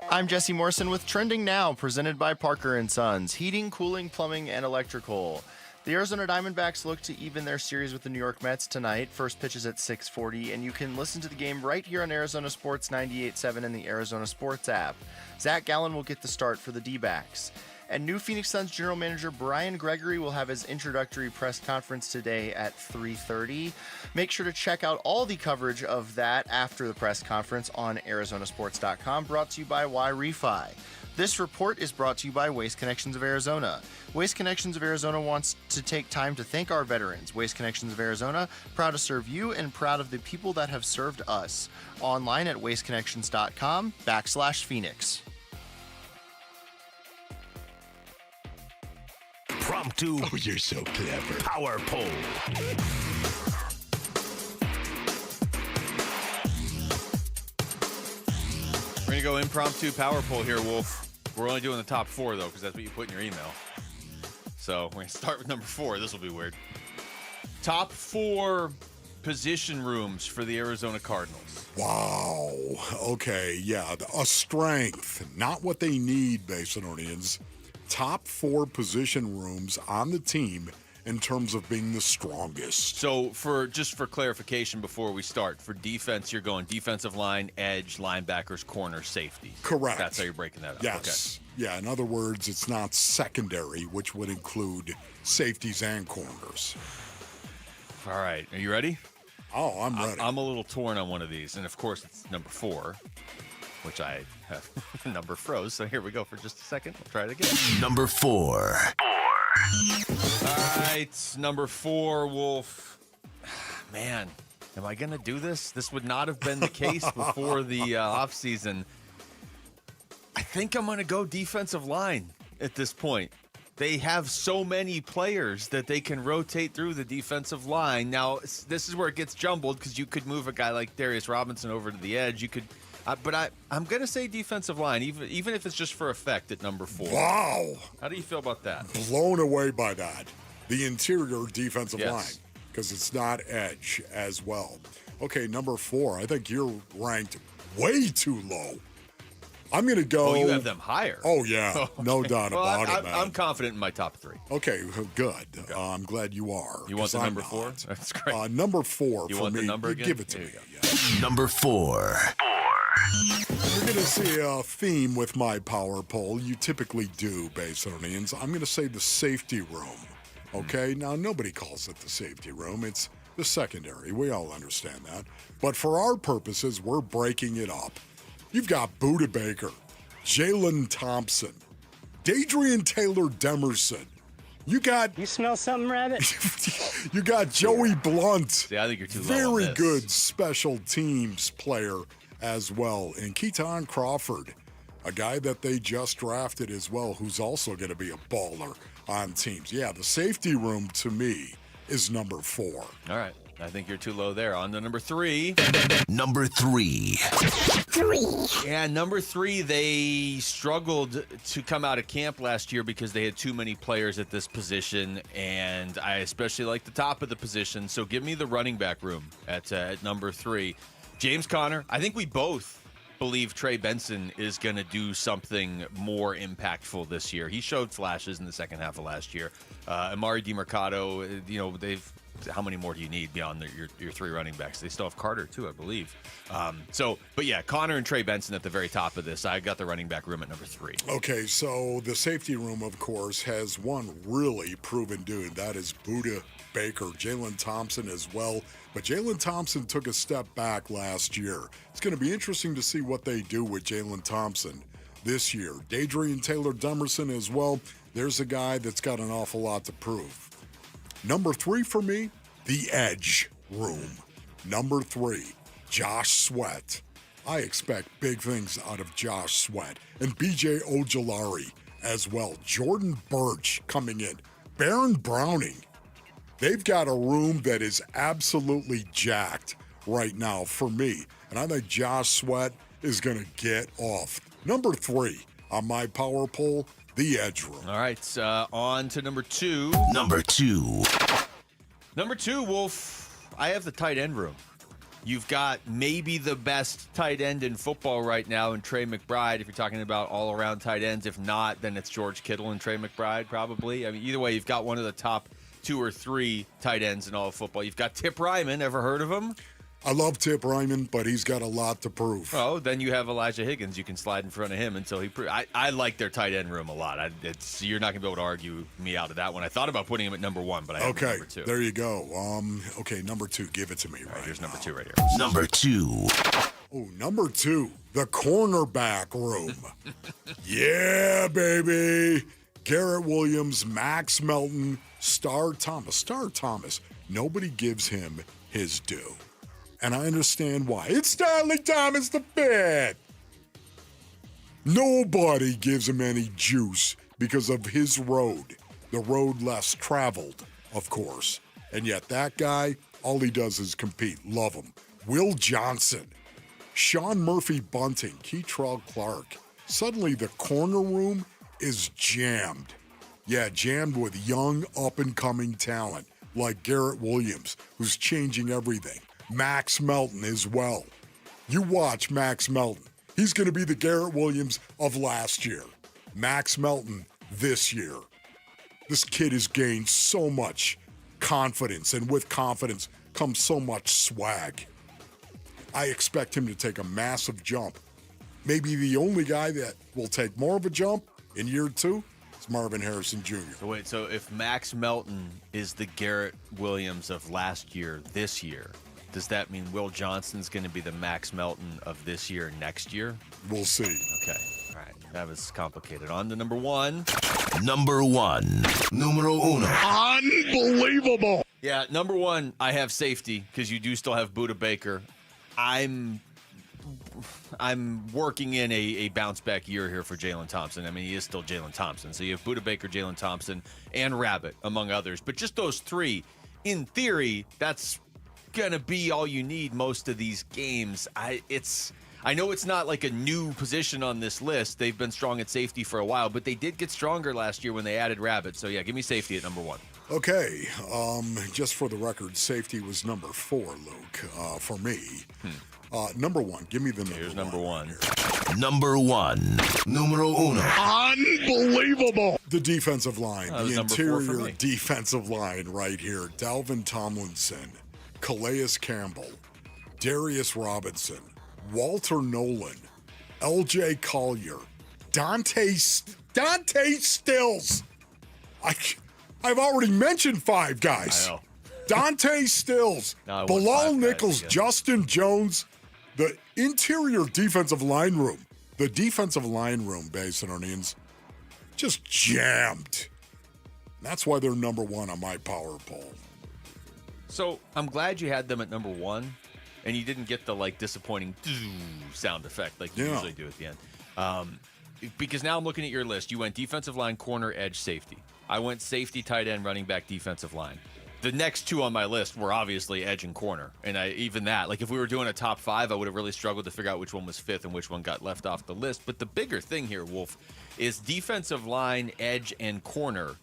Speaker 16: I'm Jesse Morrison with Trending Now, presented by Parker & Sons, heating, cooling, plumbing, and electrical. The Arizona Diamondbacks look to even their series with the New York Mets tonight. First pitch is at 6:40, and you can listen to the game right here on Arizona Sports 98.7 and the Arizona Sports app. Zach Gallen will get the start for the D-backs. And new Phoenix Suns general manager Brian Gregory will have his introductory press conference today at 3:30. Make sure to check out all the coverage of that after the press conference on arizonasports.com, brought to you by Y-Refi. This report is brought to you by Waste Connections of Arizona. Waste Connections of Arizona wants to take time to thank our veterans. Waste Connections of Arizona, proud to serve you and proud of the people that have served us. Online at wasteconnections.com/Phoenix.
Speaker 5: Promptu. Oh, you're so clever. Power poll.
Speaker 1: We're going to go impromptu power poll here, Wolf. We're only doing the top 4, though, because that's what you put in your email. So we're going to start with number 4. This will be weird. Top 4 position rooms for the Arizona Cardinals.
Speaker 30: Wow. Okay, yeah. A strength, not what they need, Basinonians. Top 4 position rooms on the team in terms of being the strongest.
Speaker 1: So for clarification before we start, for defense, you're going defensive line, edge, linebackers, corner, safety.
Speaker 30: Correct.
Speaker 1: That's how you're breaking that up.
Speaker 30: Yes. Okay. Yeah, in other words, it's not secondary, which would include safeties and corners.
Speaker 1: All right. Are you ready?
Speaker 30: Oh, I'm ready.
Speaker 1: I'm a little torn on one of these. And, of course, it's number 4, which I have number froze. So here we go for just a second. We'll try it again.
Speaker 5: Number 4.
Speaker 1: All right. Number 4, Wolf. Man, am I going to do this? This would not have been the case before the offseason. I think I'm going to go defensive line at this point. They have so many players that they can rotate through the defensive line. Now, this is where it gets jumbled because you could move a guy like Darius Robinson over to the edge. You could, but I'm going to say defensive line, even if it's just for effect at number 4.
Speaker 30: Wow.
Speaker 1: How do you feel about that?
Speaker 30: Blown away by that. The interior defensive line, because it's not edge as well. Okay, number 4. I think you're ranked way too low. I'm going to go.
Speaker 1: Oh, you have them higher.
Speaker 30: Oh, yeah.
Speaker 1: Okay.
Speaker 30: No doubt about it, man.
Speaker 1: I'm confident in my top 3.
Speaker 30: Okay, good. I'm glad you are.
Speaker 1: You want the number 4? That's great.
Speaker 30: Number 4
Speaker 1: you
Speaker 30: for
Speaker 1: want
Speaker 30: me.
Speaker 1: The number again?
Speaker 30: Give it to me.
Speaker 1: Yeah.
Speaker 5: Number 4.
Speaker 30: You're going to see a theme with my power poll. You typically do, Basinonians. I'm going to say the safety room. Okay? Now, nobody calls it the safety room. It's the secondary. We all understand that. But for our purposes, we're breaking it up. You've got Buda Baker, Jalen Thompson, Dadrian Taylor Demerson. You smell something, Rabbit? You got Joey Blunt.
Speaker 1: See, I think you're too low on
Speaker 30: Very
Speaker 1: this.
Speaker 30: good special teams player as well. And Keaton Crawford, a guy that they just drafted as well, who's also going to be a baller on teams. Yeah, the safety room to me is number 4.
Speaker 1: All right. I think you're too low there. On to number 3.
Speaker 5: Number 3.
Speaker 1: Yeah, number 3, they struggled to come out of camp last year because they had too many players at this position, and I especially like the top of the position. So give me the running back room at number 3. James Conner, I think we both believe Trey Benson is going to do something more impactful this year. He showed flashes in the second half of last year. Amari DiMercato, how many more do you need beyond your 3 running backs? They still have Carter, too, I believe. But yeah, Connor and Trey Benson at the very top of this. I got the running back room at number 3.
Speaker 30: Okay, so the safety room, of course, has one really proven dude. That is Buda Baker, Jalen Thompson as well. But Jalen Thompson took a step back last year. It's going to be interesting to see what they do with Jalen Thompson this year. Dadrian Taylor Demerson as well. There's a guy that's got an awful lot to prove. Number 3 for me, the edge room. Number 3, Josh Sweat. I expect big things out of Josh Sweat. And B.J. Ojolari as well. Jordan Birch coming in. Baron Browning. They've got a room that is absolutely jacked right now for me. And I think Josh Sweat is going to get off. Number 3 on my power poll, the edge room.
Speaker 1: All right, on to number 2.
Speaker 5: Number 2.
Speaker 1: Number 2, Wolf. I have the tight end room. You've got maybe the best tight end in football right now in Trey McBride. If you're talking about all-around tight ends, if not, then it's George Kittle and Trey McBride probably. I mean, either way, you've got one of the top 2 or 3 tight ends in all of football. You've got Tip Ryman. Ever heard of him?
Speaker 30: I love Tip Ryman, but he's got a lot to prove.
Speaker 1: Oh, then you have Elijah Higgins. You can slide in front of him until he I like their tight end room a lot. You're not going to be able to argue me out of that one. I thought about putting him at number 1, but I have him at number 2.
Speaker 30: There you go. Okay, number 2. Give it to me right
Speaker 1: here's
Speaker 30: now.
Speaker 1: number 2 right here.
Speaker 5: Number 2.
Speaker 30: Oh, number 2, the cornerback room. Yeah, baby. Garrett Williams, Max Melton, Star Thomas. Nobody gives him his due. And I understand why. It's Stanley Thomas the Fifth. Nobody gives him any juice because of his road. The road less traveled, of course. And yet that guy, all he does is compete. Love him. Will Johnson, Sean Murphy Bunting, Keitrell Clark. Suddenly the corner room is jammed. Yeah, jammed with young, up-and-coming talent. like Garrett Williams, who's changing everything. Max Melton as well. You watch Max Melton. He's going to be the Garrett Williams of last year. Max Melton this year. This kid has gained so much confidence, and with confidence comes so much swag. I expect him to take a massive jump. Maybe the only guy that will take more of a jump in year 2 is Marvin Harrison Jr.
Speaker 1: So wait, so if Max Melton is the Garrett Williams of last year, this year, does that mean Will Johnson's going to be the Max Melton of this year, next year?
Speaker 30: We'll see.
Speaker 1: Okay. All right. That was complicated. On to number 1.
Speaker 5: Number 1. Numero uno.
Speaker 30: Unbelievable.
Speaker 1: Yeah, number 1, I have safety because you do still have Budda Baker. I'm working in a bounce back year here for Jalen Thompson. I mean, he is still Jalen Thompson. So you have Budda Baker, Jalen Thompson, and Rabbit, among others. But just those 3, in theory, that's gonna be all you need most of these games. I know it's not like a new position on this list. They've been strong at safety for a while, but they did get stronger last year when they added Rabbit. So yeah, give me safety at number 1.
Speaker 30: Okay, just for the record, safety was number 4, Luke, for me. Number 1, give me the number.
Speaker 1: Here's number 1.
Speaker 5: Number 1. Numero uno.
Speaker 30: Unbelievable. The defensive line, the
Speaker 1: number 4 for
Speaker 30: interior
Speaker 1: me.
Speaker 30: defensive line right here. Dalvin Tomlinson, Calais Campbell, Darius Robinson, Walter Nolan, LJ Collier, Dante Stills. I've already mentioned 5 guys.
Speaker 1: I know.
Speaker 30: Dante Stills,
Speaker 1: No, I want
Speaker 30: Bilal
Speaker 1: 5 guys,
Speaker 30: Nichols,
Speaker 1: yeah.
Speaker 30: Justin Jones, the interior defensive line room. The defensive line room, Basin Onions, just jammed. That's why they're number 1 on my power poll.
Speaker 1: So I'm glad you had them at number 1, and you didn't get the disappointing sound effect like you usually do at the end. Because now I'm looking at your list. You went defensive line, corner, edge, safety. I went safety, tight end, running back, defensive line. The next 2 on my list were obviously edge and corner. And even that, if we were doing a top 5, I would have really struggled to figure out which one was 5th and which one got left off the list. But the bigger thing here, Wolf, is defensive line, edge, and corner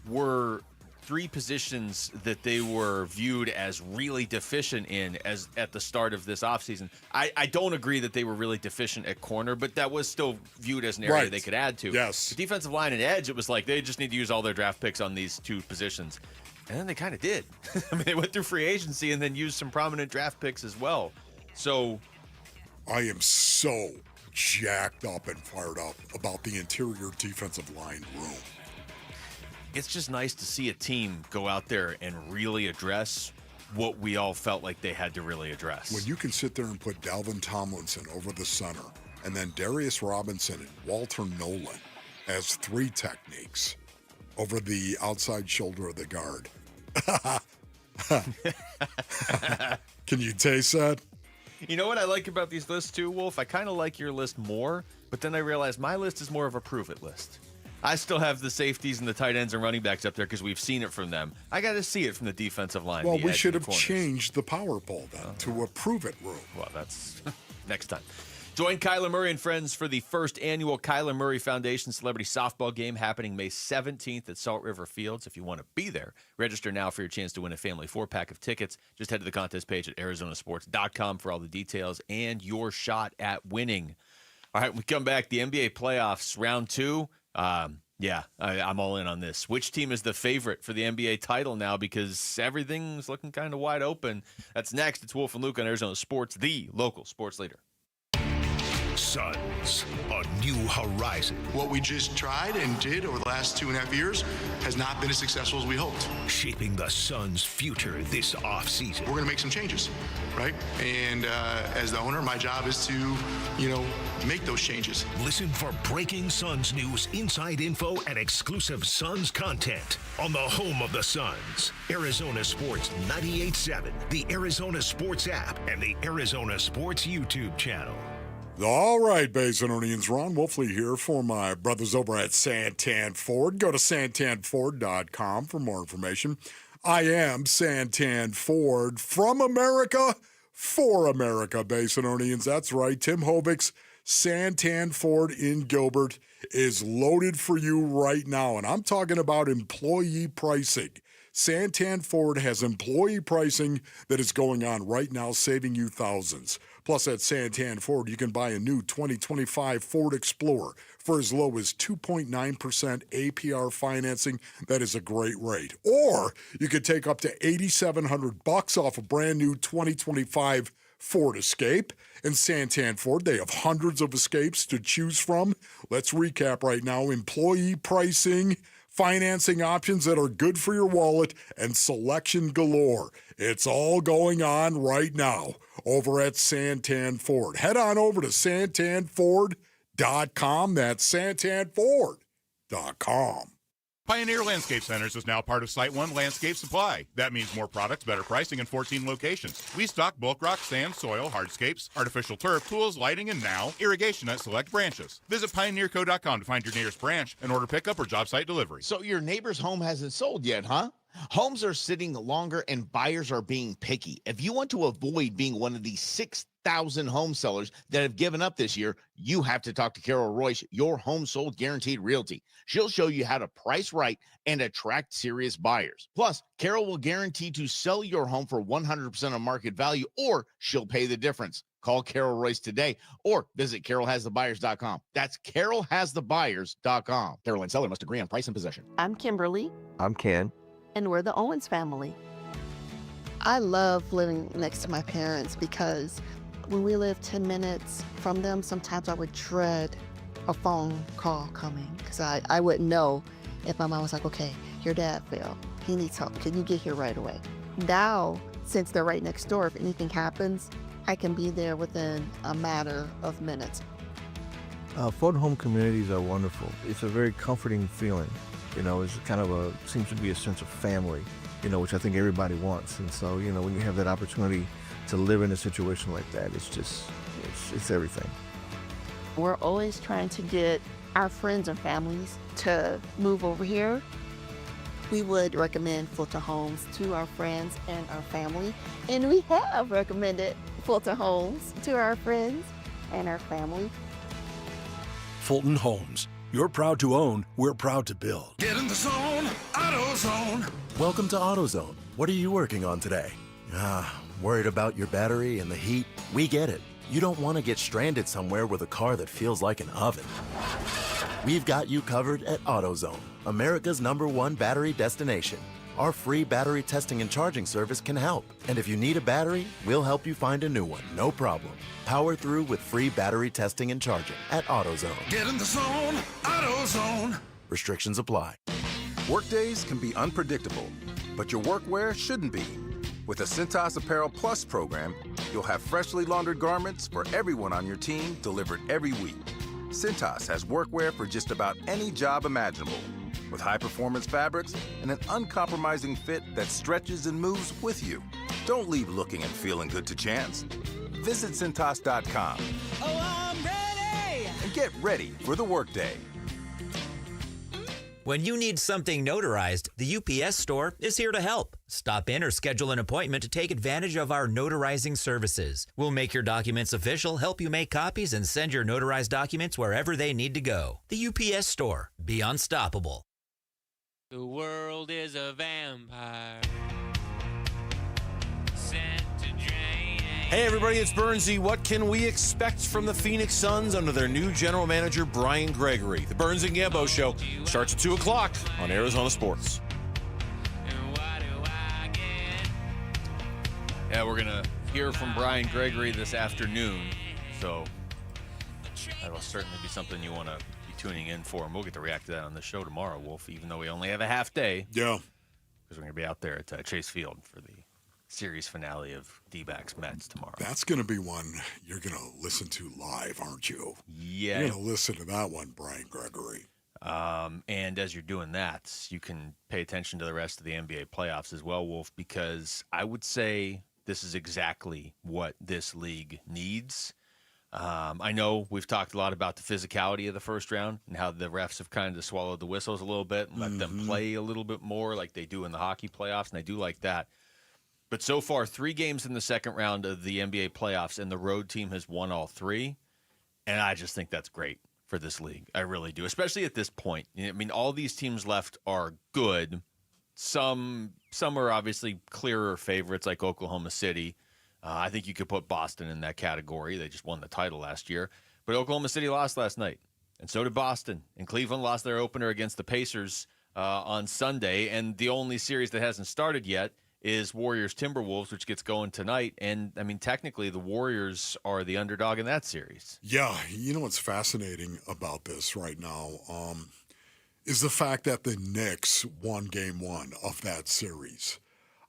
Speaker 1: were 3 positions that they were viewed as really deficient in as at the start of this offseason. I don't agree that they were really deficient at corner, but that was still viewed as an area they could add to.
Speaker 30: Yes.
Speaker 1: The defensive line and edge, it was like they just need to use all their draft picks on these 2 positions. And then they kind of did. I mean, they went through free agency and then used some prominent draft picks as well. So
Speaker 30: I am so jacked up and fired up about the interior defensive line room.
Speaker 1: it's just nice to see a team go out there and really address what we all felt like they had to really address.
Speaker 30: When you can sit there and put Dalvin Tomlinson over the center and then Darius Robinson and Walter Nolan as 3 techniques over the outside shoulder of the guard. Can you taste that?
Speaker 1: You know what I like about these lists too, Wolf? I kind of like your list more, but then I realized my list is more of a prove it list. I still have the safeties and the tight ends and running backs up there because we've seen it from them. I got to see it from the defensive line.
Speaker 30: Well,
Speaker 1: the
Speaker 30: we
Speaker 1: edge
Speaker 30: should
Speaker 1: and the
Speaker 30: have
Speaker 1: corners.
Speaker 30: changed the power poll then to a prove it room.
Speaker 1: Well, that's next time. Join Kyler Murray and friends for the first annual Kyler Murray Foundation Celebrity Softball Game happening May 17th at Salt River Fields. If you want to be there, register now for your chance to win a family 4-pack of tickets. Just head to the contest page at arizonasports.com for all the details and your shot at winning. All right, we come back. The NBA playoffs, round 2. I'm all in on this. Which team is the favorite for the NBA title now? Because everything's looking kind of wide open. That's next. It's Wolf and Luke on Arizona Sports, the local sports leader.
Speaker 5: Suns, a new horizon.
Speaker 2: What we just tried and did over the last 2.5 years has not been as successful as we hoped.
Speaker 5: Shaping the Suns' future this offseason.
Speaker 2: We're going to make some changes, right? And as the owner, my job is to, make those changes.
Speaker 5: Listen for breaking Suns news, inside info, and exclusive Suns content on the home of the Suns. Arizona Sports 98.7, the Arizona Sports app, and the Arizona Sports YouTube channel.
Speaker 30: All right, Basinonians, Ron Wolfley here for my brothers over at Santan Ford. Go to santanford.com for more information. I am Santan Ford, from America, for America, Basinonians. That's right, Tim Hovick's Santan Ford in Gilbert is loaded for you right now, and I'm talking about employee pricing. Santan Ford has employee pricing that is going on right now, saving you thousands. Plus, at Santan Ford, you can buy a new 2025 Ford Explorer for as low as 2.9% APR financing. That is a great rate. Or you could take up to $8,700 off a brand new 2025 Ford Escape. And Santan Ford, they have hundreds of Escapes to choose from. Let's recap right now. Employee pricing, financing options that are good for your wallet, and selection galore. It's all going on right now over at Santan Ford. Head on over to santanford.com. That's santanford.com.
Speaker 4: Pioneer Landscape Centers is now part of Site One Landscape Supply. That means more products, better pricing, and 14 locations. We stock bulk rock, sand, soil, hardscapes, artificial turf, tools, lighting, and now irrigation at select branches. Visit pioneerco.com to find your nearest branch and order pickup or job site delivery.
Speaker 6: So your neighbor's home hasn't sold yet, huh? Homes are sitting longer and buyers are being picky. If you want to avoid being one of these 6,000 home sellers that have given up this year, you have to talk to Carol Royce, your home sold guaranteed realty. She'll show you how to price right and attract serious buyers. Plus, Carol will guarantee to sell your home for 100% of market value, or she'll pay the difference. Call Carol Royce today or visit carolhasthebuyers.com. That's carolhasthebuyers.com. Carol and seller must agree on price and possession.
Speaker 9: I'm Kimberly.
Speaker 15: I'm Ken.
Speaker 9: And we're the Owens family. I love living next to my parents because when we live 10 minutes from them, sometimes I would dread a phone call coming because I wouldn't know if my mom was like, okay, your dad fell. He needs help. Can you get here right away? Now, since they're right next door, if anything happens, I can be there within a matter of minutes.
Speaker 15: Photo home communities are wonderful. It's a very comforting feeling. You know, it's kind of seems to be a sense of family, you know, which I think everybody wants. And so, you know, when you have that opportunity to live in a situation like that, it's everything.
Speaker 9: We're always trying to get our friends and families to move over here. We would recommend Fulton Homes to our friends and our family, and we have recommended Fulton Homes to our friends and our family.
Speaker 24: Fulton Homes. You're proud to own, we're proud to build.
Speaker 11: Get in the zone, AutoZone.
Speaker 13: Welcome to AutoZone. What are you working on today? Worried about your battery and the heat? We get it. You don't want to get stranded somewhere with a car that feels like an oven. We've got you covered at AutoZone, America's #1 battery destination. Our free battery testing and charging service can help. And if you need a battery, we'll help you find a new one, no problem. Power through with free battery testing and charging at AutoZone.
Speaker 11: Get in the zone, AutoZone.
Speaker 13: Restrictions apply.
Speaker 19: Workdays can be unpredictable, but your workwear shouldn't be. With the Cintas Apparel Plus program, you'll have freshly laundered garments for everyone on your team delivered every week. Cintas has workwear for just about any job imaginable, with high-performance fabrics and an uncompromising fit that stretches and moves with you. Don't leave looking and feeling good to chance. Visit Cintas.com.
Speaker 11: Oh, I'm ready!
Speaker 19: And get ready for the workday.
Speaker 20: When you need something notarized, the UPS store is here to help. Stop in or schedule an appointment to take advantage of our notarizing services. We'll make your documents official, help you make copies, and send your notarized documents wherever they need to go. The UPS store. Be unstoppable.
Speaker 22: The world is a vampire.
Speaker 14: Hey everybody, it's Burnsy. What can we expect from the Phoenix Suns under their new general manager, Brian Gregory? The Burns and Gambo Show starts at 2 o'clock on Arizona Sports.
Speaker 1: Yeah, we're going to hear from Brian Gregory this afternoon, so that'll certainly be something you want to be tuning in for, and we'll get to react to that on the show tomorrow, Wolf, even though we only have a half day.
Speaker 30: Yeah.
Speaker 1: Because we're going to be out there at Chase Field for the series finale of Dbacks Mets tomorrow.
Speaker 30: That's going to be one you're going to listen to live, aren't you?
Speaker 1: Yeah.
Speaker 30: You're going to listen to that one, Brian Gregory.
Speaker 1: And as you're doing that, you can pay attention to the rest of the NBA playoffs as well, Wolf, because I would say this is exactly what this league needs. I know we've talked a lot about the physicality of the first round and how the refs have kind of swallowed the whistles a little bit and let them play a little bit more like they do in the hockey playoffs, and I do like that. But so far, 3 games in the second round of the NBA playoffs, and the road team has won all 3. And I just think that's great for this league. I really do, especially at this point. I mean, all these teams left are good, Some are obviously clearer favorites, like Oklahoma City. I think you could put Boston in that category. They just won the title last year. But Oklahoma City lost last night, and so did Boston. And Cleveland lost their opener against the Pacers on Sunday. And the only series that hasn't started yet is Warriors-Timberwolves, which gets going tonight. And, I mean, technically the Warriors are the underdog in that series.
Speaker 30: Yeah, you know what's fascinating about this right now is the fact that the Knicks won game one of that series.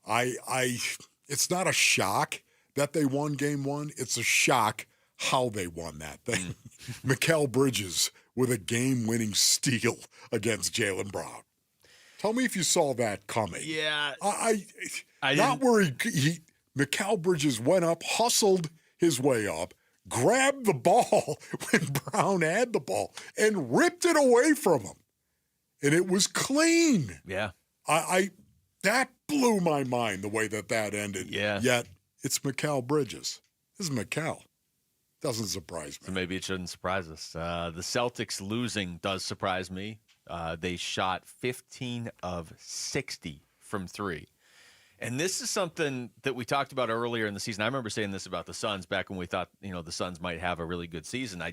Speaker 30: It's not a shock that they won game one. It's a shock how they won that thing. Mikal Bridges with a game-winning steal against Jaylen Brown. Tell me if you saw that coming.
Speaker 1: Yeah.
Speaker 30: I not where he Mikal Bridges went up, hustled his way up, grabbed the ball when Brown had the ball, and ripped it away from him. And it was clean.
Speaker 1: Yeah.
Speaker 30: That blew my mind, the way that ended.
Speaker 1: Yeah.
Speaker 30: Yet, it's Mikal Bridges. This is Mikal. Doesn't surprise me.
Speaker 1: So maybe it shouldn't surprise us. The Celtics losing does surprise me. They shot 15 of 60 from three. And this is something that we talked about earlier in the season. I remember saying this about the Suns back when we thought, the Suns might have a really good season.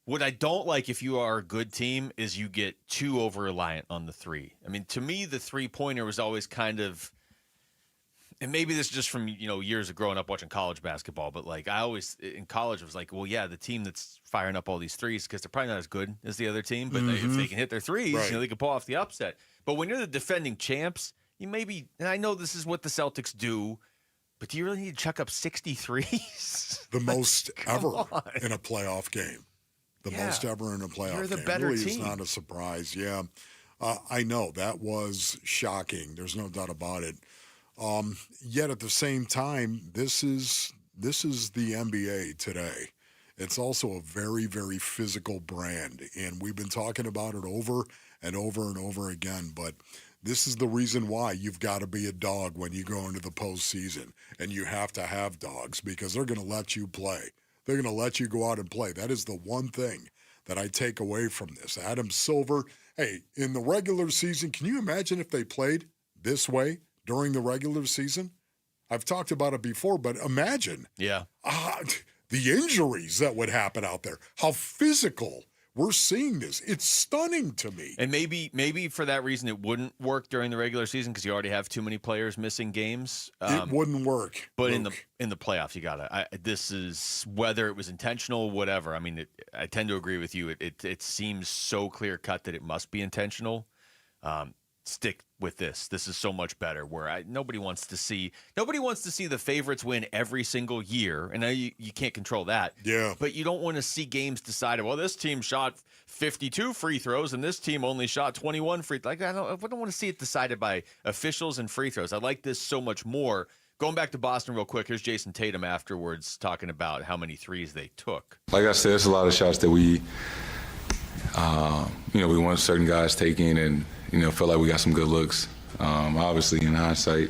Speaker 1: What I don't like if you are a good team is you get too over-reliant on the three. I mean, to me, the three-pointer was always kind of, and maybe this is just from, years of growing up watching college basketball, but like I always, in college, was like, well, yeah, the team that's firing up all these threes, because they're probably not as good as the other team, but if they can hit their threes,
Speaker 30: right,
Speaker 1: they can pull off the upset. But when you're the defending champs, you maybe, and I know this is what the Celtics do, but do you really need to chuck up 63s?
Speaker 30: The most ever in a playoff game. The most ever in a playoff game.
Speaker 1: You're the better
Speaker 30: really
Speaker 1: team.
Speaker 30: It's not a surprise. Yeah, I know. That was shocking. There's no doubt about it. Yet at the same time, this is the NBA today. It's also a very, very physical brand, and we've been talking about it over and over and over again, but this is the reason why you've got to be a dog when you go into the postseason, and you have to have dogs because they're going to let you play. They're going to let you go out and play. That is the one thing that I take away from this. Adam Silver, hey, in the regular season, can you imagine if they played this way during the regular season? I've talked about it before, but imagine the injuries that would happen out there, how physical we're seeing this. It's stunning to me.
Speaker 1: And maybe for that reason it wouldn't work during the regular season because you already have too many players missing games.
Speaker 30: It wouldn't work.
Speaker 1: But
Speaker 30: Luke,
Speaker 1: in the playoffs, you gotta. This is whether it was intentional, whatever. I mean, I tend to agree with you. It seems so clear cut that it must be intentional. Stick with this. This is so much better. Where nobody wants to see the favorites win every single year, and you can't control that.
Speaker 30: Yeah.
Speaker 1: But you don't want to see games decided. Well, this team shot 52 free throws, and this team only shot 21 free. Like I don't want to see it decided by officials and free throws. I like this so much more. Going back to Boston real quick. Here's Jason Tatum afterwards talking about how many threes they took.
Speaker 3: Like I said, there's a lot of shots that we want certain guys taking and. Felt like we got some good looks. Obviously, in hindsight,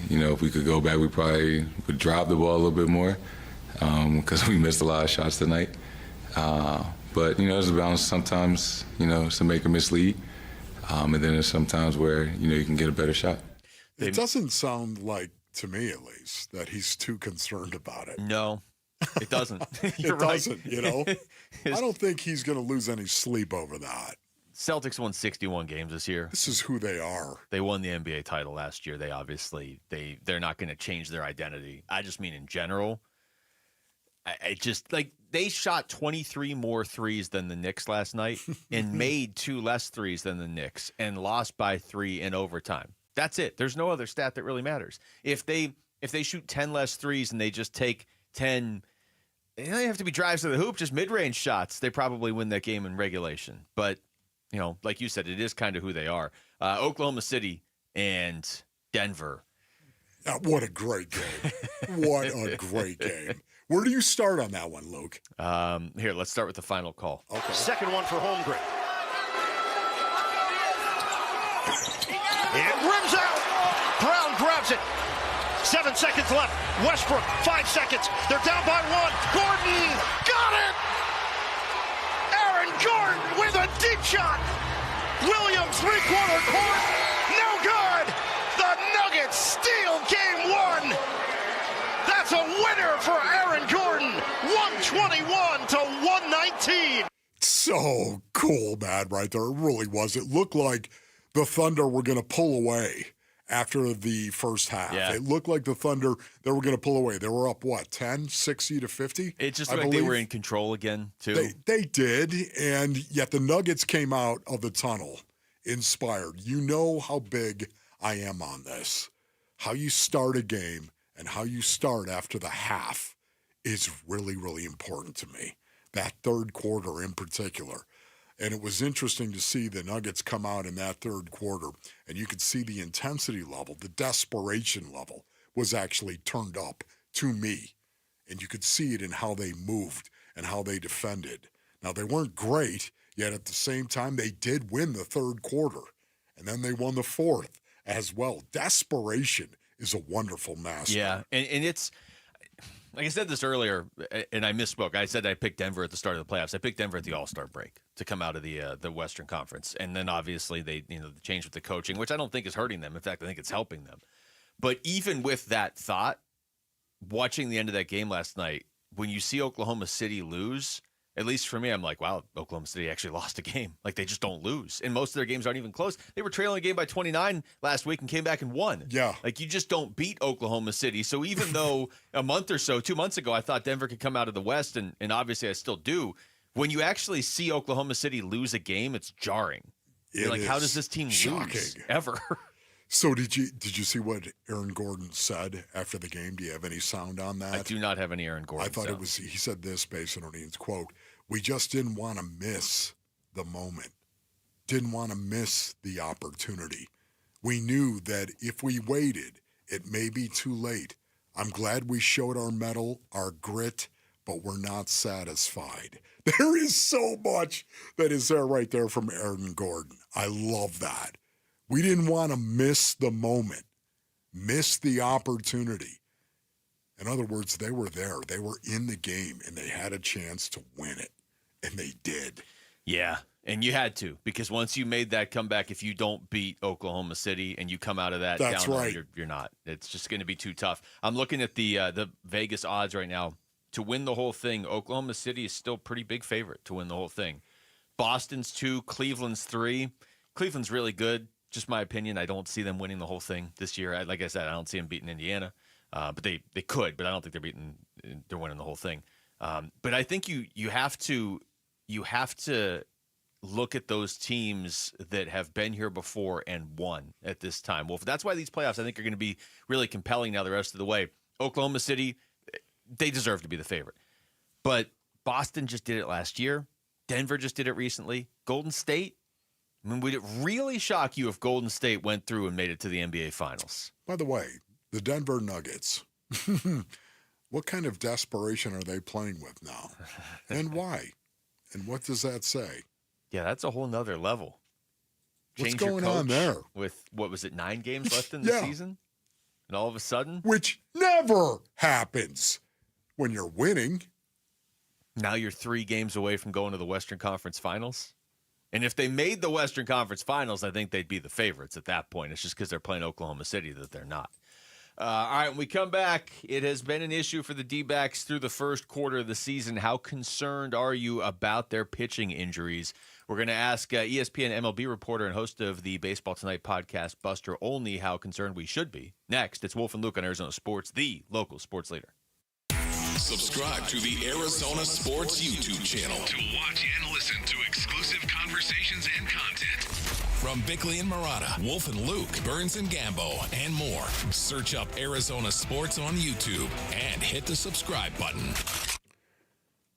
Speaker 3: if we could go back, we probably would drive the ball a little bit more because we missed a lot of shots tonight. But, there's a balance. Sometimes, some make or mislead. And then there's sometimes where, you can get a better shot.
Speaker 30: It doesn't sound like, to me at least, that he's too concerned about it.
Speaker 1: No, it doesn't.
Speaker 30: It doesn't, I don't think he's going to lose any sleep over that.
Speaker 1: Celtics won 61 games this year.
Speaker 30: This is who they are.
Speaker 1: They won the NBA title last year. They obviously they're not going to change their identity. I just mean in general. I just like they shot 23 more threes than the Knicks last night and made 2 less threes than the Knicks and lost by 3 in overtime. That's it. There's no other stat that really matters. If they shoot 10 less threes and they just take 10, they don't have to be drives to the hoop, just mid-range shots. They probably win that game in regulation. But like you said, it is kind of who they are. Oklahoma City and Denver.
Speaker 30: What a great game. What a great game. Where do you start on that one, Luke?
Speaker 1: Here, let's start with the final call.
Speaker 30: Okay.
Speaker 7: Second one for Holmgren. It rims out. Brown grabs it. 7 seconds left. Westbrook, 5 seconds. They're down by 1. Gordon got it. Aaron Gordon with a deep shot. Williams, three-quarter corner.
Speaker 30: so cool, man, right there. It really was. It looked like the Thunder were going to pull away after the first half.
Speaker 1: Yeah.
Speaker 30: It looked like the Thunder, they were going to pull away. They were up, 10, 60-50?
Speaker 1: It just looked like they were in control again, too.
Speaker 30: They did, and yet the Nuggets came out of the tunnel inspired. You know how big I am on this. How you start a game and how you start after the half is really, really important to me. That third quarter in particular. And it was interesting to see the Nuggets come out in that third quarter, and you could see the intensity level, the desperation level was actually turned up to me. And you could see it in how they moved and how they defended. Now, they weren't great, yet at the same time, they did win the third quarter. And then they won the fourth as well. Desperation is a wonderful master.
Speaker 1: Yeah, and it's, like I said this earlier, and I misspoke. I said I picked Denver at the start of the playoffs. I picked Denver at the All-Star break to come out of the Western Conference. And then obviously they changed with the coaching, which I don't think is hurting them. In fact, I think it's helping them. But even with that thought, watching the end of that game last night, when you see Oklahoma City lose, at least for me, I'm like, wow, Oklahoma City actually lost a game. Like, they just don't lose. And most of their games aren't even close. They were trailing a game by 29 last week and came back and won.
Speaker 30: Yeah.
Speaker 1: Like, you just don't beat Oklahoma City. So even though a month or so, 2 months ago, I thought Denver could come out of the West, and obviously I still do, when you actually see Oklahoma City lose a game, it's jarring. You're like, how does this team lose ever?
Speaker 30: So did you see what Aaron Gordon said after the game? Do you have any sound on that?
Speaker 1: I do not have any Aaron Gordon
Speaker 30: I thought
Speaker 1: sound.
Speaker 30: he said this based on O'Neill's quote, we just didn't want to miss the moment, didn't want to miss the opportunity. We knew that if we waited, it may be too late. I'm glad we showed our mettle, our grit, but we're not satisfied. There is so much that is there right there from Aaron Gordon. I love that. We didn't want to miss the moment, miss the opportunity. In other words, they were there. They were in the game, and they had a chance to win it, and they did.
Speaker 1: Yeah, and you had to, because once you made that comeback, if you don't beat Oklahoma City and you come out of that
Speaker 30: That's
Speaker 1: down,
Speaker 30: right.
Speaker 1: You're not. It's just going to be too tough. I'm looking at the Vegas odds right now. To win the whole thing, Oklahoma City is still pretty big favorite to win the whole thing. Boston's 2, Cleveland's 3. Cleveland's really good. Just my opinion. I don't see them winning the whole thing this year. Like I said, I don't see them beating Indiana. But they could, but I don't think they're winning the whole thing. But I think you have to look at those teams that have been here before and won at this time. Well, that's why these playoffs I think are going to be really compelling now the rest of the way. Oklahoma City, they deserve to be the favorite. But Boston just did it last year. Denver just did it recently. Golden State, I mean, would it really shock you if Golden State went through and made it to the NBA Finals?
Speaker 30: By the way, the Denver Nuggets, what kind of desperation are they playing with now? And why? And what does that say?
Speaker 1: Yeah, that's a whole nother level.
Speaker 30: What's
Speaker 1: Change your
Speaker 30: going on
Speaker 1: coach
Speaker 30: there?
Speaker 1: With, what was it, 9 games left in the
Speaker 30: Yeah.
Speaker 1: season? And all of a sudden?
Speaker 30: Which never happens when you're winning.
Speaker 1: Now you're 3 games away from going to the Western Conference Finals. And if they made the Western Conference Finals, I think they'd be the favorites at that point. It's just because they're playing Oklahoma City that they're not. All right, when we come back, it has been an issue for the D-backs through the first quarter of the season. How concerned are you about their pitching injuries? We're going to ask ESPN MLB reporter and host of the Baseball Tonight podcast, Buster Olney, how concerned we should be. Next, it's Wolf and Luke on Arizona Sports, the local sports leader.
Speaker 8: Subscribe to the Arizona Sports YouTube channel to watch and listen to exclusive conversations and content. From Bickley and Marada, Wolf and Luke, Burns and Gambo, and more. Search up Arizona Sports on YouTube and hit the subscribe button.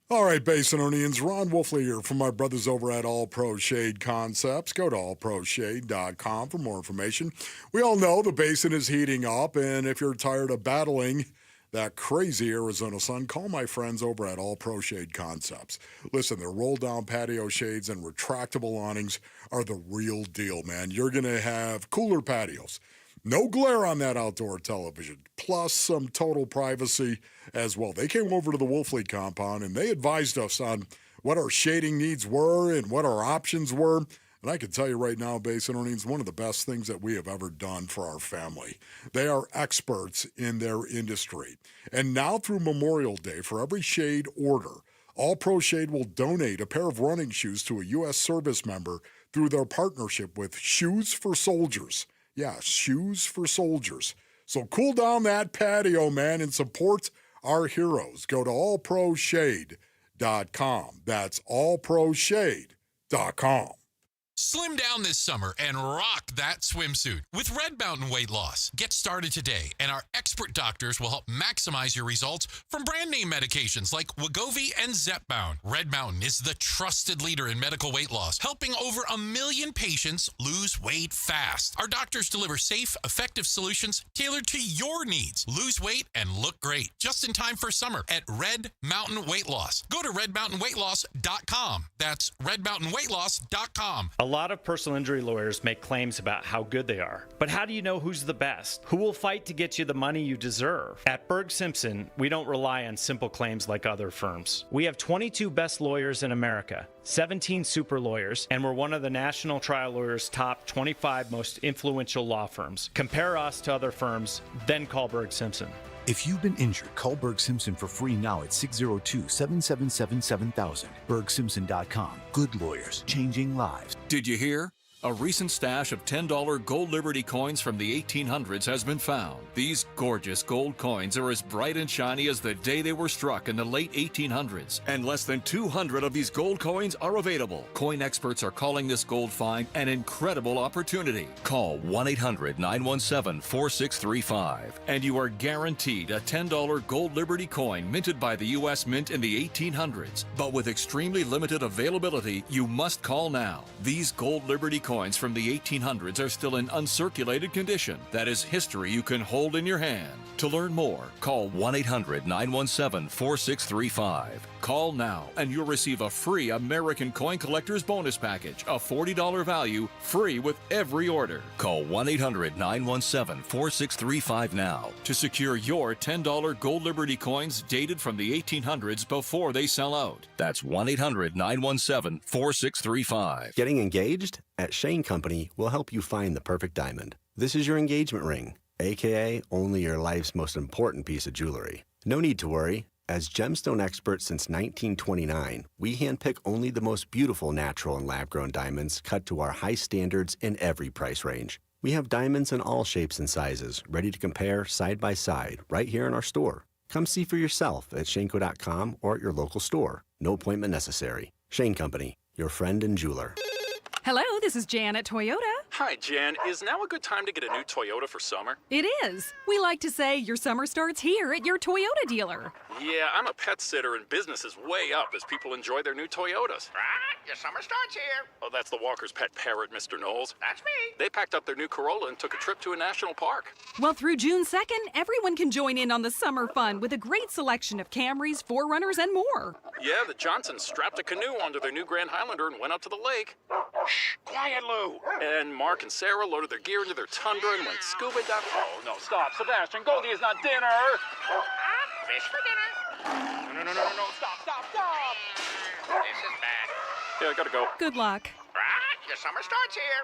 Speaker 30: All right, Basinonians, Ron Wolfley here from my brothers over at All Pro Shade Concepts. Go to allproshade.com for more information. We all know the Basin is heating up, and if you're tired of battling that crazy Arizona sun, call my friends over at All Pro Shade Concepts. Listen, their roll-down patio shades and retractable awnings are the real deal, man. You're going to have cooler patios. No glare on that outdoor television, plus some total privacy as well. They came over to the Wolfley compound, and they advised us on what our shading needs were and what our options were. And I can tell you right now, Basinonians, one of the best things that we have ever done for our family. They are experts in their industry. And now through Memorial Day, for every shade order, All Pro Shade will donate a pair of running shoes to a U.S. service member through their partnership with Shoes for Soldiers. Yeah, Shoes for Soldiers. So cool down that patio, man, and support our heroes. Go to allproshade.com. That's allproshade.com.
Speaker 8: Slim down this summer and rock that swimsuit with Red Mountain Weight Loss. Get started today, and our expert doctors will help maximize your results from brand name medications like Wegovy and Zepbound. Red Mountain is the trusted leader in medical weight loss, helping over 1 million patients lose weight fast. Our doctors deliver safe, effective solutions tailored to your needs. Lose weight and look great just in time for summer at Red Mountain Weight Loss. Go to redmountainweightloss.com. That's redmountainweightloss.com.
Speaker 10: A lot of personal injury lawyers make claims about how good they are. But how do you know who's the best? Who will fight to get you the money you deserve? At Berg Simpson, we don't rely on simple claims like other firms. We have 22 best lawyers in America, 17 super lawyers, and we're one of the National Trial Lawyers' top 25 most influential law firms. Compare us to other firms, then call Berg Simpson.
Speaker 12: If you've been injured, call Berg Simpson for free now at 602-777-7000. BergSimpson.com. Good lawyers, changing lives.
Speaker 17: Did you hear? A recent stash of $10 gold Liberty coins from the 1800s has been found. These gorgeous gold coins are as bright and shiny as the day they were struck in the late 1800s. And less than 200 of these gold coins are available. Coin experts are calling this gold find an incredible opportunity. Call 1-800-917-4635 and you are guaranteed a $10 gold Liberty coin minted by the U.S. Mint in the 1800s. But with extremely limited availability, you must call now. These gold Liberty coins from the 1800s are still in uncirculated condition. That is history you can hold in your hand. To learn more, call 1-800-917-4635. Call now and you'll receive a free American Coin Collector's Bonus Package, a $40 value, free with every order. Call 1-800-917-4635 now to secure your $10 gold Liberty coins dated from the 1800s before they sell out. That's 1-800-917-4635.
Speaker 18: Getting engaged? At Shane Company, we'll help you find the perfect diamond. This is your engagement ring, aka only your life's most important piece of jewelry. No need to worry. As gemstone experts since 1929, we handpick only the most beautiful natural and lab-grown diamonds cut to our high standards in every price range. We have diamonds in all shapes and sizes, ready to compare side by side right here in our store. Come see for yourself at Shaneco.com or at your local store. No appointment necessary. Shane Company, your friend and jeweler.
Speaker 21: Hello, this is Jan at Toyota.
Speaker 23: Hi, Jan. Is now a good time to get a new Toyota for summer?
Speaker 21: It is. We like to say your summer starts here at your Toyota dealer.
Speaker 23: Yeah, I'm a pet sitter and business is way up as people enjoy their new Toyotas.
Speaker 25: Your summer starts here.
Speaker 23: Oh, that's the Walker's pet parrot, Mr. Knowles.
Speaker 25: That's me.
Speaker 23: They packed up their new Corolla and took a trip to a national park.
Speaker 21: Well, through June 2nd, everyone can join in on the summer fun with a great selection of Camrys, 4Runners, and more.
Speaker 23: Yeah, the Johnsons strapped a canoe onto their new Grand Highlander and went out to the lake.
Speaker 25: Shh, quiet, Lou.
Speaker 23: And Mark and Sarah loaded their gear into their Tundra and went scuba diving.
Speaker 25: Oh, no, stop. Sebastian, Goldie is not dinner. Fish for dinner. No, stop. This is bad.
Speaker 23: Yeah, I gotta go.
Speaker 21: Good luck.
Speaker 25: Your summer starts here.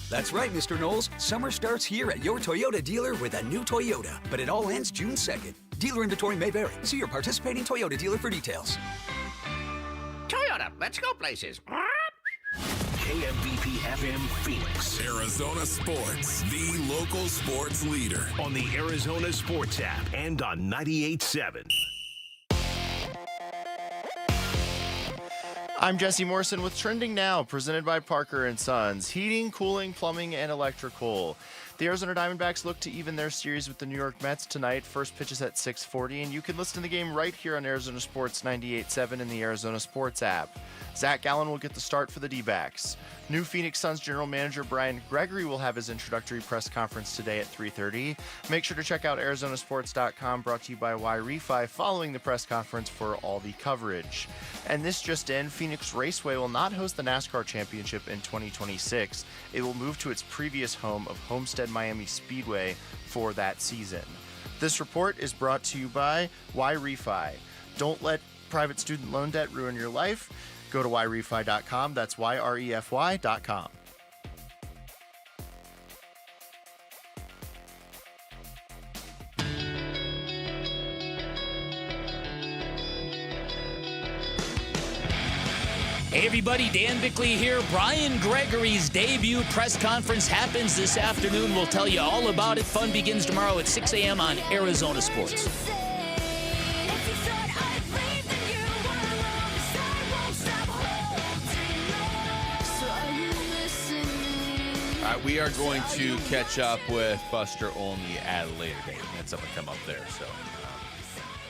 Speaker 27: That's right, Mr. Knowles. Summer starts here at your Toyota dealer with a new Toyota. But it all ends June 2nd. Dealer inventory may vary. See your participating Toyota dealer for details.
Speaker 25: Toyota, let's go places.
Speaker 5: KMVP FM Phoenix.
Speaker 8: Arizona Sports, the local sports leader.
Speaker 5: On the Arizona Sports app and on 98.7.
Speaker 16: I'm Jesse Morrison with Trending Now, presented by Parker & Sons. Heating, cooling, plumbing, and electrical. The Arizona Diamondbacks look to even their series with the New York Mets tonight. First pitch is at 6:40, and you can listen to the game right here on Arizona Sports 98.7 in the Arizona Sports app. Zach Gallen will get the start for the D-backs. New Phoenix Suns general manager Brian Gregory will have his introductory press conference today at 3:30. Make sure to check out ArizonaSports.com, brought to you by Y-Refi, following the press conference for all the coverage. And this just in, Phoenix Raceway will not host the NASCAR Championship in 2026. It will move to its previous home of Homestead Miami Speedway for that season. This report is brought to you by Y-Refi. Don't let private student loan debt ruin your life. Go to YREFI.com. That's YREFY.com.
Speaker 2: Hey everybody, Dan Bickley here. Brian Gregory's debut press conference happens this afternoon. We'll tell you all about it. Fun begins tomorrow at 6 a.m. on Arizona Sports.
Speaker 1: All right, we are going to catch up with Buster Olney at a later date. We had something come up there, so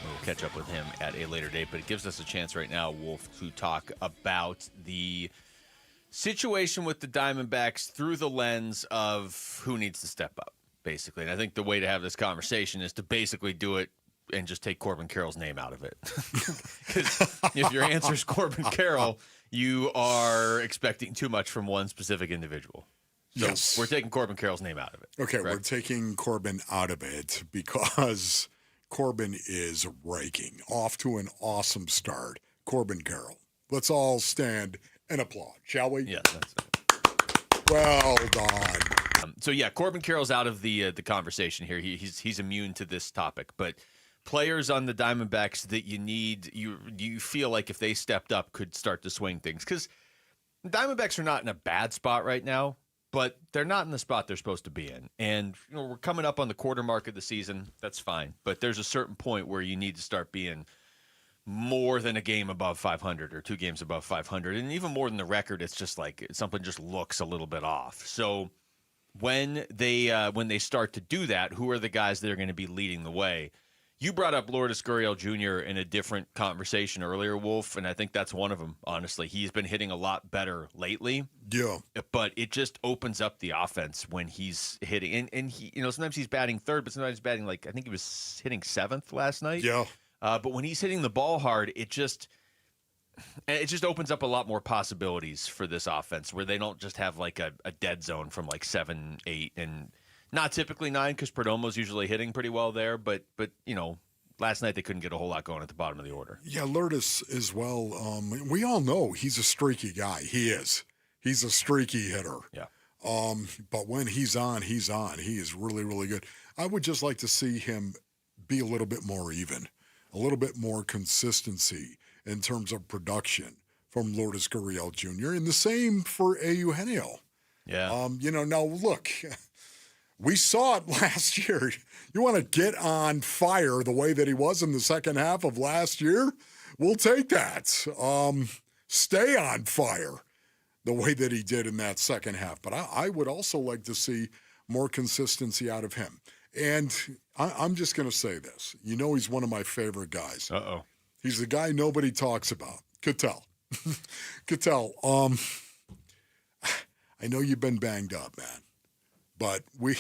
Speaker 1: we'll catch up with him at a later date. But it gives us a chance right now, Wolf, to talk about the situation with the Diamondbacks through the lens of who needs to step up, basically. And I think the way to have this conversation is to basically do it and just take Corbin Carroll's name out of it. Because if your answer is Corbin Carroll, you are expecting too much from one specific individual. So
Speaker 30: yes.
Speaker 1: We're taking Corbin Carroll's name out of it.
Speaker 30: Okay,
Speaker 1: correct?
Speaker 30: We're taking Corbin out of it because Corbin is raking. Off to an awesome start. Corbin Carroll. Let's all stand and applaud, shall we?
Speaker 1: Yes, that's it.
Speaker 30: Well done.
Speaker 1: So yeah, Corbin Carroll's out of the conversation here. He's immune to this topic. But players on the Diamondbacks that you feel like if they stepped up could start to swing things, because the Diamondbacks are not in a bad spot right now, but they're not in the spot they're supposed to be in. And we're coming up on the quarter mark of the season. That's fine. But there's a certain point where you need to start being more than a game above 500 or 2 games above 500. And even more than the record, it's just like something just looks a little bit off. So when they start to do that, who are the guys that are going to be leading the way? You brought up Lourdes Gurriel Jr. in a different conversation earlier, Wolf, and I think that's one of them, honestly. He's been hitting a lot better lately.
Speaker 30: Yeah.
Speaker 1: But it just opens up the offense when he's hitting. And he, sometimes he's batting third, but sometimes he's batting, I think he was hitting 7th last night.
Speaker 30: Yeah.
Speaker 1: But when he's hitting the ball hard, it just opens up a lot more possibilities for this offense where they don't just have a dead zone from 7, 8, and not typically 9 because Perdomo's usually hitting pretty well there. But last night they couldn't get a whole lot going at the bottom of the order.
Speaker 30: Yeah, Lourdes as well. We all know he's a streaky guy. He is. He's a streaky hitter.
Speaker 1: Yeah.
Speaker 30: But when he's on. He is really, really good. I would just like to see him be a little bit more even, a little bit more consistency in terms of production from Lourdes Gurriel Jr. And the same for Eugenio.
Speaker 1: Yeah.
Speaker 30: Now look, we saw it last year. You want to get on fire the way that he was in the second half of last year? We'll take that. Stay on fire the way that he did in that second half. But I would also like to see more consistency out of him. And I'm just going to say this. He's one of my favorite guys.
Speaker 1: Uh-oh.
Speaker 30: He's the guy nobody talks about. Ketel. Ketel, I know you've been banged up, man. But we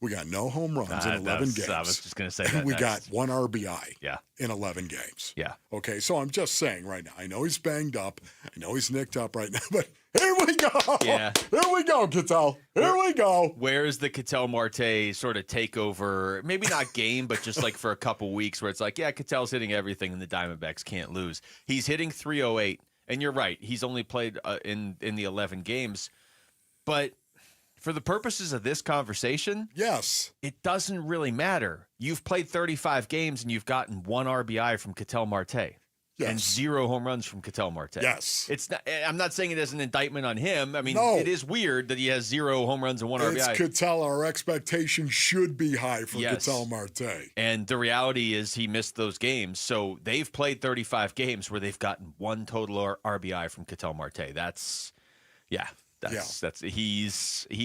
Speaker 30: got no home runs in 11 games.
Speaker 1: I was just going to say that.
Speaker 30: We got 1 RBI
Speaker 1: Yeah.
Speaker 30: in 11 games.
Speaker 1: Yeah.
Speaker 30: Okay, so I'm just saying right now. I know he's banged up. I know he's nicked up right now. But here we go.
Speaker 1: Yeah.
Speaker 30: Here we go, Ketel. Here we go.
Speaker 1: Where's the Ketel Marte sort of takeover? Maybe not game, but just for a couple weeks where it's Ketel's hitting everything and the Diamondbacks can't lose. He's hitting 308, and you're right. He's only played in the 11 games. But for the purposes of this conversation,
Speaker 30: yes,
Speaker 1: it doesn't really matter. You've played 35 games and you've gotten 1 RBI from Ketel Marte.
Speaker 30: Yes.
Speaker 1: And 0 home runs from Ketel Marte.
Speaker 30: Yes.
Speaker 1: It's not, I'm not saying it as an indictment on him. I mean,
Speaker 30: No.
Speaker 1: It is weird that he has 0 home runs and 1 RBI.
Speaker 30: It's Ketel. Our expectation should be high for
Speaker 1: Yes.
Speaker 30: Ketel Marte.
Speaker 1: And the reality is he missed those games. So they've played 35 games where they've gotten 1 total RBI from Ketel Marte. He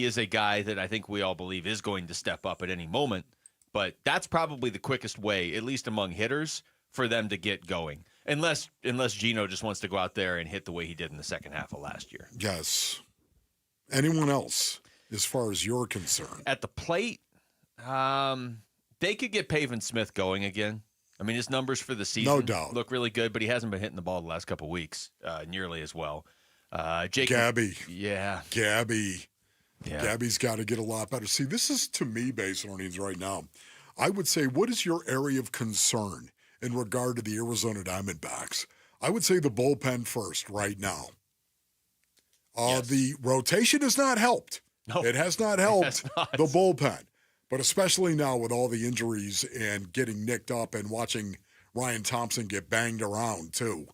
Speaker 1: is a guy that I think we all believe is going to step up at any moment. But that's probably the quickest way, at least among hitters, for them to get going. Unless Gino just wants to go out there and hit the way he did in the second half of last year.
Speaker 30: Yes. Anyone else, as far as you're concerned?
Speaker 1: At the plate, they could get Pavin Smith going again. I mean, his numbers for the season
Speaker 30: No doubt.
Speaker 1: look really good, but he hasn't been hitting the ball the last couple of weeks nearly as well.
Speaker 30: Gabby.
Speaker 1: Yeah.
Speaker 30: Gabby.
Speaker 1: Yeah.
Speaker 30: Gabby's got to get a lot better. See, this is, to me, Base Earnings right now. I would say, what is your area of concern in regard to the Arizona Diamondbacks? I would say the bullpen first right now.
Speaker 1: Yes.
Speaker 30: The rotation has not helped.
Speaker 1: No,
Speaker 30: it has not helped
Speaker 1: has not.
Speaker 30: the bullpen. But especially now with all the injuries and getting nicked up and watching Ryan Thompson get banged around too.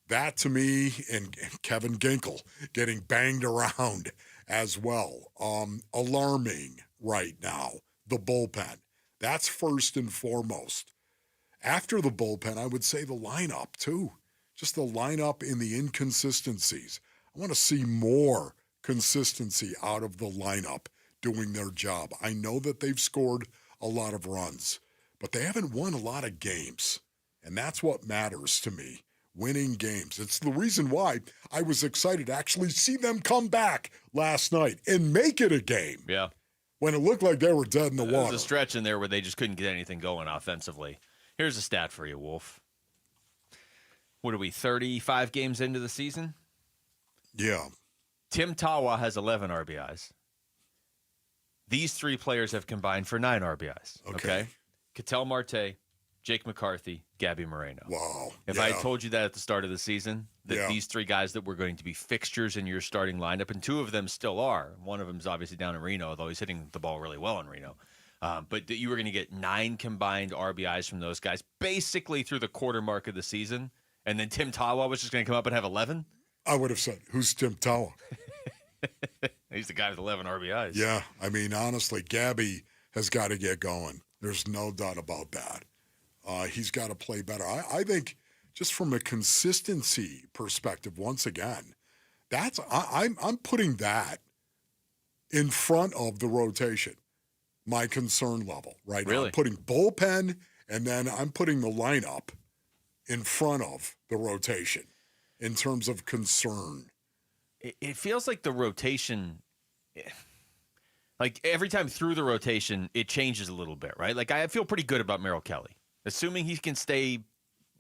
Speaker 30: That to me, and Kevin Ginkel getting banged around as well. Alarming right now, the bullpen. That's first and foremost. After the bullpen, I would say the lineup too. Just the lineup and the inconsistencies. I want to see more consistency out of the lineup doing their job. I know that they've scored a lot of runs, but they haven't won a lot of games. And that's what matters to me, winning games. It's the reason why I was excited to actually see them come back last night and make it a game.
Speaker 1: Yeah.
Speaker 30: When it looked like they were dead in the water.
Speaker 1: There was a stretch in there where they just couldn't get anything going offensively. Here's a stat for you, Wolf. What are we, 35 games into the season?
Speaker 30: Yeah.
Speaker 1: Tim Tawa has 11 RBIs. These three players have combined for 9 RBIs. Okay. Ketel Marte, Jake McCarthy, Gabby Moreno.
Speaker 30: Wow.
Speaker 1: If I had told you that at the start of the season, that these three guys that were going to be fixtures in your starting lineup, and 2 of them still are. One of them is obviously down in Reno, although he's hitting the ball really well in Reno. But that you were going to get 9 combined RBIs from those guys basically through the quarter mark of the season, and then Tim Tawa was just going to come up and have 11?
Speaker 30: I would have said, who's Tim Tawa?
Speaker 1: He's the guy with 11 RBIs.
Speaker 30: Yeah, I mean, honestly, Gabby has got to get going. There's no doubt about that. He's got to play better. I think just from a consistency perspective, once again, I'm putting that in front of the rotation, my concern level right now. I'm putting bullpen, and then I'm putting the lineup in front of the rotation in terms of concern.
Speaker 1: It feels like the rotation, like every time through the rotation, it changes a little bit, right? Like I feel pretty good about Merrill Kelly. Assuming he can stay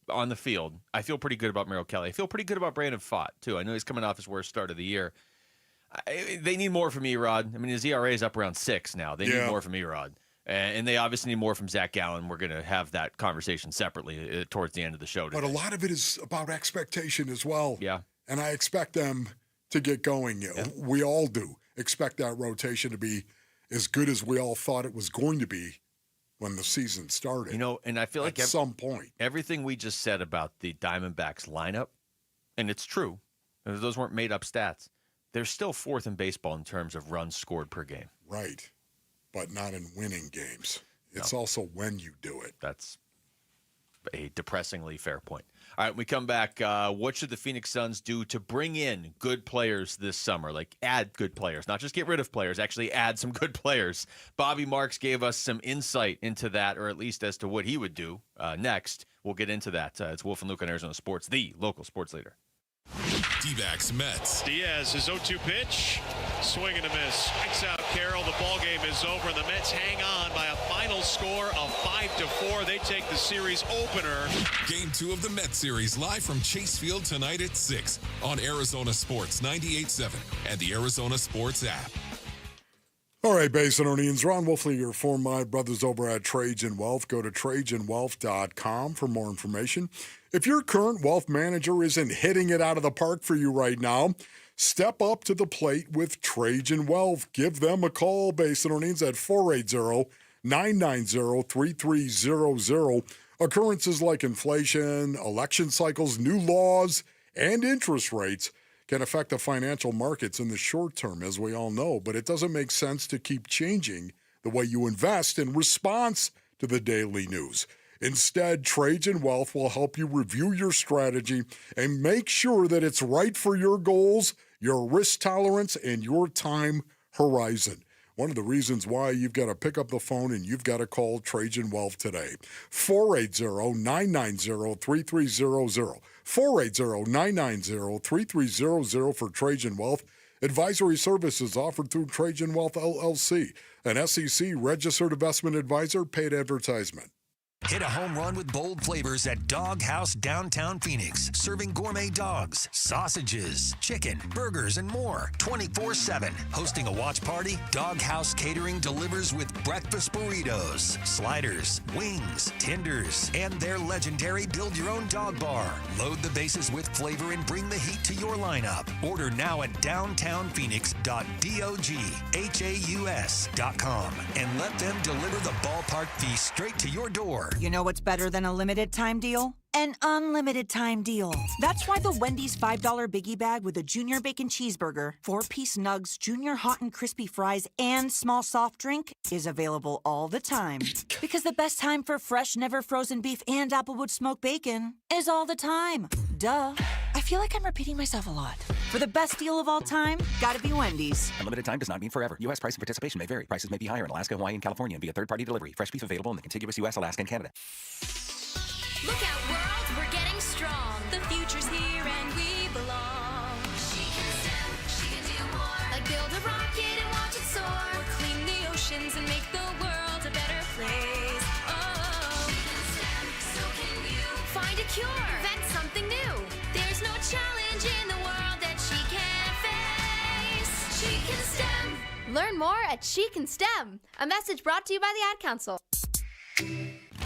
Speaker 1: on the field, I feel pretty good about Merrill Kelly. I feel pretty good about Brandon Pfaadt, too. I know he's coming off his worst start of the year. They need more from Erod. I mean, his ERA is up around 6 now. They need more from Erod. And they obviously need more from Zach Gallen. We're going to have that conversation separately towards the end of the show today.
Speaker 30: But a lot of it is about expectation as well.
Speaker 1: Yeah.
Speaker 30: And I expect them to get going. Yeah. We all do expect that rotation to be as good as we all thought it was going to be when the season started.
Speaker 1: You know, and I feel like
Speaker 30: at some point,
Speaker 1: everything we just said about the Diamondbacks lineup, and it's true, those weren't made up stats. They're still 4th in baseball in terms of runs scored per game.
Speaker 30: Right. But not in winning games. It's also when you do it.
Speaker 1: That's a depressingly fair point. All right, we come back. What should the Phoenix Suns do to bring in good players this summer? Like add good players, not just get rid of players, actually add some good players. Bobby Marks gave us some insight into that, or at least as to what he would do next. We'll get into that. It's Wolf and Luke on Arizona Sports, the local sports leader.
Speaker 8: Dbacks Mets.
Speaker 7: Diaz, his 0-2 pitch. Swing and a miss. Strikes out Carroll. The ball game is over. The Mets hang on by a final score of 5-4. They take the series opener.
Speaker 8: Game 2 of the Mets series live from Chase Field tonight at 6 on Arizona Sports 98.7 and the Arizona Sports app.
Speaker 30: All right, Basinonians, Ron Wolfley here for my brothers over at Trajan Wealth. Go to TrajanWealth.com for more information. If your current wealth manager isn't hitting it out of the park for you right now, step up to the plate with Trajan Wealth. Give them a call, Basinonians, at 480-990-3300. Occurrences like inflation, election cycles, new laws, and interest rates can affect the financial markets in the short term, as we all know, but it doesn't make sense to keep changing the way you invest in response to the daily news. Instead, Trajan Wealth will help you review your strategy and make sure that it's right for your goals, your risk tolerance, and your time horizon. One of the reasons why you've got to pick up the phone and you've got to call Trajan Wealth today. 480-990-3300. 480-990-3300 for Trajan Wealth. Advisory services offered through Trajan Wealth, LLC, an SEC-registered investment advisor, paid advertisement.
Speaker 4: Hit a home run with bold flavors at Dog House Downtown Phoenix, serving gourmet dogs, sausages, chicken, burgers, and more 24/7. Hosting a watch party, Dog House Catering delivers with breakfast burritos, sliders, wings, tenders, and their legendary build-your-own-dog bar. Load the bases with flavor and bring the heat to your lineup. Order now at downtownphoenix.doghaus.com and let them deliver the ballpark feast straight to your door.
Speaker 6: You know what's better than a limited time deal? An unlimited time deal. That's why the Wendy's $5 Biggie Bag with a Junior Bacon Cheeseburger, 4-piece nugs, Junior Hot and Crispy Fries, and small soft drink is available all the time. Because the best time for fresh, never frozen beef and Applewood smoked bacon is all the time. Duh. I feel like I'm repeating myself a lot. For the best deal of all time, gotta be Wendy's.
Speaker 9: Unlimited time does not mean forever. U.S. price and participation may vary. Prices may be higher in Alaska, Hawaii, and California via third-party delivery. Fresh beef available in the contiguous U.S., Alaska, and Canada.
Speaker 11: Look out, world, we're getting strong. The future's here and we belong. She can STEM, she can do more. Like build a rocket and watch it soar. Or clean the oceans and make the world a better place. Oh, she can STEM, so can you. Find a cure, invent something new. There's no challenge in the world that she can't face. She can STEM.
Speaker 13: Learn more at She Can STEM. A message brought to you by the Ad Council.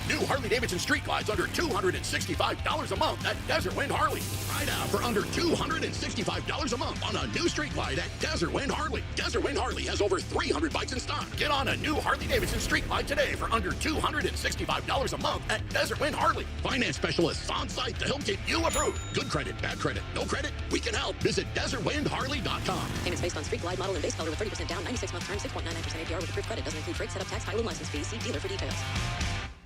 Speaker 23: New Harley-Davidson Street Glides under $265 a month at Desert Wind Harley. Try now for under $265 a month on a new Street Glide at Desert Wind Harley. Desert Wind Harley has over 300 bikes in stock. Get on a new Harley-Davidson Street Glide today for under $265 a month at Desert Wind Harley. Finance specialists on site to help get you approved. Good credit, bad credit, no credit, we can help. Visit DesertWindHarley.com.
Speaker 15: Payments based on Street Glide model and base color with 30% down, 96-month term, 6.99% APR with approved credit. Doesn't include freight, setup, tax, title, and license fees. See dealer for details.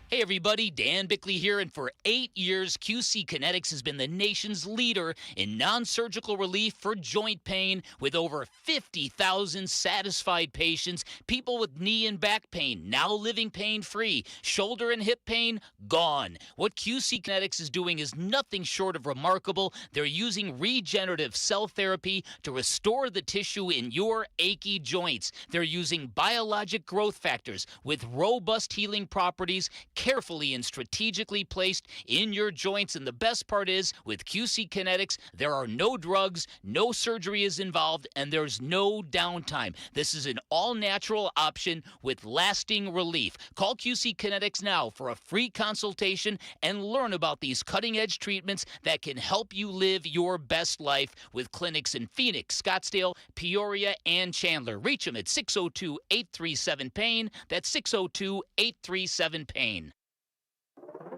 Speaker 2: Hey everybody, Dan Bickley here, and for 8 years, QC Kinetics has been the nation's leader in non-surgical relief for joint pain with over 50,000 satisfied patients, people with knee and back pain now living pain-free, shoulder and hip pain gone. What QC Kinetics is doing is nothing short of remarkable. They're using regenerative cell therapy to restore the tissue in your achy joints. They're using biologic growth factors with robust healing properties, carefully and strategically placed in your joints. And the best part is, with QC Kinetics, there are no drugs, no surgery is involved, and there's no downtime. This is an all-natural option with lasting relief. Call QC Kinetics now for a free consultation and learn about these cutting-edge treatments that can help you live your best life with clinics in Phoenix, Scottsdale, Peoria, and Chandler. Reach them at 602-837-PAIN. That's 602-837-PAIN.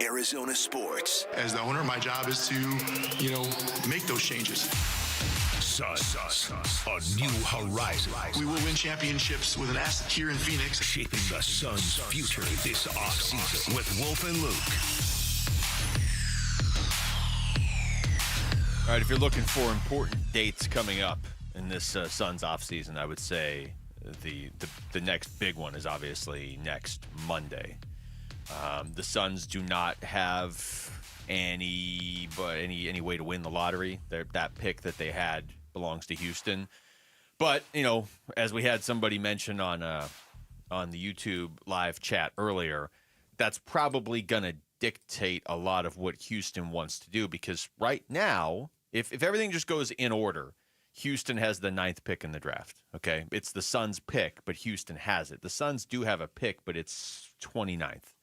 Speaker 5: Arizona Sports.
Speaker 19: As the owner, my job is to, make those changes.
Speaker 5: Suns, a new horizon.
Speaker 19: We will win championships with an asset here in Phoenix.
Speaker 5: Shaping the Suns' future this offseason with Wolf and Luke.
Speaker 1: All right, if you're looking for important dates coming up in this Suns offseason, I would say the next big one is obviously next Monday. The Suns do not have any way to win the lottery. That pick that they had belongs to Houston. But, as we had somebody mention on the YouTube live chat earlier, that's probably going to dictate a lot of what Houston wants to do, because right now, if everything just goes in order, Houston has the 9th pick in the draft, okay? It's the Suns' pick, but Houston has it. The Suns do have a pick, but it's 29th.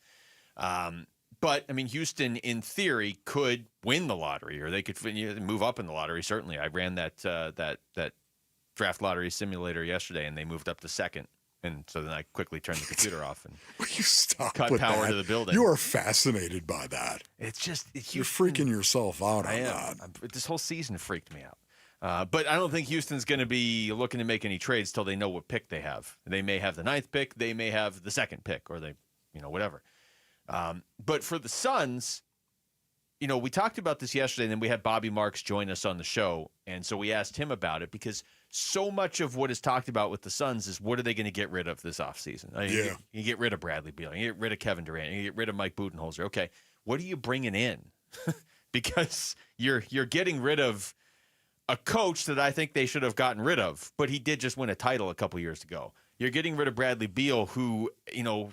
Speaker 1: But Houston, in theory, could win the lottery, or they could move up in the lottery. Certainly, I ran that draft lottery simulator yesterday, and they moved up to second. And so then I quickly turned the computer off and cut power to the building.
Speaker 30: You are fascinated by that.
Speaker 1: It's just
Speaker 30: you're freaking yourself out on that.
Speaker 1: This whole season freaked me out. But I don't think Houston's going to be looking to make any trades till they know what pick they have. They may have the 9th pick, they may have the 2nd pick, or they, whatever. But for the Suns, we talked about this yesterday, and then we had Bobby Marks join us on the show. And so we asked him about it, because so much of what is talked about with the Suns is, what are they going to get rid of this offseason? You get rid of Bradley Beal. You get rid of Kevin Durant. You get rid of Mike Budenholzer. Okay, what are you bringing in? Because you're getting rid of a coach that I think they should have gotten rid of, but he did just win a title a couple years ago. You're getting rid of Bradley Beal, who,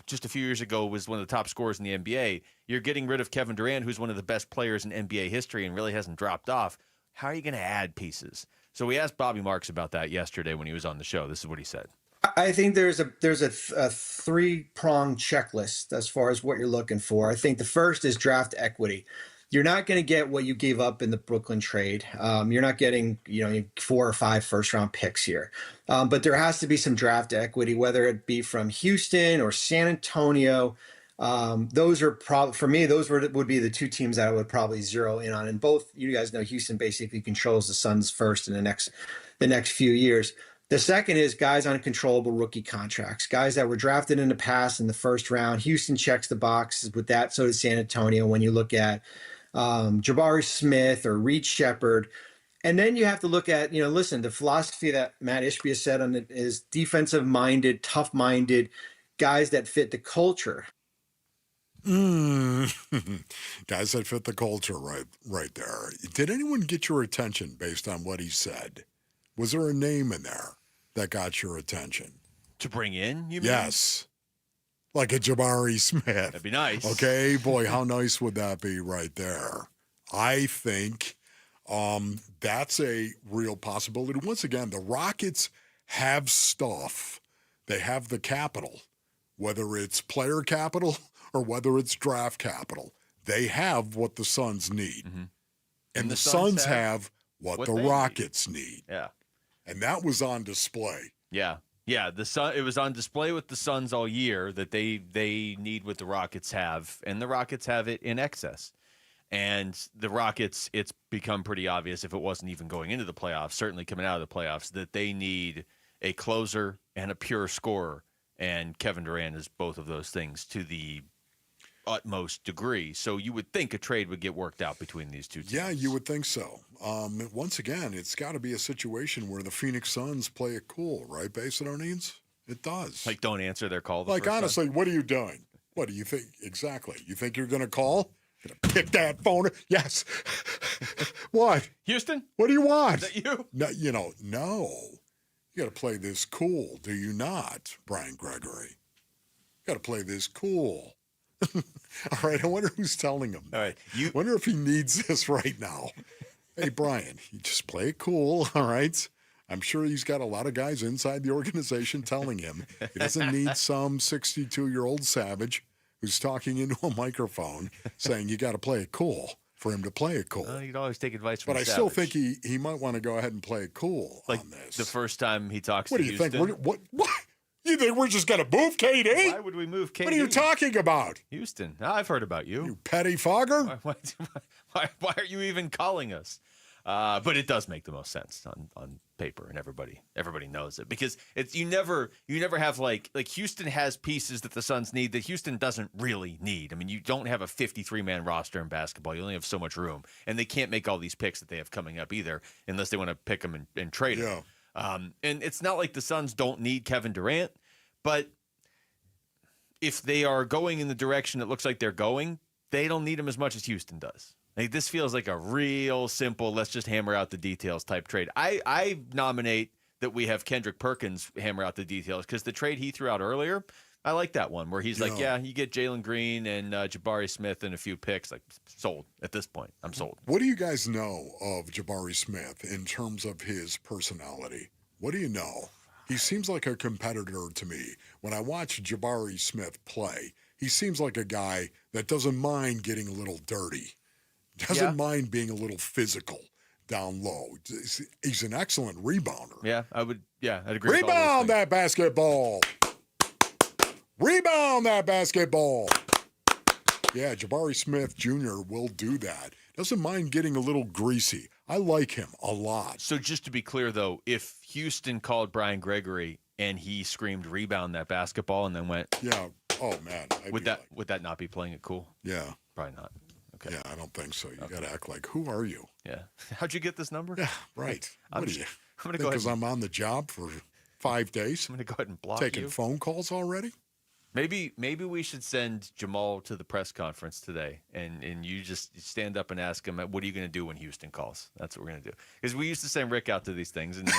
Speaker 1: just a few years ago was one of the top scorers in the NBA. You're getting rid of Kevin Durant, who's one of the best players in NBA history and really hasn't dropped off. How are you going to add pieces? So we asked Bobby Marks about that yesterday when he was on the show. This is what he said.
Speaker 24: I think there's a 3-pronged checklist as far as what you're looking for. I think the first is draft equity. You're not going to get what you gave up in the Brooklyn trade. You're not getting 4 or 5 first-round picks here. But there has to be some draft equity, whether it be from Houston or San Antonio. Those are probably, for me, those would be the two teams that I would probably zero in on. And both, you guys know, Houston basically controls the Suns first in the next few years. The second is guys on controllable rookie contracts, guys that were drafted in the past in the first round. Houston checks the boxes with that. So does San Antonio. When you look at Jabari Smith or Reed Shepherd. And then you have to look at, listen, the philosophy that Matt Ishbia said on it is defensive-minded, tough-minded guys that fit the culture.
Speaker 30: Guys that fit the culture right there. Did anyone get your attention based on what he said? Was there a name in there that got your attention?
Speaker 1: To bring in, you mean?
Speaker 30: Yes. Like a Jabari Smith.
Speaker 1: That'd be nice.
Speaker 30: Okay, boy, how nice would that be right there? I think that's a real possibility. Once again, the Rockets have stuff. They have the capital, whether it's player capital or whether it's draft capital. They have what the Suns need.
Speaker 1: Mm-hmm.
Speaker 30: And the Suns have what the Rockets need.
Speaker 1: Yeah.
Speaker 30: And that was on display.
Speaker 1: Yeah. Yeah, it was on display with the Suns all year that they need what the Rockets have, and the Rockets have it in excess. And the Rockets, it's become pretty obvious, if it wasn't even going into the playoffs, certainly coming out of the playoffs, that they need a closer and a pure scorer. And Kevin Durant is both of those things to the utmost degree. So you would think a trade would get worked out between these two teams.
Speaker 30: Yeah, you would think so. Once again, it's got to be a situation where the Phoenix Suns play it cool, right, Basidonians? It does.
Speaker 1: Like, don't answer their call.
Speaker 30: Like, honestly,
Speaker 1: time.
Speaker 30: What are you doing? What do you think? Exactly. You think you're going to call? Going to pick that phone? Yes. What?
Speaker 1: Houston?
Speaker 30: What do you want?
Speaker 1: Is that you?
Speaker 30: No, no. You got to play this cool, do you not, Brian Gregory? You got to play this cool. All right, I wonder who's telling him.
Speaker 1: All right,
Speaker 30: wonder if he needs this right now. Hey, Brian, you just play it cool, all right? I'm sure he's got a lot of guys inside the organization telling him he doesn't need some 62-year-old savage who's talking into a microphone saying you got to play it cool for him to play it cool.
Speaker 1: You can always take advice from
Speaker 30: But I
Speaker 1: savage.
Speaker 30: still think he might want to go ahead and play it cool
Speaker 1: like
Speaker 30: on this.
Speaker 1: The first time he talks
Speaker 30: what
Speaker 1: to
Speaker 30: do you
Speaker 1: Houston.
Speaker 30: think? What? You think we're just going to move KD?
Speaker 1: Why would we move KD?
Speaker 30: What are you talking about?
Speaker 1: Houston. I've heard about you.
Speaker 30: You petty fogger.
Speaker 1: Why are you even calling us? But it does make the most sense on paper, and everybody knows it because it's you never have like Houston has pieces that the Suns need that Houston doesn't really need. I mean, you don't have a 53-man roster in basketball. You only have so much room, and they can't make all these picks that they have coming up either unless they want to pick them and trade them. And it's not like the Suns don't need Kevin Durant, but if they are going in the direction it looks like they're going, they don't need him as much as Houston does. Like, this feels like a real simple, let's just hammer out the details type trade. I nominate that we have Kendrick Perkins hammer out the details because the trade he threw out earlier, I like that one where he's like, you get Jalen Green and Jabari Smith and a few picks. Like, sold at this point. I'm sold.
Speaker 30: What do you guys know of Jabari Smith in terms of his personality? What do you know? He seems like a competitor to me. When I watch Jabari Smith play, he seems like a guy that doesn't mind getting a little dirty. Doesn't mind being a little physical down low. He's an excellent rebounder.
Speaker 1: Yeah, I'd agree.
Speaker 30: Rebound that basketball. Rebound that basketball. Yeah, Jabari Smith Jr. will do that. Doesn't mind getting a little greasy. I like him a lot.
Speaker 1: So just to be clear, though, if Houston called Brian Gregory and he screamed rebound that basketball and then went,
Speaker 30: oh man,
Speaker 1: would that not be playing it cool?
Speaker 30: Yeah,
Speaker 1: probably not. Okay.
Speaker 30: Yeah, I don't think so. You got to act like, who are you?
Speaker 1: Yeah. How'd you get this number?
Speaker 30: Yeah, right.
Speaker 1: I'm
Speaker 30: going to
Speaker 1: go ahead.
Speaker 30: Because I'm on the job for 5 days.
Speaker 1: I'm going to go ahead and block
Speaker 30: Taking
Speaker 1: you.
Speaker 30: phone calls already?
Speaker 1: Maybe we should send Jamal to the press conference today, and you just stand up and ask him, what are you going to do when Houston calls? That's what we're going to do. Because we used to send Rick out to these things, and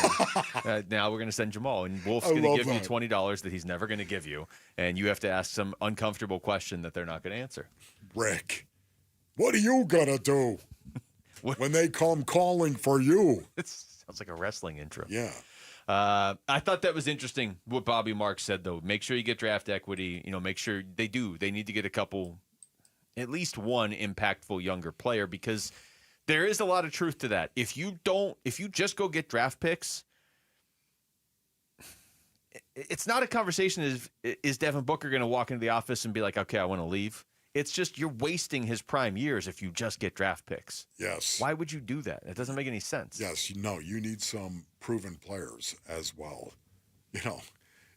Speaker 1: now we're going to send Jamal, and Wolf's going to give you $20 that he's never going to give you, and you have to ask some uncomfortable question that they're not going to answer.
Speaker 30: Rick, what are you going to do when they come calling for you?
Speaker 1: It sounds like a wrestling intro.
Speaker 30: Yeah.
Speaker 1: I thought that was interesting what Bobby Marks said, though. Make sure you get draft equity. Make sure they do. They need to get a couple, at least one impactful younger player because there is a lot of truth to that. If you just go get draft picks, it's not a conversation is Devin Booker going to walk into the office and be like, okay, I want to leave. It's just you're wasting his prime years if you just get draft picks.
Speaker 30: Yes.
Speaker 1: Why would you do that? It doesn't make any sense.
Speaker 30: Yes, no, you need some proven players as well. You know,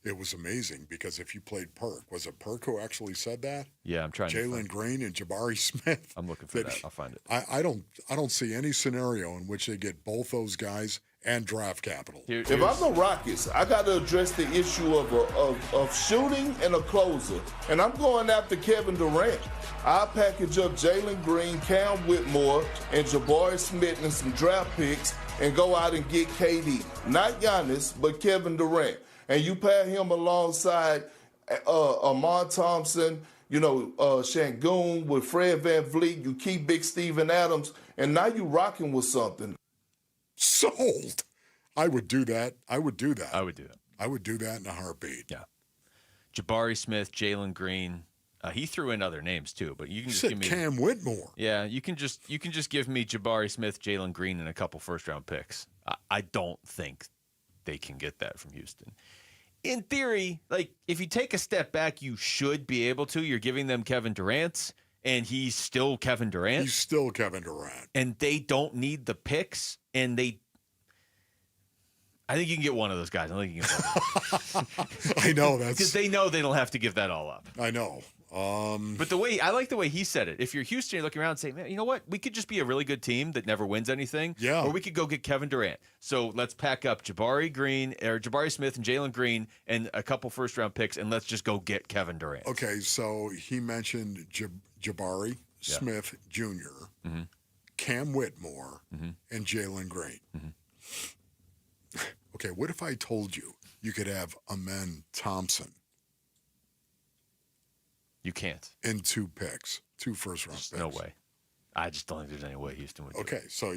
Speaker 30: it was amazing because if you played Perk, was it Perk who actually said that?
Speaker 1: Yeah, I'm trying to
Speaker 30: Jalen Green and Jabari Smith.
Speaker 1: I'm looking for that. I'll find it.
Speaker 30: I don't see any scenario in which they get both those guys and draft capital.
Speaker 3: If I'm the Rockets, I got to address the issue of shooting and a closer. And I'm going after Kevin Durant. I'll package up Jalen Green, Cam Whitmore, and Jabari Smith and some draft picks and go out and get KD. Not Giannis, but Kevin Durant. And you pair him alongside Amon Thompson, Şengün with Fred VanVleet. You keep Big Steven Adams, and now you rocking with something.
Speaker 30: Sold. I would do that. I would do that.
Speaker 1: I would do that.
Speaker 30: I would do that in a heartbeat.
Speaker 1: Yeah. Jabari Smith, Jalen Green. He threw in other names too, but you can just give me
Speaker 30: Cam Whitmore.
Speaker 1: Yeah, you can just give me Jabari Smith, Jalen Green, and a couple first-round picks. I don't think they can get that from Houston. In theory, like if you take a step back, you should be able to. You're giving them Kevin Durant, and he's still Kevin Durant.
Speaker 30: He's still Kevin Durant.
Speaker 1: And they don't need the picks, and I think you can get one of those guys. I think you can get one.
Speaker 30: I know that's
Speaker 1: because they know they don't have to give that all up.
Speaker 30: I know.
Speaker 1: But I like the way he said it. If you're Houston, you're looking around and saying, man, you know what? We could just be a really good team that never wins anything.
Speaker 30: Yeah.
Speaker 1: Or we could go get Kevin Durant. So let's pack up Jabari Smith and Jalen Green and a couple first-round picks, and let's just go get Kevin Durant.
Speaker 30: Okay, so he mentioned Jabari Smith Jr., Cam Whitmore, and Jalen Green. Okay, what if I told you could have Amen Thompson?
Speaker 1: You can't.
Speaker 30: And 2 picks, 2 first-round picks.
Speaker 1: No way. I just don't think there's any way Houston would do
Speaker 30: Okay,
Speaker 1: it.
Speaker 30: so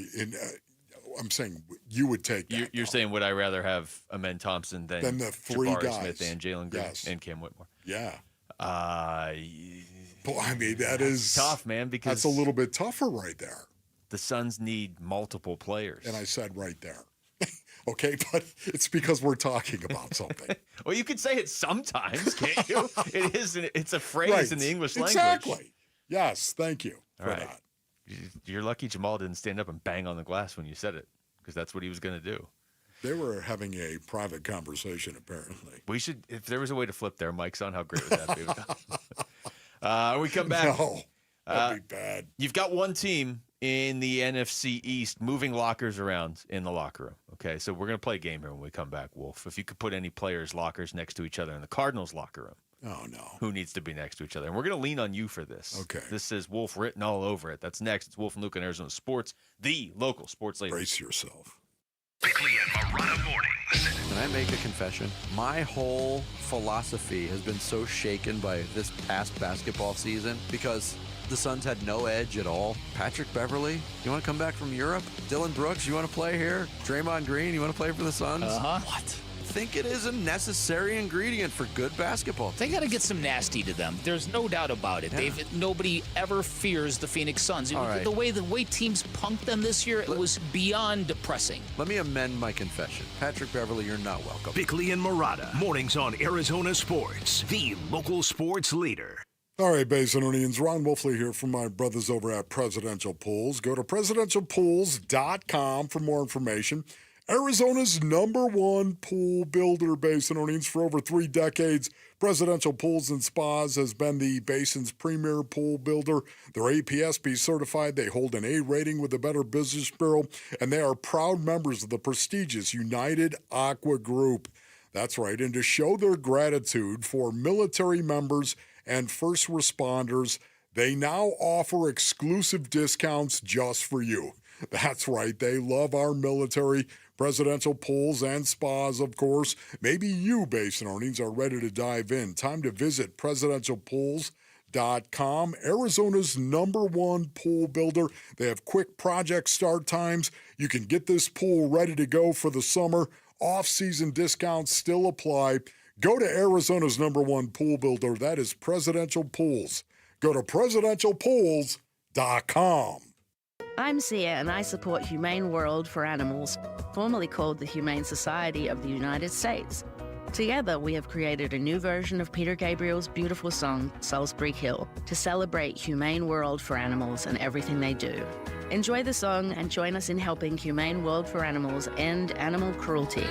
Speaker 30: I'm saying you would take that.
Speaker 1: You're saying would I rather have Amen Thompson than
Speaker 30: the 3
Speaker 1: Jabari
Speaker 30: guys.
Speaker 1: Smith and Jalen Green and Cam Whitmore?
Speaker 30: Yeah.
Speaker 1: Well,
Speaker 30: I mean, that is
Speaker 1: tough, man, because
Speaker 30: that's a little bit tougher right there.
Speaker 1: The Suns need multiple players.
Speaker 30: And I said right there. Okay, but it's because we're talking about something.
Speaker 1: Well, you could say it sometimes, can't you? It's a phrase in the English language.
Speaker 30: Exactly. Yes, thank you for that.
Speaker 1: You're lucky Jamal didn't stand up and bang on the glass when you said it, because that's what he was going to do.
Speaker 30: They were having a private conversation, apparently.
Speaker 1: We should, if there was a way to flip their mics on, how great would that be? We come back.
Speaker 30: No, that'd be bad.
Speaker 1: You've got one team in the NFC East moving lockers around in the locker room. Okay, so we're going to play a game here when we come back, Wolf. If you could put any players' lockers next to each other in the Cardinals locker room.
Speaker 30: Oh, no.
Speaker 1: Who needs to be next to each other? And we're going to lean on you for this.
Speaker 30: Okay.
Speaker 1: This says Wolf written all over it. That's next. It's Wolf and Luke on Arizona Sports, the local sports leader.
Speaker 30: Brace yourself.
Speaker 5: Bickley and Marada mornings.
Speaker 10: Can I make a confession? My whole philosophy has been so shaken by this past basketball season because the Suns had no edge at all. Patrick Beverley, you want to come back from Europe? Dylan Brooks, you want to play here? Draymond Green, you want to play for the Suns? What? I think it is a necessary ingredient for good basketball.
Speaker 2: They got to get some nasty to them. There's no doubt about it.
Speaker 10: Yeah.
Speaker 2: Nobody ever fears the Phoenix Suns.
Speaker 10: All right.
Speaker 2: The way teams punked them this year, it was beyond depressing.
Speaker 10: Let me amend my confession. Patrick Beverley, you're not welcome.
Speaker 5: Bickley and Marada mornings on Arizona Sports, the local sports leader.
Speaker 30: All right, Basinonians, Ron Wolfley here from my brothers over at Presidential Pools. Go to presidentialpools.com for more information. Arizona's #1 pool builder, Basinonians, for over 3 decades. Presidential Pools and Spas has been the Basin's premier pool builder. They're APSB certified. They hold an A rating with the Better Business Bureau, and they are proud members of the prestigious United Aqua Group. That's right, and to show their gratitude for military members and first responders, they now offer exclusive discounts just for you. That's right, they love our military. Presidential Pools and Spas, of course. Maybe you, Basinonians, are ready to dive in. Time to visit presidentialpools.com, Arizona's #1 pool builder. They have quick project start times. You can get this pool ready to go for the summer. Off-season discounts still apply. Go to Arizona's #1 pool builder. That is Presidential Pools. Go to presidentialpools.com.
Speaker 12: I'm Sia, and I support Humane World for Animals, formerly called the Humane Society of the United States. Together, we have created a new version of Peter Gabriel's beautiful song, Salisbury Hill, to celebrate humane world for animals and everything they do. Enjoy the song and join us in helping Humane World for Animals end animal cruelty.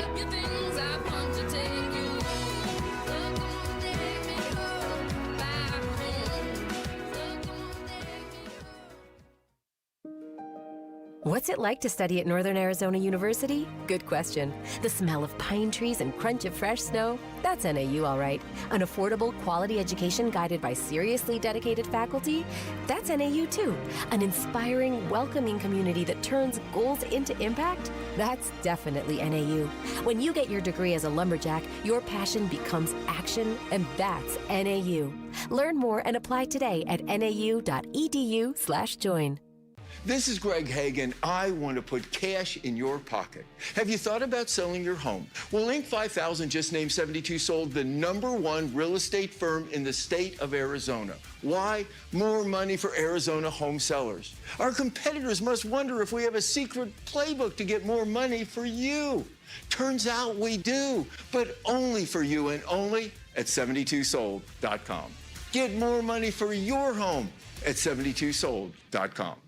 Speaker 14: What's it like to study at Northern Arizona University? Good question. The smell of pine trees and crunch of fresh snow? That's NAU, all right. An affordable, quality education guided by seriously dedicated faculty? That's NAU, too. An inspiring, welcoming community that turns goals into impact? That's definitely NAU. When you get your degree as a lumberjack, your passion becomes action, and that's NAU. Learn more and apply today at nau.edu/join.
Speaker 17: This is Greg Hagan. I want to put cash in your pocket. Have you thought about selling your home? Well, Inc. 5000 just named 72 Sold the #1 real estate firm in the state of Arizona. Why? More money for Arizona home sellers. Our competitors must wonder if we have a secret playbook to get more money for you. Turns out we do, but only for you and only at 72sold.com. Get more money for your home at 72sold.com.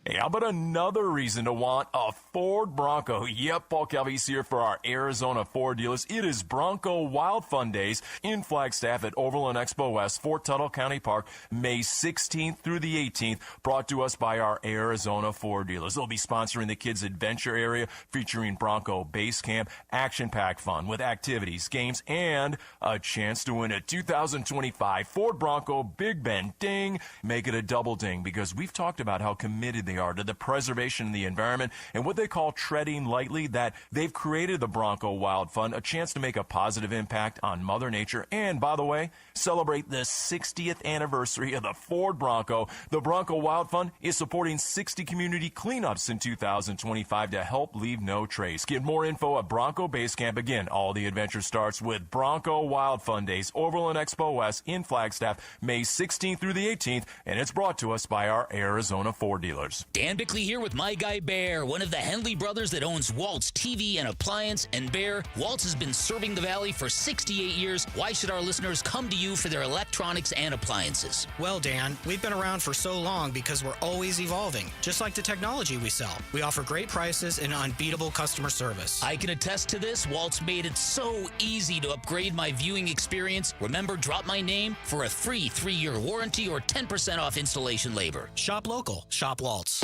Speaker 18: Hey, how about another reason to want a Ford Bronco? Yep, Paul Calvi's here for our Arizona Ford dealers. It is Bronco Wild Fun Days in Flagstaff at Overland Expo West, Fort Tuttle County Park, May 16th through the 18th, brought to us by our Arizona Ford dealers. They'll be sponsoring the Kids Adventure Area, featuring Bronco Base Camp, action-packed fun with activities, games, and a chance to win a 2025 Ford Bronco Big Bend Ding. Make it a double ding, because we've talked about how committed they are to the preservation of the environment and what they call treading lightly, that they've created the Bronco Wild Fund, a chance to make a positive impact on Mother Nature and, by the way, celebrate the 60th anniversary of the Ford Bronco. The Bronco Wild Fund is supporting 60 community cleanups in 2025 to help leave no trace. Get more info at Bronco Base Camp. Again, all the adventure starts with Bronco Wild Fun Days, Overland Expo West in Flagstaff, May 16th through the 18th, and it's brought to us by our Arizona Ford dealers.
Speaker 2: Dan Bickley here with my guy Bear, one of the Henley brothers that owns Waltz TV and Appliance. And Bear, Waltz has been serving the Valley for 68 years. Why should our listeners come to you for their electronics and appliances?
Speaker 20: Well, Dan, we've been around for so long because we're always evolving, just like the technology we sell. We offer great prices and unbeatable customer service.
Speaker 2: I can attest to this. Waltz made it so easy to upgrade my viewing experience. Remember, drop my name for a free 3-year warranty or 10% off installation labor.
Speaker 20: Shop local. Shop Waltz.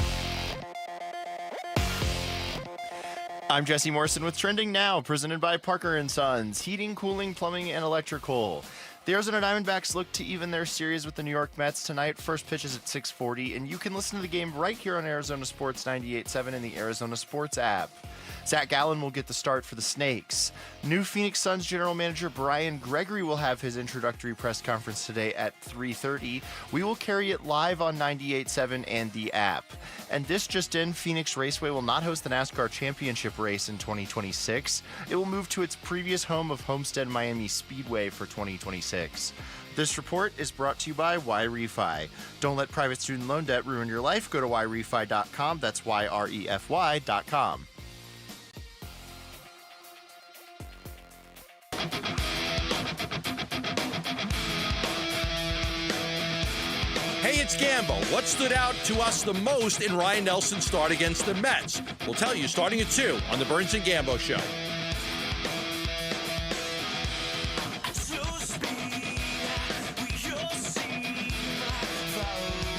Speaker 16: I'm Jesse Morrison with Trending Now, presented by Parker & Sons, heating, cooling, plumbing, and electrical. The Arizona Diamondbacks look to even their series with the New York Mets tonight. First pitch is at 6:40, and you can listen to the game right here on Arizona Sports 98.7 and the Arizona Sports app. Zach Gallen will get the start for the Snakes. New Phoenix Suns general manager Brian Gregory will have his introductory press conference today at 3:30. We will carry it live on 98.7 and the app. And this just in, Phoenix Raceway will not host the NASCAR Championship race in 2026. It will move to its previous home of Homestead Miami Speedway for 2026. This report is brought to you by YRefi. Don't let private student loan debt ruin your life. Go to YRefi.com. That's YREFY.com.
Speaker 21: Hey, it's Gambo. What stood out to us the most in Ryan Nelson's start against the Mets? We'll tell you starting at 2 on the Burns and Gambo Show.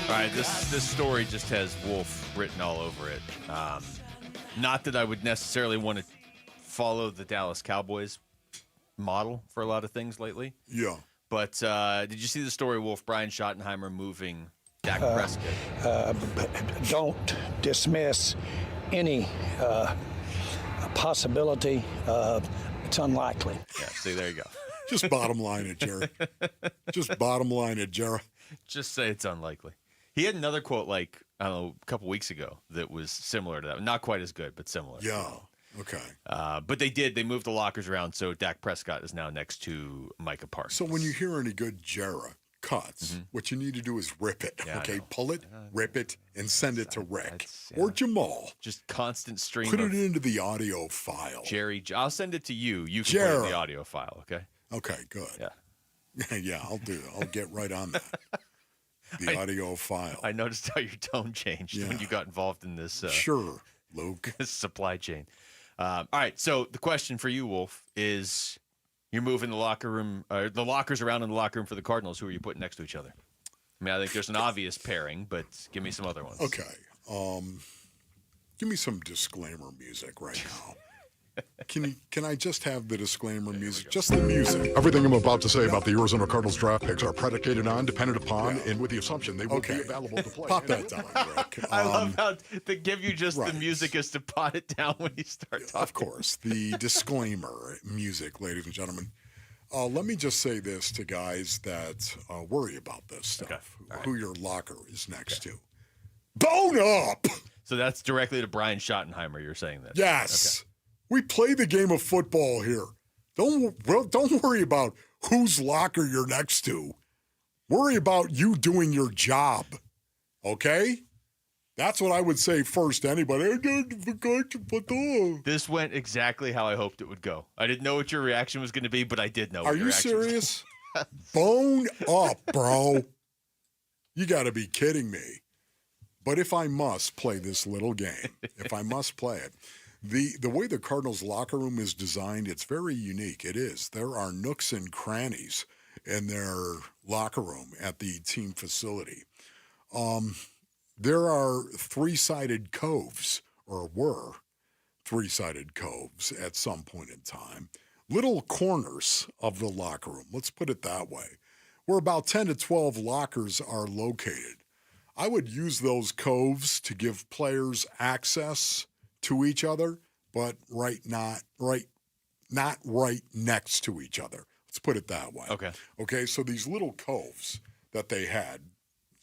Speaker 1: All right, this story just has Wolf written all over it. Not that I would necessarily want to follow the Dallas Cowboys model for a lot of things lately.
Speaker 30: Yeah.
Speaker 1: But did you see the story, Wolf? Brian Schottenheimer moving Dak Prescott.
Speaker 22: Don't dismiss any possibility. It's unlikely.
Speaker 1: Yeah, see, there you go.
Speaker 30: Just bottom line it, Jerry. Just bottom line it, Jerry.
Speaker 1: Just say it's unlikely. He had another quote, like, I don't know, a couple weeks ago that was similar to that. Not quite as good, but similar.
Speaker 30: Yeah. Okay.
Speaker 1: But they moved the lockers around, so Dak Prescott is now next to Micah Parsons.
Speaker 30: So when you hear any good Jarrah cuts, what you need to do is rip it.
Speaker 1: Yeah,
Speaker 30: okay, pull it, rip it, and send it to Rick or Jamal.
Speaker 1: Just constant stream.
Speaker 30: Put it into the audio file.
Speaker 1: Jerry, I'll send it to you. You can put it in the audio file, okay?
Speaker 30: Okay, good.
Speaker 1: Yeah.
Speaker 30: Yeah, I'll get right on that. The audio file.
Speaker 1: I noticed how your tone changed when you got involved in this.
Speaker 30: Sure, Luke.
Speaker 1: This supply chain. All right. So the question for you, Wolf, is you're moving the lockers around in the locker room for the Cardinals. Who are you putting next to each other? I mean, I think there's an obvious pairing, but give me some other ones.
Speaker 30: Okay. Give me some disclaimer music right now. Can I just have the disclaimer music? Just the music. Everything I'm about to say about the Arizona Cardinals draft picks are predicated on, dependent upon, and with the assumption they will be available to play. Pop that down, Rick.
Speaker 1: I love how they give you just the music is to pot it down when you start talking.
Speaker 30: Of course, the disclaimer music, ladies and gentlemen. Let me just say this to guys that worry about this stuff, who your locker is next to. Bone up!
Speaker 1: So that's directly to Brian Schottenheimer, you're saying that?
Speaker 30: Yes. Okay. We play the game of football here. Don't worry about whose locker you're next to. Worry about you doing your job. Okay? That's what I would say first to anybody.
Speaker 1: This went exactly how I hoped it would go. I didn't know what your reaction was going to be, but I did know.
Speaker 30: Are you serious? Bone up, bro. You got to be kidding me. But if I must play this little game, if I must play it, the way the Cardinals locker room is designed, it's very unique. It is. There are nooks and crannies in their locker room at the team facility. There are three-sided coves, or were three-sided coves at some point in time. Little corners of the locker room, let's put it that way, where about 10 to 12 lockers are located. I would use those coves to give players access to each other, but not right next to each other. Let's put it that way. Okay, so these little coves that they had,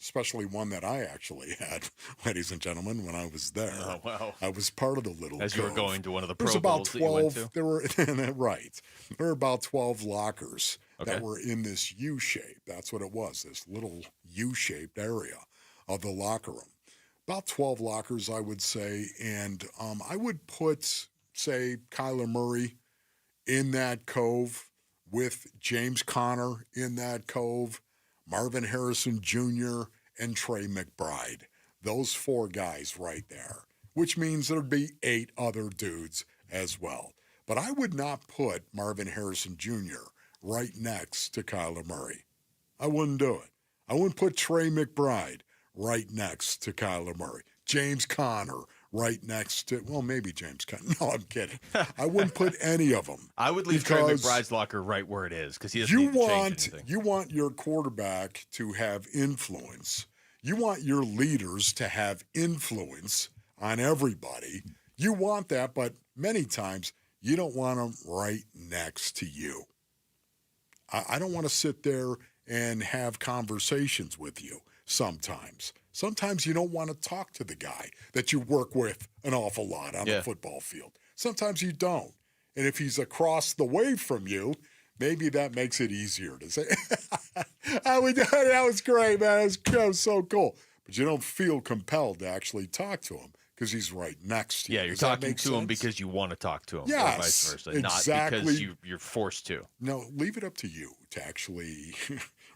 Speaker 30: especially one that I actually had, ladies and gentlemen, when I was there.
Speaker 1: Oh, wow.
Speaker 30: I was part of the little
Speaker 1: As
Speaker 30: cove.
Speaker 1: you were going to one of the Pro
Speaker 30: There's about
Speaker 1: Bowls
Speaker 30: 12,
Speaker 1: that you went to?
Speaker 30: There were, right. There were about 12 lockers that were in this U-shape. That's what it was, this little U-shaped area of the locker room. About 12 lockers, I would say, and I would put, say, Kyler Murray in that cove with James Conner in that cove, Marvin Harrison Jr., and Trey McBride. Those four guys right there, which means there'd be 8 other dudes as well. But I would not put Marvin Harrison Jr. right next to Kyler Murray. I wouldn't do it. I wouldn't put Trey McBride right next to Kyler Murray. James Conner right next to, well, maybe James Conner. No, I'm kidding. I wouldn't put any of them.
Speaker 1: I would leave Trey McBride's locker right where it is because he doesn't need to change anything.
Speaker 30: You want your quarterback to have influence. You want your leaders to have influence on everybody. You want that, but many times you don't want them right next to you. I don't want to sit there and have conversations with you sometimes. Sometimes you don't want to talk to the guy that you work with an awful lot on the football field. Sometimes you don't. And if he's across the way from you, maybe that makes it easier to say, that was great, man. That was so cool. But you don't feel compelled to actually talk to him because he's right next to you.
Speaker 1: Yeah, you're talking to him because you want to talk to him,
Speaker 30: yes,
Speaker 1: or vice versa,
Speaker 30: exactly.
Speaker 1: not because you're forced to.
Speaker 30: No, leave it up to you to actually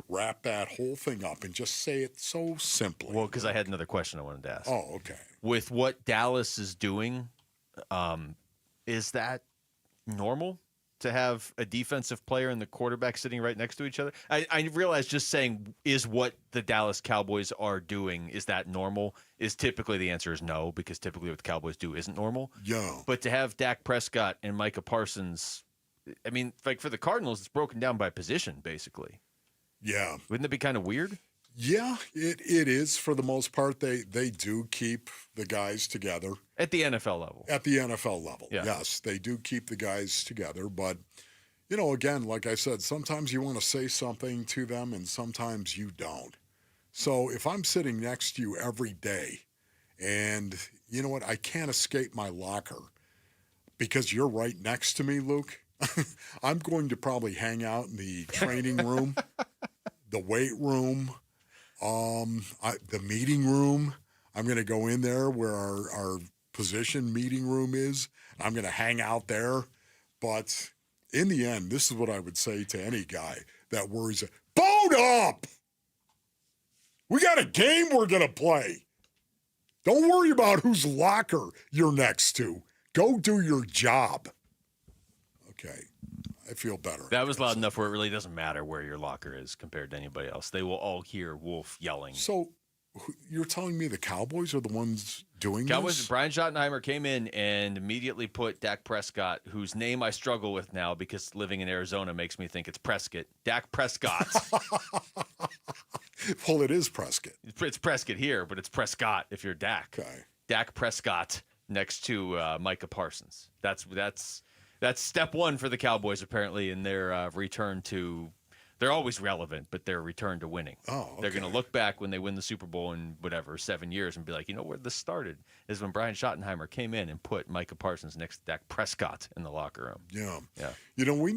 Speaker 30: wrap that whole thing up and just say it so simply.
Speaker 1: Well, because I had another question I wanted to ask.
Speaker 30: Oh, okay.
Speaker 1: With what Dallas is doing, is that normal to have a defensive player and the quarterback sitting right next to each other? I realize just saying is what the Dallas Cowboys are doing, is that normal? Is typically the answer is no, because typically what the Cowboys do isn't normal.
Speaker 30: Yeah.
Speaker 1: But to have Dak Prescott and Micah Parsons, I mean, like for the Cardinals, it's broken down by position, basically.
Speaker 30: Yeah.
Speaker 1: Wouldn't it be kind of weird?
Speaker 30: Yeah, it is for the most part. They do keep the guys together.
Speaker 1: At the NFL level.
Speaker 30: At the NFL level,
Speaker 1: yeah.
Speaker 30: Yes. They do keep the guys together. But, you know, again, like I said, sometimes you want to say something to them and sometimes you don't. So if I'm sitting next to you every day and, you know what, I can't escape my locker because you're right next to me, Luke, I'm going to probably hang out in the training room, the weight room, the meeting room. I'm going to go in there where our position meeting room is. I'm going to hang out there. But in the end, this is what I would say to any guy that worries. Boat up! We got a game we're going to play. Don't worry about whose locker you're next to. Go do your job. Okay. I feel better.
Speaker 1: That was loud enough where it really doesn't matter where your locker is compared to anybody else. They will all hear Wolf yelling.
Speaker 30: So you're telling me the Cowboys are the ones doing
Speaker 1: Cowboys,
Speaker 30: this?
Speaker 1: Brian Schottenheimer came in and immediately put Dak Prescott, whose name I struggle with now because living in Arizona makes me think it's Prescott. Dak Prescott.
Speaker 30: Well, it is Prescott.
Speaker 1: It's Prescott here, but it's Prescott if you're Dak.
Speaker 30: Okay.
Speaker 1: Dak Prescott next to Micah Parsons. That's step one for the Cowboys, apparently, in their return to – they're always relevant, but their return to winning.
Speaker 30: Oh, okay.
Speaker 1: They're going to look back when they win the Super Bowl in, 7 years and be like, you know where this started is when Brian Schottenheimer came in and put Micah Parsons next to Dak Prescott in the locker room.
Speaker 30: Yeah.
Speaker 1: Yeah.
Speaker 30: You know, we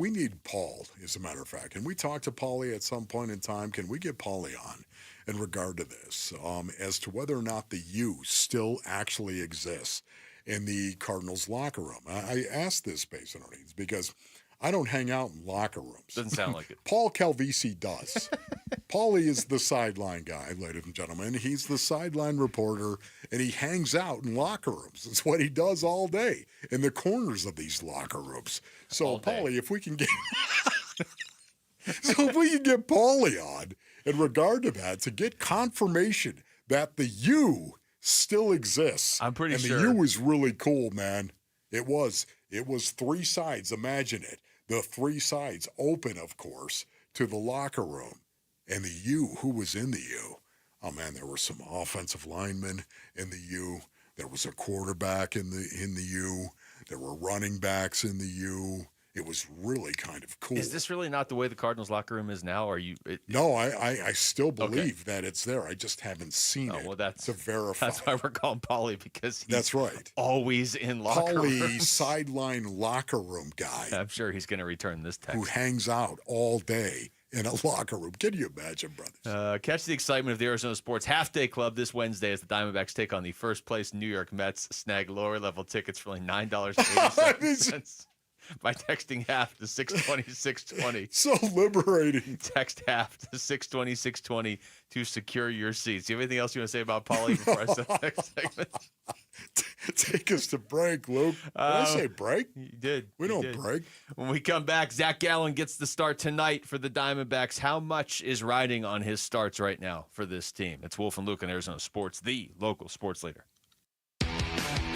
Speaker 30: need Paul, as a matter of fact. Can we talk to Paulie at some point in time? Can we get Paulie on in regard to this as to whether or not the U still actually exists in the Cardinals locker room? I asked this, Base and Earnings, because I don't hang out in locker rooms.
Speaker 1: Doesn't sound like it.
Speaker 30: Paul Calvisi does. Paulie is the sideline guy, ladies and gentlemen. He's the sideline reporter, and he hangs out in locker rooms. It's what he does all day in the corners of these locker rooms. So, Paulie, if we can get Paulie on in regard to that, to get confirmation that the U still exists.
Speaker 1: I'm pretty sure.
Speaker 30: And the U is really cool, man. It was 3 sides. Imagine it. The 3 sides open, of course, to the locker room. And the U, who was in the U? Oh, man, there were some offensive linemen in the U. There was a quarterback in the U. There were running backs in the U. It was really kind of cool.
Speaker 1: Is this really not the way the Cardinals locker room is now?
Speaker 30: No, I still believe that it's there. I just haven't seen it to verify.
Speaker 1: That's why we're calling Paulie, because he's
Speaker 30: that's right.
Speaker 1: Always in locker rooms.
Speaker 30: Paulie, sideline locker room guy.
Speaker 1: I'm sure he's going to return this text.
Speaker 30: Who hangs out all day in a locker room. Can you imagine, brothers?
Speaker 1: Catch the excitement of the Arizona Sports Half-Day Club this Wednesday as the Diamondbacks take on the first-place New York Mets. Snag lower-level tickets for only $9.87. By texting half to 620-620.
Speaker 30: So liberating.
Speaker 1: Text half to 620-620 to secure your seats. Do you have anything else you want to say about Paulie before I start the next segment?
Speaker 30: Take us to break, Luke. Did I say break?
Speaker 1: You did.
Speaker 30: We don't break.
Speaker 1: When we come back, Zach Gallen gets the start tonight for the Diamondbacks. How much is riding on his starts right now for this team? It's Wolf and Luke on Arizona Sports, the local sports leader.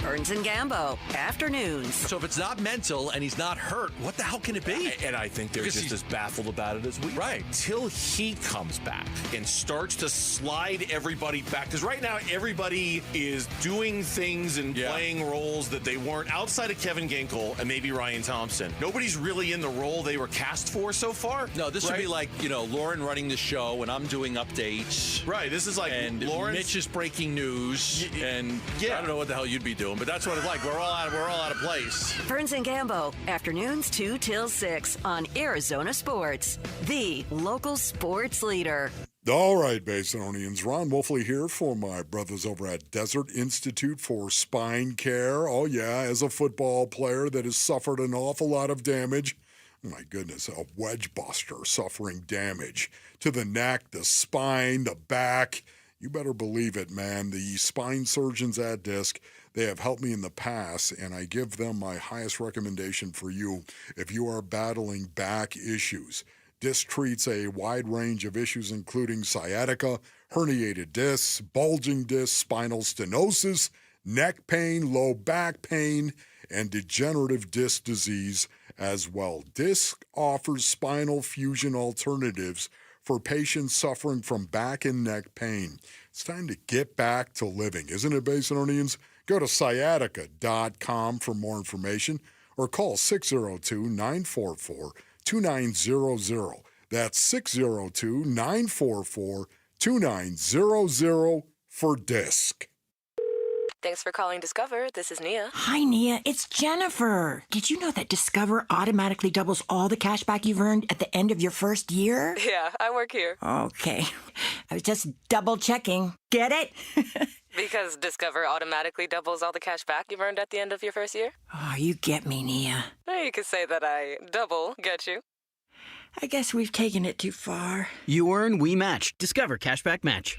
Speaker 4: Burns and Gambo, afternoons.
Speaker 21: So if it's not mental and he's not hurt, what the hell can it be?
Speaker 6: And I think they're just as baffled about it as we are.
Speaker 21: Right.
Speaker 6: Till he comes back and starts to slide everybody back. Because right now, everybody is doing things and playing roles that they weren't outside of Kevin Ginkel and maybe Ryan Thompson. Nobody's really in the role they were cast for so far.
Speaker 21: No, this would be like, Lauren running the show and I'm doing updates.
Speaker 6: Right. This is like Lauren.
Speaker 21: Mitch is breaking news. And I don't know what the hell you'd be doing, but that's what it's like. We're all out of place.
Speaker 4: Burns and Gambo, afternoons 2 till 6 on Arizona Sports, the local sports leader.
Speaker 30: All right, Basinonians. Ron Wolfley here for my brothers over at Desert Institute for Spine Care. Oh, yeah, as a football player that has suffered an awful lot of damage. My goodness, a wedge buster suffering damage to the neck, the spine, the back. You better believe it, man. The spine surgeons at Disc, they have helped me in the past, and I give them my highest recommendation for you if you are battling back issues. Disc treats a wide range of issues, including sciatica, herniated discs, bulging discs, spinal stenosis, neck pain, low back pain, and degenerative disc disease as well. Disc offers spinal fusion alternatives for patients suffering from back and neck pain. It's time to get back to living, isn't it, Basinonians? Go to sciatica.com for more information or call 602-944-2900. That's 602-944-2900 for Disc.
Speaker 14: Thanks for calling Discover. This is Nia.
Speaker 7: Hi, Nia. It's Jennifer. Did you know that Discover automatically doubles all the cash back you've earned at the end of your first year?
Speaker 14: Yeah, I work here.
Speaker 7: Okay. I was just double checking. Get it?
Speaker 8: Because Discover automatically doubles all the cash back you've earned at the end of your first year?
Speaker 7: Oh, you get me, Nia.
Speaker 8: Or you could say that I double get you.
Speaker 7: I guess we've taken it too far.
Speaker 9: You earn, we match. Discover Cashback Match.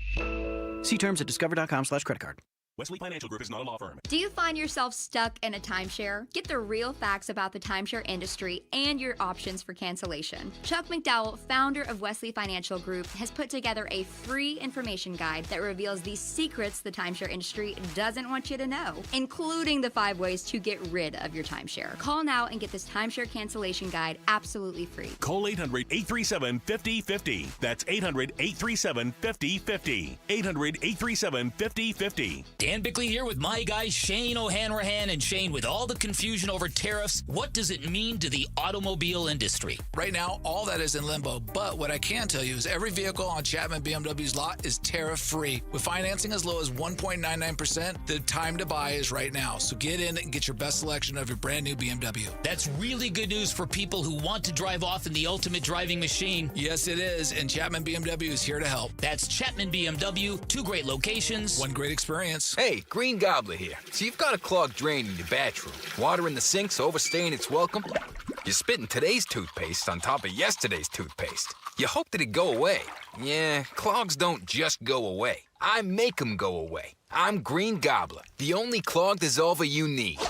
Speaker 9: See terms at discover.com/creditcard.
Speaker 11: Wesley Financial Group is not a law firm.
Speaker 13: Do you find yourself stuck in a timeshare? Get the real facts about the timeshare industry and your options for cancellation. Chuck McDowell, founder of Wesley Financial Group, has put together a free information guide that reveals the secrets the timeshare industry doesn't want you to know, including the 5 ways to get rid of your timeshare. Call now and get this timeshare cancellation guide absolutely free.
Speaker 11: Call 800-837-5050. That's 800-837-5050. 800-837-5050.
Speaker 2: Dan Bickley here with my guy Shane O'Hanrahan. And Shane, with all the confusion over tariffs, what does it mean to the automobile industry?
Speaker 23: Right now, all that is in limbo, but what I can tell you is every vehicle on Chapman BMW's lot is tariff-free. With financing as low as 1.99%, the time to buy is right now. So get in and get your best selection of your brand new BMW.
Speaker 2: That's really good news for people who want to drive off in the ultimate driving machine.
Speaker 23: Yes, it is, and Chapman BMW is here to help.
Speaker 2: That's Chapman BMW, 2 great locations.
Speaker 23: One great experience.
Speaker 25: Hey, Green Gobbler here. So you've got a clogged drain in your bathroom. Water in the sink's overstaying its welcome. You're spitting today's toothpaste on top of yesterday's toothpaste. You hope that it go away. Yeah, clogs don't just go away. I make them go away. I'm Green Gobbler, the only clog dissolver you need.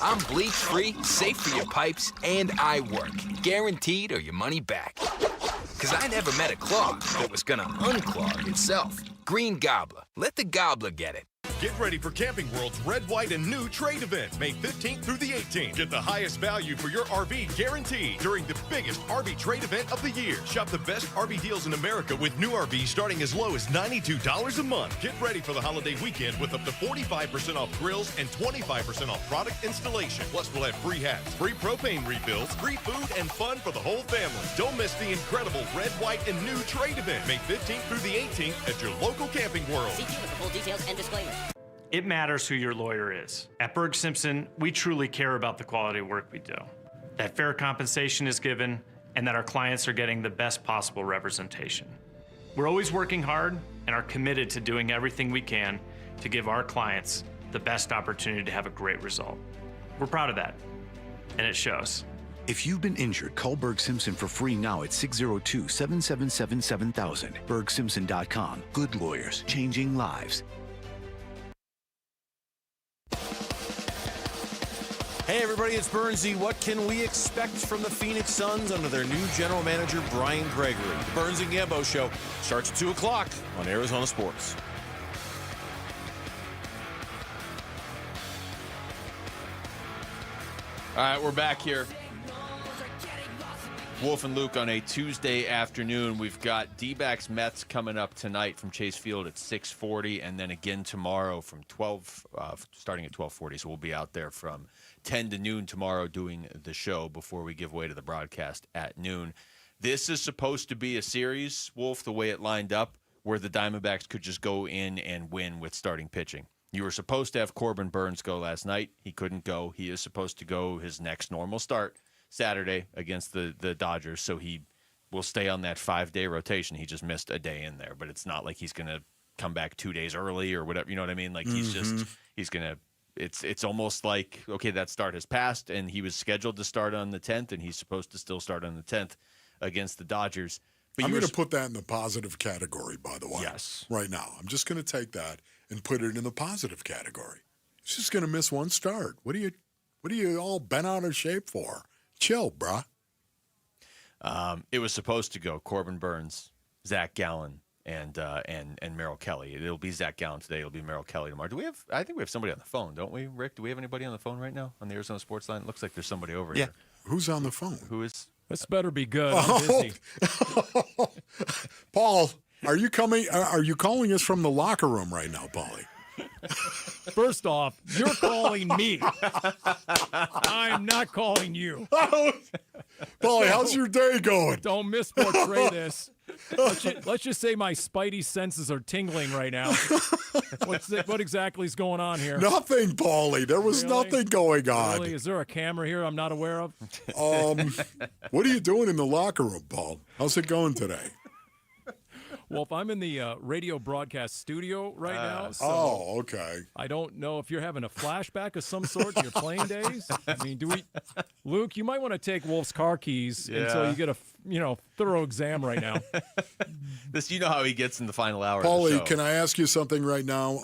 Speaker 25: I'm bleach-free, safe for your pipes, and I work. Guaranteed or your money back. Because I never met a clog that was gonna unclog itself. Green Gobbler. Let the gobbler get it.
Speaker 26: Get ready for Camping World's Red, White, and New Trade event, May 15th through the 18th. Get the highest value for your RV guaranteed during the biggest RV trade event of the year. Shop the best RV deals in America with new RVs starting as low as $92 a month. Get ready for the holiday weekend with up to 45% off grills and 25% off product installation. Plus, we'll have free hats, free propane refills, free food, and fun for the whole family. Don't miss the incredible Red, White, and New Trade event, May 15th through the 18th at your local Camping World.
Speaker 15: See dealer for full details and disclaimer.
Speaker 27: It matters who your lawyer is. At Berg Simpson, we truly care about the quality of work we do, that fair compensation is given, and that our clients are getting the best possible representation. We're always working hard and are committed to doing everything we can to give our clients the best opportunity to have a great result. We're proud of that, and it shows.
Speaker 28: If you've been injured, call Berg Simpson for free now at 602-777-7000. BergSimpson.com. Good lawyers, changing lives.
Speaker 6: Hey everybody, it's Burnsy. What can we expect from the Phoenix Suns under their new general manager, Brian Gregory? The Burns and Gambo Show starts at 2 o'clock on Arizona Sports.
Speaker 1: All right, we're back here. Wolf and Luke on a Tuesday afternoon. We've got Dbacks Mets coming up tonight from Chase Field at 6:40, and then again tomorrow from 12, starting at 12:40. So we'll be out there from 10 to noon tomorrow doing the show before we give way to the broadcast at noon. This is supposed to be a series, Wolf, the way it lined up, where the Diamondbacks could just go in and win with starting pitching. You were supposed to have Corbin Burns go last night. He couldn't go. He is supposed to go his next normal start Saturday against the Dodgers, so he will stay on that 5-day rotation. He just missed a day in there, but it's not like he's going to come back 2 days early or whatever. You know what I mean? Like he's going to. It's almost like, okay, that start has passed, and he was scheduled to start on the 10th, and he's supposed to still start on the 10th against the Dodgers.
Speaker 30: But I'm going to put that in the positive category, by the way.
Speaker 1: Yes.
Speaker 30: Right now. I'm just going to take that and put it in the positive category. He's just going to miss one start. What are you all bent out of shape for? Chill, bruh.
Speaker 1: It was supposed to go Corbin Burns, Zach Gallen, and Merrill Kelly. It'll be Zach Gallen today. It'll be Merrill Kelly tomorrow. I think we have somebody on the phone, don't we, Rick? Do we have anybody on the phone right now on the Arizona Sports Line? It looks like there's somebody over here.
Speaker 30: Who's on the phone?
Speaker 1: Who is?
Speaker 29: This better be good. I'm busy.
Speaker 30: Paul, are you coming? Are you calling us from the locker room right now, Paulie?
Speaker 29: First off, you're calling me. I'm not calling you.
Speaker 30: Paulie, how's your day going?
Speaker 29: Don't misportray this. Let's just say my spidey senses are tingling right now. What exactly is going on here?
Speaker 30: Nothing, Paulie. There was nothing going on.
Speaker 29: Really? Is there a camera here I'm not aware of?
Speaker 30: What are you doing in the locker room, Paul? How's it going today?
Speaker 29: Wolf, I'm in the radio broadcast studio right now. So
Speaker 30: oh, okay.
Speaker 29: I don't know if you're having a flashback of some sort to your playing days. I mean, Luke, you might want to take Wolf's car keys until you get a thorough exam right now.
Speaker 1: You know how he gets in the final hour.
Speaker 30: Paulie,
Speaker 1: of the show.
Speaker 30: can I ask you something right now?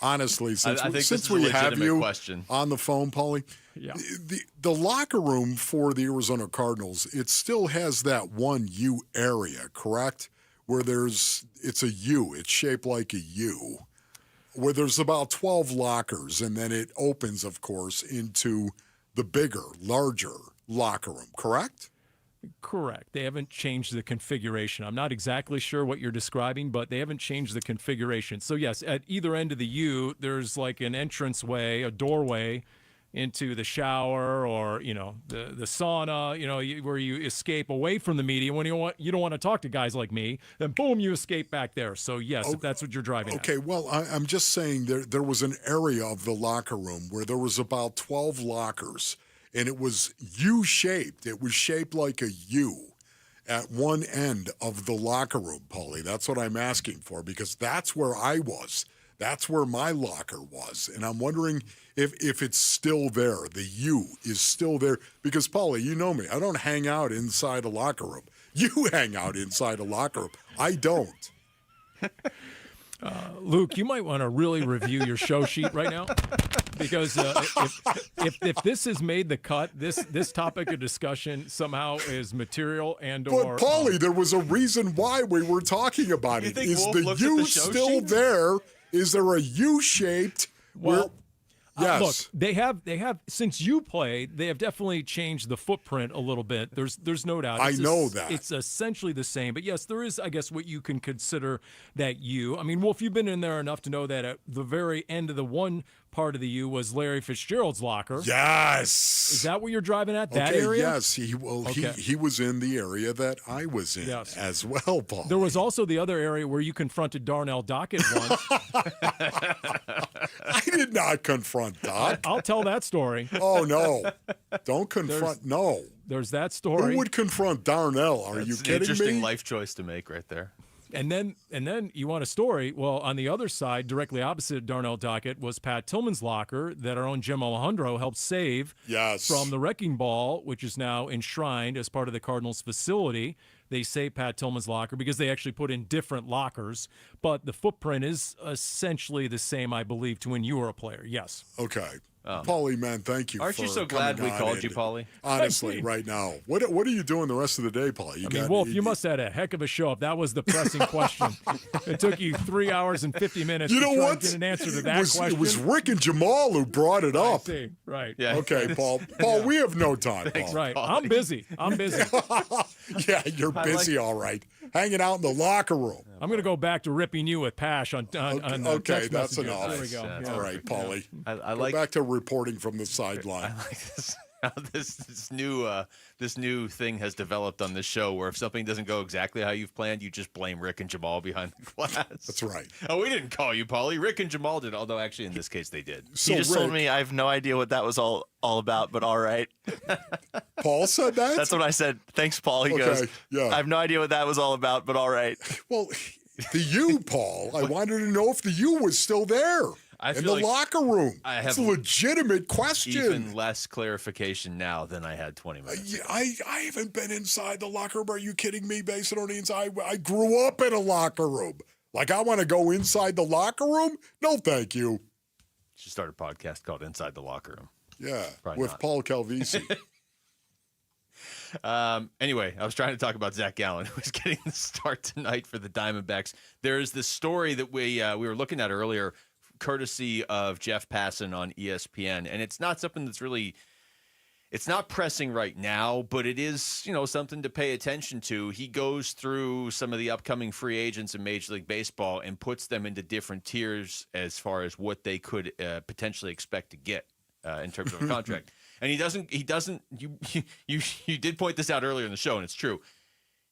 Speaker 30: Honestly, since we have you on the phone, Paulie, the locker room for the Arizona Cardinals, it still has that one U area, correct? Where it's a U, it's shaped like a U, where there's about 12 lockers, and then it opens, of course, into the bigger, larger locker room, correct?
Speaker 29: Correct. They haven't changed the configuration. I'm not exactly sure what you're describing, but they haven't changed the configuration. So, yes, at either end of the U, there's like an entranceway, a doorway into the shower or, the sauna, where you escape away from the media when you don't want to talk to guys like me. Then, boom, you escape back there. So, yes, if that's what you're driving at.
Speaker 30: Okay, well, I'm just saying there was an area of the locker room where there was about 12 lockers. And it was U-shaped. It was shaped like a U at one end of the locker room, Paulie. That's what I'm asking for because that's where I was. That's where my locker was. And I'm wondering if it's still there. The U is still there. Because, Paulie, you know me. I don't hang out inside a locker room. You hang out inside a locker room. I don't.
Speaker 29: Luke, you might want to really review your show sheet right now. Because if this has made the cut, this topic of discussion somehow is material or.
Speaker 30: But Paulie, there was a reason why we were talking about it. Is the U still there? Is there a U-shaped?
Speaker 29: Well,
Speaker 30: yes.
Speaker 29: Look, they have since you played, they have definitely changed the footprint a little bit. There's no doubt.
Speaker 30: I know that.
Speaker 29: It's essentially the same. But yes, there is, I guess, what you can consider that U. I mean, Wolf, you've been in there enough to know that at the very end of the one part of the U was Larry Fitzgerald's locker.
Speaker 30: Yes.
Speaker 29: Is that what you're driving at, that area?
Speaker 30: Yes. He was in the area that I was in as well, Paul.
Speaker 29: There was also the other area where you confronted Darnell Dockett once.
Speaker 30: I did not confront Doc.
Speaker 29: I'll tell that story.
Speaker 30: Oh, no. Don't confront. No.
Speaker 29: There's that story.
Speaker 30: Who would confront Darnell? Are you kidding me?
Speaker 1: Interesting life choice to make right there.
Speaker 29: And then you want a story. Well, on the other side, directly opposite Darnell Dockett, was Pat Tillman's locker that our own Jim Alejandro helped save from the wrecking ball, which is now enshrined as part of the Cardinals facility. They saved Pat Tillman's locker because they actually put in different lockers, but the footprint is essentially the same, I believe, to when you were a player. Yes.
Speaker 30: Okay. Paulie, man, thank you.
Speaker 1: Aren't you so glad we called you, Paulie?
Speaker 30: Honestly, right now. What are you doing the rest of the day, Paulie?
Speaker 29: Wolf, you must have had a heck of a show if that was the pressing question. It took you 3 hours and 50 minutes to try and get an answer to that question.
Speaker 30: It was Rick and Jamal who brought it up.
Speaker 29: I see. Right.
Speaker 30: Yeah. Okay, Paul. Paul, we have no time, Paul.
Speaker 29: Right. I'm busy.
Speaker 30: Yeah, you're busy, all right. Hanging out in the locker room.
Speaker 29: I'm going to go back to ripping you with Pash on
Speaker 30: okay,
Speaker 29: text
Speaker 30: that's
Speaker 29: messages.
Speaker 30: enough.
Speaker 29: There we go.
Speaker 30: All right, Paulie.
Speaker 1: I
Speaker 30: go back to reporting from the sideline.
Speaker 1: I like this. How this new thing has developed on this show, where if something doesn't go exactly how you've planned, you just blame Rick and Jamal behind the glass.
Speaker 30: That's right.
Speaker 1: Oh, we didn't call you, Paulie. Rick and Jamal did, although actually in this case they did.
Speaker 3: So he just told me I have no idea what that was all about, but all right.
Speaker 30: Paul said that?
Speaker 3: That's what I said. Thanks, Paul. He goes,
Speaker 30: yeah.
Speaker 3: I have no idea what that was all about, but all right.
Speaker 30: Well, the U, Paul. I wanted to know if the U was still there. In the locker room. It's a legitimate question.
Speaker 1: Even less clarification now than I had 20 minutes ago.
Speaker 30: I haven't been inside the locker room. Are you kidding me, Basin O'Neans? I grew up in a locker room. Like, I want to go inside the locker room? No, thank you.
Speaker 1: Should start a podcast called Inside the Locker Room.
Speaker 30: Yeah,
Speaker 1: Probably
Speaker 30: with
Speaker 1: not.
Speaker 30: Paul Calvisi.
Speaker 1: Anyway, I was trying to talk about Zach Gallen, who is getting the start tonight for the Diamondbacks. There is this story that we were looking at earlier, courtesy of Jeff Passan on ESPN, and it's not something that's really, it's not pressing right now, but it is, something to pay attention to. He goes through some of the upcoming free agents in Major League Baseball and puts them into different tiers as far as what they could potentially expect to get in terms of a contract. And he doesn't. You did point this out earlier in the show, and it's true.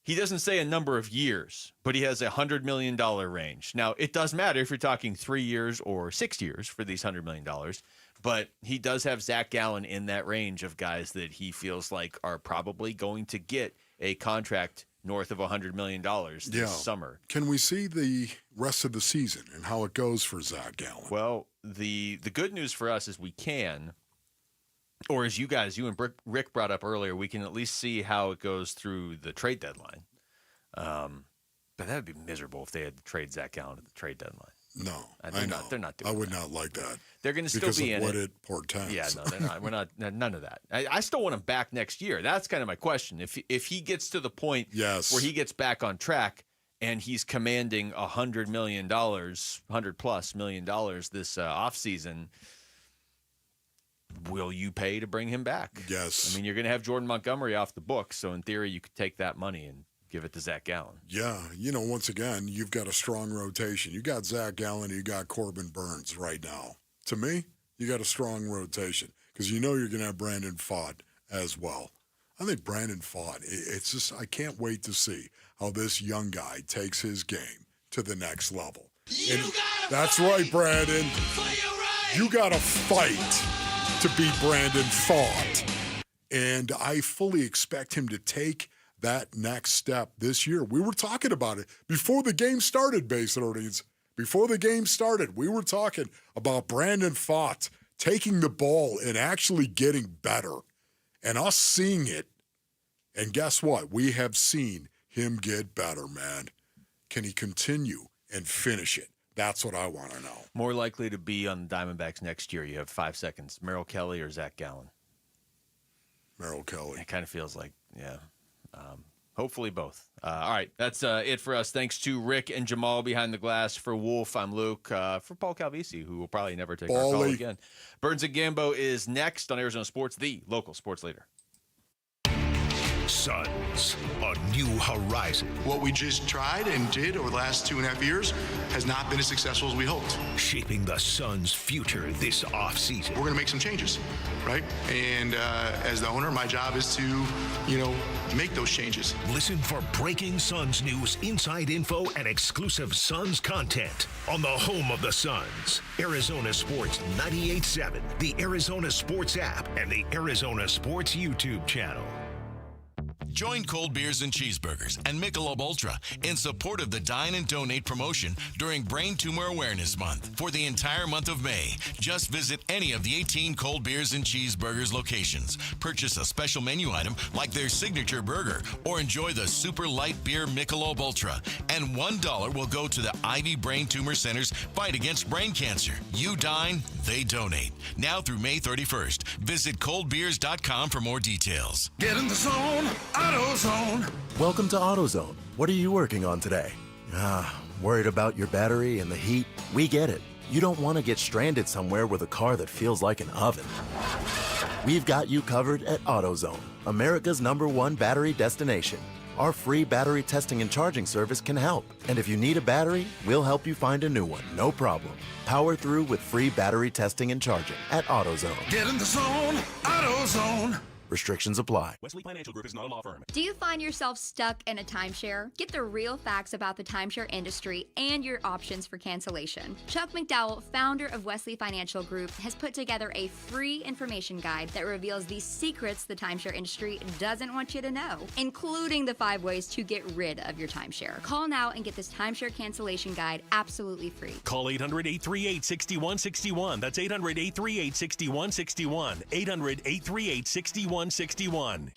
Speaker 1: He doesn't say a number of years, but he has a $100 million range. Now, it does matter if you're talking 3 years or 6 years for these $100 million, but he does have Zach Gallen in that range of guys that he feels like are probably going to get a contract north of $100 million this summer.
Speaker 30: Can we see the rest of the season and how it goes for Zach Gallen?
Speaker 1: Well, the good news for us is we can, or as you and Rick brought up earlier, we can at least see how it goes through the trade deadline. But that would be miserable if they had to trade Zach Gallen at the trade deadline.
Speaker 30: No,
Speaker 1: they're not doing
Speaker 30: I would not like that.
Speaker 1: They're going to still be in
Speaker 30: what
Speaker 1: it.
Speaker 30: portends.
Speaker 1: Yeah, no, they're not. We're not. None of that. I still want him back next year. That's kind of my question. If he gets to the point where he gets back on track and he's commanding $100 million, $100+ million this offseason, will you pay to bring him back?
Speaker 30: Yes.
Speaker 1: I mean, you're going to have Jordan Montgomery off the books, so in theory, you could take that money and give it to Zach Gallen.
Speaker 30: Yeah, once again, you've got a strong rotation. You got Zach Gallen, you got Corbin Burns right now. To me, you got a strong rotation because you're going to have Brandon Pfaadt as well. I think Brandon Pfaadt, it's just, I can't wait to see how this young guy takes his game to the next level. That's right, Brandon. You got to fight to beat Brandon Pfaadt. And I fully expect him to take that next step this year. We were talking about it before the game started, Base Loadings. Before the game started, we were talking about Brandon Pfaadt taking the ball and actually getting better and us seeing it. And guess what? We have seen him get better, man. Can he continue and finish it? That's what I want to know.
Speaker 1: More likely to be on the Diamondbacks next year. You have 5 seconds. Merrill Kelly or Zach Gallen?
Speaker 30: Merrill Kelly.
Speaker 1: It kind of feels like, yeah. Hopefully both. All right, that's it for us. Thanks to Rick and Jamal behind the glass. For Wolf, I'm Luke. For Paul Calvisi, who will probably never take our call again. Burns and Gambo is next on Arizona Sports, the local sports leader.
Speaker 5: Suns, a new horizon.
Speaker 10: What we just tried and did over the last 2.5 years has not been as successful as we hoped.
Speaker 5: Shaping the Suns' future this offseason.
Speaker 10: We're going to make some changes, right? And as the owner, my job is to, make those changes.
Speaker 5: Listen for breaking Suns news, inside info, and exclusive Suns content on the home of the Suns. Arizona Sports 98.7, the Arizona Sports app, and the Arizona Sports YouTube channel.
Speaker 12: Join Cold Beers and Cheeseburgers and Michelob Ultra in support of the Dine and Donate promotion during Brain Tumor Awareness Month. For the entire month of May, just visit any of the 18 Cold Beers and Cheeseburgers locations. Purchase a special menu item like their signature burger or enjoy the super light beer Michelob Ultra. And $1 will go to the Ivy Brain Tumor Center's fight against brain cancer. You dine, they donate. Now through May 31st. Visit coldbeers.com for more details.
Speaker 5: Get in the zone. AutoZone.
Speaker 16: Welcome to AutoZone. What are you working on today? Worried about your battery and the heat? We get it. You don't want to get stranded somewhere with a car that feels like an oven. We've got you covered at AutoZone, America's #1 battery destination. Our free battery testing and charging service can help. And if you need a battery, we'll help you find a new one, no problem. Power through with free battery testing and charging at AutoZone.
Speaker 5: Get in the zone. AutoZone.
Speaker 16: Restrictions apply.
Speaker 11: Wesley Financial Group is not a law firm.
Speaker 13: Do you find yourself stuck in a timeshare? Get the real facts about the timeshare industry and your options for cancellation. Chuck McDowell, founder of Wesley Financial Group, has put together a free information guide that reveals the secrets the timeshare industry doesn't want you to know, including the 5 ways to get rid of your timeshare. Call now and get this timeshare cancellation guide absolutely free.
Speaker 11: Call 800-838-6161. That's 800-838-6161. 800-838-6161.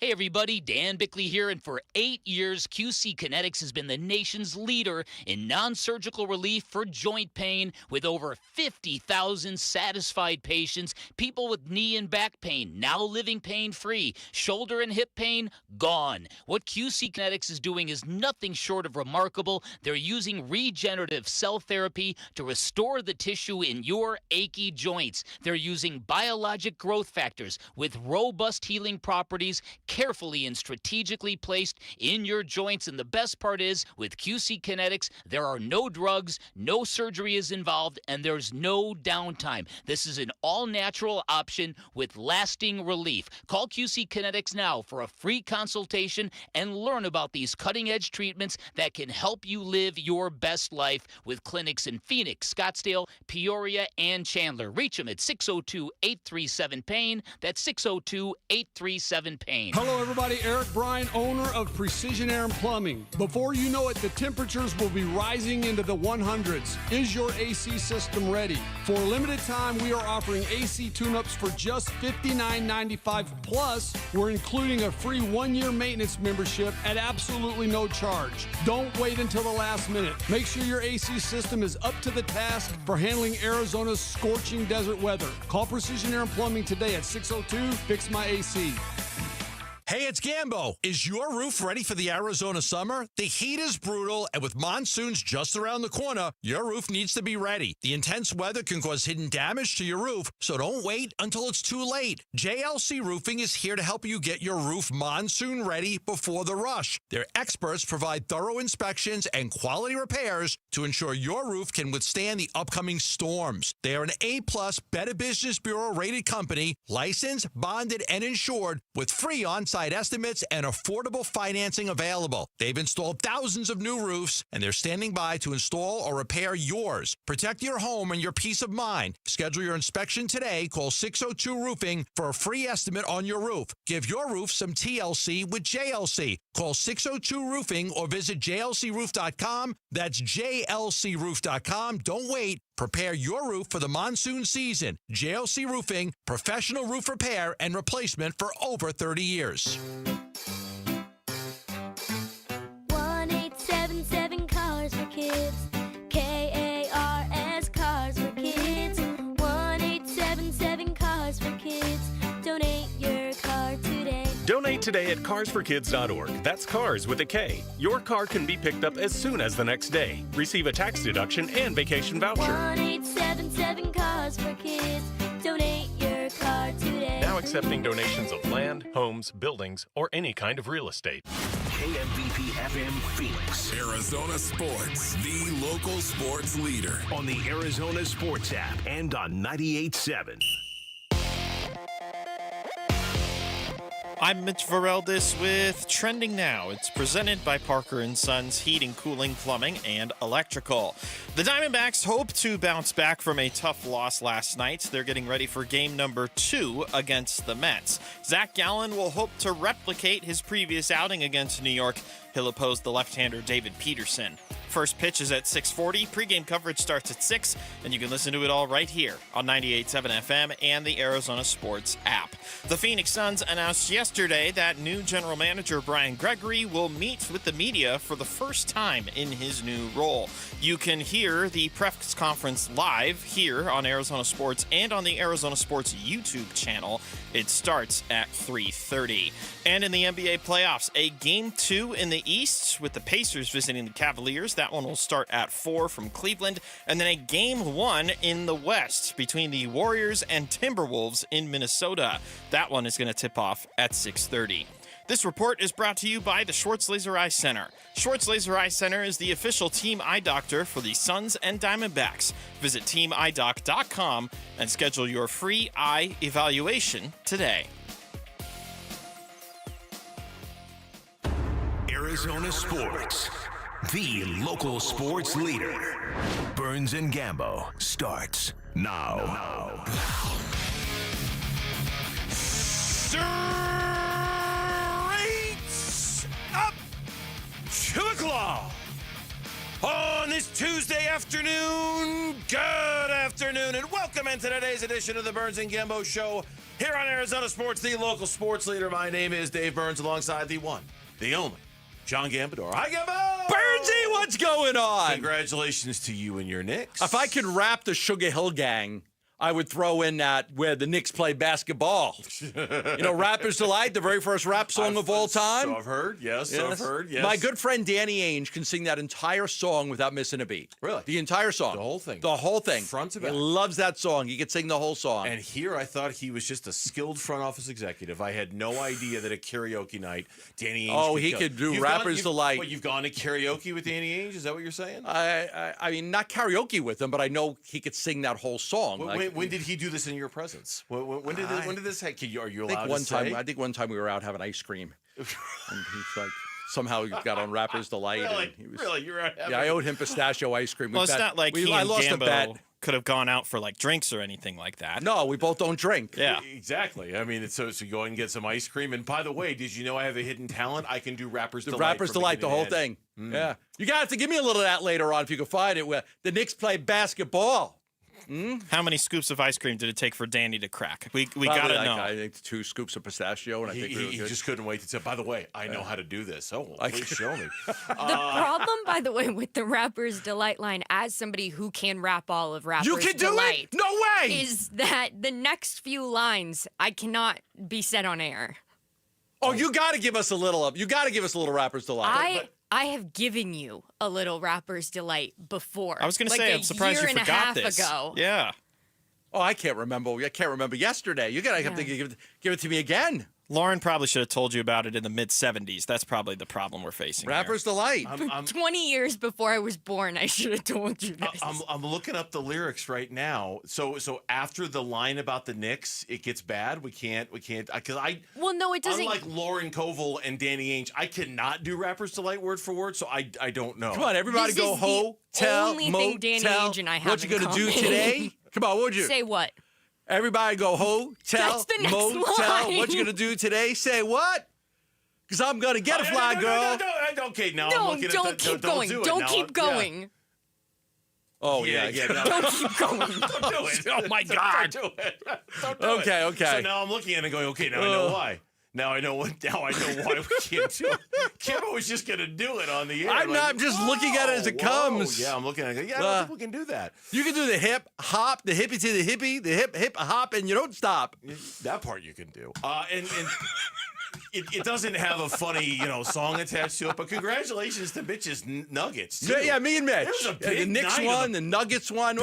Speaker 2: Hey everybody, Dan Bickley here, and for 8 years, QC Kinetics has been the nation's leader in non-surgical relief for joint pain with over 50,000 satisfied patients, people with knee and back pain now living pain-free, shoulder and hip pain gone. What QC Kinetics is doing is nothing short of remarkable. They're using regenerative cell therapy to restore the tissue in your achy joints. They're using biologic growth factors with robust healing properties carefully and strategically placed in your joints. And the best part is, with QC Kinetics, there are no drugs, no surgery is involved, and there's no downtime. This is an all-natural option with lasting relief. Call QC Kinetics now for a free consultation and learn about these cutting-edge treatments that can help you live your best life, with clinics in Phoenix, Scottsdale, Peoria, and Chandler. Reach them at 602-837-PAIN. That's 602-837-PAIN. 837-PAIN.
Speaker 4: Hello, everybody. Eric Bryan, owner of Precision Air and Plumbing. Before you know it, the temperatures will be rising into the 100s. Is your AC system ready? For a limited time, we are offering AC tune-ups for just $59.95. Plus, we're including a free 1-year maintenance membership at absolutely no charge. Don't wait until the last minute. Make sure your AC system is up to the task for handling Arizona's scorching desert weather. Call Precision Air and Plumbing today at 602-FIX-MY-AC.
Speaker 8: Hey, it's Gambo. Is your roof ready for the Arizona summer? The heat is brutal, and with monsoons just around the corner, your roof needs to be ready. The intense weather can cause hidden damage to your roof, so don't wait until it's too late. JLC Roofing is here to help you get your roof monsoon ready before the rush. Their experts provide thorough inspections and quality repairs to ensure your roof can withstand the upcoming storms. They are an A-plus Better Business Bureau rated company, licensed, bonded, and insured with free on-site estimates and affordable financing available. They've installed thousands of new roofs, and they're standing by to install or repair yours. Protect your home and your peace of mind. Schedule your inspection today. Call 602-ROOFING for a free estimate on your roof. Give your roof some TLC with JLC. Call 602-ROOFING or visit jlcroof.com. That's jlcroof.com. Don't wait. Prepare your roof for the monsoon season. JLC Roofing, professional roof repair and replacement for over 30 years.
Speaker 14: 1-877 Cars for Kids. KARS Cars for Kids. 1-877 Cars for Kids. Donate your car today.
Speaker 11: Donate today at carsforkids.org. That's cars with a K. Your car can be picked up as soon as the next day. Receive a tax deduction and vacation voucher.
Speaker 14: 1-877 Cars for Kids. Donate your car today.
Speaker 11: Now accepting donations of land, homes, buildings, or any kind of real estate.
Speaker 5: KMBP FM Phoenix.
Speaker 26: Arizona Sports, the local sports leader.
Speaker 5: On the Arizona Sports app and on 98.7.
Speaker 17: I'm Mitch Vareldis with Trending Now. It's presented by Parker & Sons Heating, Cooling, Plumbing, and Electrical. The Diamondbacks hope to bounce back from a tough loss last night. They're getting ready for game number 2 against the Mets. Zach Gallen will hope to replicate his previous outing against New York. He'll oppose the left-hander David Peterson. First pitch is at 6:40. Pre-game coverage starts at 6, and you can listen to it all right here on 98.7 FM and the Arizona Sports app. The Phoenix Suns announced yesterday that new general manager Brian Gregory will meet with the media for the first time in his new role. You can hear the press conference live here on Arizona Sports and on the Arizona Sports YouTube channel. It starts at 3:30. And in the NBA playoffs, a Game 2 in the East with the Pacers visiting the Cavaliers. That one will start at 4 from Cleveland. And then a Game 1 in the West between the Warriors and Timberwolves in Minnesota. That one is going to tip off at 6:30. This report is brought to you by the Schwartz Laser Eye Center. Schwartz Laser Eye Center is the official team eye doctor for the Suns and Diamondbacks. Visit teamidoc.com and schedule your free eye evaluation today.
Speaker 5: Arizona Sports, the local sports leader. Burns and Gambo starts now.
Speaker 17: Straight up to the claw. On this Tuesday afternoon, good afternoon, and welcome into today's edition of the Burns and Gambo Show here on Arizona Sports, the local sports leader. My name is Dave Burns, alongside the one, the only, John Gambador. Hi, Gambo!
Speaker 18: Burnsy, what's going on?
Speaker 17: Congratulations to you and your Knicks.
Speaker 18: If I could rap the Sugar Hill Gang, I would throw in that where the Knicks play basketball. You know, Rapper's Delight, the very first rap song of all time.
Speaker 17: So I've heard, yes.
Speaker 18: My good friend Danny Ainge can sing that entire song without missing a beat.
Speaker 17: Really?
Speaker 18: The entire song.
Speaker 17: The whole thing.
Speaker 18: The whole thing.
Speaker 17: Front to back.
Speaker 18: He loves that song. He could sing the whole song.
Speaker 17: And here I thought he was just a skilled front office executive. I had no idea that at karaoke night, Danny Ainge
Speaker 18: could do Rapper's Delight.
Speaker 17: What, you've gone to karaoke with Danny Ainge? Is that what you're saying?
Speaker 18: I mean, not karaoke with him, but I know he could sing that whole song.
Speaker 17: When did he do this in your presence? When did this happen? Are you allowed
Speaker 18: to
Speaker 17: say?
Speaker 18: I think one time we were out having ice cream, and he's like, somehow he got on Rapper's Delight.
Speaker 17: Really?
Speaker 18: And he was,
Speaker 17: really? You're right.
Speaker 18: Yeah, I owed him pistachio ice cream.
Speaker 17: Well, it's not like I lost a bet. could have gone out for like drinks or anything like that.
Speaker 18: No, we both don't drink.
Speaker 17: Yeah.
Speaker 6: Exactly. I mean, so you go and get some ice cream. And by the way, did you know I have a hidden talent? I can do Rapper's Delight.
Speaker 18: Rapper's
Speaker 6: from
Speaker 18: Delight, the
Speaker 6: beginning
Speaker 18: whole
Speaker 6: to end.
Speaker 18: thing. Yeah. You got to give me a little of that later on if you can find it. Where the Knicks play basketball.
Speaker 17: How many scoops of ice cream did it take for Danny to crack? We got to
Speaker 18: Probably
Speaker 17: know.
Speaker 18: I think 2 scoops of pistachio, and I think we were
Speaker 6: He
Speaker 18: good.
Speaker 6: just couldn't wait to say, by the way, I know how to do this. Oh, well, please show me.
Speaker 7: The problem, by the way, with the Rapper's Delight line, as somebody who can rap all of Rapper's
Speaker 18: You can do
Speaker 7: Delight,
Speaker 18: it? No way!
Speaker 7: Is that the next few lines I cannot be said on air.
Speaker 18: Oh, you got to give us a little Rapper's Delight.
Speaker 7: I have given you a little Rapper's Delight before.
Speaker 17: I was going to
Speaker 7: like
Speaker 17: say,
Speaker 7: a
Speaker 17: I'm surprised
Speaker 7: year
Speaker 17: you
Speaker 7: and
Speaker 17: forgot
Speaker 7: a half
Speaker 17: this.
Speaker 7: ago.
Speaker 17: Yeah.
Speaker 18: Oh, I can't remember. Yesterday. You got to have to give it to me again.
Speaker 17: Lauren probably should have told you about it in the mid-'70s. That's probably the problem we're facing.
Speaker 18: Rapper's Delight.
Speaker 7: 20 years before I was born, I should have told you this.
Speaker 6: I'm looking up the lyrics right now. So after the line about the Knicks, it gets bad. We can't because
Speaker 7: Well, no, it doesn't.
Speaker 6: Unlike Lauren Koval and Danny Ainge, I cannot do Rapper's Delight word for word, so I don't know.
Speaker 18: Come on, everybody
Speaker 7: This
Speaker 18: go
Speaker 7: is the
Speaker 18: hotel,
Speaker 7: only thing Danny
Speaker 18: motel.
Speaker 7: Ainge and I have
Speaker 18: What you
Speaker 7: in
Speaker 18: gonna do
Speaker 7: common.
Speaker 18: today? Come on, what would you?
Speaker 7: Say what?
Speaker 18: Everybody go hotel,
Speaker 7: That's the next
Speaker 18: motel.
Speaker 7: line.
Speaker 18: What you gonna do today? Say what? Because I'm gonna get a fly girl.
Speaker 6: Okay, now I'm
Speaker 7: No,
Speaker 6: looking
Speaker 7: don't
Speaker 6: at the,
Speaker 7: keep
Speaker 6: don't
Speaker 7: going.
Speaker 6: do it
Speaker 7: Don't
Speaker 6: now.
Speaker 7: keep going.
Speaker 18: Oh
Speaker 6: Yeah.
Speaker 18: no.
Speaker 7: Don't keep going.
Speaker 6: Don't do it.
Speaker 18: Oh my God.
Speaker 6: Don't do it. Don't do
Speaker 18: Okay,
Speaker 6: it.
Speaker 18: okay.
Speaker 6: So now I'm looking at it and going, okay, now I know why. Now I know why we can't do it. Kimbo was just gonna do it on the air.
Speaker 18: I'm not just looking at it as it comes.
Speaker 6: Yeah, I'm looking at it. Yeah, I don't think we can do that.
Speaker 18: You can do the hip hop, the hippie to the hippie, the hip hop, and you don't stop.
Speaker 6: That part you can do. And it doesn't have a funny, song attached to it, but congratulations to Mitch's Nuggets, too.
Speaker 18: Yeah, me and Mitch.
Speaker 6: It was a
Speaker 18: the
Speaker 6: big
Speaker 18: Knicks
Speaker 6: night
Speaker 18: won, the Nuggets won.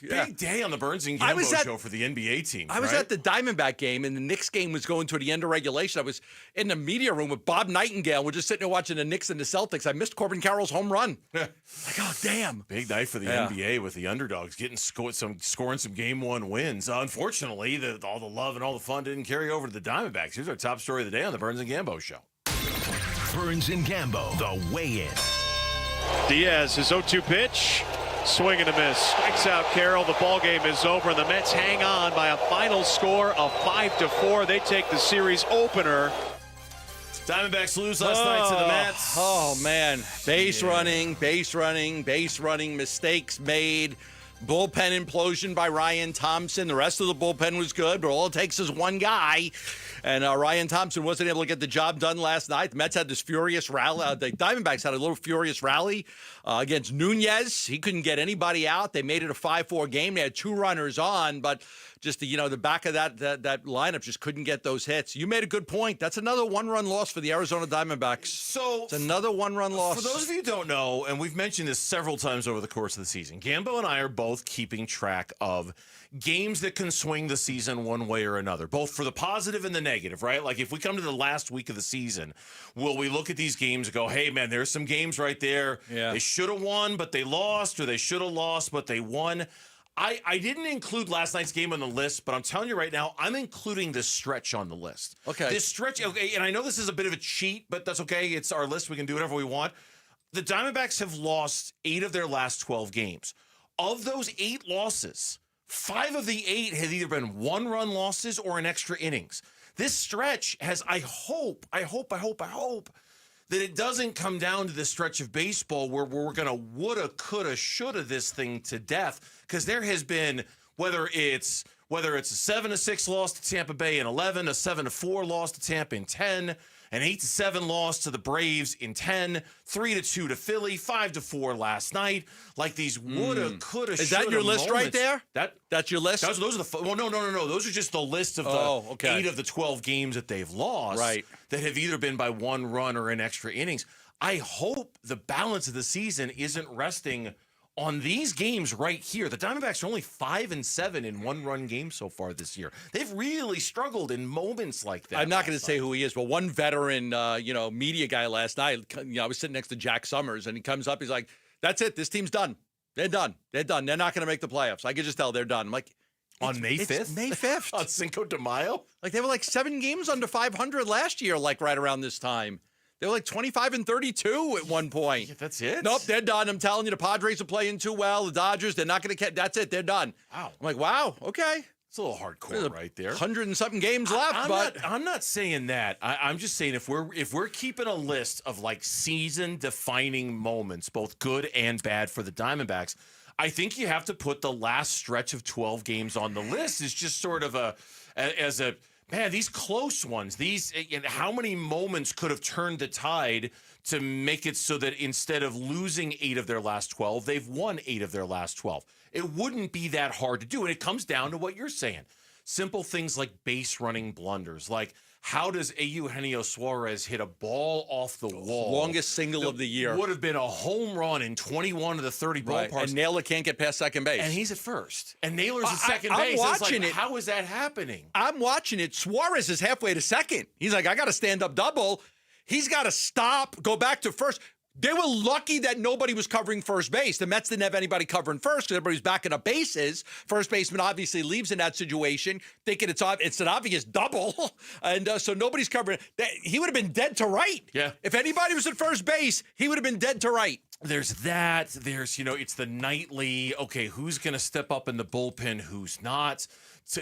Speaker 6: Big day on the Burns and Gambo show for the NBA team.
Speaker 18: I was at the Diamondback game, and the Knicks game was going to the end of regulation. I was in the media room with Bob Nightingale. We're just sitting there watching the Knicks and the Celtics. I missed Corbin Carroll's home run. Like, oh, damn.
Speaker 6: Big night for the NBA with the underdogs scoring some game one wins. Unfortunately, all the love and all the fun didn't carry over to the Diamondbacks. Here's our top story of the day on the Burns and Gambo show.
Speaker 5: Burns and Gambo, the weigh-in.
Speaker 9: Diaz, his 0-2 pitch. Swing and a miss. Strikes out Carroll. The ball game is over, and the Mets hang on by a final score of 5-4. They take the series opener.
Speaker 6: Diamondbacks lose last night to the Mets.
Speaker 18: Oh, man. Base running, mistakes made. Bullpen implosion by Ryan Thompson. The rest of the bullpen was good, but all it takes is one guy. And Ryan Thompson wasn't able to get the job done last night. The Mets had this furious rally. The Diamondbacks had a little furious rally against Nunez. He couldn't get anybody out. They made it a 5-4 game. They had 2 runners on, but just the back of that lineup just couldn't get those hits. You made a good point. That's another 1-run loss for the Arizona Diamondbacks.
Speaker 6: So
Speaker 18: it's another 1-run loss.
Speaker 6: For those of you who don't know, and we've mentioned this several times over the course of the season, Gambo and I are both keeping track of games that can swing the season one way or another, both for the positive and the negative, right? Like if we come to the last week of the season, will we look at these games and go, hey, man, there's some games right there.
Speaker 18: Yeah.
Speaker 6: They should have won, but they lost, or they should have lost, but they won. I didn't include last night's game on the list, but I'm telling you right now, I'm including this stretch on the list.
Speaker 18: Okay.
Speaker 6: This stretch, okay, and I know this is a bit of a cheat, but that's okay. It's our list. We can do whatever we want. The Diamondbacks have lost 8 of their last 12 games. Of those 8 losses, 5 of the 8 have either been 1-run losses or in extra innings. This stretch has, I hope that it doesn't come down to this stretch of baseball where we're going to woulda, coulda, shoulda this thing to death, because there has been, whether it's a 7-6 loss to Tampa Bay in 11, a 7-4 loss to Tampa in 10, an 8-7 loss to the Braves in 10, 3-2 to Philly, 5-4 last night. Like these woulda, coulda, shoulda.
Speaker 18: Is that your list right there? That's your list?
Speaker 6: Those are the. Well, no. Those are just the list of the 8 of the 12 games that they've lost.
Speaker 18: Right.
Speaker 6: That have either been by 1 run or in extra innings. I hope the balance of the season isn't resting on these games right here. The Diamondbacks are only 5-7 in 1-run games so far this year. They've really struggled in moments like that.
Speaker 18: I'm not going to say who he is, but one veteran, media guy last night, I was sitting next to Jack Summers, and he comes up, he's like, that's it. This team's done. They're done. They're done. They're not going to make the playoffs. I could just tell they're done. I'm like,
Speaker 6: on May 5th?
Speaker 18: May 5th.
Speaker 6: On Cinco de Mayo?
Speaker 18: Like, they were like 7 games under 500 last year, like right around this time. They were like 25-32 at one point.
Speaker 6: Yeah, that's it?
Speaker 18: Nope, they're done. I'm telling you, the Padres are playing too well. The Dodgers, they're not going to catch. That's it. They're done.
Speaker 6: Wow.
Speaker 18: I'm like, wow, okay.
Speaker 6: It's a little hardcore right there.
Speaker 18: 100 and something games left,
Speaker 6: I'm not saying that. I'm just saying if we're keeping a list of like season defining moments, both good and bad for the Diamondbacks, I think you have to put the last stretch of 12 games on the list as just sort of man, these close ones, how many moments could have turned the tide to make it so that instead of losing 8 of their last 12, they've won 8 of their last 12. It wouldn't be that hard to do. And it comes down to what you're saying. Simple things like base running blunders. Like, how does Eugenio Suarez hit a ball off the wall?
Speaker 18: Longest single of the year.
Speaker 6: Would have been a home run in 21 of the 30 ballparks.
Speaker 18: And Naylor can't get past second base.
Speaker 6: And he's at first. And Naylor's at second base.
Speaker 18: I'm watching it.
Speaker 6: How is that happening?
Speaker 18: I'm watching it. Suarez is halfway to second. He's like, I got to stand up double. He's got to stop, go back to first. They were lucky that nobody was covering first base. The Mets didn't have anybody covering first because everybody was backing up bases. First baseman obviously leaves in that situation, thinking it's an obvious double. And so nobody's covering. He would have been dead to right.
Speaker 6: Yeah.
Speaker 18: If anybody was at first base, he would have been dead to right.
Speaker 6: There's that. There's, it's the nightly, okay, who's going to step up in the bullpen, who's not.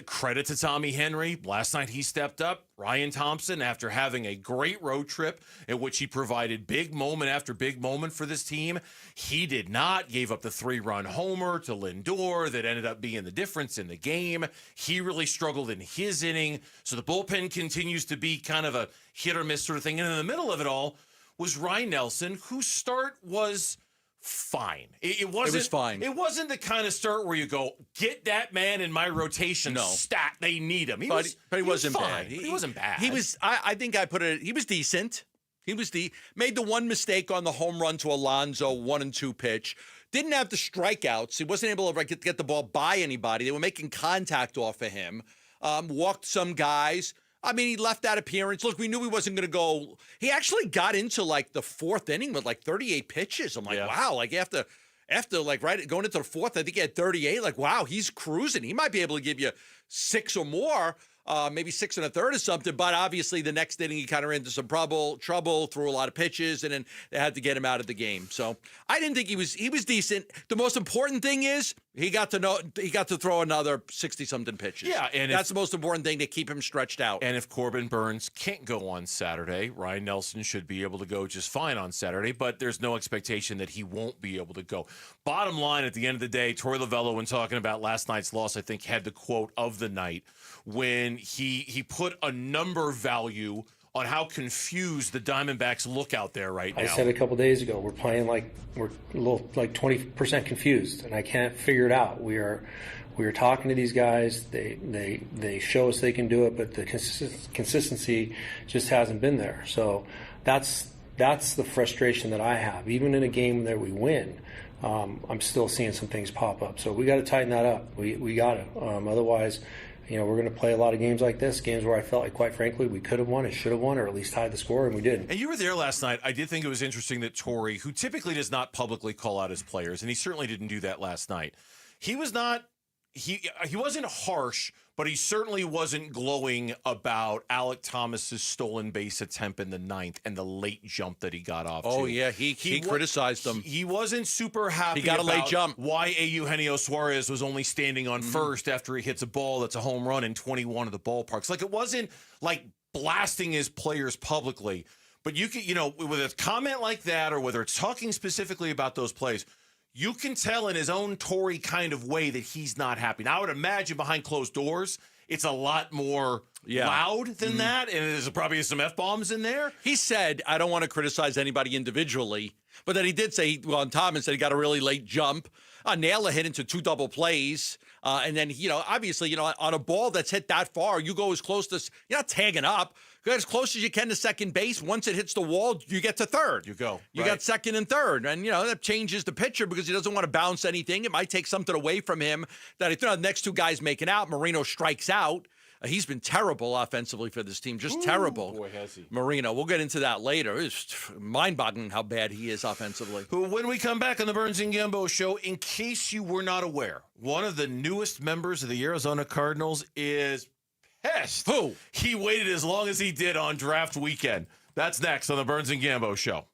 Speaker 6: Credit to Tommy Henry. Last night he stepped up. Ryan Thompson, after having a great road trip in which he provided big moment after big moment for this team, he did not. Gave up the 3-run homer to Lindor that ended up being the difference in the game. He really struggled in his inning. So the bullpen continues to be kind of a hit or miss sort of thing. And in the middle of it all was Ryan Nelson, whose start was fine. It was
Speaker 18: fine.
Speaker 6: It wasn't the kind of start where you go, get that man in my rotation. Stat, they need him.
Speaker 18: But he wasn't
Speaker 6: fine.
Speaker 18: bad.
Speaker 6: He wasn't bad.
Speaker 18: He was. I think I put it. He was decent. He was made the one mistake on the home run to Alonso 1-2 pitch. Didn't have the strikeouts. He wasn't able to get the ball by anybody. They were making contact off of him. Walked some guys. I mean, he left that appearance. Look, we knew he wasn't going to go. He actually got into like the 4th inning with like 38 pitches. I'm like, wow, like after like going into the 4th, I think he had 38. Like, wow, he's cruising. He might be able to give you 6 or more. Maybe 6 1/3 or something, but obviously the next inning he kind of ran into some trouble, threw a lot of pitches, and then they had to get him out of the game. So I didn't think he was decent. The most important thing is he got to throw another 60-something pitches.
Speaker 6: Yeah, and
Speaker 18: that's the most important thing to keep him stretched out.
Speaker 6: And if Corbin Burns can't go on Saturday, Ryan Nelson should be able to go just fine on Saturday, but there's no expectation that he won't be able to go. Bottom line, at the end of the day, Torey Lovullo, when talking about last night's loss, I think had the quote of the night when he put a number value on how confused the Diamondbacks look out there right now.
Speaker 15: I said a couple days ago, we're playing like we're a little like 20% confused, and I can't figure it out. We are talking to these guys. They show us they can do it, but the consistency just hasn't been there. So that's the frustration that I have. Even in a game that we win, I'm still seeing some things pop up. So we got to tighten that up. We got to. Otherwise, we're going to play a lot of games like this, games where I felt like, quite frankly, we could have won, it should have won, or at least tied the score, and we didn't.
Speaker 6: And you were there last night. I did think it was interesting that Torey, who typically does not publicly call out his players, and he certainly didn't do that last night, he wasn't harsh, but he certainly wasn't glowing about Alek Thomas's stolen base attempt in the 9th and the late jump that he got off
Speaker 18: Oh,
Speaker 6: to.
Speaker 18: yeah, he criticized them.
Speaker 6: He wasn't super happy
Speaker 18: He got a late jump.
Speaker 6: Why Eugenio Suarez was only standing on first after he hits a ball that's a home run in 21 of the ballparks. Like, it wasn't like blasting his players publicly, but you can, whether it's comment like that or whether it's talking specifically about those plays, you can tell in his own Torey kind of way that he's not happy. Now, I would imagine behind closed doors, it's a lot more loud than that, and there's probably some F-bombs in there.
Speaker 18: He said, I don't want to criticize anybody individually, but then he did say, Thomas said he got a really late jump. Naylor hit into 2 double plays. And then, obviously, on a ball that's hit that far, you go as close to, you're not tagging up. Go as close as you can to second base. Once it hits the wall, you get to third.
Speaker 6: You go.
Speaker 18: You got second and third. And, that changes the pitcher because he doesn't want to bounce anything. It might take something away from him that the next 2 guys making out. Marino strikes out. He's been terrible offensively for this team, just terrible.
Speaker 6: Boy, has he.
Speaker 18: Marino, we'll get into that later. It's mind-boggling how bad he is offensively.
Speaker 6: When we come back on the Burns and Gambo show, in case you were not aware, one of the newest members of the Arizona Cardinals is pissed.
Speaker 18: Who?
Speaker 6: He waited as long as he did on draft weekend. That's next on the Burns and Gambo Show.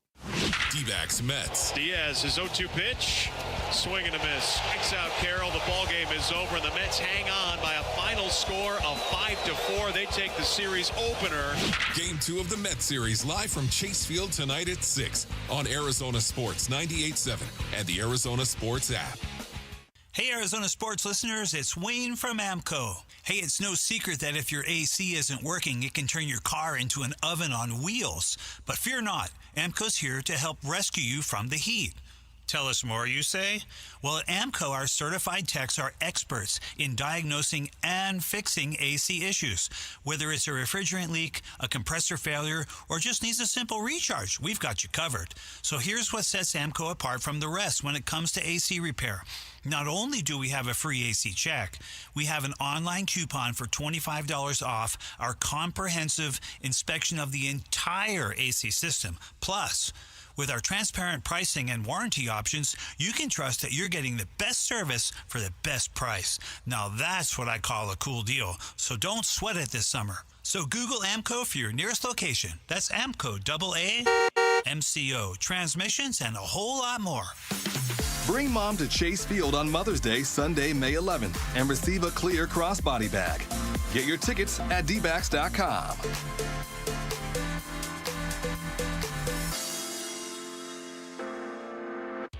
Speaker 26: Dbacks Mets.
Speaker 9: Diaz, his 0-2 pitch. Swing and a miss. Strikes out Carroll. The ball game is over, and the Mets hang on by a final score of 5-4. They take the series opener.
Speaker 26: Game 2 of the Mets series live from Chase Field tonight at 6 on Arizona Sports 98.7 and the Arizona Sports app.
Speaker 19: Hey, Arizona sports listeners, it's Wayne from AMCO. Hey, it's no secret that if your AC isn't working, it can turn your car into an oven on wheels. But fear not, AMCO's here to help rescue you from the heat. Tell us more, you say? Well, at AMCO, our certified techs are experts in diagnosing and fixing AC issues. Whether it's a refrigerant leak, a compressor failure, or just needs a simple recharge, we've got you covered. So here's what sets AMCO apart from the rest when it comes to AC repair. Not only do we have a free AC check, we have an online coupon for $25 off our comprehensive inspection of the entire AC system. Plus, with our transparent pricing and warranty options, you can trust that you're getting the best service for the best price. Now that's what I call a cool deal. So don't sweat it this summer. So Google AMCO for your nearest location. That's AMCO, AAMCO, transmissions, and a whole lot more.
Speaker 20: Bring mom to Chase Field on Mother's Day, Sunday, May 11th, and receive a clear crossbody bag. Get your tickets at dbacks.com.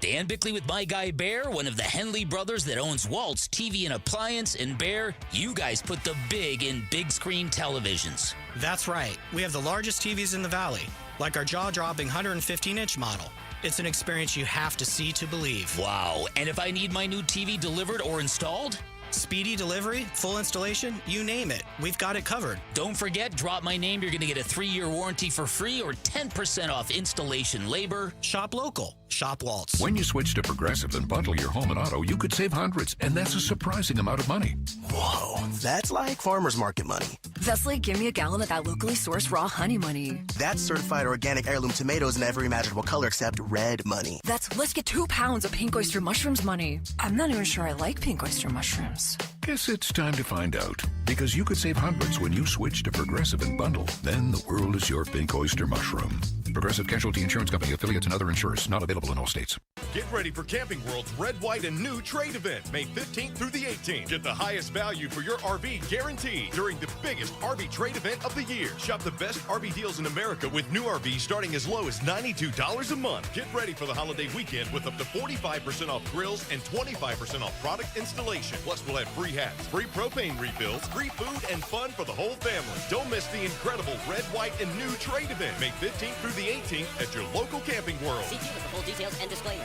Speaker 2: Dan Bickley with my guy Bear, one of the Henley brothers that owns Waltz TV and Appliance. And Bear, you guys put the big in big screen televisions.
Speaker 21: That's right. We have the largest TVs in the valley, like our jaw-dropping 115-inch model. It's an experience you have to see to believe.
Speaker 2: Wow. And if I need my new TV delivered or installed?
Speaker 21: Speedy delivery, full installation, you name it. We've got it covered.
Speaker 2: Don't forget, drop my name. You're going to get a 3-year warranty for free or 10% off installation labor.
Speaker 21: Shop local. Shop Waltz.
Speaker 22: When you switch to Progressive and bundle your home and auto, you could save hundreds, and that's a surprising amount of money.
Speaker 23: Whoa, that's like farmer's market money.
Speaker 26: That's like give me a gallon of that locally sourced raw honey money.
Speaker 23: That's certified organic heirloom tomatoes in every imaginable color except red money.
Speaker 26: That's let's get 2 pounds of pink oyster mushrooms money. I'm not even sure I like pink oyster mushrooms.
Speaker 22: Guess it's time to find out, because you could save hundreds when you switch to Progressive and bundle. Then the world is your pink oyster mushroom. Progressive Casualty Insurance Company, affiliates, and other insurers. Not available in all states.
Speaker 26: Get ready for Camping World's Red, White, and New trade event, May 15th through the 18th. Get the highest value for your RV guaranteed during the biggest RV trade event of the year. Shop the best RV deals in America with new RVs starting as low as $92 a month. Get ready for the holiday weekend with up to 45% off grills and 25% off product installation. Plus, we'll have free hats, free propane refills, free food, and fun for the whole family. Don't miss the incredible Red, White, and New trade event, May 15th through the 18th at your local Camping World.
Speaker 24: See for full details and disclaimer.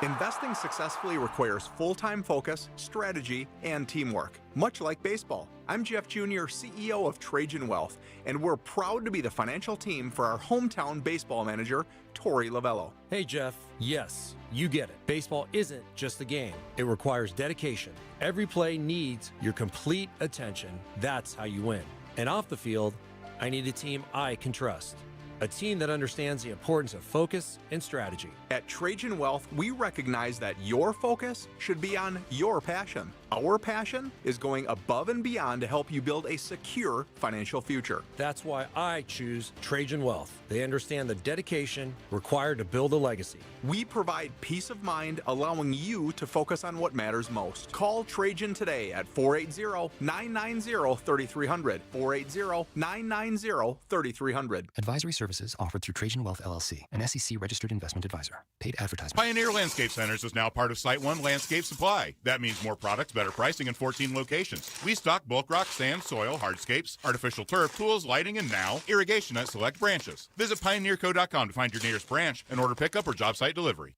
Speaker 25: Investing successfully requires full-time focus, strategy, and teamwork, much like baseball. I'm Jeff Jr., CEO of Trajan Wealth, and we're proud to be the financial team for our hometown baseball manager, Tori Lavello.
Speaker 27: Hey, Jeff. Yes, you get it. Baseball isn't just a game. It requires dedication. Every play needs your complete attention. That's how you win. And off the field, I need a team I can trust. A team that understands the importance of focus and strategy.
Speaker 25: At Trajan Wealth, we recognize that your focus should be on your passion. Our passion is going above and beyond to help you build a secure financial future.
Speaker 27: That's why I choose Trajan Wealth. They understand the dedication required to build a legacy.
Speaker 25: We provide peace of mind, allowing you to focus on what matters most. Call Trajan today at 480-990-3300. 480-990-3300.
Speaker 30: Advisory services offered through Trajan Wealth LLC, an SEC-registered investment advisor. Paid advertisement.
Speaker 26: Pioneer Landscape Centers is now part of Site One Landscape Supply. That means more products, better pricing, in 14 locations. We stock bulk rock, sand, soil, hardscapes, artificial turf, tools, lighting, and now irrigation at select branches. Visit pioneerco.com to find your nearest branch and order pickup or job site delivery.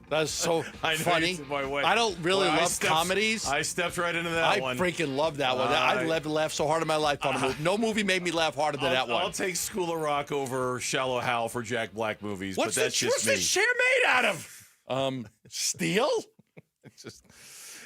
Speaker 18: That's so
Speaker 6: I know
Speaker 18: funny.
Speaker 6: you said my way.
Speaker 18: I don't really
Speaker 6: Well,
Speaker 18: love comedies.
Speaker 6: I stepped right into that one.
Speaker 18: I freaking love that one. I've never laughed so hard in my life on a movie. No movie made me laugh harder than that one.
Speaker 6: I'll take School of Rock over Shallow Hal for Jack Black movies,
Speaker 18: What's
Speaker 6: but that's just me.
Speaker 18: What's this chair made out of? Steel?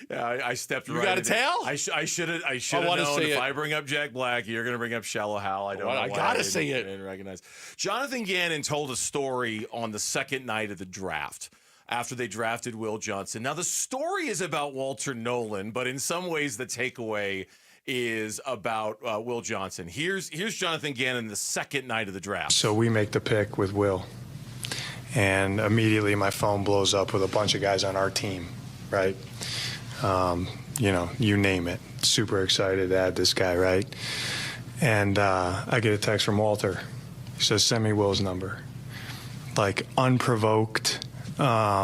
Speaker 6: Yeah, I stepped
Speaker 18: You
Speaker 6: right
Speaker 18: got a
Speaker 6: into it.
Speaker 18: tail?
Speaker 6: I should have
Speaker 18: wanna
Speaker 6: known
Speaker 18: see
Speaker 6: if
Speaker 18: it.
Speaker 6: I bring up Jack Black, you're going to bring up Shallow Hal. I don't know.
Speaker 18: I
Speaker 6: why
Speaker 18: gotta
Speaker 6: didn't-
Speaker 18: see it.
Speaker 6: didn't recognize. Jonathan Gannon told a story on the second night of the draft after they drafted Will Johnson. Now, the story is about Walter Nolan, but in some ways the takeaway is about Will Johnson. Here's Jonathan Gannon the second night of the draft.
Speaker 1: So we make the pick with Will, and immediately my phone blows up with a bunch of guys on our team, right? You name it. Super excited to add this guy, right? And I get a text from Walter. He says, send me Will's number. Like, unprovoked, like,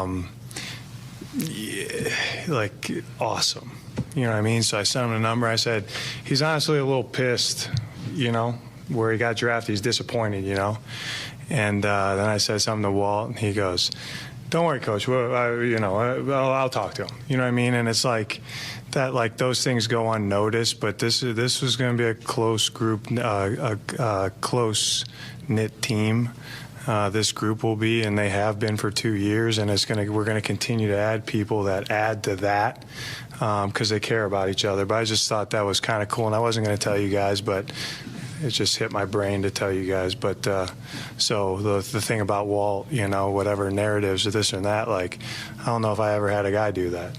Speaker 1: awesome. You know what I mean? So I sent him the number. I said, he's honestly a little pissed, where he got drafted. He's disappointed, And then I said something to Walt, and he goes, don't worry, Coach. Well, I'll talk to him. You know what I mean? And it's like that. Like those things go unnoticed. But this was going to be a close group, a close knit team. This group will be, and they have been for 2 years. And we're going to continue to add people that add to that because they care about each other. But I just thought that was kind of cool, and I wasn't going to tell you guys, but it just hit my brain to tell you guys. But so the thing about Walt, whatever narratives or this and that, like, I don't know if I ever had a guy do that,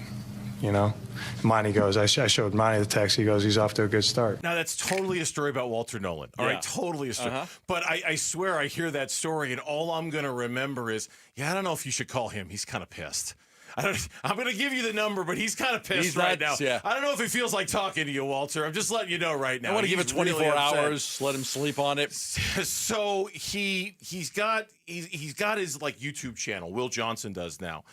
Speaker 1: Monty goes, I showed Monty the text. He goes, he's off to a good start.
Speaker 6: Now, that's totally a story about Walter Nolan. All right, totally a story. But I swear I hear that story, and all I'm going to remember is, I don't know if you should call him. He's kind of pissed. I'm going to give you the number, but he's kind of pissed right now.
Speaker 18: Yeah.
Speaker 6: I don't know if he feels like talking to you, Walter. I'm just letting you know right now.
Speaker 18: I want to give it 24
Speaker 6: really upset.
Speaker 18: hours, let him sleep on it.
Speaker 6: So he's got his like YouTube channel. Will Johnson does now.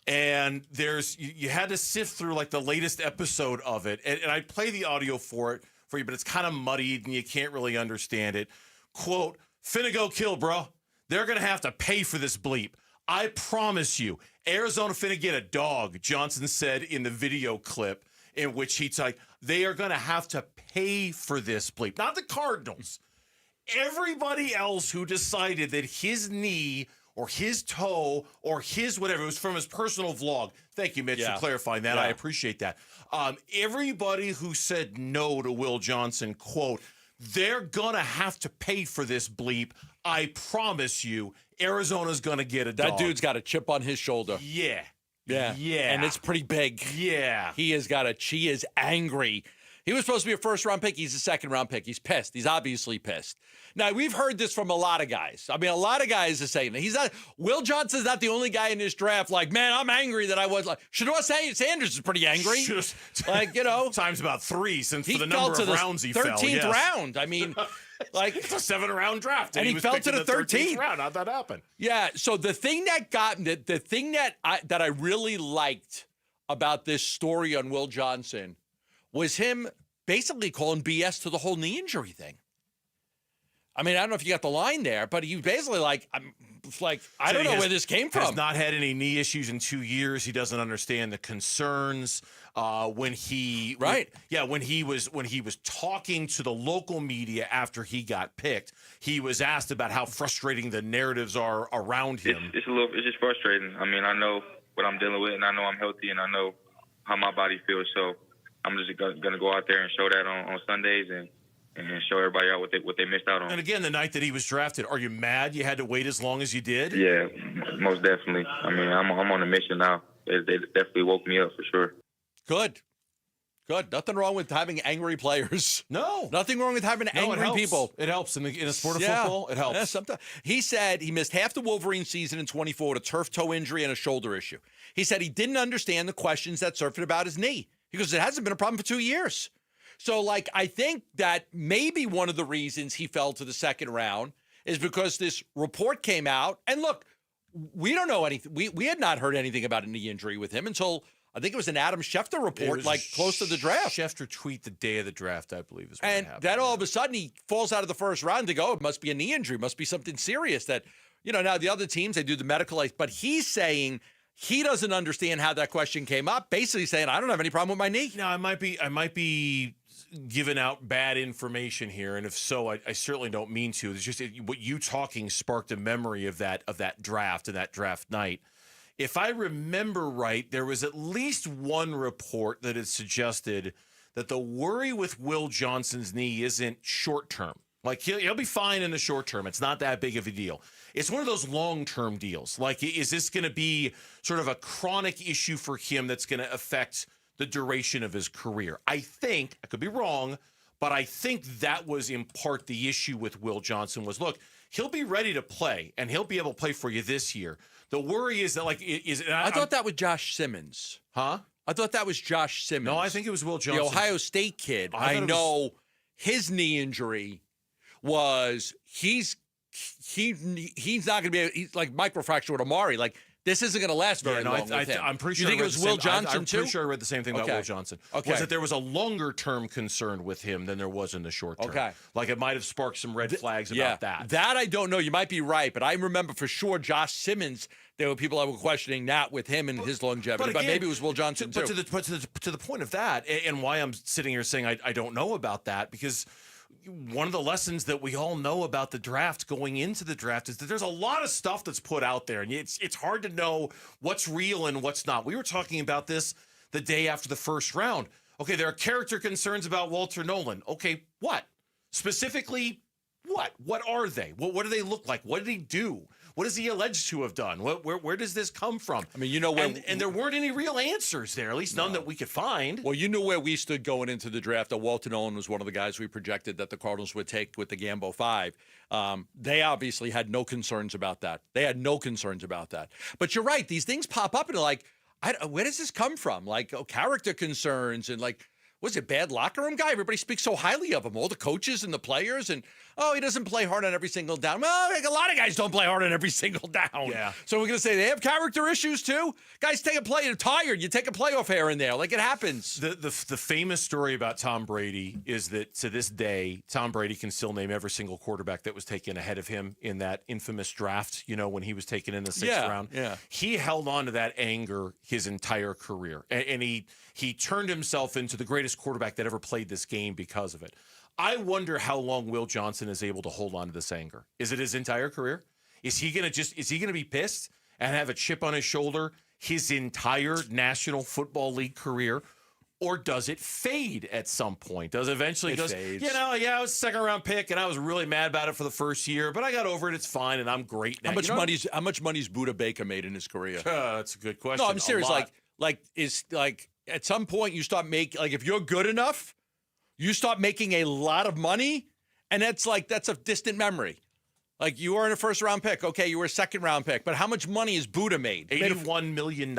Speaker 6: And you had to sift through like the latest episode of it. And I play the audio for you, but it's kind of muddied and you can't really understand it. Quote, finna go kill, bro. They're going to have to pay for this bleep. I promise you, Arizona finna get a dog, Johnson said in the video clip in which he's like, they are going to have to pay for this bleep. Not the Cardinals. Everybody else who decided that his knee or his toe or his whatever, it was from his personal vlog. Thank you, Mitch, for clarifying that. I appreciate that. Everybody who said no to Will Johnson, quote, they're going to have to pay for this bleep. I promise you, Arizona's going to get a dog.
Speaker 18: That dude's got a chip on his shoulder.
Speaker 6: Yeah.
Speaker 18: Yeah.
Speaker 6: Yeah.
Speaker 18: And it's pretty big.
Speaker 6: Yeah.
Speaker 18: He is angry. He was supposed to be a first-round pick. He's a second-round pick. He's pissed. He's obviously pissed. Now, we've heard this from a lot of guys. I mean, a lot of guys are saying that. Will Johnson's not the only guy in this draft like, man, I'm angry that I was like. Shador Sanders is pretty angry.
Speaker 6: Times about 3 since for the
Speaker 18: fell
Speaker 6: number
Speaker 18: to
Speaker 6: of
Speaker 18: the
Speaker 6: rounds he
Speaker 18: 13th
Speaker 6: fell. Yes.
Speaker 18: round. I mean, like.
Speaker 6: It's a 7-round draft.
Speaker 18: And he fell
Speaker 6: picked
Speaker 18: to
Speaker 6: in
Speaker 18: the 13th
Speaker 6: round. How'd that happen?
Speaker 18: Yeah, so the thing that I really liked about this story on Will Johnson was him basically calling BS to the whole knee injury thing. I mean, I don't know if you got the line there, but he basically I don't know where this came from.
Speaker 6: Has not had any knee issues in 2 years. He doesn't understand the concerns. When he was talking to the local media after he got picked, he was asked about how frustrating the narratives are around him.
Speaker 3: It's just frustrating. I mean, I know what I'm dealing with, and I know I'm healthy, and I know how my body feels. So I'm just gonna go out there and show that on Sundays and show everybody out what they missed out on.
Speaker 6: And again, the night that he was drafted, are you mad you had to wait as long as you did?
Speaker 3: Yeah, most definitely. I mean, I'm on a mission now. They definitely woke me up for sure.
Speaker 18: Good. Nothing wrong with having angry players.
Speaker 6: No.
Speaker 18: Nothing wrong with having angry people.
Speaker 6: It helps in a sport of football. It helps.
Speaker 18: Yeah, sometimes. He said he missed half the Wolverine season in 24 with a turf toe injury and a shoulder issue. He said he didn't understand the questions that surfaced about his knee. He goes, it hasn't been a problem for 2 years. So, I think that maybe one of the reasons he fell to the second round is because this report came out. And look, we don't know anything. We had not heard anything about a knee injury with him until I think it was an Adam Schefter report, close to the draft.
Speaker 6: Schefter tweet the day of the draft, I believe, is what
Speaker 18: and
Speaker 6: happened.
Speaker 18: then all of a sudden he falls out of the first round to go, it must be a knee injury, must be something serious that, now the other teams, they do the medical, but he's saying He doesn't understand how that question came up, basically saying, I don't have any problem with my knee.
Speaker 6: Now, I might be giving out bad information here, and if so, I certainly don't mean to. It's just what you talking sparked a memory of that draft and that draft night. If I remember right, there was at least one report that had suggested that the worry with Will Johnson's knee isn't short-term. Like, he'll be fine in the short term. It's not that big of a deal. It's one of those long-term deals. Like, is this going to be sort of a chronic issue for him that's going to affect the duration of his career? I think, I could be wrong, but I think that was in part the issue with Will Johnson was, look, he'll be ready to play, and he'll be able to play for you this year. The worry is that, like,
Speaker 18: I thought that was Josh Simmons.
Speaker 6: Huh?
Speaker 18: I thought that was Josh Simmons.
Speaker 6: No, I think it was Will Johnson.
Speaker 18: The Ohio State kid. I know his knee injury was he's not going to be he's like microfracture with Amari. Like, this isn't going to last very long with him.
Speaker 6: I'm pretty sure.
Speaker 18: You think it was Will Johnson too?
Speaker 6: I'm pretty sure I read the same thing about Will Johnson.
Speaker 18: Okay.
Speaker 6: Was that there was a longer term concern with him than there was in the short term.
Speaker 18: Okay.
Speaker 6: Like, it might have sparked some red flags about that.
Speaker 18: That I don't know. You might be right, but I remember for sure Josh Simmons. There were people that were questioning that with him and his longevity, but maybe it was Will Johnson too.
Speaker 6: But to the point of that, and why I'm sitting here saying I don't know about that, because one of the lessons that we all know about the draft going into the draft is that there's a lot of stuff that's put out there, and it's hard to know what's real and what's not. We were talking about this the day after the first round. Okay, there are character concerns about Walter Nolan. Okay, what? Specifically, what? What are they? What do they look like? What did he do? What is he alleged to have done? Where does this come from?
Speaker 18: I mean, you know,
Speaker 6: and there weren't any real answers there, at least none that we could find.
Speaker 18: Well, you know where we stood going into the draft. That Walter Nolan was one of the guys we projected that the Cardinals would take with the Gambo 5. They obviously had no concerns about that. But you're right. These things pop up and they're like, where does this come from? Like, character concerns and like, was it bad locker room guy? Everybody speaks so highly of him, all the coaches and the players, and he doesn't play hard on every single down. Well, like, a lot of guys don't play hard on every single down.
Speaker 6: Yeah.
Speaker 18: So we're going to say they have character issues too? Guys take a play, you're tired. You take a playoff here and there. Like, it happens.
Speaker 6: The famous story about Tom Brady is that to this day, Tom Brady can still name every single quarterback that was taken ahead of him in that infamous draft, when he was taken in the sixth round.
Speaker 18: Yeah.
Speaker 6: He held on to that anger his entire career. And he turned himself into the greatest quarterback that ever played this game because of it. I wonder how long Will Johnson is able to hold on to this anger. Is it his entire career? Is he going to be pissed and have a chip on his shoulder his entire National Football League career? Or does it fade at some point? Does it eventually
Speaker 18: fades.
Speaker 6: I was a second-round pick, and I was really mad about it for the first year, but I got over it. It's fine, and I'm great now.
Speaker 18: How much money's Buda Baker made in his career?
Speaker 6: That's a good question.
Speaker 18: No, I'm serious. Like at some point you start making, like, if you're good enough, you start making a lot of money, and that's a distant memory. Like, you weren't a first-round pick. Okay, you were a second-round pick. But how much money has Buda made?
Speaker 6: $81 million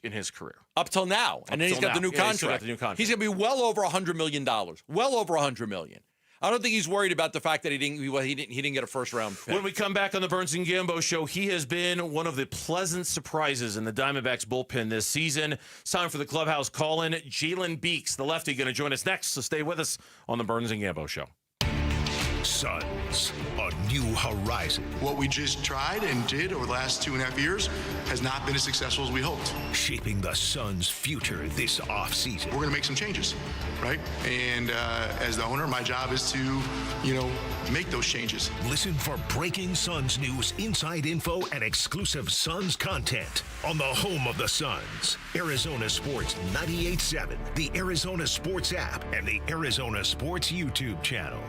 Speaker 6: in his career.
Speaker 18: Up till now. And then he's got the new contract.
Speaker 6: He's got the new contract.
Speaker 18: He's going to be well over $100 million. Well over $100 million. I don't think he's worried about the fact that he didn't get a first-round pick.
Speaker 6: When we come back on the Burns and Gambo Show, he has been one of the pleasant surprises in the Diamondbacks bullpen this season. It's time for the clubhouse call-in. Jalen Beeks, the lefty, going to join us next, so stay with us on the Burns and Gambo Show.
Speaker 5: Suns, a new horizon.
Speaker 4: What we just tried and did over the last 2.5 years has not been as successful as we hoped.
Speaker 5: Shaping the Suns' future this offseason.
Speaker 4: We're going to make some changes, right? And as the owner, my job is to, make those changes.
Speaker 5: Listen for breaking Suns news, inside info, and exclusive Suns content on the home of the Suns. Arizona Sports 98.7, the Arizona Sports app, and the Arizona Sports YouTube channel.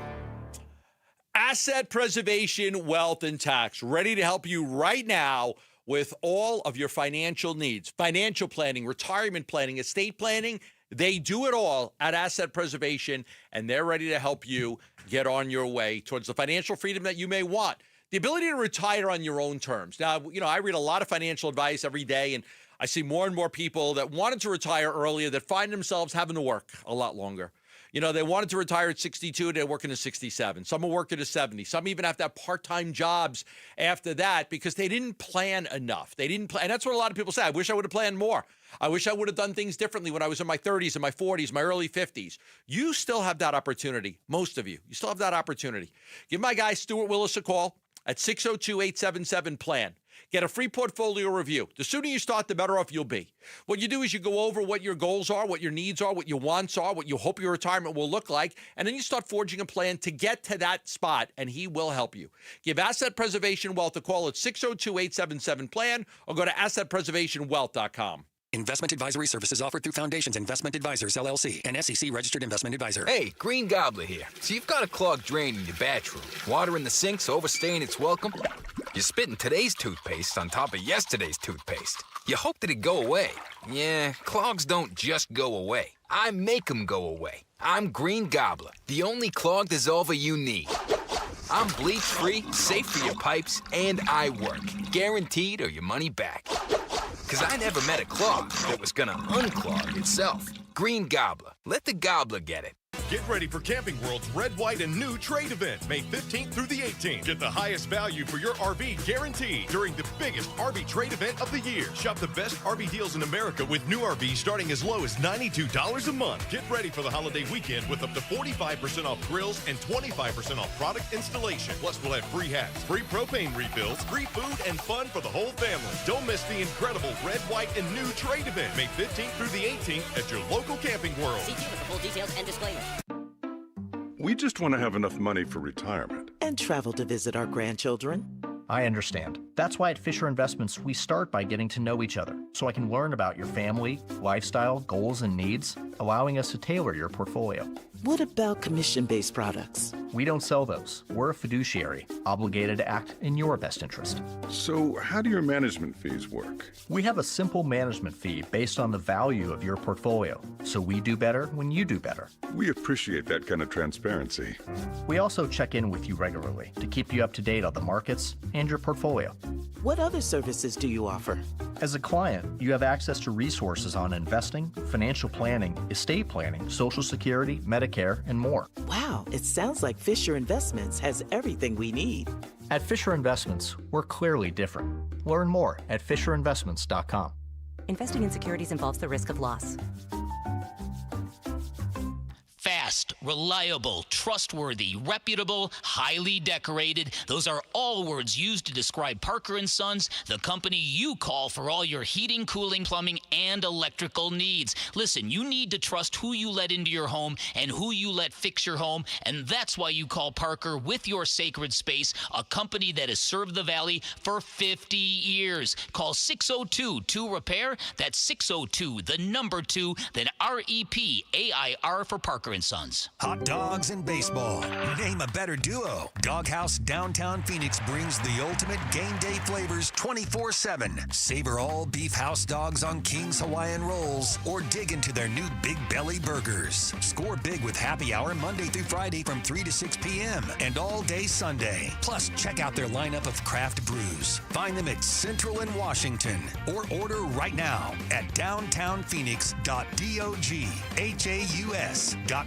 Speaker 18: Asset Preservation, Wealth, and Tax, ready to help you right now with all of your financial needs. Financial planning, retirement planning, estate planning, they do it all at Asset Preservation, and they're ready to help you get on your way towards the financial freedom that you may want. The ability to retire on your own terms. Now, I read a lot of financial advice every day, and I see more and more people that wanted to retire earlier that find themselves having to work a lot longer. They wanted to retire at 62, they're working at 67. Some are working at 70. Some even have to have part-time jobs after that because they didn't plan enough. And that's what a lot of people say. I wish I would have planned more. I wish I would have done things differently when I was in my 30s and my 40s, my early 50s. You still have that opportunity. Most of you. You still have that opportunity. Give my guy Stuart Willis a call at 602-877-PLAN. Get a free portfolio review. The sooner you start, the better off you'll be. What you do is you go over what your goals are, what your needs are, what your wants are, what you hope your retirement will look like, and then you start forging a plan to get to that spot, and he will help you. Give Asset Preservation Wealth a call at 602-877-PLAN or go to assetpreservationwealth.com.
Speaker 8: Investment advisory services offered through Foundations Investment Advisors, LLC, an SEC-registered investment advisor.
Speaker 10: Hey, Green Gobbler here. So you've got a clogged drain in your bathroom. Water in the sink's overstaying its welcome. You're spitting today's toothpaste on top of yesterday's toothpaste. You hope that it go away. Yeah, clogs don't just go away. I make them go away. I'm Green Gobbler, the only clog dissolver you need. I'm bleach-free, safe for your pipes, and I work. Guaranteed or your money back. Because I never met a clog that was going to unclog itself. Green Gobbler. Let the gobbler get it.
Speaker 26: Get ready for Camping World's Red, White, and New Trade event, May 15th through the 18th. Get the highest value for your RV guaranteed during the biggest RV trade event of the year. Shop the best RV deals in America with new RVs starting as low as $92 a month. Get ready for the holiday weekend with up to 45% off grills and 25% off product installation. Plus, we'll have free hats, free propane refills, free food, and fun for the whole family. Don't miss the incredible Red, White, and New Trade event, May 15th through the 18th at your local Camping World.
Speaker 11: See you with the full details and disclaimer.
Speaker 12: We just want to have enough money for retirement.
Speaker 13: And travel to visit our grandchildren.
Speaker 14: I understand. That's why at Fisher Investments, we start by getting to know each other, so I can learn about your family, lifestyle, goals, and needs, allowing us to tailor your portfolio.
Speaker 13: What about commission-based products?
Speaker 14: We don't sell those. We're a fiduciary, obligated to act in your best interest.
Speaker 12: So how do your management fees work?
Speaker 14: We have a simple management fee based on the value of your portfolio, so we do better when you do better.
Speaker 12: We appreciate that kind of transparency.
Speaker 14: We also check in with you regularly to keep you up to date on the markets and your portfolio.
Speaker 13: What other services do you offer?
Speaker 14: As a client, you have access to resources on investing, financial planning, estate planning, Social Security, Medicare, and more.
Speaker 13: Wow, it sounds like Fisher Investments has everything we need.
Speaker 14: At Fisher Investments, we're clearly different. Learn more at FisherInvestments.com.
Speaker 16: Investing in securities involves the risk of loss.
Speaker 2: Fast, reliable, trustworthy, reputable, highly decorated. Those are all words used to describe Parker & Sons, the company you call for all your heating, cooling, plumbing, and electrical needs. Listen, you need to trust who you let into your home and who you let fix your home, and that's why you call Parker with your sacred space, a company that has served the Valley for 50 years. Call 602-2-REPAIR. That's 602-2, then REPAIR for Parker & Sons.
Speaker 24: Hot dogs and baseball. Name a better duo. Doghouse Downtown Phoenix brings the ultimate game day flavors 24/7. Savor all beef house dogs on King's Hawaiian Rolls or dig into their new Big Belly Burgers. Score big with happy hour Monday through Friday from 3 to 6 p.m. and all day Sunday. Plus, check out their lineup of craft brews. Find them at Central and Washington or order right now at downtownphoenix.doghaus.com.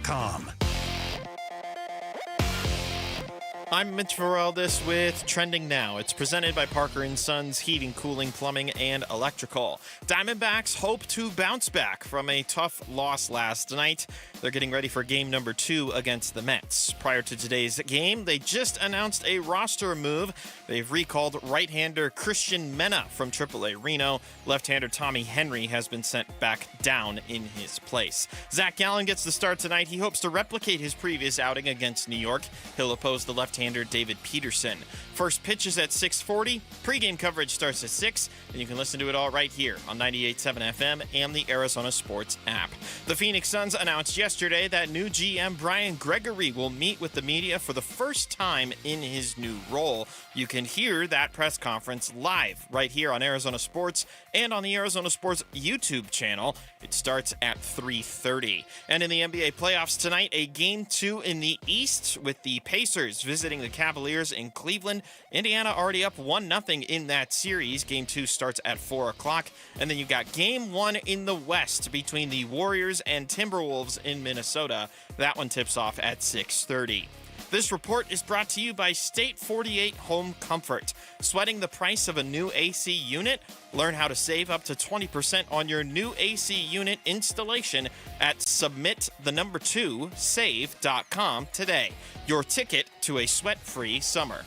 Speaker 17: I'm Mitch Varaldis with Trending Now. It's presented by Parker & Sons Heating, Cooling, Plumbing, and Electrical. Diamondbacks hope to bounce back from a tough loss last night. They're getting ready for game number 2 against the Mets. Prior to today's game, they just announced a roster move. They've recalled right-hander Christian Mena from AAA Reno. Left-hander Tommy Henry has been sent back down in his place. Zach Gallen gets the start tonight. He hopes to replicate his previous outing against New York. He'll oppose the left-hander David Peterson. First pitch is at 6:40. Pre-game coverage starts at 6, and you can listen to it all right here on 98.7 FM and the Arizona Sports app. The Phoenix Suns announced yesterday that new GM Brian Gregory will meet with the media for the first time in his new role. You can hear that press conference live right here on Arizona Sports and on the Arizona Sports YouTube channel. It starts at 3:30. And in the NBA playoffs tonight, a Game 2 in the East with the Pacers visiting the Cavaliers in Cleveland. Indiana already up 1-0 in that series. Game 2 starts at 4 o'clock. And then you got Game 1 in the West between the Warriors and Timberwolves in Minnesota. That one tips off at 6:30. This report is brought to you by State 48 Home Comfort. Sweating the price of a new AC unit? Learn how to save up to 20% on your new AC unit installation at submit2save.com today. Your ticket to a sweat-free summer.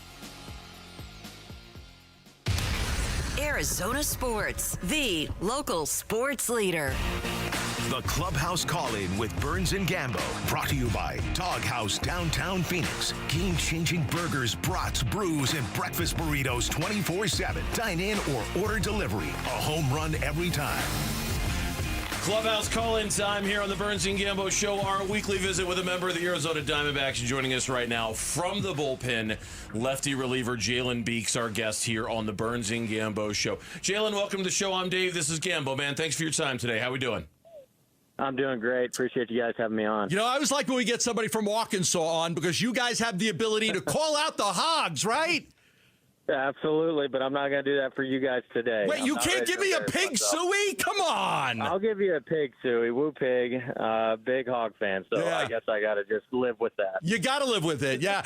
Speaker 7: Arizona Sports, the local sports leader.
Speaker 5: The Clubhouse Call-In with Burns and Gambo. Brought to you by Doghouse Downtown Phoenix. Game-changing burgers, brats, brews, and breakfast burritos 24/7. Dine in or order delivery. A home run every time.
Speaker 6: Clubhouse call-in time here on the Burns and Gambo Show. Our weekly visit with a member of the Arizona Diamondbacks. Joining us right now from the bullpen, lefty reliever Jalen Beeks, our guest here on the Burns and Gambo Show. Jalen, welcome to the show. I'm Dave. This is Gambo, man. Thanks for your time today. How we doing?
Speaker 9: I'm doing great. Appreciate you guys having me on.
Speaker 18: You know, I always like when we get somebody from Arkansas on because you guys have the ability to call out the hogs, right?
Speaker 9: Absolutely, but I'm not going to do that for you guys today.
Speaker 18: Wait, you can't give me a pig suey? Come on.
Speaker 9: I'll give you a pig suey. Woo pig. Big hog fan, so
Speaker 18: Yeah.
Speaker 9: I guess I got to just live with that.
Speaker 18: You got to live with it. Yeah.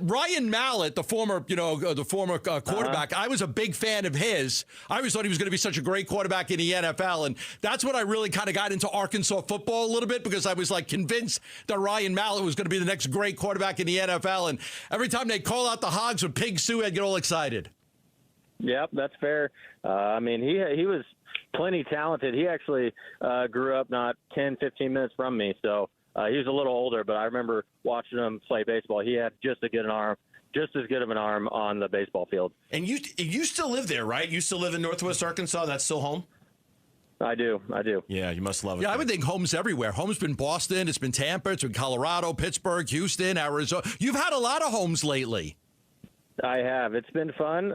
Speaker 18: Ryan Mallett, the former quarterback, I was a big fan of his. I always thought he was going to be such a great quarterback in the NFL, and that's when I really kind of got into Arkansas football a little bit because I was like convinced that Ryan Mallett was going to be the next great quarterback in the NFL, and every time they call out the hogs with pig suey, I'd get all excited.
Speaker 9: Yep, that's fair. I mean, he was plenty talented. He actually grew up not 10, 15 minutes from me, so he was a little older, but I remember watching him play baseball. He had just as good of an arm on the baseball field.
Speaker 6: And you still live there, right? You still live in Northwest Arkansas? That's still home?
Speaker 9: I do.
Speaker 6: Yeah, you must love it.
Speaker 18: Yeah, I would think home's everywhere. Home's been Boston, it's been Tampa, it's been Colorado, Pittsburgh, Houston, Arizona. You've had a lot of homes lately.
Speaker 9: I have. It's been fun.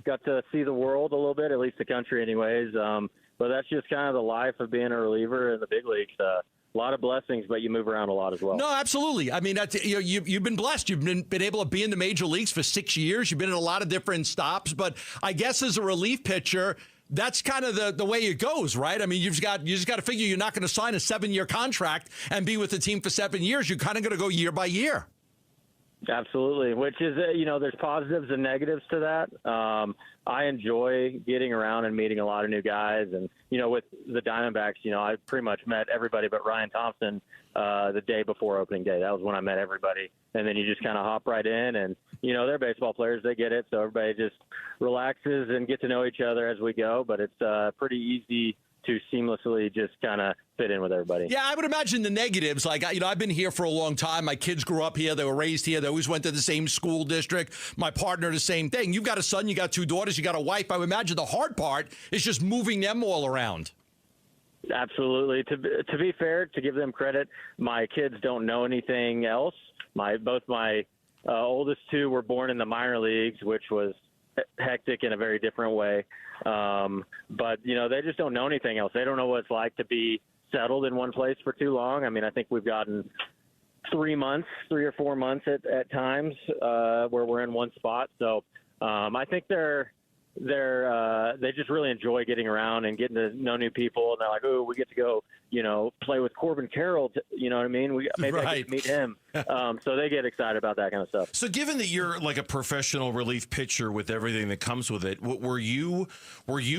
Speaker 9: Got to see the world a little bit, at least the country anyways. But that's just kind of the life of being a reliever in the big leagues. A lot of blessings, but you move around a lot as well.
Speaker 18: No, absolutely. I mean, you've been blessed. You've been able to be in the major leagues for 6 years. You've been in a lot of different stops. But I guess as a relief pitcher, that's kind of the way it goes, right? I mean, you just got to figure you're not going to sign a 7-year contract and be with the team for 7 years. You're kind of going to go year by year.
Speaker 9: Absolutely, which is, there's positives and negatives to that. I enjoy getting around and meeting a lot of new guys. And, with the Diamondbacks, I pretty much met everybody but Ryan Thompson the day before opening day. That was when I met everybody. And then you just kind of hop right in. And, they're baseball players. They get it. So everybody just relaxes and get to know each other as we go. But it's pretty easy to seamlessly just kind of fit in with everybody.
Speaker 18: Yeah, I would imagine the negatives. Like, I've been here for a long time. My kids grew up here. They were raised here. They always went to the same school district. My partner, the same thing. You've got a son. You got 2 daughters. You got a wife. I would imagine the hard part is just moving them all around.
Speaker 9: Absolutely. To be fair, to give them credit, my kids don't know anything else. Both my oldest 2 were born in the minor leagues, which was hectic in a very different way. But, they just don't know anything else. They don't know what it's like to be settled in one place for too long. I mean, I think we've gotten 3 or 4 months at times where we're in one spot. So I think they just really enjoy getting around and getting to know new people. And they're like, oh, we get to go, play with Corbin Carroll. You know what I mean? Maybe I get to meet him. So they get excited about that kind of stuff.
Speaker 6: So given that you're like a professional relief pitcher with everything that comes with it, were you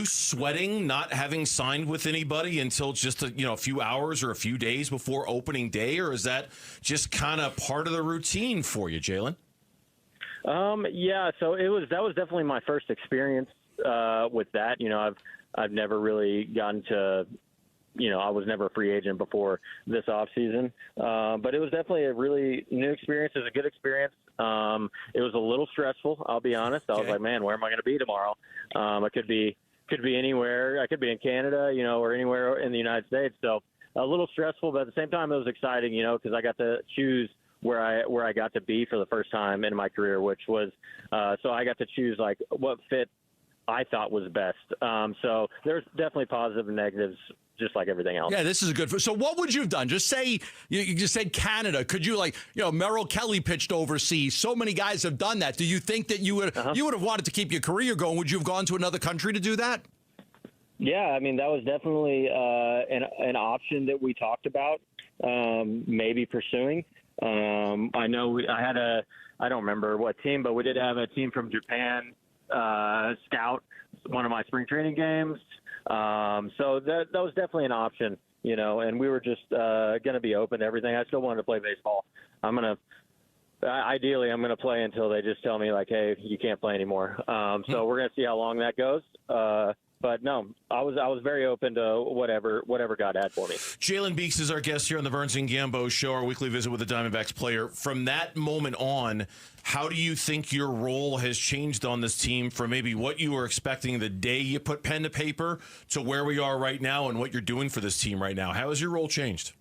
Speaker 6: sweating not having signed with anybody until just a few hours or a few days before opening day? Or is that just kind of part of the routine for you, Jalen?
Speaker 9: Yeah, so that was definitely my first experience with that. I've never really gotten to, I was never a free agent before this off season. But it was definitely a really new experience. It was a good experience. It was a little stressful, I'll be honest. I was like, man, where am I going to be tomorrow? I could be anywhere. I could be in Canada, or anywhere in the United States. So a little stressful, but at the same time, it was exciting, because I got to choose where I got to be for the first time in my career, which was so I got to choose like what fit I thought was best. So there's definitely positive and negatives, just like everything else.
Speaker 18: Yeah, this is a good. So what would you have done? Just say you just said Canada. Could you Merrill Kelly pitched overseas? So many guys have done that. Do you think that you would have wanted to keep your career going? Would you have gone to another country to do that?
Speaker 9: Yeah, I mean that was definitely an option that we talked about, maybe pursuing. I know I don't remember what team, but we did have a team from Japan scout one of my spring training games. So that was definitely an option, and we were just going to be open to everything. I still wanted to play baseball. I'm going to Ideally, I'm going to play until they just tell me, like, hey, you can't play anymore. So we're going to see how long that goes. But no, I was very open to whatever God had for me.
Speaker 6: Jalen Beeks is our guest here on the Burns and Gambo Show, our weekly visit with the Diamondbacks player. From that moment on, how do you think your role has changed on this team from maybe what you were expecting the day you put pen to paper to where we are right now and what you're doing for this team right now? How has your role changed?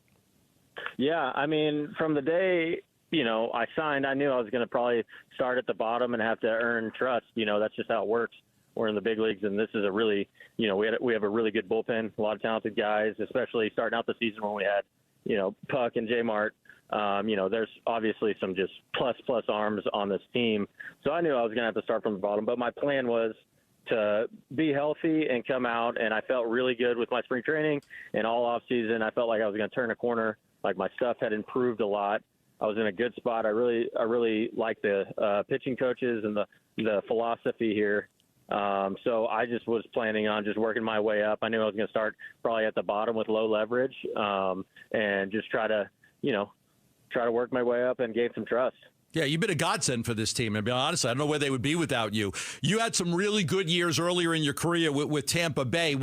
Speaker 9: Yeah, I mean, from the day, I signed, I knew I was going to probably start at the bottom and have to earn trust. That's just how it works. We're in the big leagues, and this is a really, we have a really good bullpen, a lot of talented guys, especially starting out the season when we had, Puck and J Mart. There's obviously some just plus arms on this team. So I knew I was going to have to start from the bottom, but my plan was to be healthy and come out, and I felt really good with my spring training and all off season. I felt like I was going to turn a corner. Like my stuff had improved a lot. I was in a good spot. I really like the pitching coaches and the philosophy here. So I just was planning on just working my way up. I knew I was going to start probably at the bottom with low leverage, and just try to work my way up and gain some trust.
Speaker 18: Yeah, you've been a godsend for this team. And to be honest, I don't know where they would be without you. You had some really good years earlier in your career with Tampa Bay,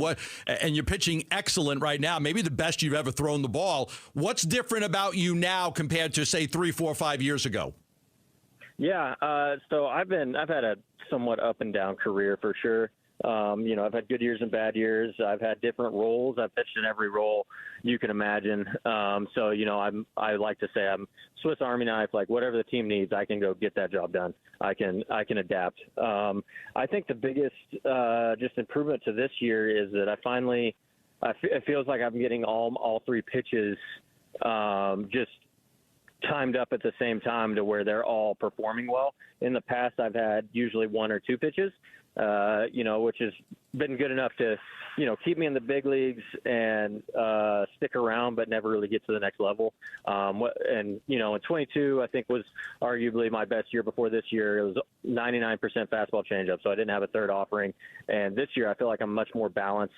Speaker 18: and you're pitching excellent right now, maybe the best you've ever thrown the ball. What's different about you now compared to, say, 3, 4, 5 years ago?
Speaker 9: Yeah, so I've had a somewhat up and down career for sure. I've had good years and bad years. I've had different roles. I've pitched in every role you can imagine. I like to say I'm Swiss Army knife. Like whatever the team needs, I can go get that job done. I can adapt. I think the biggest just improvement to this year is that it feels like I'm getting all 3 pitches just timed up at the same time to where they're all performing well. In the past, I've had usually 1 or 2 pitches. Which has been good enough to, keep me in the big leagues and stick around, but never really get to the next level. In 22, I think was arguably my best year before this year. It was 99% fastball changeup, so I didn't have a third offering. And this year, I feel like I'm much more balanced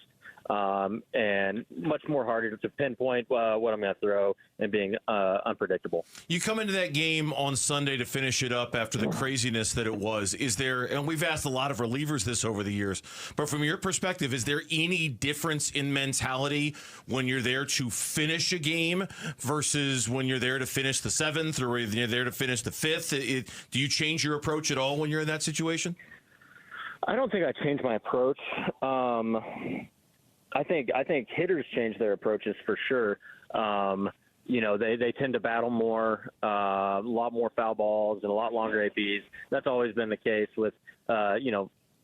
Speaker 9: and much more harder to pinpoint what I'm going to throw and being unpredictable.
Speaker 6: You come into that game on Sunday to finish it up after the craziness that it was. Is there, and we've asked a lot of relievers this over the years, but from your perspective, is there any difference in mentality when you're there to finish a game versus when you're there to finish the 7th or when you're there to finish the 5th? Do you change your approach at all when you're in that situation?
Speaker 9: I don't think I changed my approach. I think hitters change their approaches for sure. They tend to battle more, a lot more foul balls and a lot longer APs. That's always been the case with,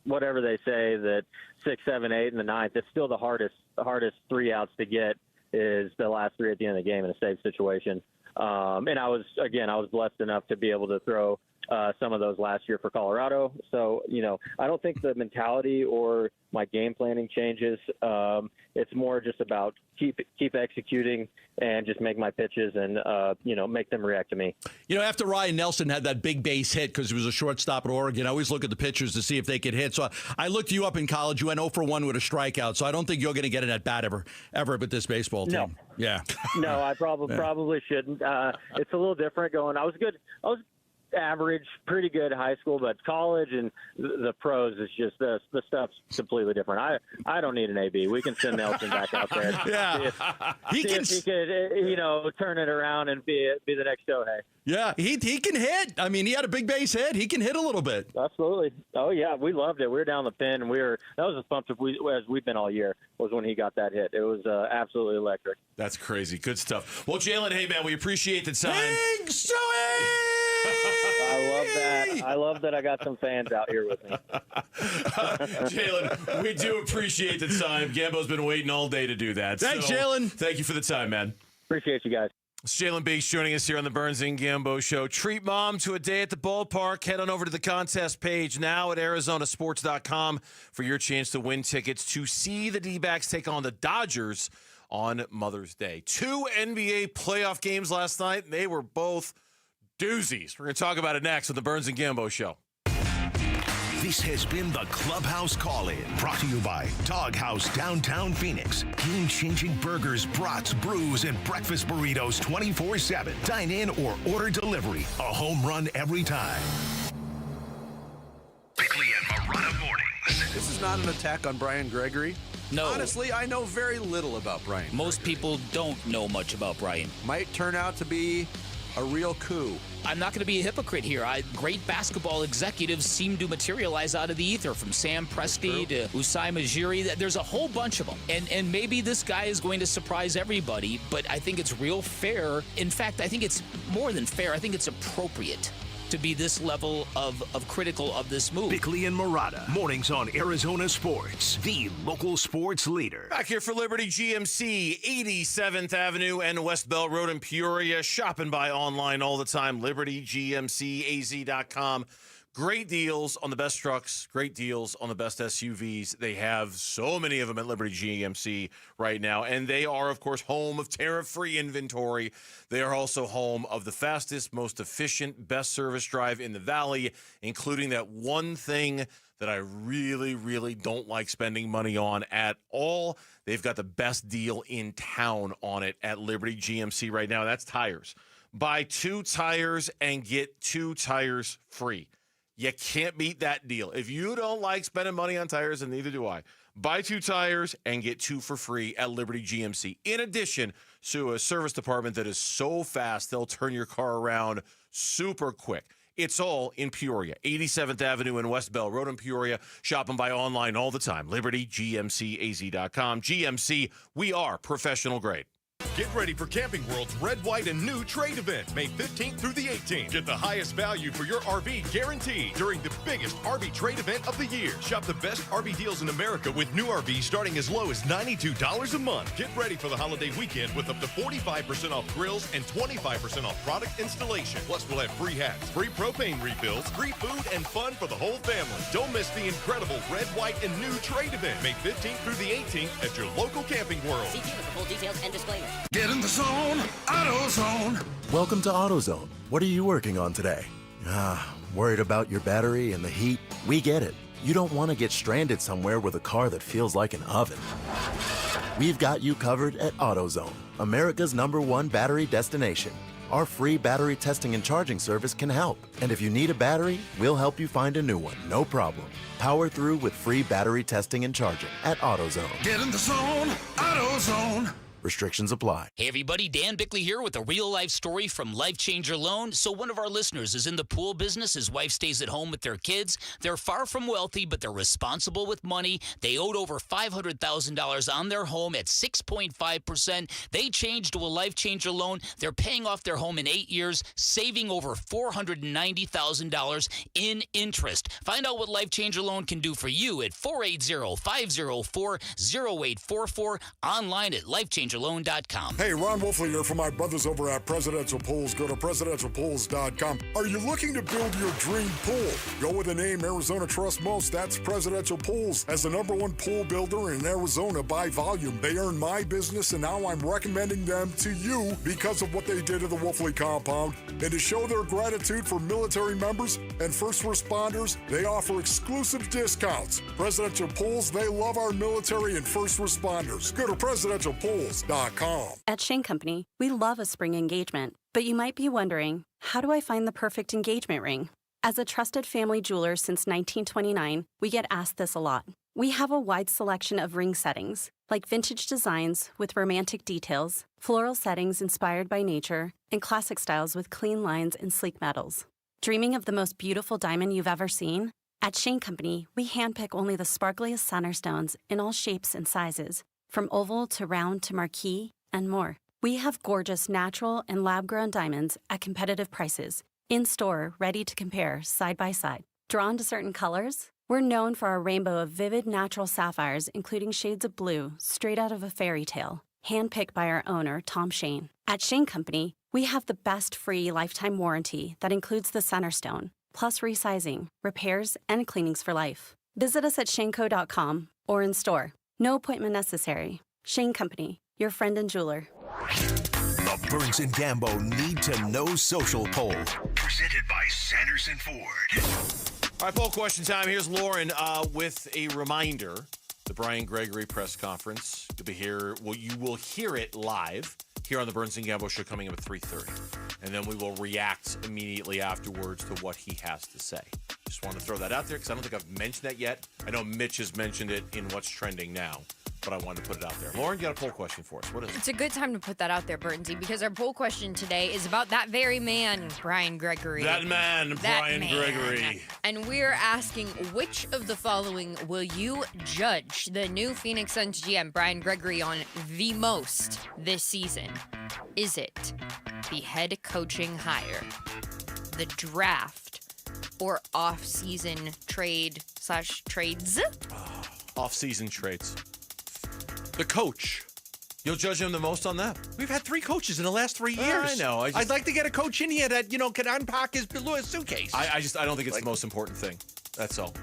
Speaker 9: whatever they say that 6, 7, 8 in the 9th, it's still the hardest 3 outs to get is the last 3 at the end of the game in a save situation. And I was blessed enough to be able to throw some of those last year for Colorado. So, I don't think the mentality or my game planning changes. It's more just about keep executing and just make my pitches and, make them react to me.
Speaker 18: After Ryan Nelson had that big base hit because he was a shortstop at Oregon, I always look at the pitchers to see if they could hit. So I looked you up in college. You went 0 for 1 with a strikeout. So I don't think you're going to get an at-bat ever with this baseball team.
Speaker 9: No.
Speaker 18: Yeah.
Speaker 9: No, I probably shouldn't. It's a little different going. I was average, pretty good high school, but college and the pros is just the stuff's completely different. I don't need an AB. We can send Nelson back out there.
Speaker 18: Yeah,
Speaker 9: he could turn it around and be the next Shohei.
Speaker 18: Yeah, he can hit. I mean, he had a big base hit. He can hit a little bit.
Speaker 9: Absolutely. Oh yeah, we loved it. We were down the pin, and that was as pumped as we've been all year. Was when he got that hit. It was absolutely electric.
Speaker 6: That's crazy. Good stuff. Well, Jalen, hey man, we appreciate the time.
Speaker 18: Thanks, Joey.
Speaker 9: I love that. I love that I got some fans out here with me.
Speaker 6: Jalen, we do appreciate the time. Gambo's been waiting all day to do that.
Speaker 18: Thanks, Jalen.
Speaker 6: Thank you for the time, man.
Speaker 9: Appreciate you guys.
Speaker 6: It's Jalen Beeks joining us here on the Burns and Gambo Show. Treat mom to a day at the ballpark. Head on over to the contest page now at arizonasports.com for your chance to win tickets to see the D-backs take on the Dodgers on Mother's Day. 2 NBA playoff games last night, and they were both doozies. We're going to talk about it next on the Burns and Gambo Show.
Speaker 5: This has been the Clubhouse Call-In, brought to you by Doghouse Downtown Phoenix. Game-changing burgers, brats, brews, and breakfast burritos 24/7. Dine in or order delivery. A home run every time.
Speaker 11: Bickley and Marada mornings.
Speaker 15: This is not an attack on Brian Gregory.
Speaker 2: No.
Speaker 15: Honestly, I know very little about Brian.
Speaker 2: Most people don't know much about Brian.
Speaker 15: Might turn out to be a real coup.
Speaker 2: I'm not going to be a hypocrite here. Great basketball executives seem to materialize out of the ether, from Sam Presti to Usai Majiri. There's a whole bunch of them. And maybe this guy is going to surprise everybody, but I think it's real fair. In fact, I think it's more than fair. I think it's appropriate to be this level of critical of this move.
Speaker 5: Bickley and Marada, mornings on Arizona Sports, the local sports leader.
Speaker 6: Back here for Liberty GMC, 87th Avenue and West Bell Road in Peoria. Shop and buy online all the time, libertygmcaz.com. Great deals on the best trucks, great deals on the best SUVs. They have so many of them at Liberty GMC right now, and they are, of course, home of tariff-free inventory. They are also home of the fastest, most efficient, best service drive in the Valley, including that one thing that I really, really don't like spending money on at all. They've got the best deal in town on it at Liberty GMC right now. That's tires. Buy 2 tires and get 2 tires free. You can't beat that deal. If you don't like spending money on tires, and neither do I, buy 2 tires and get 2 for free at Liberty GMC. In addition to a service department that is so fast, they'll turn your car around super quick. It's all in Peoria, 87th Avenue and West Bell Road in Peoria. Shop and buy online all the time, libertygmcaz.com. GMC, we are professional grade.
Speaker 26: Get ready for Camping World's Red, White, and New trade event, May 15th through the 18th. Get the highest value for your RV guaranteed during the biggest RV trade event of the year. Shop the best RV deals in America with new RVs starting as low as $92 a month. Get ready for the holiday weekend with up to 45% off grills and 25% off product installation. Plus, we'll have free hats, free propane refills, free food, and fun for the whole family. Don't miss the incredible Red, White, and New trade event, May 15th through the 18th at your local Camping World.
Speaker 19: See for full details and disclaimers.
Speaker 24: Get in the zone, AutoZone. Welcome to AutoZone. What are you working on today? Worried about your battery and the heat? We get it. You don't want to get stranded somewhere with a car that feels like an oven. We've got you covered at AutoZone, America's #1 battery destination. Our free battery testing and charging service can help. And if you need a battery, we'll help you find a new one, no problem. Power through with free battery testing and charging at AutoZone. Get in the zone, AutoZone. Restrictions apply.
Speaker 2: Hey everybody, Dan Bickley here with a real-life story from Life Changer Loan. So one of our listeners is in the pool business. His wife stays at home with their kids. They're far from wealthy, but they're responsible with money. They owed over $500,000 on their home at 6.5%. They changed to a Life Changer Loan. They're paying off their home in 8 years, saving over $490,000 in interest. Find out what Life Changer Loan can do for you at 480-504-0844, online at lifechangerloan.com.
Speaker 30: Hey, Ron Wolfley here for my brothers over at Presidential Pools. Go to presidentialpools.com. Are you looking to build your dream pool? Go with the name Arizona trusts most. That's Presidential Pools. As the #1 pool builder in Arizona by volume, they earned my business, and now I'm recommending them to you because of what they did to the Wolfley compound. And to show their gratitude for military members and first responders, they offer exclusive discounts. Presidential Pools, they love our military and first responders. Go to presidentialpools.com.
Speaker 16: At Shane Company, we love a spring engagement, but you might be wondering, how do I find the perfect engagement ring? As a trusted family jeweler since 1929, we get asked this a lot. We have a wide selection of ring settings, like vintage designs with romantic details, floral settings inspired by nature, and classic styles with clean lines and sleek metals. Dreaming of the most beautiful diamond you've ever seen? At Shane Company, we handpick only the sparkliest center stones in all shapes and sizes, from oval to round to marquise, and more. We have gorgeous natural and lab-grown diamonds at competitive prices, in-store, ready to compare side by side. Drawn to certain colors? We're known for our rainbow of vivid natural sapphires, including shades of blue, straight out of a fairy tale, handpicked by our owner, Tom Shane. At Shane Company, we have the best free lifetime warranty that includes the center stone, plus resizing, repairs, and cleanings for life. Visit us at shaneco.com or in store. No appointment necessary. Shane Company, your friend and jeweler.
Speaker 5: The Burns and Gambo Need to Know Social Poll.
Speaker 11: Presented by Sanderson Ford.
Speaker 6: All right, poll question time. Here's Lauren with a reminder. The Brian Gregory press conference. You'll be here. Well, you will hear it live here on the Burns and Gambo show coming up at 3:30. And then we will react immediately afterwards to what he has to say. Just want to throw that out there because I don't think I've mentioned that yet. I know Mitch has mentioned it in What's Trending Now, but I wanted to put it out there. Lauren, you got a poll question for us. What is it?
Speaker 1: It's a good time to put that out there, Burnsy, because our poll question today is about that very man, Brian Gregory.
Speaker 6: That man, Brian Gregory.
Speaker 1: And we're asking, which of the following will you judge the new Phoenix Suns GM, Brian Gregory, on the most this season? Is it the head coaching hire, the draft, or off-season trades?
Speaker 6: Off-season trades.
Speaker 18: The coach.
Speaker 6: You'll judge him the most on that?
Speaker 18: We've had 3 coaches in the last 3 years.
Speaker 6: I know.
Speaker 18: I'd like to get a coach in here that, can unpack his suitcase.
Speaker 6: I don't think it's the most important thing. That's all.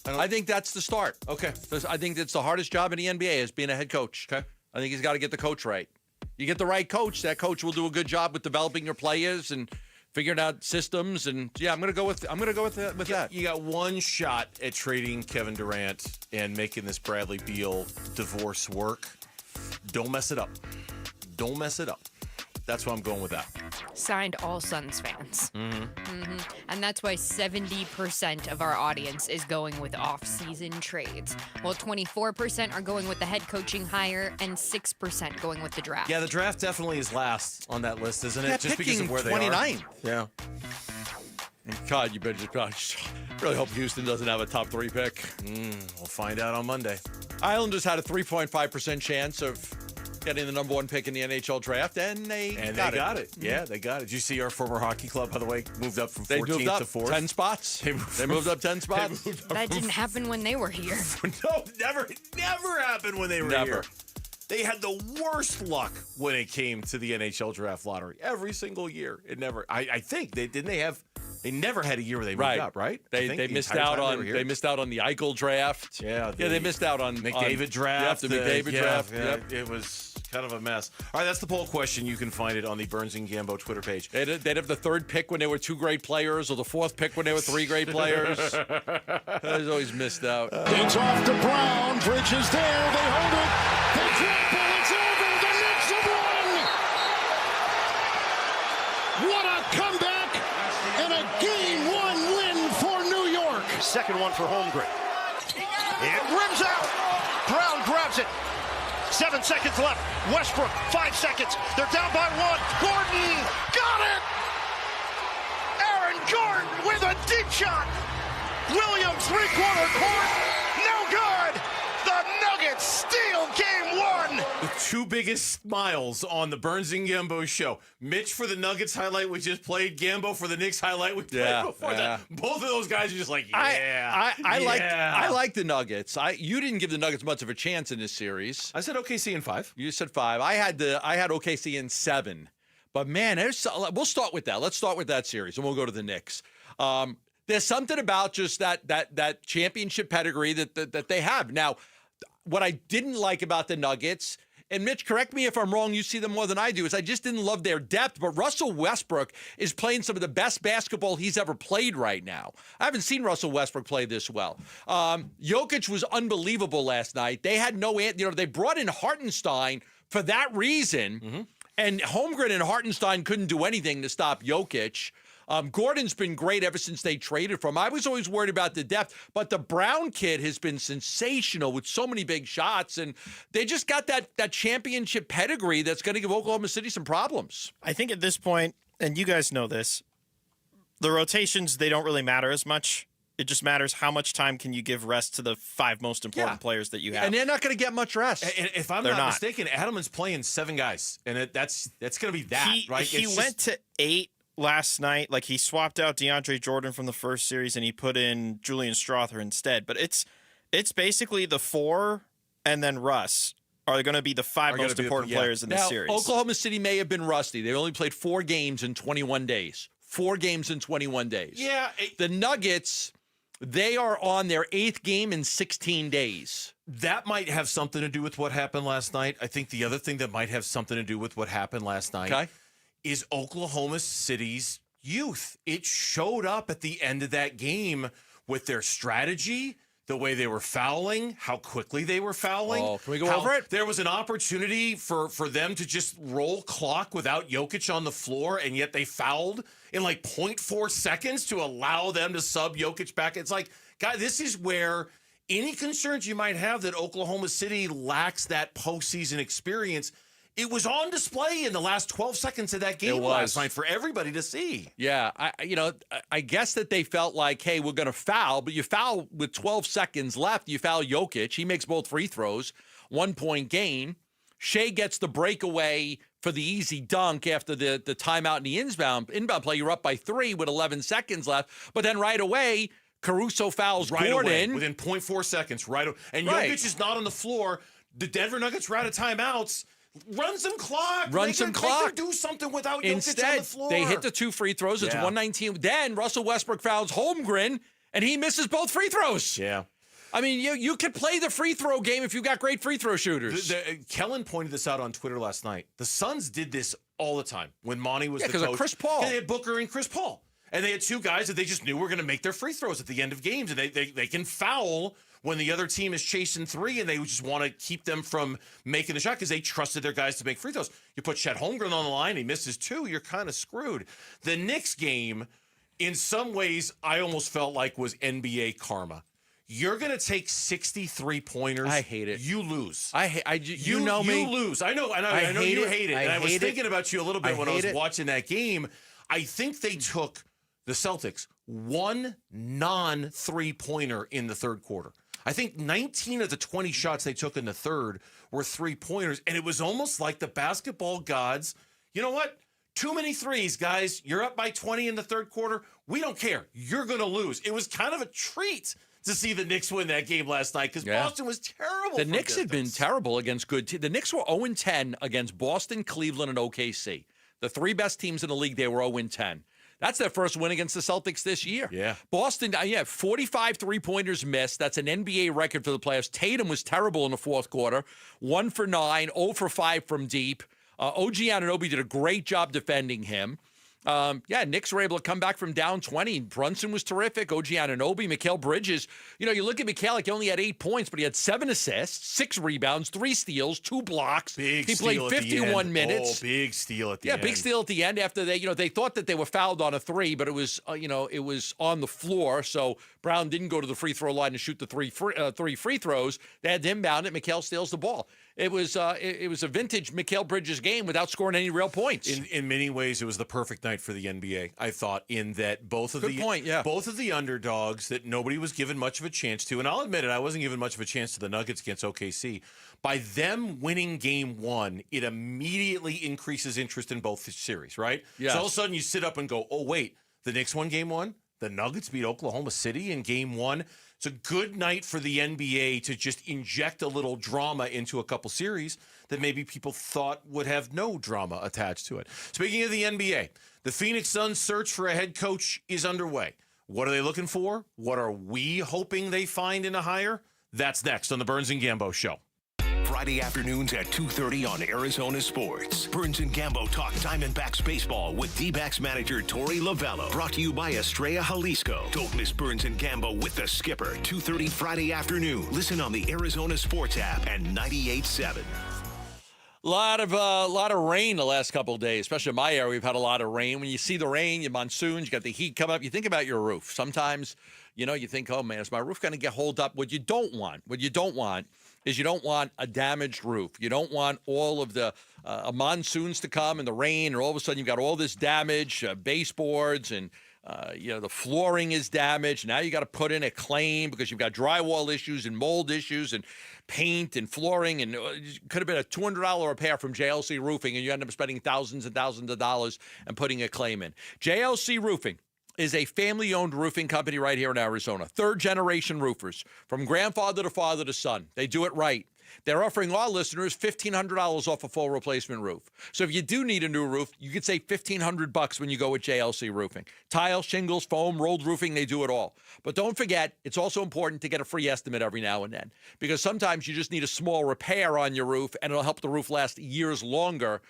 Speaker 18: I think that's the start.
Speaker 6: Okay.
Speaker 18: I think that's the hardest job in the NBA is being a head coach.
Speaker 6: Okay.
Speaker 18: I think he's got to get the coach right. You get the right coach, that coach will do a good job with developing your players and figuring out systems. And yeah, I'm gonna go with that.
Speaker 6: You got one shot at trading Kevin Durant and making this Bradley Beal divorce work. Don't mess it up. Don't mess it up. That's why I'm going with that.
Speaker 1: Signed all Suns fans.
Speaker 6: Mm-hmm.
Speaker 1: And that's why 70% of our audience is going with off-season trades, while 24% are going with the head coaching hire and 6% going with the draft.
Speaker 6: Yeah, the draft definitely is last on that list, isn't it?
Speaker 18: Yeah,
Speaker 6: just because of where
Speaker 18: 29th.
Speaker 6: they are.
Speaker 18: Yeah. God, you better really hope Houston doesn't have a top 3 pick.
Speaker 6: We'll find out on Monday.
Speaker 18: Islanders had a 3.5% chance of getting the number 1 pick in the NHL draft, and they got it.
Speaker 6: Yeah, they got it. Did you see our former hockey club, by the way, moved up from 14th to 4th?
Speaker 18: 10 spots. They moved up 10 spots.
Speaker 1: That didn't happen when they were here.
Speaker 6: No, never happened when they were here. They had the worst luck when it came to the NHL draft lottery. Every single year. It never. I think they never had a year where they moved up, right?
Speaker 18: They missed out on the Eichel draft.
Speaker 6: Yeah,
Speaker 18: they missed out on
Speaker 6: McDavid draft.
Speaker 18: The McDavid draft.
Speaker 6: Yeah, it was kind of a mess. All right, that's the poll question. You can find it on the Burns and Gambo Twitter page.
Speaker 18: They'd have the 3rd pick when they were 2 great players, or the 4th pick when they were 3 great players. That was always missed out.
Speaker 19: It's off to Brown. Bridge is there. They hold it. They drop it. It's over. The Knicks have won. What a comeback and a Game 1 win for New York.
Speaker 20: Second one for Holmgren. It rims out. Brown grabs it. 7 seconds left. Westbrook, 5 seconds. They're down by 1. Gordon got it. Aaron Gordon with a deep shot. Williams, 3-quarter court. No good. The Nuggets steal Game 1.
Speaker 6: The 2 biggest smiles on the Burns and Gambo show. Mitch for the Nuggets highlight we just played. Gambo for the Knicks highlight we played before that. Both of those guys are just like,
Speaker 18: I like the Nuggets. You didn't give the Nuggets much of a chance in this series.
Speaker 6: I said OKC in 5.
Speaker 18: You said 5. I had OKC in 7. But man, we'll start with that. Let's start with that series, and we'll go to the Knicks. There's something about just that championship pedigree that they have. Now, what I didn't like about the Nuggets, and Mitch, correct me if I'm wrong, you see them more than I do, is I just didn't love their depth. But Russell Westbrook is playing some of the best basketball he's ever played right now. I haven't seen Russell Westbrook play this well. Jokic was unbelievable last night. They had they brought in Hartenstein for that reason, and Holmgren and Hartenstein couldn't do anything to stop Jokic. Gordon's been great ever since they traded for him. I was always worried about the depth, but the Brown kid has been sensational with so many big shots, and they just got that championship pedigree that's going to give Oklahoma City some problems.
Speaker 17: I think at this point, and you guys know this, the rotations, they don't really matter as much. It just matters how much time can you give rest to the 5 most important players that you have.
Speaker 18: And they're not going to get much rest.
Speaker 6: And if I'm not mistaken, Adelman's playing 7 guys, and that's going to be that, right?
Speaker 17: He went to 8 last night. Like, he swapped out DeAndre Jordan from the first series and he put in Julian Strother instead. But it's basically the 4 and then Russ are going to be the 5 most important players in this series.
Speaker 18: Oklahoma City may have been rusty. They only played 4 games in 21 days. 4 games in 21 days.
Speaker 6: Yeah.
Speaker 18: The Nuggets, they are on their 8th game in 16 days.
Speaker 6: That might have something to do with what happened last night. I think the other thing that might have something to do with what happened last night is Oklahoma City's youth. It showed up at the end of that game with their strategy, the way they were fouling, how quickly they were fouling.
Speaker 18: Oh, can we go over it?
Speaker 6: There was an opportunity for them to just roll clock without Jokic on the floor, and yet they fouled in like 0.4 seconds to allow them to sub Jokic back. It's like, God, this is where any concerns you might have that Oklahoma City lacks that postseason experience, it was on display in the last 12 seconds of that game last night for everybody to see.
Speaker 18: Yeah, I guess that they felt like, hey, we're going to foul, but you foul with 12 seconds left. You foul Jokic. He makes both free throws, 1 point gain. Shea gets the breakaway for the easy dunk after the timeout in the inbound play. You're up by 3 with 11 seconds left, but then right away, Caruso fouls Gordon.
Speaker 6: Away, within 0.4 seconds, and Jokic is not on the floor. The Denver Nuggets were out of timeouts. Run some clock. Make them do something without Jokic on the floor.
Speaker 18: They hit the 2 free throws. It's 119. Then Russell Westbrook fouls Holmgren, and he misses both free throws.
Speaker 6: Yeah.
Speaker 18: I mean, you could play the free throw game if you've got great free throw shooters.
Speaker 6: Kellen pointed this out on Twitter last night. The Suns did this all the time when Monty was the coach.
Speaker 18: because of Chris Paul.
Speaker 6: They had Booker and Chris Paul. And they had 2 guys that they just knew were going to make their free throws at the end of games. And they can foul when the other team is chasing 3, and they just want to keep them from making the shot because they trusted their guys to make free throws. You put Chet Holmgren on the line, he misses 2, you're kind of screwed. The Knicks game, in some ways, I almost felt like was NBA karma. You're going to take 63 pointers.
Speaker 18: I hate it.
Speaker 6: You lose.
Speaker 18: You know me.
Speaker 6: You lose. I know you hate it. And I was thinking about you a little bit when I was watching that game. I think they took the Celtics 1 non-3-pointer in the third quarter. I think 19 of the 20 shots they took in the third were 3-pointers, and it was almost like the basketball gods, you know what? Too many threes, guys. You're up by 20 in the third quarter. We don't care. You're going to lose. It was kind of a treat to see the Knicks win that game last night because Boston was terrible.
Speaker 18: The Knicks had been terrible against good teams. The Knicks were 0-10 against Boston, Cleveland, and OKC. The 3 best teams in the league, they were 0-10. That's their first win against the Celtics this year.
Speaker 6: Yeah.
Speaker 18: Boston, 45 3-pointers missed. That's an NBA record for the playoffs. Tatum was terrible in the fourth quarter. 1 for 9, 0 for 5 from deep. OG Anunoby did a great job defending him. Knicks were able to come back from down 20. Brunson was terrific. OG Anunoby, Mikal Bridges. You look at Mikal, like he only had 8 points, but he had 7 assists, 6 rebounds, 3 steals, 2 blocks. He played 51 minutes.
Speaker 6: Oh, big steal at the end.
Speaker 18: Yeah, big steal at the end after they thought that they were fouled on a 3, but it was, it was on the floor. So Brown didn't go to the free throw line to shoot the 3 free throws. They had to inbound it. Mikal steals the ball. It was a vintage Mikal Bridges game without scoring any real points.
Speaker 6: In many ways, it was the perfect night for the NBA. I thought in that both of the underdogs that nobody was given much of a chance to, and I'll admit it, I wasn't given much of a chance to the Nuggets against OKC. By them winning game 1, it immediately increases interest in both series, right?
Speaker 18: Yes.
Speaker 6: So all of a sudden you sit up and go, oh wait, the Knicks won game 1. The Nuggets beat Oklahoma City in game 1. It's a good night for the NBA to just inject a little drama into a couple series that maybe people thought would have no drama attached to it. Speaking of the NBA, the Phoenix Suns search for a head coach is underway. What are they looking for? What are we hoping they find in a hire? That's next on the Burns and Gambo Show.
Speaker 5: Friday afternoons at 2:30 on Arizona Sports. Burns and Gambo talk Diamondbacks baseball with Dbacks manager Torey Lovello. Brought to you by Estrella Jalisco. Don't miss Burns and Gambo with the skipper. 2:30 Friday afternoon. Listen on the Arizona Sports app and 98.7.
Speaker 18: A lot of rain the last couple of days, especially in my area. We've had a lot of rain. When you see the rain, your monsoons, you got the heat coming up. You think about your roof. Sometimes, you think, oh man, is my roof going to get holed up? What you don't want is you don't want a damaged roof. You don't want all of the monsoons to come and the rain, and all of a sudden you've got all this damage, baseboards, and the flooring is damaged. Now you got to put in a claim because you've got drywall issues and mold issues and paint and flooring, and it could have been a $200 repair from JLC Roofing, and you end up spending thousands and thousands of dollars and putting a claim in. JLC Roofing is a family-owned roofing company right here in Arizona. Third-generation roofers, from grandfather to father to son. They do it right. they're offering our listeners $1,500 off a full replacement roof. So if you do need a new roof, you could save $1,500 when you go with JLC Roofing. Tile, shingles, foam, rolled roofing, they do it all. But don't forget, it's also important to get a free estimate every now and then, because sometimes you just need a small repair on your roof, and it'll help the roof last years longer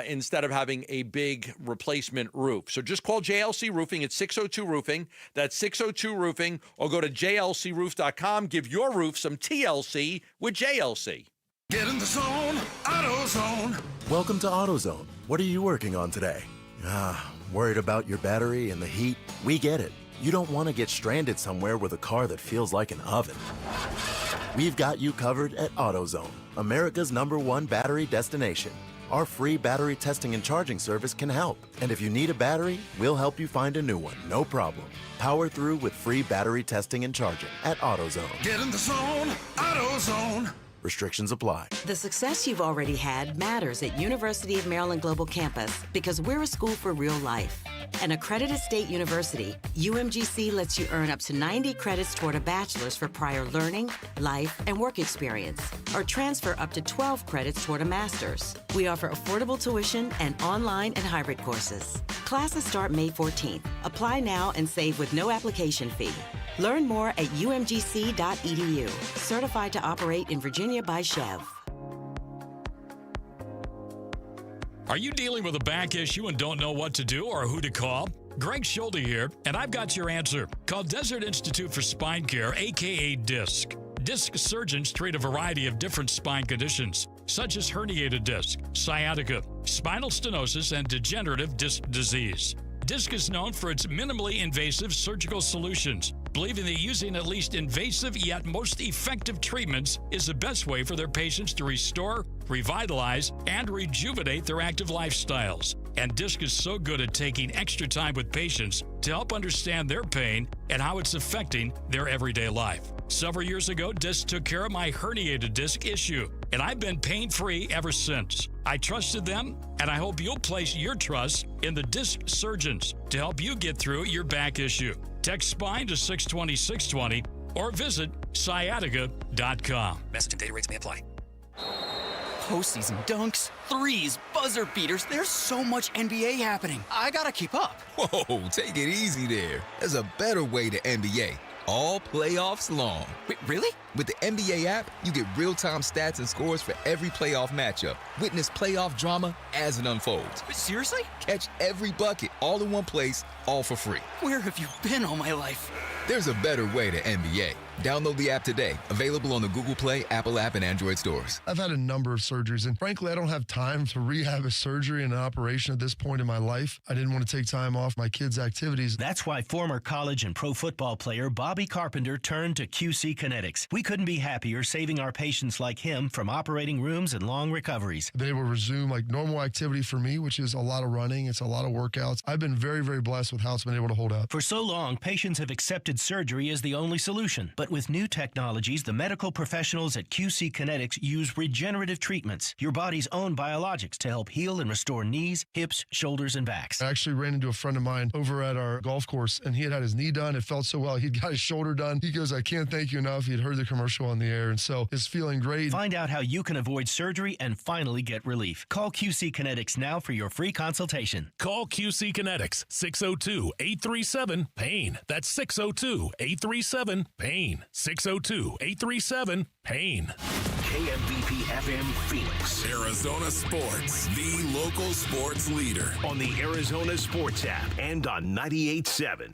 Speaker 18: instead of having a big replacement roof. So just call JLC Roofing at 602-ROOFING. That's 602-ROOFING, or go to jlcroof.com. Give your roof some TLC with JLC.
Speaker 19: Get in the zone, AutoZone.
Speaker 3: Welcome to AutoZone. What are you working on today? Worried about your battery and the heat? We get it. You don't want to get stranded somewhere with a car that feels like an oven. We've got you covered at AutoZone, America's #1 battery destination. Our free battery testing and charging service can help. And if you need a battery, we'll help you find a new one, no problem. Power through with free battery testing and charging at AutoZone.
Speaker 19: Get in the zone, AutoZone.
Speaker 3: Restrictions apply.
Speaker 7: The success you've already had matters at University of Maryland Global Campus because we're a school for real life. An accredited state university, UMGC lets you earn up to 90 credits toward a bachelor's for prior learning, life, and work experience, or transfer up to 12 credits toward a master's. We offer affordable tuition and online and hybrid courses. Classes start May 14th. Apply now and save with no application fee. Learn more at umgc.edu. Certified to operate in Virginia by Chev.
Speaker 4: Are you dealing with a back issue and don't know what to do or who to call? Greg Schulte here, and I've got your answer. Call Desert Institute for Spine Care, a.k.a. DISC. DISC surgeons treat a variety of different spine conditions, such as herniated disc, sciatica, spinal stenosis, and degenerative disc disease. DISC is known for its minimally invasive surgical solutions, believing that using at least invasive yet most effective treatments is the best way for their patients to restore, revitalize, and rejuvenate their active lifestyles. And DISC is so good at taking extra time with patients to help understand their pain and how it's affecting their everyday life. Several years ago, DISC took care of my herniated disc issue, and I've been pain-free ever since. I trusted them, and I hope you'll place your trust in the DISC surgeons to help you get through your back issue. Text SPINE to 620-620 or visit sciatica.com.
Speaker 8: Message and data rates may apply.
Speaker 21: Postseason dunks, threes, buzzer beaters. There's so much NBA happening. I gotta keep up.
Speaker 10: Whoa, take it easy there. There's a better way to NBA. All playoffs long.
Speaker 21: Wait, really?
Speaker 10: With the NBA app, you get real-time stats and scores for every playoff matchup. Witness playoff drama as it unfolds.
Speaker 21: Seriously?
Speaker 10: Catch every bucket all in one place, all for free.
Speaker 21: Where have you been all my life?
Speaker 10: There's a better way to NBA. Download the app today. Available on the Google Play, Apple app, and Android stores.
Speaker 22: I've had a number of surgeries, and frankly, I don't have time to rehab a surgery and an operation at this point in my life. I didn't want to take time off my kids' activities.
Speaker 23: That's why former college and pro football player Bobby Carpenter turned to QC Kinetics. We couldn't be happier saving our patients like him from operating rooms and long recoveries.
Speaker 22: They will resume like normal activity for me, which is a lot of running. It's a lot of workouts. I've been very, very blessed with how it's been able to hold up.
Speaker 23: For so long, patients have accepted surgery as the only solution. But with new technologies, the medical professionals at QC Kinetics use regenerative treatments, your body's own biologics, to help heal and restore knees, hips, shoulders, and backs.
Speaker 22: I actually ran into a friend of mine over at our golf course, and he had his knee done. It felt so well. He'd got his shoulder done. He goes, I can't thank you enough. He had heard the commercial on the air, and so it's feeling great.
Speaker 23: Find out how you can avoid surgery and finally get relief. Call QC Kinetics now for your free consultation.
Speaker 25: Call QC Kinetics, 602-837-PAIN. That's 602-837-PAIN. 602-837-PAIN.
Speaker 5: KMVP FM Phoenix.
Speaker 27: Arizona Sports, the local sports leader.
Speaker 5: On the Arizona Sports app and on 98.7.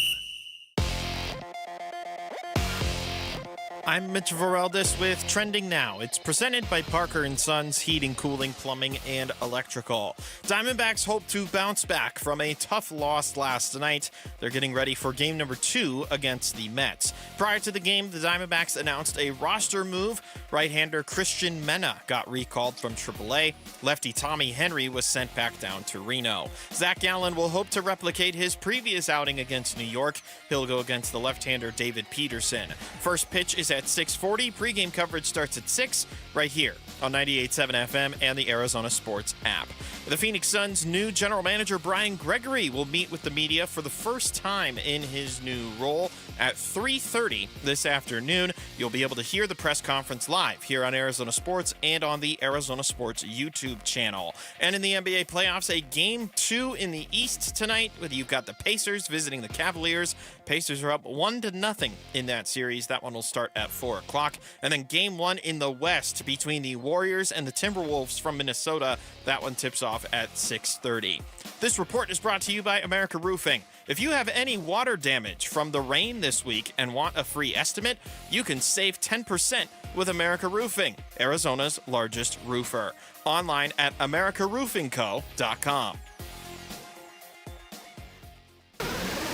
Speaker 17: I'm Mitch Vareldis with Trending Now. It's presented by Parker & Sons Heating, Cooling, Plumbing, and Electrical. Diamondbacks hope to bounce back from a tough loss last night. They're getting ready for game number 2 against the Mets. Prior to the game, the Diamondbacks announced a roster move. Right-hander Christian Mena got recalled from AAA. Lefty Tommy Henry was sent back down to Reno. Zach Gallen will hope to replicate his previous outing against New York. He'll go against the left-hander David Peterson. First pitch is at at 6:40. Pre-game coverage starts at 6 right here on 98.7 FM and the Arizona Sports app. The Phoenix Suns' new general manager, Brian Gregory, will meet with the media for the first time in his new role at 3:30 this afternoon. You'll be able to hear the press conference live here on Arizona Sports and on the Arizona Sports YouTube channel. And in the NBA playoffs, a Game 2 in the East tonight. You've got the Pacers visiting the Cavaliers. Pacers are up 1-0 in that series. That one will start at 4 o'clock. And then Game 1 in the West between the Warriors and the Timberwolves from Minnesota. That one tips off at 6:30. This report is brought to you by America Roofing. If you have any water damage from the rain this week and want a free estimate, you can save 10% with America Roofing, Arizona's largest roofer. Online at americaroofingco.com.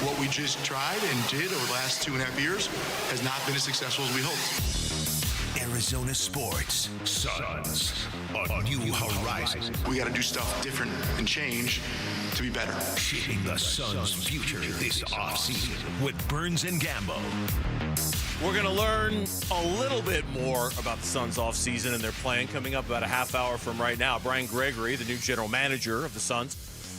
Speaker 8: What we just tried and did over the last 2.5 years has not been as successful as we hoped.
Speaker 5: Arizona Sports. Suns. A new horizon.
Speaker 8: We got to do stuff different and change to be better.
Speaker 5: Shaping the Suns' future this offseason with Burns and Gambo.
Speaker 6: We're going to learn a little bit more about the Suns offseason and their plan coming up about a half hour from right now. Brian Gregory, the new general manager of the Suns,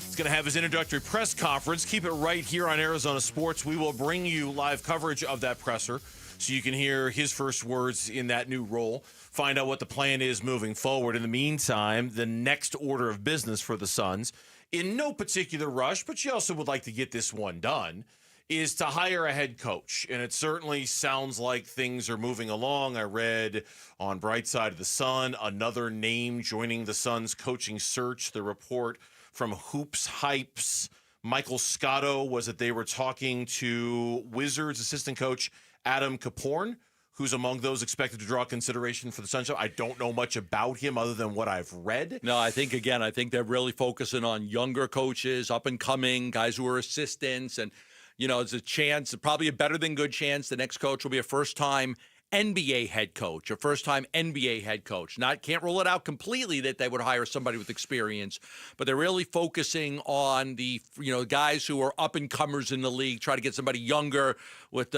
Speaker 6: is going to have his introductory press conference. Keep it right here on Arizona Sports. We will bring you live coverage of that presser so you can hear his first words in that new role, find out what the plan is moving forward. In the meantime, the next order of business for the Suns, in no particular rush, but you also would like to get this one done, is to hire a head coach. And it certainly sounds like things are moving along. I read on Bright Side of the Sun, another name joining the Suns coaching search. The report from Hoops Hypes, Michael Scotto, was that they were talking to Wizards assistant coach Adam Caporn, who's among those expected to draw consideration for the Suns. I don't know much about him other than what I've read.
Speaker 18: No, I think they're really focusing on younger coaches, up and coming, guys who are assistants. And, it's a chance, probably a better than good chance, the next coach will be a first-time NBA head coach, a first-time NBA head coach. Can't rule it out completely that they would hire somebody with experience, but they're really focusing on the guys who are up-and-comers in the league, try to get somebody younger with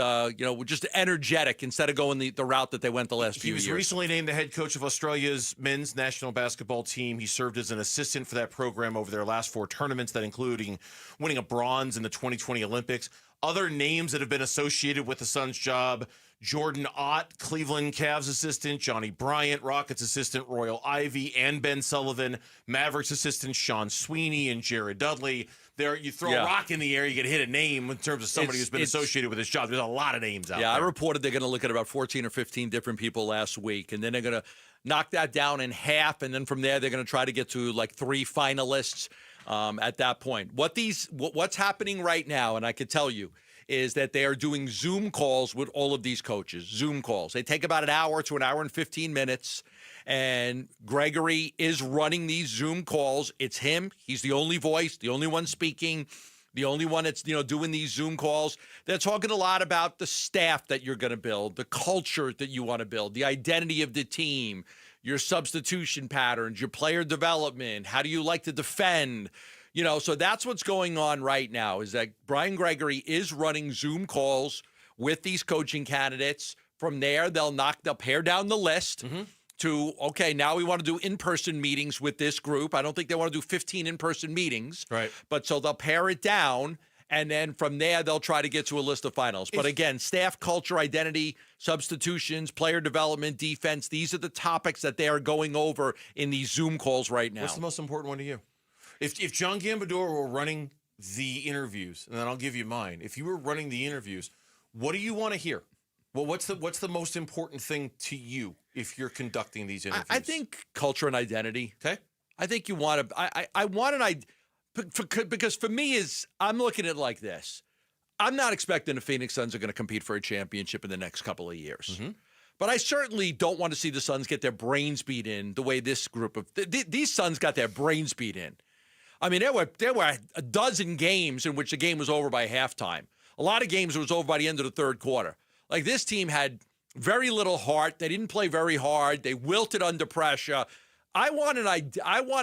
Speaker 18: just energetic instead of going the route that they went the last few years.
Speaker 6: He was recently named the head coach of Australia's men's national basketball team. He served as an assistant for that program over their last 4 tournaments, that including winning a bronze in the 2020 Olympics. Other names that have been associated with the Suns' job: Jordan Ott, Cleveland Cavs assistant; Johnny Bryant, Rockets assistant; Royal Ivey and Ben Sullivan; Mavericks assistant Sean Sweeney and Jared Dudley. There, you throw a rock in the air, you get to hit a name in terms of somebody who's been associated with this job. There's a lot of names out there.
Speaker 18: Yeah, I reported they're going to look at about 14 or 15 different people last week, and then they're going to knock that down in half, and then from there they're going to try to get to like 3 finalists at that point. What's happening right now, and I could tell you, is that they are doing Zoom calls with all of these coaches. Zoom calls. They take about an hour to an hour and 15 minutes. And Gregory is running these Zoom calls. It's him. He's the only voice, the only one speaking, the only one that's, doing these Zoom calls. They're talking a lot about the staff that you're going to build, the culture that you want to build, the identity of the team, your substitution patterns, your player development. How do you like to defend? So that's what's going on right now, is that Brian Gregory is running Zoom calls with these coaching candidates. From there, they'll pare down the list to, okay, now we want to do in-person meetings with this group. I don't think they want to do 15 in-person meetings.
Speaker 6: Right.
Speaker 18: But so they'll pare it down, and then from there, they'll try to get to a list of finals. But again, staff, culture, identity, substitutions, player development, defense, these are the topics that they are going over in these Zoom calls right now.
Speaker 6: What's the most important one to you? If John Gambador were running the interviews, and then I'll give you mine. If you were running the interviews, what do you want to hear? Well, what's the most important thing to you if you're conducting these interviews?
Speaker 18: I think culture and identity.
Speaker 6: Okay.
Speaker 18: I think you want to. I want an because for me I'm looking at it like this. I'm not expecting the Phoenix Suns are going to compete for a championship in the next couple of years. But I certainly don't want to see the Suns get their brains beat in the way this group of these Suns got their brains beat in. I mean, there were a dozen games in which the game was over by halftime. A lot of games it was over by the end of the third quarter. Like, this team had very little heart. They didn't play very hard. They wilted under pressure. I want an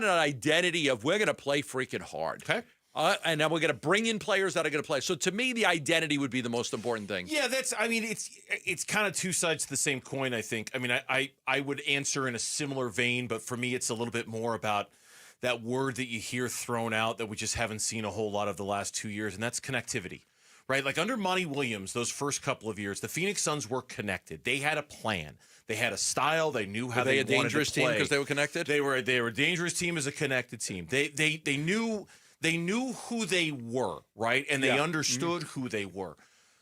Speaker 18: identity of we're going to play freaking hard.
Speaker 6: Okay.
Speaker 18: And then we're going to bring in players that are going to play. So to me, the identity would be the most important thing.
Speaker 6: Yeah, it's kind of two sides to the same coin, I think. I mean, I would answer in a similar vein, but for me, it's a little bit more about that word that you hear thrown out that we just haven't seen a whole lot of the last 2 years, and that's connectivity, right? Like under Monty Williams, those first couple of years, the Phoenix Suns were connected. They had a plan. They had a style. They knew how they wanted to play.
Speaker 18: Were they a dangerous team because they were connected?
Speaker 6: They were a dangerous team as a connected team. They knew who they were, right? And they understood who they were.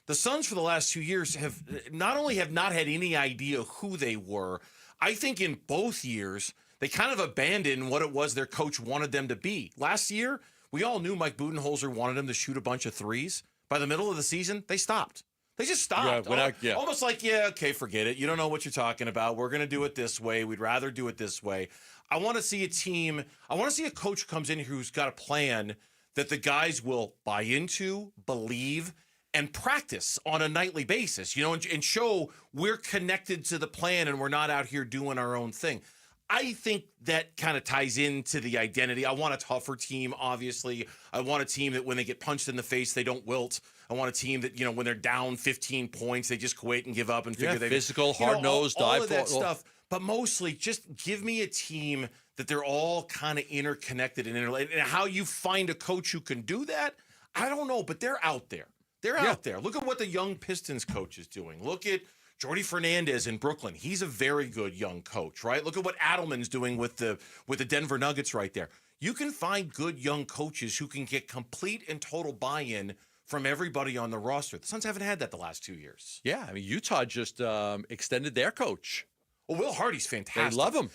Speaker 6: The Suns for the last 2 years have not had any idea who they were. I think in both years, they kind of abandoned what it was their coach wanted them to be. Last year, we all knew Mike Budenholzer wanted them to shoot a bunch of threes. By the middle of the season, they stopped. They just stopped. Almost like, okay, forget it. You don't know what you're talking about. We're going to do it this way. We'd rather do it this way. I want to see a coach who comes in here who's got a plan that the guys will buy into, believe, and practice on a nightly basis, and show we're connected to the plan and we're not out here doing our own thing. I think that kind of ties into the identity. I want a tougher team, obviously. I want a team that when they get punched in the face, they don't wilt. I want a team that, when they're down 15 points, they just quit and give up and figure
Speaker 18: physical, hard-nosed,
Speaker 6: all of that stuff. But mostly, just give me a team that they're all kind of interconnected and interrelated. And how you find a coach who can do that, I don't know, but they're out there. They're out there. Look at what the young Pistons coach is doing. Look at Jordy Fernandez in Brooklyn. He's a very good young coach, right? Look at what Adelman's doing with the Denver Nuggets right there. You can find good young coaches who can get complete and total buy-in from everybody on the roster. The Suns haven't had that the last 2 years.
Speaker 18: Yeah, I mean, Utah just extended their coach.
Speaker 6: Well, Will Hardy's fantastic.
Speaker 18: They love him.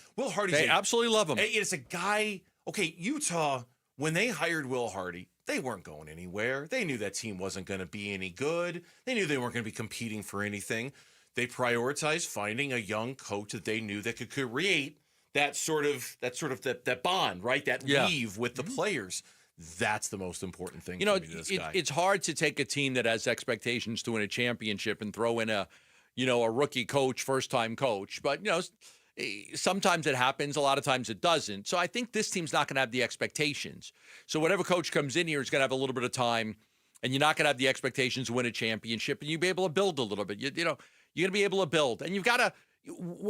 Speaker 6: They
Speaker 18: absolutely love him.
Speaker 6: It's a guy. Okay, Utah, when they hired Will Hardy, they weren't going anywhere. They knew that team wasn't going to be any good. They knew they weren't going to be competing for anything. They prioritized finding a young coach that they knew that could create that bond, right? That weave with the players. That's the most important thing.
Speaker 18: It's hard to take a team that has expectations to win a championship and throw in a rookie coach, first-time coach. But, sometimes it happens. A lot of times it doesn't. So I think this team's not going to have the expectations. So whatever coach comes in here is going to have a little bit of time, and you're not going to have the expectations to win a championship, and you'll be able to build a little bit. You're going to be able to build. And you've got to,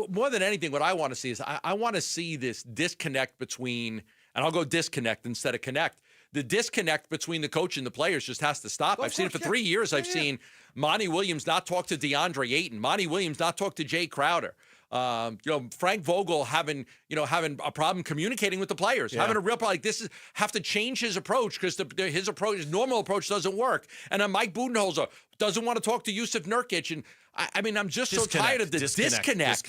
Speaker 18: more than anything, what I want to see is I want to see this disconnect between, and I'll go disconnect instead of connect. The disconnect between the coach and the players just has to stop. I've seen it for 3 years. I've seen Monty Williams not talk to DeAndre Ayton. Monty Williams not talk to Jay Crowder. Frank Vogel having a problem communicating with the players, having a real problem. Like have to change his approach because his normal approach doesn't work. And then Mike Budenholzer doesn't want to talk to Yusuf Nurkic. And I'm just so tired of the disconnect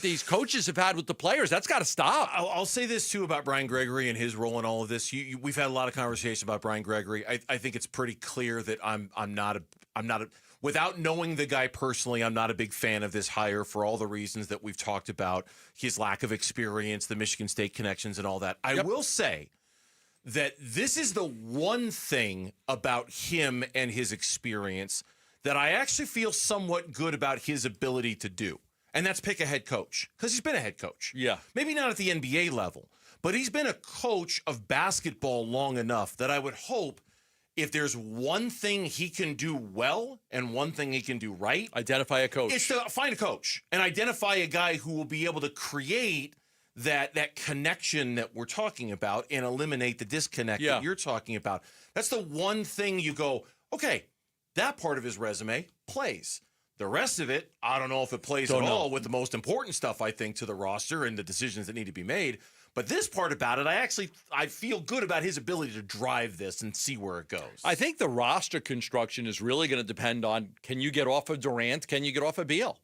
Speaker 18: these coaches have had with the players. That's got to stop.
Speaker 6: I'll say this too about Brian Gregory and his role in all of this. We've had a lot of conversation about Brian Gregory. I think it's pretty clear that I'm not a without knowing the guy personally, I'm not a big fan of this hire for all the reasons that we've talked about, his lack of experience, the Michigan State connections and all that. I will say that this is the one thing about him and his experience that I actually feel somewhat good about his ability to do. And that's pick a head coach, because he's been a head coach.
Speaker 18: Yeah.
Speaker 6: Maybe not at the NBA level, but he's been a coach of basketball long enough that I would hope if there's one thing he can do well and one thing he can do right,
Speaker 18: identify a coach.
Speaker 6: It's to find a coach and identify a guy who will be able to create that connection that we're talking about and eliminate the disconnect that you're talking about. That's the one thing you go, okay, that part of his resume plays. The rest of it, I don't know if it plays at all with the most important stuff, I think, to the roster and the decisions that need to be made. But this part about it, I feel good about his ability to drive this and see where it goes.
Speaker 18: I think the roster construction is really going to depend on, can you get off of Durant? Can you get off of Beal?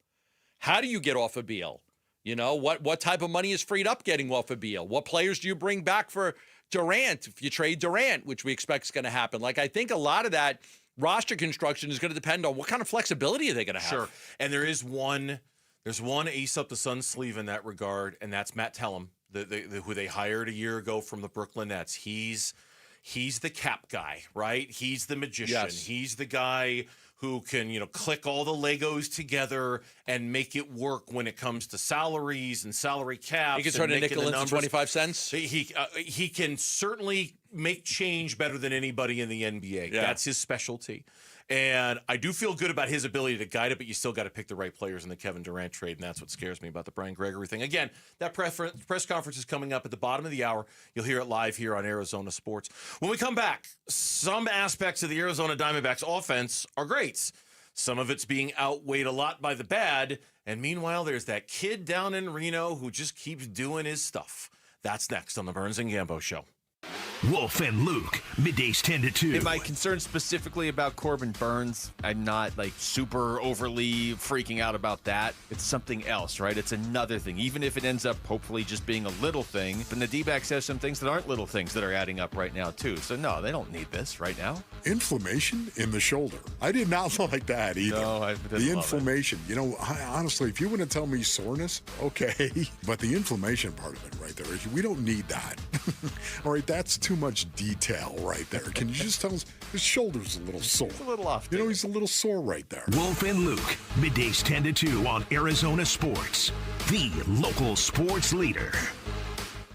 Speaker 18: How do you get off of Beal? What type of money is freed up getting off of Beal? What players do you bring back for Durant if you trade Durant, which we expect is going to happen? Like, I think a lot of that roster construction is going to depend on what kind of flexibility are they going to have.
Speaker 6: Sure. And there's one ace up the Suns' sleeve in that regard, and that's Matt Tellem, who they hired a year ago from the Brooklyn Nets. He's the cap guy, right? He's the magician.
Speaker 18: Yes.
Speaker 6: He's the guy who can, click all the Legos together and make it work when it comes to salaries and salary caps.
Speaker 18: He can turn a nickel into 25 cents.
Speaker 6: He can certainly make change better than anybody in the NBA.
Speaker 18: Yeah.
Speaker 6: That's his specialty. And I do feel good about his ability to guide it, but you still got to pick the right players in the Kevin Durant trade, and that's what scares me about the Brian Gregory thing. Again, that press conference is coming up at the bottom of the hour. You'll hear it live here on Arizona Sports. When we come back, some aspects of the Arizona Diamondbacks offense are great. Some of it's being outweighed a lot by the bad, and meanwhile, there's that kid down in Reno who just keeps doing his stuff. That's next on the Burns and Gambo Show.
Speaker 5: Wolf and Luke, middays 10 to 2.
Speaker 9: Am I concerned specifically about Corbin Burns? I'm not super overly freaking out about that. It's something else, right? It's another thing. Even if it ends up hopefully just being a little thing, then the D-backs have some things that aren't little things that are adding up right now too. So no, they don't need this right now.
Speaker 30: Inflammation in the shoulder. I did not like that either.
Speaker 9: No,
Speaker 30: the inflammation. Honestly, if you want to tell me soreness, okay. But the inflammation part of it right there, we don't need that. All right, that's too much detail right there. Can you just tell us his shoulder's a little sore?
Speaker 9: It's a little off.
Speaker 30: He's a little sore right there.
Speaker 5: Wolf and Luke, middays 10 to 2 on Arizona Sports, the local sports leader.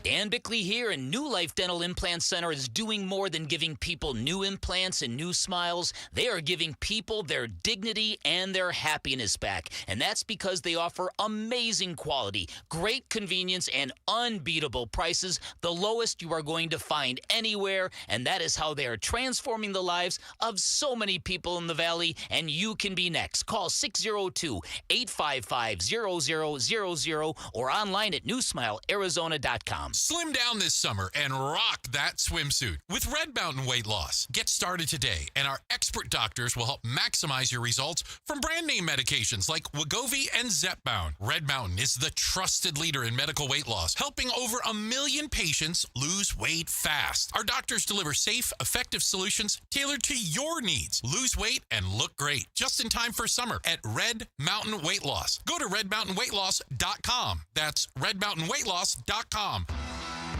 Speaker 2: Dan Bickley here, and New Life Dental Implant Center is doing more than giving people new implants and new smiles. They are giving people their dignity and their happiness back, and that's because they offer amazing quality, great convenience, and unbeatable prices, the lowest you are going to find anywhere, and that is how they are transforming the lives of so many people in the Valley, and you can be next. Call 602-855-0000 or online at newsmilearizona.com.
Speaker 12: Slim down this summer and rock that swimsuit with Red Mountain Weight Loss. Get started today, and our expert doctors will help maximize your results from brand name medications like Wegovy and Zepbound. Red Mountain is the trusted leader in medical weight loss, helping over 1 million patients lose weight fast. Our doctors deliver safe, effective solutions tailored to your needs. Lose weight and look great just in time for summer at Red Mountain Weight Loss. Go to redmountainweightloss.com. That's redmountainweightloss.com.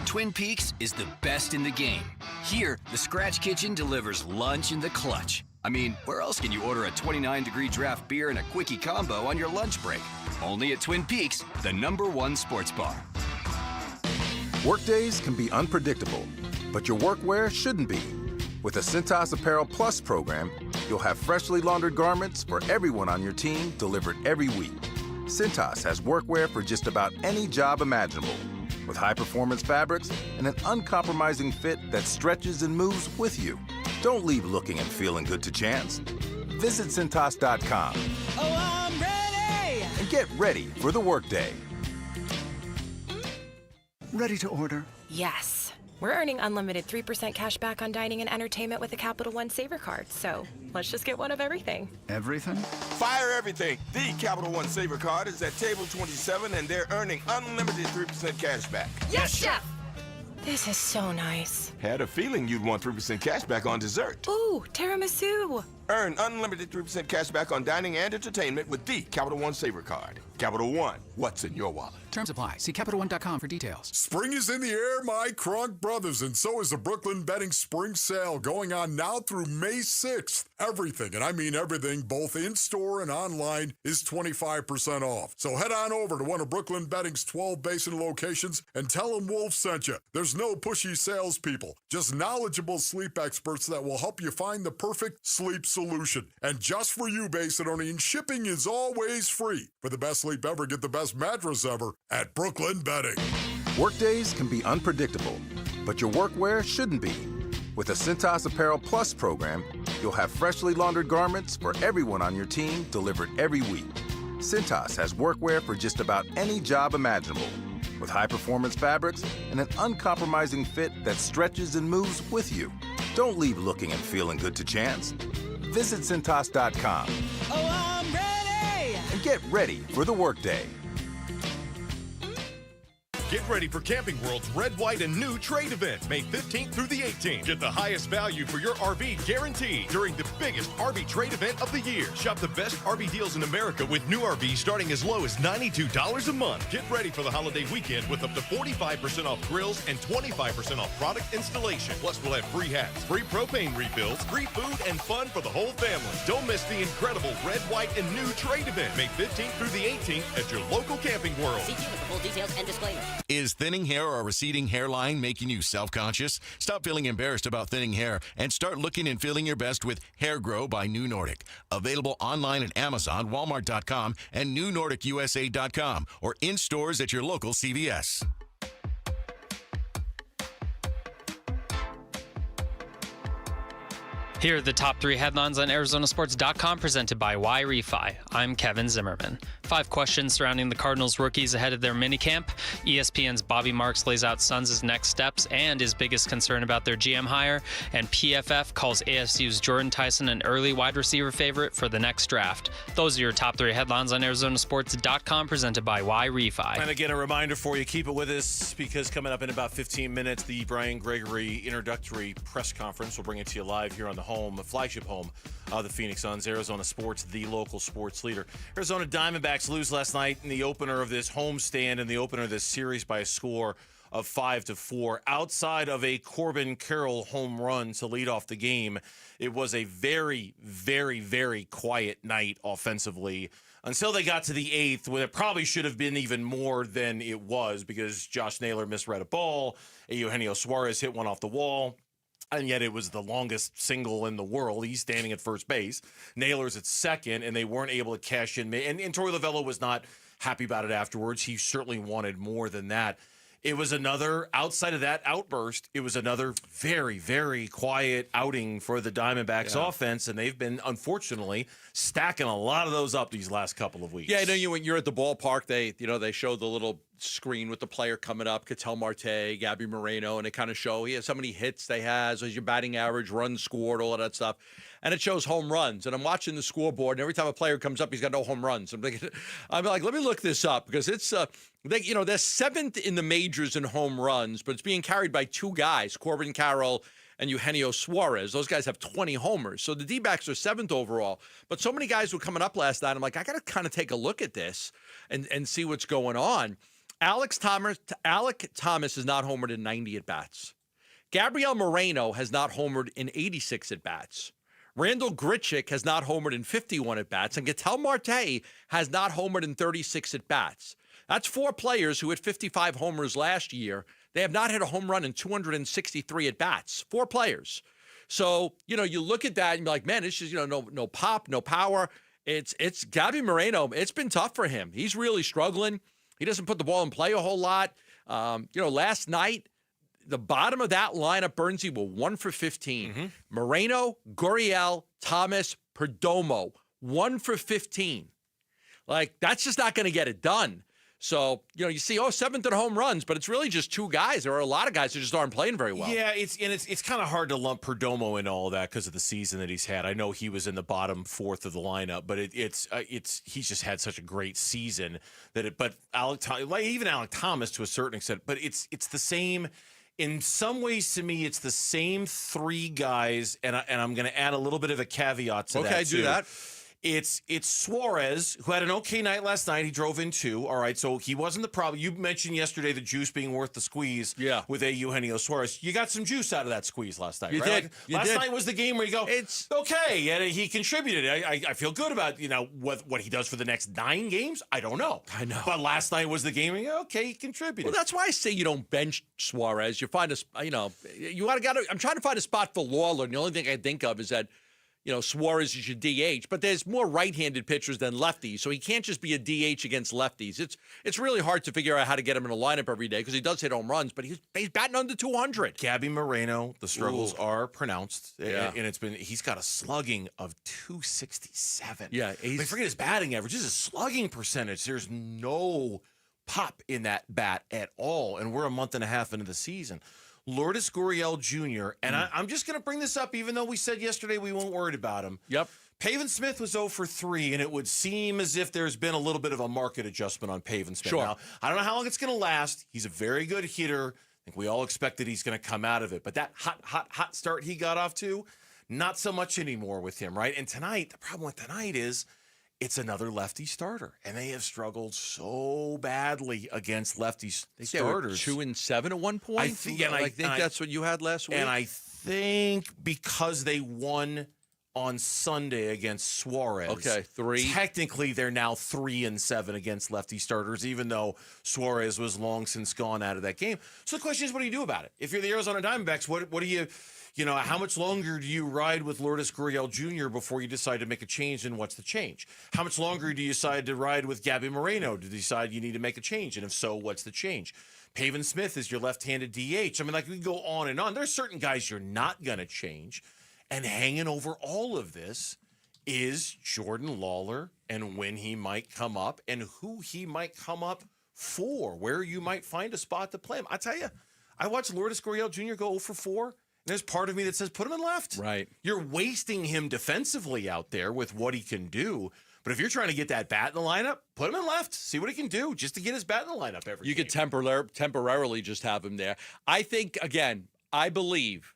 Speaker 21: Twin Peaks is the best in the game. Here, the Scratch Kitchen delivers lunch in the clutch. I mean, where else can you order a 29-degree draft beer and a quickie combo on your lunch break? Only at Twin Peaks, the #1 sports bar.
Speaker 13: Workdays can be unpredictable, but your workwear shouldn't be. With the Cintas Apparel Plus program, you'll have freshly laundered garments for everyone on your team delivered every week. Cintas has workwear for just about any job imaginable, with high-performance fabrics and an uncompromising fit that stretches and moves with you. Don't leave looking and feeling good to chance. Visit Cintas.com.
Speaker 14: Oh, I'm ready!
Speaker 13: And get ready for the workday.
Speaker 15: Ready to order?
Speaker 24: Yes. We're earning unlimited 3% cash back on dining and entertainment with a Capital One Saver card, so let's just get one of everything.
Speaker 15: Everything?
Speaker 25: Fire everything. The Capital One Saver card is at table 27, and they're earning unlimited 3% cash back.
Speaker 24: Yes, Chef! This is so nice.
Speaker 25: Had a feeling you'd want 3% cash back on dessert.
Speaker 24: Ooh, tiramisu.
Speaker 25: Earn unlimited 3% cash back on dining and entertainment with the Capital One Saver card. Capital One, what's in your wallet?
Speaker 15: Terms apply. See CapitalOne.com for details.
Speaker 30: Spring is in the air, my Kronk brothers, and so is the Brooklyn Betting Spring Sale going on now through May 6th. Everything, and I mean everything, both in-store and online, is 25% off. So head on over to one of Brooklyn Betting's 12 Basin locations and tell them Wolf sent you. There's no pushy salespeople, just knowledgeable sleep experts that will help you find the perfect sleep solution. And just for you, Basinonian, shipping is always free. For the best sleep ever, get the best mattress ever at Brooklyn Betting.
Speaker 13: Workdays can be unpredictable, but your workwear shouldn't be. With the Cintas Apparel Plus program, you'll have freshly laundered garments for everyone on your team delivered every week. Cintas has workwear for just about any job imaginable, with high-performance fabrics and an uncompromising fit that stretches and moves with you. Don't leave looking and feeling good to chance. Visit Cintas.com.
Speaker 14: Oh, I'm ready!
Speaker 13: And get ready for the workday.
Speaker 1: Get ready for Camping World's Red, White, and New Trade event, May 15th through the 18th. Get the highest value for your RV guaranteed during the biggest RV trade event of the year. Shop the best RV deals in America with new RVs starting as low as $92 a month. Get ready for the holiday weekend with up to 45% off grills and 25% off product installation. Plus, we'll have free hats, free propane refills, free food, and fun for the whole family. Don't miss the incredible Red, White, and New Trade event, May 15th through the 18th at your local Camping World.
Speaker 3: See dealer for full details and disclaimers.
Speaker 27: Is thinning hair or a receding hairline making you self-conscious? Stop feeling embarrassed about thinning hair and start looking and feeling your best with Hair Grow by New Nordic. Available online at Amazon, Walmart.com, and NewNordicUSA.com, or in stores at your local CVS.
Speaker 7: Here are the top 3 headlines on ArizonaSports.com presented by Y-Refi. I'm Kevin Zimmerman. 5 questions surrounding the Cardinals rookies ahead of their minicamp. ESPN's Bobby Marks lays out Suns' next steps and his biggest concern about their GM hire. And PFF calls ASU's Jordan Tyson an early wide receiver favorite for the next draft. Those are your top 3 headlines on ArizonaSports.com presented by Y-Refi.
Speaker 6: And again, a reminder for you, keep it with us because coming up in about 15 minutes, the Brian Gregory introductory press conference. We'll bring it to you live here on the the flagship home of the Phoenix Suns, Arizona Sports, the local sports leader. Arizona Diamondbacks lose last night in the opener of this homestand and the opener of this series by a score of 5-4. Outside of a Corbin Carroll home run to lead off the game, it was a very, very, very quiet night offensively until they got to the 8th, when it probably should have been even more than it was because Josh Naylor misread a ball, Eugenio Suarez hit one off the wall. And yet it was the longest single in the world. He's standing at first base. Naylor's at second, and they weren't able to cash in. And Torey Lovullo was not happy about it afterwards. He certainly wanted more than that. It was another, outside of that outburst, it was another very, very quiet outing for the Diamondbacks offense, and they've been, unfortunately, stacking a lot of those up these last couple of weeks.
Speaker 18: Yeah, I know when you're at the ballpark, they show the little screen with the player coming up, Ketel Marte, Gabby Moreno, and they kind of show how many hits they have, so your batting average, runs scored, all of that stuff. And it shows home runs. And I'm watching the scoreboard, and every time a player comes up, he's got no home runs. I'm like, let me look this up because it's, they're 7th in the majors in home runs, but it's being carried by 2 guys, Corbin Carroll and Eugenio Suarez. Those guys have 20 homers. So the D-backs are 7th overall. But so many guys were coming up last night. I'm like, I got to kind of take a look at this and see what's going on. Alec Thomas has not homered in 90 at-bats. Gabriel Moreno has not homered in 86 at-bats. Randall Grichuk has not homered in 51 at-bats, and Ketel Marte has not homered in 36 at-bats. That's 4 players who hit 55 homers last year. They have not hit a home run in 263 at-bats. 4 players. So, you look at that and you're like, man, it's just, no pop, no power. It's Gabby Moreno. It's been tough for him. He's really struggling. He doesn't put the ball in play a whole lot. Last night, the bottom of that lineup, Bernsey, were 1 for 15. Mm-hmm. Moreno, Gurriel, Thomas, Perdomo, 1 for 15. Like, that's just not going to get it done. So, you see, 7th in home runs, but it's really just 2 guys. There are a lot of guys who just aren't playing very well.
Speaker 6: Yeah, it's kind of hard to lump Perdomo in all of that because of the season that he's had. I know he was in the bottom 4th of the lineup, but he's just had such a great season that but even Alec Thomas to a certain extent, but it's the same. In some ways, to me, it's the same 3 guys, and I'm going to add a little bit of a caveat to that.
Speaker 18: Okay, do that.
Speaker 6: It's Suarez, who had an okay night last night. He drove in 2. All right, so he wasn't the problem. You mentioned yesterday the juice being worth the squeeze with Eugenio Suarez. You got some juice out of that squeeze last night,
Speaker 18: you
Speaker 6: right?
Speaker 18: Did.
Speaker 6: Last night was the game where you go, it's okay, and he contributed. I feel good about, what he does for the next 9 games. I don't know.
Speaker 18: I know.
Speaker 6: But last night was the game where okay, he contributed.
Speaker 18: Well, that's why I say you don't bench Suarez. You find I'm trying to find a spot for Lawler, and the only thing I think of is that Suarez is your DH, but there's more right-handed pitchers than lefties, so he can't just be a DH against lefties. It's really hard to figure out how to get him in a lineup every day because he does hit home runs, but he's batting under 200.
Speaker 6: Gabby Moreno, the struggles are pronounced, and he's got a slugging of 267.
Speaker 18: Yeah,
Speaker 6: forget his batting average. This is a slugging percentage. There's no pop in that bat at all, and we're a month and a half into the season. Lourdes Gurriel Jr., and I'm just going to bring this up, even though we said yesterday we weren't worried about him.
Speaker 18: Yep.
Speaker 6: Pavin Smith was 0 for 3, and it would seem as if there's been a little bit of a market adjustment on Pavin Smith.
Speaker 18: Sure.
Speaker 6: Now, I don't know how long it's going to last. He's a very good hitter. I think we all expect that he's going to come out of it. But that hot start he got off to, not so much anymore with him, right? And tonight, the problem with tonight is it's another lefty starter, and they have struggled so badly against lefty starters.
Speaker 18: 2-7 at one point.
Speaker 6: I think
Speaker 18: that's what you had last week.
Speaker 6: And I think because they won on Sunday against Suarez.
Speaker 18: Okay, 3.
Speaker 6: Technically, they're now 3-7 against lefty starters, even though Suarez was long since gone out of that game. So the question is, what do you do about it? If you're the Arizona Diamondbacks, what do you how much longer do you ride with Lourdes Gurriel Jr. before you decide to make a change, and what's the change? How much longer do you decide to ride with Gabby Moreno to decide you need to make a change? And if so, what's the change? Pavin Smith is your left-handed DH. I mean, we can go on and on. There's certain guys you're not going to change. And hanging over all of this is Jordan Lawler and when he might come up and who he might come up for, where you might find a spot to play him. I tell you, I watched Lourdes Gurriel Jr. go 0 for 4, and there's part of me that says put him in left.
Speaker 18: Right.
Speaker 6: You're wasting him defensively out there with what he can do. But if you're trying to get that bat in the lineup, put him in left. See what he can do just to get his bat in the lineup every
Speaker 18: You
Speaker 6: game.
Speaker 18: could temporarily just have him there. I think, again, I believe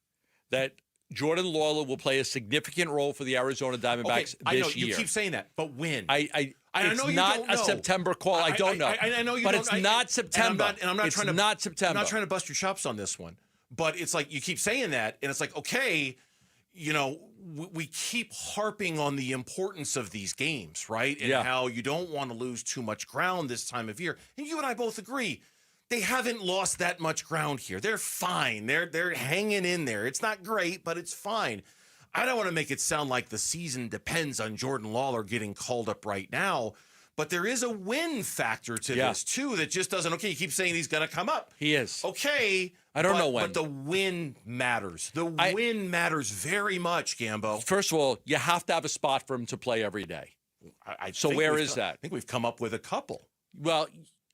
Speaker 18: that Jordan Lawler will play a significant role for the Arizona Diamondbacks this
Speaker 6: I know,
Speaker 18: year.
Speaker 6: You keep saying that, but when?
Speaker 18: It's
Speaker 6: know you
Speaker 18: not
Speaker 6: don't
Speaker 18: a
Speaker 6: know.
Speaker 18: September call. I don't know.
Speaker 6: I know you
Speaker 18: but
Speaker 6: don't.
Speaker 18: it's not September.
Speaker 6: I'm not trying to.
Speaker 18: not September.
Speaker 6: I'm not trying to bust your chops on this one, but it's like you keep saying that, and it's like, okay, we keep harping on the importance of these games, right? And how you don't want to lose too much ground this time of year. And you and I both agree. They haven't lost that much ground here. They're fine. They're hanging in there. It's not great, but it's fine. I don't want to make it sound like the season depends on Jordan Lawler getting called up right now, but there is a win factor to this, too, that just doesn't, okay, you keep saying he's going to come up.
Speaker 18: He is.
Speaker 6: Okay.
Speaker 18: I don't know when.
Speaker 6: But the win matters. The win matters very much, Gambo.
Speaker 18: First of all, you have to have a spot for him to play every day. So where is that?
Speaker 6: I think we've come up with a couple.
Speaker 18: Well,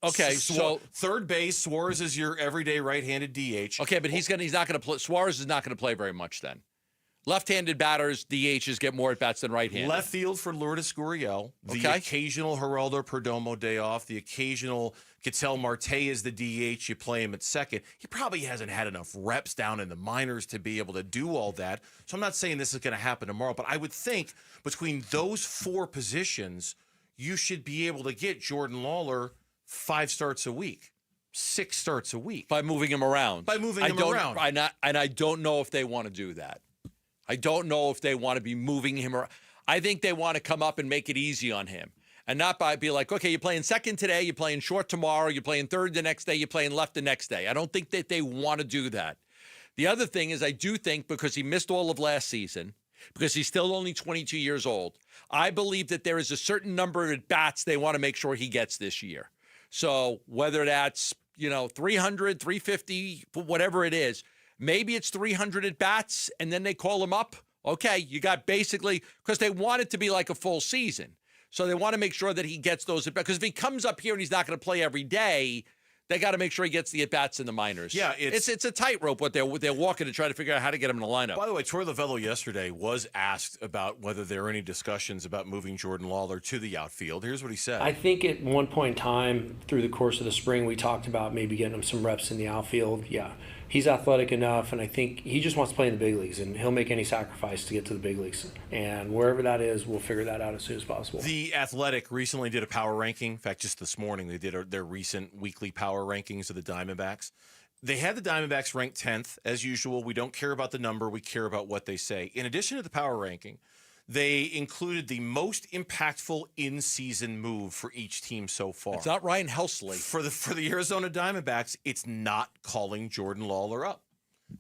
Speaker 18: okay, so
Speaker 6: third base, Suarez is your everyday right-handed DH.
Speaker 18: Okay, but he's not going to play. Suarez is not going to play very much then. Left-handed batters, DHs get more at-bats than right-handed.
Speaker 6: Left field for Lourdes Gurriel. The occasional Geraldo Perdomo day off. The occasional Ketel Marte is the DH. You play him at second. He probably hasn't had enough reps down in the minors to be able to do all that. So I'm not saying this is going to happen tomorrow, but I would think between those 4 positions, you should be able to get Jordan Lawler 5 starts a week, 6 starts a week.
Speaker 18: By moving him around.
Speaker 6: Around.
Speaker 18: And I don't know if they want to do that. I don't know if they want to be moving him around. I think they want to come up and make it easy on him. And not be like, okay, you're playing second today, you're playing short tomorrow, you're playing third the next day, you're playing left the next day. I don't think that they want to do that. The other thing is I do think because he missed all of last season, because he's still only 22 years old, I believe that there is a certain number of at-bats they want to make sure he gets this year. So whether that's, 300, 350, whatever it is, maybe it's 300 at-bats and then they call him up. Okay, you got basically, because they want it to be like a full season. So they want to make sure that he gets those at-bats. Because if he comes up here and he's not going to play every day, they got to make sure he gets the at-bats in the minors.
Speaker 6: Yeah,
Speaker 18: it's a tightrope what they're walking to try to figure out how to get him in the lineup.
Speaker 6: By the way, Troy Lavello yesterday was asked about whether there are any discussions about moving Jordan Lawler to the outfield. Here's what he said.
Speaker 4: I think at one point in time through the course of the spring, we talked about maybe getting him some reps in the outfield. Yeah, he's athletic enough, and I think he just wants to play in the big leagues, and he'll make any sacrifice to get to the big leagues. And wherever that is, we'll figure that out as soon as possible.
Speaker 6: The Athletic recently did a power ranking. In fact, just this morning, they did their recent weekly power rankings of the Diamondbacks. They had the Diamondbacks ranked 10th, as usual. We don't care about the number. We care about what they say. In addition to the power ranking, they included the most impactful in-season move for each team so far.
Speaker 18: It's not Ryan Helsley.
Speaker 6: For the Arizona Diamondbacks, it's not calling Jordan Lawler up.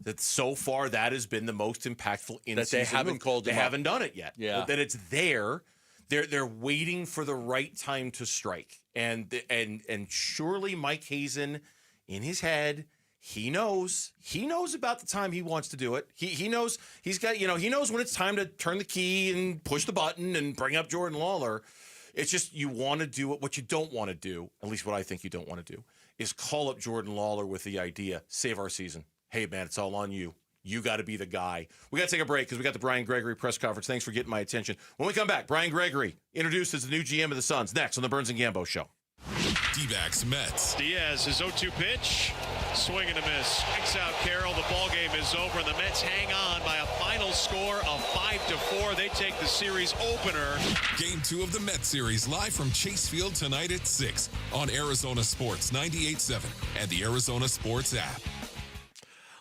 Speaker 6: That so far that has been the most impactful in-season
Speaker 18: that they haven't
Speaker 6: move.
Speaker 18: called him
Speaker 6: They
Speaker 18: up.
Speaker 6: haven't done it yet.
Speaker 18: Yeah.
Speaker 6: That it's there. They're waiting for the right time to strike. And surely Mike Hazen, in his head, he knows about the time he wants to do it. He knows he knows when it's time to turn the key and push the button and bring up Jordan Lawler. It's just you want to do it. What you don't want to do, at least what I think you don't want to do, is call up Jordan Lawler with the idea, save our season. Hey, man, it's all on you. you got to be the guy. We got to take a break because we got the Brian Gregory press conference. Thanks for getting my attention. When we come back, Brian Gregory introduced as the new GM of the Suns. Next on the Burns and Gambo Show.
Speaker 12: Dbacks Mets.
Speaker 10: Diaz, his 0-2 pitch. Swing and a miss. Strikes out Carroll. The ball game is over, and the Mets hang on by a final score of 5-4. They take the series opener.
Speaker 12: Game 2 of the Mets series live from Chase Field tonight at 6 on Arizona Sports 98.7 and the Arizona Sports app.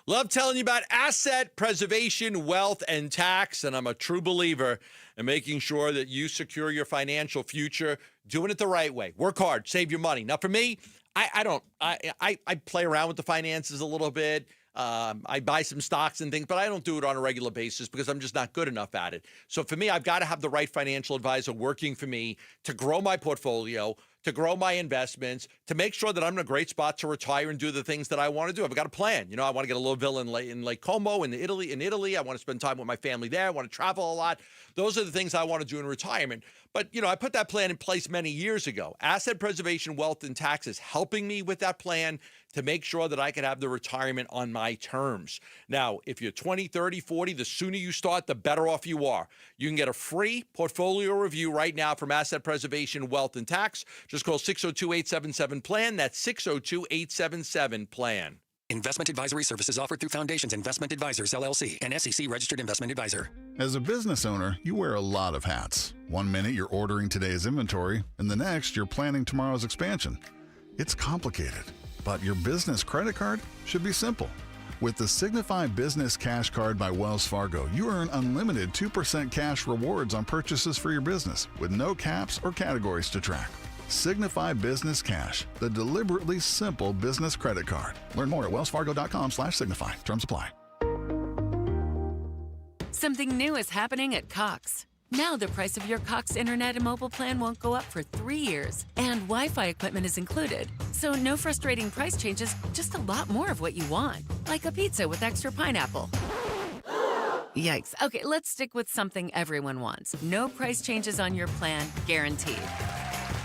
Speaker 18: Love telling you about asset preservation, wealth, and tax, and I'm a true believer in making sure that you secure your financial future, doing it the right way. Work hard, save your money. Now, for me, I play around with the finances a little bit. I buy some stocks and things, but I don't do it on a regular basis because I'm just not good enough at it. So for me, I've got to have the right financial advisor working for me to grow my portfolio, to grow my investments, to make sure that I'm in a great spot to retire and do the things that I want to do. I've got a plan. You know, I want to get a little villa in Lake Como in Italy. I want to spend time with my family there. I want to travel a lot. Those are the things I want to do in retirement. But, you know, I put that plan in place many years ago. Asset preservation, wealth, and tax is helping me with that plan to make sure that I can have the retirement on my terms. Now, if you're 20, 30, 40, the sooner you start, the better off you are. You can get a free portfolio review right now from Asset Preservation, Wealth, and Tax. Just call 602-877-PLAN. That's 602-877-PLAN.
Speaker 11: Investment advisory services offered through Foundations Investment Advisors, LLC, an SEC-registered investment advisor.
Speaker 16: As a business owner, you wear a lot of hats. One minute you're ordering today's inventory, and the next you're planning tomorrow's expansion. It's complicated, but your business credit card should be simple. With the Signify Business Cash Card by Wells Fargo, you earn unlimited 2% cash rewards on purchases for your business with no caps or categories to track. Signify Business Cash, the deliberately simple business credit card. Learn more at wellsfargo.com/signify. Terms apply.
Speaker 19: Something new is happening at Cox. Now the price of your Cox internet and mobile plan won't go up for 3 years, and Wi-Fi equipment is included. So no frustrating price changes, just a lot more of what you want, like a pizza with extra pineapple. Yikes. Okay, let's stick with something everyone wants. No price changes on your plan, guaranteed.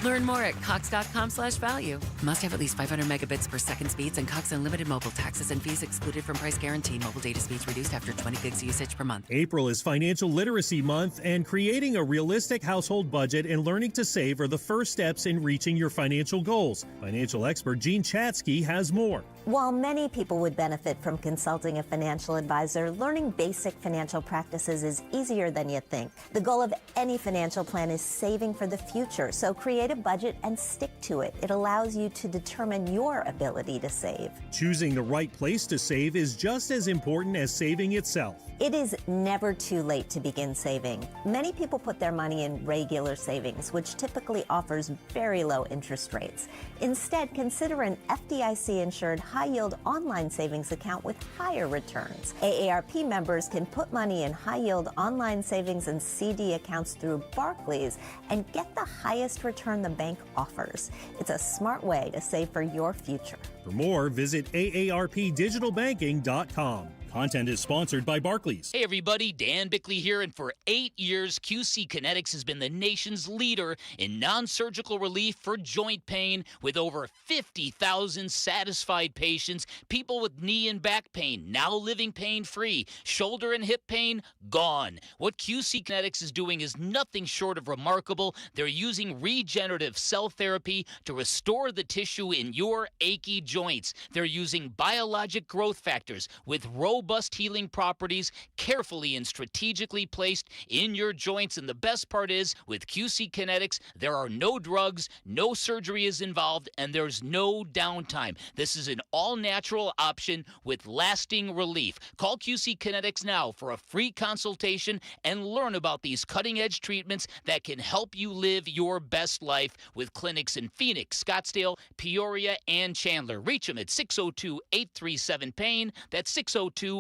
Speaker 19: Learn more at cox.com/value. Must have at least 500 megabits per second speeds and Cox Unlimited mobile taxes and fees excluded from price guarantee. Mobile data speeds reduced after 20 gigs usage per month.
Speaker 20: April is Financial Literacy Month, and creating a realistic household budget and learning to save are the first steps in reaching your financial goals. Financial expert Jean Chatsky has more.
Speaker 22: While many people would benefit from consulting a financial advisor, learning basic financial practices is easier than you think. The goal of any financial plan is saving for the future, so create a budget and stick to it. It allows you to determine your ability to save.
Speaker 20: Choosing the right place to save is just as important as saving itself.
Speaker 22: It is never too late to begin saving. Many people put their money in regular savings, which typically offers very low interest rates. Instead, consider an FDIC-insured high-yield online savings account with higher returns. AARP members can put money in high-yield online savings and CD accounts through Barclays and get the highest return the bank offers. It's a smart way to save for your future.
Speaker 20: For more, visit aarpdigitalbanking.com. Content is sponsored by Barclays.
Speaker 2: Hey everybody, Dan Bickley here, and for 8 years, QC Kinetics has been the nation's leader in non-surgical relief for joint pain with over 50,000 satisfied patients, people with knee and back pain now living pain-free, shoulder and hip pain gone. What QC Kinetics is doing is nothing short of remarkable. They're using regenerative cell therapy to restore the tissue in your achy joints. They're using biologic growth factors with robust healing properties carefully and strategically placed in your joints. And the best part is, with QC Kinetics, there are no drugs, no surgery is involved, and there's no downtime. This is an all-natural option with lasting relief. Call QC Kinetics now for a free consultation and learn about these cutting-edge treatments that can help you live your best life, with clinics in Phoenix, Scottsdale, Peoria, and Chandler. Reach them at 602-837-PAIN. That's 602-837-PAIN.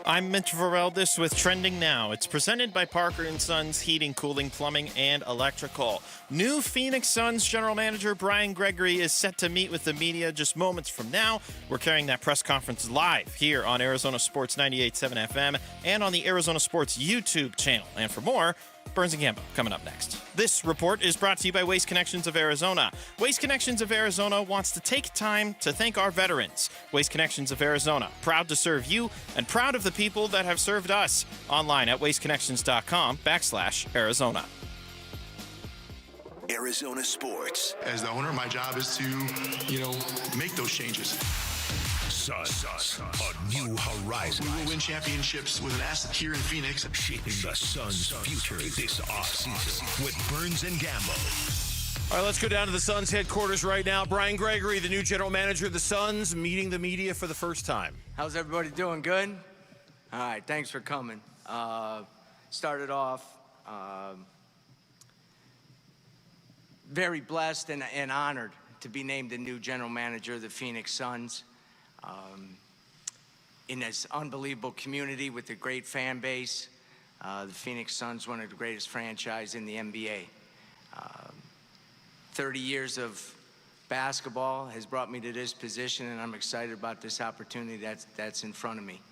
Speaker 17: I'm Mitch Vareldes with Trending Now. It's presented by Parker & Sons Heating, Cooling, Plumbing, and Electrical. New Phoenix Suns general manager Brian Gregory is set to meet with the media just moments from now. We're carrying that press conference live here on Arizona Sports 98.7 FM and on the Arizona Sports YouTube channel. And for more, Burns and Gambo coming up next. This report is brought to you by Waste Connections of Arizona. Waste Connections of Arizona wants to take time to thank our veterans. Waste Connections of Arizona, proud to serve you and proud of the people that have served us. Online at wasteconnections.com/Arizona.
Speaker 5: Arizona sports.
Speaker 8: As the owner, my job is to, make those changes.
Speaker 5: Suns, a new horizon.
Speaker 8: We will win championships with an asset here in Phoenix.
Speaker 5: Shaping the Suns' future this offseason with Burns and Gambo.
Speaker 6: All right, let's go down to the Suns headquarters right now. Brian Gregory, the new general manager of the Suns, meeting the media for the first time.
Speaker 9: How's everybody doing? Good? All right, thanks for coming. Started off very blessed and honored to be named the new general manager of the Phoenix Suns. In this unbelievable community with a great fan base. The Phoenix Suns, one of the greatest franchise in the NBA. 30 years of basketball has brought me to this position, and I'm excited about this opportunity that's in front of me.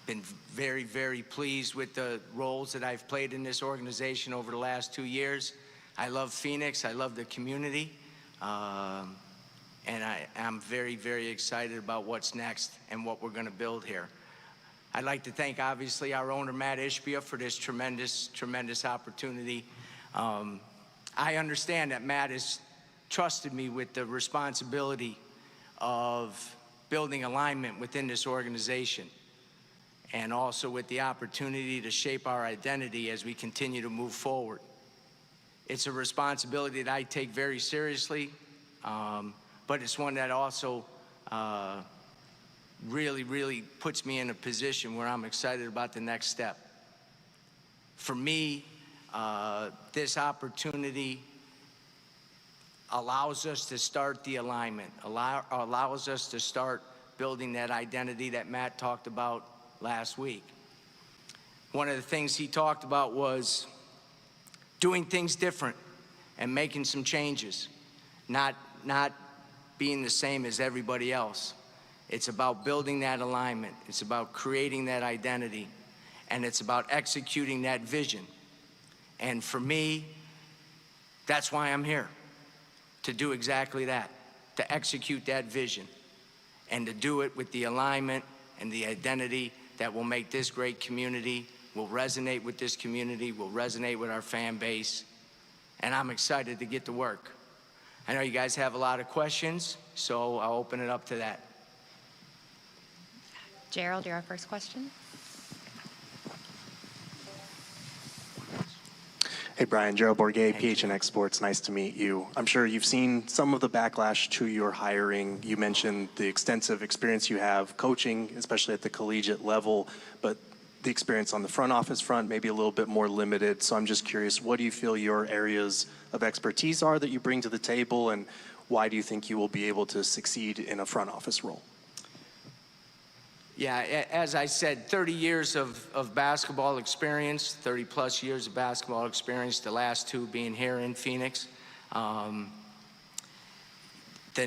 Speaker 9: Been very, very pleased with the roles that I've played in this organization over the last 2 years. I love Phoenix, I love the community. And I'm very, very excited about what's next and what we're going to build here. I'd like to thank, obviously, our owner, Matt Ishbia, for this tremendous, tremendous opportunity. I understand that Matt has trusted me with the responsibility of building alignment within this organization and also with the opportunity to shape our identity as we continue to move forward. It's a responsibility that I take very seriously. But it's one that also really, really puts me in a position where I'm excited about the next step. For me, this opportunity allows us to start the alignment, allows us to start building that identity that Matt talked about last week. One of the things he talked about was doing things different and making some changes, not being the same as everybody else. It's about building that alignment. It's about creating that identity. And it's about executing that vision. And for me, that's why I'm here, to do exactly that, to execute that vision, and to do it with the alignment and the identity that will make this great community, will resonate with this community, will resonate with our fan base. And I'm excited to get to work. I know you guys have a lot of questions, so I'll open it up to that.
Speaker 21: Gerald, you're our first question.
Speaker 23: Hey, Brian. Gerald Bourget, PHNX Sports. Nice to meet you. I'm sure you've seen some of the backlash to your hiring. You mentioned the extensive experience you have coaching, especially at the collegiate level, but the experience on the front office front maybe a little bit more limited. So I'm just curious, what do you feel your areas of expertise are that you bring to the table, and why do you think you will be able to succeed in a front office role?
Speaker 9: Yeah, as I said, 30 years of basketball experience, 30 plus years of basketball experience, the last 2 being here in Phoenix. The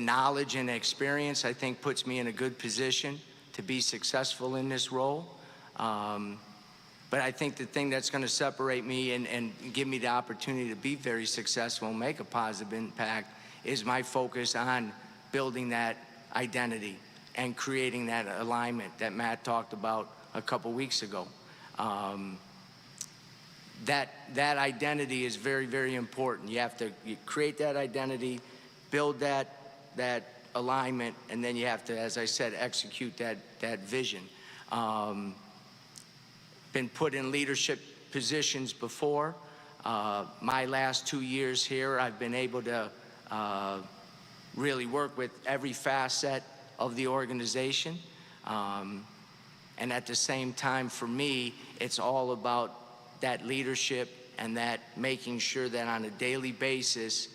Speaker 9: knowledge and experience, I think, puts me in a good position to be successful in this role. But I think the thing that's going to separate me and give me the opportunity to be very successful and make a positive impact is my focus on building that identity and creating that alignment that Matt talked about a couple weeks ago. That identity is very, very important. You have to create that identity, build that alignment, and then you have to, as I said, execute that vision. Been put in leadership positions before. My last 2 years here, I've been able to really work with every facet of the organization. And at the same time, for me, it's all about that leadership and that making sure that on a daily basis,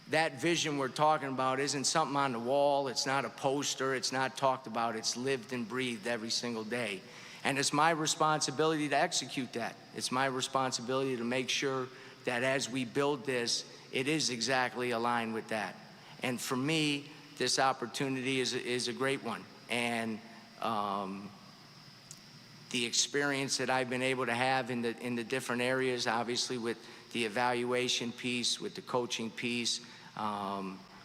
Speaker 9: that vision we're talking about isn't something on the wall, it's not a poster, it's not talked about, it's lived and breathed every single day. And it's my responsibility to execute that. It's my responsibility to make sure that as we build this, it is exactly aligned with that. And for me, this opportunity is a great one. And the experience that I've been able to have in the different areas, obviously with the evaluation piece, with the coaching piece,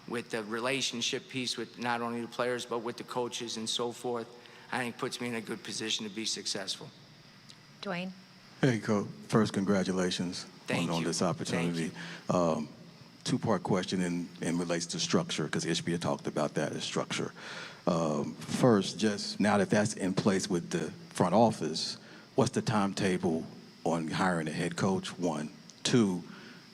Speaker 9: with the relationship piece with not only the players but with the coaches and so forth, I think puts me in a good position to be successful.
Speaker 21: Dwayne?
Speaker 1: Hey, Coach. First, congratulations on this opportunity. Two-part question and relates to structure, because Ishbia talked about that as structure. First, just now that that's in place with the front office, what's the timetable on hiring a head coach, one? Two,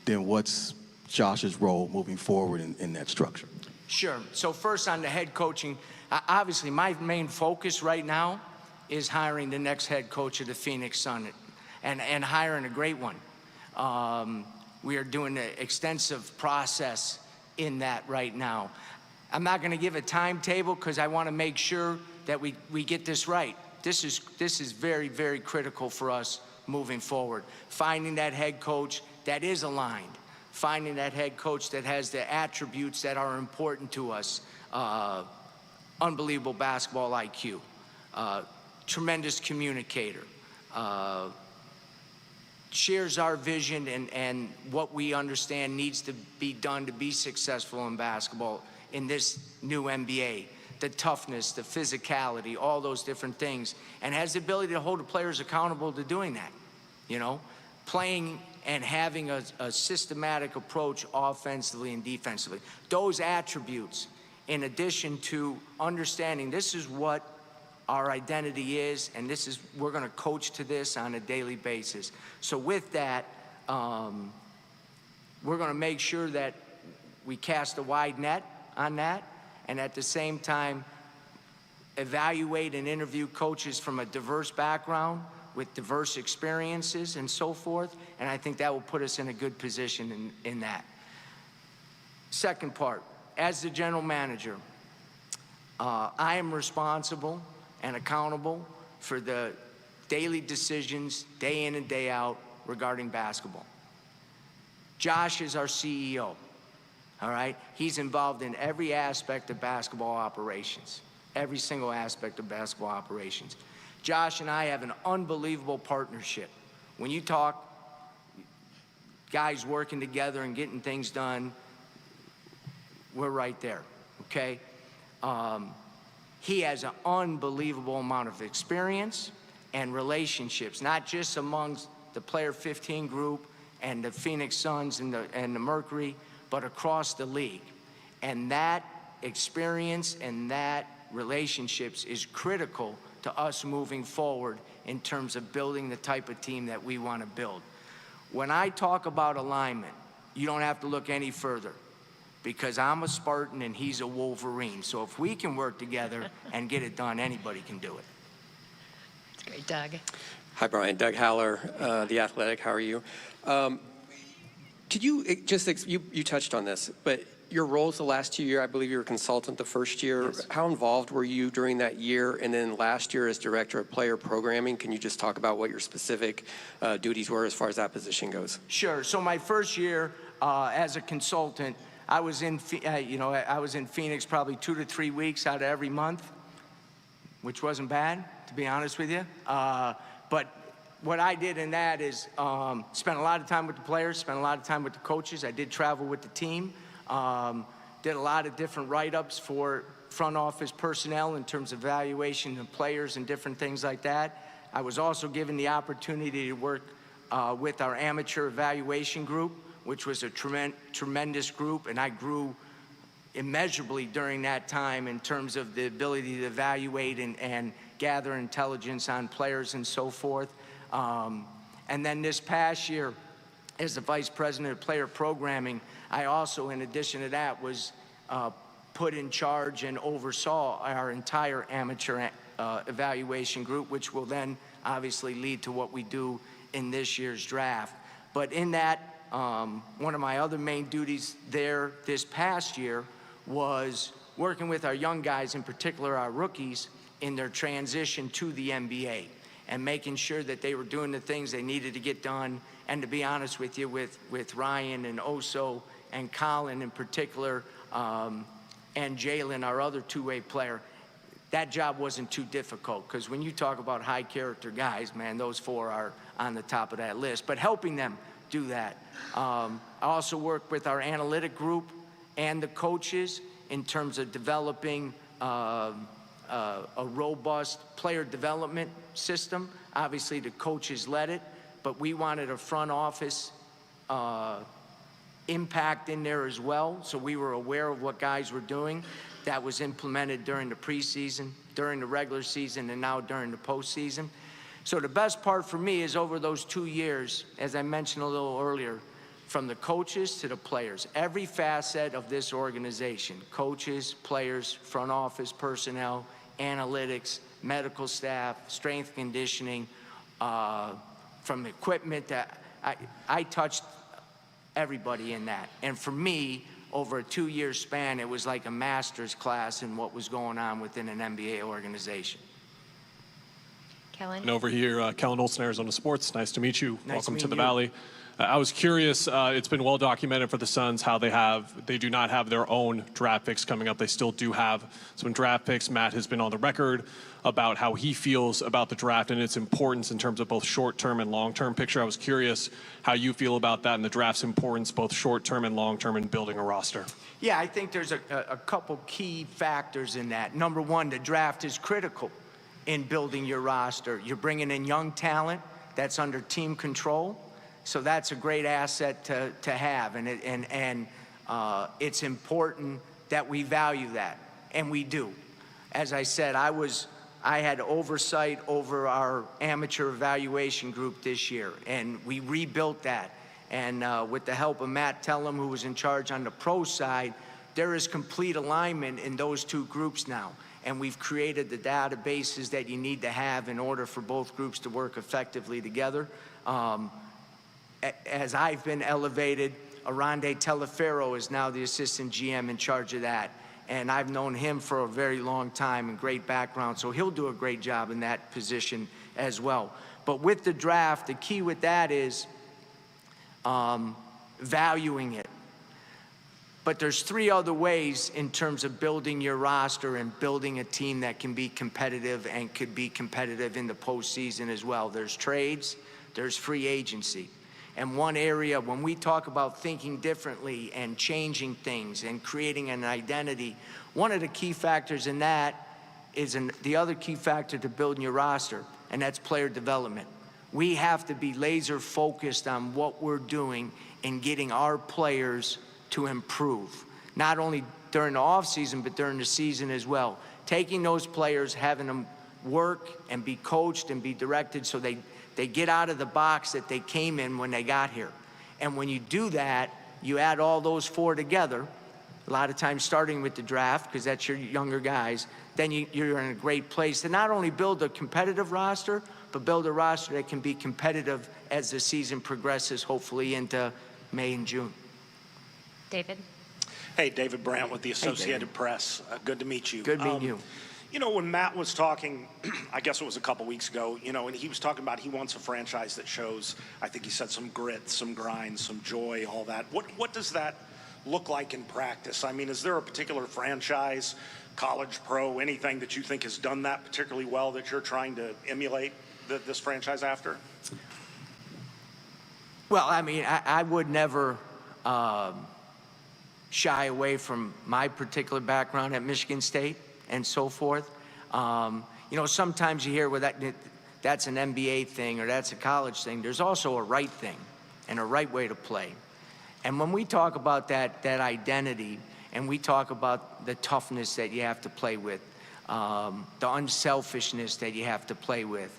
Speaker 1: then what's Josh's role moving forward in that structure?
Speaker 9: Sure. So first on the head coaching, obviously my main focus right now is hiring the next head coach of the Phoenix Sun and hiring a great one. We are doing an extensive process in that right now. I'm not going to give a timetable because I want to make sure that we get this right. This is very, very critical for us moving forward. Finding that head coach that is aligned. Finding that head coach that has the attributes that are important to us. Unbelievable basketball IQ. Tremendous communicator. Shares our vision and what we understand needs to be done to be successful in basketball in this new NBA. The toughness, the physicality, all those different things, and has the ability to hold the players accountable to doing that. You know, playing and having a systematic approach offensively and defensively. Those attributes, in addition to understanding this is what our identity is, and this is, we're gonna coach to this on a daily basis. So with that, we're gonna make sure that we cast a wide net on that, and at the same time, evaluate and interview coaches from a diverse background with diverse experiences and so forth, and I think that will put us in a good position in that. Second part, as the general manager, I am responsible and accountable for the daily decisions, day in and day out, regarding basketball. Josh is our CEO, all right? He's involved in every aspect of basketball operations, every single aspect of basketball operations. Josh and I have an unbelievable partnership. When you talk guys working together and getting things done, we're right there, okay? He has an unbelievable amount of experience and relationships, not just amongst the Player 15 group and the Phoenix Suns and the Mercury, but across the league. And that experience and that relationships is critical to us moving forward in terms of building the type of team that we want to build. When I talk about alignment, you don't have to look any further, because I'm a Spartan and he's a Wolverine. So if we can work together and get it done, anybody can do it.
Speaker 21: That's great. Doug?
Speaker 13: Hi, Brian. Doug Haller, The Athletic. How are you? Could you you touched on this, but your roles the last 2 years, I believe you were a consultant the first year.
Speaker 9: Yes.
Speaker 13: How involved were you during that year? And then last year as director of player programming, can you just talk about what your specific duties were as far as that position goes?
Speaker 9: Sure. So my first year as a consultant, I was in Phoenix probably 2 to 3 weeks out of every month, which wasn't bad, to be honest with you. But what I did in that is spent a lot of time with the players, spent a lot of time with the coaches. I did travel with the team. Did a lot of different write-ups for front office personnel in terms of evaluation of players and different things like that. I was also given the opportunity to work with our amateur evaluation group, which was a tremendous group, and I grew immeasurably during that time in terms of the ability to evaluate and gather intelligence on players and so forth. And then this past year, as the vice president of player programming, I also, in addition to that, was put in charge and oversaw our entire amateur evaluation group, which will then obviously lead to what we do in this year's draft. But in that, one of my other main duties there this past year was working with our young guys, in particular our rookies, in their transition to the NBA and making sure that they were doing the things they needed to get done. And to be honest with you, with Ryan and Oso and Colin in particular, and Jalen, our other two-way player, that job wasn't too difficult, because when you talk about high character guys, man, those 4 are on the top of that list. But helping them do that. I also work with our analytic group and the coaches in terms of developing a robust player development system. Obviously, the coaches led it, but we wanted a front office impact in there as well, so we were aware of what guys were doing. That was implemented during the preseason, during the regular season, and now during the postseason. So the best part for me is over those 2 years, as I mentioned a little earlier, from the coaches to the players, every facet of this organization, coaches, players, front office personnel, analytics, medical staff, strength conditioning, from equipment, that I touched everybody in that. And for me, over a 2-year span, it was like a master's class in what was going on within an NBA organization.
Speaker 21: Kellen?
Speaker 3: And over here, Kellen Olson, Arizona Sports. Nice to meet you.
Speaker 9: Nice
Speaker 3: Welcome
Speaker 9: to
Speaker 3: to
Speaker 9: meet
Speaker 3: the
Speaker 9: you.
Speaker 3: Valley. I was curious, it's been well documented for the Suns how they do not have their own draft picks coming up. They still do have some draft picks. Matt has been on the record about how he feels about the draft and its importance in terms of both short-term and long-term picture. I was curious how you feel about that and the draft's importance, both short-term and long-term, in building a roster.
Speaker 9: Yeah, I think there's a couple key factors in that. Number one, the draft is critical in building your roster. You're bringing in young talent that's under team control. So that's a great asset to have, and it's important that we value that, and we do. As I said, I had oversight over our amateur evaluation group this year, and we rebuilt that. And with the help of Matt Tellem, who was in charge on the pro side, there is complete alignment in those 2 groups now. And we've created the databases that you need to have in order for both groups to work effectively together. As I've been elevated, Arande Telefero is now the assistant GM in charge of that. And I've known him for a very long time and great background, so he'll do a great job in that position as well. But with the draft, the key with that is valuing it. But there's 3 other ways in terms of building your roster and building a team that can be competitive and could be competitive in the postseason as well. There's trades, there's free agency. And one area, when we talk about thinking differently and changing things and creating an identity, one of the key factors in that is the other key factor to building your roster, and that's player development. We have to be laser focused on what we're doing in getting our players to improve, not only during the offseason, but during the season as well. Taking those players, having them work and be coached and be directed so they get out of the box that they came in when they got here. And when you do that, you add all those 4 together, a lot of times starting with the draft, because that's your younger guys, then you're in a great place to not only build a competitive roster, but build a roster that can be competitive as the season progresses, hopefully into May and June.
Speaker 21: David?
Speaker 14: Hey, David Brandt with the Associated Press. Good to meet you.
Speaker 9: Good meeting you.
Speaker 14: You know, when Matt was talking, I guess it was a couple weeks ago, you know, and he was talking about he wants a franchise that shows, I think he said, some grit, some grind, some joy, all that. What does that look like in practice? I mean, is there a particular franchise, college, pro, anything that you think has done that particularly well that you're trying to emulate this franchise after?
Speaker 9: Well, I mean, I would never shy away from my particular background at Michigan State and so forth. You know, sometimes you hear, well, that's an NBA thing or that's a college thing. There's also a right thing and a right way to play. And when we talk about that identity, and we talk about the toughness that you have to play with, the unselfishness that you have to play with,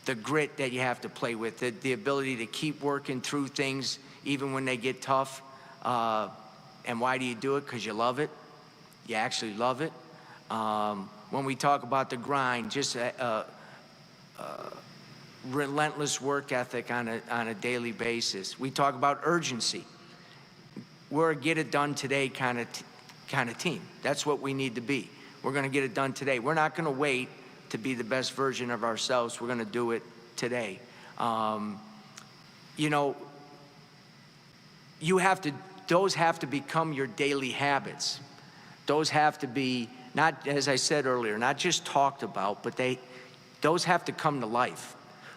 Speaker 9: the grit that you have to play with, the ability to keep working through things even when they get tough. And why do you do it? Because you love it. You actually love it. When we talk about the grind, just a relentless work ethic on a daily basis. We talk about urgency. We're a get it done today kind of team. That's what we need to be. We're going to get it done today. We're not going to wait to be the best version of ourselves. We're going to do it today. You know, those have to become your daily habits. Those have to be not, as I said earlier, not just talked about, but those have to come to life.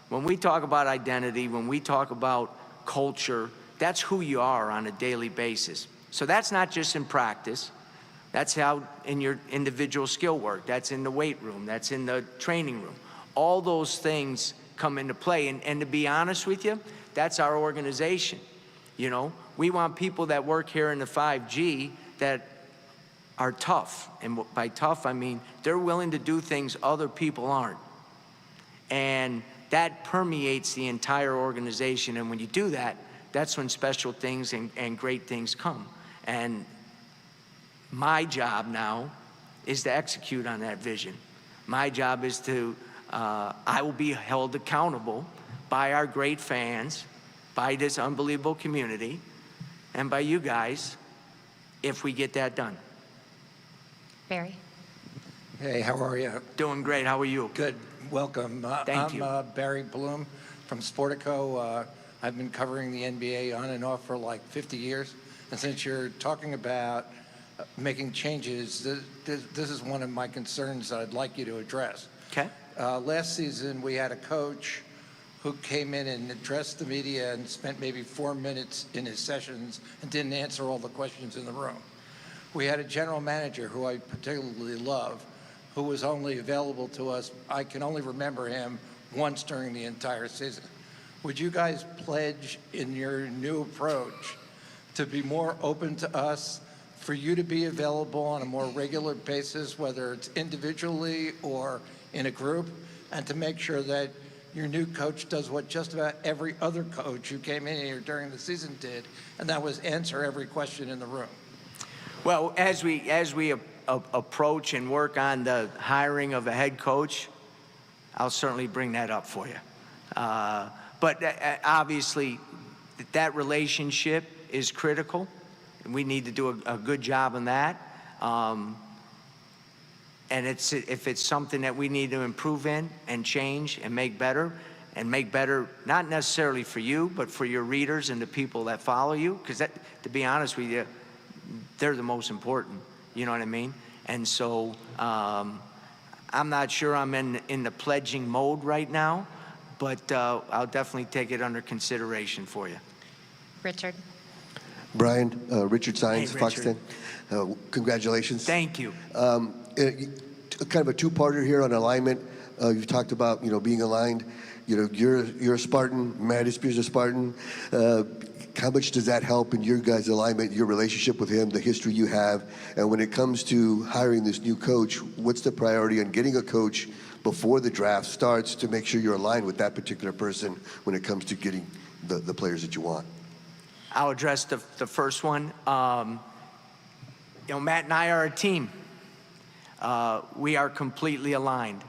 Speaker 9: When we talk about identity, when we talk about culture, that's who you are on a daily basis. So that's not just in practice. That's how in your individual skill work. That's in the weight room. That's in the training room. All those things come into play. And to be honest with you, that's our organization. You know, we want people that work here in the 5G that are tough. And by tough, I mean they're willing to do things other people aren't. And that permeates the entire organization. And when you do that, that's when special things and great things come. And my job now is to execute on that vision. My job is to, I will be held accountable by our great fans, by this unbelievable community, and by you guys if we get that done.
Speaker 21: Barry.
Speaker 4: Hey, how are you?
Speaker 9: Doing great. How are you?
Speaker 4: Good. Welcome.
Speaker 9: Thank you.
Speaker 4: I'm Barry Bloom from Sportico. I've been covering the NBA on and off for like 50 years. And since you're talking about making changes, this is one of my concerns that I'd like you to address.
Speaker 9: Okay.
Speaker 4: Last season, we had a coach who came in and addressed the media and spent maybe 4 minutes in his sessions and didn't answer all the questions in the room. We had a general manager who I particularly love, who was only available to us, I can only remember him once during the entire season. Would you guys pledge in your new approach to be more open to us, for you to be available on a more regular basis, whether it's individually or in a group, and to make sure that your new coach does what just about every other coach who came in here during the season did, and that was answer every question in the room?
Speaker 9: Well, as we approach and work on the hiring of a head coach, I'll certainly bring that up for you. But obviously, that relationship is critical, and we need to do a good job on that. And if it's something that we need to improve in and change and make better, not necessarily for you, but for your readers and the people that follow you, because to be honest with you, they're the most important. You know what I mean? And so I'm not sure I'm in the pledging mode right now, but I'll definitely take it under consideration for you.
Speaker 21: Richard.
Speaker 7: Brian, Richard Sines,
Speaker 9: Hey,
Speaker 7: Fox
Speaker 9: Richard.
Speaker 7: 10. Congratulations.
Speaker 9: Thank you.
Speaker 7: Kind of a two-parter here on alignment. You've talked about being aligned. You're a Spartan. Matt Ishbia's a Spartan. How much does that help in your guys' alignment, your relationship with him, the history you have? And when it comes to hiring this new coach, what's the priority on getting a coach before the draft starts to make sure you're aligned with that particular person when it comes to getting the players that you want?
Speaker 9: I'll address the first one. Matt and I are a team. We are completely aligned.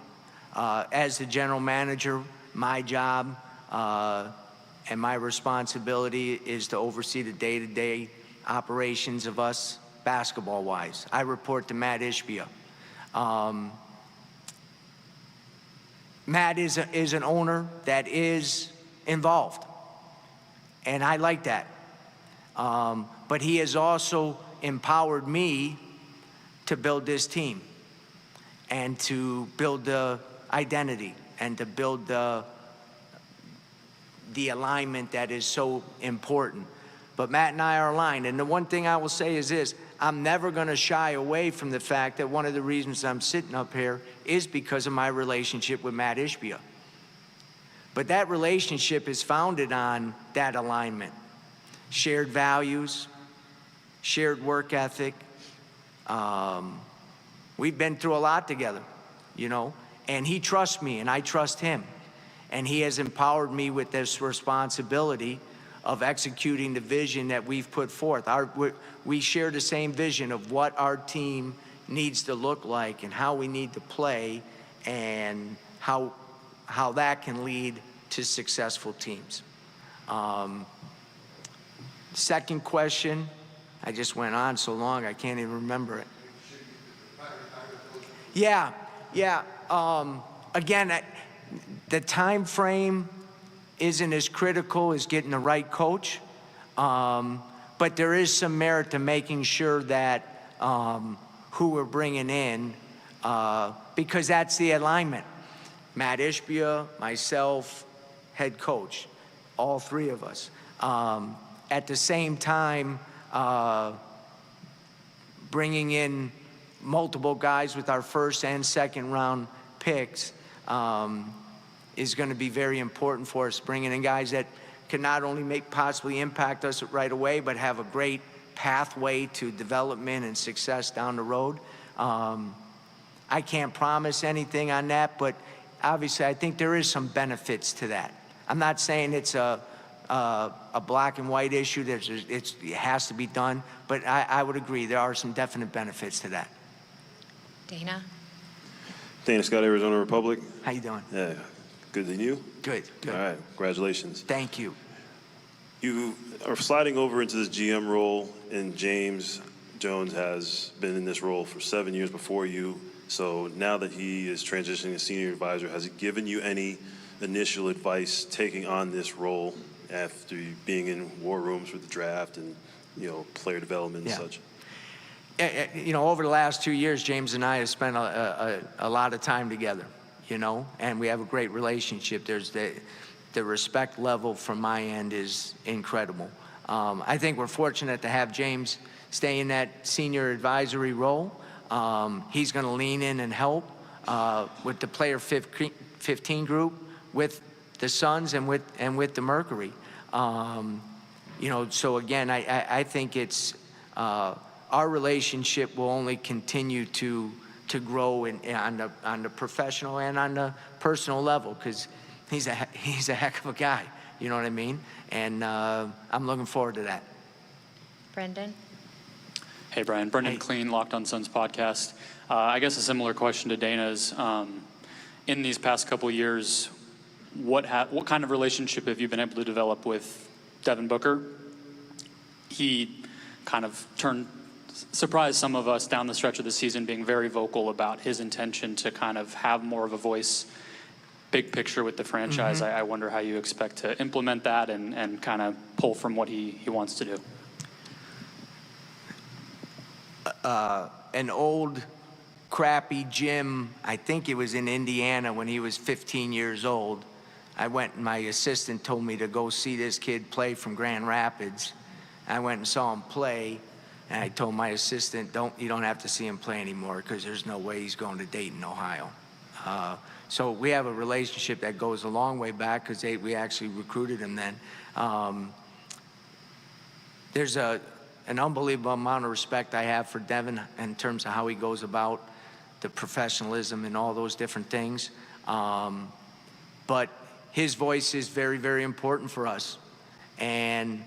Speaker 9: As the general manager, my job and my responsibility is to oversee the day-to-day operations of us basketball-wise. I report to Matt Ishbia. Matt is an owner that is involved, and I like that. But he has also empowered me to build this team and to build the identity and to build the alignment that is so important. But Matt and I are aligned. And the one thing I will say is this: I'm never going to shy away from the fact that one of the reasons I'm sitting up here is because of my relationship with Matt Ishbia. But that relationship is founded on that alignment. Shared values, shared work ethic. We've been through a lot together, and he trusts me and I trust him. And he has empowered me with this responsibility of executing the vision that we've put forth. We share the same vision of what our team needs to look like and how we need to play and how that can lead to successful teams. Second question, I just went on so long I can't even remember it. Yeah. Again, the time frame isn't as critical as getting the right coach, but there is some merit to making sure that who we're bringing in, because that's the alignment. Matt Ishbia, myself, head coach, all three of us. At the same time, bringing in multiple guys with our first and second round picks is going to be very important for us, bringing in guys that can not only possibly impact us right away, but have a great pathway to development and success down the road. I can't promise anything on that, but obviously I think there is some benefits to that. I'm not saying it's a black and white issue, it has to be done, but I would agree there are some definite benefits to that.
Speaker 21: Dana?
Speaker 10: Dana Scott, Arizona Republic.
Speaker 9: How you doing?
Speaker 10: Yeah, good. And you?
Speaker 9: Good.
Speaker 10: All right, congratulations.
Speaker 9: Thank you.
Speaker 10: You are sliding over into this GM role, and James Jones has been in this role for 7 years before you. So now that he is transitioning to senior advisor, has he given you any initial advice taking on this role after being in war rooms with the draft and, player development and such?
Speaker 9: Over the last 2 years, James and I have spent a lot of time together, and we have a great relationship. There's the respect level from my end is incredible. I think we're fortunate to have James stay in that senior advisory role. He's going to lean in and help with the player 15 group, with the Suns and with the Mercury. So again, I think it's our relationship will only continue to grow on the professional and on the personal level, because he's a heck of a guy. You know what I mean? And I'm looking forward to that.
Speaker 21: Brendan?
Speaker 12: Hey, Brian. Brendan Clean, Locked on Suns podcast. I guess a similar question to Dana's. In these past couple of years, what kind of relationship have you been able to develop with Devin Booker? He kind of surprised some of us down the stretch of the season, being very vocal about his intention to kind of have more of a voice, big picture with the franchise. I wonder how you expect to implement that and kind of pull from what he wants to do.
Speaker 9: An old crappy gym, I think it was in Indiana when he was 15 years old. I went and my assistant told me to go see this kid play from Grand Rapids. I went and saw him play, and I told my assistant, you don't have to see him play anymore, because there's no way he's going to Dayton, Ohio. So we have a relationship that goes a long way back, because we actually recruited him then. There's an unbelievable amount of respect I have for Devin in terms of how he goes about the professionalism and all those different things. But his voice is very, very important for us. And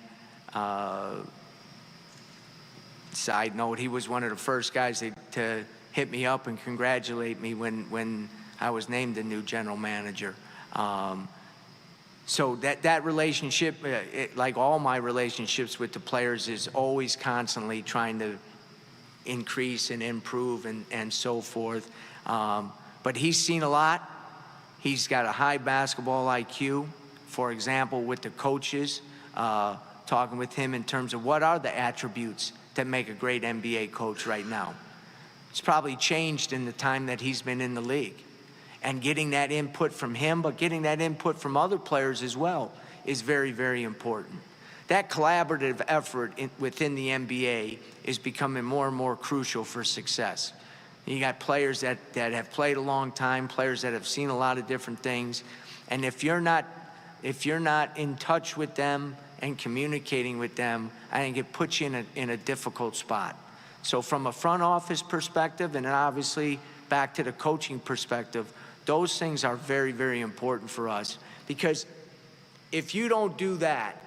Speaker 9: side note, he was one of the first guys to hit me up and congratulate me when I was named the new general manager. So that relationship, like all my relationships with the players, is always constantly trying to increase and improve and so forth. But he's seen a lot. He's got a high basketball IQ. For example, with the coaches, talking with him in terms of what are the attributes that make a great NBA coach right now. It's probably changed in the time that he's been in the league. And getting that input from him, but getting that input from other players as well, is very, very important. That collaborative effort within the NBA is becoming more and more crucial for success. You got players that have played a long time, players that have seen a lot of different things, and if you're not in touch with them and communicating with them, I think it puts you in a difficult spot. So from a front office perspective, and then obviously back to the coaching perspective, those things are very, very important for us, because if you don't do that,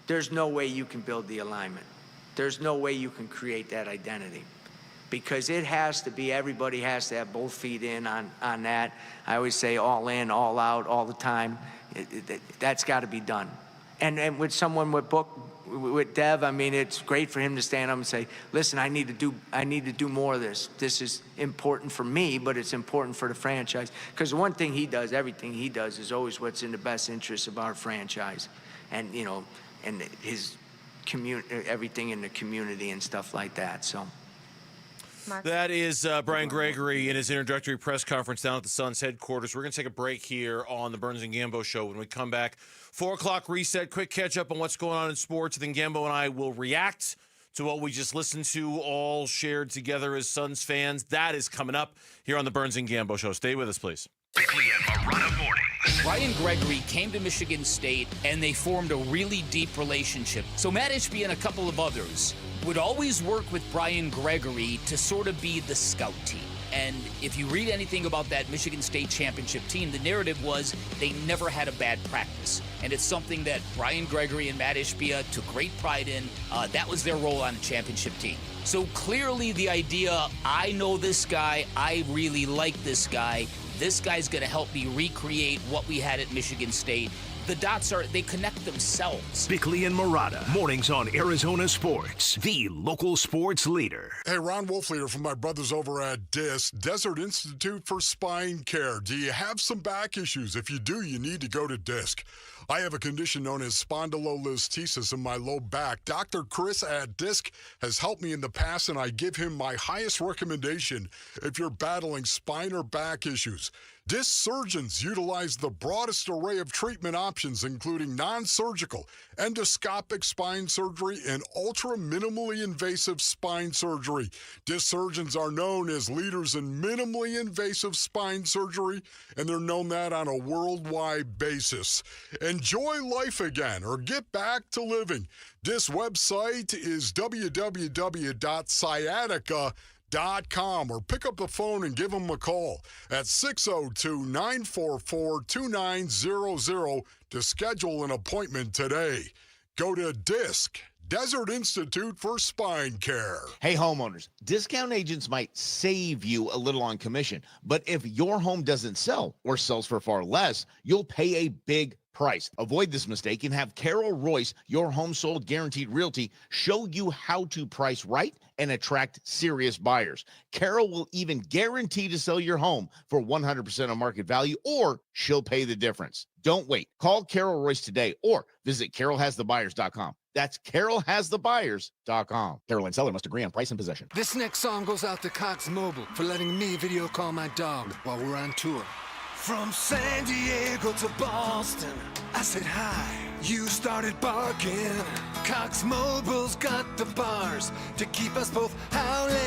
Speaker 9: there's no way you can build the alignment. There's no way you can create that identity, because it has to be, everybody has to have both feet in on that. I always say all in, all out, all the time. That's got to be done. And with someone with Dev, I mean, it's great for him to stand up and say, listen, I need to do more of this. This is important for me, but it's important for the franchise. Because the one thing he does, everything he does, is always what's in the best interest of our franchise. And, and his everything in the community and stuff like that. So
Speaker 21: Mark.
Speaker 6: That is Brian Gregory in his introductory press conference down at the Suns headquarters. We're going to take a break here on the Burns and Gambo show. When we come back, 4 o'clock reset, quick catch up on what's going on in sports. Then Gambo and I will react to what we just listened to, all shared together as Suns fans. That is coming up here on the Burns and Gambo show. Stay with us, please.
Speaker 5: Bickley and Marada mornings.
Speaker 2: Brian Gregory came to Michigan State, and they formed a really deep relationship. So Matt Ishbia and a couple of others would always work with Brian Gregory to sort of be the scout team. And if you read anything about that Michigan State championship team, the narrative was they never had a bad practice. And it's something that Brian Gregory and Matt Ishbia took great pride in. That was their role on the championship team. So clearly the idea, I know this guy, I really like this guy's going to help me recreate what we had at Michigan State. The dots they connect themselves.
Speaker 5: Bickley and Marada, mornings on Arizona Sports, the local sports leader.
Speaker 11: Hey, Ron Wolfleader from my brothers over at DISC, Desert Institute for Spine Care. Do you have some back issues? If you do, you need to go to DISC. I have a condition known as spondylolisthesis in my low back. Dr. Chris at DISC has helped me in the past, and I give him my highest recommendation if you're battling spine or back issues. DISC surgeons utilize the broadest array of treatment options, including non-surgical, endoscopic spine surgery, and ultra-minimally invasive spine surgery. DISC surgeons are known as leaders in minimally invasive spine surgery, and they're known that on a worldwide basis. Enjoy life again or get back to living. DISC website is www.sciatica.com, or pick up the phone and give them a call at 602-944-2900 to schedule an appointment today. Go to DISC, Desert Institute for Spine Care.
Speaker 15: Hey, homeowners, discount agents might save you a little on commission, but if your home doesn't sell or sells for far less, you'll pay a big price. Avoid this mistake and have Carol Royce, your home sold guaranteed realty, show you how to price right and attract serious buyers. Carol will even guarantee to sell your home for 100% of market value, or she'll pay the difference. Don't wait. Call Carol Royce today or visit carolhasthebuyers.com. That's carolhasthebuyers.com. Caroline seller must agree on price and possession.
Speaker 18: This next song goes out to Cox Mobile for letting me video call my dog while we're on tour. From San Diego to Boston, I said hi. You started barking. Cox Mobile's got the bars to keep us both howling.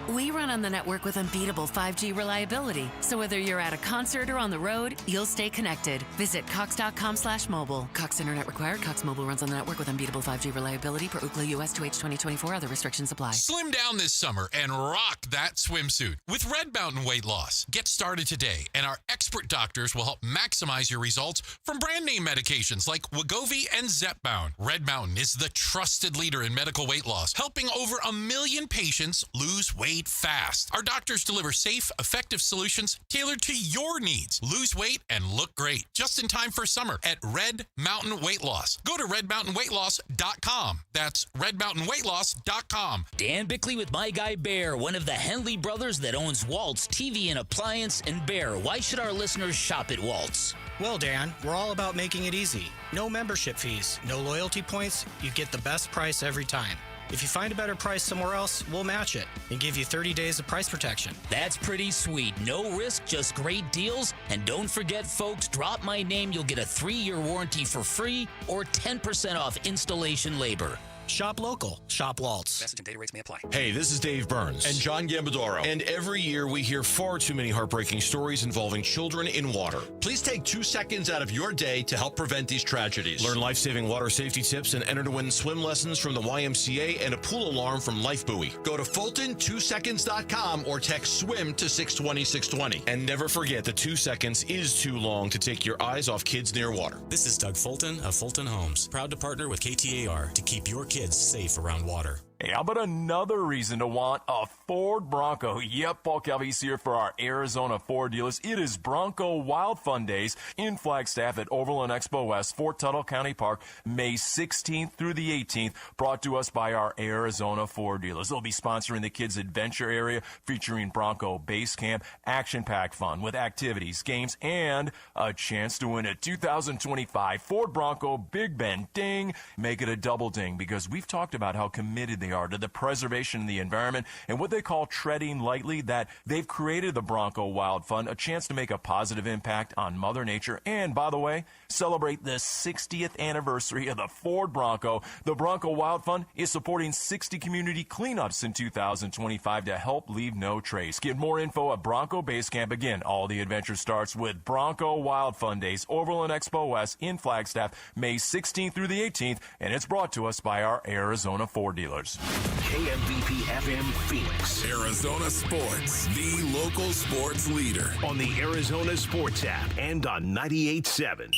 Speaker 19: We run on the network with unbeatable 5G reliability. So whether you're at a concert or on the road, you'll stay connected. Visit cox.com/mobile. Cox Internet required. Cox Mobile runs on the network with unbeatable 5G reliability per Ookla US 2H 2024. Other restrictions apply.
Speaker 24: Slim down this summer and rock that swimsuit with Red Mountain Weight Loss. Get started today, and our expert doctors will help maximize your results from brand name medications like Wegovy and Zepbound. Red Mountain is the trusted leader in medical weight loss, helping over 1 million patients lose weight fast. Our doctors deliver safe, effective solutions tailored to your needs. Lose weight and look great just in time for summer at Red Mountain Weight Loss. Go to redmountainweightloss.com. That's redmountainweightloss.com.
Speaker 2: Dan Bickley with my guy Bear, one of the Henley brothers that owns Waltz TV and Appliance. And Bear, why should our listeners shop at Waltz?
Speaker 25: Well, Dan, we're all about making it easy. No membership fees, no loyalty points. You get the best price every time. If you find a better price somewhere else, we'll match it and give you 30 days of price protection.
Speaker 2: That's pretty sweet. No risk, just great deals. And don't forget, folks, drop my name. You'll get a 3-year warranty for free or 10% off installation labor.
Speaker 25: Shop local. Shop Waltz.
Speaker 26: Message and data rates may apply.
Speaker 6: Hey, this is Dave Burns.
Speaker 26: And John Gambadoro.
Speaker 6: And every year we hear far too many heartbreaking stories involving children in water.
Speaker 26: Please take 2 seconds out of your day to help prevent these tragedies.
Speaker 6: Learn life-saving water safety tips and enter to win swim lessons from the YMCA and a pool alarm from Life Buoy.
Speaker 26: Go to Fulton2seconds.com or text SWIM to 620-620.
Speaker 6: And never forget that 2 seconds is too long to take your eyes off kids near water.
Speaker 27: This is Doug Fulton of Fulton Homes, proud to partner with KTAR to keep your kids safe around water.
Speaker 28: Hey, how about another reason to want a Ford Bronco? Yep, Paul Calvi's here for our Arizona Ford dealers. It is Bronco Wild Fun Days in Flagstaff at Overland Expo West, Fort Tuttle County Park, May 16th through the 18th, brought to us by our Arizona Ford dealers. They'll be sponsoring the Kids Adventure Area, featuring Bronco Base Camp, action-packed fun with activities, games, and a chance to win a 2025 Ford Bronco Big Ben Ding. Make it a double ding, because we've talked about how committed they are to the preservation of the environment and what they call treading lightly, that they've created the Bronco Wild Fund, a chance to make a positive impact on Mother Nature. And, by the way, celebrate the 60th anniversary of the Ford Bronco. The Bronco Wild Fund is supporting 60 community cleanups in 2025 to help leave no trace. Get more info at Bronco Base Camp. Again, all the adventure starts with Bronco Wild Fund Days, Overland Expo West in Flagstaff, May 16th through the 18th, and it's brought to us by our Arizona Ford dealers.
Speaker 5: KMVP FM Phoenix.
Speaker 1: Arizona Sports, the local sports leader.
Speaker 5: On the Arizona Sports app and on 98.7.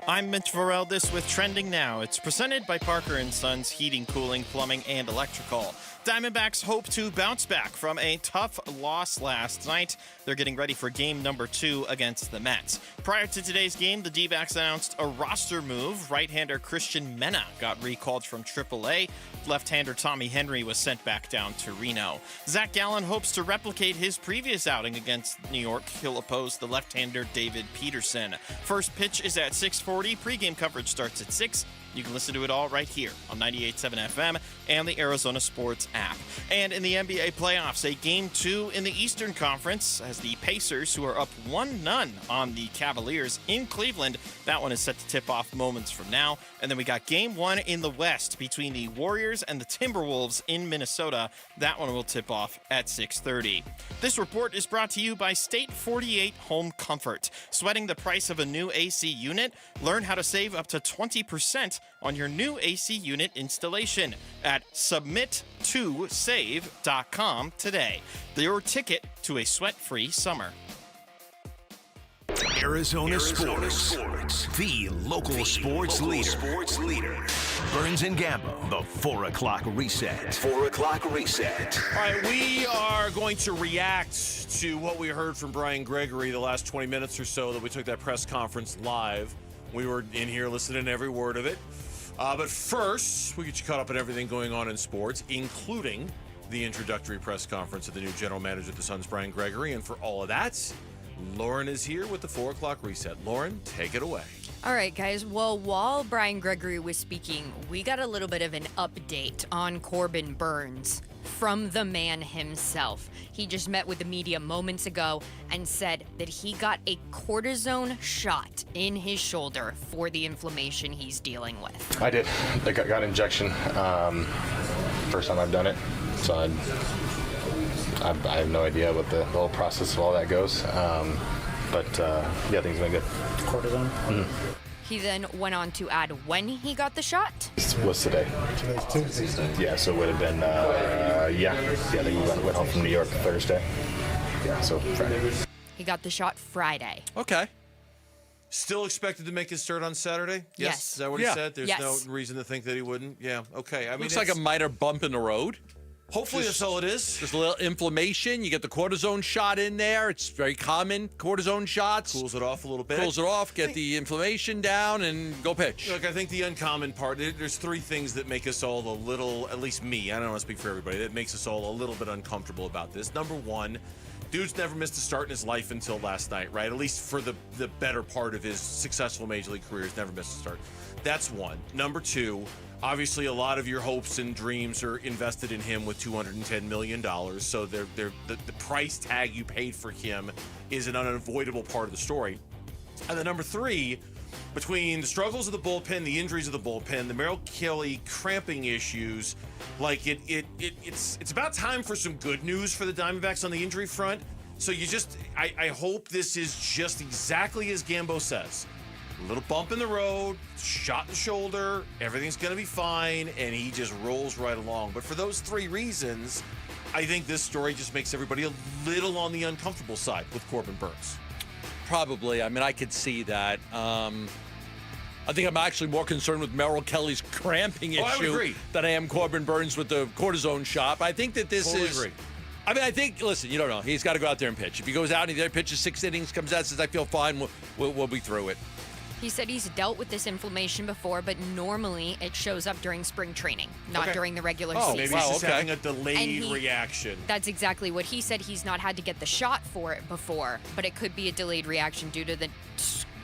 Speaker 8: I'm Mitch Varel, with Trending Now. It's presented by Parker & Sons Heating, Cooling, Plumbing, and Electrical. Diamondbacks hope to bounce back from a tough loss last night. They're getting ready for game number 2 against the Mets. Prior to today's game, the D-backs announced a roster move. Right-hander Christian Mena got recalled from AAA. Left-hander Tommy Henry was sent back down to Reno. Zach Gallen hopes to replicate his previous outing against New York. He'll oppose the left-hander David Peterson. First pitch is at 6:40. Pre-game coverage starts at 6. You can listen to it all right here on 98.7 FM and the Arizona Sports app. And in the NBA playoffs, a Game 2 in the Eastern Conference as the Pacers, who are up 1-0 on the Cavaliers in Cleveland. That one is set to tip off moments from now. And then we got Game 1 in the West between the Warriors and the Timberwolves in Minnesota. That one will tip off at 6:30. This report is brought to you by State 48 Home Comfort. Sweating the price of a new AC unit? Learn how to save up to 20% on your new AC unit installation at submit2save.com today. Your ticket to a sweat-free summer.
Speaker 5: Arizona Sports, the local sports leader. Burns and Gambo, the 4 o'clock reset. 4 o'clock reset.
Speaker 6: All right, we are going to react to what we heard from Brian Gregory the last 20 minutes or so that we took that press conference live. We were in here listening to every word of it. But first, we get you caught up on everything going on in sports, including the introductory press conference of the new general manager of the Suns, Brian Gregory. And for all of that, Lauren is here with the 4 o'clock reset. Lauren, take it away.
Speaker 13: All right, guys. Well, while Brian Gregory was speaking, we got a little bit of an update on Corbin Burns from the man himself. He just met with the media moments ago and said that he got a cortisone shot in his shoulder for the inflammation he's dealing with.
Speaker 16: I did. I got an injection. First time I've done it, so I have no idea what the whole process of all that goes. But yeah, things have been good. Cortisone? Mm-hmm.
Speaker 13: He then went on to add when he got the shot.
Speaker 16: What's today? Today's Tuesday. Yeah, so it would have been, yeah, I think we went home from New York Thursday. Yeah, so Friday.
Speaker 13: He got the shot Friday.
Speaker 6: Okay. Still expected to make his start on Saturday?
Speaker 13: Yes.
Speaker 6: Is that what he said? There's no reason to think that he wouldn't? Yeah, okay. I mean,
Speaker 17: looks like a minor bump in the road.
Speaker 6: Hopefully that's all it is.
Speaker 17: Just a little inflammation. You get the cortisone shot in there. It's very common, cortisone shots.
Speaker 6: Cools it off a little bit.
Speaker 17: Cools it off, get the inflammation down, and go pitch.
Speaker 6: Look, I think the uncommon part, there's 3 things that make us all a little, at least me, I don't want to speak for everybody, that makes us all a little bit uncomfortable about this. Number 1, dude's never missed a start in his life until last night, right? At least for the better part of his successful Major League career, he's never missed a start. That's 1. Number 2, obviously, a lot of your hopes and dreams are invested in him with $210 million. So the price tag you paid for him is an unavoidable part of the story. And then number 3, between the struggles of the bullpen, the injuries of the bullpen, the Merrill Kelly cramping issues, like it's about time for some good news for the Diamondbacks on the injury front. So I hope this is just exactly as Gambo says. A little bump in the road, shot in the shoulder, everything's going to be fine, and he just rolls right along. But for those 3 reasons, I think this story just makes everybody a little on the uncomfortable side with Corbin Burns.
Speaker 17: Probably. I mean, I could see that. I think I'm actually more concerned with Merrill Kelly's cramping issue than I am Corbin Burns with the cortisone shot. I think that this
Speaker 6: totally
Speaker 17: is...
Speaker 6: agree.
Speaker 17: I mean, I think, listen, you don't know. He's got to go out there and pitch. If he goes out and he pitches 6 innings, comes out, says, I feel fine, we'll be through it.
Speaker 13: He said he's dealt with this inflammation before, but normally it shows up during spring training, not during the regular season.
Speaker 6: Maybe he's just having a delayed reaction.
Speaker 13: That's exactly what he said. He's not had to get the shot for it before, but it could be a delayed reaction due to the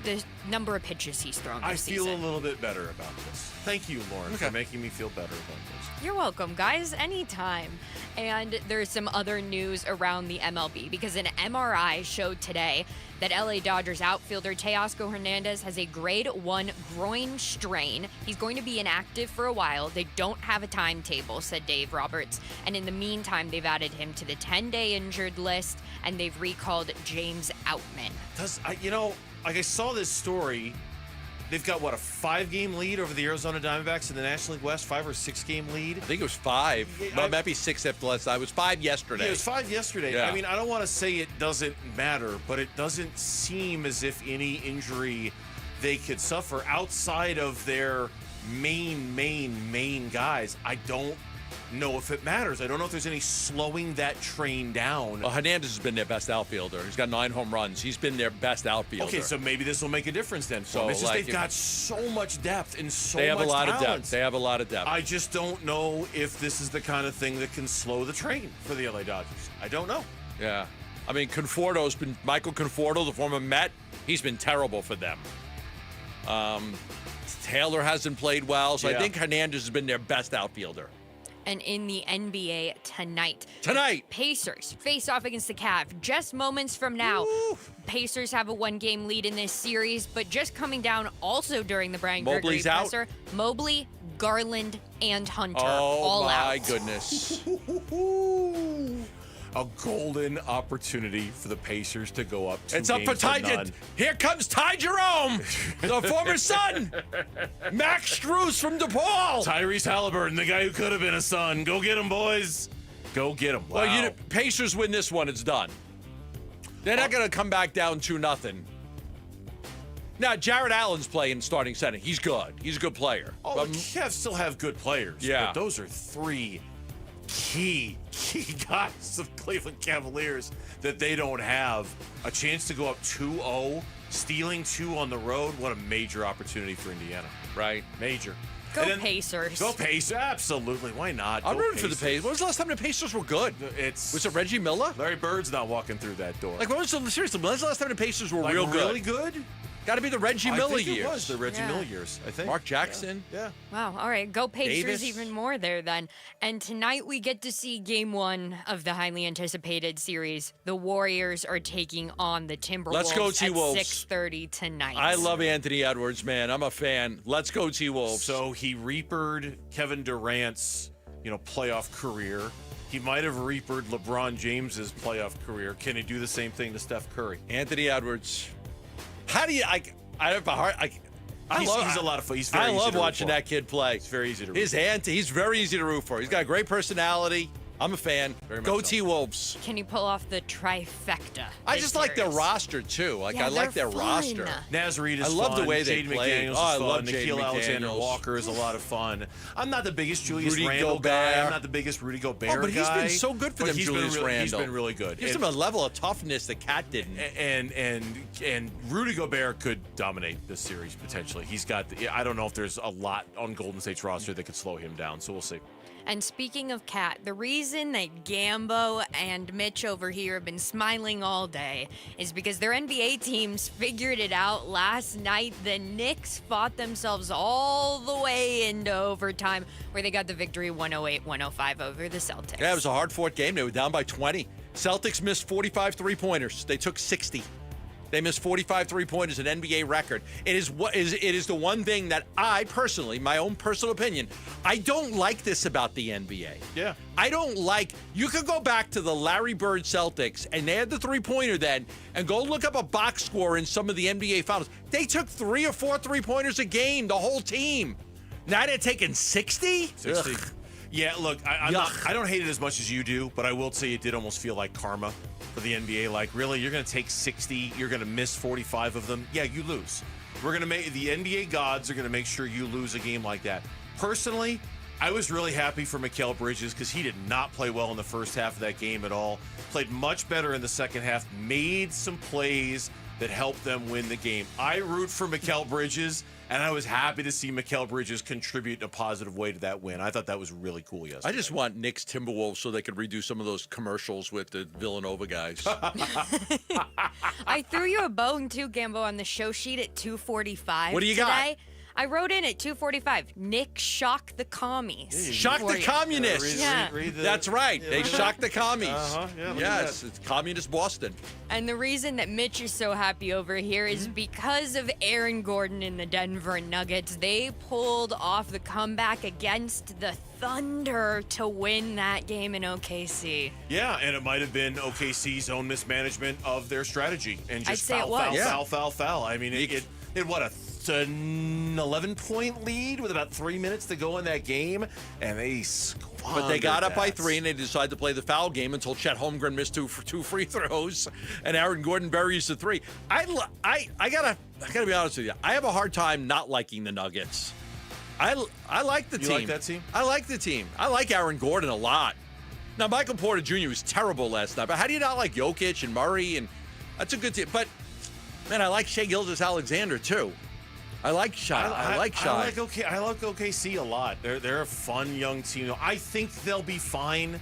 Speaker 13: the number of pitches he's thrown this
Speaker 6: season. I feel a little bit better about this. Thank you, Lauren, for making me feel better about this.
Speaker 13: You're welcome, guys. Anytime. And there's some other news around the MLB because an MRI showed today that LA Dodgers outfielder Teoscar Hernandez has a grade 1 groin strain. He's going to be inactive for a while. They don't have a timetable, said Dave Roberts. And in the meantime, they've added him to the 10-day injured list, and they've recalled James Outman.
Speaker 6: I saw this story. They've got, a 5-game lead over the Arizona Diamondbacks in the National League West? 5 or 6-game lead?
Speaker 17: I think it was 5. But it might be 6 after last night. It was 5 yesterday.
Speaker 6: Yeah, it was 5 yesterday.
Speaker 17: Yeah.
Speaker 6: I mean, I don't want to say it doesn't matter, but it doesn't seem as if any injury they could suffer outside of their main guys. I don't know if it matters. I don't know if there's any slowing that train down.
Speaker 17: Well, Hernandez has been their best outfielder. He's got 9 home runs. He's been their best outfielder.
Speaker 6: Okay, so maybe this will make a difference then.
Speaker 17: So
Speaker 6: it's just they've got so much depth and so much
Speaker 17: They have a lot
Speaker 6: talent.
Speaker 17: of depth. They have a lot of depth.
Speaker 6: I just don't know if this is the kind of thing that can slow the train for the LA Dodgers. I don't know.
Speaker 17: Yeah. I mean, Michael Conforto, the former Met, he's been terrible for them. Taylor hasn't played well, so I think Hernandez has been their best outfielder.
Speaker 13: And in the NBA tonight, Pacers face off against the Cavs just moments from now. Pacers have a 1-game lead in this series, but just coming down also during the Brian Gregory presser, Mobley, Garland, and Hunter all out.
Speaker 17: Oh, my goodness.
Speaker 6: A golden opportunity for the Pacers to go up 2
Speaker 17: It's up for Ty. Here comes Ty Jerome, the former son. Max Strus from DePaul.
Speaker 6: Tyrese Halliburton, the guy who could have been a son. Go get him, boys. Go get him. Wow.
Speaker 17: Well, Pacers win this one. It's done. They're not going to come back down 2-0. Now, Jared Allen's playing starting center. He's good. He's a good player.
Speaker 6: Oh, the Cavs still have good players.
Speaker 17: Yeah.
Speaker 6: But those are 3 key guys of Cleveland Cavaliers that they don't have. A chance to go up 2-0, stealing 2 on the road. What a major opportunity for Indiana.
Speaker 17: Right.
Speaker 6: Major.
Speaker 13: Go Pacers.
Speaker 6: Go Pacers. Absolutely. Why not?
Speaker 17: I'm rooting for the Pacers. When was the last time the Pacers were good? Was it Reggie Miller?
Speaker 6: Larry Bird's not walking through that door.
Speaker 17: Seriously, when was the last time the Pacers were real good?
Speaker 6: Really good?
Speaker 17: Got to be the Reggie Miller years.
Speaker 6: It was the Reggie Miller years, I think.
Speaker 17: Mark Jackson.
Speaker 6: Yeah.
Speaker 13: Wow. All right. Go Pacers
Speaker 17: Davis.
Speaker 13: even more there then. And tonight we get to see game 1 of the highly anticipated series. The Warriors are taking on the Timberwolves
Speaker 17: Let's go
Speaker 13: at
Speaker 17: T-Wolves.
Speaker 13: 6:30 tonight.
Speaker 17: I love Anthony Edwards, man. I'm a fan. Let's go T-Wolves.
Speaker 6: So he reapered Kevin Durant's, playoff career. He might have reapered LeBron James's playoff career. Can he do the same thing to Steph Curry?
Speaker 17: Anthony Edwards. How do you? I have a heart.
Speaker 6: He's a lot of fun. He's very
Speaker 17: I
Speaker 6: easy
Speaker 17: love
Speaker 6: to root
Speaker 17: watching
Speaker 6: for.
Speaker 17: that kid play.
Speaker 6: It's very easy to root for.
Speaker 17: He's very easy to root for. He's got a great personality. I'm a fan.
Speaker 6: Very much
Speaker 17: Go
Speaker 6: so.
Speaker 17: T-Wolves.
Speaker 13: Can you pull off the trifecta?
Speaker 17: I just like their roster, too.
Speaker 13: Yeah,
Speaker 17: I like
Speaker 13: they're
Speaker 17: their
Speaker 13: fun.
Speaker 17: roster.
Speaker 6: Naz Reid is
Speaker 17: I love
Speaker 6: fun.
Speaker 17: the way they
Speaker 6: Jaden
Speaker 17: play.
Speaker 6: McDaniels is
Speaker 17: I
Speaker 6: fun.
Speaker 17: love Jaden
Speaker 6: Nikhil Alexander
Speaker 17: McDaniels.
Speaker 6: Walker is a lot of fun. I'm not the biggest Julius
Speaker 17: Rudy
Speaker 6: Randle
Speaker 17: Gobert.
Speaker 6: guy. I'm not the biggest Rudy Gobert
Speaker 17: Oh, but he's
Speaker 6: guy.
Speaker 17: been so good for
Speaker 6: but
Speaker 17: them,
Speaker 6: he's
Speaker 17: Julius
Speaker 6: been
Speaker 17: Randle.
Speaker 6: He's been really good.
Speaker 17: Gives him a level of toughness that Cat didn't.
Speaker 6: And Rudy Gobert could dominate this series potentially. He's got. I don't know if there's a lot on Golden State's roster that could slow him down. So we'll see.
Speaker 13: And speaking of Cat, the reason that Gambo and Mitch over here have been smiling all day is because their NBA teams figured it out last night. The Knicks fought themselves all the way into overtime, where they got the victory 108-105 over the Celtics.
Speaker 17: Yeah, it was a hard-fought game. They were down by 20. Celtics missed 45 three-pointers. They took 60. They missed 45 three-pointers, an NBA record. It is the one thing that I personally, my own personal opinion, I don't like this about the NBA.
Speaker 6: Yeah.
Speaker 17: I don't like, you could go back to the Larry Bird Celtics, and they had the three-pointer then, and go look up a box score in some of the NBA finals. They took 3 or 4 three-pointers a game, the whole team. Now they're taking 60?
Speaker 6: 60.
Speaker 17: Ugh.
Speaker 6: Yeah, look, I don't hate it as much as you do, but I will say it did almost feel like karma for the NBA. Like, really, you're going to take 60, you're going to miss 45 of them. Yeah, you lose. We're going to make the NBA gods are going to make sure you lose a game like that. Personally, I was really happy for Mikal Bridges because he did not play well in the first half of that game at all. Played much better in the second half, made some plays that helped them win the game. I root for Mikal Bridges And I was happy to see Mikal Bridges contribute in a positive way to that win. I thought that was really cool yesterday.
Speaker 17: I just want Knicks Timberwolves so they could redo some of those commercials with the Villanova guys.
Speaker 13: I threw you a bone too, Gambo, on the show sheet at 2:45.
Speaker 17: What do you
Speaker 13: today.
Speaker 17: got?
Speaker 13: I wrote in at 2:45. Nick shock the commies.
Speaker 17: Shock the communists.
Speaker 13: Yeah.
Speaker 17: That's right. They shocked the commies.
Speaker 6: Yeah,
Speaker 17: yes, it's communist Boston.
Speaker 13: And the reason that Mitch is so happy over here is because of Aaron Gordon and the Denver Nuggets. They pulled off the comeback against the Thunder to win that game in OKC.
Speaker 6: Yeah, and it might have been OKC's own mismanagement of their strategy and just
Speaker 13: I'd say it was.
Speaker 6: foul. I mean, it what an 11-point lead with about 3 minutes to go in that game, and they squandered
Speaker 17: But they got up by
Speaker 6: that.
Speaker 17: 3, and they decided to play the foul game until Chet Holmgren missed two free throws, and Aaron Gordon buries the 3. I gotta be honest with you. I have a hard time not liking the Nuggets. I like the team.
Speaker 6: You like that team?
Speaker 17: I like the team. I like Aaron Gordon a lot. Now, Michael Porter Jr. was terrible last night, but how do you not like Jokic and Murray? And that's a good team. But man, I like Shai Gilgeous-Alexander too. I like Shai. I like Shai.
Speaker 6: I like OKC a lot. They're a fun young team. I think they'll be fine.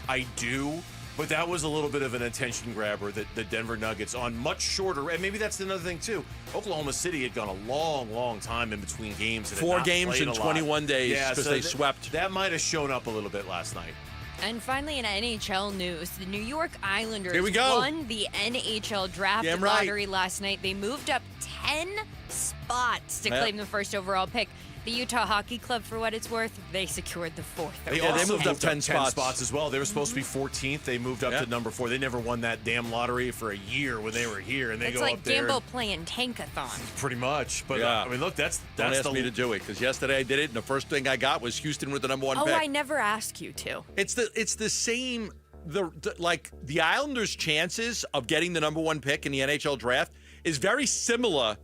Speaker 6: I do. But that was a little bit of an attention grabber that the Denver Nuggets on much shorter. And maybe that's another thing too. Oklahoma City had gone a long time in between games. And
Speaker 17: 4 games in 21 days because they swept.
Speaker 6: That might have shown up a little bit last night.
Speaker 13: And finally, in NHL news, the New York Islanders
Speaker 17: Here we go.
Speaker 13: won the NHL draft
Speaker 17: Damn right.
Speaker 13: lottery last night. They moved up 10 spots to
Speaker 17: Yep.
Speaker 13: claim the first overall pick. The Utah Hockey Club, for what it's worth, they secured the 4th.
Speaker 6: They moved up 10 spots as well. They were supposed to be 14th. They moved up to number 4. They never won that damn lottery for a year when they were here, and they
Speaker 13: It's
Speaker 6: go
Speaker 13: like
Speaker 6: up there.
Speaker 13: Gambo playing Tankathon.
Speaker 6: Pretty much. But
Speaker 17: Yeah.
Speaker 6: I mean, look, that's
Speaker 17: Don't ask
Speaker 6: the
Speaker 17: me to do it because yesterday I did it, and the first thing I got was Houston with the number 1
Speaker 13: Oh,
Speaker 17: pick.
Speaker 13: I never ask you to.
Speaker 17: It's the same. The Islanders' chances of getting the number 1 pick in the NHL draft is very similar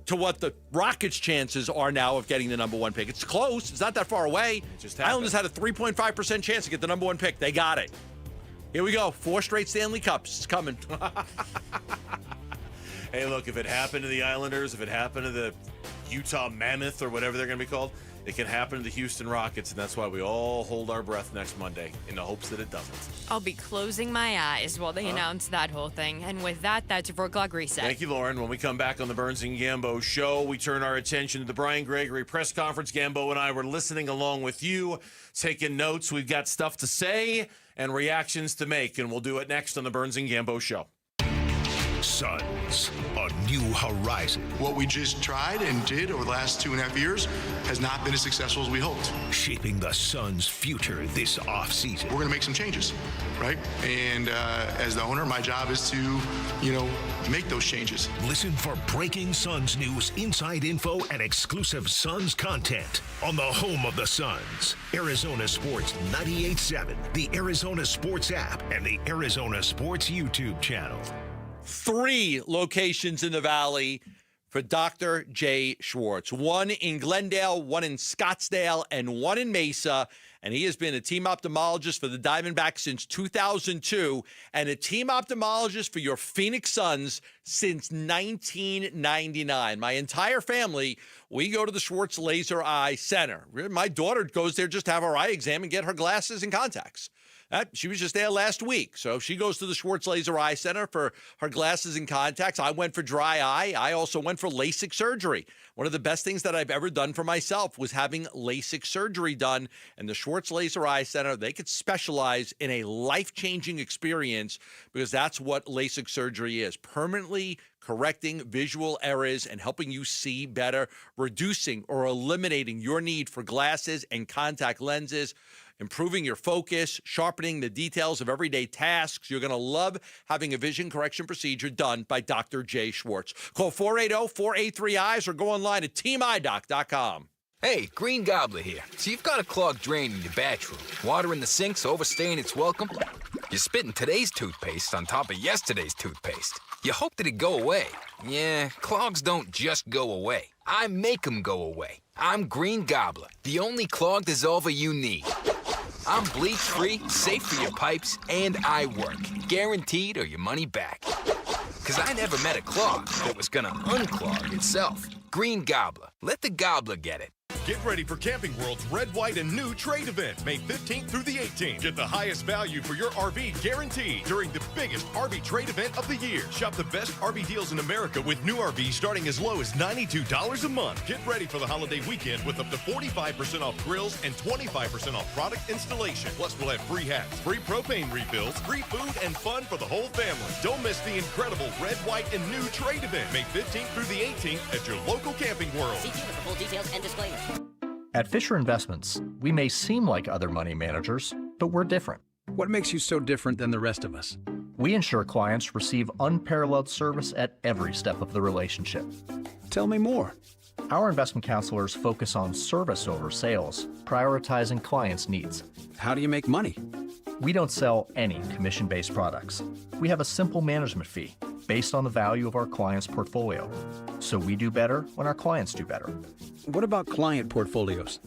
Speaker 17: to what the Rockets' chances are now of getting the number 1 pick. It's close. It's not that far away. Islanders had a 3.5% chance to get the number 1 pick. They got it. Here we go. 4 straight Stanley Cups. It's coming.
Speaker 6: Hey, look, if it happened to the Islanders, if it happened to the Utah Mammoth or whatever they're going to be called, it can happen to the Houston Rockets, and that's why we all hold our breath next Monday in the hopes that it doesn't.
Speaker 13: I'll be closing my eyes while they announce that whole thing. And with that, that's your 4 o'clock reset.
Speaker 6: Thank you, Lauren. When we come back on the Burns and Gambo show, we turn our attention to the Brian Gregory press conference. Gambo and I were listening along with you, taking notes. We've got stuff to say and reactions to make, and we'll do it next on the Burns and Gambo show.
Speaker 5: Suns, a new horizon.
Speaker 3: What we just tried and did over the last 2.5 years has not been as successful as we hoped.
Speaker 5: Shaping the Suns' future this offseason.
Speaker 3: We're going to make some changes, right? And as the owner, my job is to, make those changes.
Speaker 5: Listen for breaking Suns news, inside info, and exclusive Suns content on the home of the Suns. Arizona Sports 98.7, the Arizona Sports app, and the Arizona Sports YouTube channel.
Speaker 17: 3 locations in the Valley for Dr. J. Schwartz. 1 in Glendale, 1 in Scottsdale, and 1 in Mesa. And he has been a team ophthalmologist for the Diamondbacks since 2002 and a team ophthalmologist for your Phoenix Suns since 1999. My entire family, we go to the Schwartz Laser Eye Center. My daughter goes there just to have her eye exam and get her glasses and contacts. She was just there last week. So she goes to the Schwartz Laser Eye Center for her glasses and contacts. I went for dry eye. I also went for LASIK surgery. One of the best things that I've ever done for myself was having LASIK surgery done. And the Schwartz Laser Eye Center, they could specialize in a life-changing experience because that's what LASIK surgery is. Permanently correcting visual errors and helping you see better, reducing or eliminating your need for glasses and contact lenses, improving your focus, sharpening the details of everyday tasks. You're going to love having a vision correction procedure done by Dr. J. Schwartz. Call 480-483-EYES or go online at teamidoc.com.
Speaker 4: Hey, Green Gobbler here. So you've got a clogged drain in your bathroom. Water in the sink's overstaying its welcome. You're spitting today's toothpaste on top of yesterday's toothpaste. You hope that it'd go away. Yeah, clogs don't just go away. I make them go away. I'm Green Gobbler, the only clog dissolver you need. I'm bleach-free, safe for your pipes, and I work. Guaranteed or your money back. Because I never met a clog that was gonna unclog itself. Green Gobbler. Let the gobbler get it.
Speaker 28: Get ready for Camping World's Red, White, and New trade event, May 15th through the 18th. Get the highest value for your RV guaranteed during the biggest RV trade event of the year. Shop the best RV deals in America with new RVs starting as low as $92 a month. Get ready for the holiday weekend with up to 45% off grills and 25% off product installation. Plus, we'll have free hats, free propane refills, free food, and fun for the whole family. Don't miss the incredible Red, White, and New trade event, May 15th through the 18th at your local Camping World.
Speaker 7: See for full details and disclaimers.
Speaker 9: At Fisher Investments, we may seem like other money managers, but we're different.
Speaker 10: What makes you so different than the rest of us?
Speaker 9: We ensure clients receive unparalleled service at every step of the relationship.
Speaker 10: Tell me more.
Speaker 9: Our investment counselors focus on service over sales, prioritizing clients' needs.
Speaker 10: How do you make money?
Speaker 9: We don't sell any commission-based products. We have a simple management fee based on the value of our client's portfolio. So we do better when our clients do better.
Speaker 10: What about client portfolios?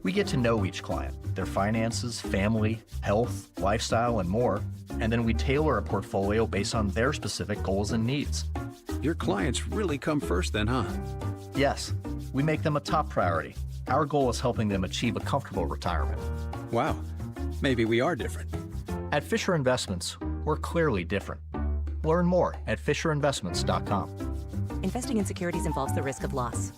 Speaker 9: We get to know each client, their finances, family, health, lifestyle, and more, and then we tailor a portfolio based on their specific goals and needs.
Speaker 10: Your clients really come first then, huh?
Speaker 9: Yes, we make them a top priority. Our goal is helping them achieve a comfortable retirement.
Speaker 10: Wow, maybe we are different.
Speaker 9: At Fisher Investments, we're clearly different. Learn more at FisherInvestments.com.
Speaker 12: Investing in securities involves the risk of loss.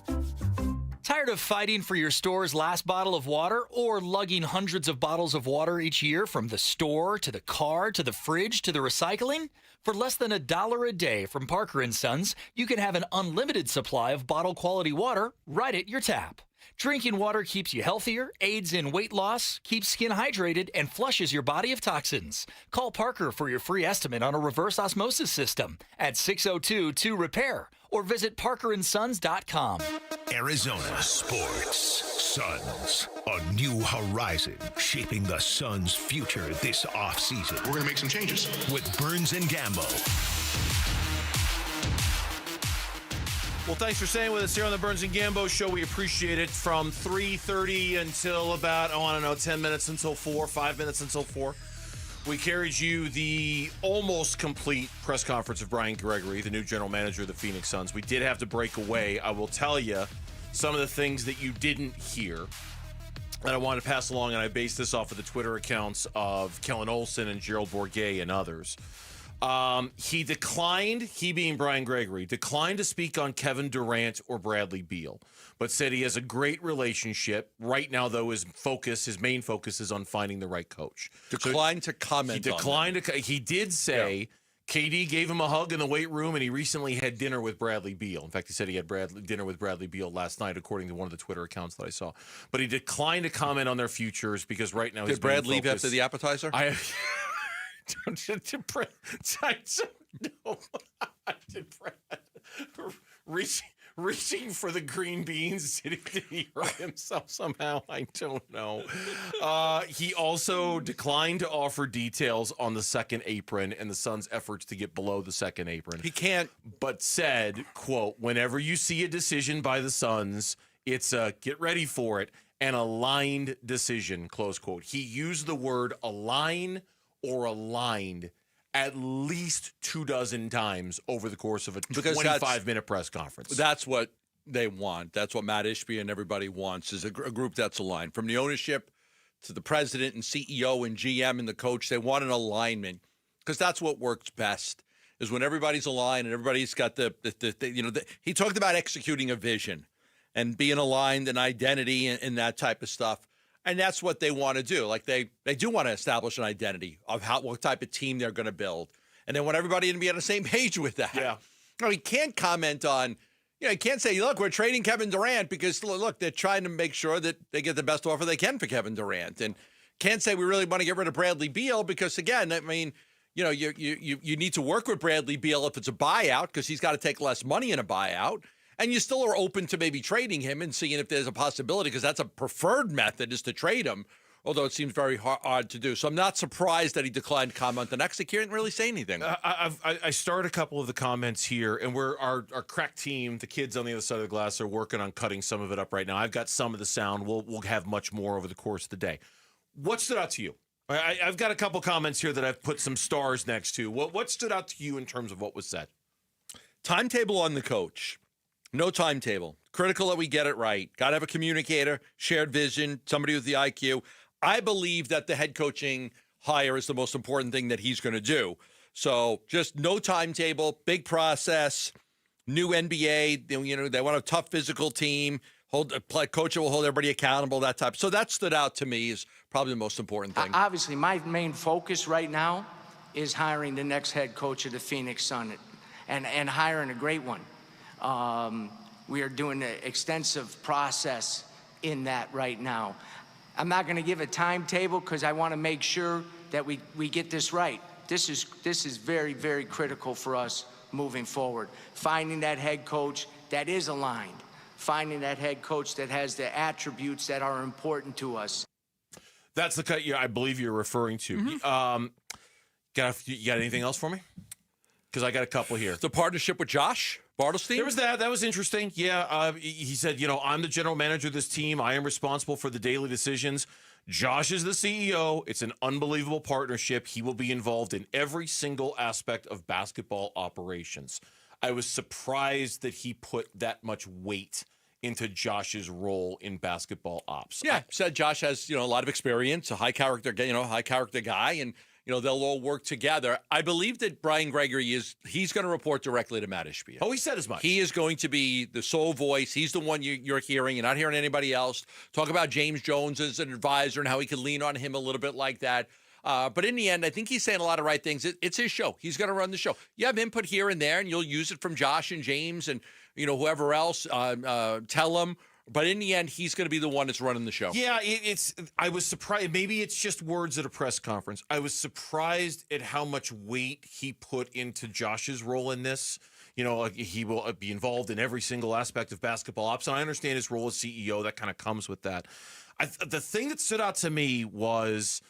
Speaker 14: Tired of fighting for your store's last bottle of water or lugging hundreds of bottles of water each year from the store to the car to the fridge to the recycling? For less than $1 a day from Parker & Sons, you can have an unlimited supply of bottle quality water right at your tap. Drinking water keeps you healthier, aids in weight loss, keeps skin hydrated, and flushes your body of toxins. Call Parker for your free estimate on a reverse osmosis system at 602-2-REPAIR or visit parkerandsons.com.
Speaker 5: Arizona Sports Suns. A new horizon shaping the Suns' future this offseason.
Speaker 3: We're going to make some changes.
Speaker 5: With Burns and Gambo.
Speaker 6: Well, thanks for staying with us here on the Burns and Gambo Show. We appreciate it. From 3:30 until about, 10 minutes until 4, 5 minutes until 4. We carried you the almost complete press conference of Brian Gregory, the new general manager of the Phoenix Suns. We did have to break away. I will tell you some of the things that you didn't hear that I wanted to pass along, and I based this off of the Twitter accounts of Kellen Olson and Gerald Bourguet and others. He being Brian Gregory, declined to speak on Kevin Durant or Bradley Beal, but said he has a great relationship. Right now, though, his main focus is on finding the right coach.
Speaker 17: Declined to comment
Speaker 6: He declined
Speaker 17: on that.
Speaker 6: He did say KD gave him a hug in the weight room, and he recently had dinner with Bradley Beal. In fact, he said he had dinner with Bradley Beal last night, according to one of the Twitter accounts that I saw. But he declined to comment on their futures because right now
Speaker 17: Did Brad leave after the appetizer?
Speaker 6: Reaching for the green beans. Did he hurt himself somehow? I don't know. He also declined to offer details on the second apron and the Suns' efforts to get below the second apron.
Speaker 17: He can't.
Speaker 6: But said, quote, whenever you see a decision by the Suns, it's a get ready for it, an aligned decision, close quote. He used the word align or aligned at least 24 times over the course of a 25-minute press conference.
Speaker 17: That's what they want. That's what Matt Ishbia and everybody wants, is a group that's aligned. From the ownership to the president and CEO and GM and the coach, they want an alignment because that's what works best, is when everybody's aligned and everybody's got he talked about executing a vision and being aligned and identity and that type of stuff. And that's what they want to do. Like they do want to establish an identity of what type of team they're going to build. And they want everybody to be on the same page with that.
Speaker 6: Yeah.
Speaker 17: No, he can't comment on, he can't say, look, we're trading Kevin Durant because, look, they're trying to make sure that they get the best offer they can for Kevin Durant. And can't say we really want to get rid of Bradley Beal because, again, I mean, you need to work with Bradley Beal if it's a buyout because he's got to take less money in a buyout. And you still are open to maybe trading him and seeing if there's a possibility, because that's a preferred method, is to trade him, although it seems very hard to do. So I'm not surprised that he declined to comment. The next, he can't really say anything.
Speaker 6: I started a couple of the comments here, and our crack team, the kids on the other side of the glass, are working on cutting some of it up right now. I've got some of the sound. We'll have much more over the course of the day. What stood out to you? I've got a couple comments here that I've put some stars next to. What stood out to you in terms of what was said?
Speaker 17: Timetable on the coach. No timetable. Critical that we get it right. Got to have a communicator, shared vision, somebody with the IQ. I believe that the head coaching hire is the most important thing that he's going to do. So just no timetable, big process, new NBA. They want a tough physical team. Coach will hold everybody accountable, that type. So that stood out to me as probably the most important thing.
Speaker 7: Obviously, my main focus right now is hiring the next head coach of the Phoenix Sun and hiring a great one. We are doing an extensive process in that right now. I'm not going to give a timetable because I want to make sure that we get this right. This is very, very critical for us moving forward. Finding that head coach that is aligned. Finding that head coach that has the attributes that are important to us.
Speaker 6: That's the cut I believe you're referring to. You got anything else for me? Because I got a couple here.
Speaker 17: The partnership with Josh Bartlestein?
Speaker 6: There was that. That was interesting. Yeah. He said, I'm the general manager of this team. I am responsible for the daily decisions. Josh is the CEO. It's an unbelievable partnership. He will be involved in every single aspect of basketball operations. I was surprised that he put that much weight into Josh's role in basketball ops.
Speaker 17: Yeah, said Josh has, a lot of experience, a high character guy, and they'll all work together. I believe that Brian Gregory he's going to report directly to Matt Ishbia.
Speaker 6: Oh, he said as much.
Speaker 17: He is going to be the sole voice. He's the one you're hearing. You're not hearing anybody else. Talk about James Jones as an advisor and how he can lean on him a little bit like that. But in the end, I think he's saying a lot of right things. It's his show. He's going to run the show. You have input here and there, and you'll use it from Josh and James and whoever else. Tell him. But in the end, he's going to be the one that's running the show.
Speaker 6: Yeah, I was surprised. Maybe it's just words at a press conference. I was surprised at how much weight he put into Josh's role in this. He will be involved in every single aspect of basketball ops. And I understand his role as CEO. That kind of comes with that. The thing that stood out to me was,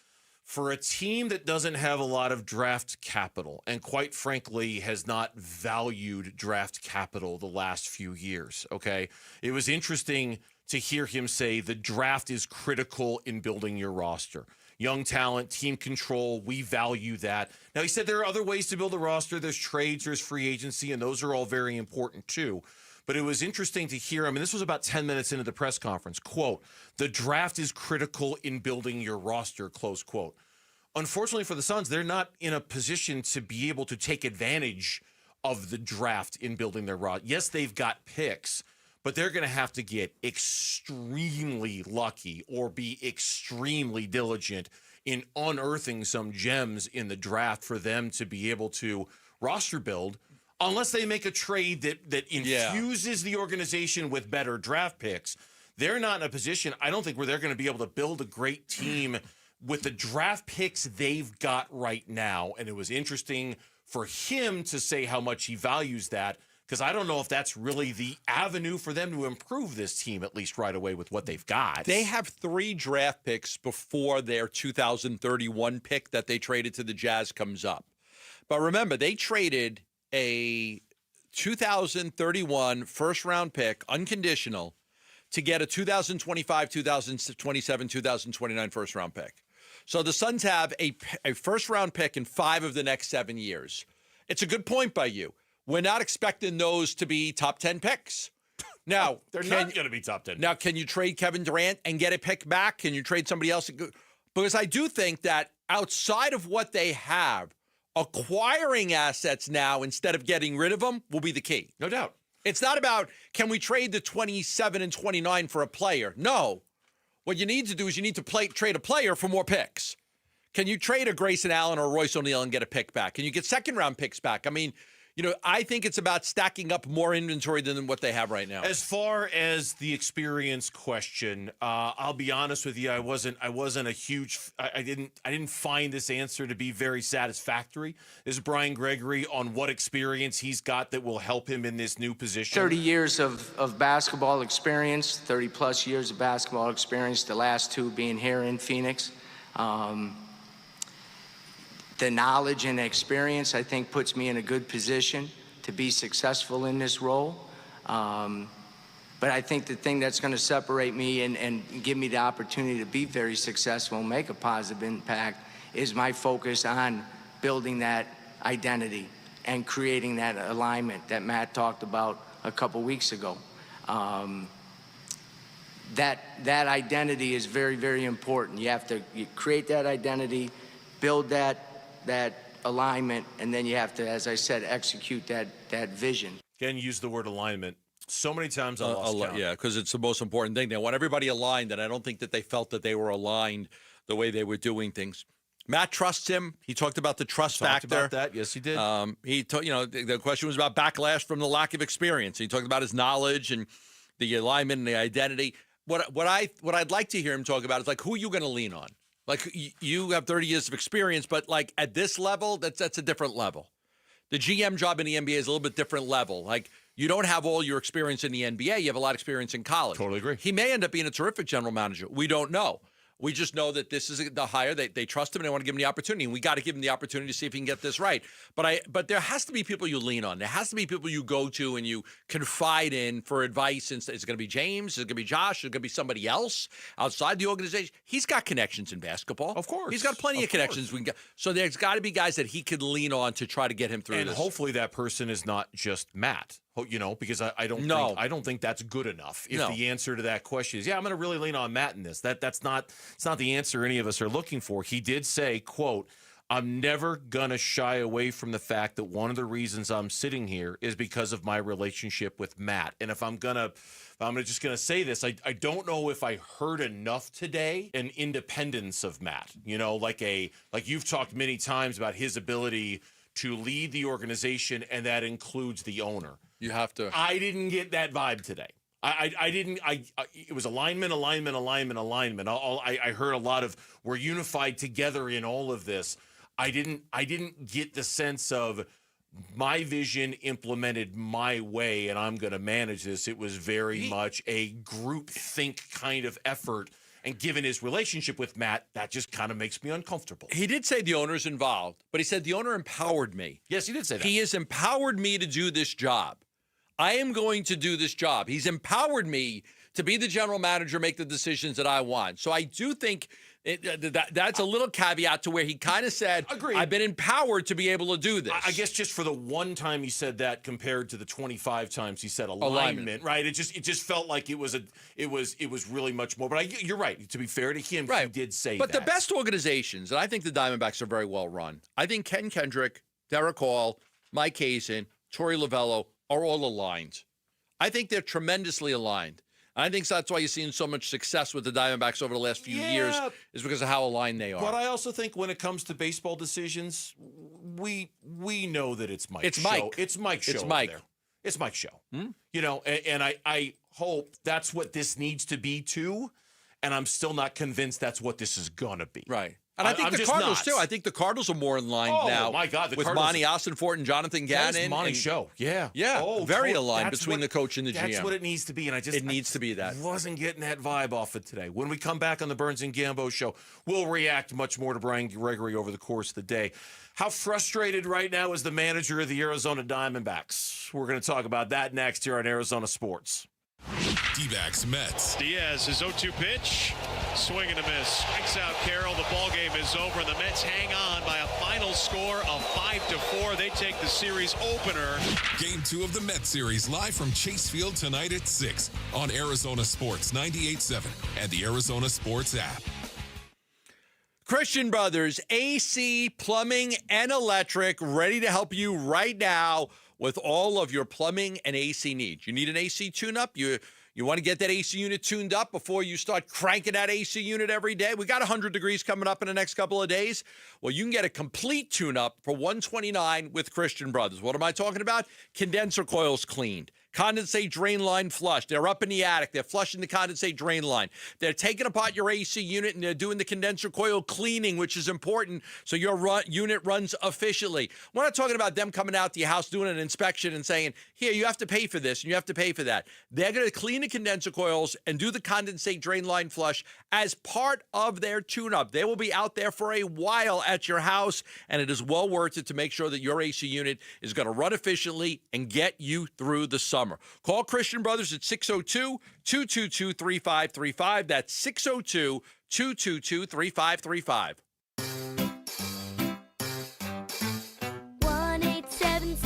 Speaker 6: for a team that doesn't have a lot of draft capital and quite frankly has not valued draft capital the last few years, okay? It was interesting to hear him say the draft is critical in building your roster. Young talent, team control, we value that. Now, he said there are other ways to build a roster. There's trades, there's free agency, and those are all very important too. But it was interesting to hear him, and this was about 10 minutes into the press conference, quote, the draft is critical in building your roster, close quote. Unfortunately for the Suns, they're not in a position to be able to take advantage of the draft in building their roster. Yes, they've got picks, but they're going to have to get extremely lucky or be extremely diligent in unearthing some gems in the draft for them to be able to roster build, unless they make a trade that infuses the organization with better draft picks. They're not in a position, I don't think, where they're going to be able to build a great team with the draft picks they've got right now. And it was interesting for him to say how much he values that, because I don't know if that's really the avenue for them to improve this team, at least right away with what they've got.
Speaker 17: They have 3 draft picks before their 2031 pick that they traded to the Jazz comes up. But remember, they traded a 2031 first-round pick, unconditional, to get a 2025, 2027, 2029 first-round pick. So the Suns have a first-round pick in 5 of the next 7 years. It's a good point by you. We're not expecting those to be top 10 picks. Now,
Speaker 6: they're not going to be top 10.
Speaker 17: Now, can you trade Kevin Durant and get a pick back? Can you trade somebody else? Because I do think that outside of what they have, acquiring assets now instead of getting rid of them will be the key.
Speaker 6: No doubt.
Speaker 17: It's not about, can we trade the 27 and 29 for a player? No. What you need to do is you need to trade a player for more picks. Can you trade a Grayson Allen or Royce O'Neal and get a pick back? Can you get second-round picks back? I mean, I think it's about stacking up more inventory than what they have right now.
Speaker 6: As far as the experience question, I'll be honest with you, I wasn't a huge. I didn't find this answer to be very satisfactory. Is Brian Gregory on what experience he's got that will help him in this new position?
Speaker 7: 30 years of basketball experience, 30-plus years of basketball experience, the last 2 being here in Phoenix. The knowledge and experience, I think, puts me in a good position to be successful in this role. But I think the thing that's going to separate me and give me the opportunity to be very successful and make a positive impact is my focus on building that identity and creating that alignment that Matt talked about a couple weeks ago. That identity is very, very important. You have to create that identity, build that alignment, and then you have to, as I said, execute that vision.
Speaker 6: Again, use the word alignment so many times I lost count.
Speaker 17: Yeah, because it's the most important thing. They want everybody aligned, and I don't think that they felt that they were aligned the way they were doing things. Matt trusts him. He talked about the trust factor.
Speaker 6: Talked about that. Yes, he did.
Speaker 17: The question was about backlash from the lack of experience. He talked about his knowledge and the alignment and the identity. What I'd like to hear him talk about is, like, who are you going to lean on? Like, you have 30 years of experience, but, like, at this level, that's a different level. The GM job in the NBA is a little bit different level. Like, you don't have all your experience in the NBA. You have a lot of experience in college.
Speaker 6: Totally agree.
Speaker 17: He may end up being a terrific general manager. We don't know. We just know that this is the hire. They trust him and they want to give him the opportunity. And we got to give him the opportunity to see if he can get this right. But there has to be people you lean on. There has to be people you go to and you confide in for advice. Is it going to be James? Is it going to be Josh? Is it going to be somebody else outside the organization? He's got connections in basketball.
Speaker 6: Of course.
Speaker 17: He's got plenty of connections. So there's got to be guys that he could lean on to try to get him through
Speaker 6: and
Speaker 17: this.
Speaker 6: Hopefully that person is not just Matt. Because I don't think that's good enough. If the answer to that question is, I'm going to really lean on Matt in this, it's not the answer any of us are looking for. He did say, quote, "I'm never going to shy away from the fact that one of the reasons I'm sitting here is because of my relationship with Matt. And if I'm just going to say this, I don't know if I heard enough today an independence of Matt. Like you've talked many times about his ability to lead the organization, and that includes the owner.
Speaker 17: You have to.
Speaker 6: I didn't get that vibe today. I didn't. It was alignment. I heard a lot of we're unified together in all of this. I didn't get the sense of my vision implemented my way, and I'm going to manage this. It was very much a group think kind of effort. And given his relationship with Matt, that just kind of makes me uncomfortable.
Speaker 17: He did say the owner's involved, but he said the owner empowered me.
Speaker 6: Yes, he did say that.
Speaker 17: He has empowered me to do this job. I am going to do this job. He's empowered me to be the general manager, make the decisions that I want. So I do think that's a little caveat to where he kind of said,
Speaker 6: Agreed.
Speaker 17: I've been empowered to be able to do this.
Speaker 6: I guess just for the one time he said that compared to the 25 times he said alignment. Right? It just felt like it was really much more. But you're right. To be fair to him, he did say
Speaker 17: but
Speaker 6: that.
Speaker 17: The best organizations, and I think the Diamondbacks are very well run. I think Ken Kendrick, Derek Hall, Mike Hazen, Torey Lovello are all aligned. I think they're tremendously aligned. I think that's why you're seeing so much success with the Diamondbacks over the last few years, is because of how aligned they are.
Speaker 6: But I also think when it comes to baseball decisions, we know that it's Mike's
Speaker 17: It's
Speaker 6: show.
Speaker 17: Mike.
Speaker 6: It's Mike's show.
Speaker 17: It's Mike.
Speaker 6: There. It's Mike's show. And I hope that's what this needs to be too. And I'm still not convinced that's what this is gonna be.
Speaker 17: Right. And I think the Cardinals, too. I think the Cardinals are more in line now.
Speaker 6: Oh, my God. The
Speaker 17: with
Speaker 6: Cardinals.
Speaker 17: Monty Ossenfort and Jonathan Gannon.
Speaker 6: That's Monty's show. Yeah.
Speaker 17: Yeah.
Speaker 6: Oh,
Speaker 17: very
Speaker 6: totally.
Speaker 17: aligned between the coach and the GM.
Speaker 6: That's what it needs to be. And
Speaker 17: it needs to be that.
Speaker 6: Wasn't getting that vibe off it today. When we come back on the Burns and Gambo show, we'll react much more to Brian Gregory over the course of the day. How frustrated right now is the manager of the Arizona Diamondbacks? We're going to talk about that next here on Arizona Sports.
Speaker 1: Dbacks Mets.
Speaker 11: Diaz, his 0-2 pitch, swing and a miss. Strikes out Carroll. The ball game is over, and the Mets hang on by a final score of 5-4. They take the series opener.
Speaker 1: Game 2 of the Mets series live from Chase Field tonight at 6 on Arizona Sports 98.7 and the Arizona Sports app.
Speaker 17: Christian Brothers, AC, plumbing, and electric, ready to help you right now with all of your plumbing and AC needs. You need an AC tune-up? You want to get that AC unit tuned up before you start cranking that AC unit every day? We got 100 degrees coming up in the next couple of days. Well, you can get a complete tune-up for $129 with Christian Brothers. What am I talking about? Condenser coils cleaned. Condensate drain line flushed. They're up in the attic. They're flushing the condensate drain line. They're taking apart your AC unit and they're doing the condenser coil cleaning, which is important so your unit runs efficiently. We're not talking about them coming out to your house, doing an inspection and saying, here, you have to pay for this and you have to pay for that. They're going to clean the condenser coils and do the condensate drain line flush as part of their tune-up. They will be out there for a while at your house, and it is well worth it to make sure that your AC unit is going to run efficiently and get you through the summer. Call Christian Brothers at 602-222-3535. That's 602-222-3535.
Speaker 15: 1-877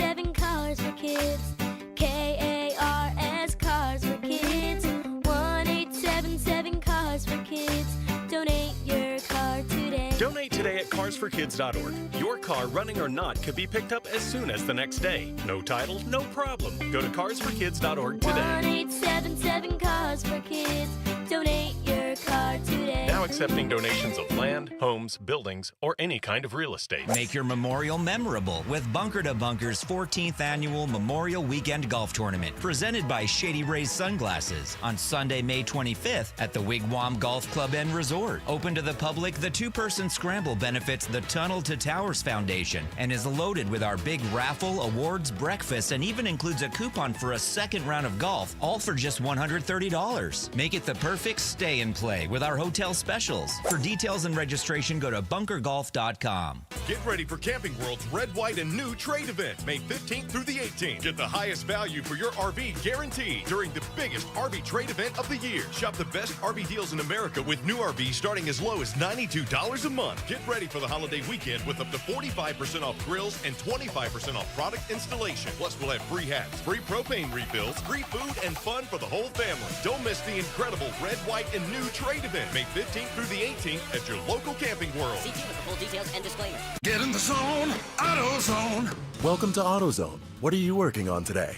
Speaker 15: carsforkids.org. Your car, running or not, could be picked up as soon as the next day. No title, no problem. Go to carsforkids.org today.
Speaker 18: 1-877 Cars for Kids. Donate your car today.
Speaker 15: Now accepting donations of land, homes, buildings, or any kind of real estate.
Speaker 19: Make your memorial memorable with Bunker to Bunker's 14th annual Memorial Weekend Golf Tournament, presented by Shady Rays Sunglasses on Sunday, May 25th at the Wigwam Golf Club and Resort. Open to the public, the two-person scramble benefits the Tunnel to Towers Foundation and is loaded with our big raffle, awards, breakfast, and even includes a coupon for a second round of golf, all for just $130. Make it the perfect stay and play with our hotel specials. For details and registration, go to bunkergolf.com.
Speaker 20: Get ready for Camping World's Red, White, and New Trade event, May 15th through the 18th. Get the highest value for your RV guaranteed during the biggest RV trade event of the year. Shop the best RV deals in America with new RVs starting as low as $92 a month. Get ready for the holiday weekend with up to 45% off grills and 25% off product installation. Plus, we'll have free hats, free propane refills, free food, and fun for the whole family. Don't miss the incredible Red, White, and New Trade event, May 15th through the 18th at your local Camping World.
Speaker 21: See team for full details and disclaimer.
Speaker 22: Get in the zone, AutoZone. Welcome to AutoZone. What are you working on today?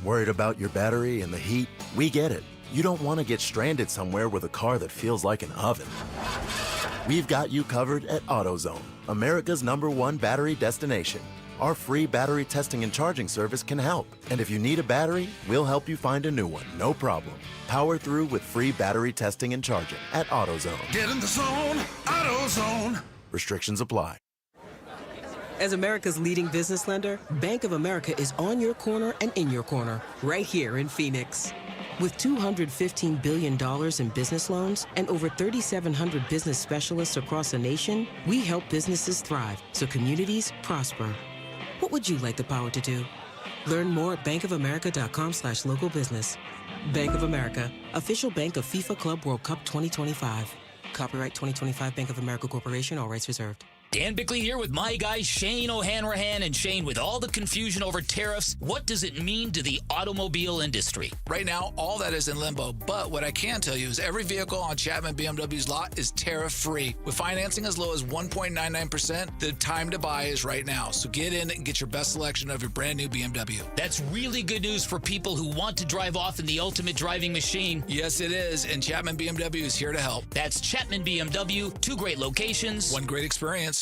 Speaker 22: Worried about your battery and the heat? We get it. You don't want to get stranded somewhere with a car that feels like an oven. We've got you covered at AutoZone, America's #1 battery destination. Our free battery testing and charging service can help. And if you need a battery, we'll help you find a new one, no problem. Power through with free battery testing and charging at AutoZone. Get in the zone, AutoZone. Restrictions apply.
Speaker 23: As America's leading business lender, Bank of America is on your corner and in your corner, right here in Phoenix. With $215 billion in business loans and over 3,700 business specialists across the nation, we help businesses thrive so communities prosper. What would you like the power to do? Learn more at bankofamerica.com/local business. Bank of America, official bank of FIFA Club World Cup 2025. Copyright 2025 Bank of America Corporation, all rights reserved.
Speaker 2: Dan Bickley here with my guy Shane O'Hanrahan. And Shane, with all the confusion over tariffs, what does it mean to the automobile industry?
Speaker 24: Right now, all that is in limbo. But what I can tell you is every vehicle on Chapman BMW's lot is tariff-free. With financing as low as 1.99%, the time to buy is right now. So get in and get your best selection of your brand new BMW.
Speaker 2: That's really good news for people who want to drive off in the ultimate driving machine.
Speaker 24: Yes, it is. And Chapman BMW is here to help.
Speaker 2: That's Chapman BMW, 2 great locations,
Speaker 24: 1 great experience.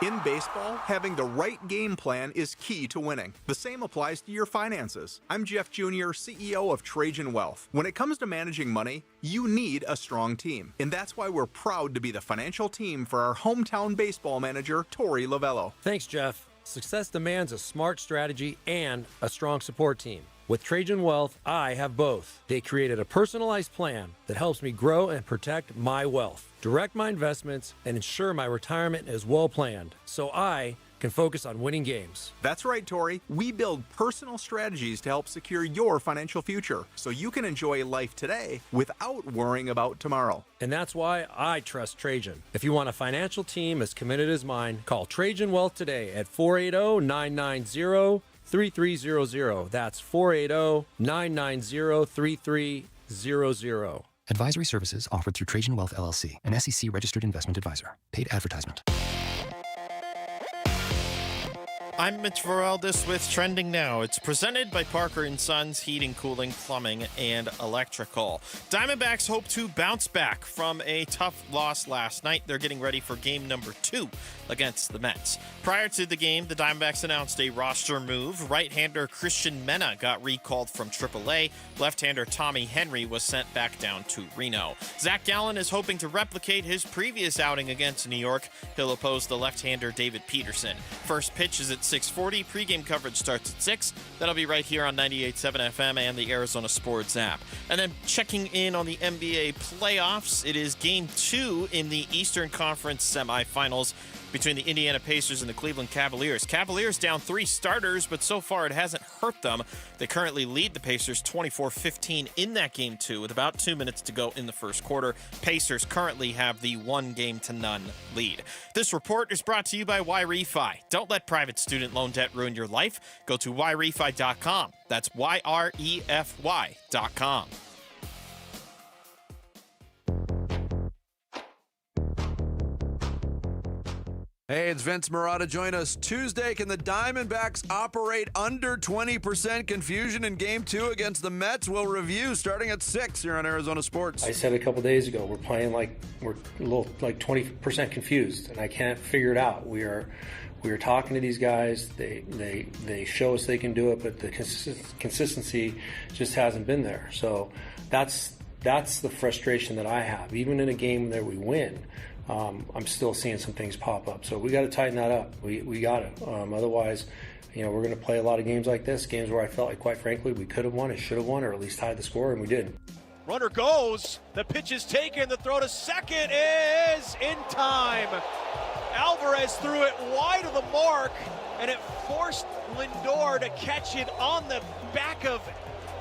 Speaker 29: In baseball, having the right game plan is key to winning. The same applies to your finances. I'm Jeff Jr., CEO of Trajan Wealth. When it comes to managing money, you need a strong team. And that's why we're proud to be the financial team for our hometown baseball manager, Tori Lavello.
Speaker 30: Thanks, Jeff. Success demands a smart strategy and a strong support team. With Trajan Wealth, I have both. They created a personalized plan that helps me grow and protect my wealth, direct my investments, and ensure my retirement is well planned, so I can focus on winning games.
Speaker 29: That's right, Tori. We build personal strategies to help secure your financial future, so you can enjoy life today without worrying about tomorrow.
Speaker 30: And that's why I trust Trajan. If you want a financial team as committed as mine, call Trajan Wealth today at 480-990-3300. That's 480-990-3300.
Speaker 31: Advisory services offered through Trajan Wealth LLC, an SEC registered investment advisor. Paid advertisement.
Speaker 8: I'm Mitch Varaldis with Trending Now. It's presented by Parker & Sons Heating, Cooling, Plumbing, and Electrical. Diamondbacks hope to bounce back from a tough loss last night. They're getting ready for game number 2 against the Mets. Prior to the game, the Diamondbacks announced a roster move. Right-hander Christian Mena got recalled from AAA. Left-hander Tommy Henry was sent back down to Reno. Zach Gallen is hoping to replicate his previous outing against New York. He'll oppose the left-hander David Peterson. First pitch is at 6:40. Pre-game coverage starts at 6. That'll be right here on 98.7 FM and the Arizona Sports app. And then checking in on the NBA playoffs, it is Game 2 in the Eastern Conference semifinals between the Indiana Pacers and the Cleveland Cavaliers. Cavaliers down 3 starters, but so far it hasn't hurt them. They currently lead the Pacers 24-15 in that Game 2 with about 2 minutes to go in the first quarter. Pacers currently have the 1-0 lead. This report is brought to you by YRefi. Don't let private student loan debt ruin your life. Go to YRefi.com. That's YREFY.com.
Speaker 4: Hey, it's Vince Marada. Join us Tuesday. Can the Diamondbacks operate under 20% confusion in Game 2 against the Mets? We'll review starting at 6 here on Arizona Sports.
Speaker 30: I said a couple days ago, we're playing like we're a little like 20% confused, and I can't figure it out. We are talking to these guys. They show us they can do it, but the consistency just hasn't been there. So that's the frustration that I have. Even in a game that we win, I'm still seeing some things pop up. So we got to tighten that up. We got to. Otherwise, we're going to play a lot of games like this, games where I felt like, quite frankly, we could have won, it should have won, or at least tied the score, and we didn't.
Speaker 11: Runner goes. The pitch is taken. The throw to second is in time. Alvarez threw it wide of the mark, and it forced Lindor to catch it on the back of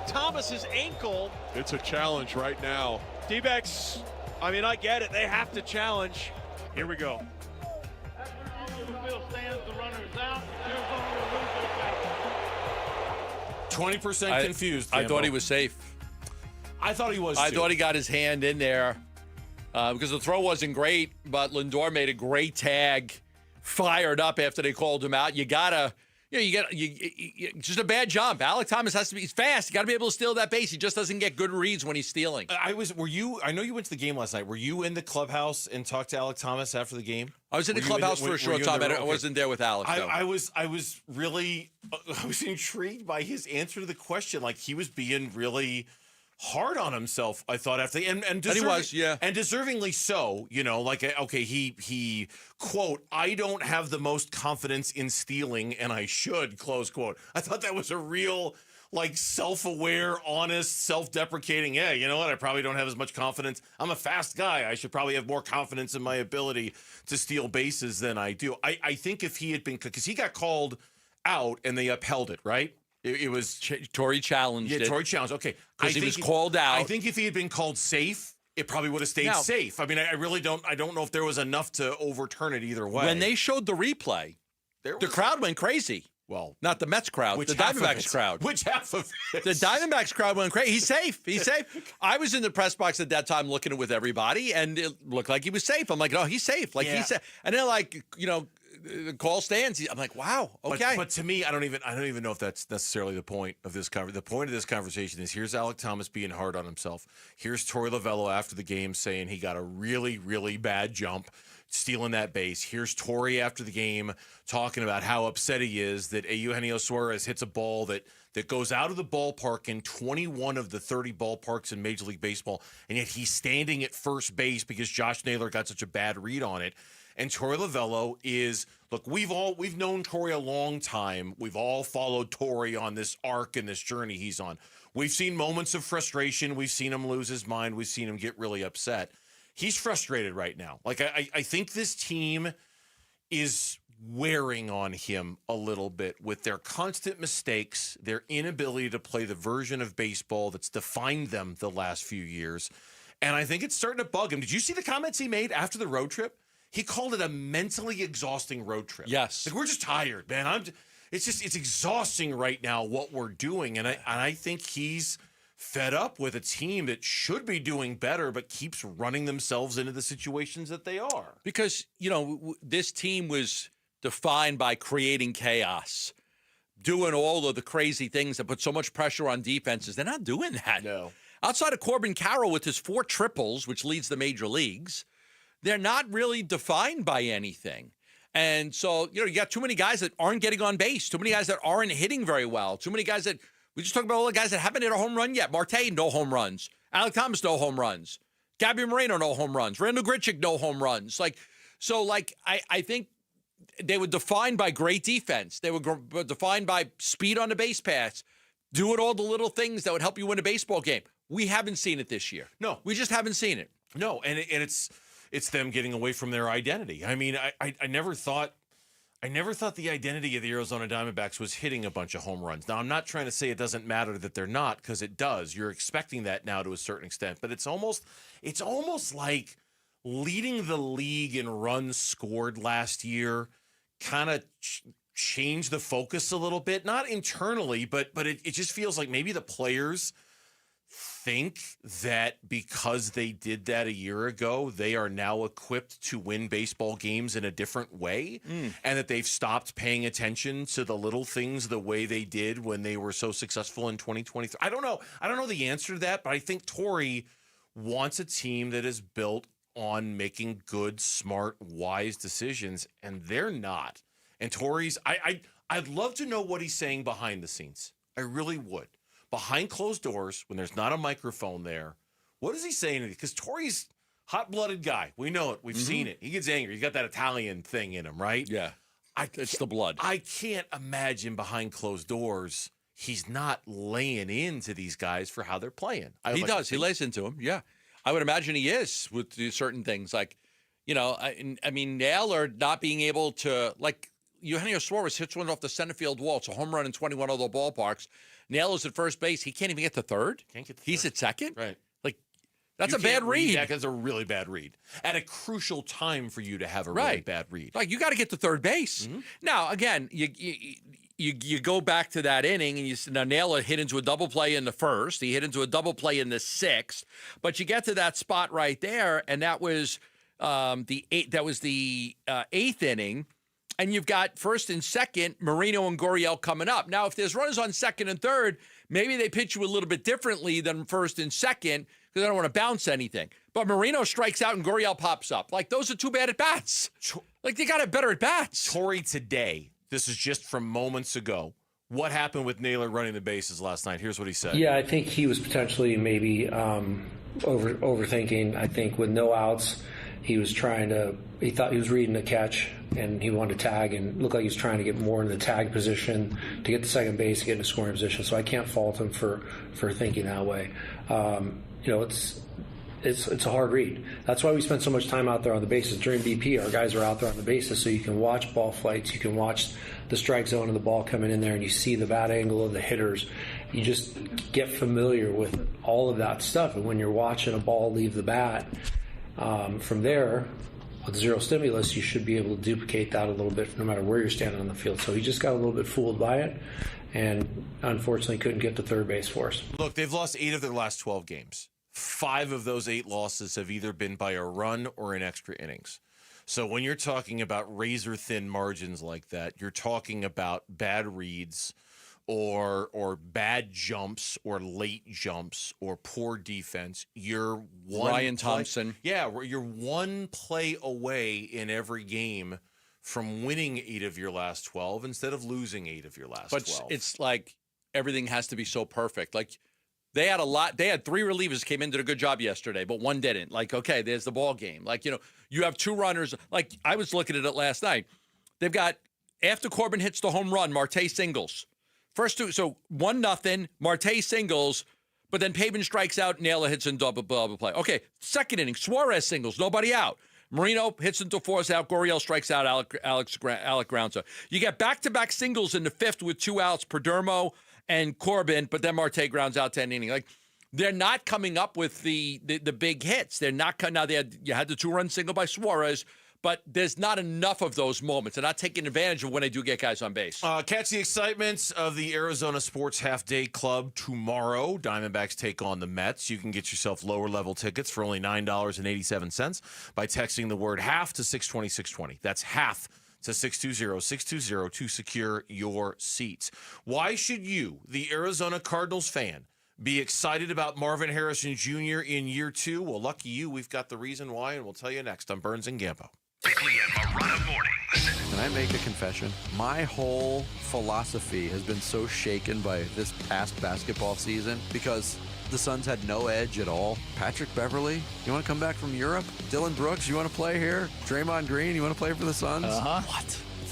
Speaker 11: Thomas's ankle.
Speaker 9: It's a challenge right now.
Speaker 11: D-backs, I get it. They have to challenge. Here we go.
Speaker 6: 20% confused.
Speaker 17: I thought he was safe.
Speaker 6: I thought he was,
Speaker 17: I
Speaker 6: too.
Speaker 17: thought he got his hand in there because the throw wasn't great, but Lindor made a great tag, fired up after they called him out. You just a bad jump. Alec Thomas he's fast. You got to be able to steal that base. He just doesn't get good reads when he's stealing.
Speaker 6: I know you went to the game last night. Were you in the clubhouse and talked to Alec Thomas after the game?
Speaker 17: I was in the clubhouse for a short time. I wasn't there with Alex.
Speaker 6: I was intrigued by his answer to the question. Like, he was being really hard on himself, I thought, after and he was, yeah, and deservingly so. He quote, "I don't have the most confidence in stealing, and I should," close quote. I thought that was a real, self-aware, honest, self-deprecating. Yeah, you know what? I probably don't have as much confidence. I'm a fast guy. I should probably have more confidence in my ability to steal bases than I do. I think if he had been, because he got called out and they upheld it, right? It was
Speaker 17: Torrey challenged it.
Speaker 6: Yeah, Torrey challenged. Okay,
Speaker 17: because he was called out.
Speaker 6: I think if he had been called safe, it probably would have stayed safe. I really don't. I don't know if there was enough to overturn it either way.
Speaker 17: When they showed the replay, the crowd went crazy.
Speaker 6: Well,
Speaker 17: not the Mets crowd, the Diamondbacks crowd.
Speaker 6: Which half of it?
Speaker 17: The Diamondbacks crowd went crazy. He's safe. He's safe. I was in the press box at that time looking with everybody, and it looked like he was safe. I'm like, oh, he's safe. He's safe. And then, the call stands. I'm like, wow, okay.
Speaker 6: But to me, I don't even know if that's necessarily the point of this conversation. The point of this conversation is, here's Alec Thomas being hard on himself. Here's Torey Lovullo after the game saying he got a really, really bad jump, stealing that base. Here's Torey after the game talking about how upset he is that Eugenio Suarez hits a ball that goes out of the ballpark in 21 of the 30 ballparks in Major League Baseball, and yet he's standing at first base because Josh Naylor got such a bad read on it. And Torey Lovullo is, look, we've known Torey a long time. We've all followed Torey on this arc and this journey he's on. We've seen moments of frustration. We've seen him lose his mind. We've seen him get really upset. He's frustrated right now. I think this team is wearing on him a little bit with their constant mistakes, their inability to play the version of baseball that's defined them the last few years. And I think it's starting to bug him. Did you see the comments he made after the road trip? He called it a mentally exhausting road trip.
Speaker 17: Yes.
Speaker 6: We're just tired, man. It's exhausting right now what we're doing. And I think he's fed up with a team that should be doing better, but keeps running themselves into the situations that they are.
Speaker 17: Because, this team was defined by creating chaos, doing all of the crazy things that put so much pressure on defenses. They're not doing that.
Speaker 6: No.
Speaker 17: Outside of Corbin Carroll with his 4 triples, which leads the major leagues, they're not really defined by anything. And so, you got too many guys that aren't getting on base, too many guys that aren't hitting very well, too many guys that, we just talked about all the guys that haven't hit a home run yet. Marte, no home runs. Alec Thomas, no home runs. Gabby Moreno, no home runs. Randall Grichuk, no home runs. I think they were defined by great defense. They were defined by speed on the base pass, doing all the little things that would help you win a baseball game. We haven't seen it this year.
Speaker 6: No.
Speaker 17: We just haven't seen it.
Speaker 6: No, and it's them getting away from their identity. I mean, I never thought the identity of the Arizona Diamondbacks was hitting a bunch of home runs. Now, I'm not trying to say it doesn't matter that they're not, because it does. You're expecting that now to a certain extent, but it's almost like leading the league in runs scored last year kind of changed the focus a little bit. Not internally, but it just feels like maybe the players think that because they did that a year ago, they are now equipped to win baseball games in a different way, and that they've stopped paying attention to the little things the way they did when they were so successful in 2023. I don't know. I don't know the answer to that, but I think Torrey wants a team that is built on making good, smart, wise decisions, and they're not. And Torrey's, I'd love to know what he's saying behind the scenes. I really would. Behind closed doors, when there's not a microphone there, what is he saying? Because Torrey's hot-blooded guy. We know it. We've seen it. He gets angry. He's got that Italian thing in him, right?
Speaker 17: Yeah. It's the blood.
Speaker 6: I can't imagine behind closed doors he's not laying into these guys for how they're playing.
Speaker 17: He does. He lays into them, yeah. I would imagine he is with certain things. Like, I mean, Naylor not being able to, like, Eugenio Suarez hits one off the center field wall. It's a home run in 21 other ballparks. Naylor's at first base. He can't even get to third.
Speaker 6: Can't get to
Speaker 17: He's
Speaker 6: third.
Speaker 17: at second.
Speaker 6: Right.
Speaker 17: Like, that's a bad read.
Speaker 6: That's a really bad read. At a crucial time for you to have a really bad read.
Speaker 17: Like, you got to get to third base. Now, again, you go back to that inning, and now Naylor hit into a double play in the first. He hit into a double play in the sixth. But you get to that spot right there, and that was the eighth inning. And you've got first and second, Marino and Gurriel coming up. Now, if there's runners on second and third, maybe they pitch you a little bit differently than first and second because they don't want to bounce anything. But Marino strikes out and Gurriel pops up. Like, those are two bad at-bats. Like, they got a better at-bats.
Speaker 6: Torrey today, this is just from moments ago. What happened with Naylor running the bases last night? Here's what he said.
Speaker 30: Yeah, I think he was potentially maybe overthinking. I think with no outs, he thought he was reading the catch, and he wanted to tag, and looked like he was trying to get more in the tag position to get to second base, to get in a scoring position. So I can't fault him for thinking that way. It's a hard read. That's why we spend so much time out there on the bases. During BP, our guys are out there on the bases, so you can watch ball flights, you can watch the strike zone and the ball coming in there, and you see the bat angle of the hitters. You just get familiar with all of that stuff, and when you're watching a ball leave the bat, from there, with zero stimulus, you should be able to duplicate that a little bit no matter where you're standing on the field. So he just got a little bit fooled by it and unfortunately couldn't get to third base for us.
Speaker 6: Look, they've lost 8 of their last 12 games. 5 of those 8 losses have either been by a run or in extra innings. So when you're talking about razor-thin margins like that, you're talking about bad reads or bad jumps or late jumps or poor defense. You're
Speaker 17: Ryan Thompson.
Speaker 6: You're one play away in every game from winning 8 of your last 12 instead of losing 8 of your last 12.
Speaker 17: But it's like everything has to be so perfect. Like, they had 3 relievers came in, did a good job yesterday, but one didn't. Like, okay, there's the ball game. Like, you have 2 runners. Like, I was looking at it last night. They've got, after Corbin hits the home run, Marte singles. First 2, so 1-0, Marte singles, but then Pavin strikes out, Naylor hits in double play. Okay, second inning, Suarez singles, nobody out. Marino hits into 4 out, Gurriel strikes out, Alec grounds out. You get back-to-back singles in the 5th with 2 outs, Perdomo and Corbin, but then Marte grounds out 10 inning. Like, they're not coming up with the big hits. They're not now. You had the 2-run single by Suarez, but there's not enough of those moments. They're not taking advantage of when they do get guys on base.
Speaker 6: Catch the excitement of the Arizona Sports Half-Day Club tomorrow. Diamondbacks take on the Mets. You can get yourself lower-level tickets for only $9.87 by texting the word half to 620-620. That's half to 620-620 to secure your seats. Why should you, the Arizona Cardinals fan, be excited about Marvin Harrison Jr. in year 2? Well, lucky you, we've got the reason why, and we'll tell you next on Burns and Gambo.
Speaker 20: Bickley and Marada mornings.
Speaker 4: Can I make a confession? My whole philosophy has been so shaken by this past basketball season because the Suns had no edge at all. Patrick Beverley, you want to come back from Europe? Dylan Brooks, you want to play here? Draymond Green, you want to play for the Suns? What? I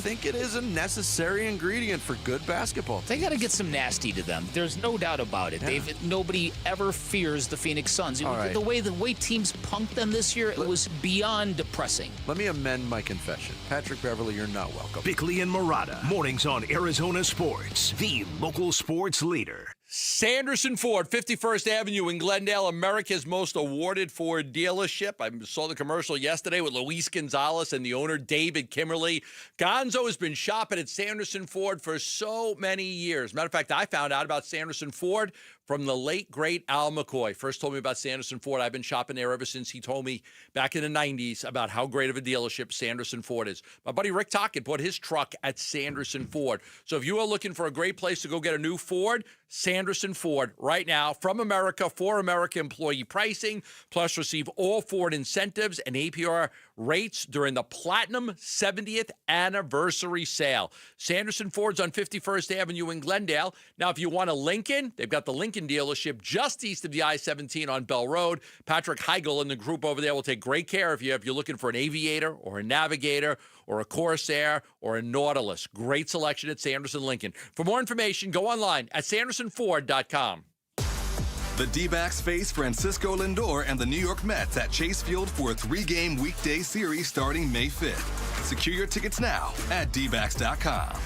Speaker 4: think it is a necessary ingredient for good basketball.
Speaker 2: They got to get some nasty to them. There's no doubt about it.
Speaker 4: Yeah.
Speaker 2: Nobody ever fears the Phoenix Suns.
Speaker 4: All right.
Speaker 2: The way teams punked them this year, it was beyond depressing.
Speaker 4: Let me amend my confession. Patrick Beverley, you're not welcome.
Speaker 5: Bickley and Marada, mornings on Arizona Sports, the local sports leader.
Speaker 17: Sanderson Ford, 51st Avenue in Glendale, America's most awarded Ford dealership. I saw the commercial yesterday with Luis Gonzalez and the owner, David Kimmerly. Gonzo has been shopping at Sanderson Ford for so many years. Matter of fact, I found out about Sanderson Ford from the late, great Al McCoy. First told me about Sanderson Ford. I've been shopping there ever since he told me back in the 90s about how great of a dealership Sanderson Ford is. My buddy Rick Tockett bought his truck at Sanderson Ford. So if you are looking for a great place to go get a new Ford, Sanderson Ford right now from America for America employee pricing, plus receive all Ford incentives and APR rates during the Platinum 70th anniversary sale. Sanderson Ford's on 51st Avenue in Glendale. Now, if you want a Lincoln, they've got the Lincoln dealership just east of the I-17 on Bell Road. Patrick Heigl and the group over there will take great care of you if you're looking for an Aviator or a Navigator or a Corsair or a Nautilus. Great selection at Sanderson Lincoln. For more information, go online at sandersonford.com.
Speaker 3: The D-backs face Francisco Lindor and the New York Mets at Chase Field for a 3-game weekday series starting May 5th. Secure your tickets now at dbacks.com.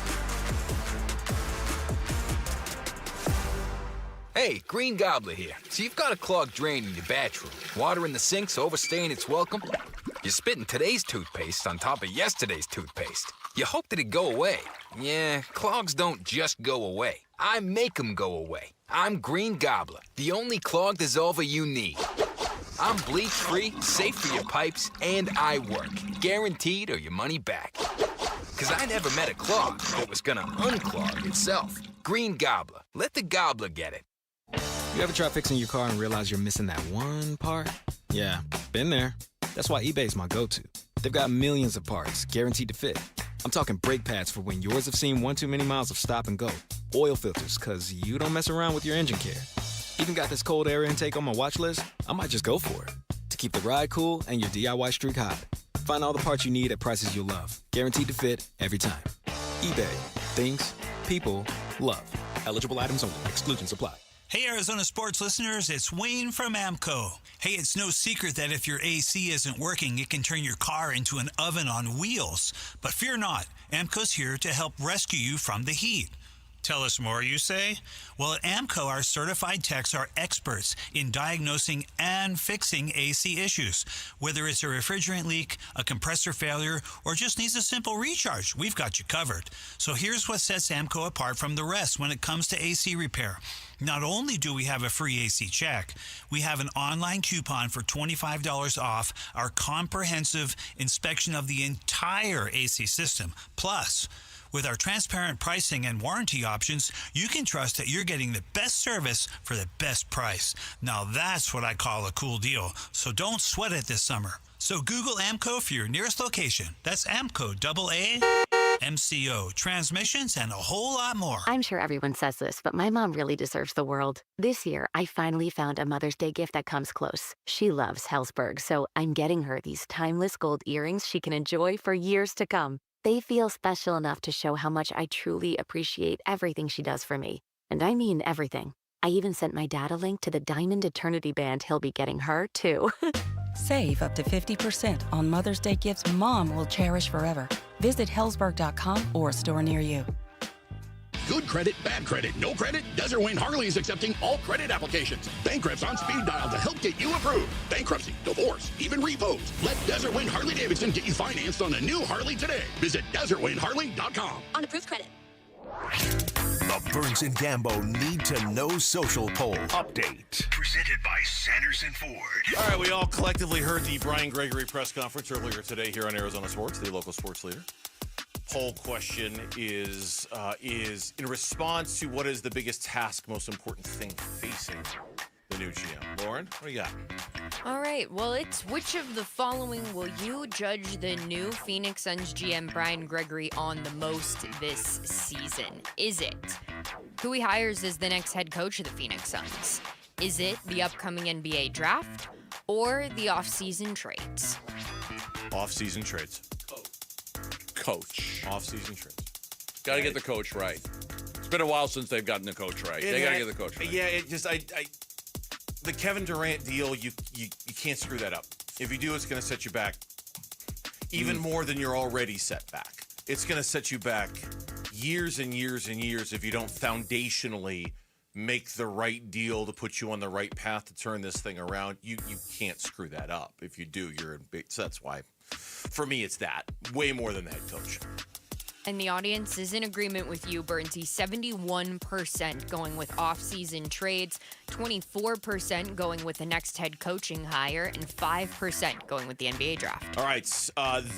Speaker 10: Hey, Green Gobbler here. So you've got a clogged drain in your bathroom. Water in the sink's overstaying its welcome. You're spitting today's toothpaste on top of yesterday's toothpaste. You hope that it go away. Yeah, clogs don't just go away. I make them go away. I'm Green Gobbler, the only clog dissolver you need. I'm bleach-free, safe for your pipes, and I work. Guaranteed or your money back. Because I never met a clog that was gonna unclog itself. Green Gobbler. Let the gobbler get it.
Speaker 12: You ever try fixing your car and realize you're missing that one part? Yeah, been there. That's why eBay's my go-to. They've got millions of parts, guaranteed to fit. I'm talking brake pads for when yours have seen one too many miles of stop and go. Oil filters, because you don't mess around with your engine care. Even got this cold air intake on my watch list. I might just go for it. To keep the ride cool and your DIY streak hot. Find all the parts you need at prices you'll love. Guaranteed to fit every time. eBay. Things. People. Love. Eligible items only. Exclusions apply.
Speaker 13: Hey, Arizona sports listeners, it's Wayne from AMCO. Hey, it's no secret that if your AC isn't working, it can turn your car into an oven on wheels. But fear not, AMCO's here to help rescue you from the heat. Tell us more, you say? Well, at AMCO, our certified techs are experts in diagnosing and fixing AC issues. Whether it's a refrigerant leak, a compressor failure, or just needs a simple recharge, we've got you covered. So here's what sets AMCO apart from the rest when it comes to AC repair. Not only do we have a free AC check, we have an online coupon for $25 off our comprehensive inspection of the entire AC system. Plus, with our transparent pricing and warranty options, you can trust that you're getting the best service for the best price. Now that's what I call a cool deal. So don't sweat it this summer. So Google AMCO for your nearest location. That's AMCO, AAMCO, transmissions, and a whole lot more.
Speaker 14: I'm sure everyone says this, but my mom really deserves the world. This year, I finally found a Mother's Day gift that comes close. She loves Hellsberg, so I'm getting her these timeless gold earrings she can enjoy for years to come. They feel special enough to show how much I truly appreciate everything she does for me. And I mean everything. I even sent my dad a link to the Diamond Eternity band he'll be getting her, too.
Speaker 16: Save up to 50% on Mother's Day gifts Mom will cherish forever. Visit Hellsberg.com or a store near you.
Speaker 21: Good credit, bad credit, no credit? Desert Wayne Harley is accepting all credit applications. Bankrupt's on speed dial to help get you approved. Bankruptcy, divorce, even repos. Let Desert Wayne Harley Davidson get you financed on a new Harley today. Visit DesertWayneHarley.com.
Speaker 18: On approved credit.
Speaker 5: The Burns and Gambo Need to Know Social Poll Update. Presented by Sanderson Ford.
Speaker 6: All right, we all collectively heard the Brian Gregory press conference earlier today here on Arizona Sports, the local sports leader. Poll question is in response to what is the biggest task, most important thing facing the new GM. Lauren, what do you got?
Speaker 25: All right, well, it's which of the following will you judge the new Phoenix Suns GM Brian Gregory on the most this season? Is it who he hires as the next head coach of the Phoenix Suns? Is it the upcoming NBA draft or the off-season trades?
Speaker 6: Off-season trades.
Speaker 17: Coach.
Speaker 6: Off-season trades.
Speaker 17: Got to get the coach right. It's been a while since they've gotten the coach right. They got to get the coach right.
Speaker 6: Yeah, it just the Kevin Durant deal, you can't screw that up. If you do, it's going to set you back even more than you're already set back. It's going to set you back years and years and years if you don't foundationally make the right deal to put you on the right path to turn this thing around. You can't screw that up. If you do, you're in big. So that's why, for me, it's that way more than the head coach.
Speaker 25: And the audience is in agreement with you, Burnsy. 71% going with off-season trades, 24% going with the next head coaching hire, and 5% going with the NBA draft.
Speaker 6: All right,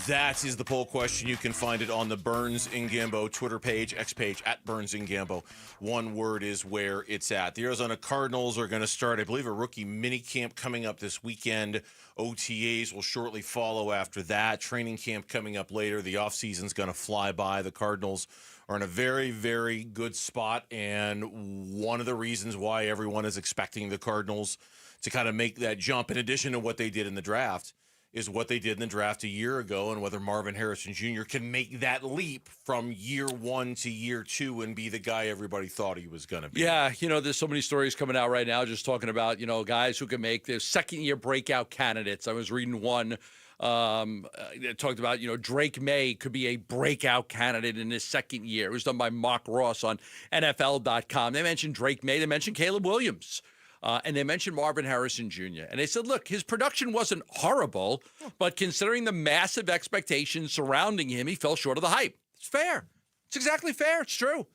Speaker 6: that is the poll question. You can find it on the Burns and Gambo Twitter page, X page, at Burns and Gambo. One word is where it's at. The Arizona Cardinals are going to start, I believe, a rookie minicamp coming up this weekend. OTAs will shortly follow after that. Training camp coming up later. The offseason's going to fly by. The Cardinals are in a very, very good spot, and one of the reasons why everyone is expecting the Cardinals to kind of make that jump, in addition to what they did in the draft, is what they did in the draft a year ago, and whether Marvin Harrison Jr. can make that leap from year one to year two and be the guy everybody thought he was going to be.
Speaker 17: Yeah, there's so many stories coming out right now just talking about, guys who can make their second-year breakout candidates. I was reading one that talked about, Drake May could be a breakout candidate in his second year. It was done by Mark Ross on NFL.com. They mentioned Drake May. They mentioned Caleb Williams. And they mentioned Marvin Harrison Jr. And they said, look, his production wasn't horrible, but considering the massive expectations surrounding him, he fell short of the hype. It's fair. It's exactly fair. It's true.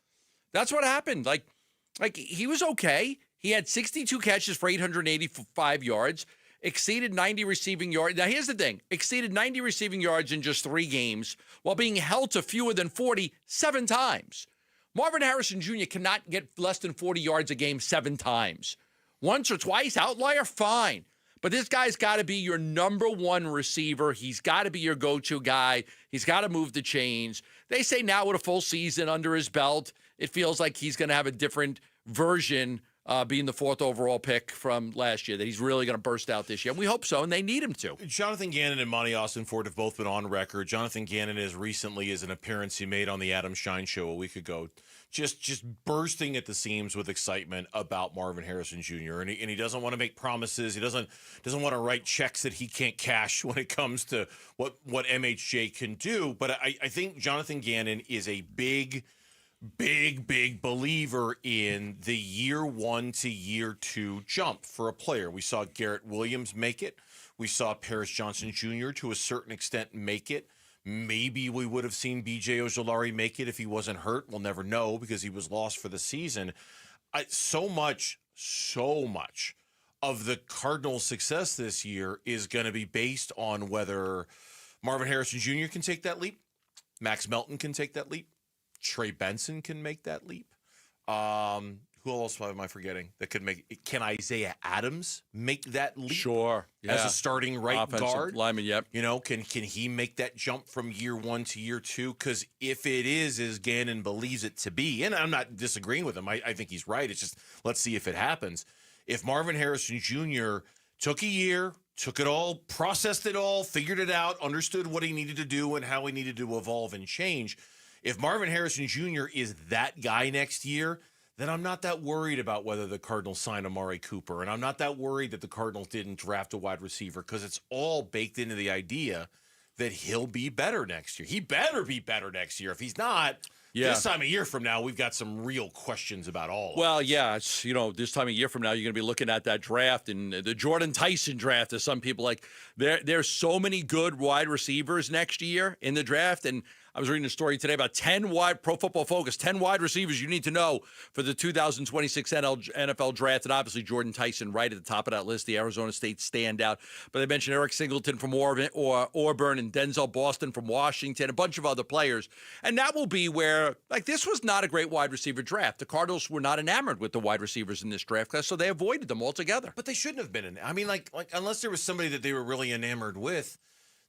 Speaker 17: That's what happened. Like he was okay. He had 62 catches for 885 yards, exceeded 90 receiving yards. Now, here's the thing. Exceeded 90 receiving yards in just 3 games while being held to fewer than 40 7 times. Marvin Harrison Jr. cannot get less than 40 yards a game 7 times. Once or twice, outlier, fine. But this guy's got to be your number one receiver. He's got to be your go-to guy. He's got to move the chains. They say now with a full season under his belt, it feels like he's going to have a different version being the 4th overall pick from last year, that he's really going to burst out this year. And we hope so, and they need him to.
Speaker 6: Jonathan Gannon and Monty Austin Ford have both been on record. Jonathan Gannon as recently as an appearance he made on the Adam Shine Show a week ago, just bursting at the seams with excitement about Marvin Harrison Jr. And he doesn't want to make promises. He doesn't want to write checks that he can't cash when it comes to what MHJ can do. But I think Jonathan Gannon is a big believer in the year 1 to year 2 jump for a player. We saw Garrett Williams make it. We saw Paris Johnson Jr. to a certain extent make it. Maybe we would have seen B.J. Ojulari make it if he wasn't hurt. We'll never know because he was lost for the season. So much of the Cardinals' success this year is going to be based on whether Marvin Harrison Jr. can take that leap, Max Melton can take that leap, Trey Benson can make that leap. Who else am I forgetting that could make it? Can Isaiah Adams make that leap?
Speaker 17: Sure. Yeah.
Speaker 6: As a starting right
Speaker 17: offensive
Speaker 6: guard?
Speaker 17: lineman, yep.
Speaker 6: Can he make that jump from year 1 to year 2? Because if it is as Gannon believes it to be, and I'm not disagreeing with him, I think he's right. It's just, let's see if it happens. If Marvin Harrison Jr. took a year, took it all, processed it all, figured it out, understood what he needed to do and how he needed to evolve and change, if Marvin Harrison Jr. is that guy next year, then I'm not that worried about whether the Cardinals sign Amari Cooper, and I'm not that worried that the Cardinals didn't draft a wide receiver, because it's all baked into the idea that he'll be better next year. He better be better next year. If he's not, this time of year from now, we've got some real questions about all of
Speaker 17: Well, yeah, it's, this time of year from now, you're going to be looking at that draft and the Jordan Tyson draft, as some people like. There's so many good wide receivers next year in the draft, and I was reading a story today about 10 Pro Football Focus, 10 wide receivers you need to know for the 2026 NFL draft. And obviously Jordan Tyson right at the top of that list, the Arizona State standout. But they mentioned Eric Singleton from Auburn and Denzel Boston from Washington, a bunch of other players. And that will be where, this was not a great wide receiver draft. The Cardinals were not enamored with the wide receivers in this draft class, so they avoided them altogether.
Speaker 6: But they shouldn't have been. Unless there was somebody that they were really enamored with,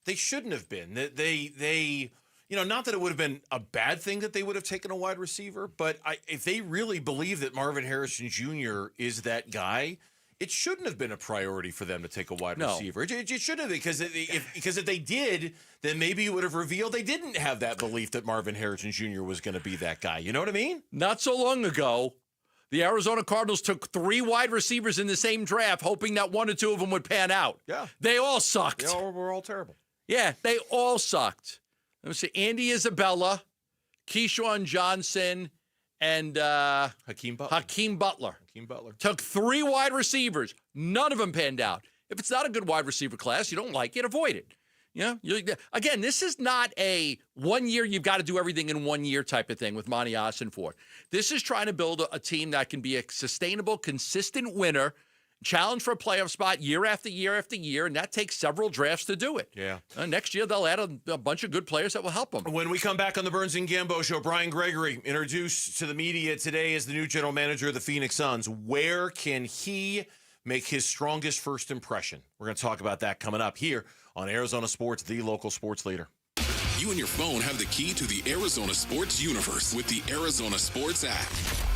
Speaker 6: they shouldn't have been. They not that it would have been a bad thing that they would have taken a wide receiver, but if they really believe that Marvin Harrison Jr. is that guy, it shouldn't have been a priority for them to take a wide receiver. It shouldn't have, because if they did, then maybe it would have revealed they didn't have that belief that Marvin Harrison Jr. was going to be that guy. You know what I mean?
Speaker 17: Not so long ago, the Arizona Cardinals took 3 wide receivers in the same draft, hoping that 1 or 2 of them would pan out.
Speaker 6: Yeah.
Speaker 17: They all sucked.
Speaker 6: We're all terrible.
Speaker 17: Yeah, they all sucked. Let me see. Andy Isabella, Keyshawn Johnson, and
Speaker 6: Hakeem Butler.
Speaker 17: Took 3 wide receivers. None of them panned out. If it's not a good wide receiver class, you don't like it, avoid it. Again, this is not a 1 year, you've got to do everything in 1 year type of thing with Monty Ossenfort. This is trying to build a team that can be a sustainable, consistent winner, challenge for a playoff spot year after year after year, and that takes several drafts to do it.
Speaker 6: Yeah.
Speaker 17: Next year, they'll add a bunch of good players that will help them.
Speaker 6: When we come back on the Burns and Gambo Show, Brian Gregory, introduced to the media today as the new general manager of the Phoenix Suns. Where can he make his strongest first impression? We're going to talk about that coming up here on Arizona Sports, the local sports leader.
Speaker 21: You and your phone have the key to the Arizona sports universe with the Arizona Sports app.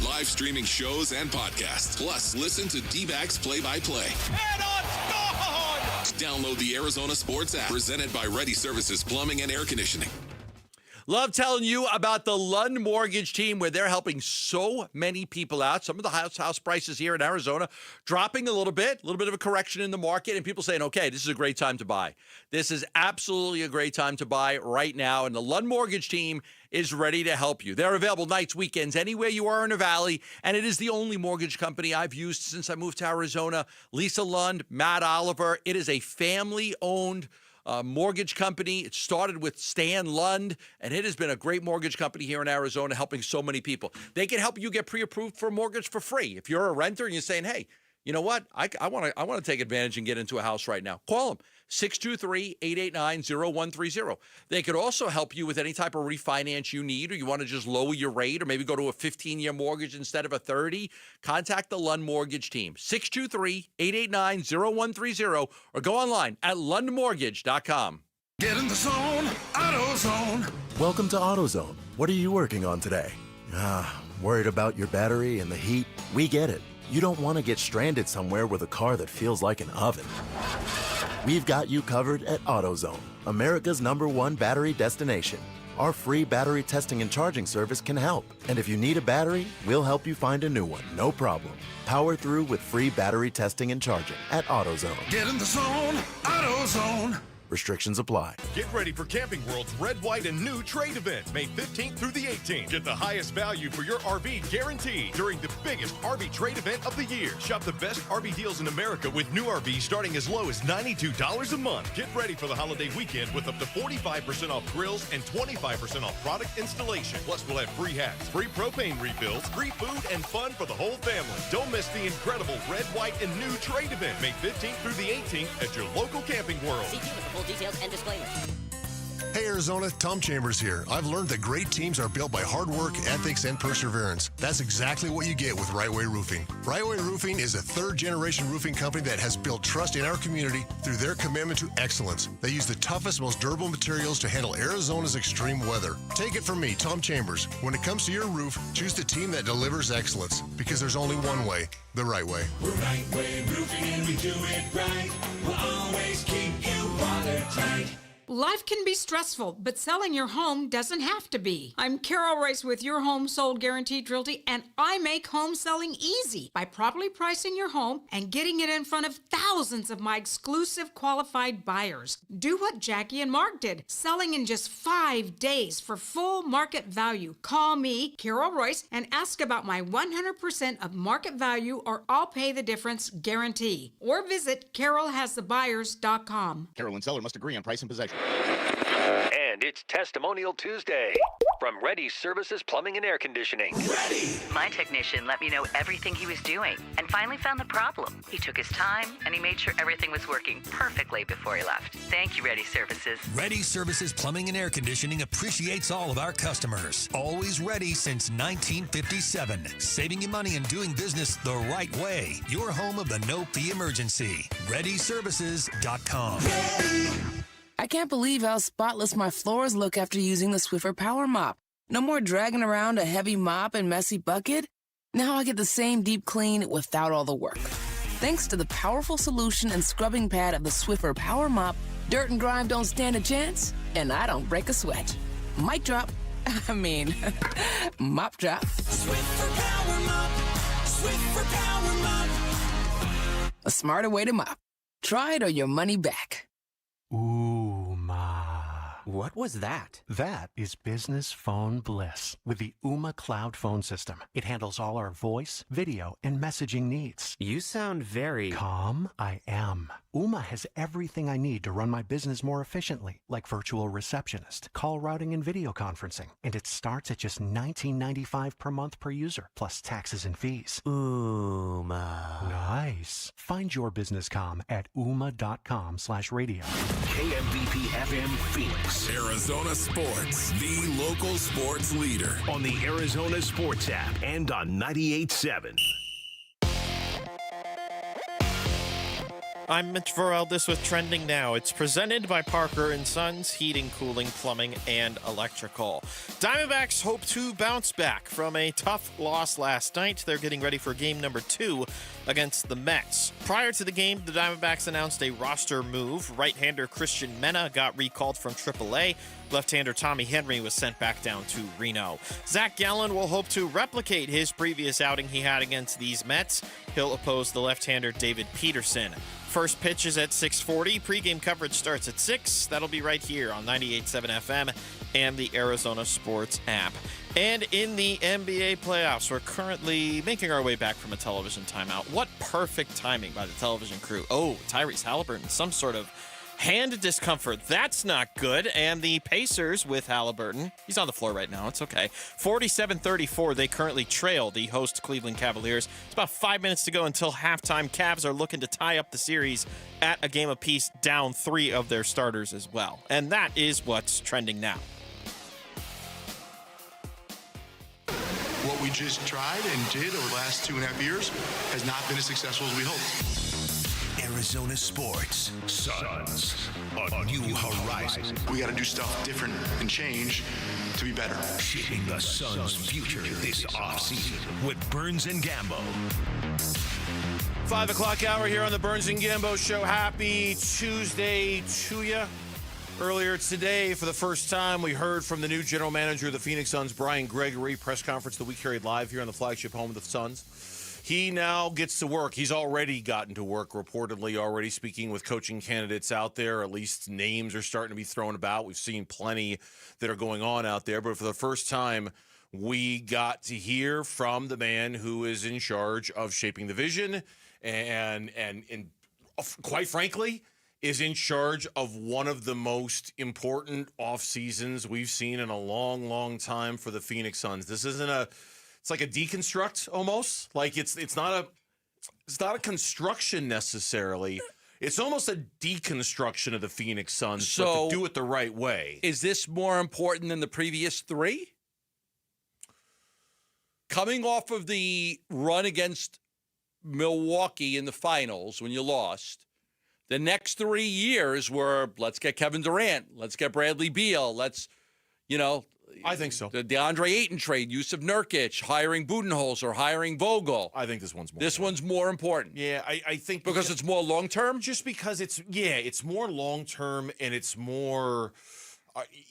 Speaker 21: Live streaming shows and podcasts. Plus, listen to Dbacks play-by-play.
Speaker 11: And on,
Speaker 21: download the Arizona Sports app, presented by Ready Services Plumbing and Air Conditioning.
Speaker 17: Love telling you about the Lund Mortgage team, where they're helping so many people out. Some of the house prices here in Arizona dropping a little bit of a correction in the market, and people saying, okay, this is a great time to buy. This is absolutely a great time to buy right now, and the Lund Mortgage team is ready to help you. They're available nights, weekends, anywhere you are in the Valley, and it is the only mortgage company I've used since I moved to Arizona. Lisa Lund, Matt Oliver. It is a family-owned mortgage company. It started with Stan Lund, and it has been a great mortgage company here in Arizona, helping so many people. They can help you get pre-approved for a mortgage for free. If you're a renter and you're saying, hey, you know what? I want to take advantage and get into a house right now. Call them, 623-889-0130. They could also help you with any type of refinance you need, or you want to just lower your rate, or maybe go to a 15-year mortgage instead of a 30. Contact the Lund Mortgage team, 623-889-0130, or go online at lundmortgage.com.
Speaker 1: Get in the zone, AutoZone. Welcome to AutoZone. What are you working on today? Worried about your battery and the heat? We get it. You don't want to get stranded somewhere with a car that feels like an oven. We've got you covered at AutoZone, America's #1 battery destination. Our free battery testing and charging service can help. And if you need a battery, we'll help you find a new one, no problem. Power through with free battery testing and charging at AutoZone.
Speaker 21: Get in the zone, AutoZone.
Speaker 1: Restrictions apply.
Speaker 20: Get ready for Camping World's Red, White, and New Trade event, May 15th through the 18th. Get the highest value for your RV guaranteed during the biggest RV trade event of the year. Shop the best RV deals in America with new RVs starting as low as $92 a month. Get ready for the holiday weekend with up to 45% off grills and 25% off product installation. Plus, we'll have free hats, free propane refills, free food, and fun for the whole family. Don't miss the incredible Red, White, and New Trade event, May 15th through the 18th at your local Camping World.
Speaker 7: Details and disclaimers.
Speaker 15: Hey Arizona, Tom Chambers here. I've learned that great teams are built by hard work, ethics, and perseverance. That's exactly what you get with Right Way Roofing. Right Way Roofing is a third-generation roofing company that has built trust in our community through their commitment to excellence. They use the toughest, most durable materials to handle Arizona's extreme weather. Take it from me, Tom Chambers. When it comes to your roof, choose the team that delivers excellence, because there's only one way, the right way.
Speaker 19: We're Right Way Roofing and we do it right. We'll always keep you watertight.
Speaker 22: Life can be stressful, but selling your home doesn't have to be. I'm Carol Rice with Your Home Sold Guaranteed Realty, and I make home selling easy by properly pricing your home and getting it in front of thousands of my exclusive qualified buyers. Do what Jackie and Mark did, selling in just 5 days for full market value. Call me, Carol Royce, and ask about my 100% of market value or I'll pay the difference guarantee. Or visit carolhasthebuyers.com.
Speaker 21: Carol and seller must agree on price and possession.
Speaker 23: And it's Testimonial Tuesday from Ready Services Plumbing and Air Conditioning.
Speaker 24: Ready! My technician let me know everything he was doing and finally found the problem. He took his time and he made sure everything was working perfectly before he left. Thank you, Ready Services.
Speaker 26: Ready Services Plumbing and Air Conditioning appreciates all of our customers. Always ready since 1957. Saving you money and doing business the right way. Your home of the no-fee emergency. ReadyServices.com.
Speaker 27: Ready. I can't believe how spotless my floors look after using the Swiffer Power Mop. No more dragging around a heavy mop and messy bucket. Now I get the same deep clean without all the work. Thanks to the powerful solution and scrubbing pad of the Swiffer Power Mop, dirt and grime don't stand a chance, and I don't break a sweat. Mic drop. Mop drop.
Speaker 19: Swiffer Power Mop. Swiffer Power Mop.
Speaker 27: A smarter way to mop. Try it or your money back.
Speaker 28: Ooh, ma.
Speaker 2: What was that?
Speaker 3: That is business phone bliss with the Ooma Cloud phone system. It handles all our voice, video, and messaging needs.
Speaker 2: You sound very...
Speaker 3: Calm? I am. Ooma has everything I need to run my business more efficiently, like virtual receptionist, call routing, and video conferencing. And it starts at just $19.95 per month per user, plus taxes and fees.
Speaker 2: Ooma.
Speaker 3: Nice. Find your business comm at ooma.com/radio.
Speaker 5: KMVP FM Phoenix.
Speaker 4: Arizona Sports, the local sports leader.
Speaker 5: On the Arizona Sports app and on 98.7.
Speaker 11: I'm Mitch Vorel. This was Trending Now. It's presented by Parker & Sons Heating, Cooling, Plumbing, and Electrical. Diamondbacks hope to bounce back from a tough loss last night. They're getting ready for game number 2 against the Mets. Prior to the game, the Diamondbacks announced a roster move. Right-hander Christian Mena got recalled from AAA. Left-hander Tommy Henry was sent back down to Reno. Zach Gallen will hope to replicate his previous outing he had against these Mets. He'll oppose the left-hander David Peterson. First pitch is at 6:40. Pre-game coverage starts at 6. That'll be right here on 98.7 FM and the Arizona Sports app. And in the NBA playoffs, we're currently making our way back from a television timeout. What perfect timing by the television crew. Oh, Tyrese Halliburton, some sort of hand discomfort. That's not good. And the Pacers with Halliburton. He's on the floor right now. It's okay. 47-34. They currently trail the host Cleveland Cavaliers. It's about 5 minutes to go until halftime. Cavs are looking to tie up the series at a game apiece, down 3 of their starters as well. And that is what's trending now.
Speaker 7: What we just tried and did over the last 2.5 years has not been as successful as we hoped.
Speaker 5: Arizona Sports. Suns. A new horizon.
Speaker 7: We got to do stuff different and change to be better.
Speaker 5: Shaping the Suns' future this offseason with Burns and Gambo.
Speaker 11: 5 o'clock hour here on the Burns and Gambo Show. Happy Tuesday to you. Earlier today, for the first time, we heard from the new general manager of the Phoenix Suns, Brian Gregory, press conference that we carried live here on the flagship home of the Suns. He now gets to work. He's already gotten to work, reportedly already speaking with coaching candidates out there. At least names are starting to be thrown about. We've seen plenty that are going on out there. But for the first time, we got to hear from the man who is in charge of shaping the vision and quite frankly, is in charge of one of the most important off seasons we've seen in a long, long time for the Phoenix Suns. This isn't it's like a deconstruct almost. Like it's not a construction necessarily. It's almost a deconstruction of the Phoenix Suns, but to do it the right way.
Speaker 17: Is this more important than the previous 3? Coming off of the run against Milwaukee in the finals when you lost, the next 3 years were, let's get Kevin Durant, let's get Bradley Beal,
Speaker 11: I think so.
Speaker 17: The DeAndre Ayton trade, Yusuf Nurkic, hiring Budenholzer, hiring Vogel.
Speaker 11: I think this one's more.
Speaker 17: This one's more important.
Speaker 11: Yeah, I think
Speaker 17: because it's more long term.
Speaker 11: Just because it's more long term and it's more.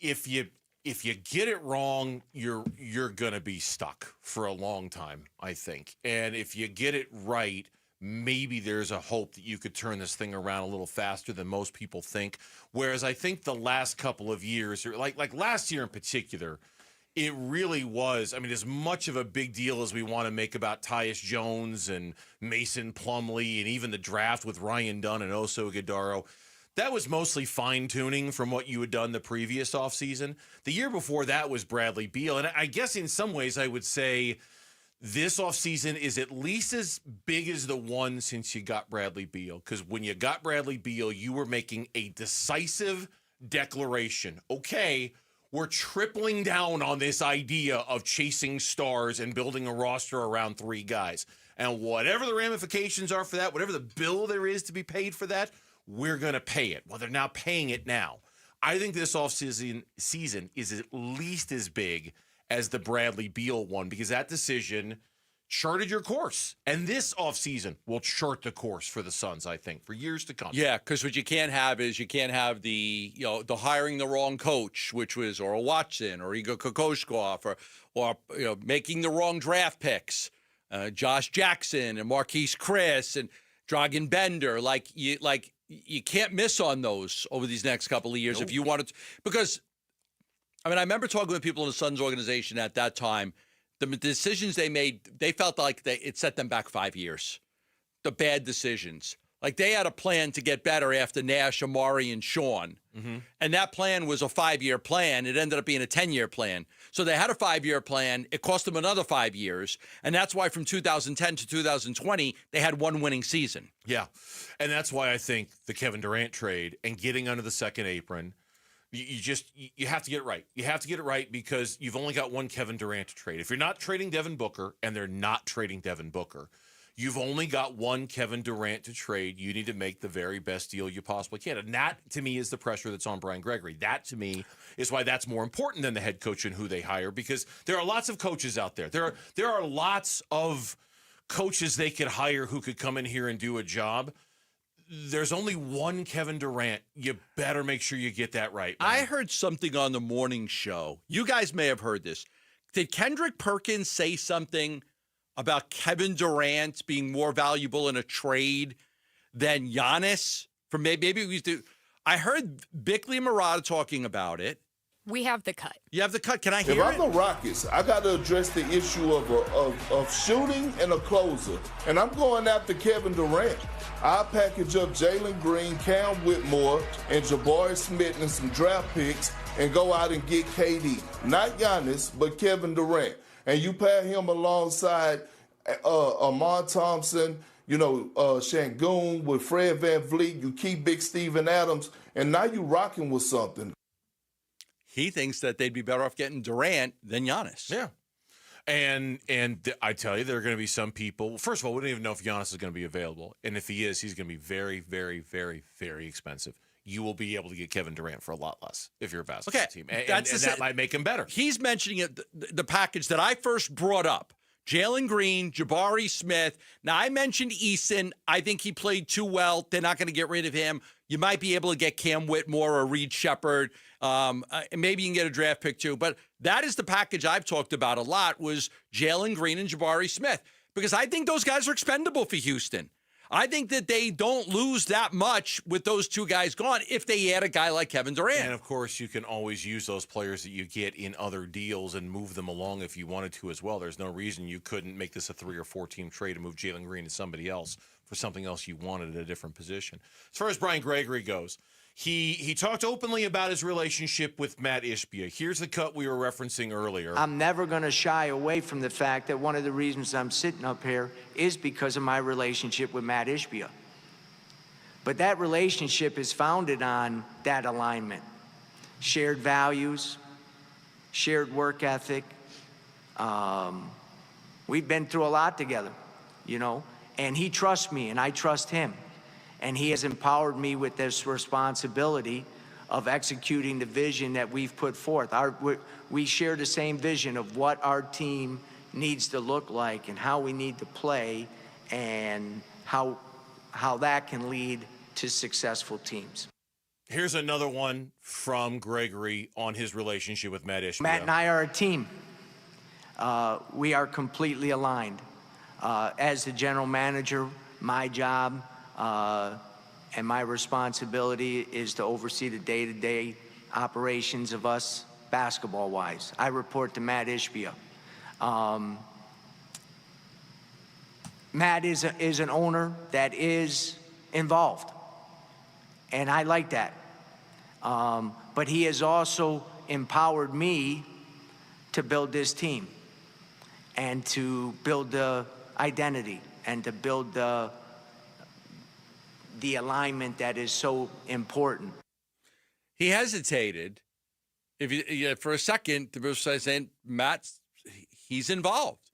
Speaker 11: If you get it wrong, you're gonna be stuck for a long time, I think. And if you get it right, maybe there's a hope that you could turn this thing around a little faster than most people think. Whereas I think the last couple of years, like last year in particular, it really was. I mean, as much of a big deal as we want to make about Tyus Jones and Mason Plumlee and even the draft with Ryan Dunn and Oso Ighodaro, that was mostly fine-tuning from what you had done the previous offseason. The year before that was Bradley Beal. And I guess in some ways I would say this offseason is at least as big as the one since you got Bradley Beal. Because when you got Bradley Beal, you were making a decisive declaration. Okay, we're tripling down on this idea of chasing stars and building a roster around 3 guys. And whatever the ramifications are for that, whatever the bill there is to be paid for that, we're going to pay it. Well, they're now paying it now. I think this offseason is at least as big as the Bradley Beal one, because that decision charted your course. And this offseason will chart the course for the Suns, I think, for years to come.
Speaker 17: Yeah, because what you can't have is the hiring the wrong coach, which was Oral Watson or Igor Kokoshkov, or making the wrong draft picks, Josh Jackson and Marquise Chris and Dragan Bender. You can't miss on those over these next couple of years if you wanted to, because I mean, I remember talking with people in the Suns organization at that time. The decisions they made, they felt like it set them back 5 years. The bad decisions. Like they had a plan to get better after Nash, Amari, and Sean.
Speaker 6: Mm-hmm.
Speaker 17: And that plan was a 5-year plan. It ended up being a 10-year plan. So they had a 5-year plan. It cost them another 5 years. And that's why from 2010 to 2020, they had one winning season.
Speaker 6: Yeah. And that's why I think the Kevin Durant trade and getting under the second apron, you have to get it right. You have to get it right because you've only got one Kevin Durant to trade. If you're not trading Devin Booker, and they're not trading Devin Booker, you've only got one Kevin Durant to trade. You need to make the very best deal you possibly can. And that, to me, is the pressure that's on Brian Gregory. That, to me, is why that's more important than the head coach and who they hire, because there are lots of coaches out there. There are lots of coaches they could hire who could come in here and do a job. There's only one Kevin Durant. You better make sure you get that right, man.
Speaker 17: I heard something on the morning show. You guys may have heard this. Did Kendrick Perkins say something about Kevin Durant being more valuable in a trade than Giannis? For maybe we do. I heard Bickley and Marada talking about it.
Speaker 25: We have the cut.
Speaker 17: You have the cut. Can I hear
Speaker 8: If I'm
Speaker 17: it?
Speaker 8: the Rockets, I got to address the issue of shooting and a closer. And I'm going after Kevin Durant. I'll package up Jalen Green, Cam Whitmore, and Jabari Smith and some draft picks and go out and get KD. Not Giannis, but Kevin Durant. And you pair him alongside Amar Thompson, Şengün with Fred VanVleet. You keep Big Steven Adams, and now you rocking with something.
Speaker 17: He thinks that they'd be better off getting Durant than Giannis.
Speaker 6: Yeah. And I tell you, there are going to be some people. First of all, we don't even know if Giannis is going to be available. And if he is, he's going to be very, very, very, very expensive. You will be able to get Kevin Durant for a lot less if you're a basketball team. And that might make him better.
Speaker 17: He's mentioning it, the package that I first brought up. Jalen Green, Jabari Smith. Now, I mentioned Eason. I think he played too well. They're not going to get rid of him. You might be able to get Cam Whitmore or Reed Shepherd. Maybe you can get a draft pick too. But that is the package I've talked about a lot, was Jalen Green and Jabari Smith. Because I think those guys are expendable for Houston. I think that they don't lose that much with those two guys gone if they add a guy like Kevin Durant.
Speaker 6: And, of course, you can always use those players that you get in other deals and move them along if you wanted to as well. There's no reason you couldn't make this a 3 or 4 team trade and move Jalen Green to somebody else for something else you wanted at a different position. As far as Brian Gregory goes, he talked openly about his relationship with Matt Ishbia. Here's the cut we were referencing earlier.
Speaker 9: I'm never going to shy away from the fact that one of the reasons I'm sitting up here is because of my relationship with Matt Ishbia. But that relationship is founded on that alignment. Shared values, shared work ethic. We've been through a lot together, and he trusts me and I trust him. And he has empowered me with this responsibility of executing the vision that we've put forth. We share the same vision of what our team needs to look like and how we need to play and how that can lead to successful teams.
Speaker 6: Here's another one from Gregory on his relationship with Matt Ishbia.
Speaker 9: Matt and I are a team. We are completely aligned. As the general manager, my job and my responsibility is to oversee the day-to-day operations of us basketball-wise. I report to Matt Ishbia. Matt is an owner that is involved, and I like that. But he has also empowered me to build this team and to build the identity and to build the alignment that is so important.
Speaker 17: He hesitated. For a second, the person was saying, Matt, he's involved.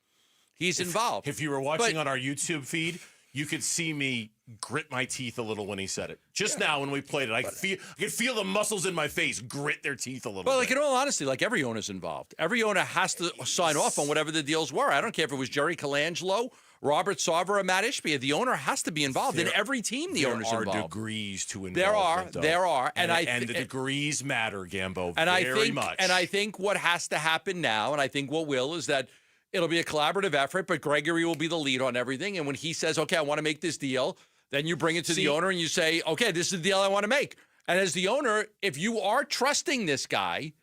Speaker 17: He's involved.
Speaker 6: If you were watching on our YouTube feed, you could see me grit my teeth a little when he said it. Just now when we played it, I could feel the muscles in my face grit their teeth a little bit.
Speaker 17: Well, in all honesty, every owner's involved. Every owner has to sign off on whatever the deals were. I don't care if it was Jerry Colangelo, Robert Sarver, or Matt Ishbia. The owner has to be involved in every team. The owner's involved.
Speaker 6: There are degrees to involvement.
Speaker 17: There are,
Speaker 6: and the degrees matter, Gambo, much.
Speaker 17: And I think what has to happen now, and I think what will, is that it'll be a collaborative effort, but Gregory will be the lead on everything. And when he says, okay, I want to make this deal, then you bring it to the owner and you say, okay, this is the deal I want to make. And as the owner, if you are trusting this guy,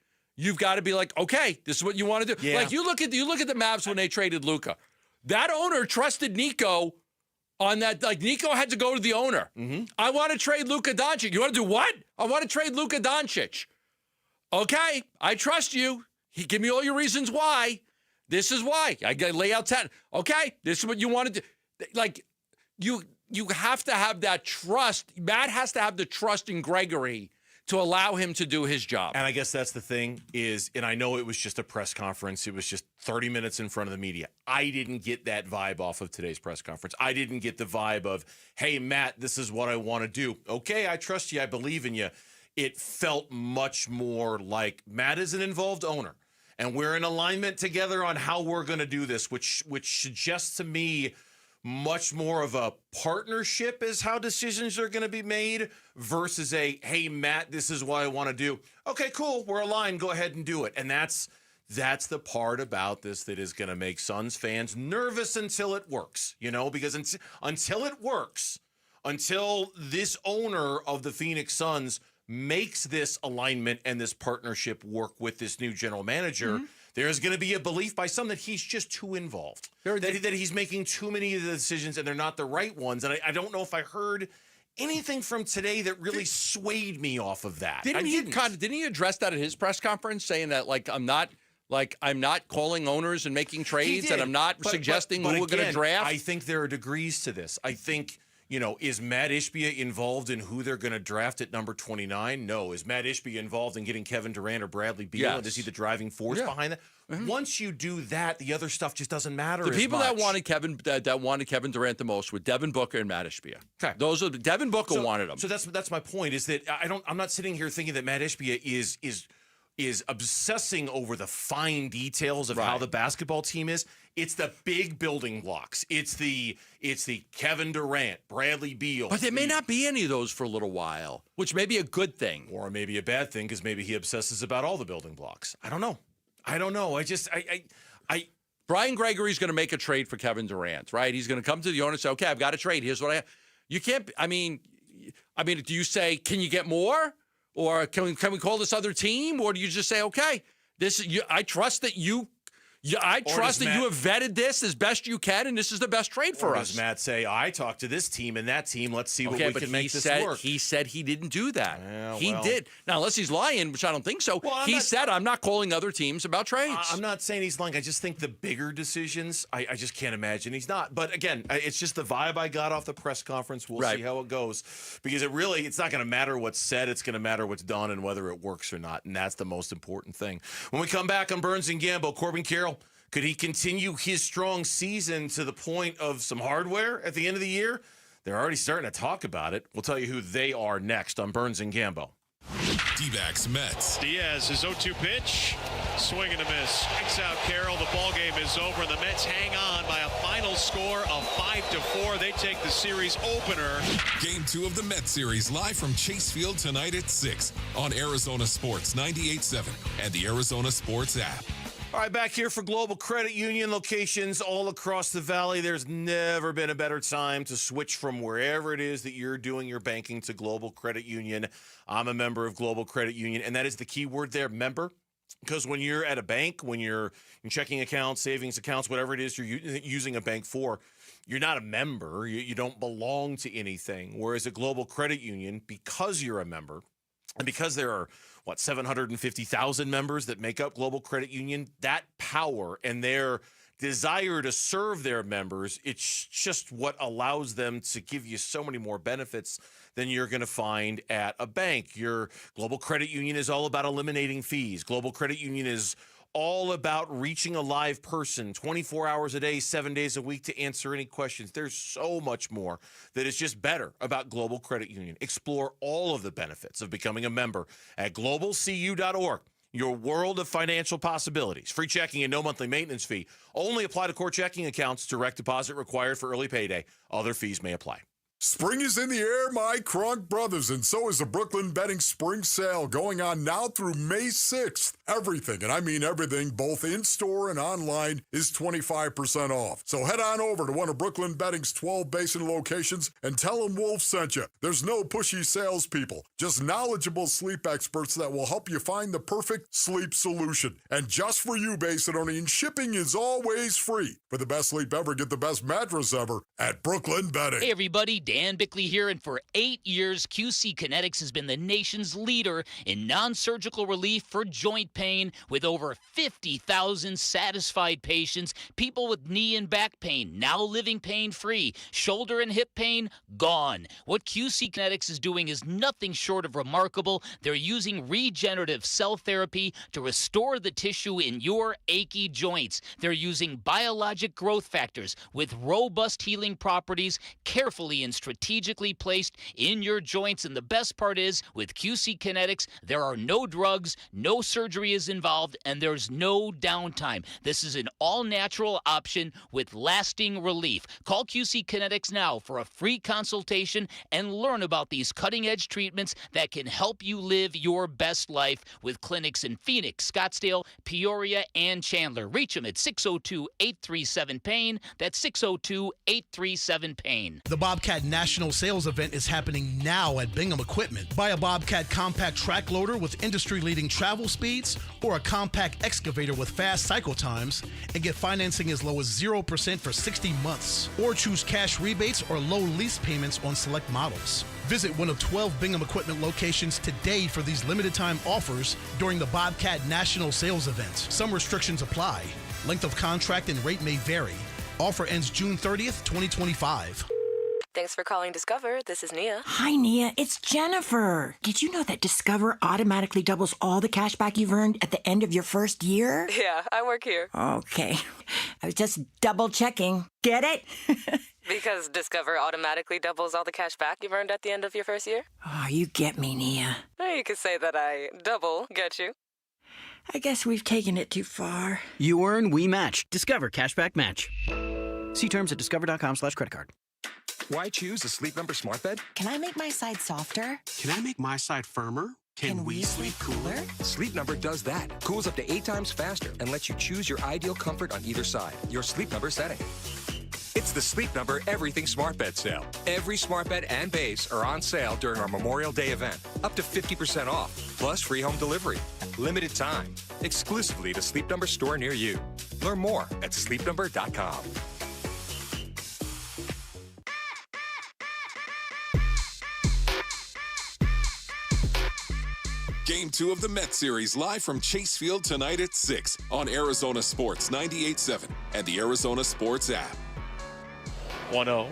Speaker 17: you've got to be like, okay, this is what you want to do.
Speaker 6: Yeah.
Speaker 17: Like you look at the Mavs when they traded Luka. That owner trusted Nico on that. Like Nico had to go to the owner.
Speaker 6: Mm-hmm.
Speaker 17: I want to trade Luka Doncic. You want to do what? I want to trade Luka Doncic. Okay, I trust you. Give me all your reasons why. This is why. I got to lay out 10. Okay, this is what you want to do. Like you have to have that trust. Matt has to have the trust in Gregory to allow him to do his job.
Speaker 6: And I guess that's the thing is, and I know it was just a press conference. It was just 30 minutes in front of the media. I didn't get that vibe off of today's press conference. I didn't get the vibe of, hey, Matt, this is what I want to do. Okay, I trust you. I believe in you. It felt much more like Matt is an involved owner, and we're in alignment together on how we're going to do this, which suggests to me much more of a partnership is how decisions are going to be made versus a, hey, Matt, this is what I want to do. Okay, cool. We're aligned. Go ahead and do it. And that's the part about this that is going to make Suns fans nervous until it works, because until it works, until this owner of the Phoenix Suns makes this alignment and this partnership work with this new general manager, there's going to be a belief by some that he's just too involved, that he's making too many of the decisions and they're not the right ones. And I don't know if I heard anything from today that really swayed me off of that.
Speaker 17: Didn't he address that at his press conference, saying that I'm not calling owners and making trades, and I'm not suggesting who we're going to draft?
Speaker 6: I think there are degrees to this. I think, is Matt Ishbia involved in who they're going to draft at number 29? No. Is Matt Ishbia involved in getting Kevin Durant or Bradley Beal?
Speaker 17: Yes.
Speaker 6: And is he the driving force behind that? Mm-hmm. Once you do that, the other stuff just doesn't matter.
Speaker 17: The
Speaker 6: as
Speaker 17: people
Speaker 6: much.
Speaker 17: that wanted Kevin Durant the most were Devin Booker and Matt Ishbia.
Speaker 6: Okay.
Speaker 17: Those are Devin Booker wanted them.
Speaker 6: So that's my point. Is that I'm not sitting here thinking that Matt Ishbia is obsessing over the fine details of how the basketball team is. It's the big building blocks. It's the Kevin Durant, Bradley Beal.
Speaker 17: But there may not be any of those for a little while, which may be a good thing.
Speaker 6: Or maybe a bad thing, because maybe he obsesses about all the building blocks. I don't know.
Speaker 17: Brian Gregory's going to make a trade for Kevin Durant, right? He's going to come to the owner and say, okay, I've got a trade. Here's what I have. You can't, I mean, do you say, can you get more? Or can we call this other team? Or do you just say, okay, I trust that you you have vetted this as best you can, and this is the best trade for us.
Speaker 6: Does Matt say, I talked to this team and that team, let's see what we can make this work?
Speaker 17: He said he didn't do that.
Speaker 6: Yeah,
Speaker 17: he did. Now, unless he's lying, which I don't think so, said, I'm not calling other teams about trades.
Speaker 6: I'm not saying he's lying. I just think the bigger decisions, I just can't imagine he's not. But again, it's just the vibe I got off the press conference. We'll see how it goes. Because it's not going to matter what's said. It's going to matter what's done and whether it works or not. And that's the most important thing. When we come back on Burns and Gambo, Corbin Carroll, could he continue his strong season to the point of some hardware at the end of the year? They're already starting to talk about it. We'll tell you who they are next on Burns and Gambo.
Speaker 4: D-backs Mets.
Speaker 11: Diaz, his 0-2 pitch. Swing and a miss. Strikes out Carroll. The ball game is over. The Mets hang on by a final score of 5-4. They take the series opener.
Speaker 4: Game 2 of the Mets series live from Chase Field tonight at 6 on Arizona Sports 98.7 and the Arizona Sports app.
Speaker 6: All right, back here for Global Credit Union locations all across the valley. There's never been a better time to switch from wherever it is that you're doing your banking to Global Credit Union. I'm a member of Global Credit Union, and that is the key word there, member. Because when you're at a bank, when you're in checking accounts, savings accounts, whatever it is you're using a bank for, you're not a member. You don't belong to anything. Whereas at Global Credit Union, because you're a member, and because there are, 750,000 members that make up Global Credit Union, that power and their desire to serve their members, it's just what allows them to give you so many more benefits than you're going to find at a bank. Your Global Credit Union is all about eliminating fees. Global Credit Union is all about reaching a live person 24 hours a day, 7 days a week to answer any questions. There's so much more that is just better about Global Credit Union. Explore all of the benefits of becoming a member at globalcu.org. Your world of financial possibilities. Free checking and no monthly maintenance fee. Only apply to core checking accounts. Direct deposit required for early payday. Other fees may apply.
Speaker 1: Spring is in the air, my Kronk brothers, and so is the Brooklyn Betting Spring Sale going on now through May 6th Everything, and I mean everything, both in-store and online, is 25% off. So head on over to one of Brooklyn Betting's 12 Basin locations and tell them Wolf sent you. There's no pushy salespeople, just knowledgeable sleep experts that will help you find the perfect sleep solution. And just for you, Basinonian, shipping is always free. For the best sleep ever, get the best mattress ever at Brooklyn Betting.
Speaker 10: Hey everybody, Dan Bickley here, and for 8 years, QC Kinetics has been the nation's leader in non-surgical relief for joint pain with over 50,000 satisfied patients, people with knee and back pain now living pain-free, shoulder and hip pain gone. What QC Kinetics is doing is nothing short of remarkable. They're using regenerative cell therapy to restore the tissue in your achy joints. They're using biologic growth factors with robust healing properties carefully and strategically placed in your joints. And the best part is, with QC Kinetics, there are no drugs, no surgery is involved, and there's no downtime. This is an all-natural option with lasting relief. Call QC Kinetics now for a free consultation and learn about these cutting-edge treatments that can help you live your best life, with clinics in Phoenix, Scottsdale, Peoria, and Chandler. Reach them at 602-837-PAIN. That's 602-837-PAIN.
Speaker 12: The Bobcat National Sales Event is happening now at Bingham Equipment. Buy a Bobcat compact track loader with industry-leading travel speeds or a compact excavator with fast cycle times and get financing as low as 0% for 60 months. Or choose cash rebates or low lease payments on select models. Visit one of 12 Bingham Equipment locations today for these limited-time offers during the Bobcat National Sales Event. Some restrictions apply. Length of contract and rate may vary. Offer ends June 30th, 2025.
Speaker 13: Thanks for calling Discover. This is Nia.
Speaker 14: Hi, Nia. It's Jennifer. Did you know that Discover automatically doubles all the cash back you've earned at the end of your first year?
Speaker 13: Yeah, I work here.
Speaker 14: Okay. I was just double-checking. Get it?
Speaker 13: Because Discover automatically doubles all the cash back you've earned at the end of your first year?
Speaker 14: Oh, you get me, Nia.
Speaker 13: You could say that I double get you.
Speaker 14: I guess we've taken it too far.
Speaker 16: You earn, we match. Discover Cashback Match. See terms at discover.com/creditcard.
Speaker 18: Why choose a Sleep Number smart bed?
Speaker 20: Can I make my side softer?
Speaker 18: Can I make my side firmer?
Speaker 20: Can we sleep cooler?
Speaker 18: Sleep Number does that. Cools up to 8 times faster and lets you choose your ideal comfort on either side. Your Sleep Number setting. It's the Sleep Number Everything Smart Bed sale. Every smart bed and base are on sale during our Memorial Day event. Up to 50% off, plus free home delivery. Limited time. Exclusively to Sleep Number store near you. Learn more at sleepnumber.com.
Speaker 4: Game 2 of the Met Series live from Chase Field tonight at 6 on Arizona Sports 98.7 and the Arizona Sports app.
Speaker 11: 1-0.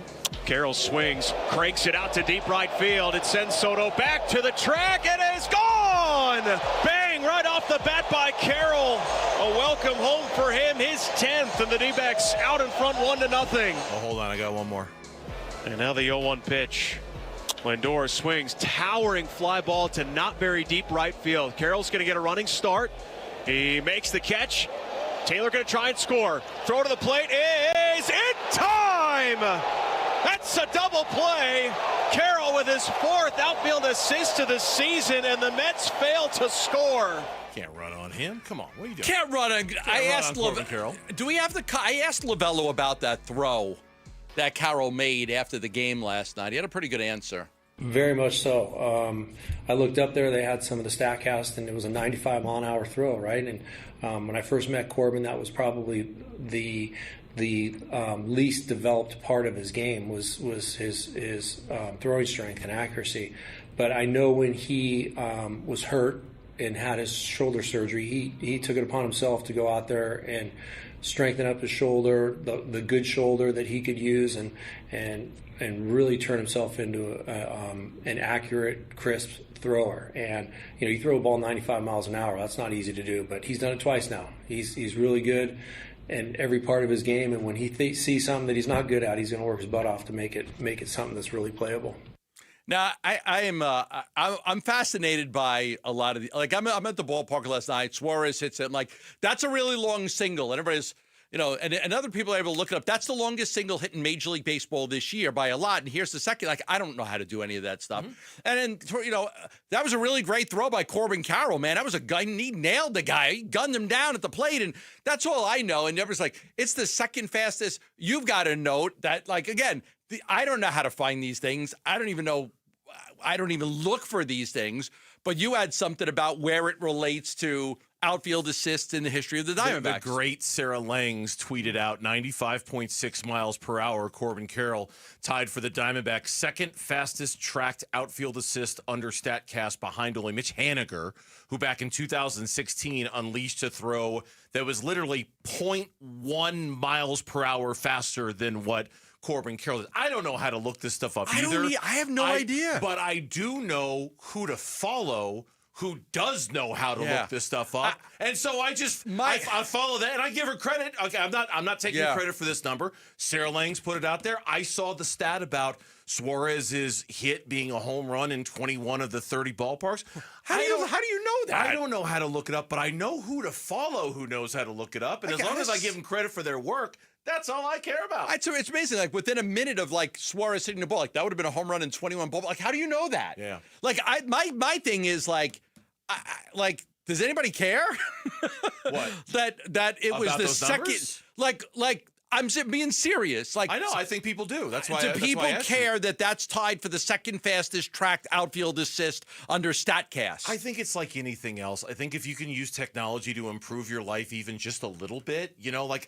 Speaker 11: Carroll swings, cranks it out to deep right field. It sends Soto back to the track. It is gone! Bang! Right off the bat by Carroll. A welcome home for him, his 10th, and the D-backs out in front 1-0.
Speaker 6: Oh, hold on, I got one more.
Speaker 11: And now the 0-1 pitch. Lindor swings, towering fly ball to not very deep right field. Carroll's going to get a running start. He makes the catch. Taylor going to try and score. Throw to the plate is in time! That's a double play. Carroll with his 4th outfield assist of the season, and the Mets fail to score.
Speaker 6: Can't run on him. Come on, what are you doing?
Speaker 17: Can't run on. I asked
Speaker 6: Carroll.
Speaker 17: Do we have the? I asked Lovello about that throw that Carroll made after the game last night. He had a pretty good answer.
Speaker 28: Very much so. I looked up there. They had some of the Statcast, and it was a 95-mile-an-hour throw, right? And when I first met Corbin, that was probably the least developed part of his game was his throwing strength and accuracy. But I know when he was hurt and had his shoulder surgery, he took it upon himself to go out there and strengthen up his shoulder, the good shoulder that he could use, and really turn himself into an accurate, crisp thrower. And you throw a ball 95 miles an hour. That's not easy to do, but he's done it twice now. He's really good in every part of his game, and when he sees something that he's not good at, he's going to work his butt off to make it something that's really playable.
Speaker 17: Now, I'm fascinated by a lot of I'm at the ballpark last night. Suarez hits it. I'm like, that's a really long single, and everybody's and other people are able to look it up. That's the longest single hit in Major League Baseball this year by a lot. And here's the second. Like, I don't know how to do any of that stuff. And then, that was a really great throw by Corbin Carroll, man. That was a guy. He nailed the guy. He gunned him down at the plate. And that's all I know. And everyone's like, it's the second fastest. You've got to note that, like, again, I don't know how to find these things. I don't even know. I don't even look for these things. But you had something about where it relates to outfield assists in the history of the Diamondbacks.
Speaker 6: The great Sarah Langs tweeted out 95.6 miles per hour. Corbin Carroll tied for the Diamondbacks' second fastest tracked outfield assist under StatCast behind only Mitch Haniger, who back in 2016 unleashed a throw that was literally 0.1 miles per hour faster than what Corbin Carroll did. I don't know how to look this stuff up either.
Speaker 17: I have no idea.
Speaker 6: But I do know who to follow who does know how to look this stuff up. And so I follow that and I give her credit. Okay, I'm not taking credit for this number. Sarah Langs put it out there. I saw the stat about Suarez's hit being a home run in 21 of the 30 ballparks.
Speaker 17: How do you know that?
Speaker 6: I don't know how to look it up, but I know who to follow who knows how to look it up. And as long as I give them credit for their work, that's all I care about.
Speaker 17: It's amazing. Like, within a minute of, like, Suarez hitting the ball, like, that would have been a home run in 21 ball. Like, how do you know that?
Speaker 6: Yeah.
Speaker 17: Like, my thing is, like, does anybody care?
Speaker 6: What?
Speaker 17: that it was
Speaker 6: About
Speaker 17: the
Speaker 6: those
Speaker 17: second.
Speaker 6: numbers?
Speaker 17: Like, I'm being serious. Like,
Speaker 6: I know. I think people do. That's why.
Speaker 17: Do people care that that's tied for the second fastest tracked outfield assist under StatCast?
Speaker 6: I think it's like anything else. I think if you can use technology to improve your life even just a little bit, like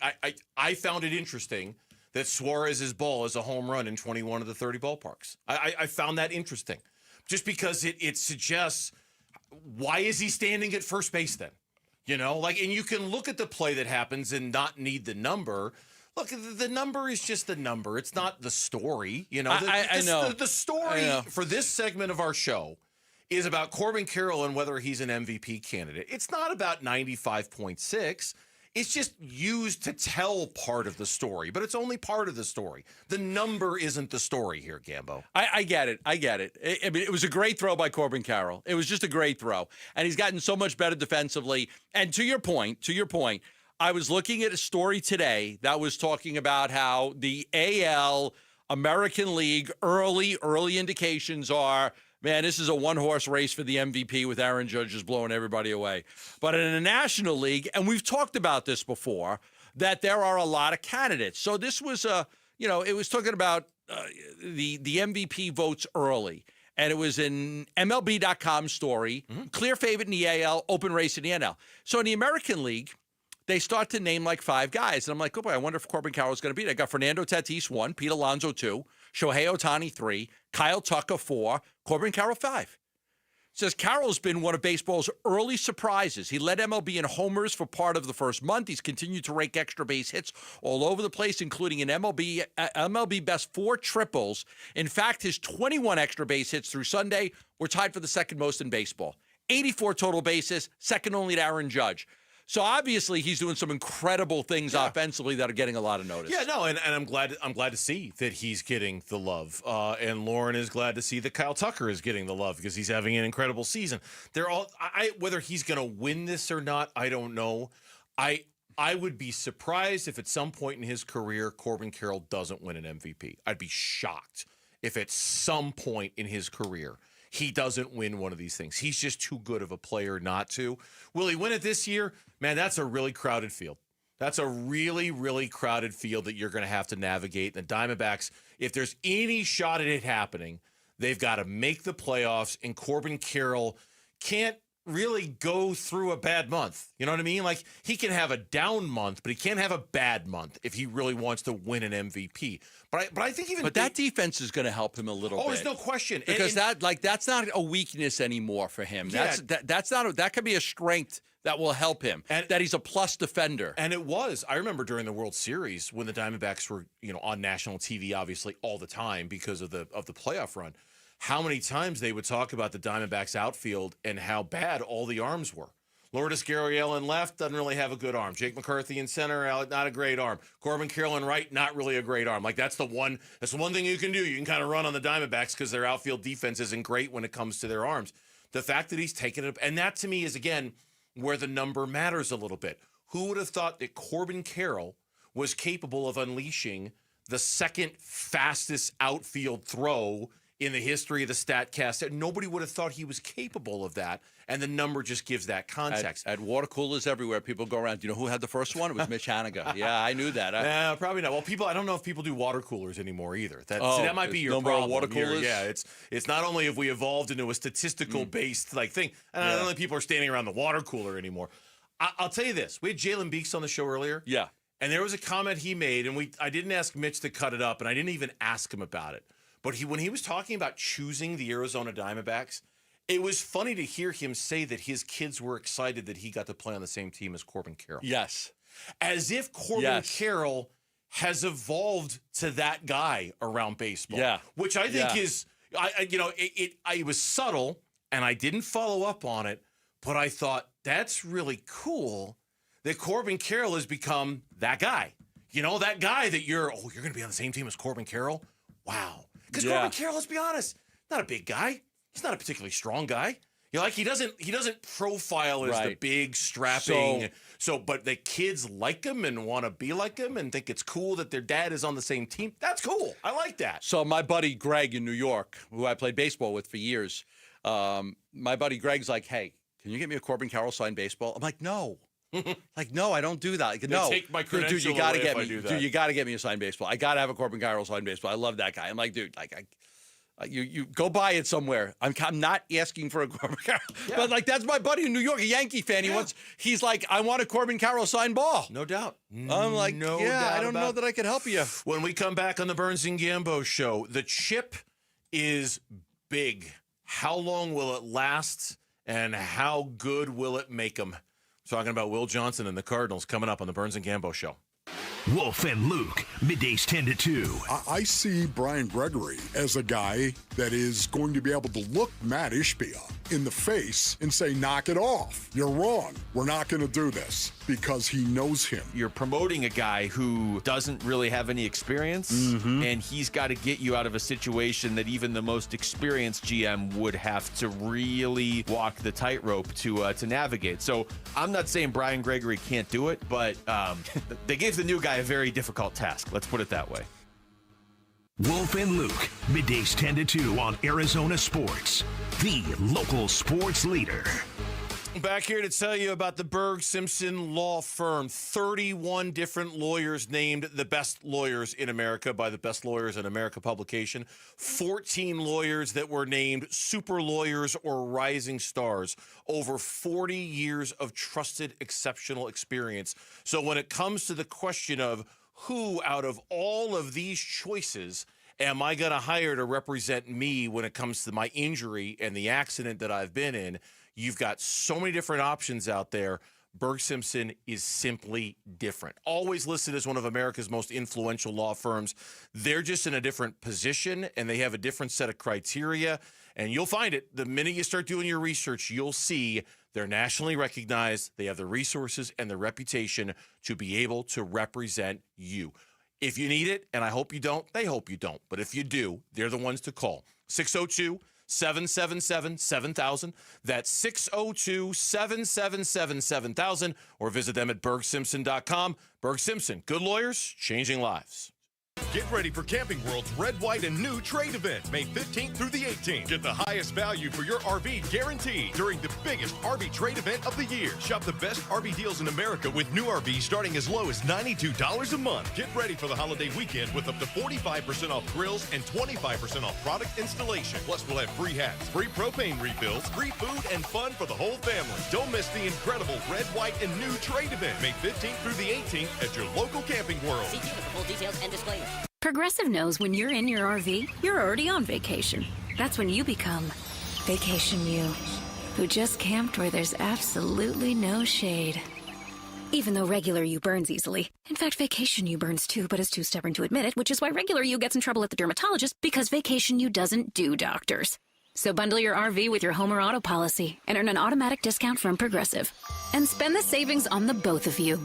Speaker 6: I found it interesting that Suarez's ball is a home run in 21 of the 30 ballparks. I found that interesting, just because it suggests, why is he standing at first base then? And you can look at the play that happens and not need the number. Look, the number is just the number. It's not the story.
Speaker 17: I know.
Speaker 6: The story for this segment of our show is about Corbin Carroll and whether he's an MVP candidate. It's not about 95.6. It's just used to tell part of the story, but it's only part of the story. The number isn't the story here, Gambo.
Speaker 17: I get it. I mean, it was a great throw by Corbin Carroll. It was just a great throw. And he's gotten so much better defensively. And to your point, I was looking at a story today that was talking about how the AL American League early indications are, man, this is a one-horse race for the MVP with Aaron Judge just blowing everybody away. But in the National League, and we've talked about this before, that there are a lot of candidates. So this was it was talking about the MVP votes early. And it was an MLB.com story, clear favorite in the AL, open race in the NL. So in the American League, they start to name like 5 guys. And I'm like, oh boy, I wonder if Corbin Carroll is going to be there. I got Fernando Tatis 1, Pete Alonso 2, Shohei Ohtani 3, Kyle Tucker 4, Corbin Carroll 5. It says Carroll's been one of baseball's early surprises. He led MLB in homers for part of the first month. He's continued to rake extra base hits all over the place, including an MLB best 4 triples. In fact, his 21 extra base hits through Sunday were tied for the second most in baseball. 84 total bases, second only to Aaron Judge. So obviously he's doing some incredible things offensively that are getting a lot of notice.
Speaker 6: Yeah, no, and I'm glad to see that he's getting the love. And Lauren is glad to see that Kyle Tucker is getting the love because he's having an incredible season. They're all whether he's going to win this or not, I don't know. I would be surprised if at some point in his career Corbin Carroll doesn't win an MVP. I'd be shocked if at some point in his career he doesn't win one of these things. He's just too good of a player not to. Will he win it this year? Man, that's a really crowded field. That's a really, really crowded field that you're going to have to navigate. And the Diamondbacks, if there's any shot at it happening, they've got to make the playoffs, and Corbin Carroll can't really go through a bad month. You know what I mean? Like, he can have a down month, but he can't have a bad month if he really wants to win an MVP. But I think even
Speaker 17: that defense is going to help him a little bit.
Speaker 6: Oh, there's no question.
Speaker 17: Because that's not a weakness anymore for him.
Speaker 6: Yeah.
Speaker 17: That could be a strength that will help him. And that he's a plus defender.
Speaker 6: And it was. I remember during the World Series when the Diamondbacks were, on national TV obviously all the time because of the playoff run. How many times they would talk about the Diamondbacks outfield and how bad all the arms were. Lourdes Gurriel in left doesn't really have a good arm. Jake McCarthy in center, not a great arm. Corbin Carroll in right, not really a great arm. Like, that's the one thing you can do. You can kind of run on the Diamondbacks because their outfield defense isn't great when it comes to their arms. The fact that he's taken it up, and that to me is, again, where the number matters a little bit. Who would have thought that Corbin Carroll was capable of unleashing the second fastest outfield throw in the history of the StatCast. Nobody would have thought he was capable of that, and the number just gives that context.
Speaker 17: At water coolers everywhere, people go around. Do you know who had the first one? It was Mitch Haniger. Yeah, I knew that.
Speaker 6: Probably not. Well, I don't know if people do water coolers anymore either. That might be your
Speaker 17: no
Speaker 6: problem.
Speaker 17: more water coolers?
Speaker 6: Yeah, it's not only have we evolved into a statistical-based thing, and I don't think people are standing around the water cooler anymore. I'll tell you this. We had Jalen Beeks on the show earlier.
Speaker 17: Yeah.
Speaker 6: And there was a comment he made, and I didn't ask Mitch to cut it up, and I didn't even ask him about it. But when he was talking about choosing the Arizona Diamondbacks, it was funny to hear him say that his kids were excited that he got to play on the same team as Corbin Carroll.
Speaker 17: Yes.
Speaker 6: As if Corbin Carroll has evolved to that guy around baseball.
Speaker 17: Yeah.
Speaker 6: Which I think is, it was subtle, and I didn't follow up on it, but I thought that's really cool that Corbin Carroll has become that guy. You know, that guy that you're going to be on the same team as Corbin Carroll? Wow. Because Corbin Carroll, let's be honest, not a big guy. He's not a particularly strong guy. He doesn't profile as the big, strapping. But the kids like him and want to be like him and think it's cool that their dad is on the same team. That's cool. I like that.
Speaker 17: So my buddy Greg in New York, who I played baseball with for years, my buddy Greg's like, hey, can you get me a Corbin Carroll signed baseball? I'm like, no. No, I don't do that. Like, no,
Speaker 6: take my credential
Speaker 17: dude, you got to
Speaker 6: away
Speaker 17: get
Speaker 6: if
Speaker 17: me.
Speaker 6: I do that.
Speaker 17: Dude, you got to get me a signed baseball. I got to have a Corbin Carroll signed baseball. I love that guy. I'm like, dude, you go buy it somewhere. I'm not asking for a Corbin Carroll, but that's my buddy in New York, a Yankee fan. He's like, I want a Corbin Carroll signed ball.
Speaker 6: No doubt.
Speaker 17: I'm like, I don't know that I could help you.
Speaker 6: When we come back on the Burns and Gambo show, the chip is big. How long will it last, and how good will it make them? Talking about Will Johnson and the Cardinals coming up on the Burns and Gambo show.
Speaker 5: Wolf and Luke, middays 10 to 2.
Speaker 1: I see Brian Gregory as a guy that is going to be able to look Matt Ishbia in the face and say, knock it off. You're wrong. We're not going to do this, because he knows him.
Speaker 15: You're promoting a guy who doesn't really have any experience, and he's got to get you out of a situation that even the most experienced GM would have to really walk the tightrope to navigate. So I'm not saying Brian Gregory can't do it, but they gave the new guy a very difficult task. Let's put it that way.
Speaker 5: Wolf and Luke, middays 10 to 2 on Arizona Sports, the local sports leader.
Speaker 6: Back here to tell you about the Berg Simpson Law Firm. 31 different lawyers named the best lawyers in America by the Best Lawyers in America publication. 14 lawyers that were named super lawyers or rising stars. Over 40 years of trusted, exceptional experience. So when it comes to the question of who out of all of these choices am I going to hire to represent me when it comes to my injury and the accident that I've been in, you've got so many different options out there. Berg Simpson is simply different. Always listed as one of America's most influential law firms. They're just in a different position, and they have a different set of criteria. And you'll find it. The minute you start doing your research, you'll see they're nationally recognized. They have the resources and the reputation to be able to represent you. If you need it, and I hope you don't, they hope you don't. But if you do, they're the ones to call. 602-777-7000. That's 602-777-7000. Or visit them at bergsimpson.com. Berg Simpson, good lawyers, changing lives.
Speaker 19: Get ready for Camping World's Red, White, and New Trade event, May 15th through the 18th. Get the highest value for your RV guaranteed during the biggest RV trade event of the year. Shop the best RV deals in America with new RVs starting as low as $92 a month. Get ready for the holiday weekend with up to 45% off grills and 25% off product installation. Plus, we'll have free hats, free propane refills, free food, and fun for the whole family. Don't miss the incredible Red, White, and New Trade event, May 15th through the 18th at your local Camping World.
Speaker 21: See for full details and disclaimer.
Speaker 22: Progressive knows when you're in your RV, you're already on vacation. That's when you become Vacation You, who just camped where there's absolutely no shade. Even though regular you burns easily. In fact, Vacation You burns too, but is too stubborn to admit it, which is why regular you gets in trouble at the dermatologist, because Vacation You doesn't do doctors. So bundle your RV with your home or auto policy and earn an automatic discount from Progressive. And spend the savings on the both of you.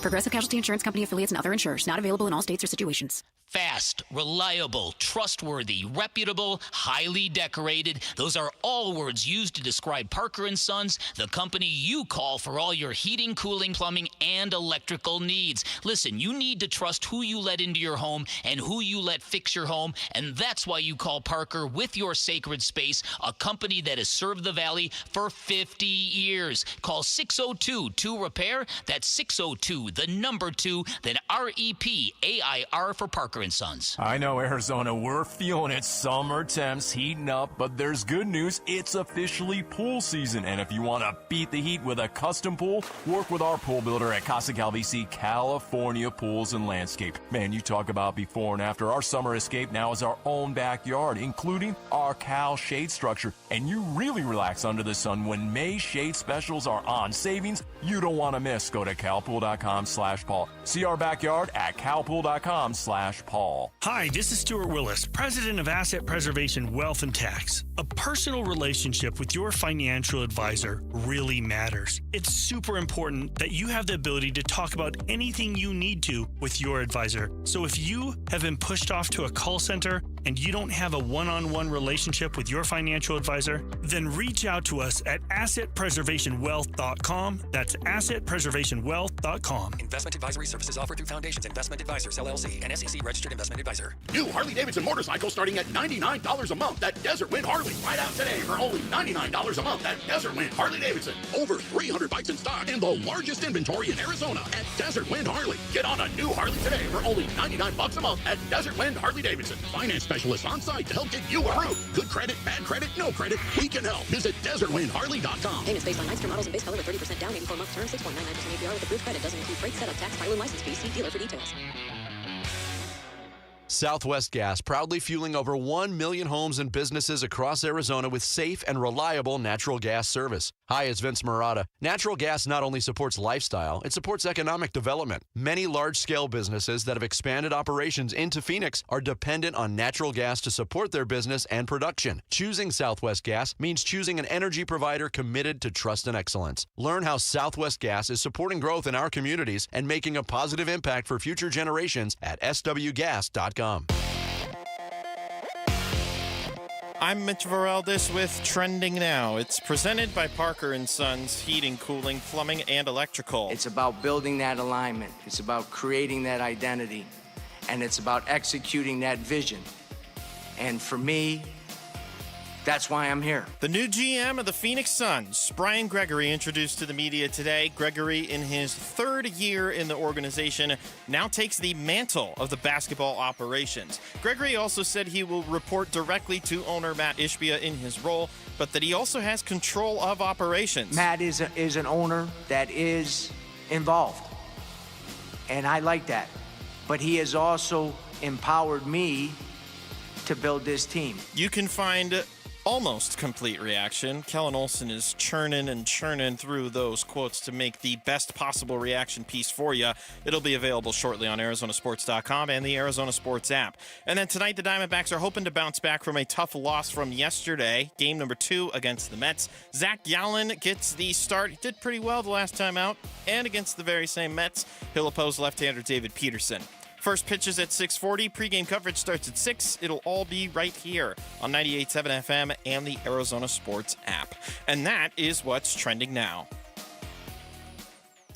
Speaker 22: Progressive Casualty Insurance Company affiliates and other insurers. Not available in all states or situations.
Speaker 10: Fast, reliable, trustworthy, reputable, highly decorated. Those are all words used to describe Parker & Sons, the company you call for all your heating, cooling, plumbing, and electrical needs. Listen, you need to trust who you let into your home and who you let fix your home, and that's why you call Parker with your sacred space, a company that has served the Valley for 50 years. Call 602-2-REPAIR. That's 602-2, then REPAIR for Parker & Sons.
Speaker 2: I know, Arizona, we're feeling it. Summer temps heating up, but there's good news. It's officially pool season, and if you want to beat the heat with a custom pool, work with our pool builder at Casa Calvisi, California Pools and Landscape. Man, you talk about before and after. Our summer escape now is our own backyard, including our Cal shade structure, and you really relax under the sun when May shade specials are on. Savings you don't want to miss. Go to calpool.com/Paul. See our backyard at calpool.com/Paul.
Speaker 3: Hi, this is Stuart Willis, President of Asset Preservation Wealth and Tax. A personal relationship with your financial advisor really matters. It's super important that you have the ability to talk about anything you need to with your advisor. So if you have been pushed off to a call center and you don't have a one-on-one relationship with your financial advisor, then reach out to us at assetpreservationwealth.com. That's assetpreservationwealth.com.
Speaker 7: Investment advisory services offered through Foundations Investment Advisors, LLC, an SEC registered investment advisor.
Speaker 21: New Harley-Davidson motorcycle starting at $99 a month at Desert Wind Harley. Right out today for only $99 a month at Desert Wind Harley-Davidson. Over 300 bikes in stock and the largest inventory in Arizona at Desert Wind Harley. Get on a new Harley today for only $99 a month at Desert Wind Harley-Davidson. Finance specialists on site to help get you approved. Good credit, bad credit, no credit. We can help. Visit desertwindharley.com.
Speaker 23: Payments based on Nightster models and base color with 30% down, 84-month term, 6.99% APR with approved credit. Doesn't include freight, setup, tax, title, and license fees. See dealer for details.
Speaker 24: Southwest Gas, proudly fueling over 1 million homes and businesses across Arizona with safe and reliable natural gas service. Hi, it's Vince Marada. Natural gas not only supports lifestyle, it supports economic development. Many large-scale businesses that have expanded operations into Phoenix are dependent on natural gas to support their business and production. Choosing Southwest Gas means choosing an energy provider committed to trust and excellence. Learn how Southwest Gas is supporting growth in our communities and making a positive impact for future generations at swgas.com.
Speaker 26: I'm Mitch Varaldis with Trending Now. It's presented by Parker & Sons Heating, Cooling, Plumbing, and Electrical.
Speaker 9: It's about building that alignment. It's about creating that identity. And it's about executing that vision. And for me, that's why I'm here.
Speaker 26: The new GM of the Phoenix Suns, Brian Gregory, introduced to the media today. Gregory, in his third year in the organization, now takes the mantle of the basketball operations. Gregory also said he will report directly to owner Matt Ishbia in his role, but that he also has control of operations.
Speaker 9: Matt is an owner that is involved, and I like that. But he has also empowered me to build this team.
Speaker 26: You can find almost complete reaction. Kellen Olson is churning and churning through those quotes to make the best possible reaction piece for you. It'll be available shortly on ArizonaSports.com and the Arizona Sports app. And then tonight, the Diamondbacks are hoping to bounce back from a tough loss from yesterday, game number 2 against the Mets. Zach Gallen gets the start. He did pretty well the last time out, and against the very same Mets, he'll oppose left-hander David Peterson. First pitch is at 6:40. Pre-game coverage starts at 6. It'll all be right here on 98.7 FM and the Arizona Sports app. And that is what's trending now.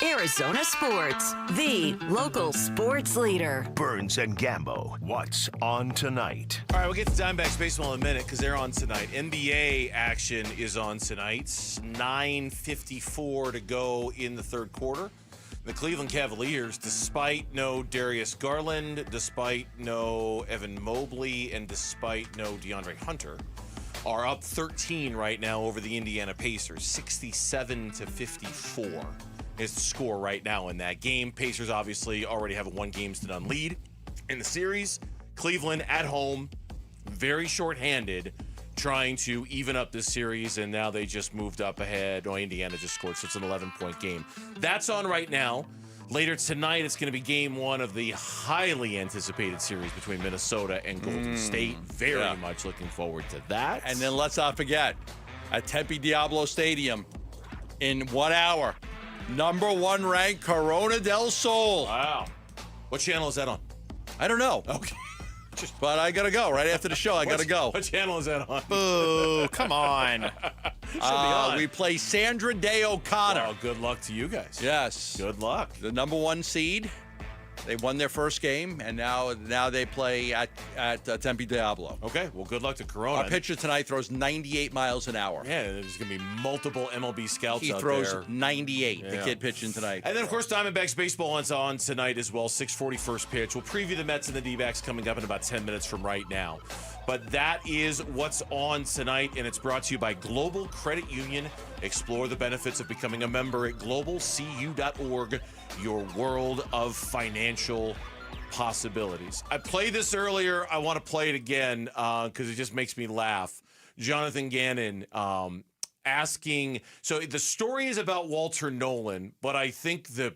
Speaker 14: Arizona Sports, the local sports leader.
Speaker 5: Burns and Gambo, what's on tonight?
Speaker 6: All right, we'll get to Diamondbacks baseball in a minute because they're on tonight. NBA action is on tonight. 9:54 to go in the third quarter. The Cleveland Cavaliers, despite no Darius Garland, despite no Evan Mobley, and despite no DeAndre Hunter, are up 13 right now over the Indiana Pacers. 67-54 is the score right now in that game. Pacers obviously already have a 1-game-to-none lead in the series. Cleveland at home, very shorthanded, trying to even up this series, and now they just moved up ahead. Indiana just scored, so it's an 11-point game. That's on right now. Later tonight, it's going to be game 1 of the highly anticipated series between Minnesota and Golden State. Very much looking forward to that.
Speaker 17: And then let's not forget, at Tempe Diablo Stadium, in 1 hour, number 1 ranked Corona del Sol.
Speaker 6: Wow. What channel is that on?
Speaker 17: I don't know.
Speaker 6: Okay.
Speaker 17: But I got to go right after the show. I got to go.
Speaker 6: What channel is that on?
Speaker 26: Boo, come on.
Speaker 6: Should be on.
Speaker 17: We play Sandra Day O'Connor.
Speaker 6: Well, good luck to you guys.
Speaker 17: Yes.
Speaker 6: Good luck.
Speaker 17: The number 1 seed. They won their first game, and now they play at Tempe Diablo.
Speaker 6: Okay, well, good luck to Corona.
Speaker 17: Our pitcher tonight throws 98 miles an hour.
Speaker 6: Yeah, there's going to be multiple MLB scouts
Speaker 17: He
Speaker 6: out
Speaker 17: throws
Speaker 6: there.
Speaker 17: 98, the kid pitching tonight.
Speaker 6: And then, of course, Diamondbacks baseball is on tonight as well, 6:40 first pitch. We'll preview the Mets and the D-backs coming up in about 10 minutes from right now. But that is what's on tonight, and it's brought to you by Global Credit Union. Explore the benefits of becoming a member at globalcu.org, your world of financial possibilities. I played this earlier. I want to play it again because it just makes me laugh. Jonathan Gannon asking, so the story is about Walter Nolan, but I think the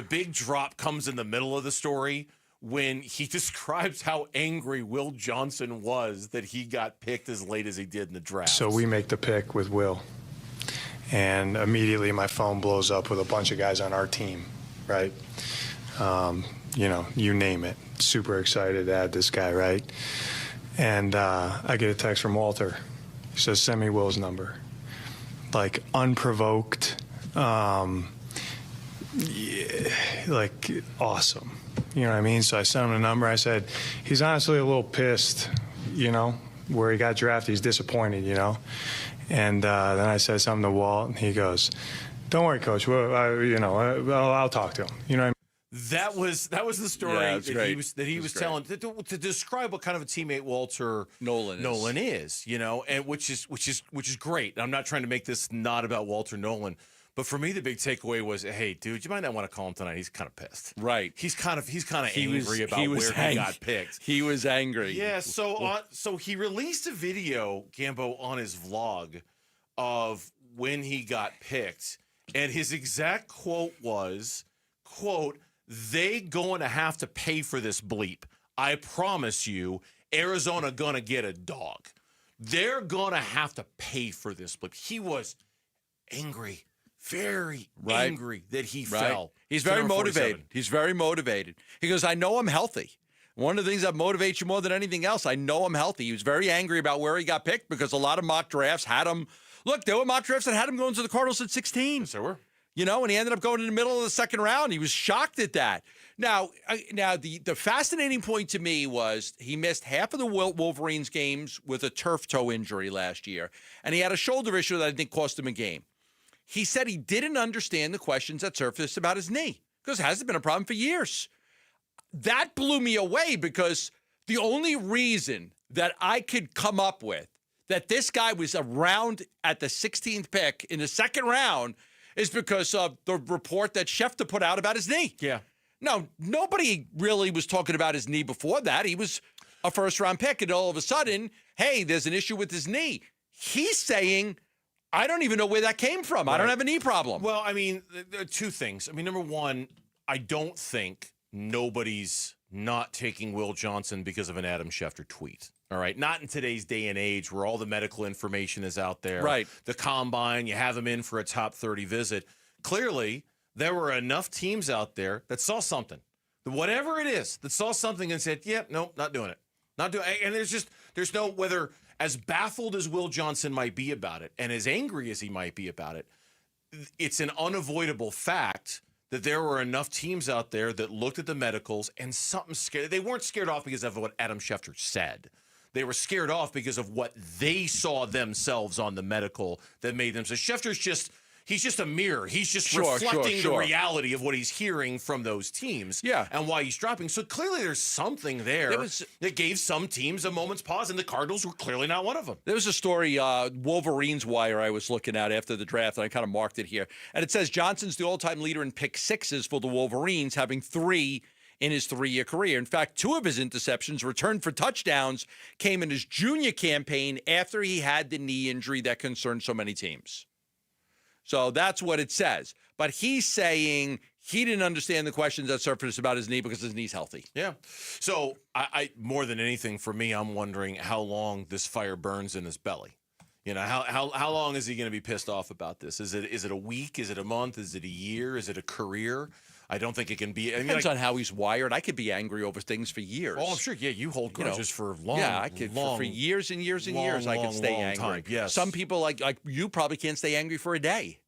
Speaker 6: big drop comes in the middle of the story when he describes how angry Will Johnson was that he got picked as late as he did in the draft.
Speaker 8: So we make the pick with Will, and immediately my phone blows up with a bunch of guys on our team, right? You name it. Super excited to add this guy, right? And I get a text from Walter. He says, send me Will's number. Like, unprovoked, like, awesome. You know what I mean? So I sent him the number. I said, he's honestly a little pissed, where he got drafted. He's disappointed, And then I said something to Walt, and he goes, don't worry, Coach. Well, I'll talk to him. You know what I mean?
Speaker 6: That was the story that he was telling to describe what kind of a teammate Walter Nolan is, and which is great. I'm not trying to make this not about Walter Nolan, but for me the big takeaway was, hey, dude, you might not want to call him tonight. He's kind of pissed.
Speaker 17: Right.
Speaker 6: He's kind of angry about where he got picked.
Speaker 17: He was angry.
Speaker 6: Yeah. So he released a video, Gambo, on his vlog of when he got picked, and his exact quote was, quote, "They going to have to pay for this bleep. I promise you, Arizona gonna get a dog. They're gonna have to pay for this bleep." He was angry, very angry that he fell.
Speaker 17: He's very motivated. He's very motivated. He goes, I know I'm healthy. One of the things that motivates you more than anything else, I know I'm healthy. He was very angry about where he got picked because a lot of mock drafts had him. Look, there were mock drafts that had him going to the Cardinals at 16.
Speaker 6: Yes, there were.
Speaker 17: And he ended up going in the middle of the second round. He was shocked at that. Now the fascinating point to me was he missed half of the Wolverines games with a turf toe injury last year, and he had a shoulder issue that I think cost him a game. He said he didn't understand the questions that surfaced about his knee because it hasn't been a problem for years. That blew me away because the only reason that I could come up with that this guy was around at the 16th pick in the second round is because of the report that Schefter put out about his knee.
Speaker 6: Yeah.
Speaker 17: Now, nobody really was talking about his knee before that. He was a first-round pick, and all of a sudden, hey, there's an issue with his knee. He's saying, I don't even know where that came from. Right. I don't have a knee problem.
Speaker 6: Well, I mean, there are two things. I mean, number one, I don't think nobody's not taking Will Johnson because of an Adam Schefter tweet. All right. Not in today's day and age where all the medical information is out there.
Speaker 17: Right.
Speaker 6: The combine, you have him in for a top 30 visit. Clearly, there were enough teams out there that saw something, whatever it is, that saw something and said, yep, nope, not doing it. Not doing it. And there's no, whether as baffled as Will Johnson might be about it and as angry as he might be about it, it's an unavoidable fact that there were enough teams out there that looked at the medicals and something scared. They weren't scared off because of what Adam Schefter said. They were scared off because of what they saw themselves on the medical that made them. So Schefter's he's just a mirror. He's just reflecting the reality of what he's hearing from those teams and why he's dropping. So clearly there's something there that gave some teams a moment's pause, and the Cardinals were clearly not one of them.
Speaker 17: There was a story, Wolverines Wire, I was looking at after the draft, and I kind of marked it here. And it says Johnson's the all-time leader in pick sixes for the Wolverines, having 3 in his 3-year career. In fact, 2 of his interceptions returned for touchdowns came in his junior campaign after he had the knee injury that concerned so many teams. So that's what it says. But he's saying he didn't understand the questions that surfaced about his knee because his knee's healthy.
Speaker 6: Yeah. So I more than anything, for me, I'm wondering how long this fire burns in his belly. How long is he going to be pissed off about this? Is it a week? Is it a month? Is it a year? Is it a career? I don't think it can be.
Speaker 17: Depends on how he's wired. I could be angry over things for years.
Speaker 6: Oh, I'm sure. Yeah, you hold grudges for long.
Speaker 17: Yeah, I could for years and years and years. I could stay angry.
Speaker 6: Time, yes.
Speaker 17: Some people like you probably can't stay angry for a day.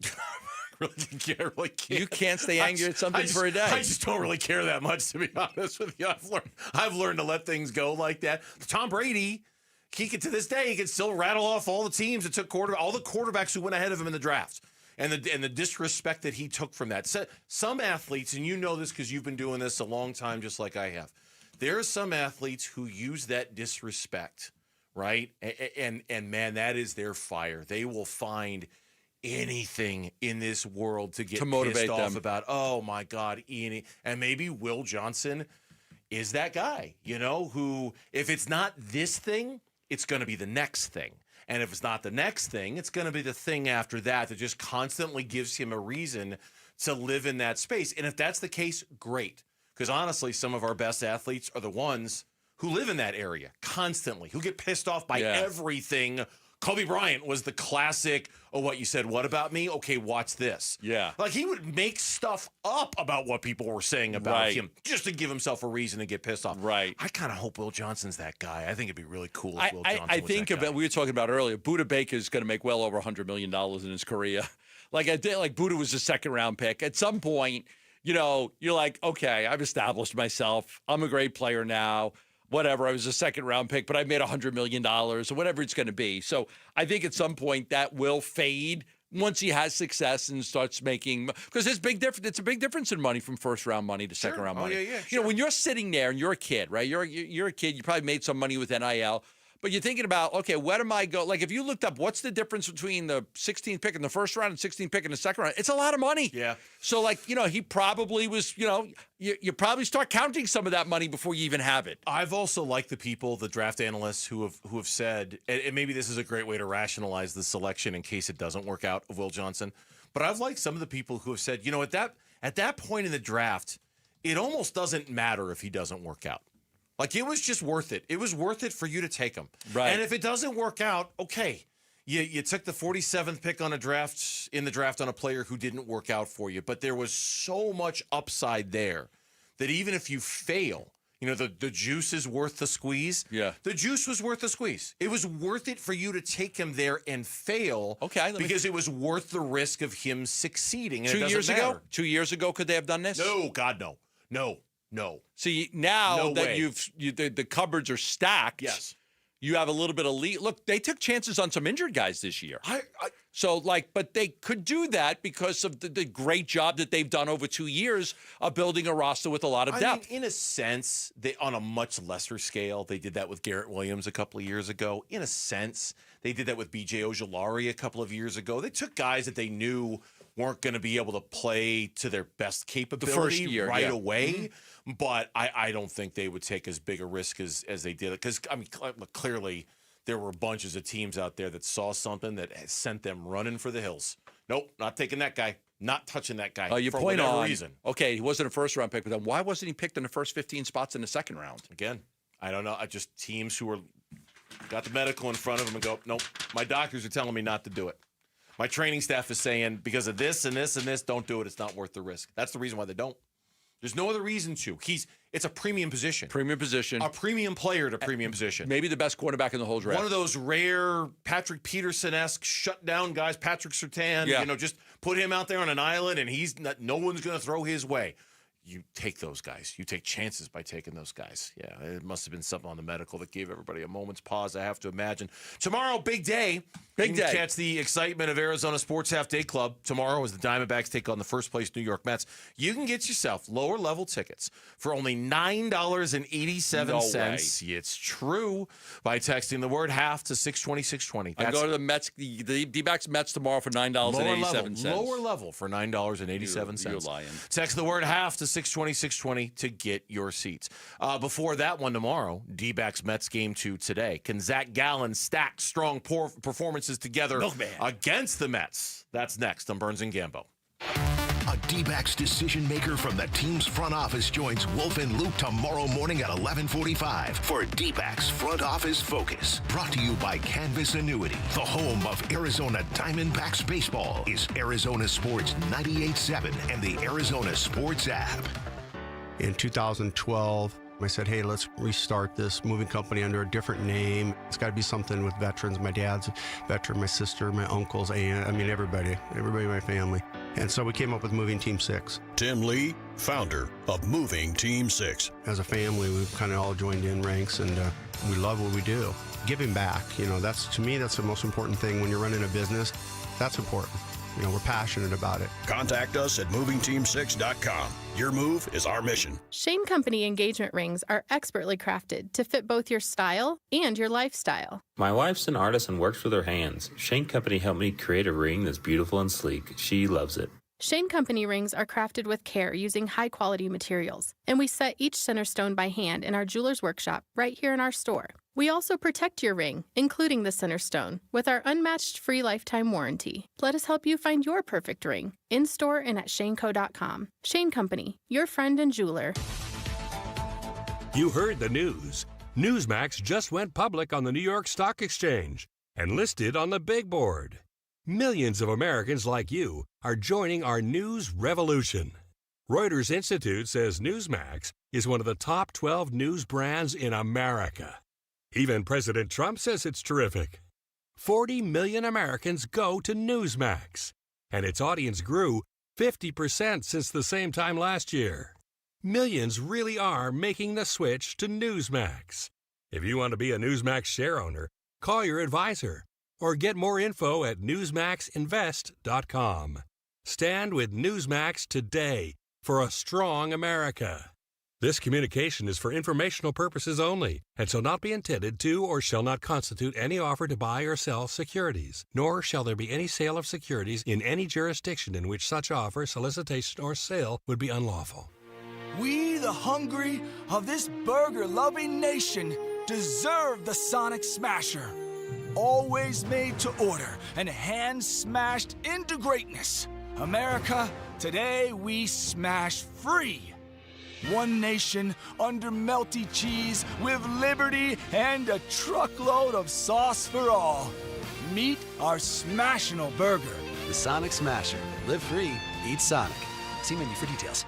Speaker 6: really can't.
Speaker 17: You can't stay angry at something for a day.
Speaker 6: I just don't really care that much, to be honest with you. I've learned to let things go like that. Tom Brady, he can, to this day, he can still rattle off all the teams that took all the quarterbacks who went ahead of him in the draft. And the disrespect that he took from that. So, some athletes, and you know this because you've been doing this a long time just like I have, there are some athletes who use that disrespect, right? And man, that is their fire. They will find anything in this world to get
Speaker 17: motivate
Speaker 6: pissed off
Speaker 17: them
Speaker 6: about. Oh, my God. And maybe Will Johnson is that guy, who, if it's not this thing, it's going to be the next thing. And if it's not the next thing, it's going to be the thing after that just constantly gives him a reason to live in that space. And if that's the case, great. Because honestly, some of our best athletes are the ones who live in that area constantly, who get pissed off by everything. Kobe Bryant was the classic, what you said, what about me? Okay, watch this.
Speaker 17: Yeah.
Speaker 6: Like he would make stuff up about what people were saying about him just to give himself a reason to get pissed off.
Speaker 17: Right.
Speaker 6: I kind of hope Will Johnson's that guy. I think it'd be really cool if Will Johnson
Speaker 17: I
Speaker 6: was
Speaker 17: think
Speaker 6: that guy.
Speaker 17: we were talking about earlier, Buda Baker's going to make well over $100 million in his career. Buda was a second-round pick. At some point, you're like, okay, I've established myself. I'm a great player now. Whatever, I was a second-round pick, but I made $100 million or whatever it's going to be. So I think at some point that will fade once he has success and starts making – because it's a big difference in money from first-round money to second-round money.
Speaker 6: Yeah, sure.
Speaker 17: When you're sitting there and you're a kid, right? You're a kid. You probably made some money with NIL. But you're thinking about, okay, where am I go? Like, if you looked up what's the difference between the 16th pick in the first round and 16th pick in the second round, it's a lot of money.
Speaker 6: Yeah.
Speaker 17: So, he probably was, you probably start counting some of that money before you even have it.
Speaker 6: I've also liked the people, the draft analysts who have said, and maybe this is a great way to rationalize the selection in case it doesn't work out of Will Johnson, but I've liked some of the people who have said, at that point in the draft, it almost doesn't matter if he doesn't work out. Like, it was just worth it. It was worth it for you to take him.
Speaker 17: Right.
Speaker 6: And if it doesn't work out, okay, you took the 47th pick in the draft on a player who didn't work out for you. But there was so much upside there that even if you fail, the juice is worth the squeeze.
Speaker 17: Yeah.
Speaker 6: The juice was worth the squeeze. It was worth it for you to take him there and fail.
Speaker 17: Okay.
Speaker 6: Because it was worth the risk of him succeeding. And
Speaker 17: 2 years ago? 2 years ago, could they have done this?
Speaker 6: No, God, no. No.
Speaker 17: See, now that
Speaker 6: way.
Speaker 17: the cupboards are stacked,
Speaker 6: yes,
Speaker 17: you have a little bit of lead. Look, they took chances on some injured guys this year. But they could do that because of the great job that they've done over 2 years of building a roster with a lot of depth.
Speaker 6: In a sense, on a much lesser scale, they did that with Garrett Williams a couple of years ago. In a sense, they did that with B.J. Ojulari a couple of years ago. They took guys that they knew weren't going to be able to play to their best capability
Speaker 17: the first year,
Speaker 6: right away. Mm-hmm. But I don't think they would take as big a risk as they did. Because, clearly there were bunches of teams out there that saw something that sent them running for the hills. Nope, not taking that guy. Not touching that guy
Speaker 17: your
Speaker 6: for
Speaker 17: point
Speaker 6: whatever
Speaker 17: on,
Speaker 6: reason.
Speaker 17: Okay, he wasn't a first-round pick, but then why wasn't he picked in the first 15 spots in the second round?
Speaker 6: Again, I don't know. Just teams who got the medical in front of them and go, nope, my doctors are telling me not to do it. My training staff is saying, because of this and this and this, don't do it. It's not worth the risk. That's the reason why they don't. There's no other reason to. It's a premium position.
Speaker 17: Premium position.
Speaker 6: A premium player at a premium position.
Speaker 17: Maybe the best quarterback in the whole draft.
Speaker 6: One of those rare Patrick Peterson-esque shutdown guys, Patrick Surtain.
Speaker 17: Yeah.
Speaker 6: Just put him out there on an island and no one's going to throw his way. You take those guys. You take chances by taking those guys. Yeah, it must have been something on the medical that gave everybody a moment's pause, I have to imagine. Tomorrow, big day.
Speaker 17: Big day.
Speaker 6: Catch the excitement of Arizona Sports Half Day Club. Tomorrow as the Diamondbacks take on the first-place New York Mets. You can get yourself lower-level tickets for only $9.87.
Speaker 17: No way.
Speaker 6: It's true. By texting the word half to 620-620.
Speaker 17: I go to the Mets, the Dbacks Mets tomorrow for $9.87.
Speaker 6: Lower level for $9.87.
Speaker 17: You're lying.
Speaker 6: Text the word half to 620 to get your seats. Before that one tomorrow, D-backs Mets game 2 today. Can Zach Gallen stack strong performances together against the Mets? That's next on Burns and Gambo.
Speaker 5: Dbacks decision maker from the team's front office joins Wolf and Luke tomorrow morning at 11:45 for Dbacks Front Office Focus. Brought to you by Canvas Annuity. The home of Arizona Diamondbacks baseball is Arizona Sports 98.7 and the Arizona Sports app.
Speaker 4: In 2012, I said, hey, let's restart this moving company under a different name. It's got to be something with veterans. My dad's a veteran, my sister, my uncles, aunt, everybody in my family. And so we came up with Moving Team 6.
Speaker 12: Tim Lee, founder of Moving Team 6.
Speaker 4: As a family, we've kind of all joined in ranks, and we love what we do. Giving back, that's, to me, that's the most important thing when you're running a business. That's important. We're passionate about it.
Speaker 12: Contact us at movingteam6.com. Your move is our mission.
Speaker 13: Shane Company engagement rings are expertly crafted to fit both your style and your lifestyle.
Speaker 16: My wife's an artist and works with her hands. Shane Company helped me create a ring that's beautiful and sleek. She loves it.
Speaker 13: Shane Company rings are crafted with care using high-quality materials, and we set each center stone by hand in our jeweler's workshop right here in our store. We also protect your ring, including the center stone, with our unmatched free lifetime warranty. Let us help you find your perfect ring, in-store and at shaneco.com. Shane Company, your friend and jeweler.
Speaker 18: You heard the news. Newsmax just went public on the New York Stock Exchange and listed on the big board. Millions of Americans like you are joining our news revolution. Reuters Institute says Newsmax is one of the top 12 news brands in America. Even President Trump says it's terrific. 40 million Americans go to Newsmax, and its audience grew 50% since the same time last year. Millions really are making the switch to Newsmax. If you want to be a Newsmax share owner, call your advisor or get more info at newsmaxinvest.com. Stand with Newsmax today for a strong America. This communication is for informational purposes only and shall not be intended to or shall not constitute any offer to buy or sell securities, nor shall there be any sale of securities in any jurisdiction in which such offer, solicitation, or sale would be unlawful.
Speaker 20: We, the hungry of this burger-loving nation, deserve the Sonic Smasher. Always made to order and hand-smashed into greatness. America, today we smash free. One nation under melty cheese with liberty and a truckload of sauce for all. Meet our Smashinal burger.
Speaker 25: The Sonic Smasher. Live free, eat Sonic. See menu for details.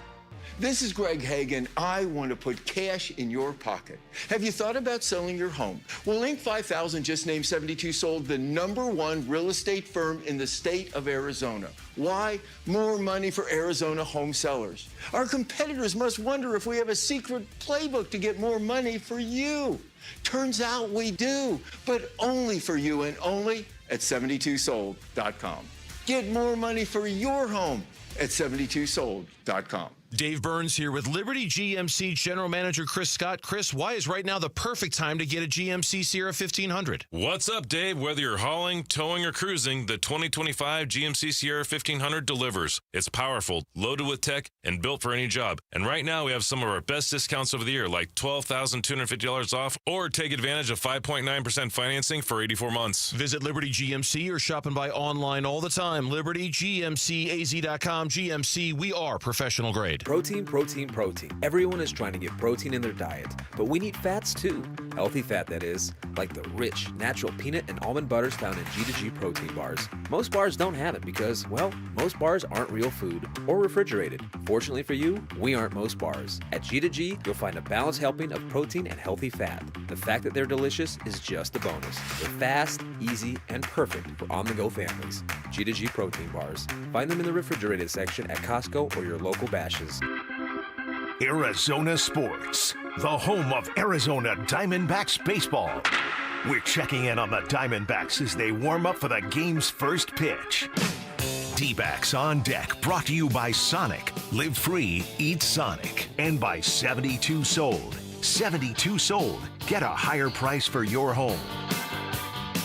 Speaker 27: This is Greg Hagan. I want to put cash in your pocket. Have you thought about selling your home? Well, Inc. 5000 just named 72 Sold the #1 real estate firm in the state of Arizona. Why? More money for Arizona home sellers. Our competitors must wonder if we have a secret playbook to get more money for you. Turns out we do, but only for you and only at 72sold.com. Get more money for your home at 72sold.com.
Speaker 29: Dave Burns here with Liberty GMC General Manager Chris Scott. Chris, why is right now the perfect time to get a GMC Sierra 1500?
Speaker 30: What's up, Dave? Whether you're hauling, towing, or cruising, the 2025 GMC Sierra 1500 delivers. It's powerful, loaded with tech, and built for any job. And right now, we have some of our best discounts of the year, like $12,250 off, or take advantage of 5.9% financing for 84 months.
Speaker 29: Visit Liberty GMC or shop and buy online all the time. LibertyGMCAZ.com. GMC, we are professional grade.
Speaker 31: Protein, protein, protein. Everyone is trying to get protein in their diet, but we need fats too. Healthy fat, that is, like the rich, natural peanut and almond butters found in G2G protein bars. Most bars don't have it because, well, most bars aren't real food or refrigerated. Fortunately for you, we aren't most bars. At G2G, you'll find a balanced helping of protein and healthy fat. The fact that they're delicious is just a bonus. They're fast, easy, and perfect for on-the-go families. G2G protein bars. Find them in the refrigerated section at Costco or your local Bashes.
Speaker 5: Arizona Sports, the home of Arizona Diamondbacks baseball. We're checking in on the Diamondbacks as they warm up for the game's first pitch. Dbacks on Deck, brought to you by Sonic. Live free, eat Sonic. And by 72 Sold. 72 Sold. Get a higher price for your home.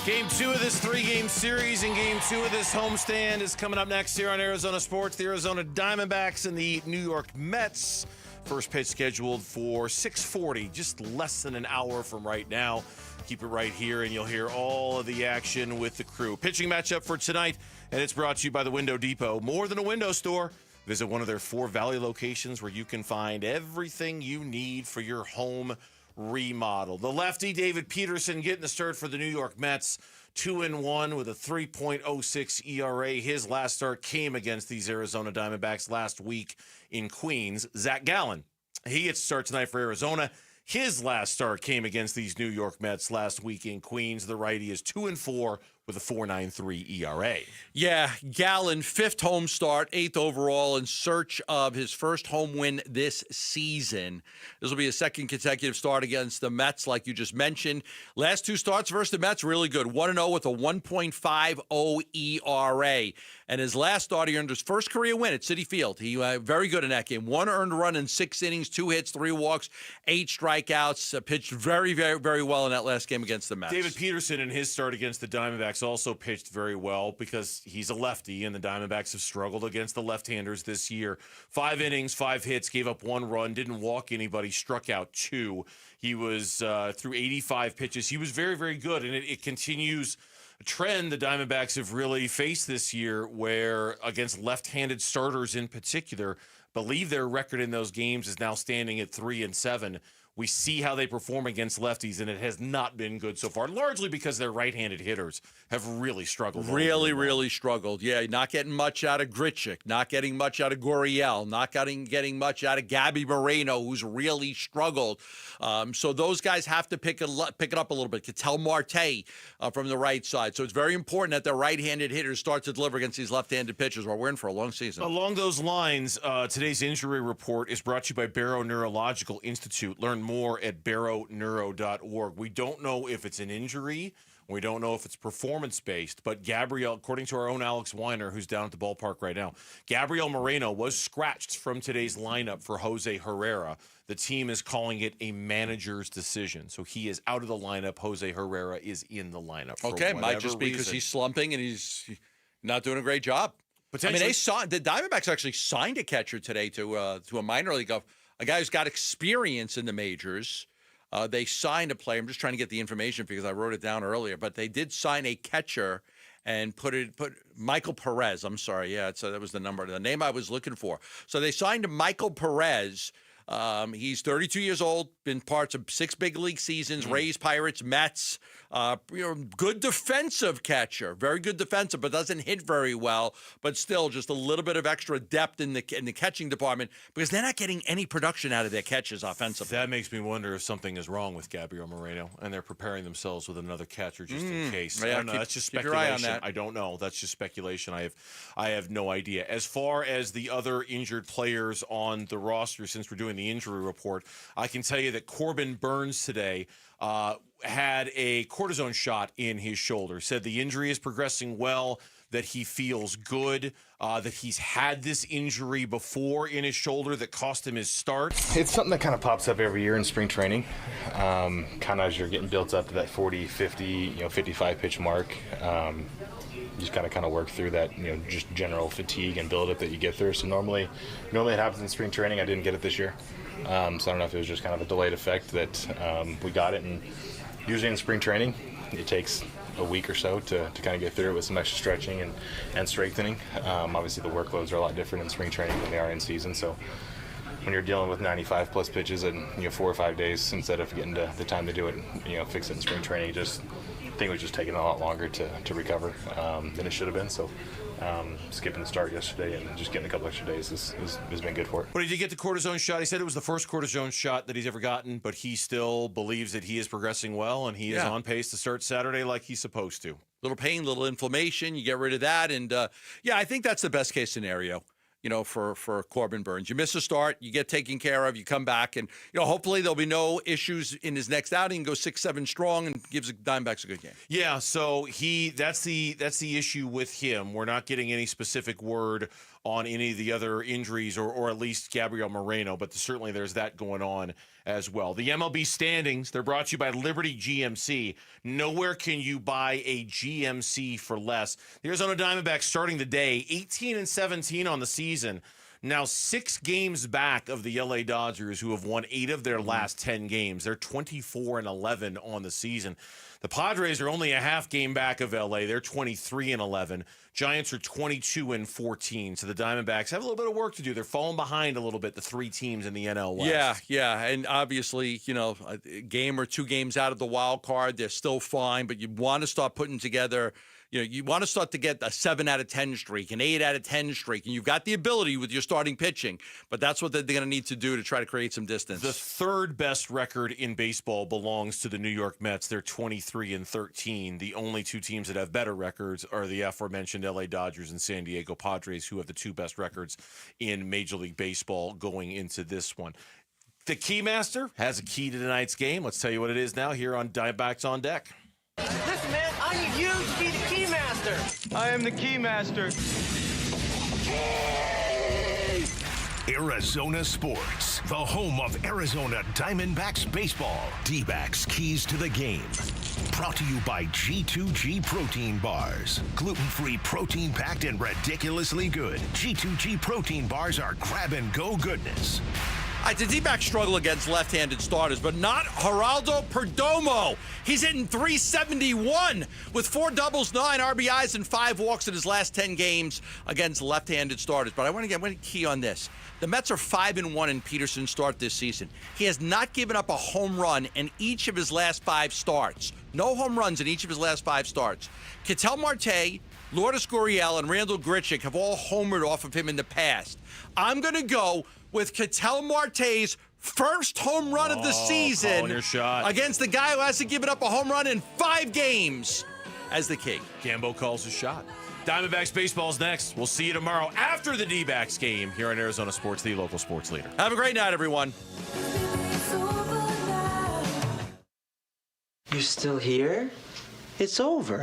Speaker 6: Game 2 of this 3-game series and Game 2 of this homestand is coming up next here on Arizona Sports. The Arizona Diamondbacks and the New York Mets. First pitch scheduled for 6:40, just less than an hour from right now. Keep it right here, and you'll hear all of the action with the crew. Pitching matchup for tonight, and it's brought to you by the Window Depot. More than a window store, Visit one of their 4 Valley locations where you can find everything you need for your home remodel. The lefty, David Peterson, getting the start for the New York Mets. 2-1 with a 3.06 ERA. His last start came against these Arizona Diamondbacks last week in Queens. Zach Gallen, he gets to start tonight for Arizona. His last start came against these New York Mets last week in Queens. The righty is 2-4 with a 4.93 ERA.
Speaker 17: Yeah, Gallen, 5th home start, 8th overall, in search of his first home win this season. This will be his 2nd consecutive start against the Mets, like you just mentioned. Last 2 starts versus the Mets, really good. 1-0 with a 1.50 ERA. And his last start, he earned his first career win at Citi Field. He very good in that game. 1 earned run in 6 innings, 2 hits, 3 walks, 8 strikeouts. Pitched very, very, very well in that last game against the Mets.
Speaker 6: David Peterson, in his start against the Diamondbacks, also pitched very well because he's a lefty, and the Diamondbacks have struggled against the left-handers this year. 5 innings, 5 hits, gave up 1 run, didn't walk anybody, struck out 2. He was through 85 pitches. He was very, very good, and it continues a trend the Diamondbacks have really faced this year where, against left-handed starters in particular, believe their record in those games is now standing at 3-7. We see how they perform against lefties, and it has not been good so far, largely because their right-handed hitters have really struggled.
Speaker 17: Really struggled. Yeah, not getting much out of Grichuk, not getting much out of Gurriel, not getting much out of Gabby Moreno, who's really struggled. So those guys have to pick it up a little bit. Ketel Marte from the right side. So it's very important that their right-handed hitters start to deliver against these left-handed pitchers. We're in for a long season.
Speaker 6: Along those lines, today's injury report is brought to you by Barrow Neurological Institute. Learn more at barrowneuro.org. We don't know if it's an injury. We don't know if it's performance-based, but Gabriel, according to our own Alex Weiner, who's down at the ballpark right now, Gabriel Moreno was scratched from today's lineup for Jose Herrera. The team is calling it a manager's decision. So he is out of the lineup. Jose Herrera is in the lineup.
Speaker 17: Okay, might just be because he's slumping and he's not doing a great job. I mean, the Diamondbacks actually signed a catcher today to a minor league, a guy who's got experience in the majors. They signed a player. I'm just trying to get the information because I wrote it down earlier. But they did sign a catcher and put Michael Perez. I'm sorry. Yeah, that was the name I was looking for. So they signed Michael Perez. He's 32 years old, been parts of 6 big league seasons, Rays, Pirates, Mets. Good defensive catcher, very good defensive, but doesn't hit very well. But still, just a little bit of extra depth in the catching department because they're not getting any production out of their catches offensively.
Speaker 6: That makes me wonder if something is wrong with Gabriel Moreno, and they're preparing themselves with another catcher just in case. I don't know. That's just speculation.
Speaker 17: Keep your eye on that.
Speaker 6: I don't know. That's just speculation. I have no idea. As far as the other injured players on the roster, since we're doing the injury report, I can tell you that Corbin Burns today had a cortisone shot in his shoulder. Said the injury is progressing well, that he feels good, that he's had this injury before in his shoulder that cost him his start.
Speaker 1: It's something that kind of pops up every year in spring training, kind of as you're getting built up to that 40, 50, 55 pitch mark. You just kind of work through that, just general fatigue and build up that you get through. So normally it happens in spring training. I didn't get it this year. So I don't know if it was just kind of a delayed effect that we got it. And usually in spring training, it takes a week or so to kind of get through it with some extra stretching and strengthening. Obviously the workloads are a lot different in spring training than they are in season. So when you're dealing with 95 plus pitches in 4 or 5 days instead of getting to the time to do it, fix it in spring training, I think it was just taking a lot longer to recover than it should have been. So skipping the start yesterday and just getting a couple extra days has been good for it.
Speaker 6: But he did get the cortisone shot. He said it was the first cortisone shot that he's ever gotten, but he still believes that he is progressing well and he is on pace to start Saturday like he's supposed to.
Speaker 17: Little pain, little inflammation, you get rid of that. And, I think that's the best case scenario. For Corbin Burns. You miss a start, you get taken care of, you come back, and, hopefully there'll be no issues in his next outing, go 6-7 strong, and gives the Diamondbacks a good game.
Speaker 6: Yeah, so that's the issue with him. We're not getting any specific word on any of the other injuries or at least Gabriel Moreno, but certainly there's that going on as well. The MLB standings, they're brought to you by Liberty GMC. Nowhere can you buy a GMC for less. The Arizona Diamondbacks starting the day 18-17 on the season. now 6 games back of the LA Dodgers, who have won 8 of their last 10 games. They're 24-11 on the season. The Padres are only a half game back of LA. They're 23-11. Giants are 22-14. So the Diamondbacks have a little bit of work to do. They're falling behind a little bit, the 3 teams in the NL West.
Speaker 17: Yeah. And obviously, a game or 2 games out of the wild card, they're still fine, but you want to start putting together, you want to start to get a 7 out of 10 streak, an 8 out of 10 streak, and you've got the ability with your starting pitching, but that's what they're going to need to do to try to create some distance.
Speaker 6: The 3rd best record in baseball belongs to the New York Mets. They're 23-13. The only 2 teams that have better records are the aforementioned LA Dodgers and San Diego Padres, who have the 2 best records in Major League Baseball going into this one. The Keymaster has a key to tonight's game. Let's tell you what it is now here on Dbacks on Deck.
Speaker 2: Listen, man, I need you to be the Keymaster.
Speaker 3: I am the Keymaster.
Speaker 5: Arizona Sports, the home of Arizona Diamondbacks baseball. Dbacks Keys to the Game. Brought to you by G2G Protein Bars. Gluten-free, protein-packed, and ridiculously good. G2G Protein Bars are grab-and-go goodness.
Speaker 17: The D-backs struggle against left-handed starters, but not Geraldo Perdomo. He's hitting .371 with 4 doubles, 9 RBIs, and 5 walks in his last 10 games against left-handed starters. But I want to key on this. The Mets are 5-1 in Peterson's start this season. He has not given up a home run in each of his last 5 starts. No home runs in each of his last 5 starts. Ketel Marte, Lourdes Gurriel, and Randall Grichuk have all homered off of him in the past. I'm going to go with Ketel Marte's first home run of the season against the guy who hasn't given up a home run in 5 games as the key.
Speaker 6: Gambo calls his shot. Diamondbacks baseball's next. We'll see you tomorrow after the D-backs game here on Arizona Sports, the local sports leader.
Speaker 17: Have a great night, everyone.
Speaker 7: You still here? It's over.